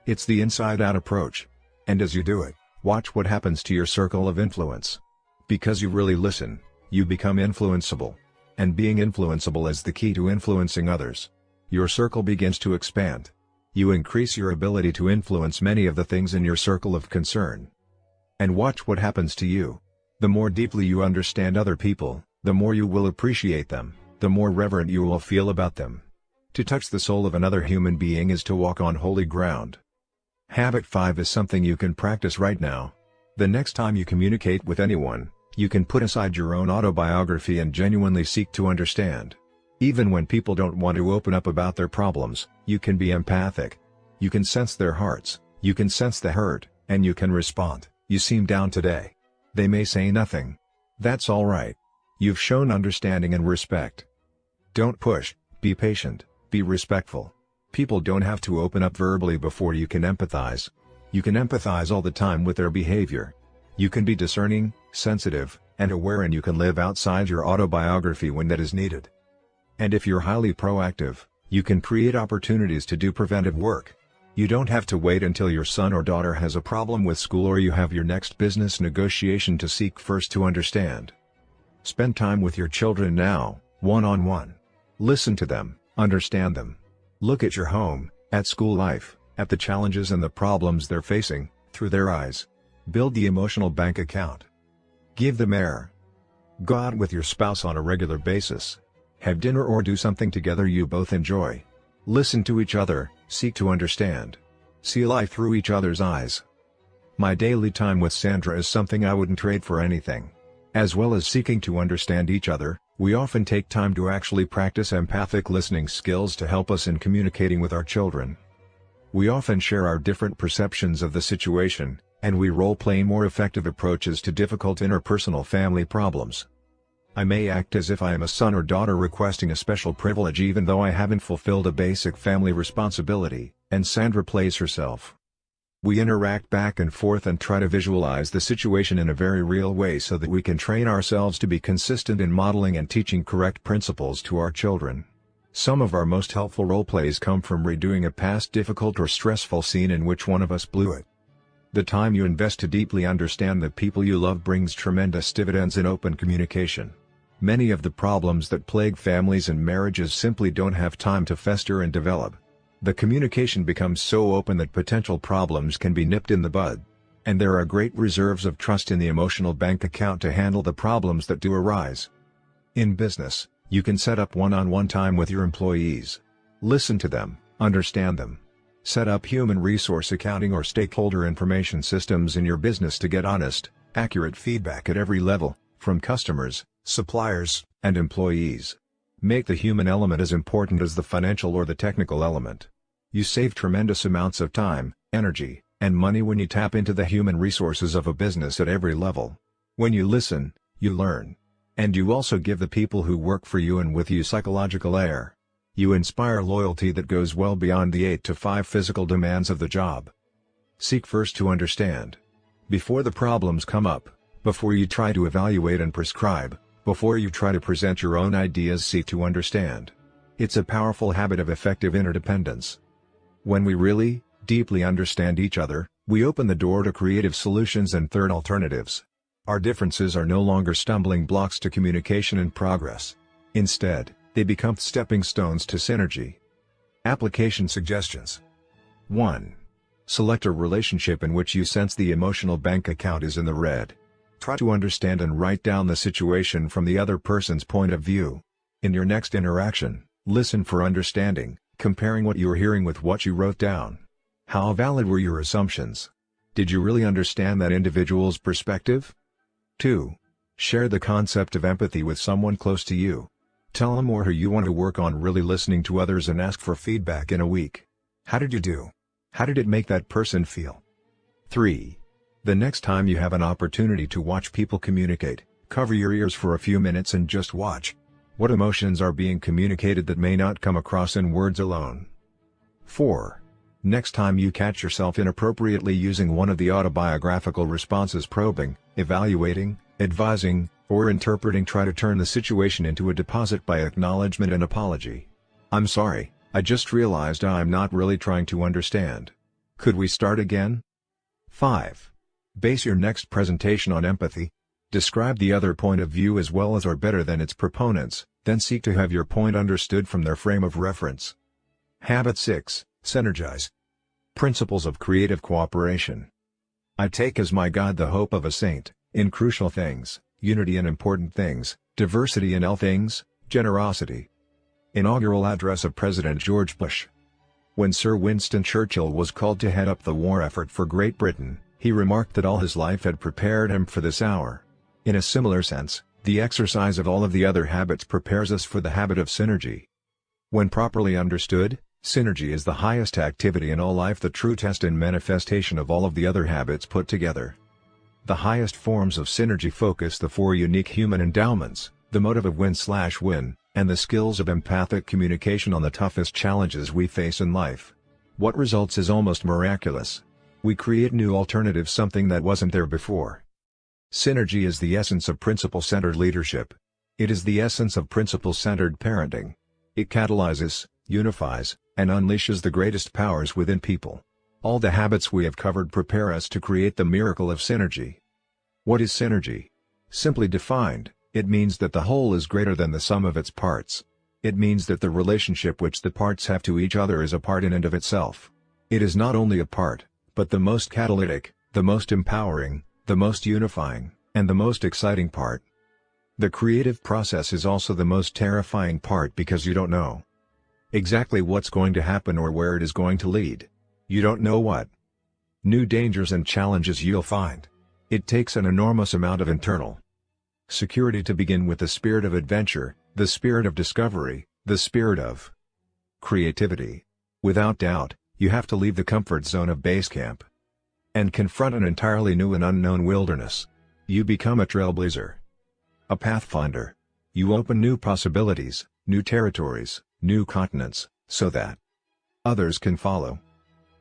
It's the inside-out approach. And as you do it, watch what happens to your circle of influence. Because you really listen, you become influenceable. And being influenceable is the key to influencing others. Your circle begins to expand. You increase your ability to influence many of the things in your circle of concern. And watch what happens to you. The more deeply you understand other people, the more you will appreciate them, the more reverent you will feel about them. To touch the soul of another human being is to walk on holy ground. Habit 5 is something you can practice right now. The next time you communicate with anyone, you can put aside your own autobiography and genuinely seek to understand. Even when people don't want to open up about their problems, you can be empathic. You can sense their hearts, you can sense the hurt, and you can respond. "You seem down today." They may say nothing. That's all right. You've shown understanding and respect. Don't push, be patient, be respectful. People don't have to open up verbally before you can empathize. You can empathize all the time with their behavior. You can be discerning, sensitive, and aware, and you can live outside your autobiography when that is needed. And if you're highly proactive, you can create opportunities to do preventive work. You don't have to wait until your son or daughter has a problem with school or you have your next business negotiation to seek first to understand. Spend time with your children now, one-on-one. Listen to them, understand them. Look at your home, at school life, at the challenges and the problems they're facing, through their eyes. Build the emotional bank account. Give them air. Go out with your spouse on a regular basis. Have dinner or do something together you both enjoy. Listen to each other, seek to understand. See life through each other's eyes. My daily time with Sandra is something I wouldn't trade for anything. As well as seeking to understand each other, we often take time to actually practice empathic listening skills to help us in communicating with our children. We often share our different perceptions of the situation, and we role-play more effective approaches to difficult interpersonal family problems. I may act as if I am a son or daughter requesting a special privilege even though I haven't fulfilled a basic family responsibility, and Sandra plays herself. We interact back and forth and try to visualize the situation in a very real way so that we can train ourselves to be consistent in modeling and teaching correct principles to our children. Some of our most helpful role plays come from redoing a past difficult or stressful scene in which one of us blew it. The time you invest to deeply understand the people you love brings tremendous dividends in open communication. Many of the problems that plague families and marriages simply don't have time to fester and develop. The communication becomes so open that potential problems can be nipped in the bud. And there are great reserves of trust in the emotional bank account to handle the problems that do arise. In business, you can set up one-on-one time with your employees. Listen to them, understand them. Set up human resource accounting or stakeholder information systems in your business to get honest, accurate feedback at every level, from customers, suppliers, and employees. Make the human element as important as the financial or the technical element. You save tremendous amounts of time, energy, and money when you tap into the human resources of a business at every level. When you listen, you learn. And you also give the people who work for you and with you psychological air. You inspire loyalty that goes well beyond the 8 to 5 physical demands of the job. Seek first to understand. Before the problems come up, before you try to evaluate and prescribe, before you try to present your own ideas, seek to understand. It's a powerful habit of effective interdependence. When we really, deeply understand each other, we open the door to creative solutions and third alternatives. Our differences are no longer stumbling blocks to communication and progress. Instead, they become stepping stones to synergy. Application suggestions. 1. Select a relationship in which you sense the emotional bank account is in the red. Try to understand and write down the situation from the other person's point of view. In your next interaction, listen for understanding, comparing what you're hearing with what you wrote down. How valid were your assumptions? Did you really understand that individual's perspective? 2. Share the concept of empathy with someone close to you. Tell them or who you want to work on really listening to others and ask for feedback in a week. How did you do? How did it make that person feel? 3. The next time you have an opportunity to watch people communicate, cover your ears for a few minutes and just watch. What emotions are being communicated that may not come across in words alone? 4. Next time you catch yourself inappropriately using one of the autobiographical responses, probing, evaluating, advising, or interpreting, try to turn the situation into a deposit by acknowledgement and apology. I'm sorry, I just realized I'm not really trying to understand. Could we start again? 5. Base your next presentation on empathy. Describe the other point of view as well as or better than its proponents, then seek to have your point understood from their frame of reference. Habit 6. Synergize. Principles of creative cooperation. I take as my God the hope of a saint, in crucial things, unity in important things, diversity in all things, generosity. Inaugural address of President George Bush. When Sir Winston Churchill was called to head up the war effort for Great Britain, he remarked that all his life had prepared him for this hour. In a similar sense, the exercise of all of the other habits prepares us for the habit of synergy. When properly understood, synergy is the highest activity in all life, the true test and manifestation of all of the other habits put together. The highest forms of synergy focus the 4 unique human endowments, the motive of win/win, and the skills of empathic communication on the toughest challenges we face in life. What results is almost miraculous. We create new alternatives, something that wasn't there before. Synergy is the essence of principle-centered leadership. It is the essence of principle-centered parenting. It catalyzes, unifies, and unleashes the greatest powers within people. All the habits we have covered prepare us to create the miracle of synergy. What is synergy? Simply defined, It means that the whole is greater than the sum of its parts. It means that the relationship which the parts have to each other is a part in and of itself. It is not only a part, but the most catalytic, the most empowering, the most unifying, and the most exciting part. The creative process is also the most terrifying part because you don't know exactly what's going to happen or where it is going to lead. You don't know what new dangers and challenges you'll find. It takes an enormous amount of internal security to begin with the spirit of adventure, the spirit of discovery, the spirit of creativity. Without doubt, you have to leave the comfort zone of base camp and confront an entirely new and unknown wilderness. You become a trailblazer, a pathfinder. You open new possibilities, new territories, new continents, so that others can follow.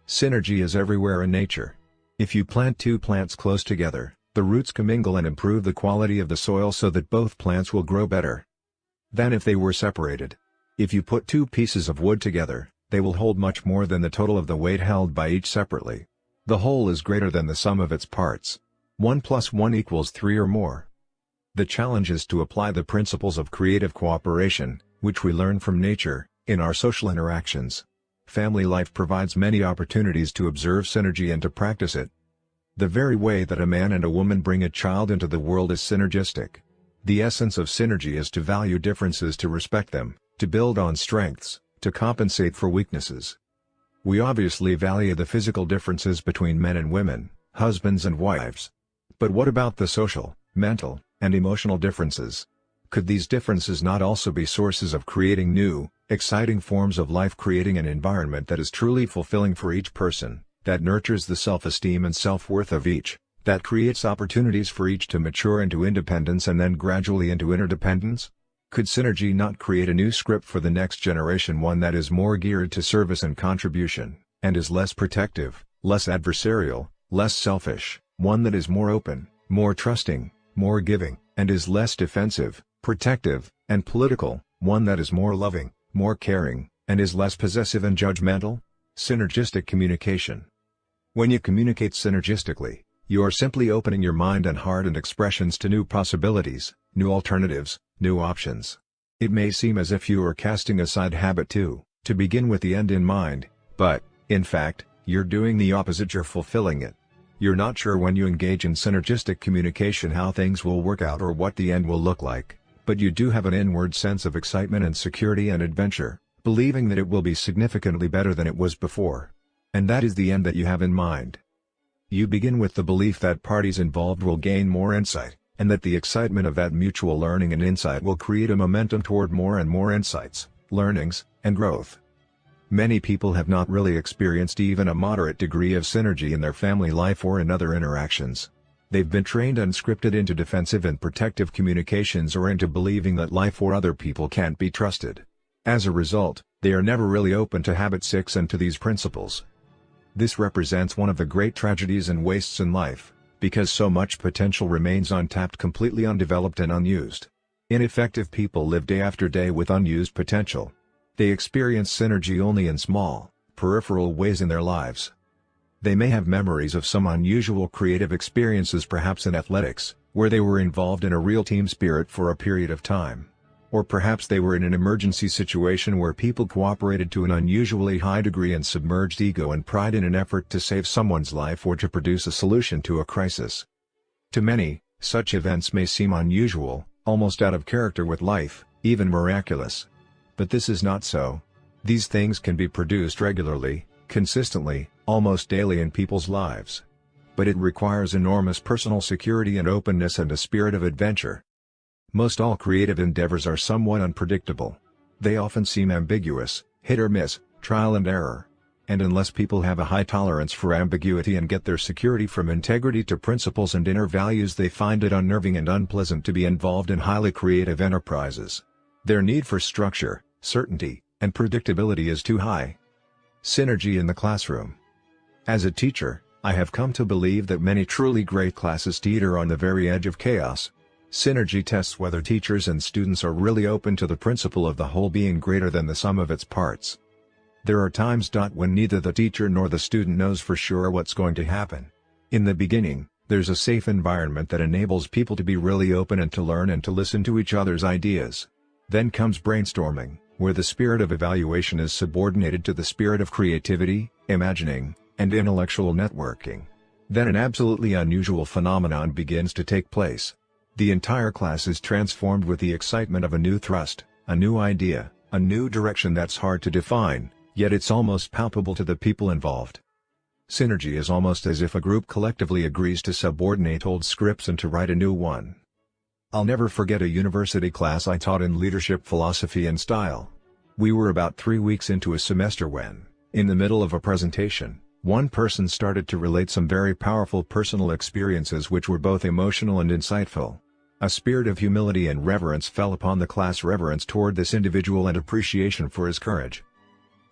Synergy is everywhere in nature. If you plant two plants close together, the roots commingle and improve the quality of the soil so that both plants will grow better than if they were separated. If you put two pieces of wood together, they will hold much more than the total of the weight held by each separately. The whole is greater than the sum of its parts. 1 + 1 = 3 or more. The challenge is to apply the principles of creative cooperation, which we learn from nature, in our social interactions. Family life provides many opportunities to observe synergy and to practice it. The very way that a man and a woman bring a child into the world is synergistic. The essence of synergy is to value differences, to respect them, to build on strengths, to compensate for weaknesses. We obviously value the physical differences between men and women, husbands and wives. But what about the social, mental, and emotional differences? Could these differences not also be sources of creating new, exciting forms of life, creating an environment that is truly fulfilling for each person, that nurtures the self-esteem and self-worth of each, that creates opportunities for each to mature into independence and then gradually into interdependence? Could synergy not create a new script for the next generation, one that is more geared to service and contribution, and is less protective, less adversarial, less selfish, one that is more open, more trusting, more giving, and is less defensive, protective, and political, one that is more loving, more caring, and is less possessive and judgmental? Synergistic communication. When you communicate synergistically, you are simply opening your mind and heart and expressions to new possibilities, new alternatives, new options. It may seem as if you are casting aside habit to begin with the end in mind, but, in fact, you're doing the opposite. You're fulfilling it. You're not sure when you engage in synergistic communication how things will work out or what the end will look like, but you do have an inward sense of excitement and security and adventure, believing that it will be significantly better than it was before. And that is the end that you have in mind. You begin with the belief that parties involved will gain more insight, and that the excitement of that mutual learning and insight will create a momentum toward more and more insights, learnings, and growth. Many people have not really experienced even a moderate degree of synergy in their family life or in other interactions. They've been trained and scripted into defensive and protective communications or into believing that life or other people can't be trusted. As a result, they are never really open to habit 6 and to these principles. This represents one of the great tragedies and wastes in life, because so much potential remains untapped, completely undeveloped and unused. Ineffective people live day after day with unused potential. They experience synergy only in small, peripheral ways in their lives. They may have memories of some unusual creative experiences, perhaps in athletics, where they were involved in a real team spirit for a period of time. Or perhaps they were in an emergency situation where people cooperated to an unusually high degree and submerged ego and pride in an effort to save someone's life or to produce a solution to a crisis. To many, such events may seem unusual, almost out of character with life, even miraculous. But this is not so. These things can be produced regularly, consistently, almost daily in people's lives. But it requires enormous personal security and openness and a spirit of adventure. Most all creative endeavors are somewhat unpredictable. They often seem ambiguous, hit or miss, trial and error. And unless people have a high tolerance for ambiguity and get their security from integrity to principles and inner values, they find it unnerving and unpleasant to be involved in highly creative enterprises. Their need for structure, certainty, and predictability is too high. Synergy in the classroom. As a teacher, I have come to believe that many truly great classes teeter on the very edge of chaos. Synergy tests whether teachers and students are really open to the principle of the whole being greater than the sum of its parts. There are times when neither the teacher nor the student knows for sure what's going to happen. In the beginning, There's a safe environment that enables people to be really open and to learn and to listen to each other's ideas. Then comes brainstorming, where the spirit of evaluation is subordinated to the spirit of creativity, imagining, and intellectual networking. Then an absolutely unusual phenomenon begins to take place. The entire class is transformed with the excitement of a new thrust, a new idea, a new direction that's hard to define, yet it's almost palpable to the people involved. Synergy is almost as if a group collectively agrees to subordinate old scripts and to write a new one. I'll never forget a university class I taught in leadership philosophy and style. We were about 3 weeks into a semester when, in the middle of a presentation, one person started to relate some very powerful personal experiences which were both emotional and insightful. A spirit of humility and reverence fell upon the class, reverence toward this individual and appreciation for his courage.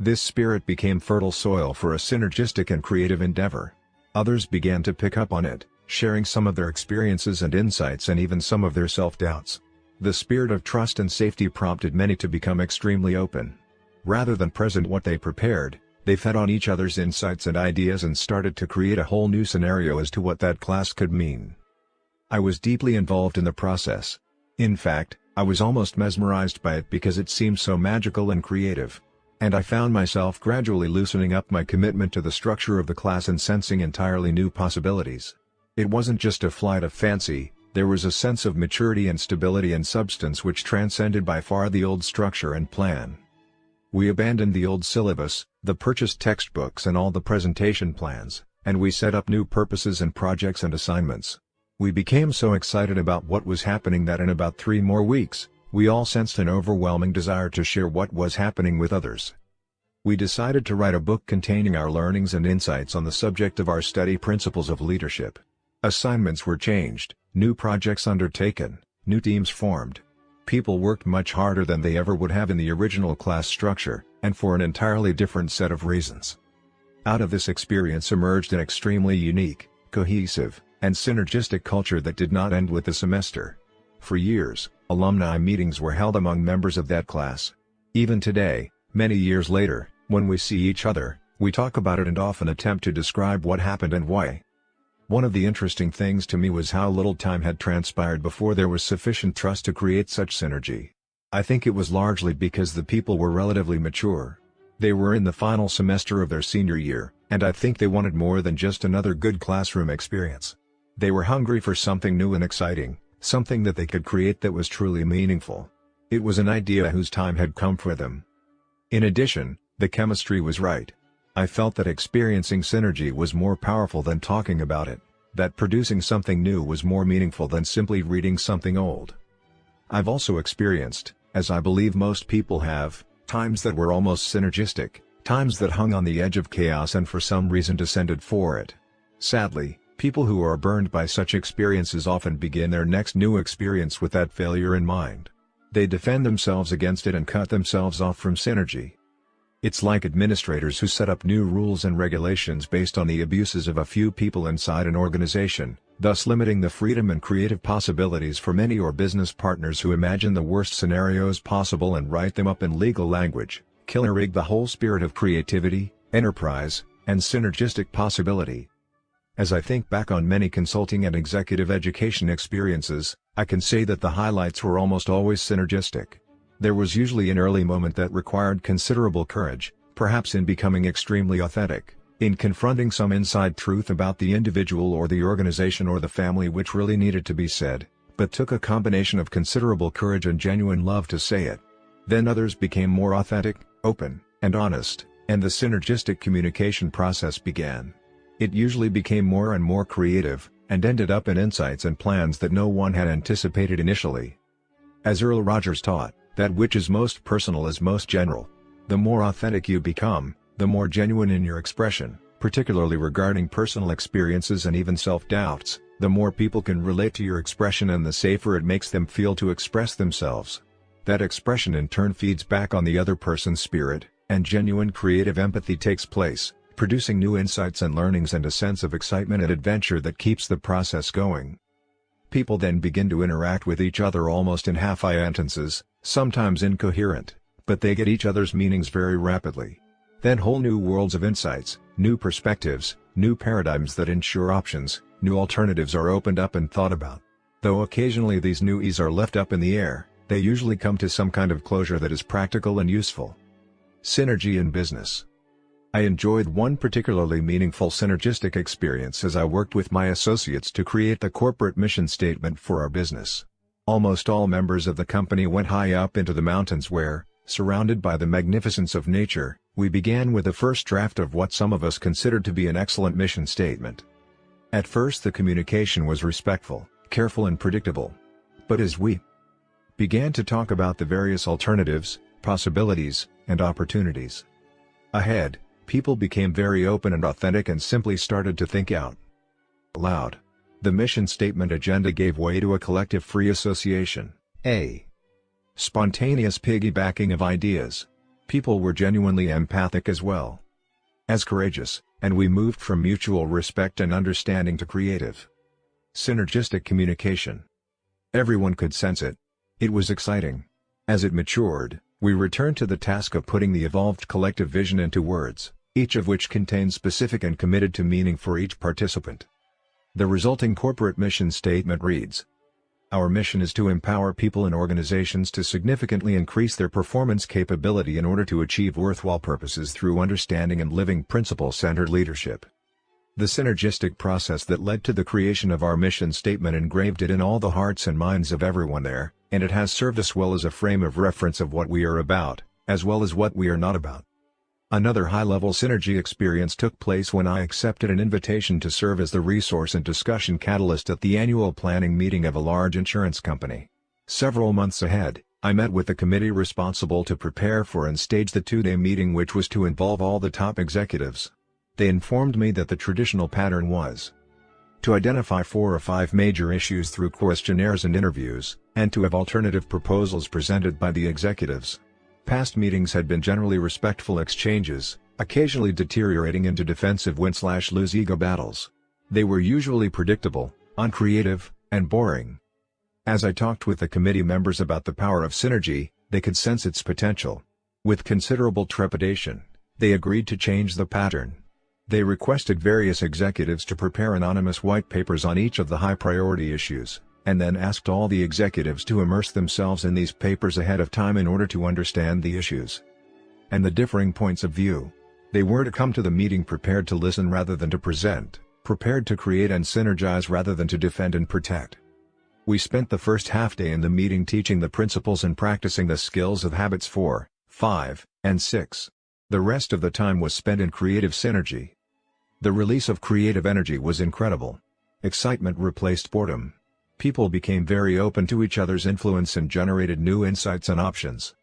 This spirit became fertile soil for a synergistic and creative endeavor. Others began to pick up on it, sharing some of their experiences and insights and even some of their self-doubts. The spirit of trust and safety prompted many to become extremely open. Rather than present what they prepared, they fed on each other's insights and ideas and started to create a whole new scenario as to what that class could mean. I was deeply involved in the process. In fact, I was almost mesmerized by it because it seemed so magical and creative. And I found myself gradually loosening up my commitment to the structure of the class and sensing entirely new possibilities. It wasn't just a flight of fancy, there was a sense of maturity and stability and substance which transcended by far the old structure and plan. We abandoned the old syllabus, the purchased textbooks and all the presentation plans, and we set up new purposes and projects and assignments. We became so excited about what was happening that in about 3 more weeks, we all sensed an overwhelming desire to share what was happening with others. We decided to write a book containing our learnings and insights on the subject of our study principles of leadership. Assignments were changed, new projects undertaken, new teams formed. People worked much harder than they ever would have in the original class structure, and for an entirely different set of reasons. Out of this experience emerged an extremely unique, cohesive, and synergistic culture that did not end with the semester. For years, alumni meetings were held among members of that class. Even today, many years later, when we see each other, we talk about it and often attempt to describe what happened and why. One of the interesting things to me was how little time had transpired before there was sufficient trust to create such synergy. I think it was largely because the people were relatively mature. They were in the final semester of their senior year, and I think they wanted more than just another good classroom experience. They were hungry for something new and exciting, something that they could create that was truly meaningful. It was an idea whose time had come for them. In addition, the chemistry was right. I felt that experiencing synergy was more powerful than talking about it, that producing something new was more meaningful than simply reading something old. I've also experienced, as I believe most people have, times that were almost synergistic, times that hung on the edge of chaos and for some reason descended for it. Sadly, people who are burned by such experiences often begin their next new experience with that failure in mind. They defend themselves against it and cut themselves off from synergy. It's like administrators who set up new rules and regulations based on the abuses of a few people inside an organization, thus limiting the freedom and creative possibilities for many, or business partners who imagine the worst scenarios possible and write them up in legal language, killer-rig the whole spirit of creativity, enterprise, and synergistic possibility. As I think back on many consulting and executive education experiences, I can say that the highlights were almost always synergistic. There was usually an early moment that required considerable courage, perhaps in becoming extremely authentic, in confronting some inside truth about the individual or the organization or the family which really needed to be said, but took a combination of considerable courage and genuine love to say it. Then others became more authentic, open, and honest, and the synergistic communication process began. It usually became more and more creative, and ended up in insights and plans that no one had anticipated initially. As Earl Rogers taught, that which is most personal is most general. The more authentic you become, the more genuine in your expression, particularly regarding personal experiences and even self-doubts, the more people can relate to your expression and the safer it makes them feel to express themselves. That expression in turn feeds back on the other person's spirit, and genuine creative empathy takes place, producing new insights and learnings and a sense of excitement and adventure that keeps the process going. People then begin to interact with each other almost in half-sentences, sometimes incoherent, but they get each other's meanings very rapidly. Then whole new worlds of insights, new perspectives, new paradigms that ensure options, new alternatives are opened up and thought about. Though occasionally these new E's are left up in the air, they usually come to some kind of closure that is practical and useful. Synergy in business. I enjoyed one particularly meaningful synergistic experience as I worked with my associates to create the corporate mission statement for our business. Almost all members of the company went high up into the mountains where, surrounded by the magnificence of nature, we began with the first draft of what some of us considered to be an excellent mission statement. At first the communication was respectful, careful and predictable. But as we began to talk about the various alternatives, possibilities, and opportunities ahead, people became very open and authentic and simply started to think out loud. The mission statement agenda gave way to a collective free association, a spontaneous piggybacking of ideas. People were genuinely empathic as well as courageous, and we moved from mutual respect and understanding to creative, synergistic communication. Everyone could sense it. It was exciting. As it matured, we returned to the task of putting the evolved collective vision into words, each of which contains specific and committed to meaning for each participant. The resulting corporate mission statement reads: our mission is to empower people and organizations to significantly increase their performance capability in order to achieve worthwhile purposes through understanding and living principle-centered leadership. The synergistic process that led to the creation of our mission statement engraved it in all the hearts and minds of everyone there, and it has served us well as a frame of reference of what we are about, as well as what we are not about. Another high-level synergy experience took place when I accepted an invitation to serve as the resource and discussion catalyst at the annual planning meeting of a large insurance company. Several months ahead, I met with the committee responsible to prepare for and stage the two-day meeting, which was to involve all the top executives. They informed me that the traditional pattern was to identify 4 or 5 major issues through questionnaires and interviews, and to have alternative proposals presented by the executives. Past meetings had been generally respectful exchanges, occasionally deteriorating into defensive win-slash-lose ego battles. They were usually predictable, uncreative, and boring. As I talked with the committee members about the power of synergy, they could sense its potential. With considerable trepidation, they agreed to change the pattern. They requested various executives to prepare anonymous white papers on each of the high-priority issues, and then asked all the executives to immerse themselves in these papers ahead of time in order to understand the issues and the differing points of view. They were to come to the meeting prepared to listen rather than to present, prepared to create and synergize rather than to defend and protect. We spent the first half-day in the meeting teaching the principles and practicing the skills of habits 4, 5, and 6. The rest of the time was spent in creative synergy. The release of creative energy was incredible. Excitement replaced boredom. People became very open to each other's influence and generated new insights and options.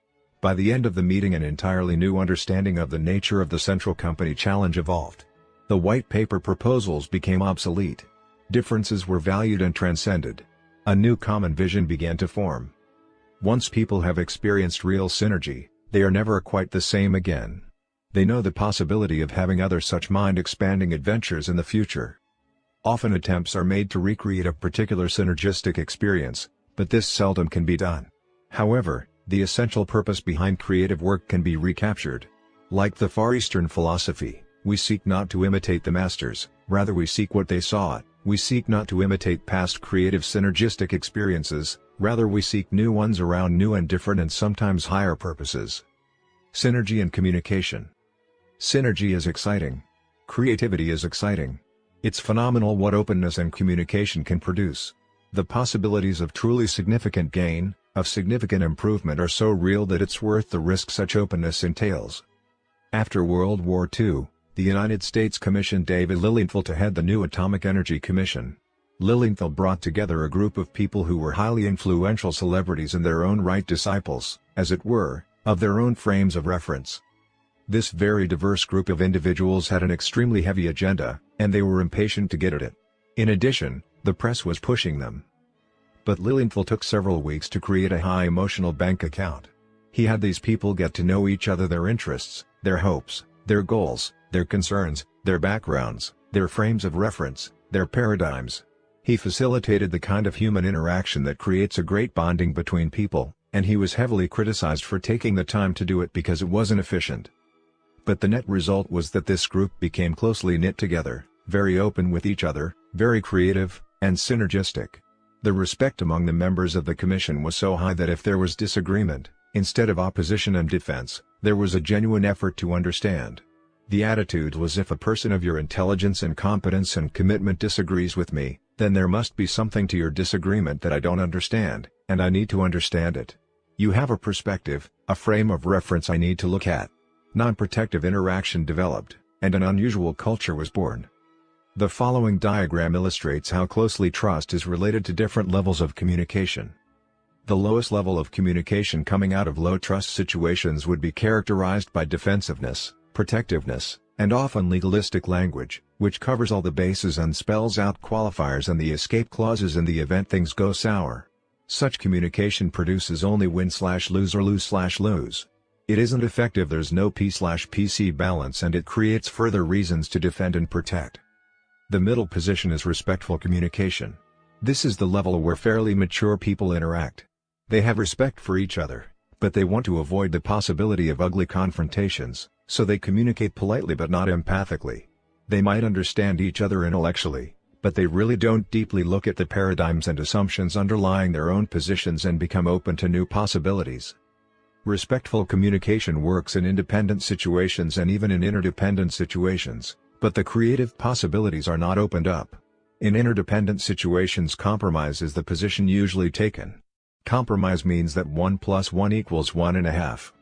By the end of the meeting, an entirely new understanding of the nature of the central company challenge evolved. The white paper proposals became obsolete. Differences were valued and transcended. A new common vision began to form. Once people have experienced real synergy, they are never quite the same again. They know the possibility of having other such mind-expanding adventures in the future. Often attempts are made to recreate a particular synergistic experience, but this seldom can be done. However, the essential purpose behind creative work can be recaptured. Like the Far Eastern philosophy, we seek not to imitate the masters, rather we seek what they saw. We seek not to imitate past creative synergistic experiences, rather we seek new ones around new and different and sometimes higher purposes. Synergy and communication. Synergy is exciting. Creativity is exciting. It's phenomenal what openness and communication can produce. The possibilities of truly significant gain, of significant improvement are so real that it's worth the risk such openness entails. After World War II, the United States commissioned David Lilienthal to head the new Atomic Energy Commission. Lilienthal brought together a group of people who were highly influential celebrities in their own right, disciples, as it were, of their own frames of reference. This very diverse group of individuals had an extremely heavy agenda, and they were impatient to get at it. In addition, the press was pushing them. But Lilienthal took several weeks to create a high emotional bank account. He had these people get to know each other, their interests, their hopes, their goals, their concerns, their backgrounds, their frames of reference, their paradigms. He facilitated the kind of human interaction that creates a great bonding between people, and he was heavily criticized for taking the time to do it because it wasn't efficient. But the net result was that this group became closely knit together, very open with each other, very creative, and synergistic. The respect among the members of the commission was so high that if there was disagreement, instead of opposition and defense, there was a genuine effort to understand. The attitude was, if a person of your intelligence and competence and commitment disagrees with me, then there must be something to your disagreement that I don't understand, and I need to understand it. You have a perspective, a frame of reference I need to look at. Non-protective interaction developed, and an unusual culture was born. The following diagram illustrates how closely trust is related to different levels of communication. The lowest level of communication coming out of low trust situations would be characterized by defensiveness, protectiveness, and often legalistic language, which covers all the bases and spells out qualifiers and the escape clauses in the event things go sour. Such communication produces only win/lose or lose/lose. It isn't effective, there's no P/PC balance, and it creates further reasons to defend and protect. The middle position is respectful communication. This is the level where fairly mature people interact. They have respect for each other, but they want to avoid the possibility of ugly confrontations, so they communicate politely but not empathically. They might understand each other intellectually, but they really don't deeply look at the paradigms and assumptions underlying their own positions and become open to new possibilities. Respectful communication works in independent situations and even in interdependent situations, but the creative possibilities are not opened up. In interdependent situations, compromise is the position usually taken. Compromise means that 1 + 1 = 1.5.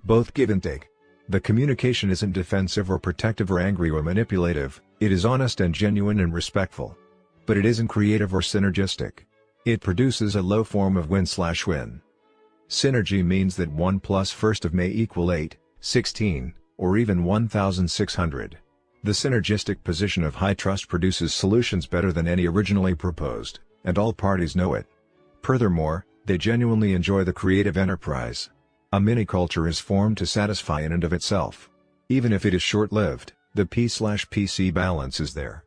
Both give and take. The communication isn't defensive or protective or angry or manipulative, it is honest and genuine and respectful. But it isn't creative or synergistic. It produces a low form of win/win. Synergy means that 1 + 1 May = 8, 16, or even 1,600. The synergistic position of high trust produces solutions better than any originally proposed, and all parties know it. Furthermore, they genuinely enjoy the creative enterprise. A mini-culture is formed to satisfy in and of itself. Even if it is short-lived, the P/PC balance is there.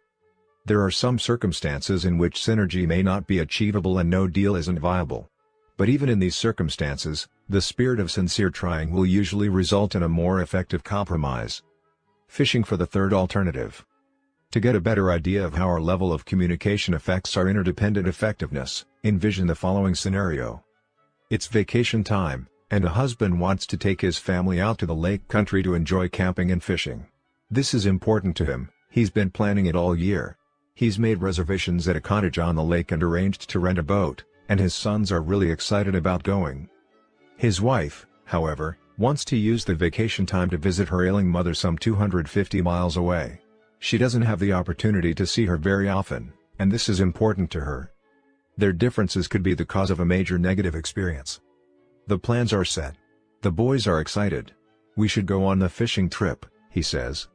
There are some circumstances in which synergy may not be achievable and no deal isn't viable. But even in these circumstances, the spirit of sincere trying will usually result in a more effective compromise. Fishing for the third alternative. To get a better idea of how our level of communication affects our interdependent effectiveness, envision the following scenario. It's vacation time, and a husband wants to take his family out to the lake country to enjoy camping and fishing. This is important to him, he's been planning it all year. He's made reservations at a cottage on the lake and arranged to rent a boat, and his sons are really excited about going. His wife, however, wants to use the vacation time to visit her ailing mother some 250 miles away. She doesn't have the opportunity to see her very often, and this is important to her. Their differences could be the cause of a major negative experience. The plans are set. The boys are excited. "We should go on the fishing trip," he says.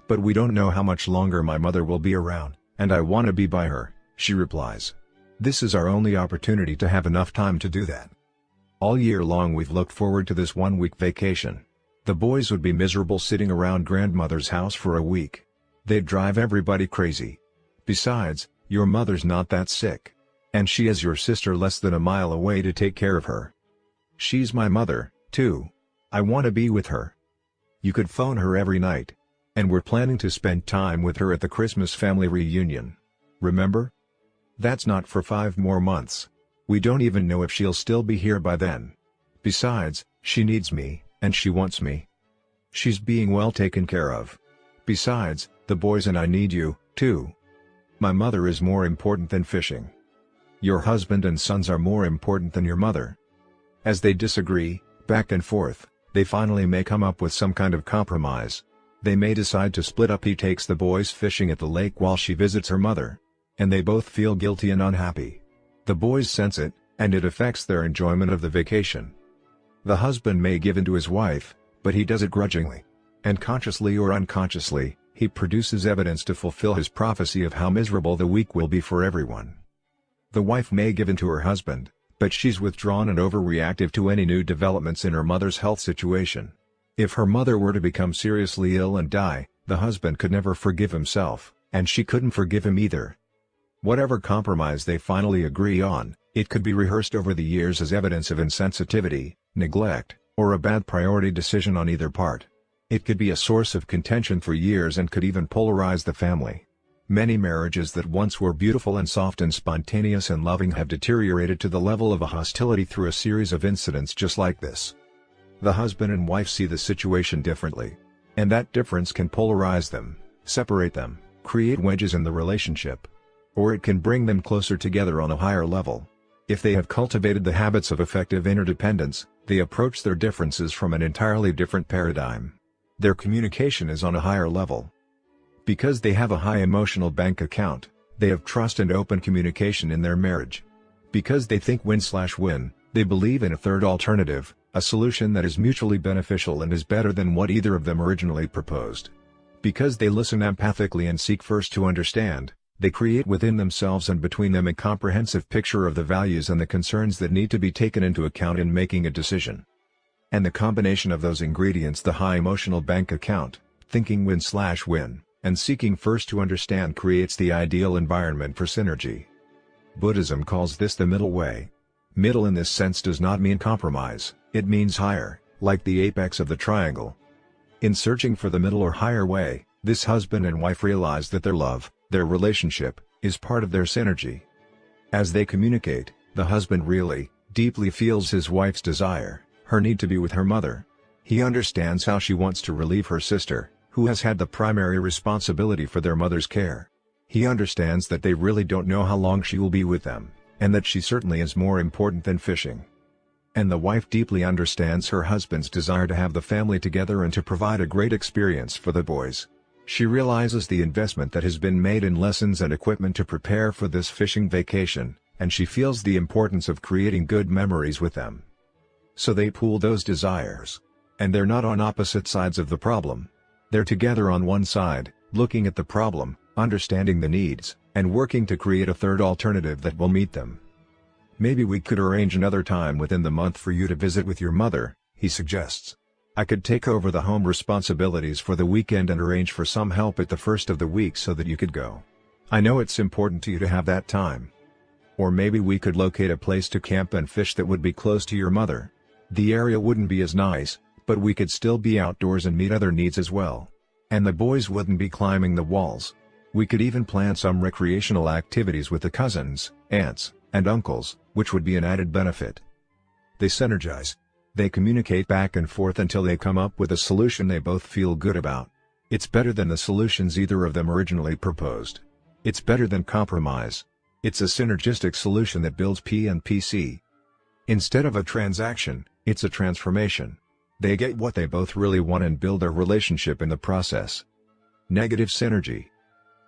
"But we don't know how much longer my mother will be around, and I want to be by her," she replies. "This is our only opportunity to have enough time to do that. All year long we've looked forward to this one-week vacation. The boys would be miserable sitting around grandmother's house for a week. They'd drive everybody crazy. Besides, your mother's not that sick. And she has your sister less than a mile away to take care of her. She's my mother, too. I want to be with her. You could phone her every night. And we're planning to spend time with her at the Christmas family reunion. Remember? That's not for 5 more months. We don't even know if she'll still be here by then. Besides, she needs me, and she wants me. She's being well taken care of. Besides, the boys and I need you, too. My mother is more important than fishing. Your husband and sons are more important than your mother." As they disagree, back and forth, they finally may come up with some kind of compromise. They may decide to split up. He takes the boys fishing at the lake while she visits her mother. And they both feel guilty and unhappy. The boys sense it, and it affects their enjoyment of the vacation. The husband may give in to his wife, but he does it grudgingly. And consciously or unconsciously, he produces evidence to fulfill his prophecy of how miserable the week will be for everyone. The wife may give in to her husband, but she's withdrawn and overreactive to any new developments in her mother's health situation. If her mother were to become seriously ill and die, the husband could never forgive himself, and she couldn't forgive him either. Whatever compromise they finally agree on, it could be rehearsed over the years as evidence of insensitivity, neglect, or a bad priority decision on either part. It could be a source of contention for years and could even polarize the family. Many marriages that once were beautiful and soft and spontaneous and loving have deteriorated to the level of a hostility through a series of incidents just like this. The husband and wife see the situation differently. And that difference can polarize them, separate them, create wedges in the relationship. Or it can bring them closer together on a higher level. If they have cultivated the habits of effective interdependence, they approach their differences from an entirely different paradigm. Their communication is on a higher level. Because they have a high emotional bank account, they have trust and open communication in their marriage. Because they think win/win, they believe in a third alternative, a solution that is mutually beneficial and is better than what either of them originally proposed. Because they listen empathically and seek first to understand, they create within themselves and between them a comprehensive picture of the values and the concerns that need to be taken into account in making a decision. And the combination of those ingredients, the high emotional bank account, thinking win/win, and seeking first to understand, creates the ideal environment for synergy. Buddhism calls this the middle way. Middle in this sense does not mean compromise, it means higher, like the apex of the triangle. In searching for the middle or higher way, this husband and wife realize that their love, their relationship, is part of their synergy. As they communicate, the husband really, deeply feels his wife's desire, her need to be with her mother. He understands how she wants to relieve her sister, who has had the primary responsibility for their mother's care. He understands that they really don't know how long she will be with them, and that she certainly is more important than fishing. And the wife deeply understands her husband's desire to have the family together and to provide a great experience for the boys. She realizes the investment that has been made in lessons and equipment to prepare for this fishing vacation, and she feels the importance of creating good memories with them. So they pool those desires. And they're not on opposite sides of the problem. They're together on one side, looking at the problem, understanding the needs, and working to create a third alternative that will meet them. "Maybe we could arrange another time within the month for you to visit with your mother," he suggests. "I could take over the home responsibilities for the weekend and arrange for some help at the first of the week so that you could go. I know it's important to you to have that time. Or maybe we could locate a place to camp and fish that would be close to your mother. The area wouldn't be as nice, but we could still be outdoors and meet other needs as well. And the boys wouldn't be climbing the walls. We could even plan some recreational activities with the cousins, aunts, and uncles, which would be an added benefit." They synergize. They communicate back and forth until they come up with a solution they both feel good about. It's better than the solutions either of them originally proposed. It's better than compromise. It's a synergistic solution that builds P and PC. Instead of a transaction, it's a transformation. They get what they both really want and build their relationship in the process. Negative synergy.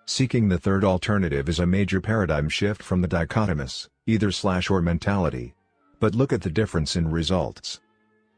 Seeking the third alternative is a major paradigm shift from the dichotomous, either/or mentality. But look at the difference in results.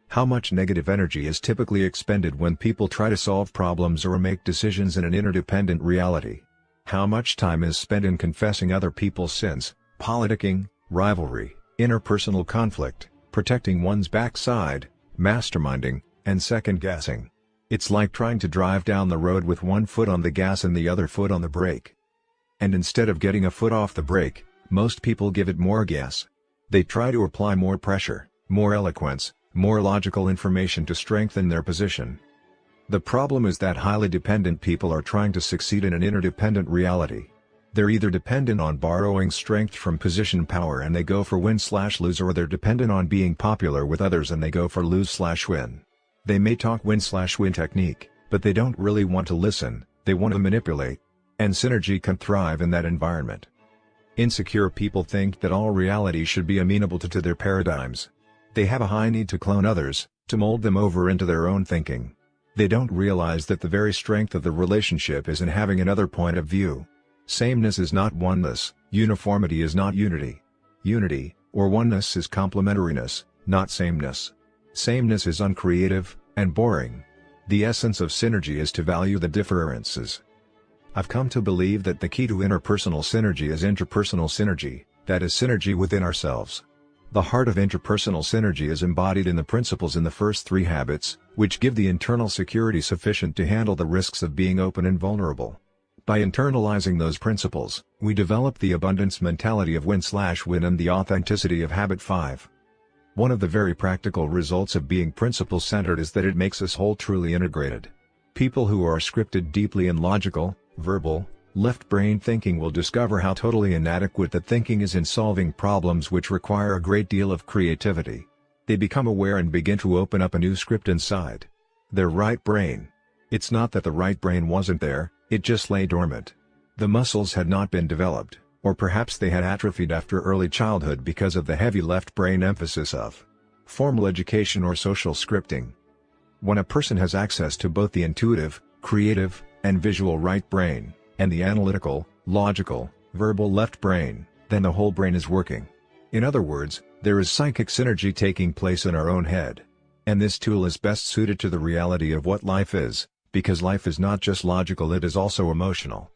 How much negative energy is typically expended when people try to solve problems or make decisions in an interdependent reality? How much time is spent in confessing other people's sins, politicking, rivalry, interpersonal conflict, protecting one's backside, masterminding, and second-guessing? It's like trying to drive down the road with one foot on the gas and the other foot on the brake. And instead of getting a foot off the brake, most people give it more gas. They try to apply more pressure, more eloquence, more logical information to strengthen their position. The problem is that highly dependent people are trying to succeed in an interdependent reality. They're either dependent on borrowing strength from position power and they go for win/lose, or they're dependent on being popular with others and they go for lose/win. They may talk win/win technique, but they don't really want to listen, they want to manipulate. And synergy can thrive in that environment. Insecure people think that all reality should be amenable to their paradigms. They have a high need to clone others, to mold them over into their own thinking. They don't realize that the very strength of the relationship is in having another point of view. Sameness is not oneness, uniformity is not unity. Unity, or oneness, is complementariness, not sameness. Sameness is uncreative, and boring. The essence of synergy is to value the differences. I've come to believe that the key to interpersonal synergy is interpersonal synergy, that is synergy within ourselves. The heart of interpersonal synergy is embodied in the principles in the first 3 habits, which give the internal security sufficient to handle the risks of being open and vulnerable. By internalizing those principles, we develop the abundance mentality of win/win and the authenticity of habit 5. One of the very practical results of being principle-centered is that it makes us whole, truly integrated. People who are scripted, deeply and logical, verbal, Left-brain thinking will discover how totally inadequate that thinking is in solving problems which require a great deal of creativity. They become aware and begin to open up a new script inside their right brain. It's not that the right brain wasn't there, it just lay dormant. The muscles had not been developed, or perhaps they had atrophied after early childhood because of the heavy left brain emphasis of formal education or social scripting. When a person has access to both the intuitive, creative, and visual right brain, and the analytical, logical, verbal left brain, then the whole brain is working. In other words, there is psychic synergy taking place in our own head. And this tool is best suited to the reality of what life is, because life is not just logical, it is also emotional.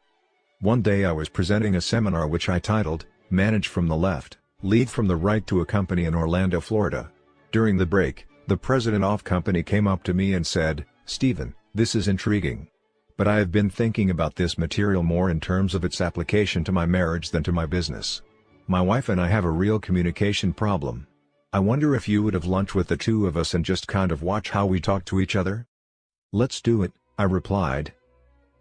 One day I was presenting a seminar which I titled, Manage from the Left, Lead from the Right to a company in Orlando, Florida. During the break, the president of company came up to me and said, "Stephen, this is intriguing. But I have been thinking about this material more in terms of its application to my marriage than to my business. My wife and I have a real communication problem. I wonder if you would have lunch with the two of us and just kind of watch how we talk to each other?" "Let's do it," I replied.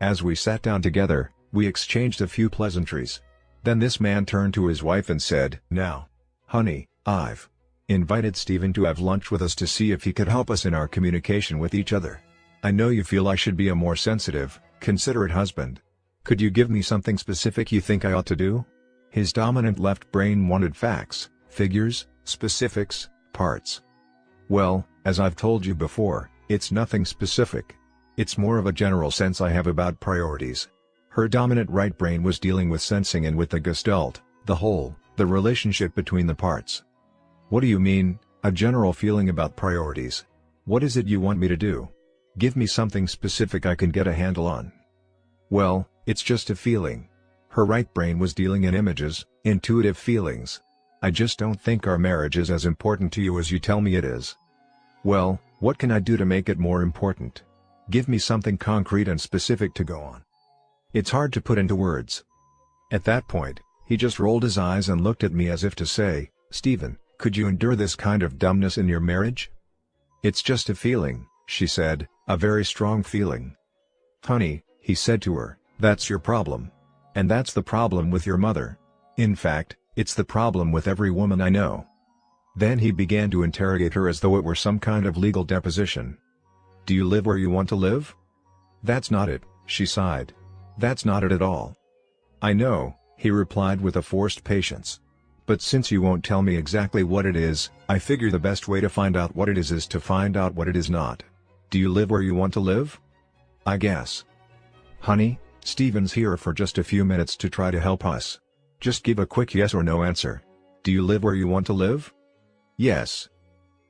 As we sat down together, we exchanged a few pleasantries. Then this man turned to his wife and said, "Now, honey, I've invited Stephen to have lunch with us to see if he could help us in our communication with each other. I know you feel I should be a more sensitive, considerate husband. Could you give me something specific you think I ought to do?" His dominant left brain wanted facts, figures, specifics, parts. "Well, as I've told you before, it's nothing specific. It's more of a general sense I have about priorities." Her dominant right brain was dealing with sensing and with the gestalt, the whole, the relationship between the parts. "What do you mean, a general feeling about priorities? What is it you want me to do? Give me something specific I can get a handle on." "Well, it's just a feeling." Her right brain was dealing in images, intuitive feelings. "I just don't think our marriage is as important to you as you tell me it is." "Well, what can I do to make it more important? Give me something concrete and specific to go on." "It's hard to put into words." At that point, he just rolled his eyes and looked at me as if to say, "Stephen, could you endure this kind of dumbness in your marriage?" "It's just a feeling," she said, "a very strong feeling." "Honey," he said to her, "that's your problem. And that's the problem with your mother. In fact, it's the problem with every woman I know." Then he began to interrogate her as though it were some kind of legal deposition. "Do you live where you want to live?" "That's not it," she sighed. "That's not it at all." "I know," he replied with a forced patience. "But since you won't tell me exactly what it is, I figure the best way to find out what it is to find out what it is not. Do you live where you want to live?" "I guess." "Honey, Stephen's here for just a few minutes to try to help us. Just give a quick yes or no answer. Do you live where you want to live?" "Yes."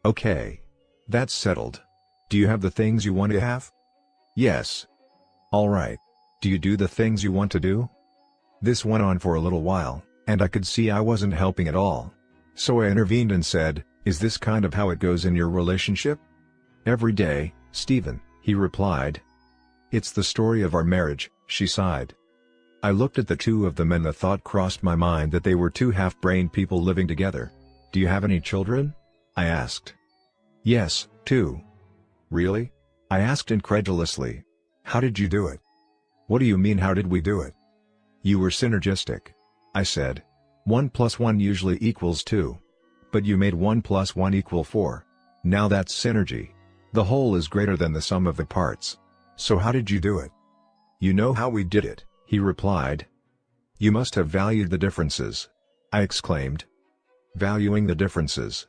"Okay. That's settled. Do you have the things you want to have?" "Yes." "All right. Do you do the things you want to do?" This went on for a little while, and I could see I wasn't helping at all. So I intervened and said, "Is this kind of how it goes in your relationship?" "Every day, Stephen," he replied. "It's the story of our marriage," she sighed. I looked at the two of them and the thought crossed my mind that they were two half-brained people living together. "Do you have any children?" I asked. "Yes, 2. "Really?" I asked incredulously. "How did you do it?" "What do you mean how did we do it?" "You were synergistic," I said. 1 + 1 usually equals 2. But you made 1 + 1 equal 4. Now that's synergy. The whole is greater than the sum of the parts. So how did you do it?" "You know how we did it," he replied. "You must have valued the differences," I exclaimed. "Valuing the differences."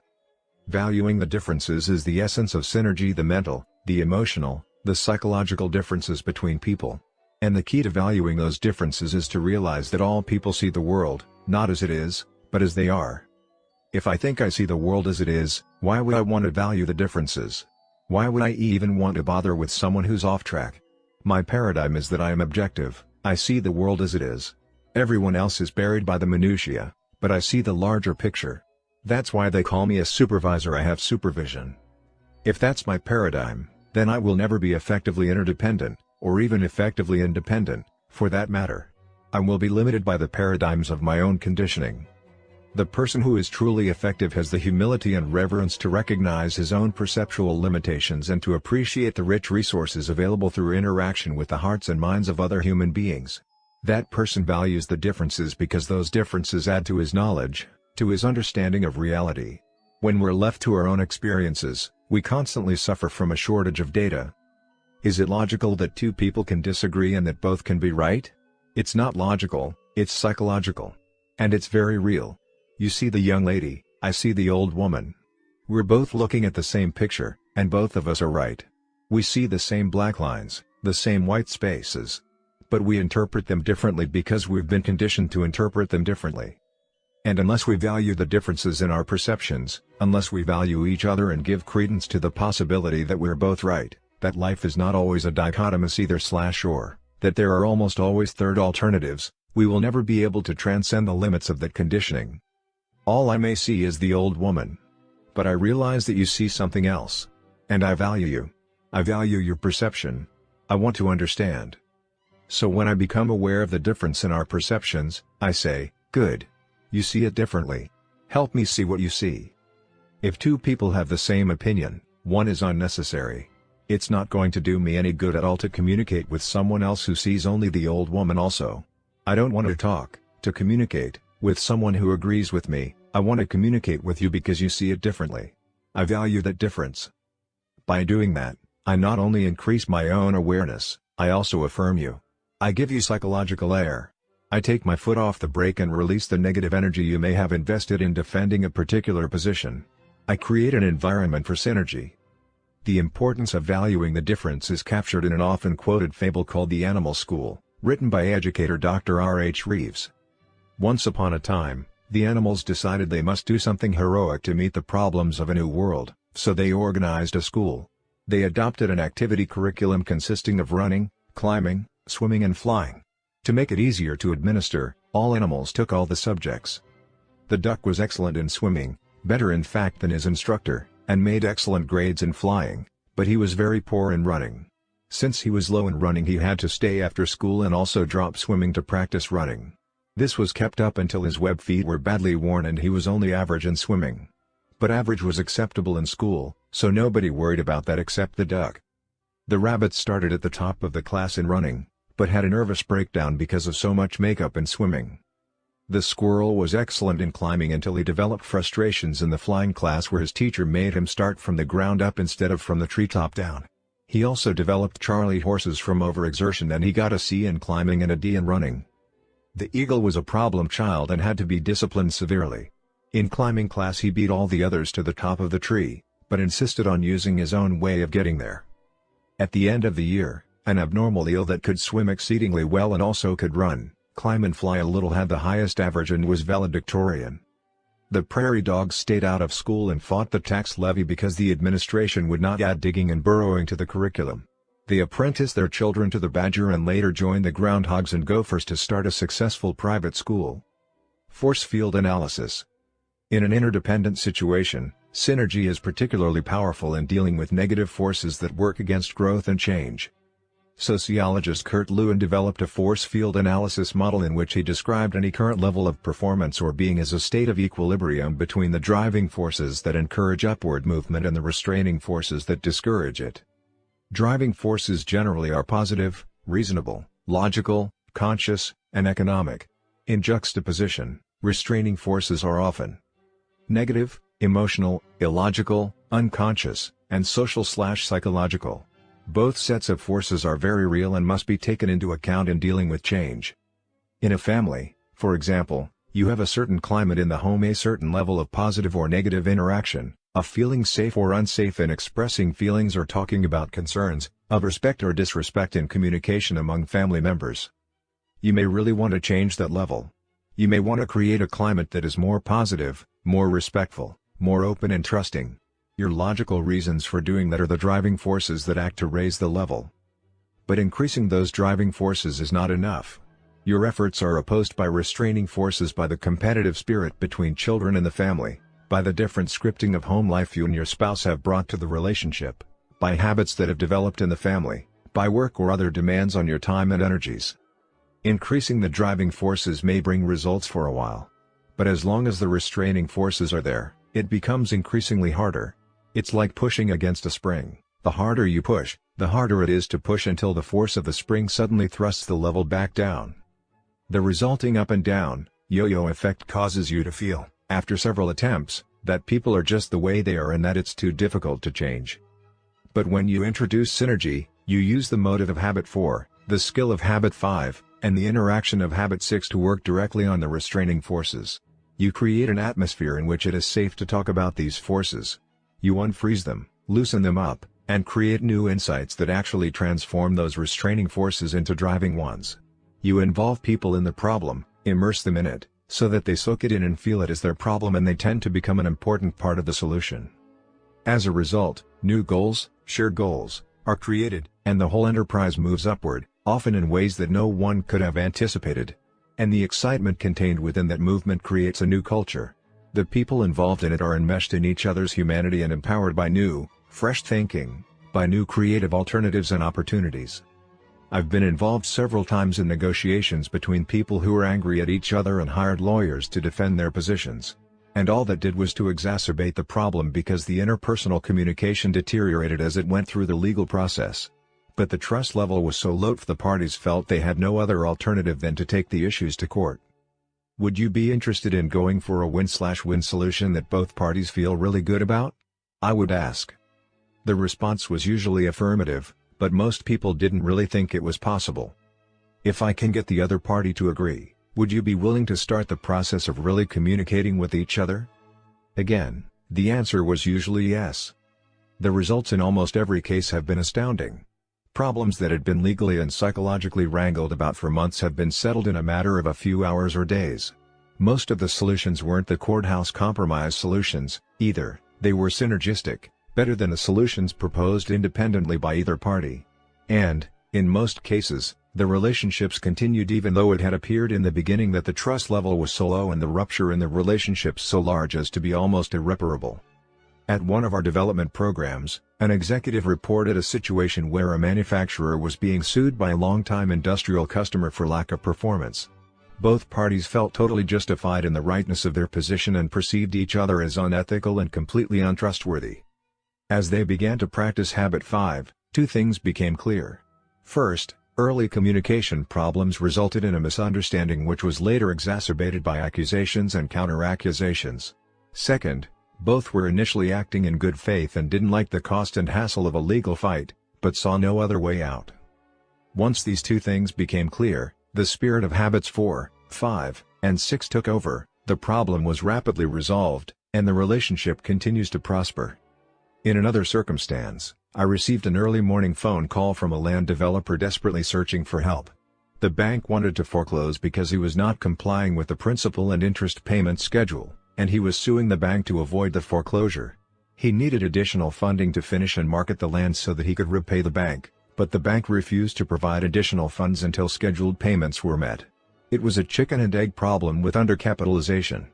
"Valuing the differences is the essence of synergy, the mental, the emotional, the psychological differences between people. And the key to valuing those differences is to realize that all people see the world, not as it is, but as they are. If I think I see the world as it is, why would I want to value the differences? Why would I even want to bother with someone who's off track? My paradigm is that I am objective, I see the world as it is. Everyone else is buried by the minutiae, but I see the larger picture. That's why they call me a supervisor, I have supervision. If that's my paradigm, then I will never be effectively interdependent, or even effectively independent, for that matter. I will be limited by the paradigms of my own conditioning. The person who is truly effective has the humility and reverence to recognize his own perceptual limitations and to appreciate the rich resources available through interaction with the hearts and minds of other human beings. That person values the differences because those differences add to his knowledge, to his understanding of reality. When we're left to our own experiences, we constantly suffer from a shortage of data. Is it logical that two people can disagree and that both can be right? It's not logical, it's psychological. And it's very real. You see the young lady, I see the old woman. We're both looking at the same picture, and both of us are right. We see the same black lines, the same white spaces. But we interpret them differently because we've been conditioned to interpret them differently. And unless we value the differences in our perceptions, unless we value each other and give credence to the possibility that we're both right, that life is not always a dichotomous either/or, that there are almost always third alternatives, we will never be able to transcend the limits of that conditioning. All I may see is the old woman. But I realize that you see something else. And I value you. I value your perception. I want to understand. So when I become aware of the difference in our perceptions, I say, good. You see it differently. Help me see what you see. If two people have the same opinion, one is unnecessary. It's not going to do me any good at all to communicate with someone else who sees only the old woman also. I don't want to communicate, with someone who agrees with me. I want to communicate with you because you see it differently. I value that difference. By doing that, I not only increase my own awareness, I also affirm you. I give you psychological air. I take my foot off the brake and release the negative energy you may have invested in defending a particular position. I create an environment for synergy. The importance of valuing the difference is captured in an often quoted fable called The Animal School, written by educator Dr. R. H. Reeves. Once upon a time, the animals decided they must do something heroic to meet the problems of a new world, so they organized a school. They adopted an activity curriculum consisting of running, climbing, swimming and flying. To make it easier to administer, all animals took all the subjects. The duck was excellent in swimming, better in fact than his instructor, and made excellent grades in flying, but he was very poor in running. Since he was low in running, he had to stay after school and also drop swimming to practice running. This was kept up until his web feet were badly worn and he was only average in swimming. But average was acceptable in school, so nobody worried about that except the duck. The rabbit started at the top of the class in running, but had a nervous breakdown because of so much makeup in swimming. The squirrel was excellent in climbing until he developed frustrations in the flying class where his teacher made him start from the ground up instead of from the treetop down. He also developed Charlie horses from overexertion and he got a C in climbing and a D in running. The eagle was a problem child and had to be disciplined severely. In climbing class he beat all the others to the top of the tree, but insisted on using his own way of getting there. At the end of the year, an abnormal eel that could swim exceedingly well and also could run, climb and fly a little had the highest average and was valedictorian. The prairie dogs stayed out of school and fought the tax levy because the administration would not add digging and burrowing to the curriculum. They apprenticed their children to the badger and later joined the groundhogs and gophers to start a successful private school. Force field analysis. In an interdependent situation, synergy is particularly powerful in dealing with negative forces that work against growth and change. Sociologist Kurt Lewin developed a force field analysis model in which he described any current level of performance or being as a state of equilibrium between the driving forces that encourage upward movement and the restraining forces that discourage it. Driving forces generally are positive, reasonable, logical, conscious, and economic. In juxtaposition, restraining forces are often negative, emotional, illogical, unconscious, and social/psychological. Both sets of forces are very real and must be taken into account in dealing with change. In a family, for example, you have a certain climate in the home, a certain level of positive or negative interaction, of feeling safe or unsafe in expressing feelings or talking about concerns, of respect or disrespect in communication among family members. You may really want to change that level. You may want to create a climate that is more positive, more respectful, more open and trusting. Your logical reasons for doing that are the driving forces that act to raise the level. But increasing those driving forces is not enough. Your efforts are opposed by restraining forces, by the competitive spirit between children in the family, by the different scripting of home life you and your spouse have brought to the relationship, by habits that have developed in the family, by work or other demands on your time and energies. Increasing the driving forces may bring results for a while. But as long as the restraining forces are there, it becomes increasingly harder. It's like pushing against a spring. The harder you push, the harder it is to push until the force of the spring suddenly thrusts the level back down. The resulting up and down, yo-yo effect causes you to feel, after several attempts, that people are just the way they are and that it's too difficult to change. But when you introduce synergy, you use the motive of habit 4, the skill of habit 5, and the interaction of habit 6 to work directly on the restraining forces. You create an atmosphere in which it is safe to talk about these forces. You unfreeze them, loosen them up, and create new insights that actually transform those restraining forces into driving ones. You involve people in the problem, immerse them in it, so that they soak it in and feel it as their problem, and they tend to become an important part of the solution. As a result, new goals, shared goals, are created, and the whole enterprise moves upward, often in ways that no one could have anticipated. And the excitement contained within that movement creates a new culture. The people involved in it are enmeshed in each other's humanity and empowered by new, fresh thinking, by new creative alternatives and opportunities. I've been involved several times in negotiations between people who were angry at each other and hired lawyers to defend their positions. And all that did was to exacerbate the problem because the interpersonal communication deteriorated as it went through the legal process. But the trust level was so low the parties felt they had no other alternative than to take the issues to court. Would you be interested in going for a win-win solution that both parties feel really good about? I would ask. The response was usually affirmative, but most people didn't really think it was possible. If I can get the other party to agree, would you be willing to start the process of really communicating with each other? Again, the answer was usually yes. The results in almost every case have been astounding. Problems that had been legally and psychologically wrangled about for months have been settled in a matter of a few hours or days. Most of the solutions weren't the courthouse compromise solutions, either. They were synergistic, better than the solutions proposed independently by either party. And, in most cases, the relationships continued even though it had appeared in the beginning that the trust level was so low and the rupture in the relationships so large as to be almost irreparable. At one of our development programs, an executive reported a situation where a manufacturer was being sued by a longtime industrial customer for lack of performance. Both parties felt totally justified in the rightness of their position and perceived each other as unethical and completely untrustworthy. As they began to practice habit 5, two things became clear. First, early communication problems resulted in a misunderstanding which was later exacerbated by accusations and counter-accusations. Second, both were initially acting in good faith and didn't like the cost and hassle of a legal fight, but saw no other way out. Once these two things became clear, the spirit of habits 4, 5, and 6 took over, the problem was rapidly resolved, and the relationship continues to prosper. In another circumstance, I received an early morning phone call from a land developer desperately searching for help. The bank wanted to foreclose because he was not complying with the principal and interest payment schedule, and he was suing the bank to avoid the foreclosure. He needed additional funding to finish and market the land so that he could repay the bank, but the bank refused to provide additional funds until scheduled payments were met. It was a chicken and egg problem with undercapitalization.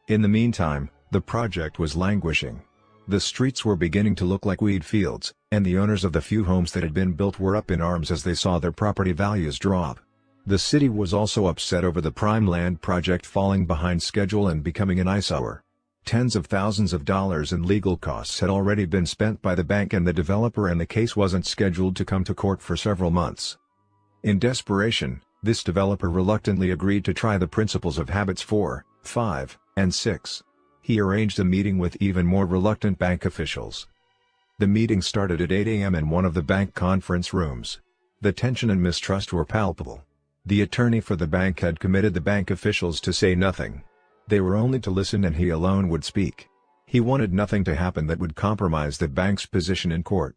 In the meantime, the project was languishing. The streets were beginning to look like weed fields, and the owners of the few homes that had been built were up in arms as they saw their property values drop. The city was also upset over the prime land project falling behind schedule and becoming an eyesore. Tens of thousands of dollars in legal costs had already been spent by the bank and the developer, and the case wasn't scheduled to come to court for several months. In desperation, this developer reluctantly agreed to try the principles of habits 4, 5, and 6. He arranged a meeting with even more reluctant bank officials. The meeting started at 8 a.m. in one of the bank conference rooms. The tension and mistrust were palpable. The attorney for the bank had committed the bank officials to say nothing. They were only to listen, and he alone would speak. He wanted nothing to happen that would compromise the bank's position in court.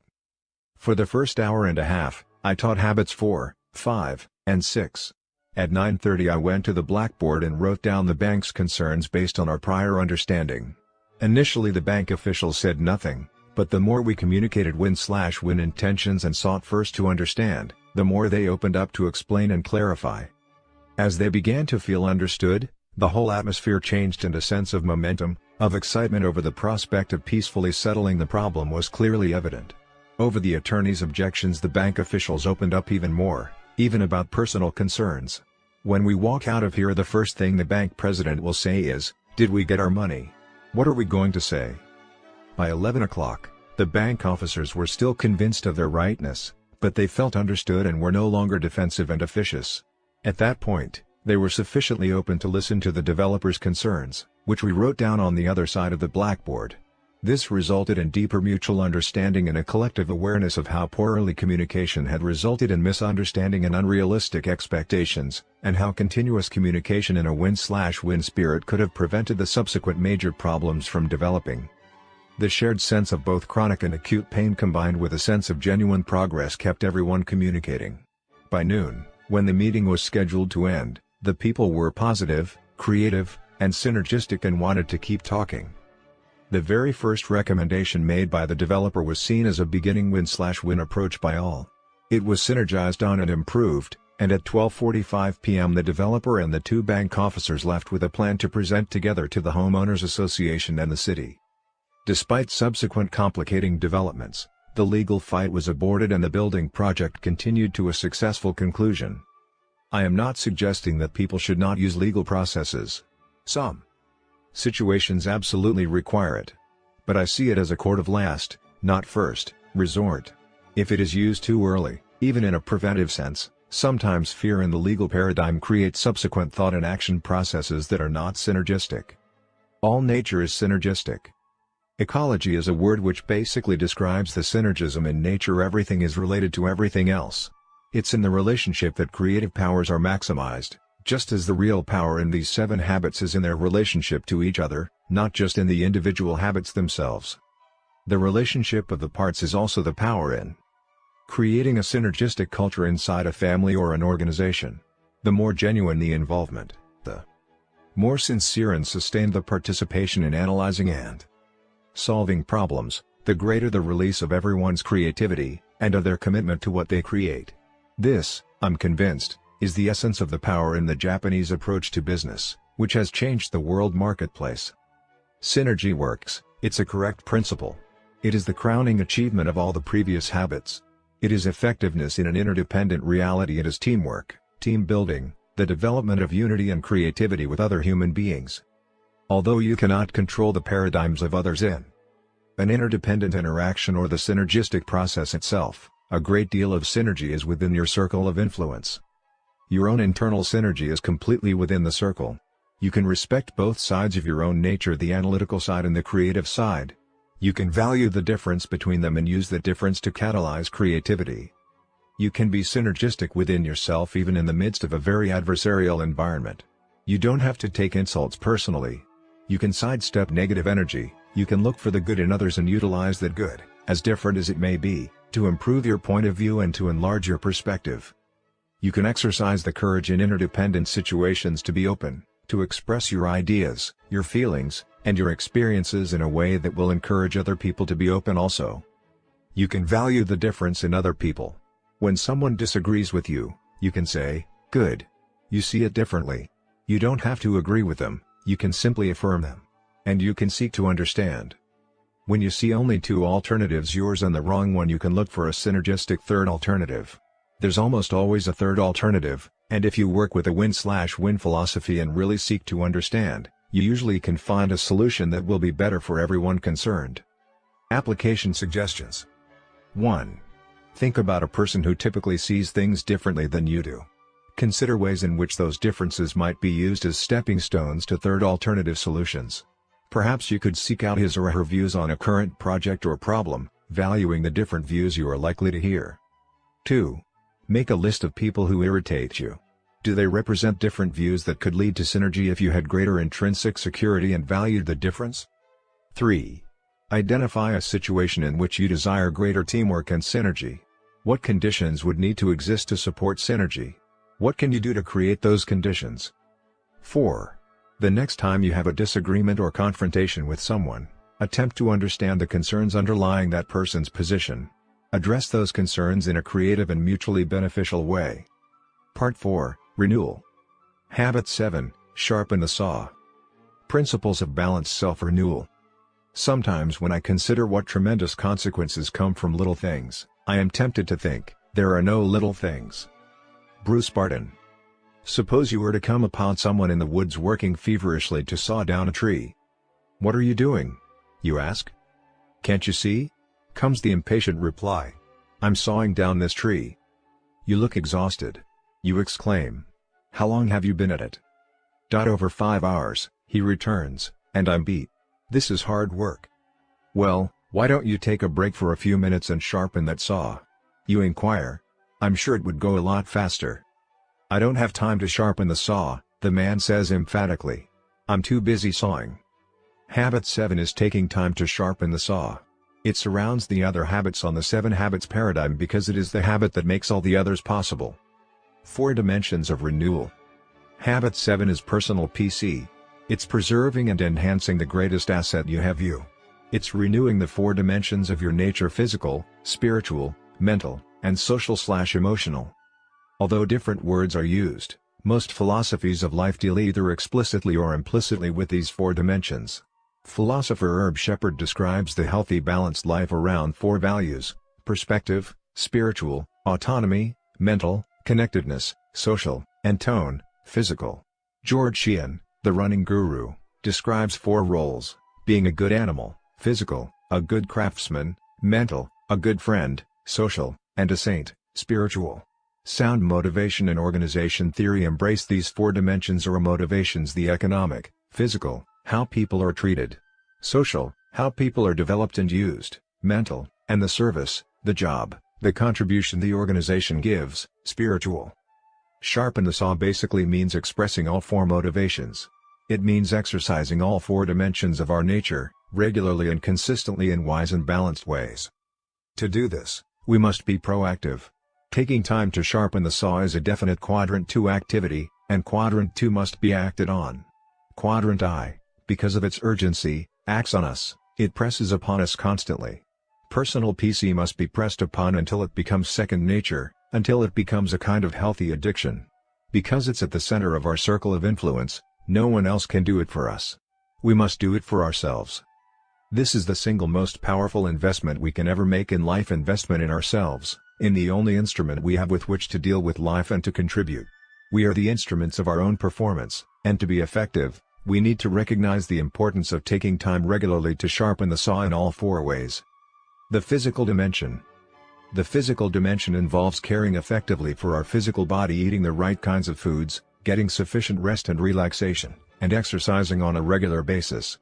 For the first hour and a half, I taught habits 4, 5, and 6. At 9:30 I went to the blackboard and wrote down the bank's concerns based on our prior understanding. Initially the bank officials said nothing, but the more we communicated win-win intentions and sought first to understand, the more they opened up to explain and clarify. As they began to feel understood, the whole atmosphere changed, and a sense of momentum, of excitement over the prospect of peacefully settling the problem was clearly evident. Over the attorney's objections the bank officials opened up even more, even about personal concerns. When we walk out of here, the first thing the bank president will say is, "Did we get our money? What are we going to say?" By 11 o'clock, the bank officers were still convinced of their rightness, but they felt understood and were no longer defensive and officious. At that point, They were sufficiently open to listen to the developer's concerns, which we wrote down on the other side of the blackboard. This resulted in deeper mutual understanding and a collective awareness of how poor early communication had resulted in misunderstanding and unrealistic expectations, and how continuous communication in a win-slash-win spirit could have prevented the subsequent major problems from developing. The shared sense of both chronic and acute pain combined with a sense of genuine progress kept everyone communicating. By noon, when the meeting was scheduled to end, the people were positive, creative, and synergistic and wanted to keep talking. The very first recommendation made by the developer was seen as a beginning win-slash-win approach by all. It was synergized on and improved, and at 12:45 p.m. the developer and the two bank officers left with a plan to present together to the Homeowners Association and the city. Despite subsequent complicating developments, the legal fight was aborted and the building project continued to a successful conclusion. I am not suggesting that people should not use legal processes. Some situations absolutely require it. But I see it as a court of last, not first, resort. If it is used too early, even in a preventive sense, sometimes fear in the legal paradigm creates subsequent thought and action processes that are not synergistic. All nature is synergistic. Ecology is a word which basically describes the synergism in nature. Everything is related to everything else. It's in the relationship that creative powers are maximized, just as the real power in these 7 habits is in their relationship to each other, not just in the individual habits themselves. The relationship of the parts is also the power in creating a synergistic culture inside a family or an organization. The more genuine the involvement, the more sincere and sustained the participation in analyzing and solving problems, the greater the release of everyone's creativity, and of their commitment to what they create. This, I'm convinced, is the essence of the power in the Japanese approach to business, which has changed the world marketplace. Synergy works, it's a correct principle. It is the crowning achievement of all the previous habits. It is effectiveness in an interdependent reality. It is teamwork, team building, the development of unity and creativity with other human beings. Although you cannot control the paradigms of others in an interdependent interaction or the synergistic process itself, a great deal of synergy is within your circle of influence. Your own internal synergy is completely within the circle. You can respect both sides of your own nature, the analytical side and the creative side. You can value the difference between them and use the difference to catalyze creativity. You can be synergistic within yourself even in the midst of a very adversarial environment. You don't have to take insults personally. You can sidestep negative energy, you can look for the good in others and utilize that good, as different as it may be, to improve your point of view and to enlarge your perspective. You can exercise the courage in interdependent situations to be open, to express your ideas, your feelings, and your experiences in a way that will encourage other people to be open also. You can value the difference in other people. When someone disagrees with you, you can say, "Good. You see it differently." You don't have to agree with them, you can simply affirm them. And you can seek to understand. When you see only 2 alternatives, yours and the wrong one, you can look for a synergistic third alternative. There's almost always a third alternative, and if you work with a win-slash-win philosophy and really seek to understand, you usually can find a solution that will be better for everyone concerned. Application suggestions. 1. Think about a person who typically sees things differently than you do. Consider ways in which those differences might be used as stepping stones to third alternative solutions. Perhaps you could seek out his or her views on a current project or problem, valuing the different views you are likely to hear. 2. Make a list of people who irritate you. Do they represent different views that could lead to synergy if you had greater intrinsic security and valued the difference? 3. Identify a situation in which you desire greater teamwork and synergy. What conditions would need to exist to support synergy? What can you do to create those conditions? 4. The next time you have a disagreement or confrontation with someone, attempt to understand the concerns underlying that person's position. Address those concerns in a creative and mutually beneficial way. Part 4, Renewal. Habit 7, Sharpen the saw. Principles of balanced self-renewal. Sometimes when I consider what tremendous consequences come from little things, I am tempted to think, there are no little things. Bruce Barton. Suppose you were to come upon someone in the woods working feverishly to saw down a tree. "What are you doing?" you ask. "Can't you see?" comes the impatient reply. "I'm sawing down this tree." You look exhausted. You exclaim, How long have you been at it? Over 5 hours, he returns, and I'm beat. This is hard work. Well, why don't you take a break for a few minutes and sharpen that saw? You inquire. I'm sure it would go a lot faster. I don't have time to sharpen the saw, the man says emphatically. I'm too busy sawing. Habit 7 is taking time to sharpen the saw. It surrounds the other habits on the 7 habits paradigm because it is the habit that makes all the others possible. 4 dimensions of renewal. Habit 7 is personal PC. It's preserving and enhancing the greatest asset you have, you. It's renewing the 4 dimensions of your nature: physical, spiritual, mental, and social/emotional. Although different words are used, most philosophies of life deal either explicitly or implicitly with these 4 dimensions. Philosopher Herb Shepherd describes the healthy balanced life around 4 values: perspective, spiritual, autonomy, mental, connectedness, social, and tone, physical. George Sheehan, the running guru, describes 4 roles: being a good animal, physical, a good craftsman, mental, a good friend, social, and a saint, spiritual. Sound motivation and organization theory embrace these 4 dimensions or motivations: the economic, physical, how people are treated; social, how people are developed and used; mental, and the service, the job, the contribution the organization gives; spiritual. Sharpen the saw basically means expressing all 4 motivations. It means exercising all 4 dimensions of our nature, regularly and consistently in wise and balanced ways. To do this, we must be proactive. Taking time to sharpen the saw is a definite Quadrant 2 activity, and Quadrant 2 must be acted on. Quadrant I, because of its urgency, acts on us. It presses upon us constantly. Personal PC must be pressed upon until it becomes second nature, until it becomes a kind of healthy addiction. Because it's at the center of our circle of influence, no one else can do it for us. We must do it for ourselves. This is the single most powerful investment we can ever make in life: investment in ourselves, in the only instrument we have with which to deal with life and to contribute. We are the instruments of our own performance, and to be effective, we need to recognize the importance of taking time regularly to sharpen the saw in all 4 ways. The physical dimension. The physical dimension involves caring effectively for our physical body, eating the right kinds of foods, getting sufficient rest and relaxation, and exercising on a regular basis.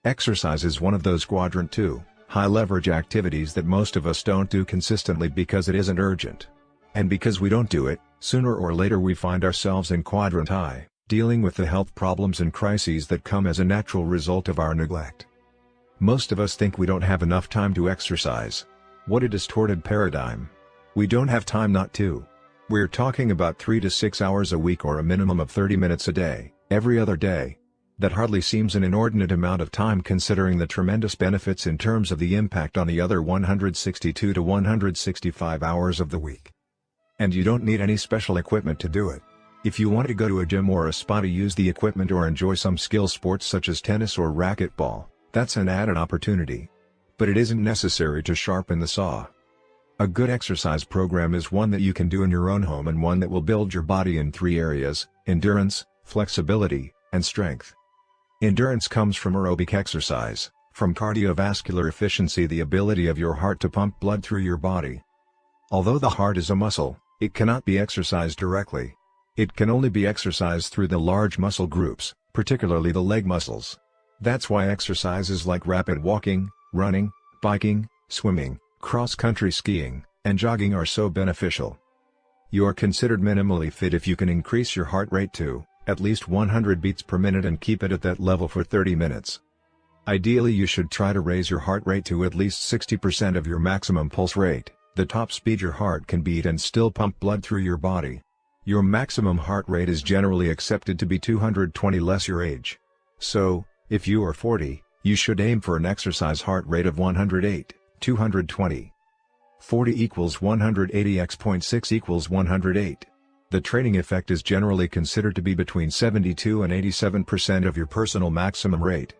Exercise is one of those Quadrant 2, high-leverage activities that most of us don't do consistently because it isn't urgent. And because we don't do it, sooner or later we find ourselves in Quadrant I, dealing with the health problems and crises that come as a natural result of our neglect. Most of us think we don't have enough time to exercise. What a distorted paradigm. We don't have time not to. We're talking about 3 to 6 hours a week, or a minimum of 30 minutes a day, every other day. That hardly seems an inordinate amount of time considering the tremendous benefits in terms of the impact on the other 162 to 165 hours of the week. And you don't need any special equipment to do it. If you want to go to a gym or a spa to use the equipment or enjoy some skill sports such as tennis or racquetball, that's an added opportunity. But it isn't necessary to sharpen the saw. A good exercise program is one that you can do in your own home, and one that will build your body in 3 areas: endurance, flexibility, and strength. Endurance comes from aerobic exercise, from cardiovascular efficiency, the ability of your heart to pump blood through your body. Although the heart is a muscle, it cannot be exercised directly. It can only be exercised through the large muscle groups, particularly the leg muscles. That's why exercises like rapid walking, running, biking, swimming, cross-country skiing, and jogging are so beneficial. You are considered minimally fit if you can increase your heart rate to at least 100 beats per minute and keep it at that level for 30 minutes. Ideally, you should try to raise your heart rate to at least 60% of your maximum pulse rate, the top speed your heart can beat, and still pump blood through your body. Your maximum heart rate is generally accepted to be 220 less your age. So, if you are 40, you should aim for an exercise heart rate of 108, 220. 40 equals 180 x 0.6 equals 108. The training effect is generally considered to be between 72 and 87% of your personal maximum rate.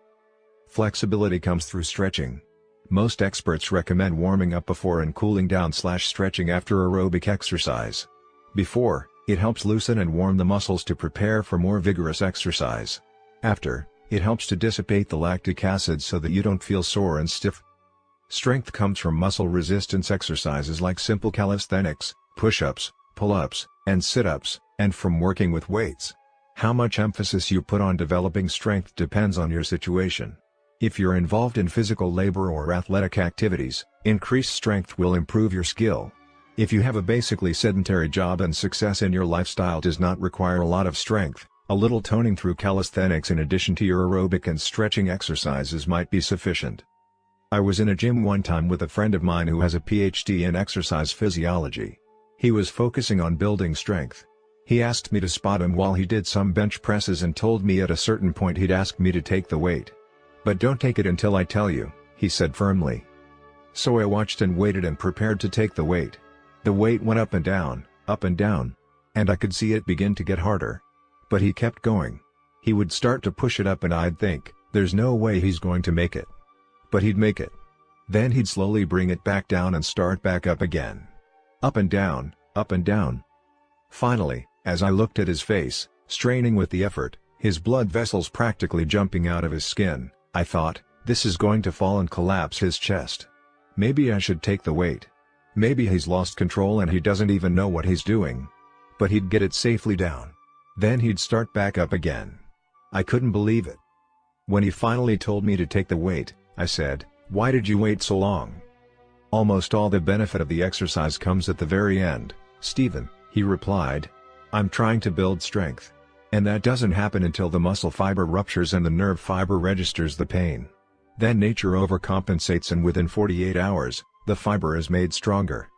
Flexibility comes through stretching. Most experts recommend warming up before and cooling down/stretching after aerobic exercise. Before, it helps loosen and warm the muscles to prepare for more vigorous exercise. After, it helps to dissipate the lactic acid so that you don't feel sore and stiff. Strength comes from muscle resistance exercises like simple calisthenics, push-ups, pull-ups, and sit-ups, and from working with weights. How much emphasis you put on developing strength depends on your situation. If you're involved in physical labor or athletic activities, increased strength will improve your skill. If you have a basically sedentary job and success in your lifestyle does not require a lot of strength, a little toning through calisthenics in addition to your aerobic and stretching exercises might be sufficient. I was in a gym one time with a friend of mine who has a PhD in exercise physiology. He was focusing on building strength. He asked me to spot him while he did some bench presses and told me at a certain point he'd ask me to take the weight. "But don't take it until I tell you," he said firmly. So I watched and waited and prepared to take the weight. The weight went up and down, and I could see it begin to get harder. But he kept going. He would start to push it up and I'd think, there's no way he's going to make it. But he'd make it. Then he'd slowly bring it back down and start back up again. Up and down, up and down. Finally, as I looked at his face, straining with the effort, his blood vessels practically jumping out of his skin, I thought, this is going to fall and collapse his chest. Maybe I should take the weight. Maybe he's lost control and he doesn't even know what he's doing. But he'd get it safely down. Then he'd start back up again. I couldn't believe it. When he finally told me to take the weight, I said, "Why did you wait so long?" "Almost all the benefit of the exercise comes at the very end, Stephen," he replied. "I'm trying to build strength. And that doesn't happen until the muscle fiber ruptures and the nerve fiber registers the pain. Then nature overcompensates and within 48 hours, the fiber is made stronger."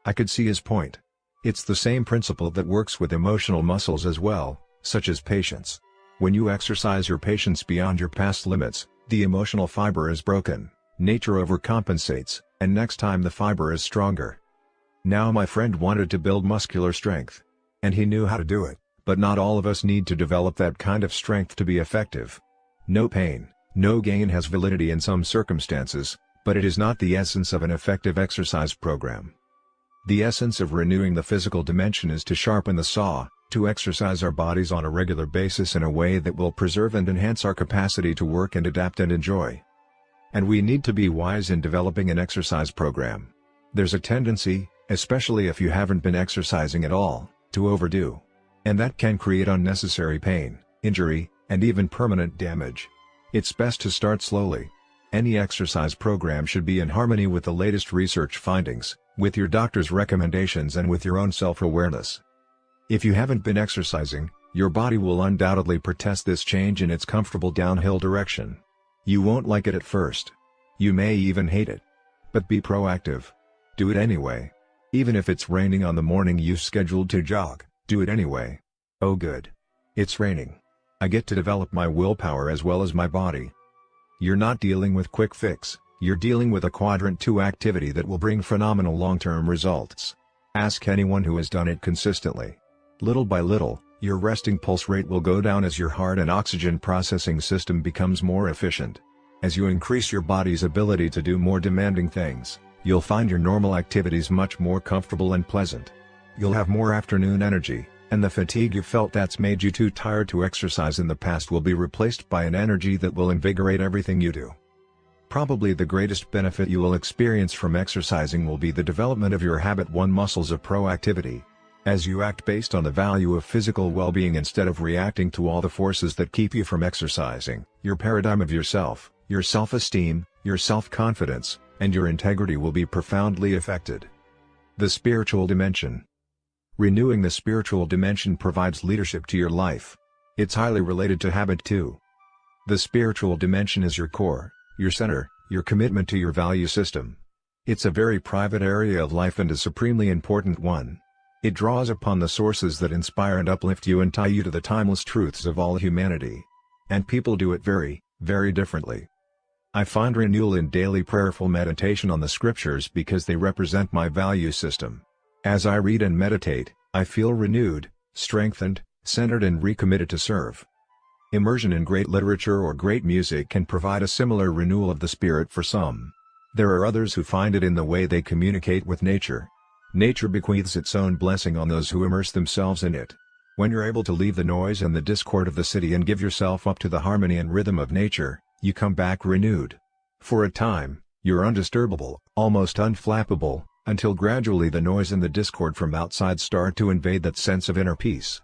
I could see his point. It's the same principle that works with emotional muscles as well, such as patience. When you exercise your patience beyond your past limits, the emotional fiber is broken, nature overcompensates, and next time the fiber is stronger. Now my friend wanted to build muscular strength. And he knew how to do it, but not all of us need to develop that kind of strength to be effective. No pain, no gain has validity in some circumstances, but it is not the essence of an effective exercise program. The essence of renewing the physical dimension is to sharpen the saw, to exercise our bodies on a regular basis in a way that will preserve and enhance our capacity to work and adapt and enjoy. And we need to be wise in developing an exercise program. There's a tendency, especially if you haven't been exercising at all, to overdo. And that can create unnecessary pain, injury, and even permanent damage. It's best to start slowly. Any exercise program should be in harmony with the latest research findings, with your doctor's recommendations and with your own self-awareness. If you haven't been exercising, your body will undoubtedly protest this change in its comfortable downhill direction. You won't like it at first. You may even hate it. But be proactive. Do it anyway. Even if it's raining on the morning you scheduled to jog, do it anyway. Oh good. It's raining. I get to develop my willpower as well as my body. You're not dealing with quick fix, you're dealing with a quadrant 2 activity that will bring phenomenal long-term results. Ask anyone who has done it consistently. Little by little, your resting pulse rate will go down as your heart and oxygen processing system becomes more efficient. As you increase your body's ability to do more demanding things, you'll find your normal activities much more comfortable and pleasant. You'll have more afternoon energy, and the fatigue you felt that's made you too tired to exercise in the past will be replaced by an energy that will invigorate everything you do. Probably the greatest benefit you will experience from exercising will be the development of your habit 1 muscles of proactivity. As you act based on the value of physical well-being instead of reacting to all the forces that keep you from exercising, your paradigm of yourself, your self-esteem, your self-confidence, and your integrity will be profoundly affected. The spiritual dimension. Renewing the spiritual dimension provides leadership to your life. It's highly related to habit 2. The spiritual dimension is your core, your center, your commitment to your value system. It's a very private area of life and a supremely important one. It draws upon the sources that inspire and uplift you and tie you to the timeless truths of all humanity. And people do it very, very differently. I find renewal in daily prayerful meditation on the scriptures because they represent my value system. As I read and meditate, I feel renewed, strengthened, centered and recommitted to serve. Immersion in great literature or great music can provide a similar renewal of the spirit for some. There are others who find it in the way they communicate with nature. Nature bequeaths its own blessing on those who immerse themselves in it. When you're able to leave the noise and the discord of the city and give yourself up to the harmony and rhythm of nature, you come back renewed. For a time, you're undisturbable, almost unflappable, until gradually the noise and the discord from outside start to invade that sense of inner peace.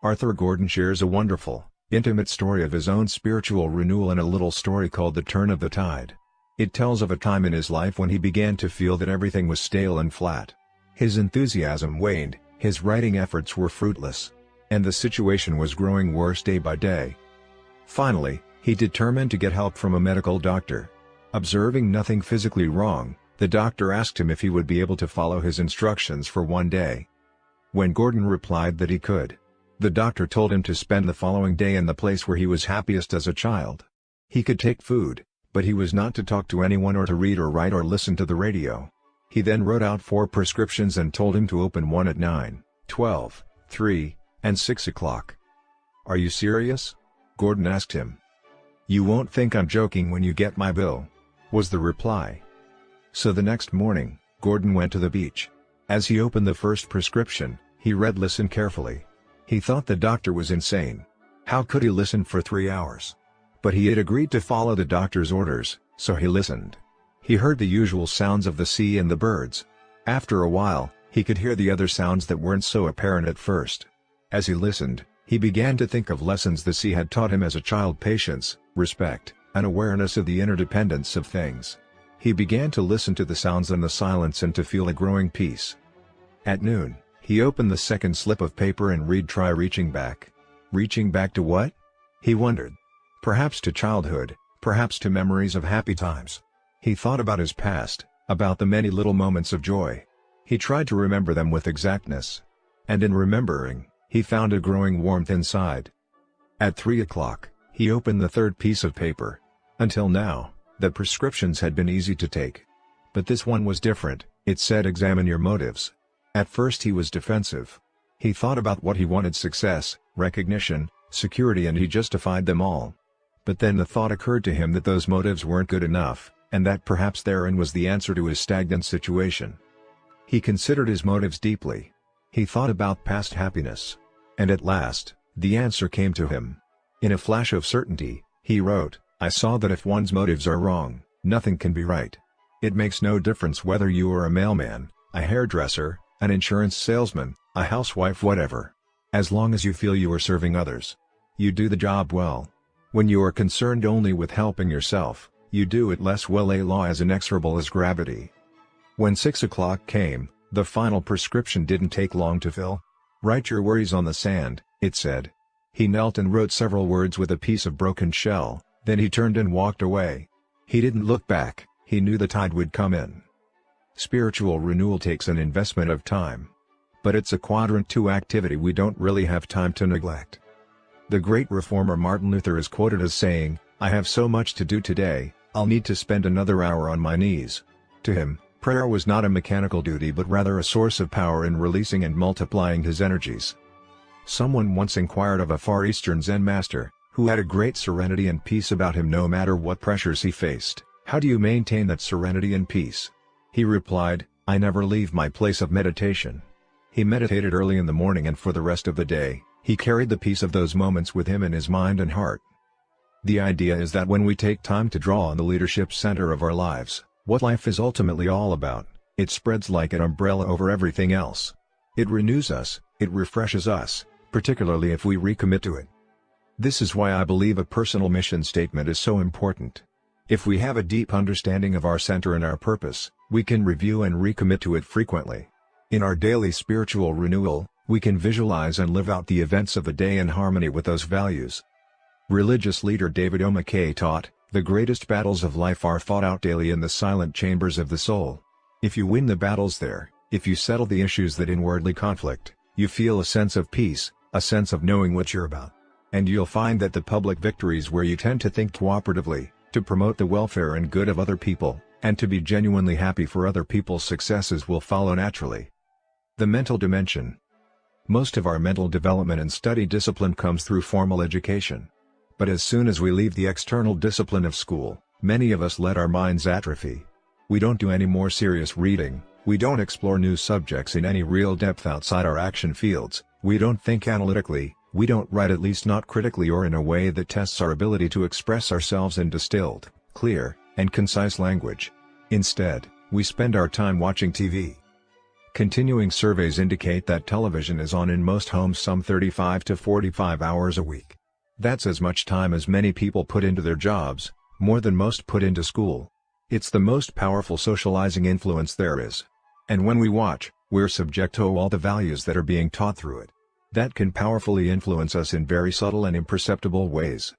Arthur Gordon shares a wonderful, intimate story of his own spiritual renewal in a little story called The Turn of the Tide. It tells of a time in his life when he began to feel that everything was stale and flat. His enthusiasm waned, his writing efforts were fruitless, and the situation was growing worse day by day. Finally, he determined to get help from a medical doctor. Observing nothing physically wrong, the doctor asked him if he would be able to follow his instructions for one day. When Gordon replied that he could, the doctor told him to spend the following day in the place where he was happiest as a child. He could take food, but he was not to talk to anyone or to read or write or listen to the radio. He then wrote out 4 prescriptions and told him to open one at 9, 12, 3, and 6 o'clock. "Are you serious?" Gordon asked him. "You won't think I'm joking when you get my bill," was the reply. So the next morning, Gordon went to the beach. As he opened the first prescription, he read "Listen carefully." He thought the doctor was insane. How could he listen for 3 hours? But he had agreed to follow the doctor's orders, so he listened. He heard the usual sounds of the sea and the birds. After a while, he could hear the other sounds that weren't so apparent at first. As he listened, he began to think of lessons the sea had taught him as a child: patience, respect, and awareness of the interdependence of things. He began to listen to the sounds and the silence and to feel a growing peace. At noon, he opened the second slip of paper and "Try reaching back." Reaching back to what? He wondered. Perhaps to childhood, perhaps to memories of happy times. He thought about his past, about the many little moments of joy. He tried to remember them with exactness. And in remembering, he found a growing warmth inside. At 3 o'clock, he opened the third piece of paper. Until now, the prescriptions had been easy to take. But this one was different. It said "Examine your motives." At first he was defensive. He thought about what he wanted: success, recognition, security, and he justified them all. But then the thought occurred to him that those motives weren't good enough, and that perhaps therein was the answer to his stagnant situation. He considered his motives deeply. He thought about past happiness. And at last, the answer came to him. In a flash of certainty, he wrote, "I saw that if one's motives are wrong, nothing can be right. It makes no difference whether you are a mailman, a hairdresser, an insurance salesman, a housewife, whatever. As long as you feel you are serving others, you do the job well. When you are concerned only with helping yourself, you do it less well. A law as inexorable as gravity." When 6 o'clock came, the final prescription didn't take long to fill. "Write your worries on the sand," it said. He knelt and wrote several words with a piece of broken shell, then he turned and walked away. He didn't look back. He knew the tide would come in. Spiritual renewal takes an investment of time. But it's a quadrant 2 activity we don't really have time to neglect. The great reformer Martin Luther is quoted as saying, "I have so much to do today, I'll need to spend another hour on my knees." To him, prayer was not a mechanical duty but rather a source of power in releasing and multiplying his energies. Someone once inquired of a Far Eastern Zen master, who had a great serenity and peace about him no matter what pressures he faced, "How do you maintain that serenity and peace?" He replied, "I never leave my place of meditation." He meditated early in the morning, and for the rest of the day, he carried the peace of those moments with him in his mind and heart. The idea is that when we take time to draw on the leadership center of our lives, what life is ultimately all about, it spreads like an umbrella over everything else. It renews us, it refreshes us, particularly if we recommit to it. This is why I believe a personal mission statement is so important. If we have a deep understanding of our center and our purpose, we can review and recommit to it frequently. In our daily spiritual renewal, we can visualize and live out the events of the day in harmony with those values. Religious leader David O. McKay taught, "The greatest battles of life are fought out daily in the silent chambers of the soul." If you win the battles there, if you settle the issues that inwardly conflict, you feel a sense of peace, a sense of knowing what you're about. And you'll find that the public victories where you tend to think cooperatively, to promote the welfare and good of other people, and to be genuinely happy for other people's successes will follow naturally. The mental dimension. Most of our mental development and study discipline comes through formal education. But as soon as we leave the external discipline of school, many of us let our minds atrophy. We don't do any more serious reading, we don't explore new subjects in any real depth outside our action fields, we don't think analytically, we don't write, at least not critically or in a way that tests our ability to express ourselves in distilled, clear, and concise language. Instead, We spend our time watching TV. Continuing surveys indicate that television is on in most homes some 35 to 45 hours a week. That's as much time as many people put into their jobs, more than most put into school. It's the most powerful socializing influence there is. And when we watch, we're subject to all the values that are being taught through it. That can powerfully influence us in very subtle and imperceptible ways.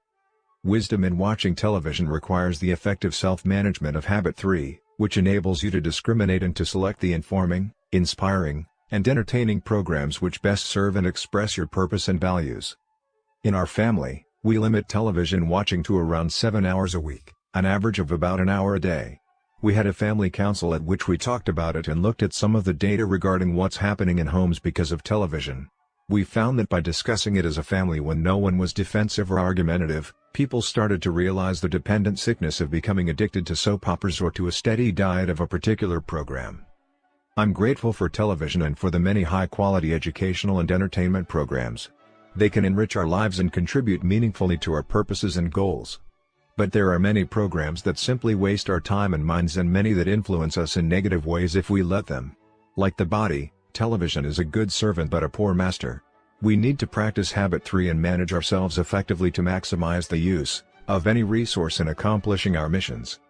Wisdom in watching television requires the effective self-management of habit 3, which enables you to discriminate and to select the informing, inspiring, and entertaining programs which best serve and express your purpose and values. In our family, we limit television watching to around 7 hours a week, an average of about an hour a day. We had a family council at which we talked about it and looked at some of the data regarding what's happening in homes because of television. We found that by discussing it as a family when no one was defensive or argumentative, people started to realize the dependent sickness of becoming addicted to soap operas or to a steady diet of a particular program. I'm grateful for television and for the many high-quality educational and entertainment programs. They can enrich our lives and contribute meaningfully to our purposes and goals. But there are many programs that simply waste our time and minds and many that influence us in negative ways if we let them. Like the body, television is a good servant but a poor master. We need to practice habit 3 and manage ourselves effectively to maximize the use of any resource in accomplishing our missions.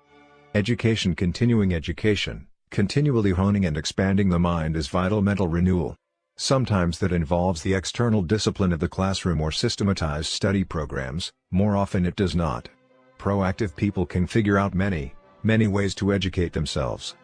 Education. Continuing education, continually honing and expanding the mind is vital mental renewal. Sometimes that involves the external discipline of the classroom or systematized study programs, more often it does not. Proactive people can figure out many ways to educate themselves.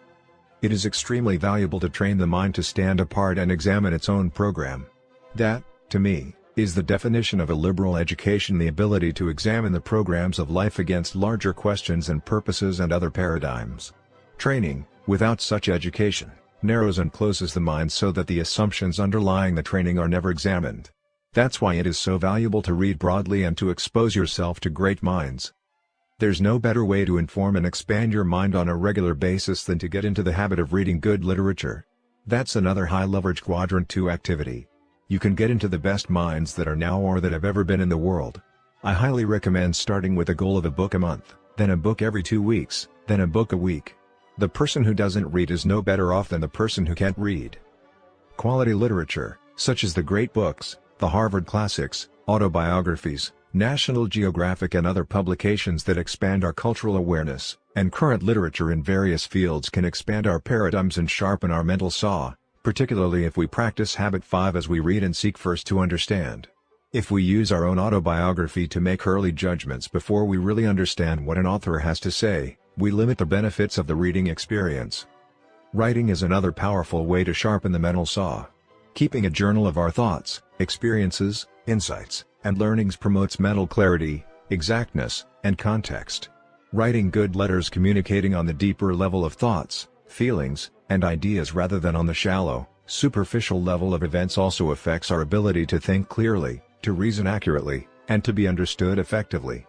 It is extremely valuable to train the mind to stand apart and examine its own program. That, to me, is the definition of a liberal education: the ability to examine the programs of life against larger questions and purposes and other paradigms. Training, without such education, narrows and closes the mind so that the assumptions underlying the training are never examined. That's why it is so valuable to read broadly and to expose yourself to great minds. There's no better way to inform and expand your mind on a regular basis than to get into the habit of reading good literature. That's another high-leverage Quadrant 2 activity. You can get into the best minds that are now or that have ever been in the world. I highly recommend starting with a goal of a book a month, then a book every 2 weeks, then a book a week. The person who doesn't read is no better off than the person who can't read. Quality literature, such as the great books, the Harvard classics, autobiographies, National Geographic and other publications that expand our cultural awareness, and current literature in various fields can expand our paradigms and sharpen our mental saw, particularly if we practice habit 5 as we read and seek first to understand. If we use our own autobiography to make early judgments before we really understand what an author has to say, we limit the benefits of the reading experience. Writing is another powerful way to sharpen the mental saw. Keeping a journal of our thoughts, experiences, insights, and learnings promotes mental clarity, exactness, and context. Writing good letters communicating on the deeper level of thoughts, feelings, and ideas rather than on the shallow, superficial level of events also affects our ability to think clearly, to reason accurately, and to be understood effectively.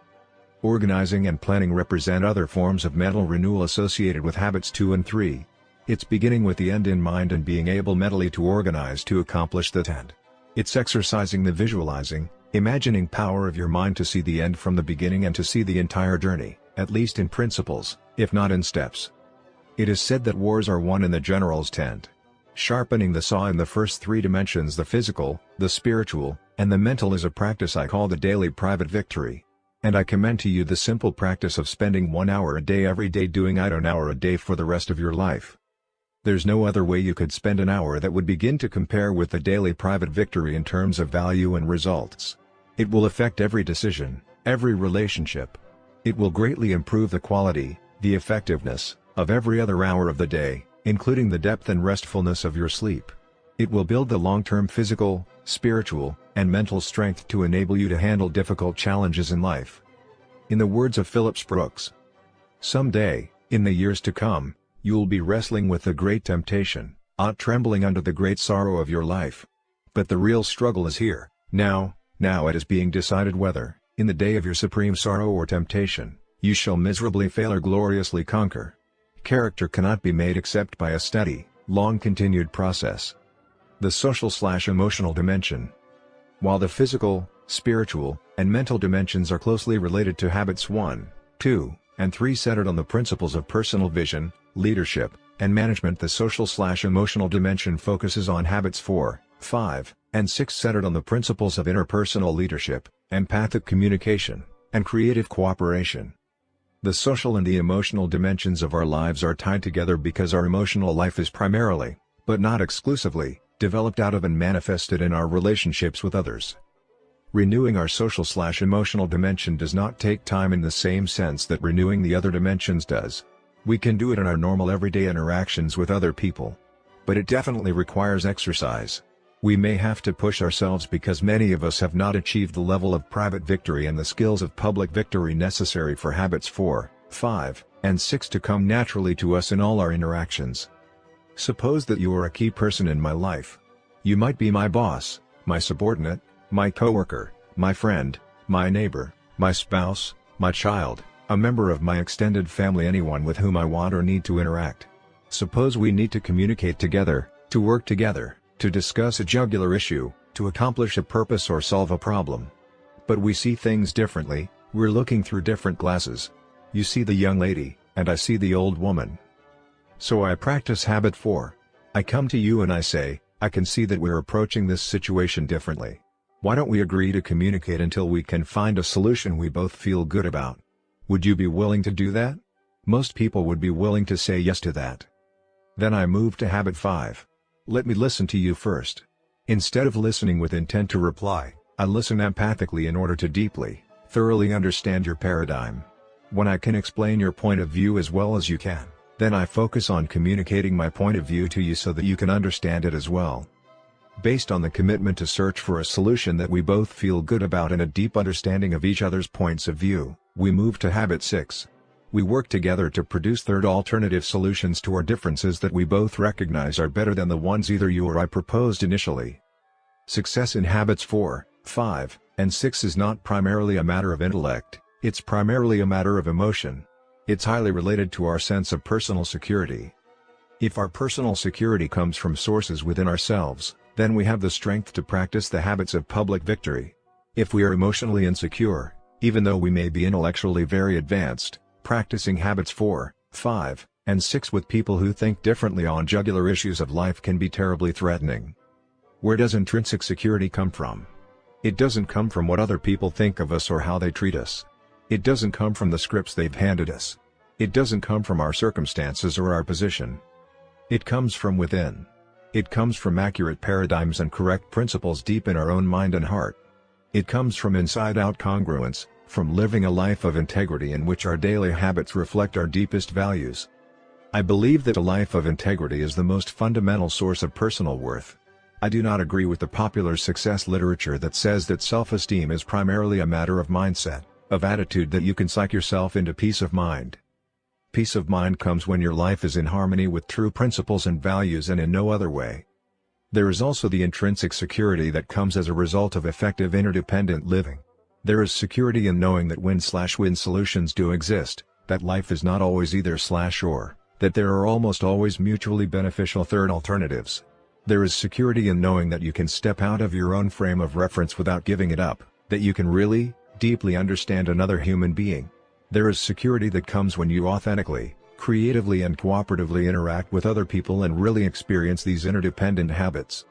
Organizing and planning represent other forms of mental renewal associated with habits 2 and 3. It's beginning with the end in mind and being able mentally to organize to accomplish that end. It's exercising the visualizing, imagining power of your mind to see the end from the beginning and to see the entire journey, at least in principles, if not in steps. It is said that wars are won in the general's tent. Sharpening the saw in the first 3 dimensions, the physical, the spiritual, and the mental, is a practice I call the daily private victory. And I commend to you the simple practice of spending 1 hour a day every day doing it, an hour a day for the rest of your life. There's no other way you could spend an hour that would begin to compare with the daily private victory in terms of value and results. It will affect every decision, every relationship. It will greatly improve the quality, the effectiveness, of every other hour of the day, including the depth and restfulness of your sleep. It will build the long-term physical, spiritual, and mental strength to enable you to handle difficult challenges in life. In the words of Phillips Brooks, "Someday, in the years to come, you'll be wrestling with the great temptation, trembling under the great sorrow of your life. But the real struggle is here, now it is being decided whether, in the day of your supreme sorrow or temptation, you shall miserably fail or gloriously conquer." Character cannot be made except by a steady, long-continued process. The social/emotional dimension. While the physical, spiritual, and mental dimensions are closely related to habits 1, 2, and 3 centered on the principles of personal vision, leadership, and management. The social/emotional dimension focuses on habits 4, 5, and 6 centered on the principles of interpersonal leadership, empathic communication, and creative cooperation. The social and the emotional dimensions of our lives are tied together because our emotional life is primarily, but not exclusively, developed out of and manifested in our relationships with others. Renewing our social/emotional dimension does not take time in the same sense that renewing the other dimensions does. We can do it in our normal everyday interactions with other people. But it definitely requires exercise. We may have to push ourselves because many of us have not achieved the level of private victory and the skills of public victory necessary for habits 4, 5, and 6 to come naturally to us in all our interactions. Suppose that you are a key person in my life. You might be my boss, my subordinate, my coworker, my friend, my neighbor, my spouse, my child, a member of my extended family, anyone with whom I want or need to interact. Suppose we need to communicate together, to work together, to discuss a jugular issue, to accomplish a purpose or solve a problem. But we see things differently, we're looking through different glasses. You see the young lady, and I see the old woman. So I practice habit 4. I come to you and I say, I can see that we're approaching this situation differently. Why don't we agree to communicate until we can find a solution we both feel good about? Would you be willing to do that? Most people would be willing to say yes to that. Then I move to habit 5. Let me listen to you first. Instead of listening with intent to reply, I listen empathically in order to deeply, thoroughly understand your paradigm. When I can explain your point of view as well as you can, then I focus on communicating my point of view to you so that you can understand it as well. Based on the commitment to search for a solution that we both feel good about and a deep understanding of each other's points of view, we move to habit 6. We work together to produce third alternative solutions to our differences that we both recognize are better than the ones either you or I proposed initially. Success in habits 4, 5, and 6 is not primarily a matter of intellect, it's primarily a matter of emotion. It's highly related to our sense of personal security. If our personal security comes from sources within ourselves, then we have the strength to practice the habits of public victory. If we are emotionally insecure, even though we may be intellectually very advanced, practicing habits 4, 5, and 6 with people who think differently on jugular issues of life can be terribly threatening. Where does intrinsic security come from? It doesn't come from what other people think of us or how they treat us. It doesn't come from the scripts they've handed us. It doesn't come from our circumstances or our position. It comes from within. It comes from accurate paradigms and correct principles deep in our own mind and heart. It comes from inside-out congruence, from living a life of integrity in which our daily habits reflect our deepest values. I believe that a life of integrity is the most fundamental source of personal worth. I do not agree with the popular success literature that says that self-esteem is primarily a matter of mindset, of attitude that you can psych yourself into peace of mind. Peace of mind comes when your life is in harmony with true principles and values and in no other way. There is also the intrinsic security that comes as a result of effective interdependent living. There is security in knowing that win/win solutions do exist, that life is not always either/or, that there are almost always mutually beneficial third alternatives. There is security in knowing that you can step out of your own frame of reference without giving it up, that you can really, deeply understand another human being. There is security that comes when you authentically, creatively and cooperatively interact with other people and really experience these interdependent habits.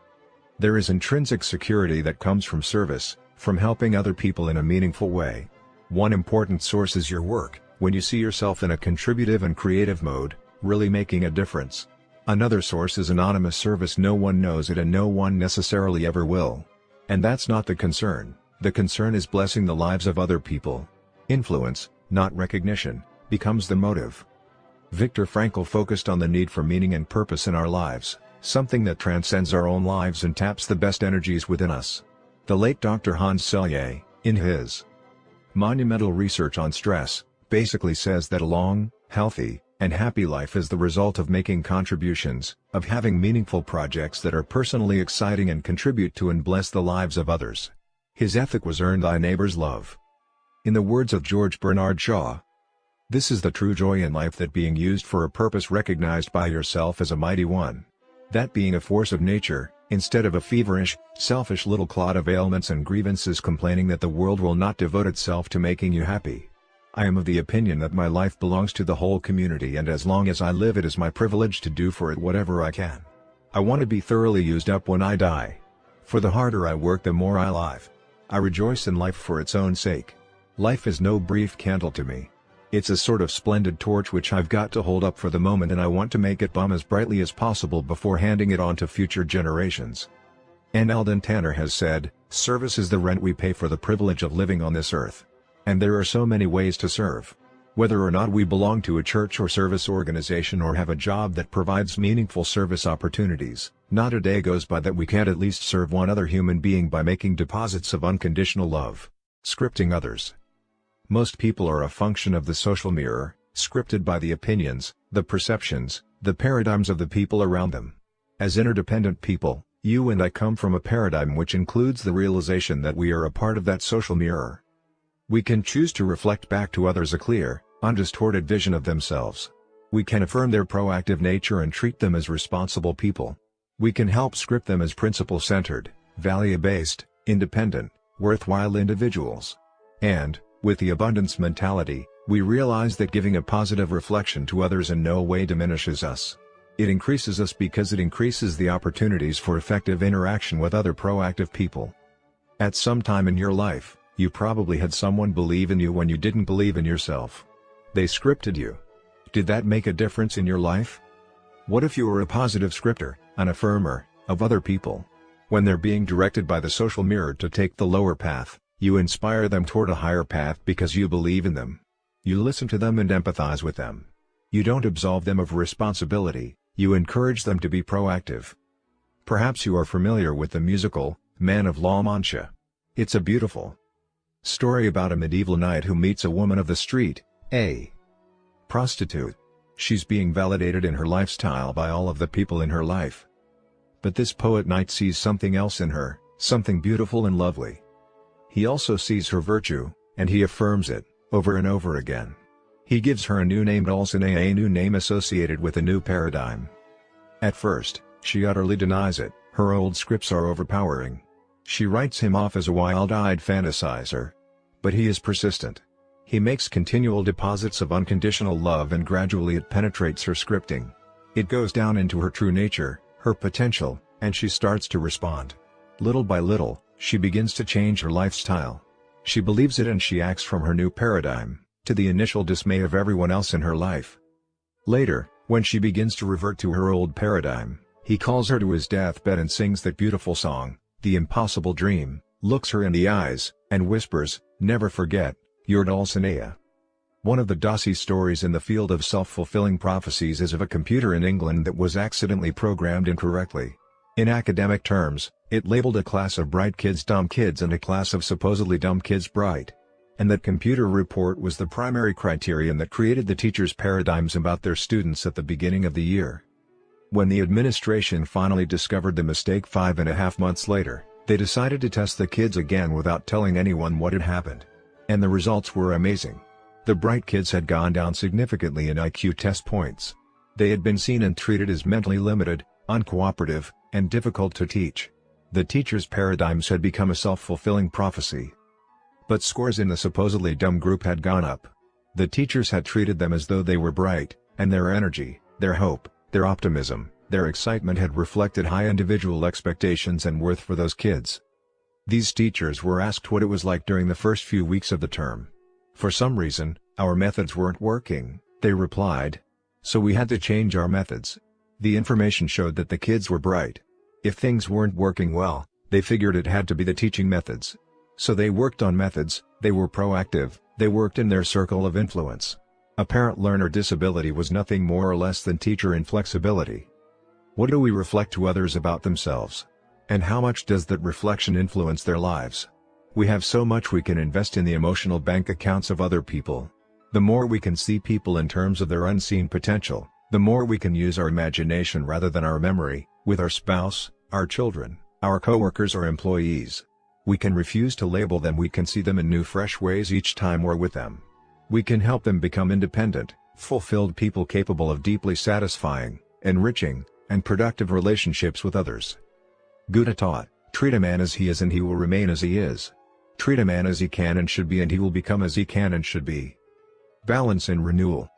There is intrinsic security that comes from service, from helping other people in a meaningful way. One important source is your work, when you see yourself in a contributive and creative mode, really making a difference. Another source is anonymous service. No one knows it and no one necessarily ever will. And that's not the concern. The concern is blessing the lives of other people. Influence, not recognition, becomes the motive. Viktor Frankl focused on the need for meaning and purpose in our lives, something that transcends our own lives and taps the best energies within us. The late Dr. Hans Selye, in his monumental research on stress, basically says that a long, healthy, and happy life is the result of making contributions, of having meaningful projects that are personally exciting and contribute to and bless the lives of others. His ethic was earn thy neighbor's love. In the words of George Bernard Shaw, this is the true joy in life, that being used for a purpose recognized by yourself as a mighty one. That being a force of nature, instead of a feverish, selfish little clod of ailments and grievances complaining that the world will not devote itself to making you happy. I am of the opinion that my life belongs to the whole community, and as long as I live it is my privilege to do for it whatever I can. I want to be thoroughly used up when I die. For the harder I work the more I live. I rejoice in life for its own sake. Life is no brief candle to me. It's a sort of splendid torch which I've got to hold up for the moment, and I want to make it burn as brightly as possible before handing it on to future generations. And Alden Tanner has said, "Service is the rent we pay for the privilege of living on this earth." And there are so many ways to serve. Whether or not we belong to a church or service organization or have a job that provides meaningful service opportunities, not a day goes by that we can't at least serve one other human being by making deposits of unconditional love. Scripting others. Most people are a function of the social mirror, scripted by the opinions, the perceptions, the paradigms of the people around them. As interdependent people, you and I come from a paradigm which includes the realization that we are a part of that social mirror. We can choose to reflect back to others a clear, undistorted vision of themselves. We can affirm their proactive nature and treat them as responsible people. We can help script them as principle-centered, value-based, independent, worthwhile individuals. And, with the abundance mentality, we realize that giving a positive reflection to others in no way diminishes us. It increases us because it increases the opportunities for effective interaction with other proactive people. At some time in your life, you probably had someone believe in you when you didn't believe in yourself. They scripted you. Did that make a difference in your life? What if you were a positive scripter, an affirmer, of other people? When they're being directed by the social mirror to take the lower path, you inspire them toward a higher path because you believe in them. You listen to them and empathize with them. You don't absolve them of responsibility, you encourage them to be proactive. Perhaps you are familiar with the musical, Man of La Mancha. It's a beautiful story about a medieval knight who meets a woman of the street, a prostitute. She's being validated in her lifestyle by all of the people in her life. But this poet knight sees something else in her, something beautiful and lovely. He also sees her virtue, and he affirms it, over and over again. He gives her a new name, Dulcinea, a new name associated with a new paradigm. At first, she utterly denies it, her old scripts are overpowering. She writes him off as a wild-eyed fantasizer. But he is persistent. He makes continual deposits of unconditional love, and gradually it penetrates her scripting. It goes down into her true nature, her potential, and she starts to respond. Little by little, she begins to change her lifestyle. She believes it and she acts from her new paradigm, to the initial dismay of everyone else in her life. Later, when she begins to revert to her old paradigm, he calls her to his deathbed and sings that beautiful song, The Impossible Dream, looks her in the eyes, and whispers, "Never forget, you're Dulcinea." One of the Dossie stories in the field of self-fulfilling prophecies is of a computer in England that was accidentally programmed incorrectly. In academic terms, it labeled a class of bright kids dumb kids and a class of supposedly dumb kids bright. And that computer report was the primary criterion that created the teachers' paradigms about their students at the beginning of the year. When the administration finally discovered the mistake 5.5 months later, they decided to test the kids again without telling anyone what had happened. And the results were amazing. The bright kids had gone down significantly in IQ test points. They had been seen and treated as mentally limited, uncooperative, and difficult to teach. The teachers' paradigms had become a self-fulfilling prophecy. But scores in the supposedly dumb group had gone up. The teachers had treated them as though they were bright, and their energy, their hope, their optimism, their excitement had reflected high individual expectations and worth for those kids. These teachers were asked what it was like during the first few weeks of the term. For some reason, our methods weren't working, they replied. So we had to change our methods. The information showed that the kids were bright. If things weren't working well, they figured it had to be the teaching methods. So they worked on methods, they were proactive, they worked in their circle of influence. Apparent learner disability was nothing more or less than teacher inflexibility. What do we reflect to others about themselves? And how much does that reflection influence their lives? We have so much we can invest in the emotional bank accounts of other people. The more we can see people in terms of their unseen potential, the more we can use our imagination rather than our memory, with our spouse, our children, our coworkers or employees. We can refuse to label them, we can see them in new fresh ways each time we're with them. We can help them become independent, fulfilled people capable of deeply satisfying, enriching, and productive relationships with others. Goethe taught, treat a man as he is and he will remain as he is. Treat a man as he can and should be and he will become as he can and should be. Balance and renewal.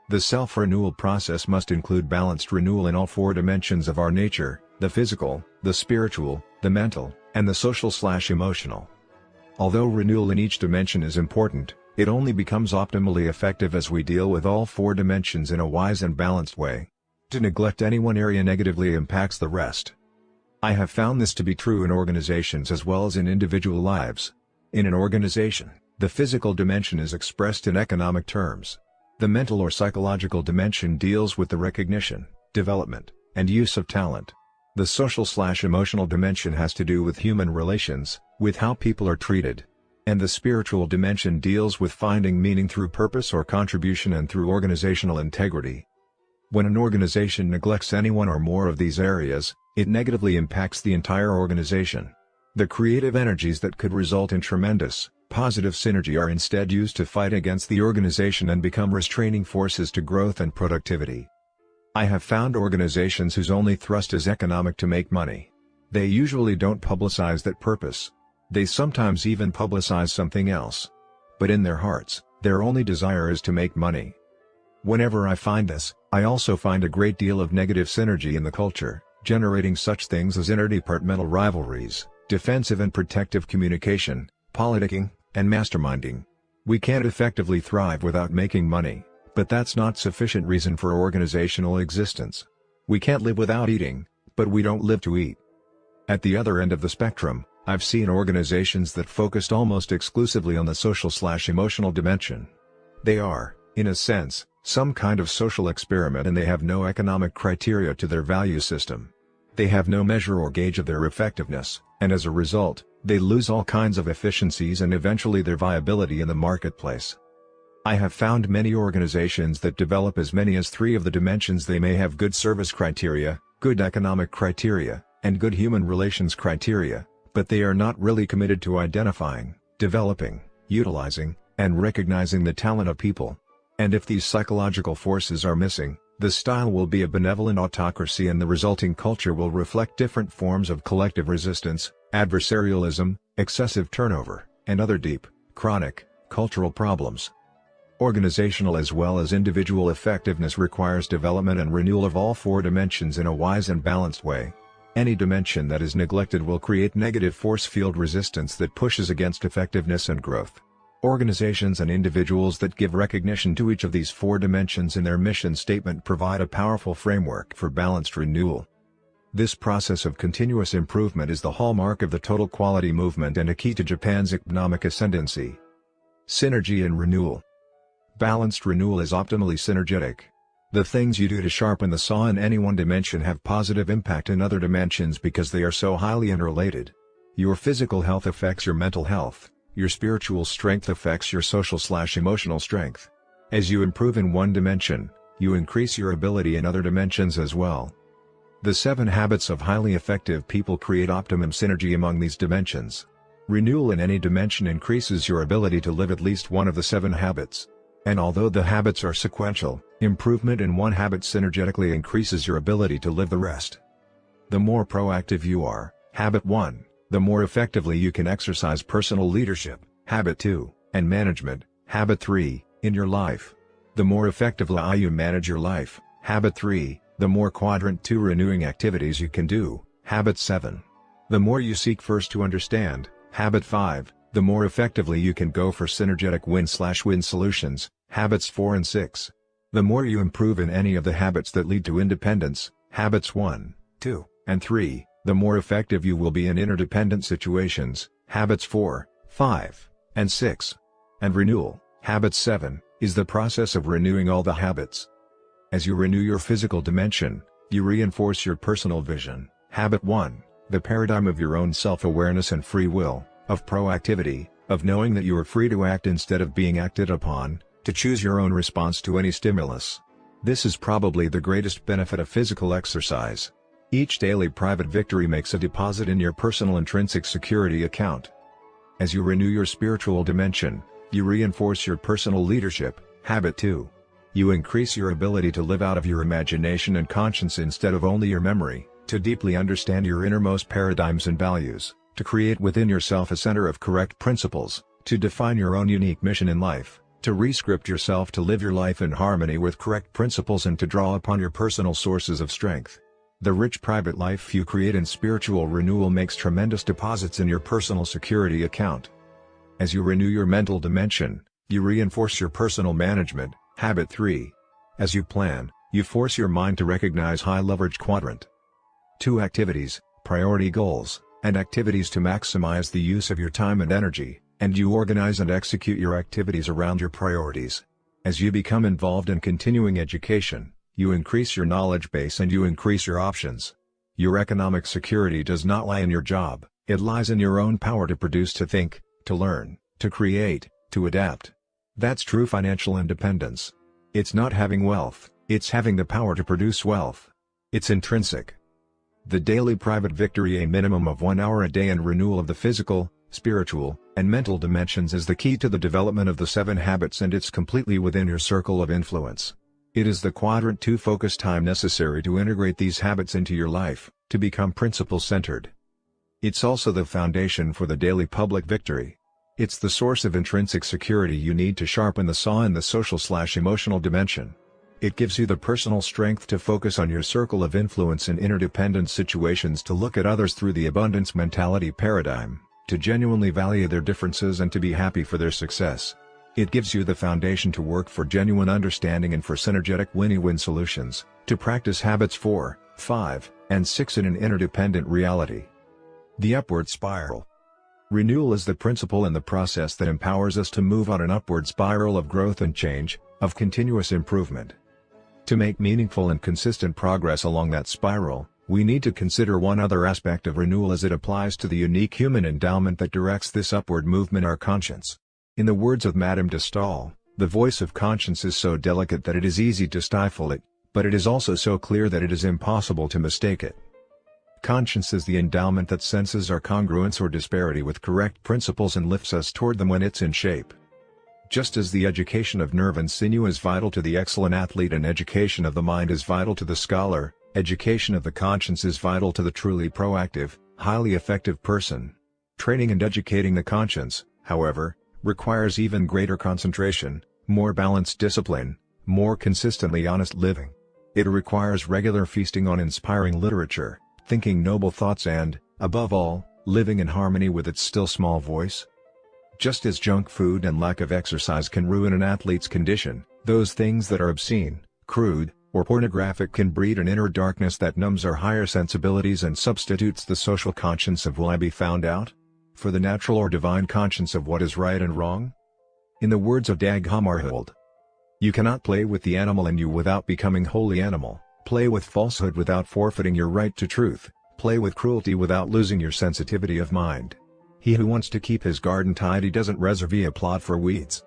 The self-renewal process must include balanced renewal in all four dimensions of our nature: the physical, the spiritual, the mental, and the social/emotional. Although renewal in each dimension is important, it only becomes optimally effective as we deal with all four dimensions in a wise and balanced way. To neglect any one area negatively impacts the rest. I have found this to be true in organizations as well as in individual lives. In an organization, the physical dimension is expressed in economic terms. The mental or psychological dimension deals with the recognition, development, and use of talent. The social/emotional dimension has to do with human relations, with how people are treated. And the spiritual dimension deals with finding meaning through purpose or contribution and through organizational integrity. When an organization neglects any one or more of these areas, it negatively impacts the entire organization. The creative energies that could result in tremendous, positive synergy are instead used to fight against the organization and become restraining forces to growth and productivity. I have found organizations whose only thrust is economic to make money. They usually don't publicize that purpose. They sometimes even publicize something else. But in their hearts, their only desire is to make money. Whenever I find this, I also find a great deal of negative synergy in the culture, generating such things as interdepartmental rivalries, defensive and protective communication, politicking, and masterminding. We can't effectively thrive without making money, but that's not sufficient reason for organizational existence. We can't live without eating, but we don't live to eat. At the other end of the spectrum, I've seen organizations that focused almost exclusively on the social/emotional dimension. They are, in a sense, some kind of social experiment, and they have no economic criteria to their value system. They have no measure or gauge of their effectiveness, and as a result, they lose all kinds of efficiencies and eventually their viability in the marketplace. I have found many organizations that develop as many as 3 of the dimensions. They may have good service criteria, good economic criteria, and good human relations criteria, but they are not really committed to identifying, developing, utilizing, and recognizing the talent of people. And if these psychological forces are missing, the style will be a benevolent autocracy, and the resulting culture will reflect different forms of collective resistance, adversarialism, excessive turnover, and other deep, chronic, cultural problems. Organizational as well as individual effectiveness requires development and renewal of all 4 dimensions in a wise and balanced way. Any dimension that is neglected will create negative force field resistance that pushes against effectiveness and growth. Organizations and individuals that give recognition to each of these 4 dimensions in their mission statement provide a powerful framework for balanced renewal. This process of continuous improvement is the hallmark of the total quality movement and a key to Japan's economic ascendancy. Synergy and renewal. Balanced renewal is optimally synergetic. The things you do to sharpen the saw in any one dimension have positive impact in other dimensions because they are so highly interrelated. Your physical health affects your mental health. Your spiritual strength affects your social/emotional strength. As you improve in one dimension, you increase your ability in other dimensions as well. The 7 habits of highly effective people create optimum synergy among these dimensions. Renewal in any dimension increases your ability to live at least one of the 7 habits. And although the habits are sequential, improvement in one habit synergetically increases your ability to live the rest. The more proactive you are, habit 1, the more effectively you can exercise personal leadership, habit 2, and management, habit 3, in your life. The more effectively you manage your life, habit 3, the more quadrant 2 renewing activities you can do, habit 7. The more you seek first to understand, habit 5, the more effectively you can go for synergetic win/win solutions, habits 4 and 6. The more you improve in any of the habits that lead to independence, habits 1, 2, and 3, the more effective you will be in interdependent situations, habits 4, 5, and 6. And renewal, habit 7, is the process of renewing all the habits. As you renew your physical dimension, you reinforce your personal vision, habit 1, the paradigm of your own self-awareness and free will, of proactivity, of knowing that you are free to act instead of being acted upon, to choose your own response to any stimulus. This is probably the greatest benefit of physical exercise. Each daily private victory makes a deposit in your personal intrinsic security account. As you renew your spiritual dimension, you reinforce your personal leadership, habit 2. You increase your ability to live out of your imagination and conscience instead of only your memory, to deeply understand your innermost paradigms and values, to create within yourself a center of correct principles, to define your own unique mission in life, To rescript yourself to live your life in harmony with correct principles and to draw upon your personal sources of strength. The rich private life you create in spiritual renewal makes tremendous deposits in your personal security account. As you renew your mental dimension, you reinforce your personal management. Habit 3. As you plan, you force your mind to recognize high leverage quadrant 2 activities, priority goals, and activities to maximize the use of your time and energy, and you organize and execute your activities around your priorities. As you become involved in continuing education, you increase your knowledge base and you increase your options. Your economic security does not lie in your job, it lies in your own power to produce, to think, to learn, to create, to adapt. That's true financial independence. It's not having wealth, it's having the power to produce wealth. It's intrinsic. The daily private victory, a minimum of 1 hour a day, and renewal of the physical, spiritual, and mental dimensions is the key to the development of the 7 habits, and it's completely within your circle of influence. It is the quadrant 2 focus time necessary to integrate these habits into your life, to become principle-centered. It's also the foundation for the daily public victory. It's the source of intrinsic security you need to sharpen the saw in the social/emotional dimension. It gives you the personal strength to focus on your circle of influence in interdependent situations, to look at others through the abundance mentality paradigm, to genuinely value their differences and to be happy for their success. It gives you the foundation to work for genuine understanding and for synergetic win-win solutions, to practice habits 4, 5, and 6 in an interdependent reality. The upward spiral. Renewal is the principle in the process that empowers us to move on an upward spiral of growth and change, of continuous improvement. To make meaningful and consistent progress along that spiral, we need to consider one other aspect of renewal as it applies to the unique human endowment that directs this upward movement: our conscience. In the words of Madame de Staël, the voice of conscience is so delicate that it is easy to stifle it, but it is also so clear that it is impossible to mistake it. Conscience is the endowment that senses our congruence or disparity with correct principles and lifts us toward them when it's in shape. Just as the education of nerve and sinew is vital to the excellent athlete and education of the mind is vital to the scholar, education of the conscience is vital to the truly proactive, highly effective person. Training and educating the conscience, however, requires even greater concentration, more balanced discipline, more consistently honest living. It requires regular feasting on inspiring literature, thinking noble thoughts and, above all, living in harmony with its still small voice. Just as junk food and lack of exercise can ruin an athlete's condition, those things that are obscene, crude, or pornographic can breed an inner darkness that numbs our higher sensibilities and substitutes the social conscience of "will I be found out?" for the natural or divine conscience of what is right and wrong. In the words of Dag Hammarskjöld, you cannot play with the animal in you without becoming wholly animal, play with falsehood without forfeiting your right to truth, play with cruelty without losing your sensitivity of mind. He who wants to keep his garden tidy doesn't reserve a plot for weeds.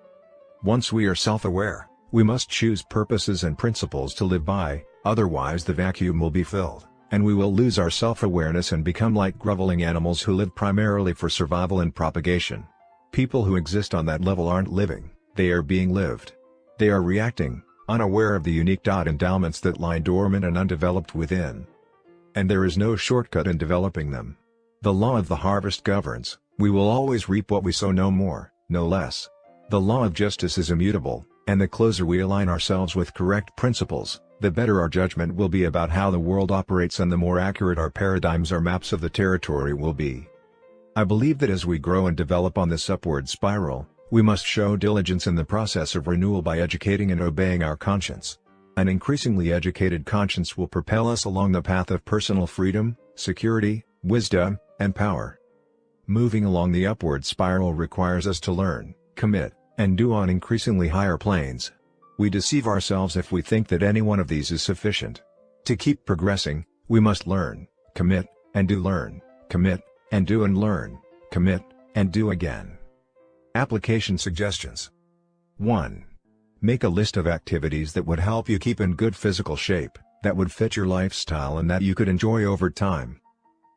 Once we are self-aware, we must choose purposes and principles to live by, otherwise the vacuum will be filled, and we will lose our self-awareness and become like groveling animals who live primarily for survival and propagation. People who exist on that level aren't living, they are being lived. They are reacting, unaware of the unique endowments that lie dormant and undeveloped within. And there is no shortcut in developing them. The law of the harvest governs: we will always reap what we sow, no more, no less. The law of justice is immutable, and the closer we align ourselves with correct principles, the better our judgment will be about how the world operates and the more accurate our paradigms or maps of the territory will be. I believe that as we grow and develop on this upward spiral, we must show diligence in the process of renewal by educating and obeying our conscience. An increasingly educated conscience will propel us along the path of personal freedom, security, wisdom, and power. Moving along the upward spiral requires us to learn, commit, and do on increasingly higher planes. We deceive ourselves if we think that any one of these is sufficient. To keep progressing, we must learn, commit, and do, learn, commit, and do, and learn, commit, and do again. Application suggestions. 1. Make a list of activities that would help you keep in good physical shape, that would fit your lifestyle and that you could enjoy over time.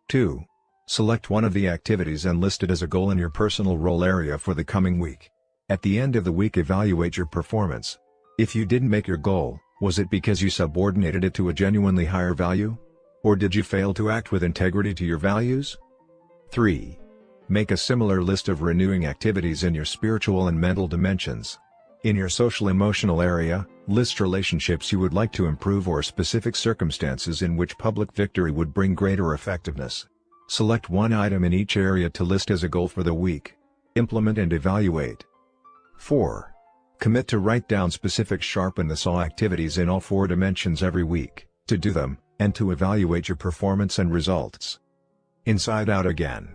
2. Select one of the activities and list it as a goal in your personal role area for the coming week. At the end of the week, evaluate your performance. If you didn't make your goal, was it because you subordinated it to a genuinely higher value? Or did you fail to act with integrity to your values? 3. Make a similar list of renewing activities in your spiritual and mental dimensions. In your social-emotional area, list relationships you would like to improve or specific circumstances in which public victory would bring greater effectiveness. Select one item in each area to list as a goal for the week. Implement and evaluate. 4. Commit to write down specific sharpen the saw activities in all 4 dimensions every week, to do them, and to evaluate your performance and results. Inside out again.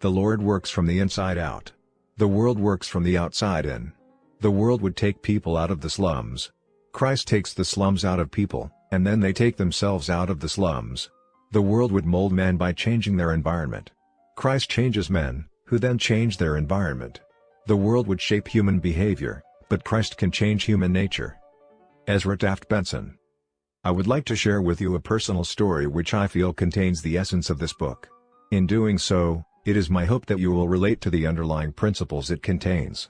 The Lord works from the inside out. The world works from the outside in. The world would take people out of the slums. Christ takes the slums out of people, and then they take themselves out of the slums. The world would mold men by changing their environment. Christ changes men, who then change their environment. The world would shape human behavior, but Christ can change human nature. Ezra Taft Benson. I would like to share with you a personal story which I feel contains the essence of this book. In doing so, it is my hope that you will relate to the underlying principles it contains.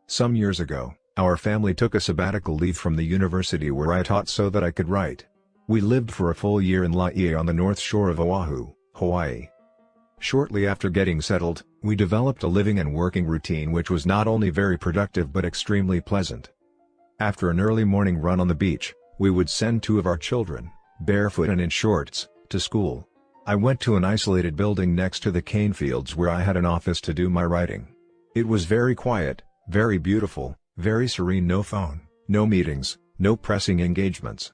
Some years ago, our family took a sabbatical leave from the university where I taught so that I could write. We lived for a full year in Laie on the north shore of Oahu, Hawaii. Shortly after getting settled, we developed a living and working routine which was not only very productive but extremely pleasant. After an early morning run on the beach, we would send 2 of our children, barefoot and in shorts, to school. I went to an isolated building next to the cane fields where I had an office to do my writing. It was very quiet, very beautiful, very serene. No phone, no meetings, no pressing engagements.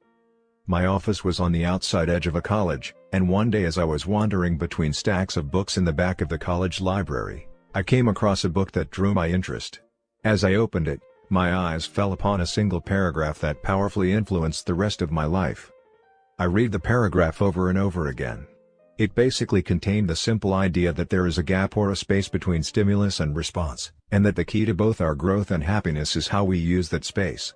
My office was on the outside edge of a college, and one day as I was wandering between stacks of books in the back of the college library, I came across a book that drew my interest. As I opened it, my eyes fell upon a single paragraph that powerfully influenced the rest of my life. I read the paragraph over and over again. It basically contained the simple idea that there is a gap or a space between stimulus and response, and that the key to both our growth and happiness is how we use that space.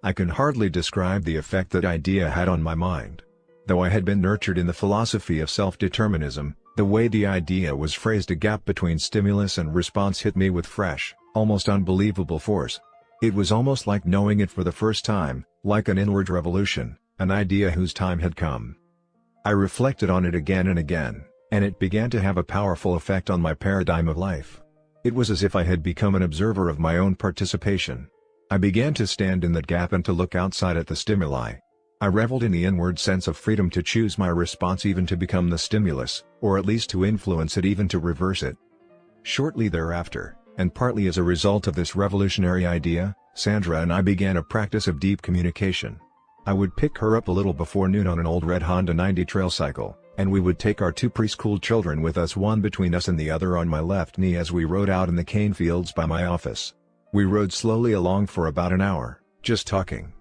I can hardly describe the effect that idea had on my mind. Though I had been nurtured in the philosophy of self-determinism, the way the idea was phrased, a gap between stimulus and response, hit me with fresh, almost unbelievable force. It was almost like knowing it for the first time, like an inward revolution, an idea whose time had come. I reflected on it again and again, and it began to have a powerful effect on my paradigm of life. It was as if I had become an observer of my own participation. I began to stand in that gap and to look outside at the stimuli. I reveled in the inward sense of freedom to choose my response, even to become the stimulus, or at least to influence it, even to reverse it. Shortly thereafter, and partly as a result of this revolutionary idea, Sandra and I began a practice of deep communication. I would pick her up a little before noon on an old red Honda 90 trail cycle, and we would take our 2 preschool children with us, one between us and the other on my left knee, as we rode out in the cane fields by my office. We rode slowly along for about an hour, just talking.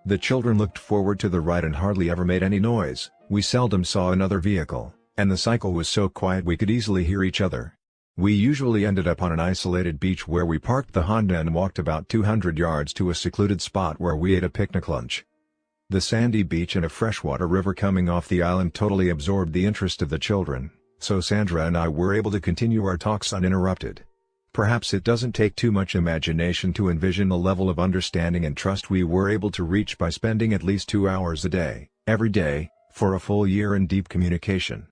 The children looked forward to the ride and hardly ever made any noise. We seldom saw another vehicle, and the cycle was so quiet we could easily hear each other. We usually ended up on an isolated beach where we parked the Honda and walked about 200 yards to a secluded spot where we ate a picnic lunch. The sandy beach and a freshwater river coming off the island totally absorbed the interest of the children, so Sandra and I were able to continue our talks uninterrupted. Perhaps it doesn't take too much imagination to envision the level of understanding and trust we were able to reach by spending at least 2 hours a day, every day, for a full year in deep communication.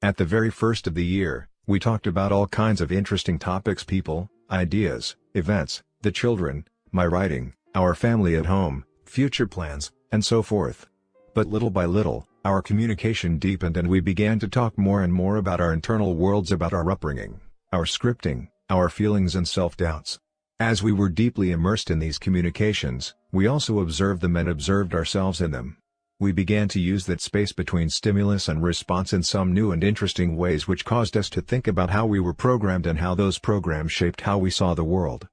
At the very first of the year, we talked about all kinds of interesting topics: people, ideas, events, the children, my writing, our family at home, future plans, and so forth. But little by little, our communication deepened and we began to talk more and more about our internal worlds, about our upbringing, our scripting, our feelings and self-doubts. As we were deeply immersed in these communications, we also observed them and observed ourselves in them. We began to use that space between stimulus and response in some new and interesting ways, which caused us to think about how we were programmed and how those programs shaped how we saw the world.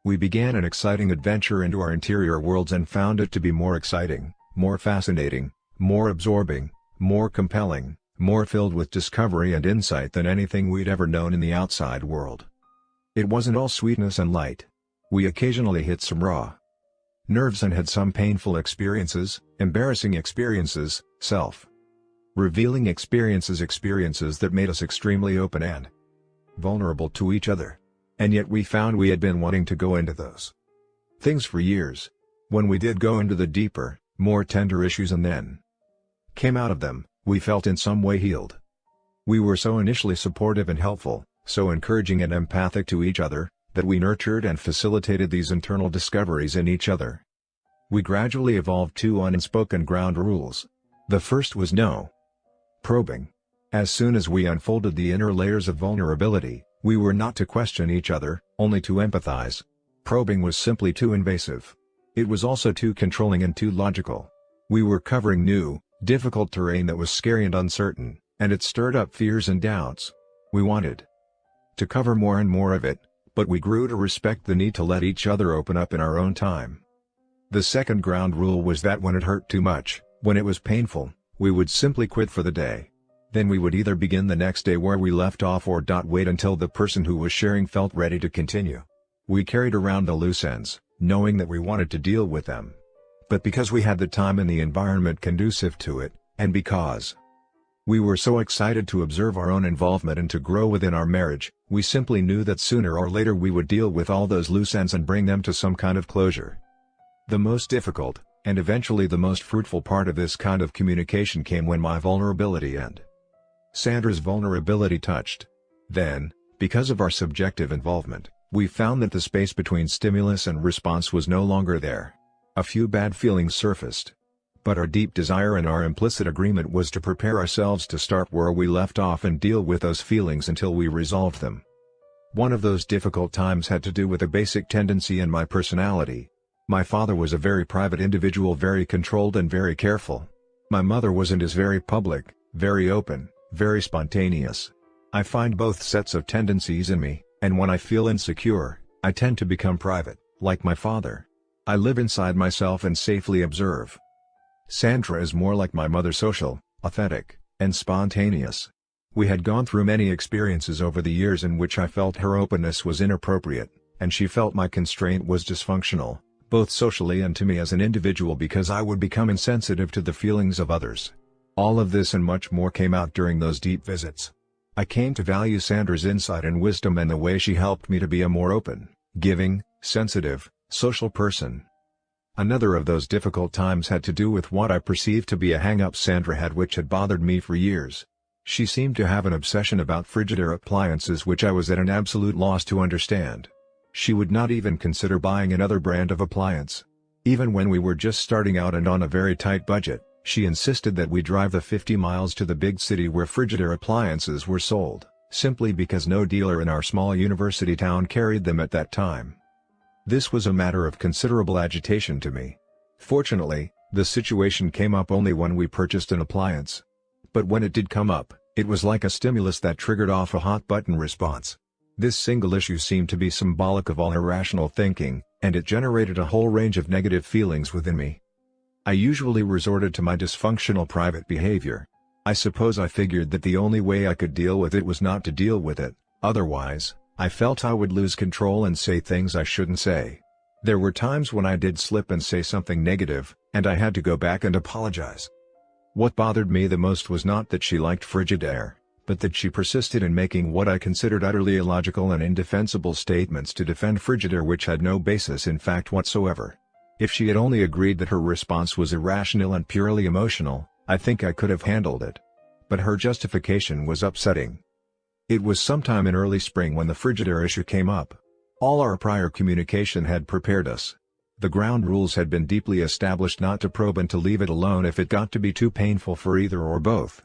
We began an exciting adventure into our interior worlds and found it to be more exciting, more fascinating, more absorbing, more compelling, more filled with discovery and insight than anything we'd ever known in the outside world. It wasn't all sweetness and light. We occasionally hit some raw nerves and had some painful experiences, embarrassing experiences, self-revealing experiences that made us extremely open and vulnerable to each other. And yet we found we had been wanting to go into those things for years. When we did go into the deeper, more tender issues and then came out of them, we felt in some way healed. We were so initially supportive and helpful, so encouraging and empathic to each other, that we nurtured and facilitated these internal discoveries in each other. We gradually evolved two unspoken ground rules. The first was no probing. As soon as we unfolded the inner layers of vulnerability, we were not to question each other, only to empathize. Probing was simply too invasive. It was also too controlling and too logical. We were covering new, difficult terrain that was scary and uncertain, and it stirred up fears and doubts. We wanted to cover more and more of it, but we grew to respect the need to let each other open up in our own time. The second ground rule was that when it hurt too much, when it was painful, we would simply quit for the day. Then we would either begin the next day where we left off or wait until the person who was sharing felt ready to continue. We carried around the loose ends, knowing that we wanted to deal with them. But because we had the time and the environment conducive to it, and because we were so excited to observe our own involvement and to grow within our marriage, we simply knew that sooner or later we would deal with all those loose ends and bring them to some kind of closure. The most difficult, and eventually the most fruitful part of this kind of communication came when my vulnerability and Sandra's vulnerability touched. Then, because of our subjective involvement, we found that the space between stimulus and response was no longer there. A few bad feelings surfaced. But our deep desire and our implicit agreement was to prepare ourselves to start where we left off and deal with those feelings until we resolved them. One of those difficult times had to do with a basic tendency in my personality. My father was a very private individual, very controlled and very careful. My mother wasn't as very public, very open, very spontaneous. I find both sets of tendencies in me, and when I feel insecure, I tend to become private, like my father. I live inside myself and safely observe. Sandra is more like my mother, social, authentic, and spontaneous. We had gone through many experiences over the years in which I felt her openness was inappropriate, and she felt my constraint was dysfunctional, both socially and to me as an individual because I would become insensitive to the feelings of others. All of this and much more came out during those deep visits. I came to value Sandra's insight and wisdom and the way she helped me to be a more open, giving, sensitive, social person. Another of those difficult times had to do with what I perceived to be a hang-up Sandra had which had bothered me for years. She seemed to have an obsession about Frigidaire appliances which I was at an absolute loss to understand. She would not even consider buying another brand of appliance. Even when we were just starting out and on a very tight budget, she insisted that we drive the 50 miles to the big city where Frigidaire appliances were sold, simply because no dealer in our small university town carried them at that time. This was a matter of considerable agitation to me. Fortunately, the situation came up only when we purchased an appliance. But when it did come up, it was like a stimulus that triggered off a hot-button response. This single issue seemed to be symbolic of all irrational thinking, and it generated a whole range of negative feelings within me. I usually resorted to my dysfunctional private behavior. I suppose I figured that the only way I could deal with it was not to deal with it, otherwise, I felt I would lose control and say things I shouldn't say. There were times when I did slip and say something negative, and I had to go back and apologize. What bothered me the most was not that she liked Frigidaire, but that she persisted in making what I considered utterly illogical and indefensible statements to defend Frigidaire which had no basis in fact whatsoever. If she had only agreed that her response was irrational and purely emotional, I think I could have handled it. But her justification was upsetting. It was sometime in early spring when the Frigidaire issue came up. All our prior communication had prepared us. The ground rules had been deeply established not to probe and to leave it alone if it got to be too painful for either or both.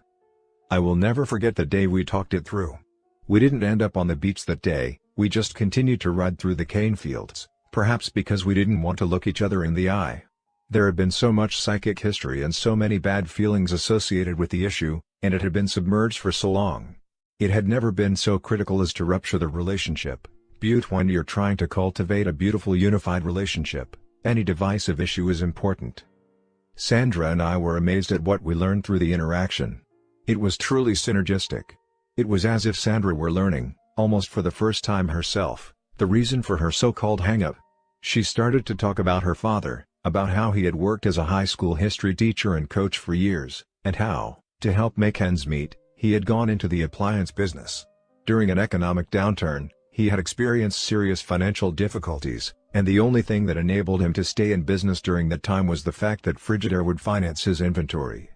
I will never forget the day we talked it through. We didn't end up on the beach that day, we just continued to ride through the cane fields, perhaps because we didn't want to look each other in the eye. There had been so much psychic history and so many bad feelings associated with the issue, and it had been submerged for so long. It had never been so critical as to rupture the relationship. When you're trying to cultivate a beautiful unified relationship, any divisive issue is important. Sandra and I were amazed at what we learned through the interaction. It was truly synergistic. It was as if Sandra were learning, almost for the first time herself, the reason for her so-called hang-up. She started to talk about her father, about how he had worked as a high school history teacher and coach for years, and how, to help make ends meet, he had gone into the appliance business. During an economic downturn, he had experienced serious financial difficulties, and the only thing that enabled him to stay in business during that time was the fact that Frigidaire would finance his inventory.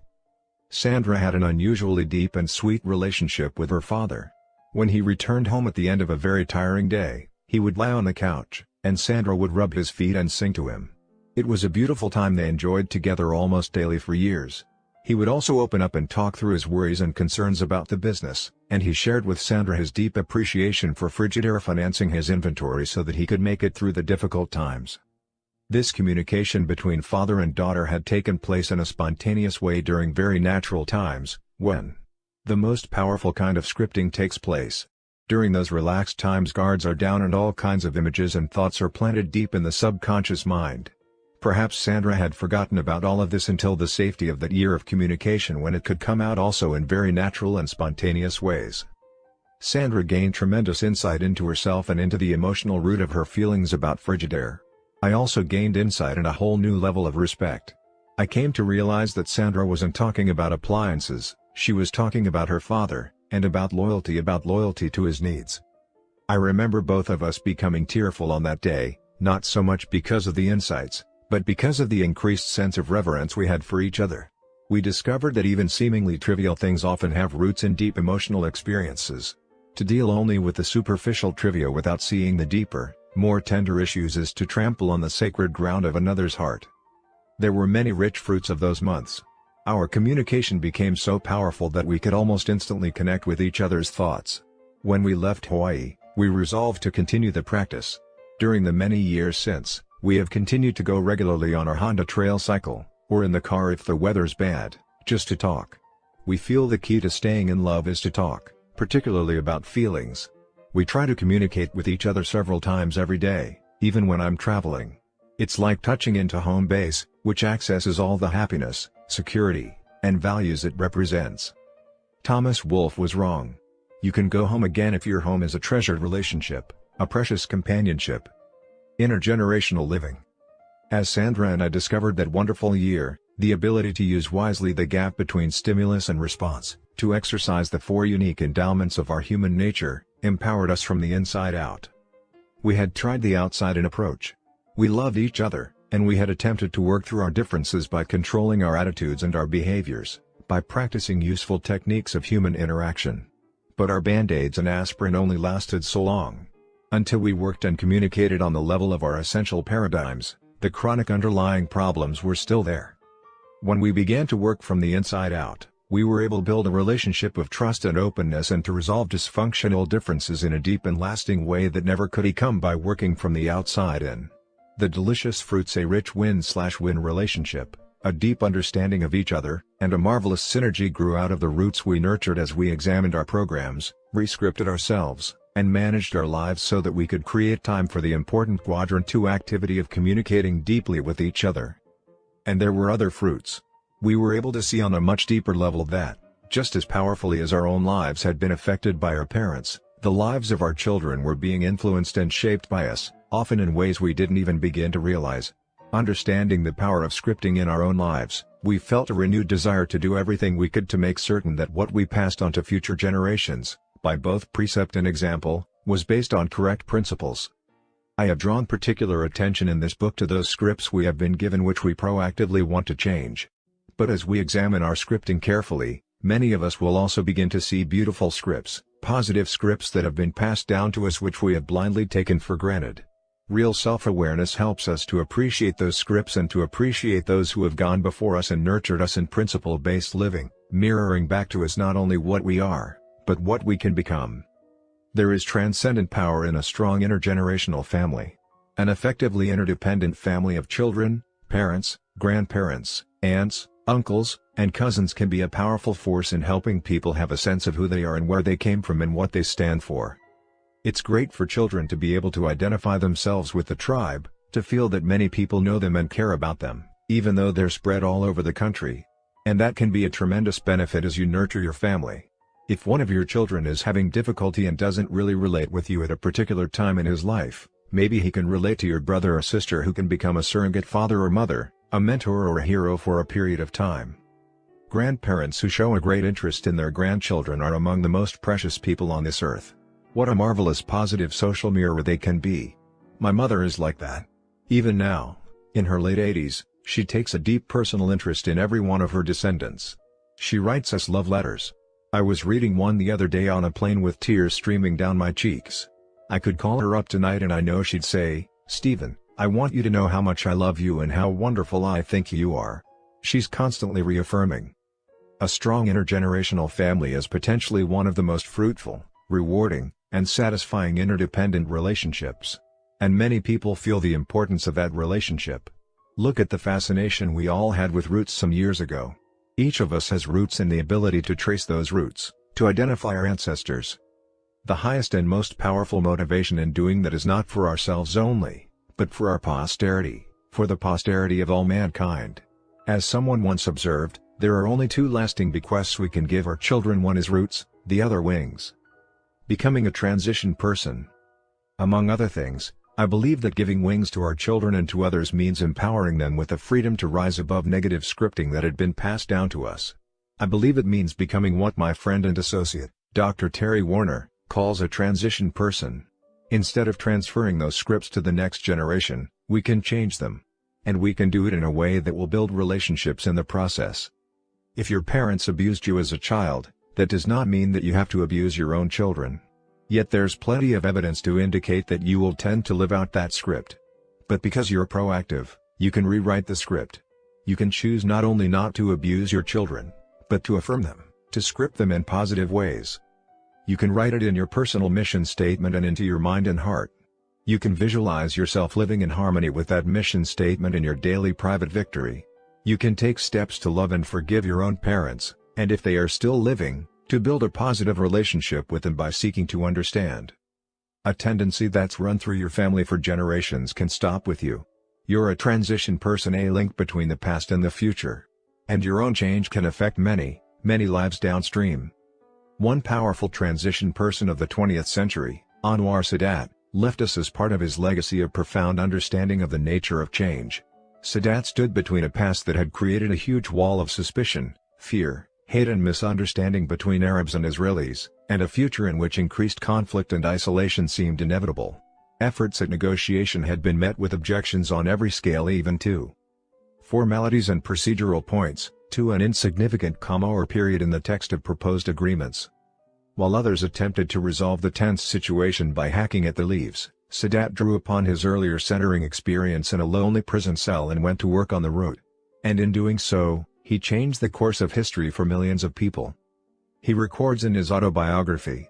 Sandra had an unusually deep and sweet relationship with her father. When he returned home at the end of a very tiring day, He would lie on the couch, and Sandra would rub his feet and sing to him. It was a beautiful time they enjoyed together almost daily for years. He would also open up and talk through his worries and concerns about the business, and he shared with Sandra his deep appreciation for Frigidaire financing his inventory so that he could make it through the difficult times. This communication between father and daughter had taken place in a spontaneous way during very natural times, when the most powerful kind of scripting takes place. During those relaxed times, guards are down and all kinds of images and thoughts are planted deep in the subconscious mind. Perhaps Sandra had forgotten about all of this until the safety of that year of communication, when it could come out also in very natural and spontaneous ways. Sandra gained tremendous insight into herself and into the emotional root of her feelings about Frigidaire. I also gained insight and a whole new level of respect. I came to realize that Sandra wasn't talking about appliances, she was talking about her father, and about loyalty to his needs. I remember both of us becoming tearful on that day, not so much because of the insights, but because of the increased sense of reverence we had for each other. We discovered that even seemingly trivial things often have roots in deep emotional experiences. To deal only with the superficial trivia without seeing the deeper, more tender issues is to trample on the sacred ground of another's heart. There were many rich fruits of those months. Our communication became so powerful that we could almost instantly connect with each other's thoughts. When we left Hawaii, we resolved to continue the practice. During the many years since, we have continued to go regularly on our Honda Trail cycle, or in the car if the weather's bad, just to talk. We feel the key to staying in love is to talk, particularly about feelings. We try to communicate with each other several times every day, even when I'm traveling. It's like touching into home base, which accesses all the happiness, security, and values it represents. Thomas Wolfe was wrong. You can go home again if your home is a treasured relationship, a precious companionship. Intergenerational living. As Sandra and I discovered that wonderful year, the ability to use wisely the gap between stimulus and response, to exercise the four unique endowments of our human nature, empowered us from the inside out. We had tried the outside-in approach. We loved each other, and we had attempted to work through our differences by controlling our attitudes and our behaviors, by practicing useful techniques of human interaction. But our band-aids and aspirin only lasted so long. Until we worked and communicated on the level of our essential paradigms, the chronic underlying problems were still there. When we began to work from the inside out, we were able to build a relationship of trust and openness and to resolve dysfunctional differences in a deep and lasting way that never could come by working from the outside in. The delicious fruits: a rich win-slash-win relationship, a deep understanding of each other, and a marvelous synergy grew out of the roots we nurtured as we examined our programs, re-scripted ourselves, and managed our lives so that we could create time for the important Quadrant 2 activity of communicating deeply with each other. And there were other fruits. We were able to see on a much deeper level that, just as powerfully as our own lives had been affected by our parents, the lives of our children were being influenced and shaped by us, often in ways we didn't even begin to realize. Understanding the power of scripting in our own lives, we felt a renewed desire to do everything we could to make certain that what we passed on to future generations, by both precept and example, was based on correct principles. I have drawn particular attention in this book to those scripts we have been given which we proactively want to change. But as we examine our scripting carefully, many of us will also begin to see beautiful scripts, positive scripts that have been passed down to us which we have blindly taken for granted. Real self-awareness helps us to appreciate those scripts and to appreciate those who have gone before us and nurtured us in principle-based living, mirroring back to us not only what we are, but what we can become. There is transcendent power in a strong intergenerational family. An effectively interdependent family of children, parents, grandparents, aunts, uncles, and cousins can be a powerful force in helping people have a sense of who they are and where they came from and what they stand for. It's great for children to be able to identify themselves with the tribe, to feel that many people know them and care about them, even though they're spread all over the country. And that can be a tremendous benefit as you nurture your family. If one of your children is having difficulty and doesn't really relate with you at a particular time in his life, maybe he can relate to your brother or sister who can become a surrogate father or mother, a mentor or a hero for a period of time. Grandparents who show a great interest in their grandchildren are among the most precious people on this earth. What a marvelous positive social mirror they can be. My mother is like that. Even now, in her late 80s, she takes a deep personal interest in every one of her descendants. She writes us love letters. I was reading one the other day on a plane with tears streaming down my cheeks. I could call her up tonight and I know she'd say, "Stephen, I want you to know how much I love you and how wonderful I think you are." She's constantly reaffirming. A strong intergenerational family is potentially one of the most fruitful, rewarding, and satisfying interdependent relationships. And many people feel the importance of that relationship. Look at the fascination we all had with roots some years ago. Each of us has roots and the ability to trace those roots, to identify our ancestors. The highest and most powerful motivation in doing that is not for ourselves only, but for our posterity, for the posterity of all mankind. As someone once observed, there are only two lasting bequests we can give our children: one is roots, the other wings. Becoming a transition person. Among other things, I believe that giving wings to our children and to others means empowering them with the freedom to rise above negative scripting that had been passed down to us. I believe it means becoming what my friend and associate, Dr. Terry Warner, calls a transition person. Instead of transferring those scripts to the next generation, we can change them. And we can do it in a way that will build relationships in the process. If your parents abused you as a child, that does not mean that you have to abuse your own children. Yet there's plenty of evidence to indicate that you will tend to live out that script. But because you're proactive, you can rewrite the script. You can choose not only not to abuse your children, but to affirm them, to script them in positive ways. You can write it in your personal mission statement and into your mind and heart. You can visualize yourself living in harmony with that mission statement in your daily private victory. You can take steps to love and forgive your own parents, and if they are still living, to build a positive relationship with them by seeking to understand. A tendency that's run through your family for generations can stop with you. You're a transition person, a link between the past and the future. And your own change can affect many, many lives downstream. One powerful transition person of the 20th century, Anwar Sadat, left us as part of his legacy a profound understanding of the nature of change. Sadat stood between a past that had created a huge wall of suspicion, fear, hate and misunderstanding between Arabs and Israelis, and a future in which increased conflict and isolation seemed inevitable. Efforts at negotiation had been met with objections on every scale, even to formalities and procedural points, to an insignificant comma or period in the text of proposed agreements. While others attempted to resolve the tense situation by hacking at the leaves, Sadat drew upon his earlier centering experience in a lonely prison cell and went to work on the root. And in doing so, he changed the course of history for millions of people. He records in his autobiography,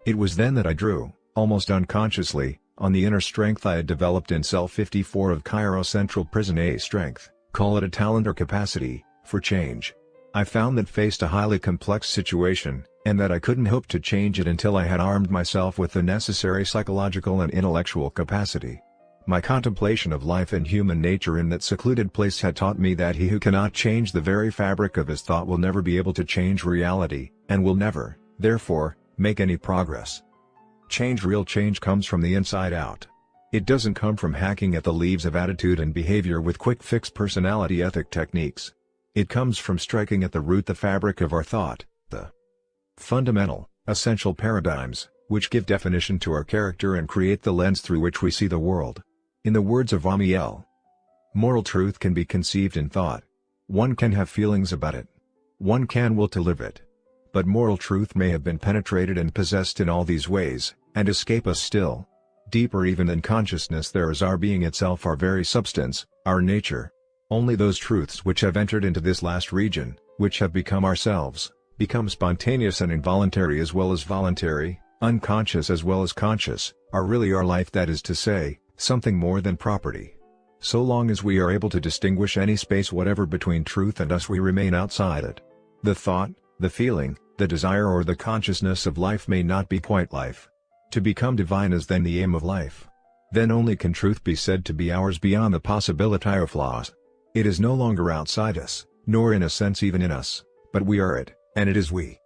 "It was then that I drew, almost unconsciously, on the inner strength I had developed in cell 54 of Cairo Central Prison, a strength, call it a talent or capacity, for change. I found that faced a highly complex situation, and that I couldn't hope to change it until I had armed myself with the necessary psychological and intellectual capacity. My contemplation of life and human nature in that secluded place had taught me that he who cannot change the very fabric of his thought will never be able to change reality, and will never, therefore, make any progress. Real change comes from the inside out. It doesn't come from hacking at the leaves of attitude and behavior with quick-fix personality ethic techniques. It comes from striking at the root, the fabric of our thought, the fundamental, essential paradigms, which give definition to our character and create the lens through which we see the world. In the words of Amiel, moral truth can be conceived in thought. One can have feelings about it. One can will to live it. But moral truth may have been penetrated and possessed in all these ways, and escape us still. Deeper even than consciousness there is our being itself, our very substance, our nature. Only those truths which have entered into this last region, which have become ourselves, become spontaneous and involuntary as well as voluntary, unconscious as well as conscious, are really our life, that is to say, something more than property. So long as we are able to distinguish any space whatever between truth and us, we remain outside it. The thought, the feeling, the desire or the consciousness of life may not be quite life. To become divine is then the aim of life. Then only can truth be said to be ours beyond the possibility of flaws. It is no longer outside us, nor in a sense even in us, but we are it, and it is we.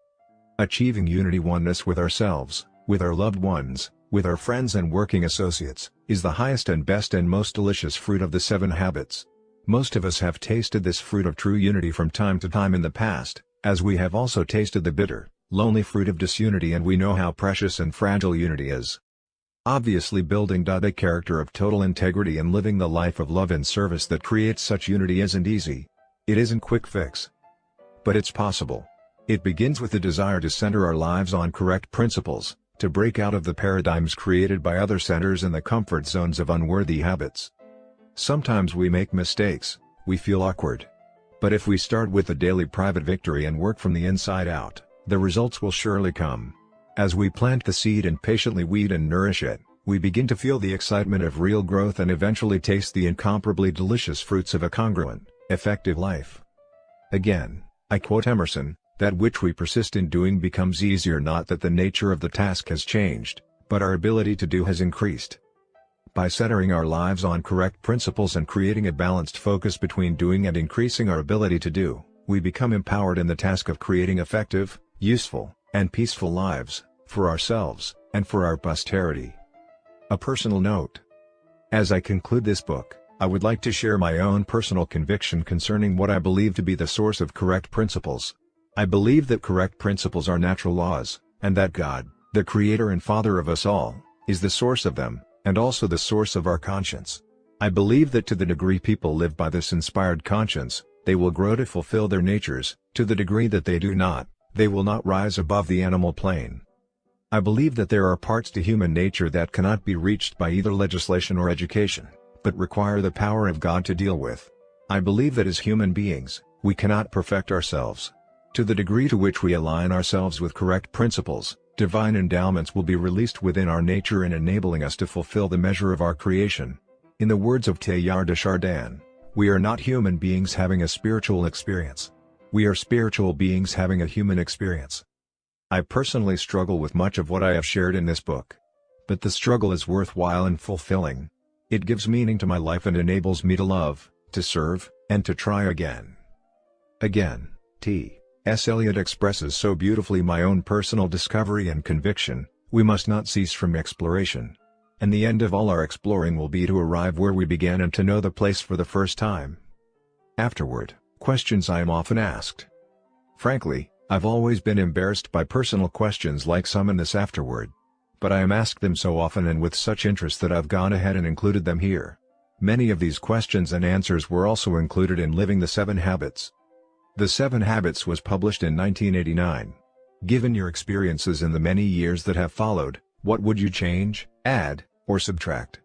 Achieving unity, oneness with ourselves, with our loved ones, with our friends and working associates, is the highest and best and most delicious fruit of the 7 habits. Most of us have tasted this fruit of true unity from time to time in the past, as we have also tasted the bitter, lonely fruit of disunity, and we know how precious and fragile unity is. Obviously, building a character of total integrity and living the life of love and service that creates such unity isn't easy. It isn't quick fix. But it's possible. It begins with the desire to center our lives on correct principles, to break out of the paradigms created by other centers and the comfort zones of unworthy habits. Sometimes we make mistakes, we feel awkward. But if we start with a daily private victory and work from the inside out, the results will surely come. As we plant the seed and patiently weed and nourish it, we begin to feel the excitement of real growth and eventually taste the incomparably delicious fruits of a congruent, effective life. Again, I quote Emerson, "That which we persist in doing becomes easier, not that the nature of the task has changed, but our ability to do has increased." By centering our lives on correct principles and creating a balanced focus between doing and increasing our ability to do, we become empowered in the task of creating effective, useful, and peaceful lives, for ourselves, and for our posterity. A personal note. As I conclude this book, I would like to share my own personal conviction concerning what I believe to be the source of correct principles. I believe that correct principles are natural laws, and that God, the Creator and Father of us all, is the source of them, and also the source of our conscience. I believe that to the degree people live by this inspired conscience, they will grow to fulfill their natures. To the degree that they do not, they will not rise above the animal plane. I believe that there are parts to human nature that cannot be reached by either legislation or education, but require the power of God to deal with. I believe that as human beings, we cannot perfect ourselves. To the degree to which we align ourselves with correct principles, divine endowments will be released within our nature in enabling us to fulfill the measure of our creation. In the words of Teilhard de Chardin, we are not human beings having a spiritual experience. We are spiritual beings having a human experience. I personally struggle with much of what I have shared in this book. But the struggle is worthwhile and fulfilling. It gives meaning to my life and enables me to love, to serve, and to try again. Again, T.S. Eliot expresses so beautifully my own personal discovery and conviction: we must not cease from exploration. And the end of all our exploring will be to arrive where we began and to know the place for the first time. Afterward, questions I am often asked. Frankly, I've always been embarrassed by personal questions like some in this afterword. But I am asked them so often and with such interest that I've gone ahead and included them here. Many of these questions and answers were also included in Living the 7 Habits. The 7 Habits was published in 1989. Given your experiences in the many years that have followed, what would you change, add, or subtract?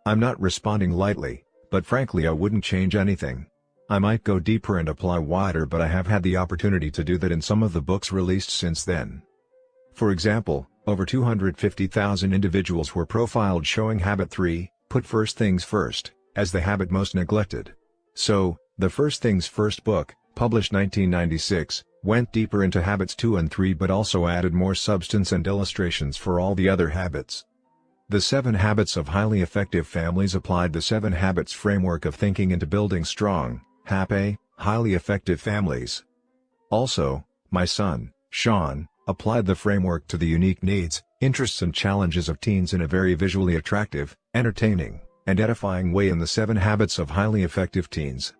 I'm not responding lightly, but frankly I wouldn't change anything. I might go deeper and apply wider, but I have had the opportunity to do that in some of the books released since then. For example, over 250,000 individuals were profiled showing Habit 3, Put First Things First, as the habit most neglected. So, the First Things First book, published 1996, went deeper into Habits 2 and 3 but also added more substance and illustrations for all the other habits. The 7 Habits of Highly Effective Families applied the 7 Habits framework of thinking into building strong, happy, highly effective families. Also, my son, Sean, applied the framework to the unique needs, interests and challenges of teens in a very visually attractive, entertaining, and edifying way in the 7 Habits of Highly Effective Teens.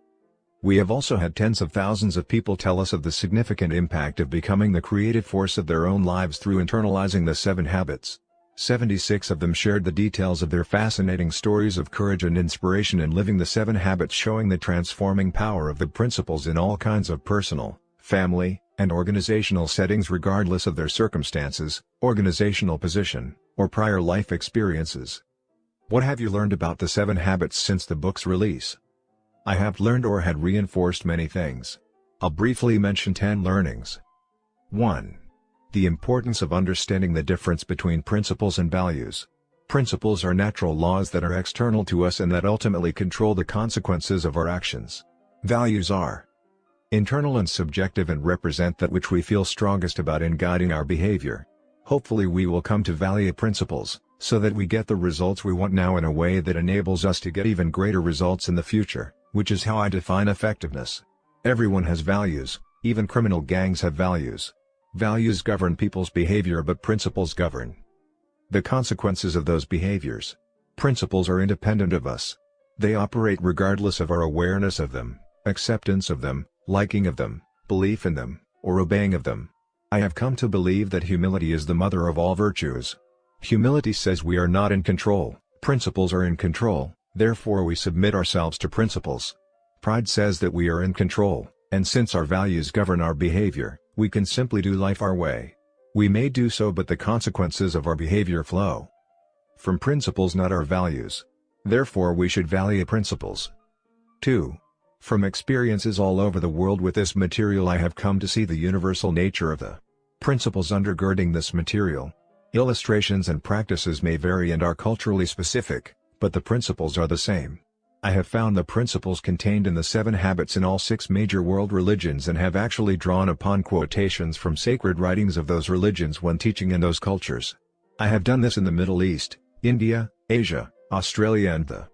We have also had tens of thousands of people tell us of the significant impact of becoming the creative force of their own lives through internalizing the 7 Habits. 76 of them shared the details of their fascinating stories of courage and inspiration in living the 7 Habits, showing the transforming power of the principles in all kinds of personal, family, and organizational settings regardless of their circumstances, organizational position, or prior life experiences. What have you learned about the 7 Habits since the book's release? I have learned or had reinforced many things. I'll briefly mention 10 learnings. 1. The importance of understanding the difference between principles and values. Principles are natural laws that are external to us and that ultimately control the consequences of our actions. Values are internal and subjective and represent that which we feel strongest about in guiding our behavior. Hopefully we will come to value principles, so that we get the results we want now in a way that enables us to get even greater results in the future, which is how I define effectiveness. Everyone has values, even criminal gangs have values. Values govern people's behavior but principles govern the consequences of those behaviors. Principles are independent of us. They operate regardless of our awareness of them, acceptance of them, liking of them, belief in them, or obeying of them. I have come to believe that humility is the mother of all virtues. Humility says we are not in control, principles are in control, therefore we submit ourselves to principles. Pride says that we are in control, and since our values govern our behavior, we can simply do life our way. We may do so, but the consequences of our behavior flow from principles, not our values. Therefore we should value principles. 2. From experiences all over the world with this material, I have come to see the universal nature of the principles undergirding this material. Illustrations and practices may vary and are culturally specific, but the principles are the same. I have found the principles contained in the 7 habits in all 6 major world religions and have actually drawn upon quotations from sacred writings of those religions when teaching in those cultures. I have done this in the Middle East, India, Asia, Australia and the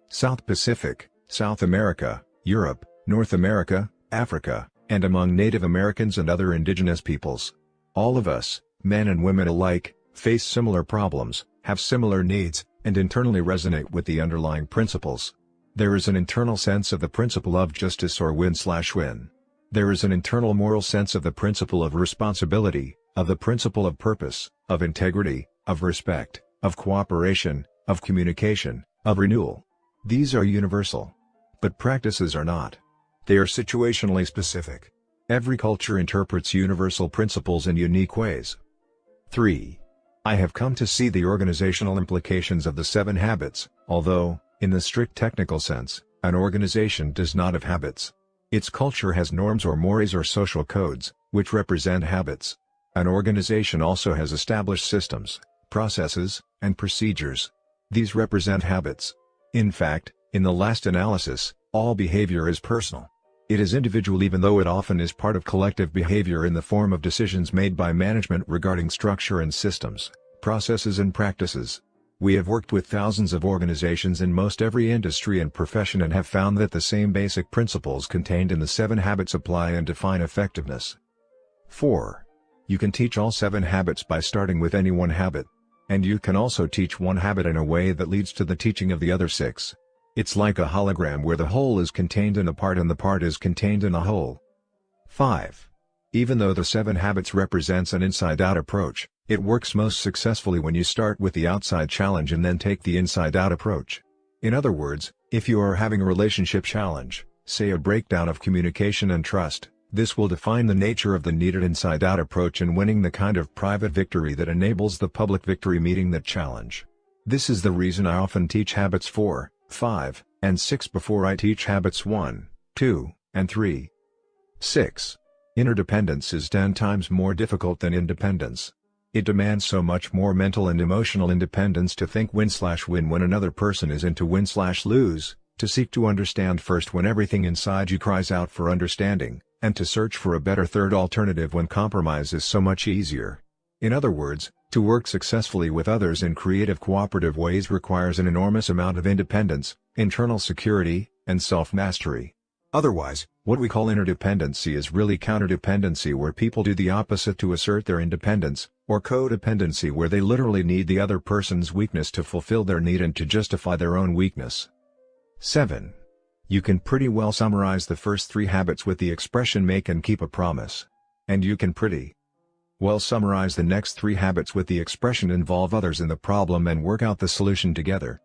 South Pacific, South America, Europe, North America, Africa, and among Native Americans and other indigenous peoples. All of us, men and women alike, face similar problems, have similar needs, and internally resonate with the underlying principles. There is an internal sense of the principle of justice or win/win. There is an internal moral sense of the principle of responsibility, of the principle of purpose, of integrity, of respect, of cooperation, of communication, of renewal. These are universal. But practices are not. They are situationally specific. Every culture interprets universal principles in unique ways. 3. I have come to see the organizational implications of the 7 habits, although, in the strict technical sense, an organization does not have habits. Its culture has norms or mores or social codes, which represent habits. An organization also has established systems, processes, and procedures. These represent habits. In fact, in the last analysis, all behavior is personal. It is individual, even though it often is part of collective behavior in the form of decisions made by management regarding structure and systems, processes and practices. We have worked with thousands of organizations in most every industry and profession and have found that the same basic principles contained in the 7 habits apply and define effectiveness. 4. You can teach all 7 habits by starting with any one habit. And you can also teach one habit in a way that leads to the teaching of the other 6. It's like a hologram where the whole is contained in a part and the part is contained in a whole. 5. Even though the 7 habits represents an inside-out approach, it works most successfully when you start with the outside challenge and then take the inside-out approach. In other words, if you are having a relationship challenge, say a breakdown of communication and trust, this will define the nature of the needed inside-out approach in winning the kind of private victory that enables the public victory meeting that challenge. This is the reason I often teach habits 4, 5, and 6 before I teach habits 1, 2, and 3. 6. Interdependence is 10 times more difficult than independence. It demands so much more mental and emotional independence to think win/win when another person is into win/lose, to seek to understand first when everything inside you cries out for understanding, and to search for a better third alternative when compromise is so much easier. In other words, to work successfully with others in creative cooperative ways requires an enormous amount of independence, internal security, and self-mastery. Otherwise, what we call interdependency is really counterdependency, where people do the opposite to assert their independence, or codependency where they literally need the other person's weakness to fulfill their need and to justify their own weakness. 7. You can pretty well summarize the first 3 habits with the expression make and keep a promise. And you can pretty well summarize the next 3 habits with the expression involve others in the problem and work out the solution together.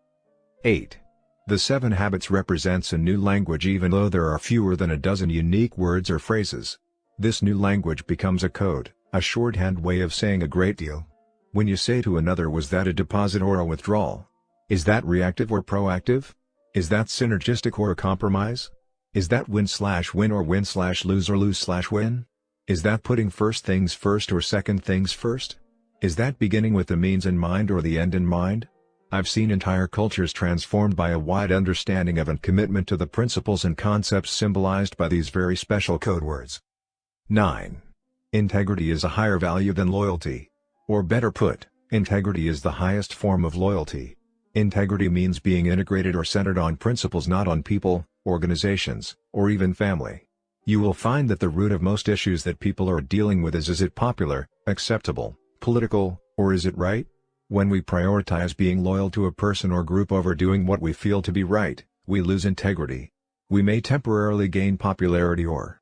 8. The 7 habits represents a new language even though there are fewer than a dozen unique words or phrases. This new language becomes a code, a shorthand way of saying a great deal. When you say to another, was that a deposit or a withdrawal? Is that reactive or proactive? Is that synergistic or a compromise? Is that win/win or win/lose or lose/win? Is that putting first things first or second things first? Is that beginning with the means in mind or the end in mind? I've seen entire cultures transformed by a wide understanding of and commitment to the principles and concepts symbolized by these very special code words. 9. Integrity is a higher value than loyalty. Or better put, integrity is the highest form of loyalty. Integrity means being integrated or centered on principles, not on people, organizations, or even family. You will find that the root of most issues that people are dealing with is it popular, acceptable, political, or is it right? When we prioritize being loyal to a person or group over doing what we feel to be right, we lose integrity. We may temporarily gain popularity or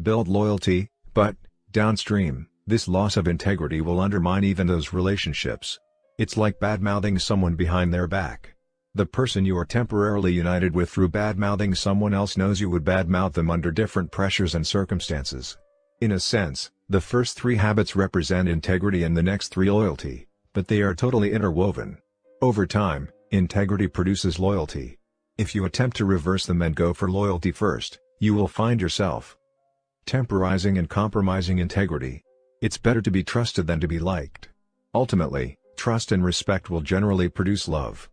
build loyalty, but, downstream, this loss of integrity will undermine even those relationships. It's like bad-mouthing someone behind their back. The person you are temporarily united with through bad-mouthing someone else knows you would bad-mouth them under different pressures and circumstances. In a sense, The first 3 habits represent integrity and the next 3 loyalty, but they are totally interwoven. Over time, integrity produces loyalty. If you attempt to reverse them and go for loyalty first, you will find yourself temporizing and compromising integrity. It's better to be trusted than to be liked. Ultimately, trust and respect will generally produce love.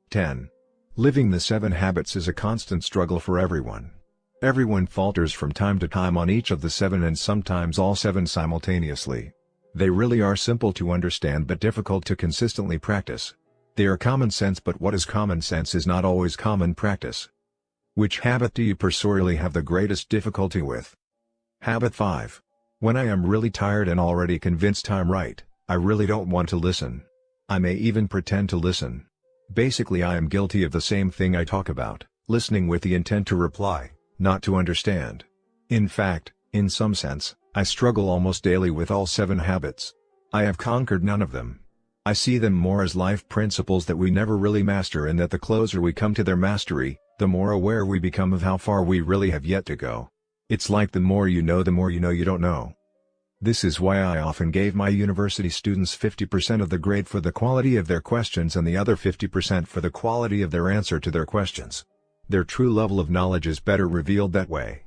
10. Living the 7 habits is a constant struggle for everyone. Everyone falters from time to time on each of the 7 and sometimes all 7 simultaneously. They really are simple to understand but difficult to consistently practice. They are common sense, but what is common sense is not always common practice. Which habit do you personally have the greatest difficulty with? Habit 5. When I am really tired and already convinced I'm right, I really don't want to listen. I may even pretend to listen. Basically, I am guilty of the same thing I talk about, listening with the intent to reply, not to understand. In fact, in some sense, I struggle almost daily with all 7 habits. I have conquered none of them. I see them more as life principles that we never really master, and that the closer we come to their mastery, the more aware we become of how far we really have yet to go. It's like the more you know you don't know. This is why I often gave my university students 50% of the grade for the quality of their questions and the other 50% for the quality of their answer to their questions. Their true level of knowledge is better revealed that way.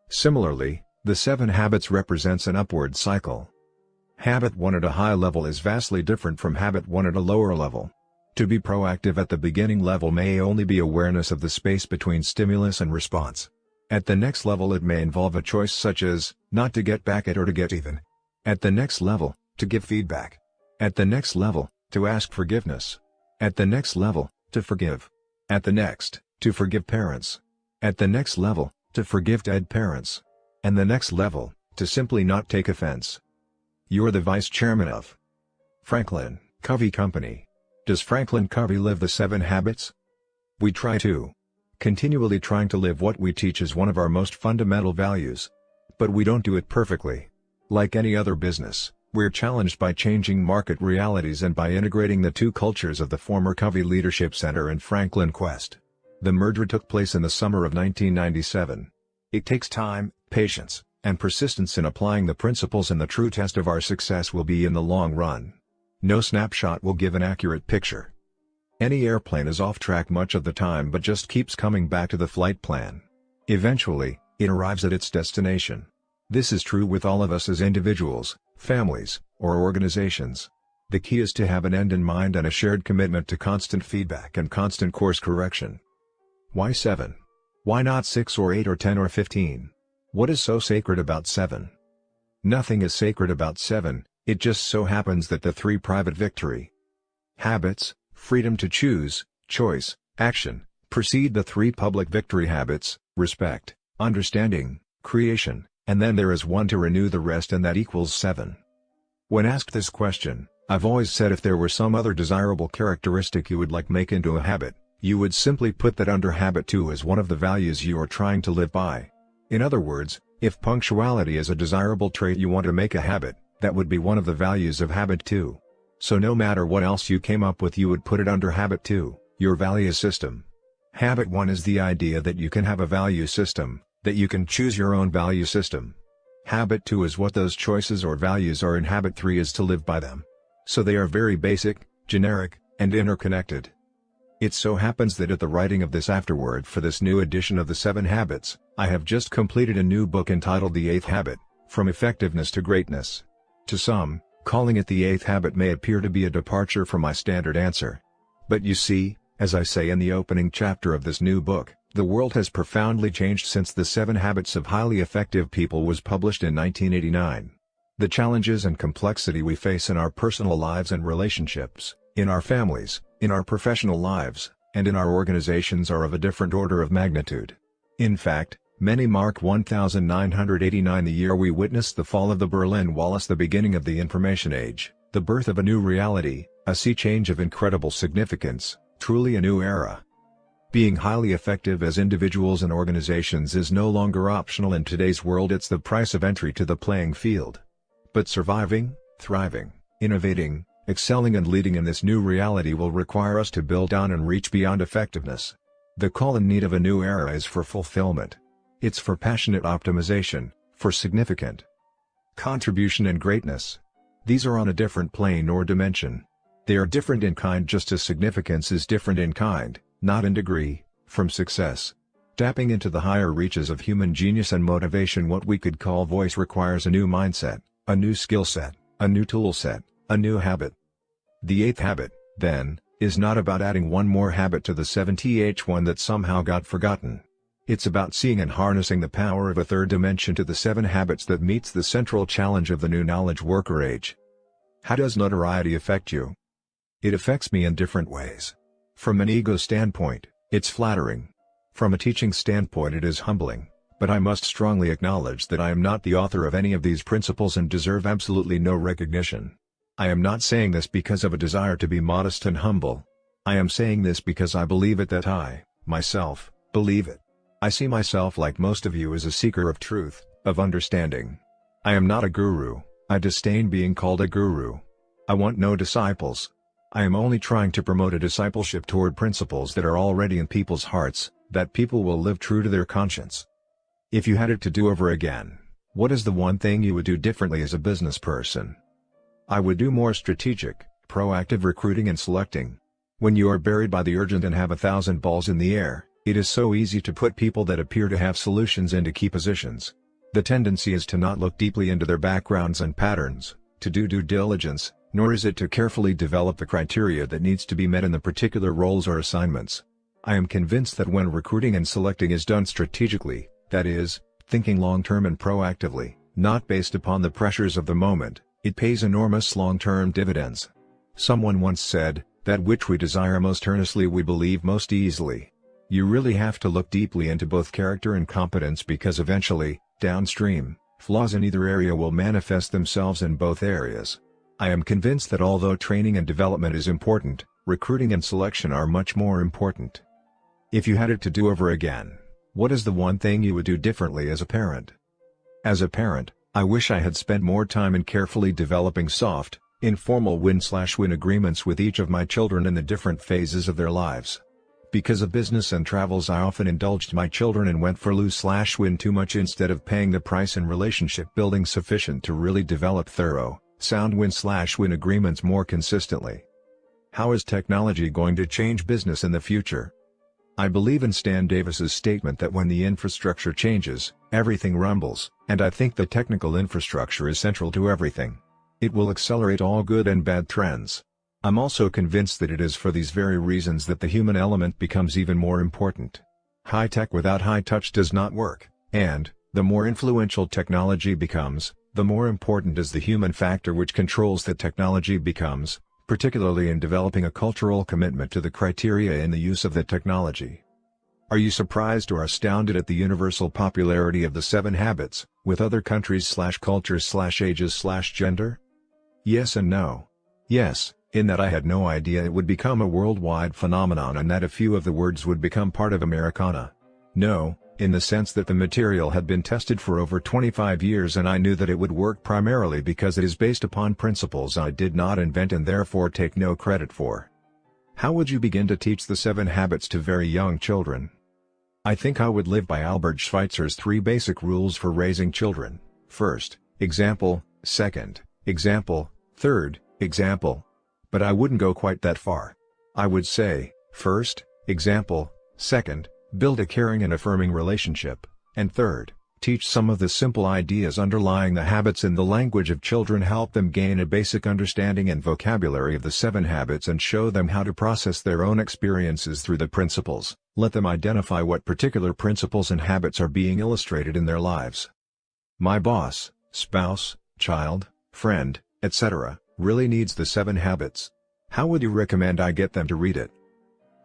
Similarly, the 7 habits represents an upward cycle. Habit 1 at a high level is vastly different from habit 1 at a lower level. To be proactive at the beginning level may only be awareness of the space between stimulus and response. At the next level it may involve a choice such as, not to get back at or to get even. At the next level, to give feedback. At the next level, to ask forgiveness. At the next level, to forgive. At the next, to forgive parents. At the next level, to forgive dead parents. And the next level, to simply not take offense. You're the vice chairman of Franklin Covey Company. Does Franklin Covey live the 7 habits? We try to. Continually trying to live what we teach is one of our most fundamental values. But we don't do it perfectly. Like any other business, we're challenged by changing market realities and by integrating the 2 cultures of the former Covey Leadership Center and Franklin Quest. The merger took place in the summer of 1997. It takes time, patience, and persistence in applying the principles, and the true test of our success will be in the long run. No snapshot will give an accurate picture. Any airplane is off track much of the time but just keeps coming back to the flight plan. Eventually, it arrives at its destination. This is true with all of us as individuals, families, or organizations. The key is to have an end in mind and a shared commitment to constant feedback and constant course correction. Why 7? Why not 6 or 8 or 10 or 15? What is so sacred about 7? Nothing is sacred about 7, it just so happens that the 3 private victory habits, freedom to choose, choice, action, precede the 3 public victory habits, respect, understanding, creation, and then there is 1 to renew the rest, and that equals 7. When asked this question, I've always said if there were some other desirable characteristic you would like make into a habit, you would simply put that under habit 2 as one of the values you are trying to live by. In other words, if punctuality is a desirable trait you want to make a habit, that would be one of the values of habit 2. So no matter what else you came up with, you would put it under habit 2, your value system. Habit 1 is the idea that you can have a value system, that you can choose your own value system. Habit 2 is what those choices or values are, and habit 3 is to live by them. So they are very basic, generic, and interconnected. It so happens that at the writing of this afterword for this new edition of the 7 Habits, I have just completed a new book entitled The 8th Habit, From Effectiveness to Greatness. To some, calling it the 8th habit may appear to be a departure from my standard answer. But you see, as I say in the opening chapter of this new book, the world has profoundly changed since the 7 Habits of Highly Effective People was published in 1989. The challenges and complexity we face in our personal lives and relationships, in our families, in our professional lives, and in our organizations are of a different order of magnitude. In fact, many mark 1989 the year we witnessed the fall of the Berlin Wall, the beginning of the information age, the birth of a new reality, a sea change of incredible significance, truly a new era. Being highly effective as individuals and organizations is no longer optional in today's world, it's the price of entry to the playing field. But surviving, thriving, innovating, excelling and leading in this new reality will require us to build on and reach beyond effectiveness. The call and need of a new era is for fulfillment. It's for passionate optimization, for significant contribution and greatness. These are on a different plane or dimension. They are different in kind just as significance is different in kind, not in degree, from success. Tapping into the higher reaches of human genius and motivation, what we could call voice, requires a new mindset, a new skill set, a new tool set, a new habit. The eighth habit, then, is not about adding one more habit to the 7th one that somehow got forgotten. It's about seeing and harnessing the power of a third dimension to the 7 habits that meets the central challenge of the new knowledge worker age. How does notoriety affect you? It affects me in different ways. From an ego standpoint, it's flattering. From a teaching standpoint, it is humbling, but I must strongly acknowledge that I am not the author of any of these principles and deserve absolutely no recognition. I am not saying this because of a desire to be modest and humble. I am saying this because I believe it, that I, myself, believe it. I see myself, like most of you, as a seeker of truth, of understanding. I am not a guru. I disdain being called a guru. I want no disciples. I am only trying to promote a discipleship toward principles that are already in people's hearts, that people will live true to their conscience. If you had it to do over again, what is the one thing you would do differently as a business person? I would do more strategic, proactive recruiting and selecting. When you are buried by the urgent and have 1,000 balls in the air, it is so easy to put people that appear to have solutions into key positions. The tendency is to not look deeply into their backgrounds and patterns, to do due diligence, nor is it to carefully develop the criteria that needs to be met in the particular roles or assignments. I am convinced that when recruiting and selecting is done strategically, that is, thinking long-term and proactively, not based upon the pressures of the moment, it pays enormous long-term dividends. Someone once said, "That which we desire most earnestly we believe most easily." You really have to look deeply into both character and competence, because eventually, downstream, flaws in either area will manifest themselves in both areas. I am convinced that although training and development is important, recruiting and selection are much more important. If you had it to do over again, what is the one thing you would do differently as a parent? As a parent, I wish I had spent more time in carefully developing soft, informal win-win agreements with each of my children in the different phases of their lives. Because of business and travels, I often indulged my children and went for lose-win too much instead of paying the price in relationship building sufficient to really develop thorough, sound win-win agreements more consistently. How is technology going to change business in the future? I believe in Stan Davis's statement that when the infrastructure changes, everything rumbles, and I think the technical infrastructure is central to everything. It will accelerate all good and bad trends. I'm also convinced that it is for these very reasons that the human element becomes even more important. High tech without high touch does not work, and, the more influential technology becomes, the more important is the human factor which controls the technology becomes, particularly in developing a cultural commitment to the criteria in the use of the technology. Are you surprised or astounded at the universal popularity of the 7 habits, with other countries/cultures/ages/gender? Yes and no. Yes, in that I had no idea it would become a worldwide phenomenon and that a few of the words would become part of Americana. No, in the sense that the material had been tested for over 25 years and I knew that it would work primarily because it is based upon principles I did not invent and therefore take no credit for. How would you begin to teach the 7 habits to very young children? I think I would live by Albert Schweitzer's 3 basic rules for raising children. First, example; second, example; third, example. But I wouldn't go quite that far. I would say, first, example; second, build a caring and affirming relationship; and third, teach some of the simple ideas underlying the habits in the language of children. Help them gain a basic understanding and vocabulary of the 7 habits and show them how to process their own experiences through the principles. Let them identify what particular principles and habits are being illustrated in their lives. My boss, spouse, child, friend, etc., really needs the 7 habits. How would you recommend I get them to read it?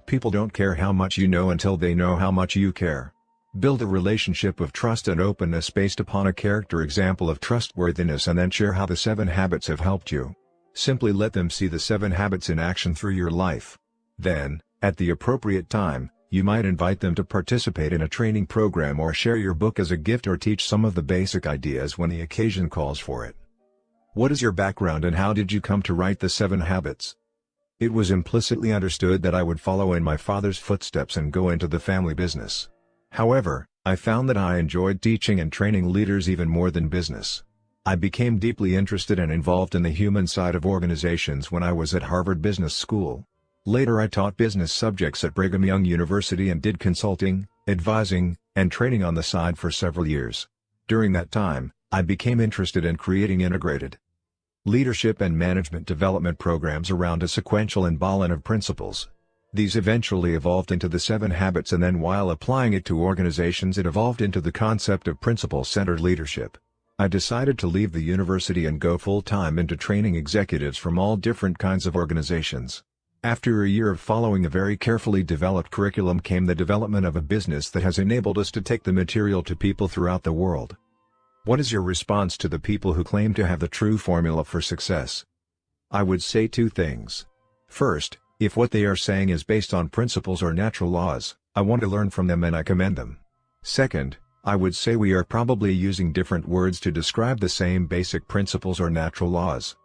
People don't care how much you know until they know how much you care. Build a relationship of trust and openness based upon a character example of trustworthiness and then share how the 7 habits have helped you. Simply let them see the 7 habits in action through your life. Then, at the appropriate time, you might invite them to participate in a training program or share your book as a gift or teach some of the basic ideas when the occasion calls for it. What is your background and how did you come to write the 7 habits? It was implicitly understood that I would follow in my father's footsteps and go into the family business. However, I found that I enjoyed teaching and training leaders even more than business. I became deeply interested and involved in the human side of organizations when I was at Harvard Business School. Later I taught business subjects at Brigham Young University and did consulting, advising, and training on the side for several years. During that time, I became interested in creating integrated leadership and management development programs around a sequential and Ballin of principles. These eventually evolved into the 7 habits, and then while applying it to organizations it evolved into the concept of principle-centered leadership. I decided to leave the university and go full-time into training executives from all different kinds of organizations. After a year of following a very carefully developed curriculum came the development of a business that has enabled us to take the material to people throughout the world. What is your response to the people who claim to have the true formula for success? I would say 2 things. First, if what they are saying is based on principles or natural laws, I want to learn from them and I commend them. Second, I would say we are probably using different words to describe the same basic principles or natural laws.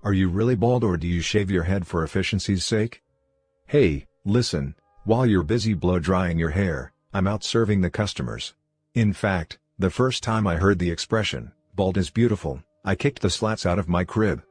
Are you really bald or do you shave your head for efficiency's sake? Hey, listen, while you're busy blow drying your hair, I'm out serving the customers. In fact, the first time I heard the expression, bald is beautiful, I kicked the slats out of my crib.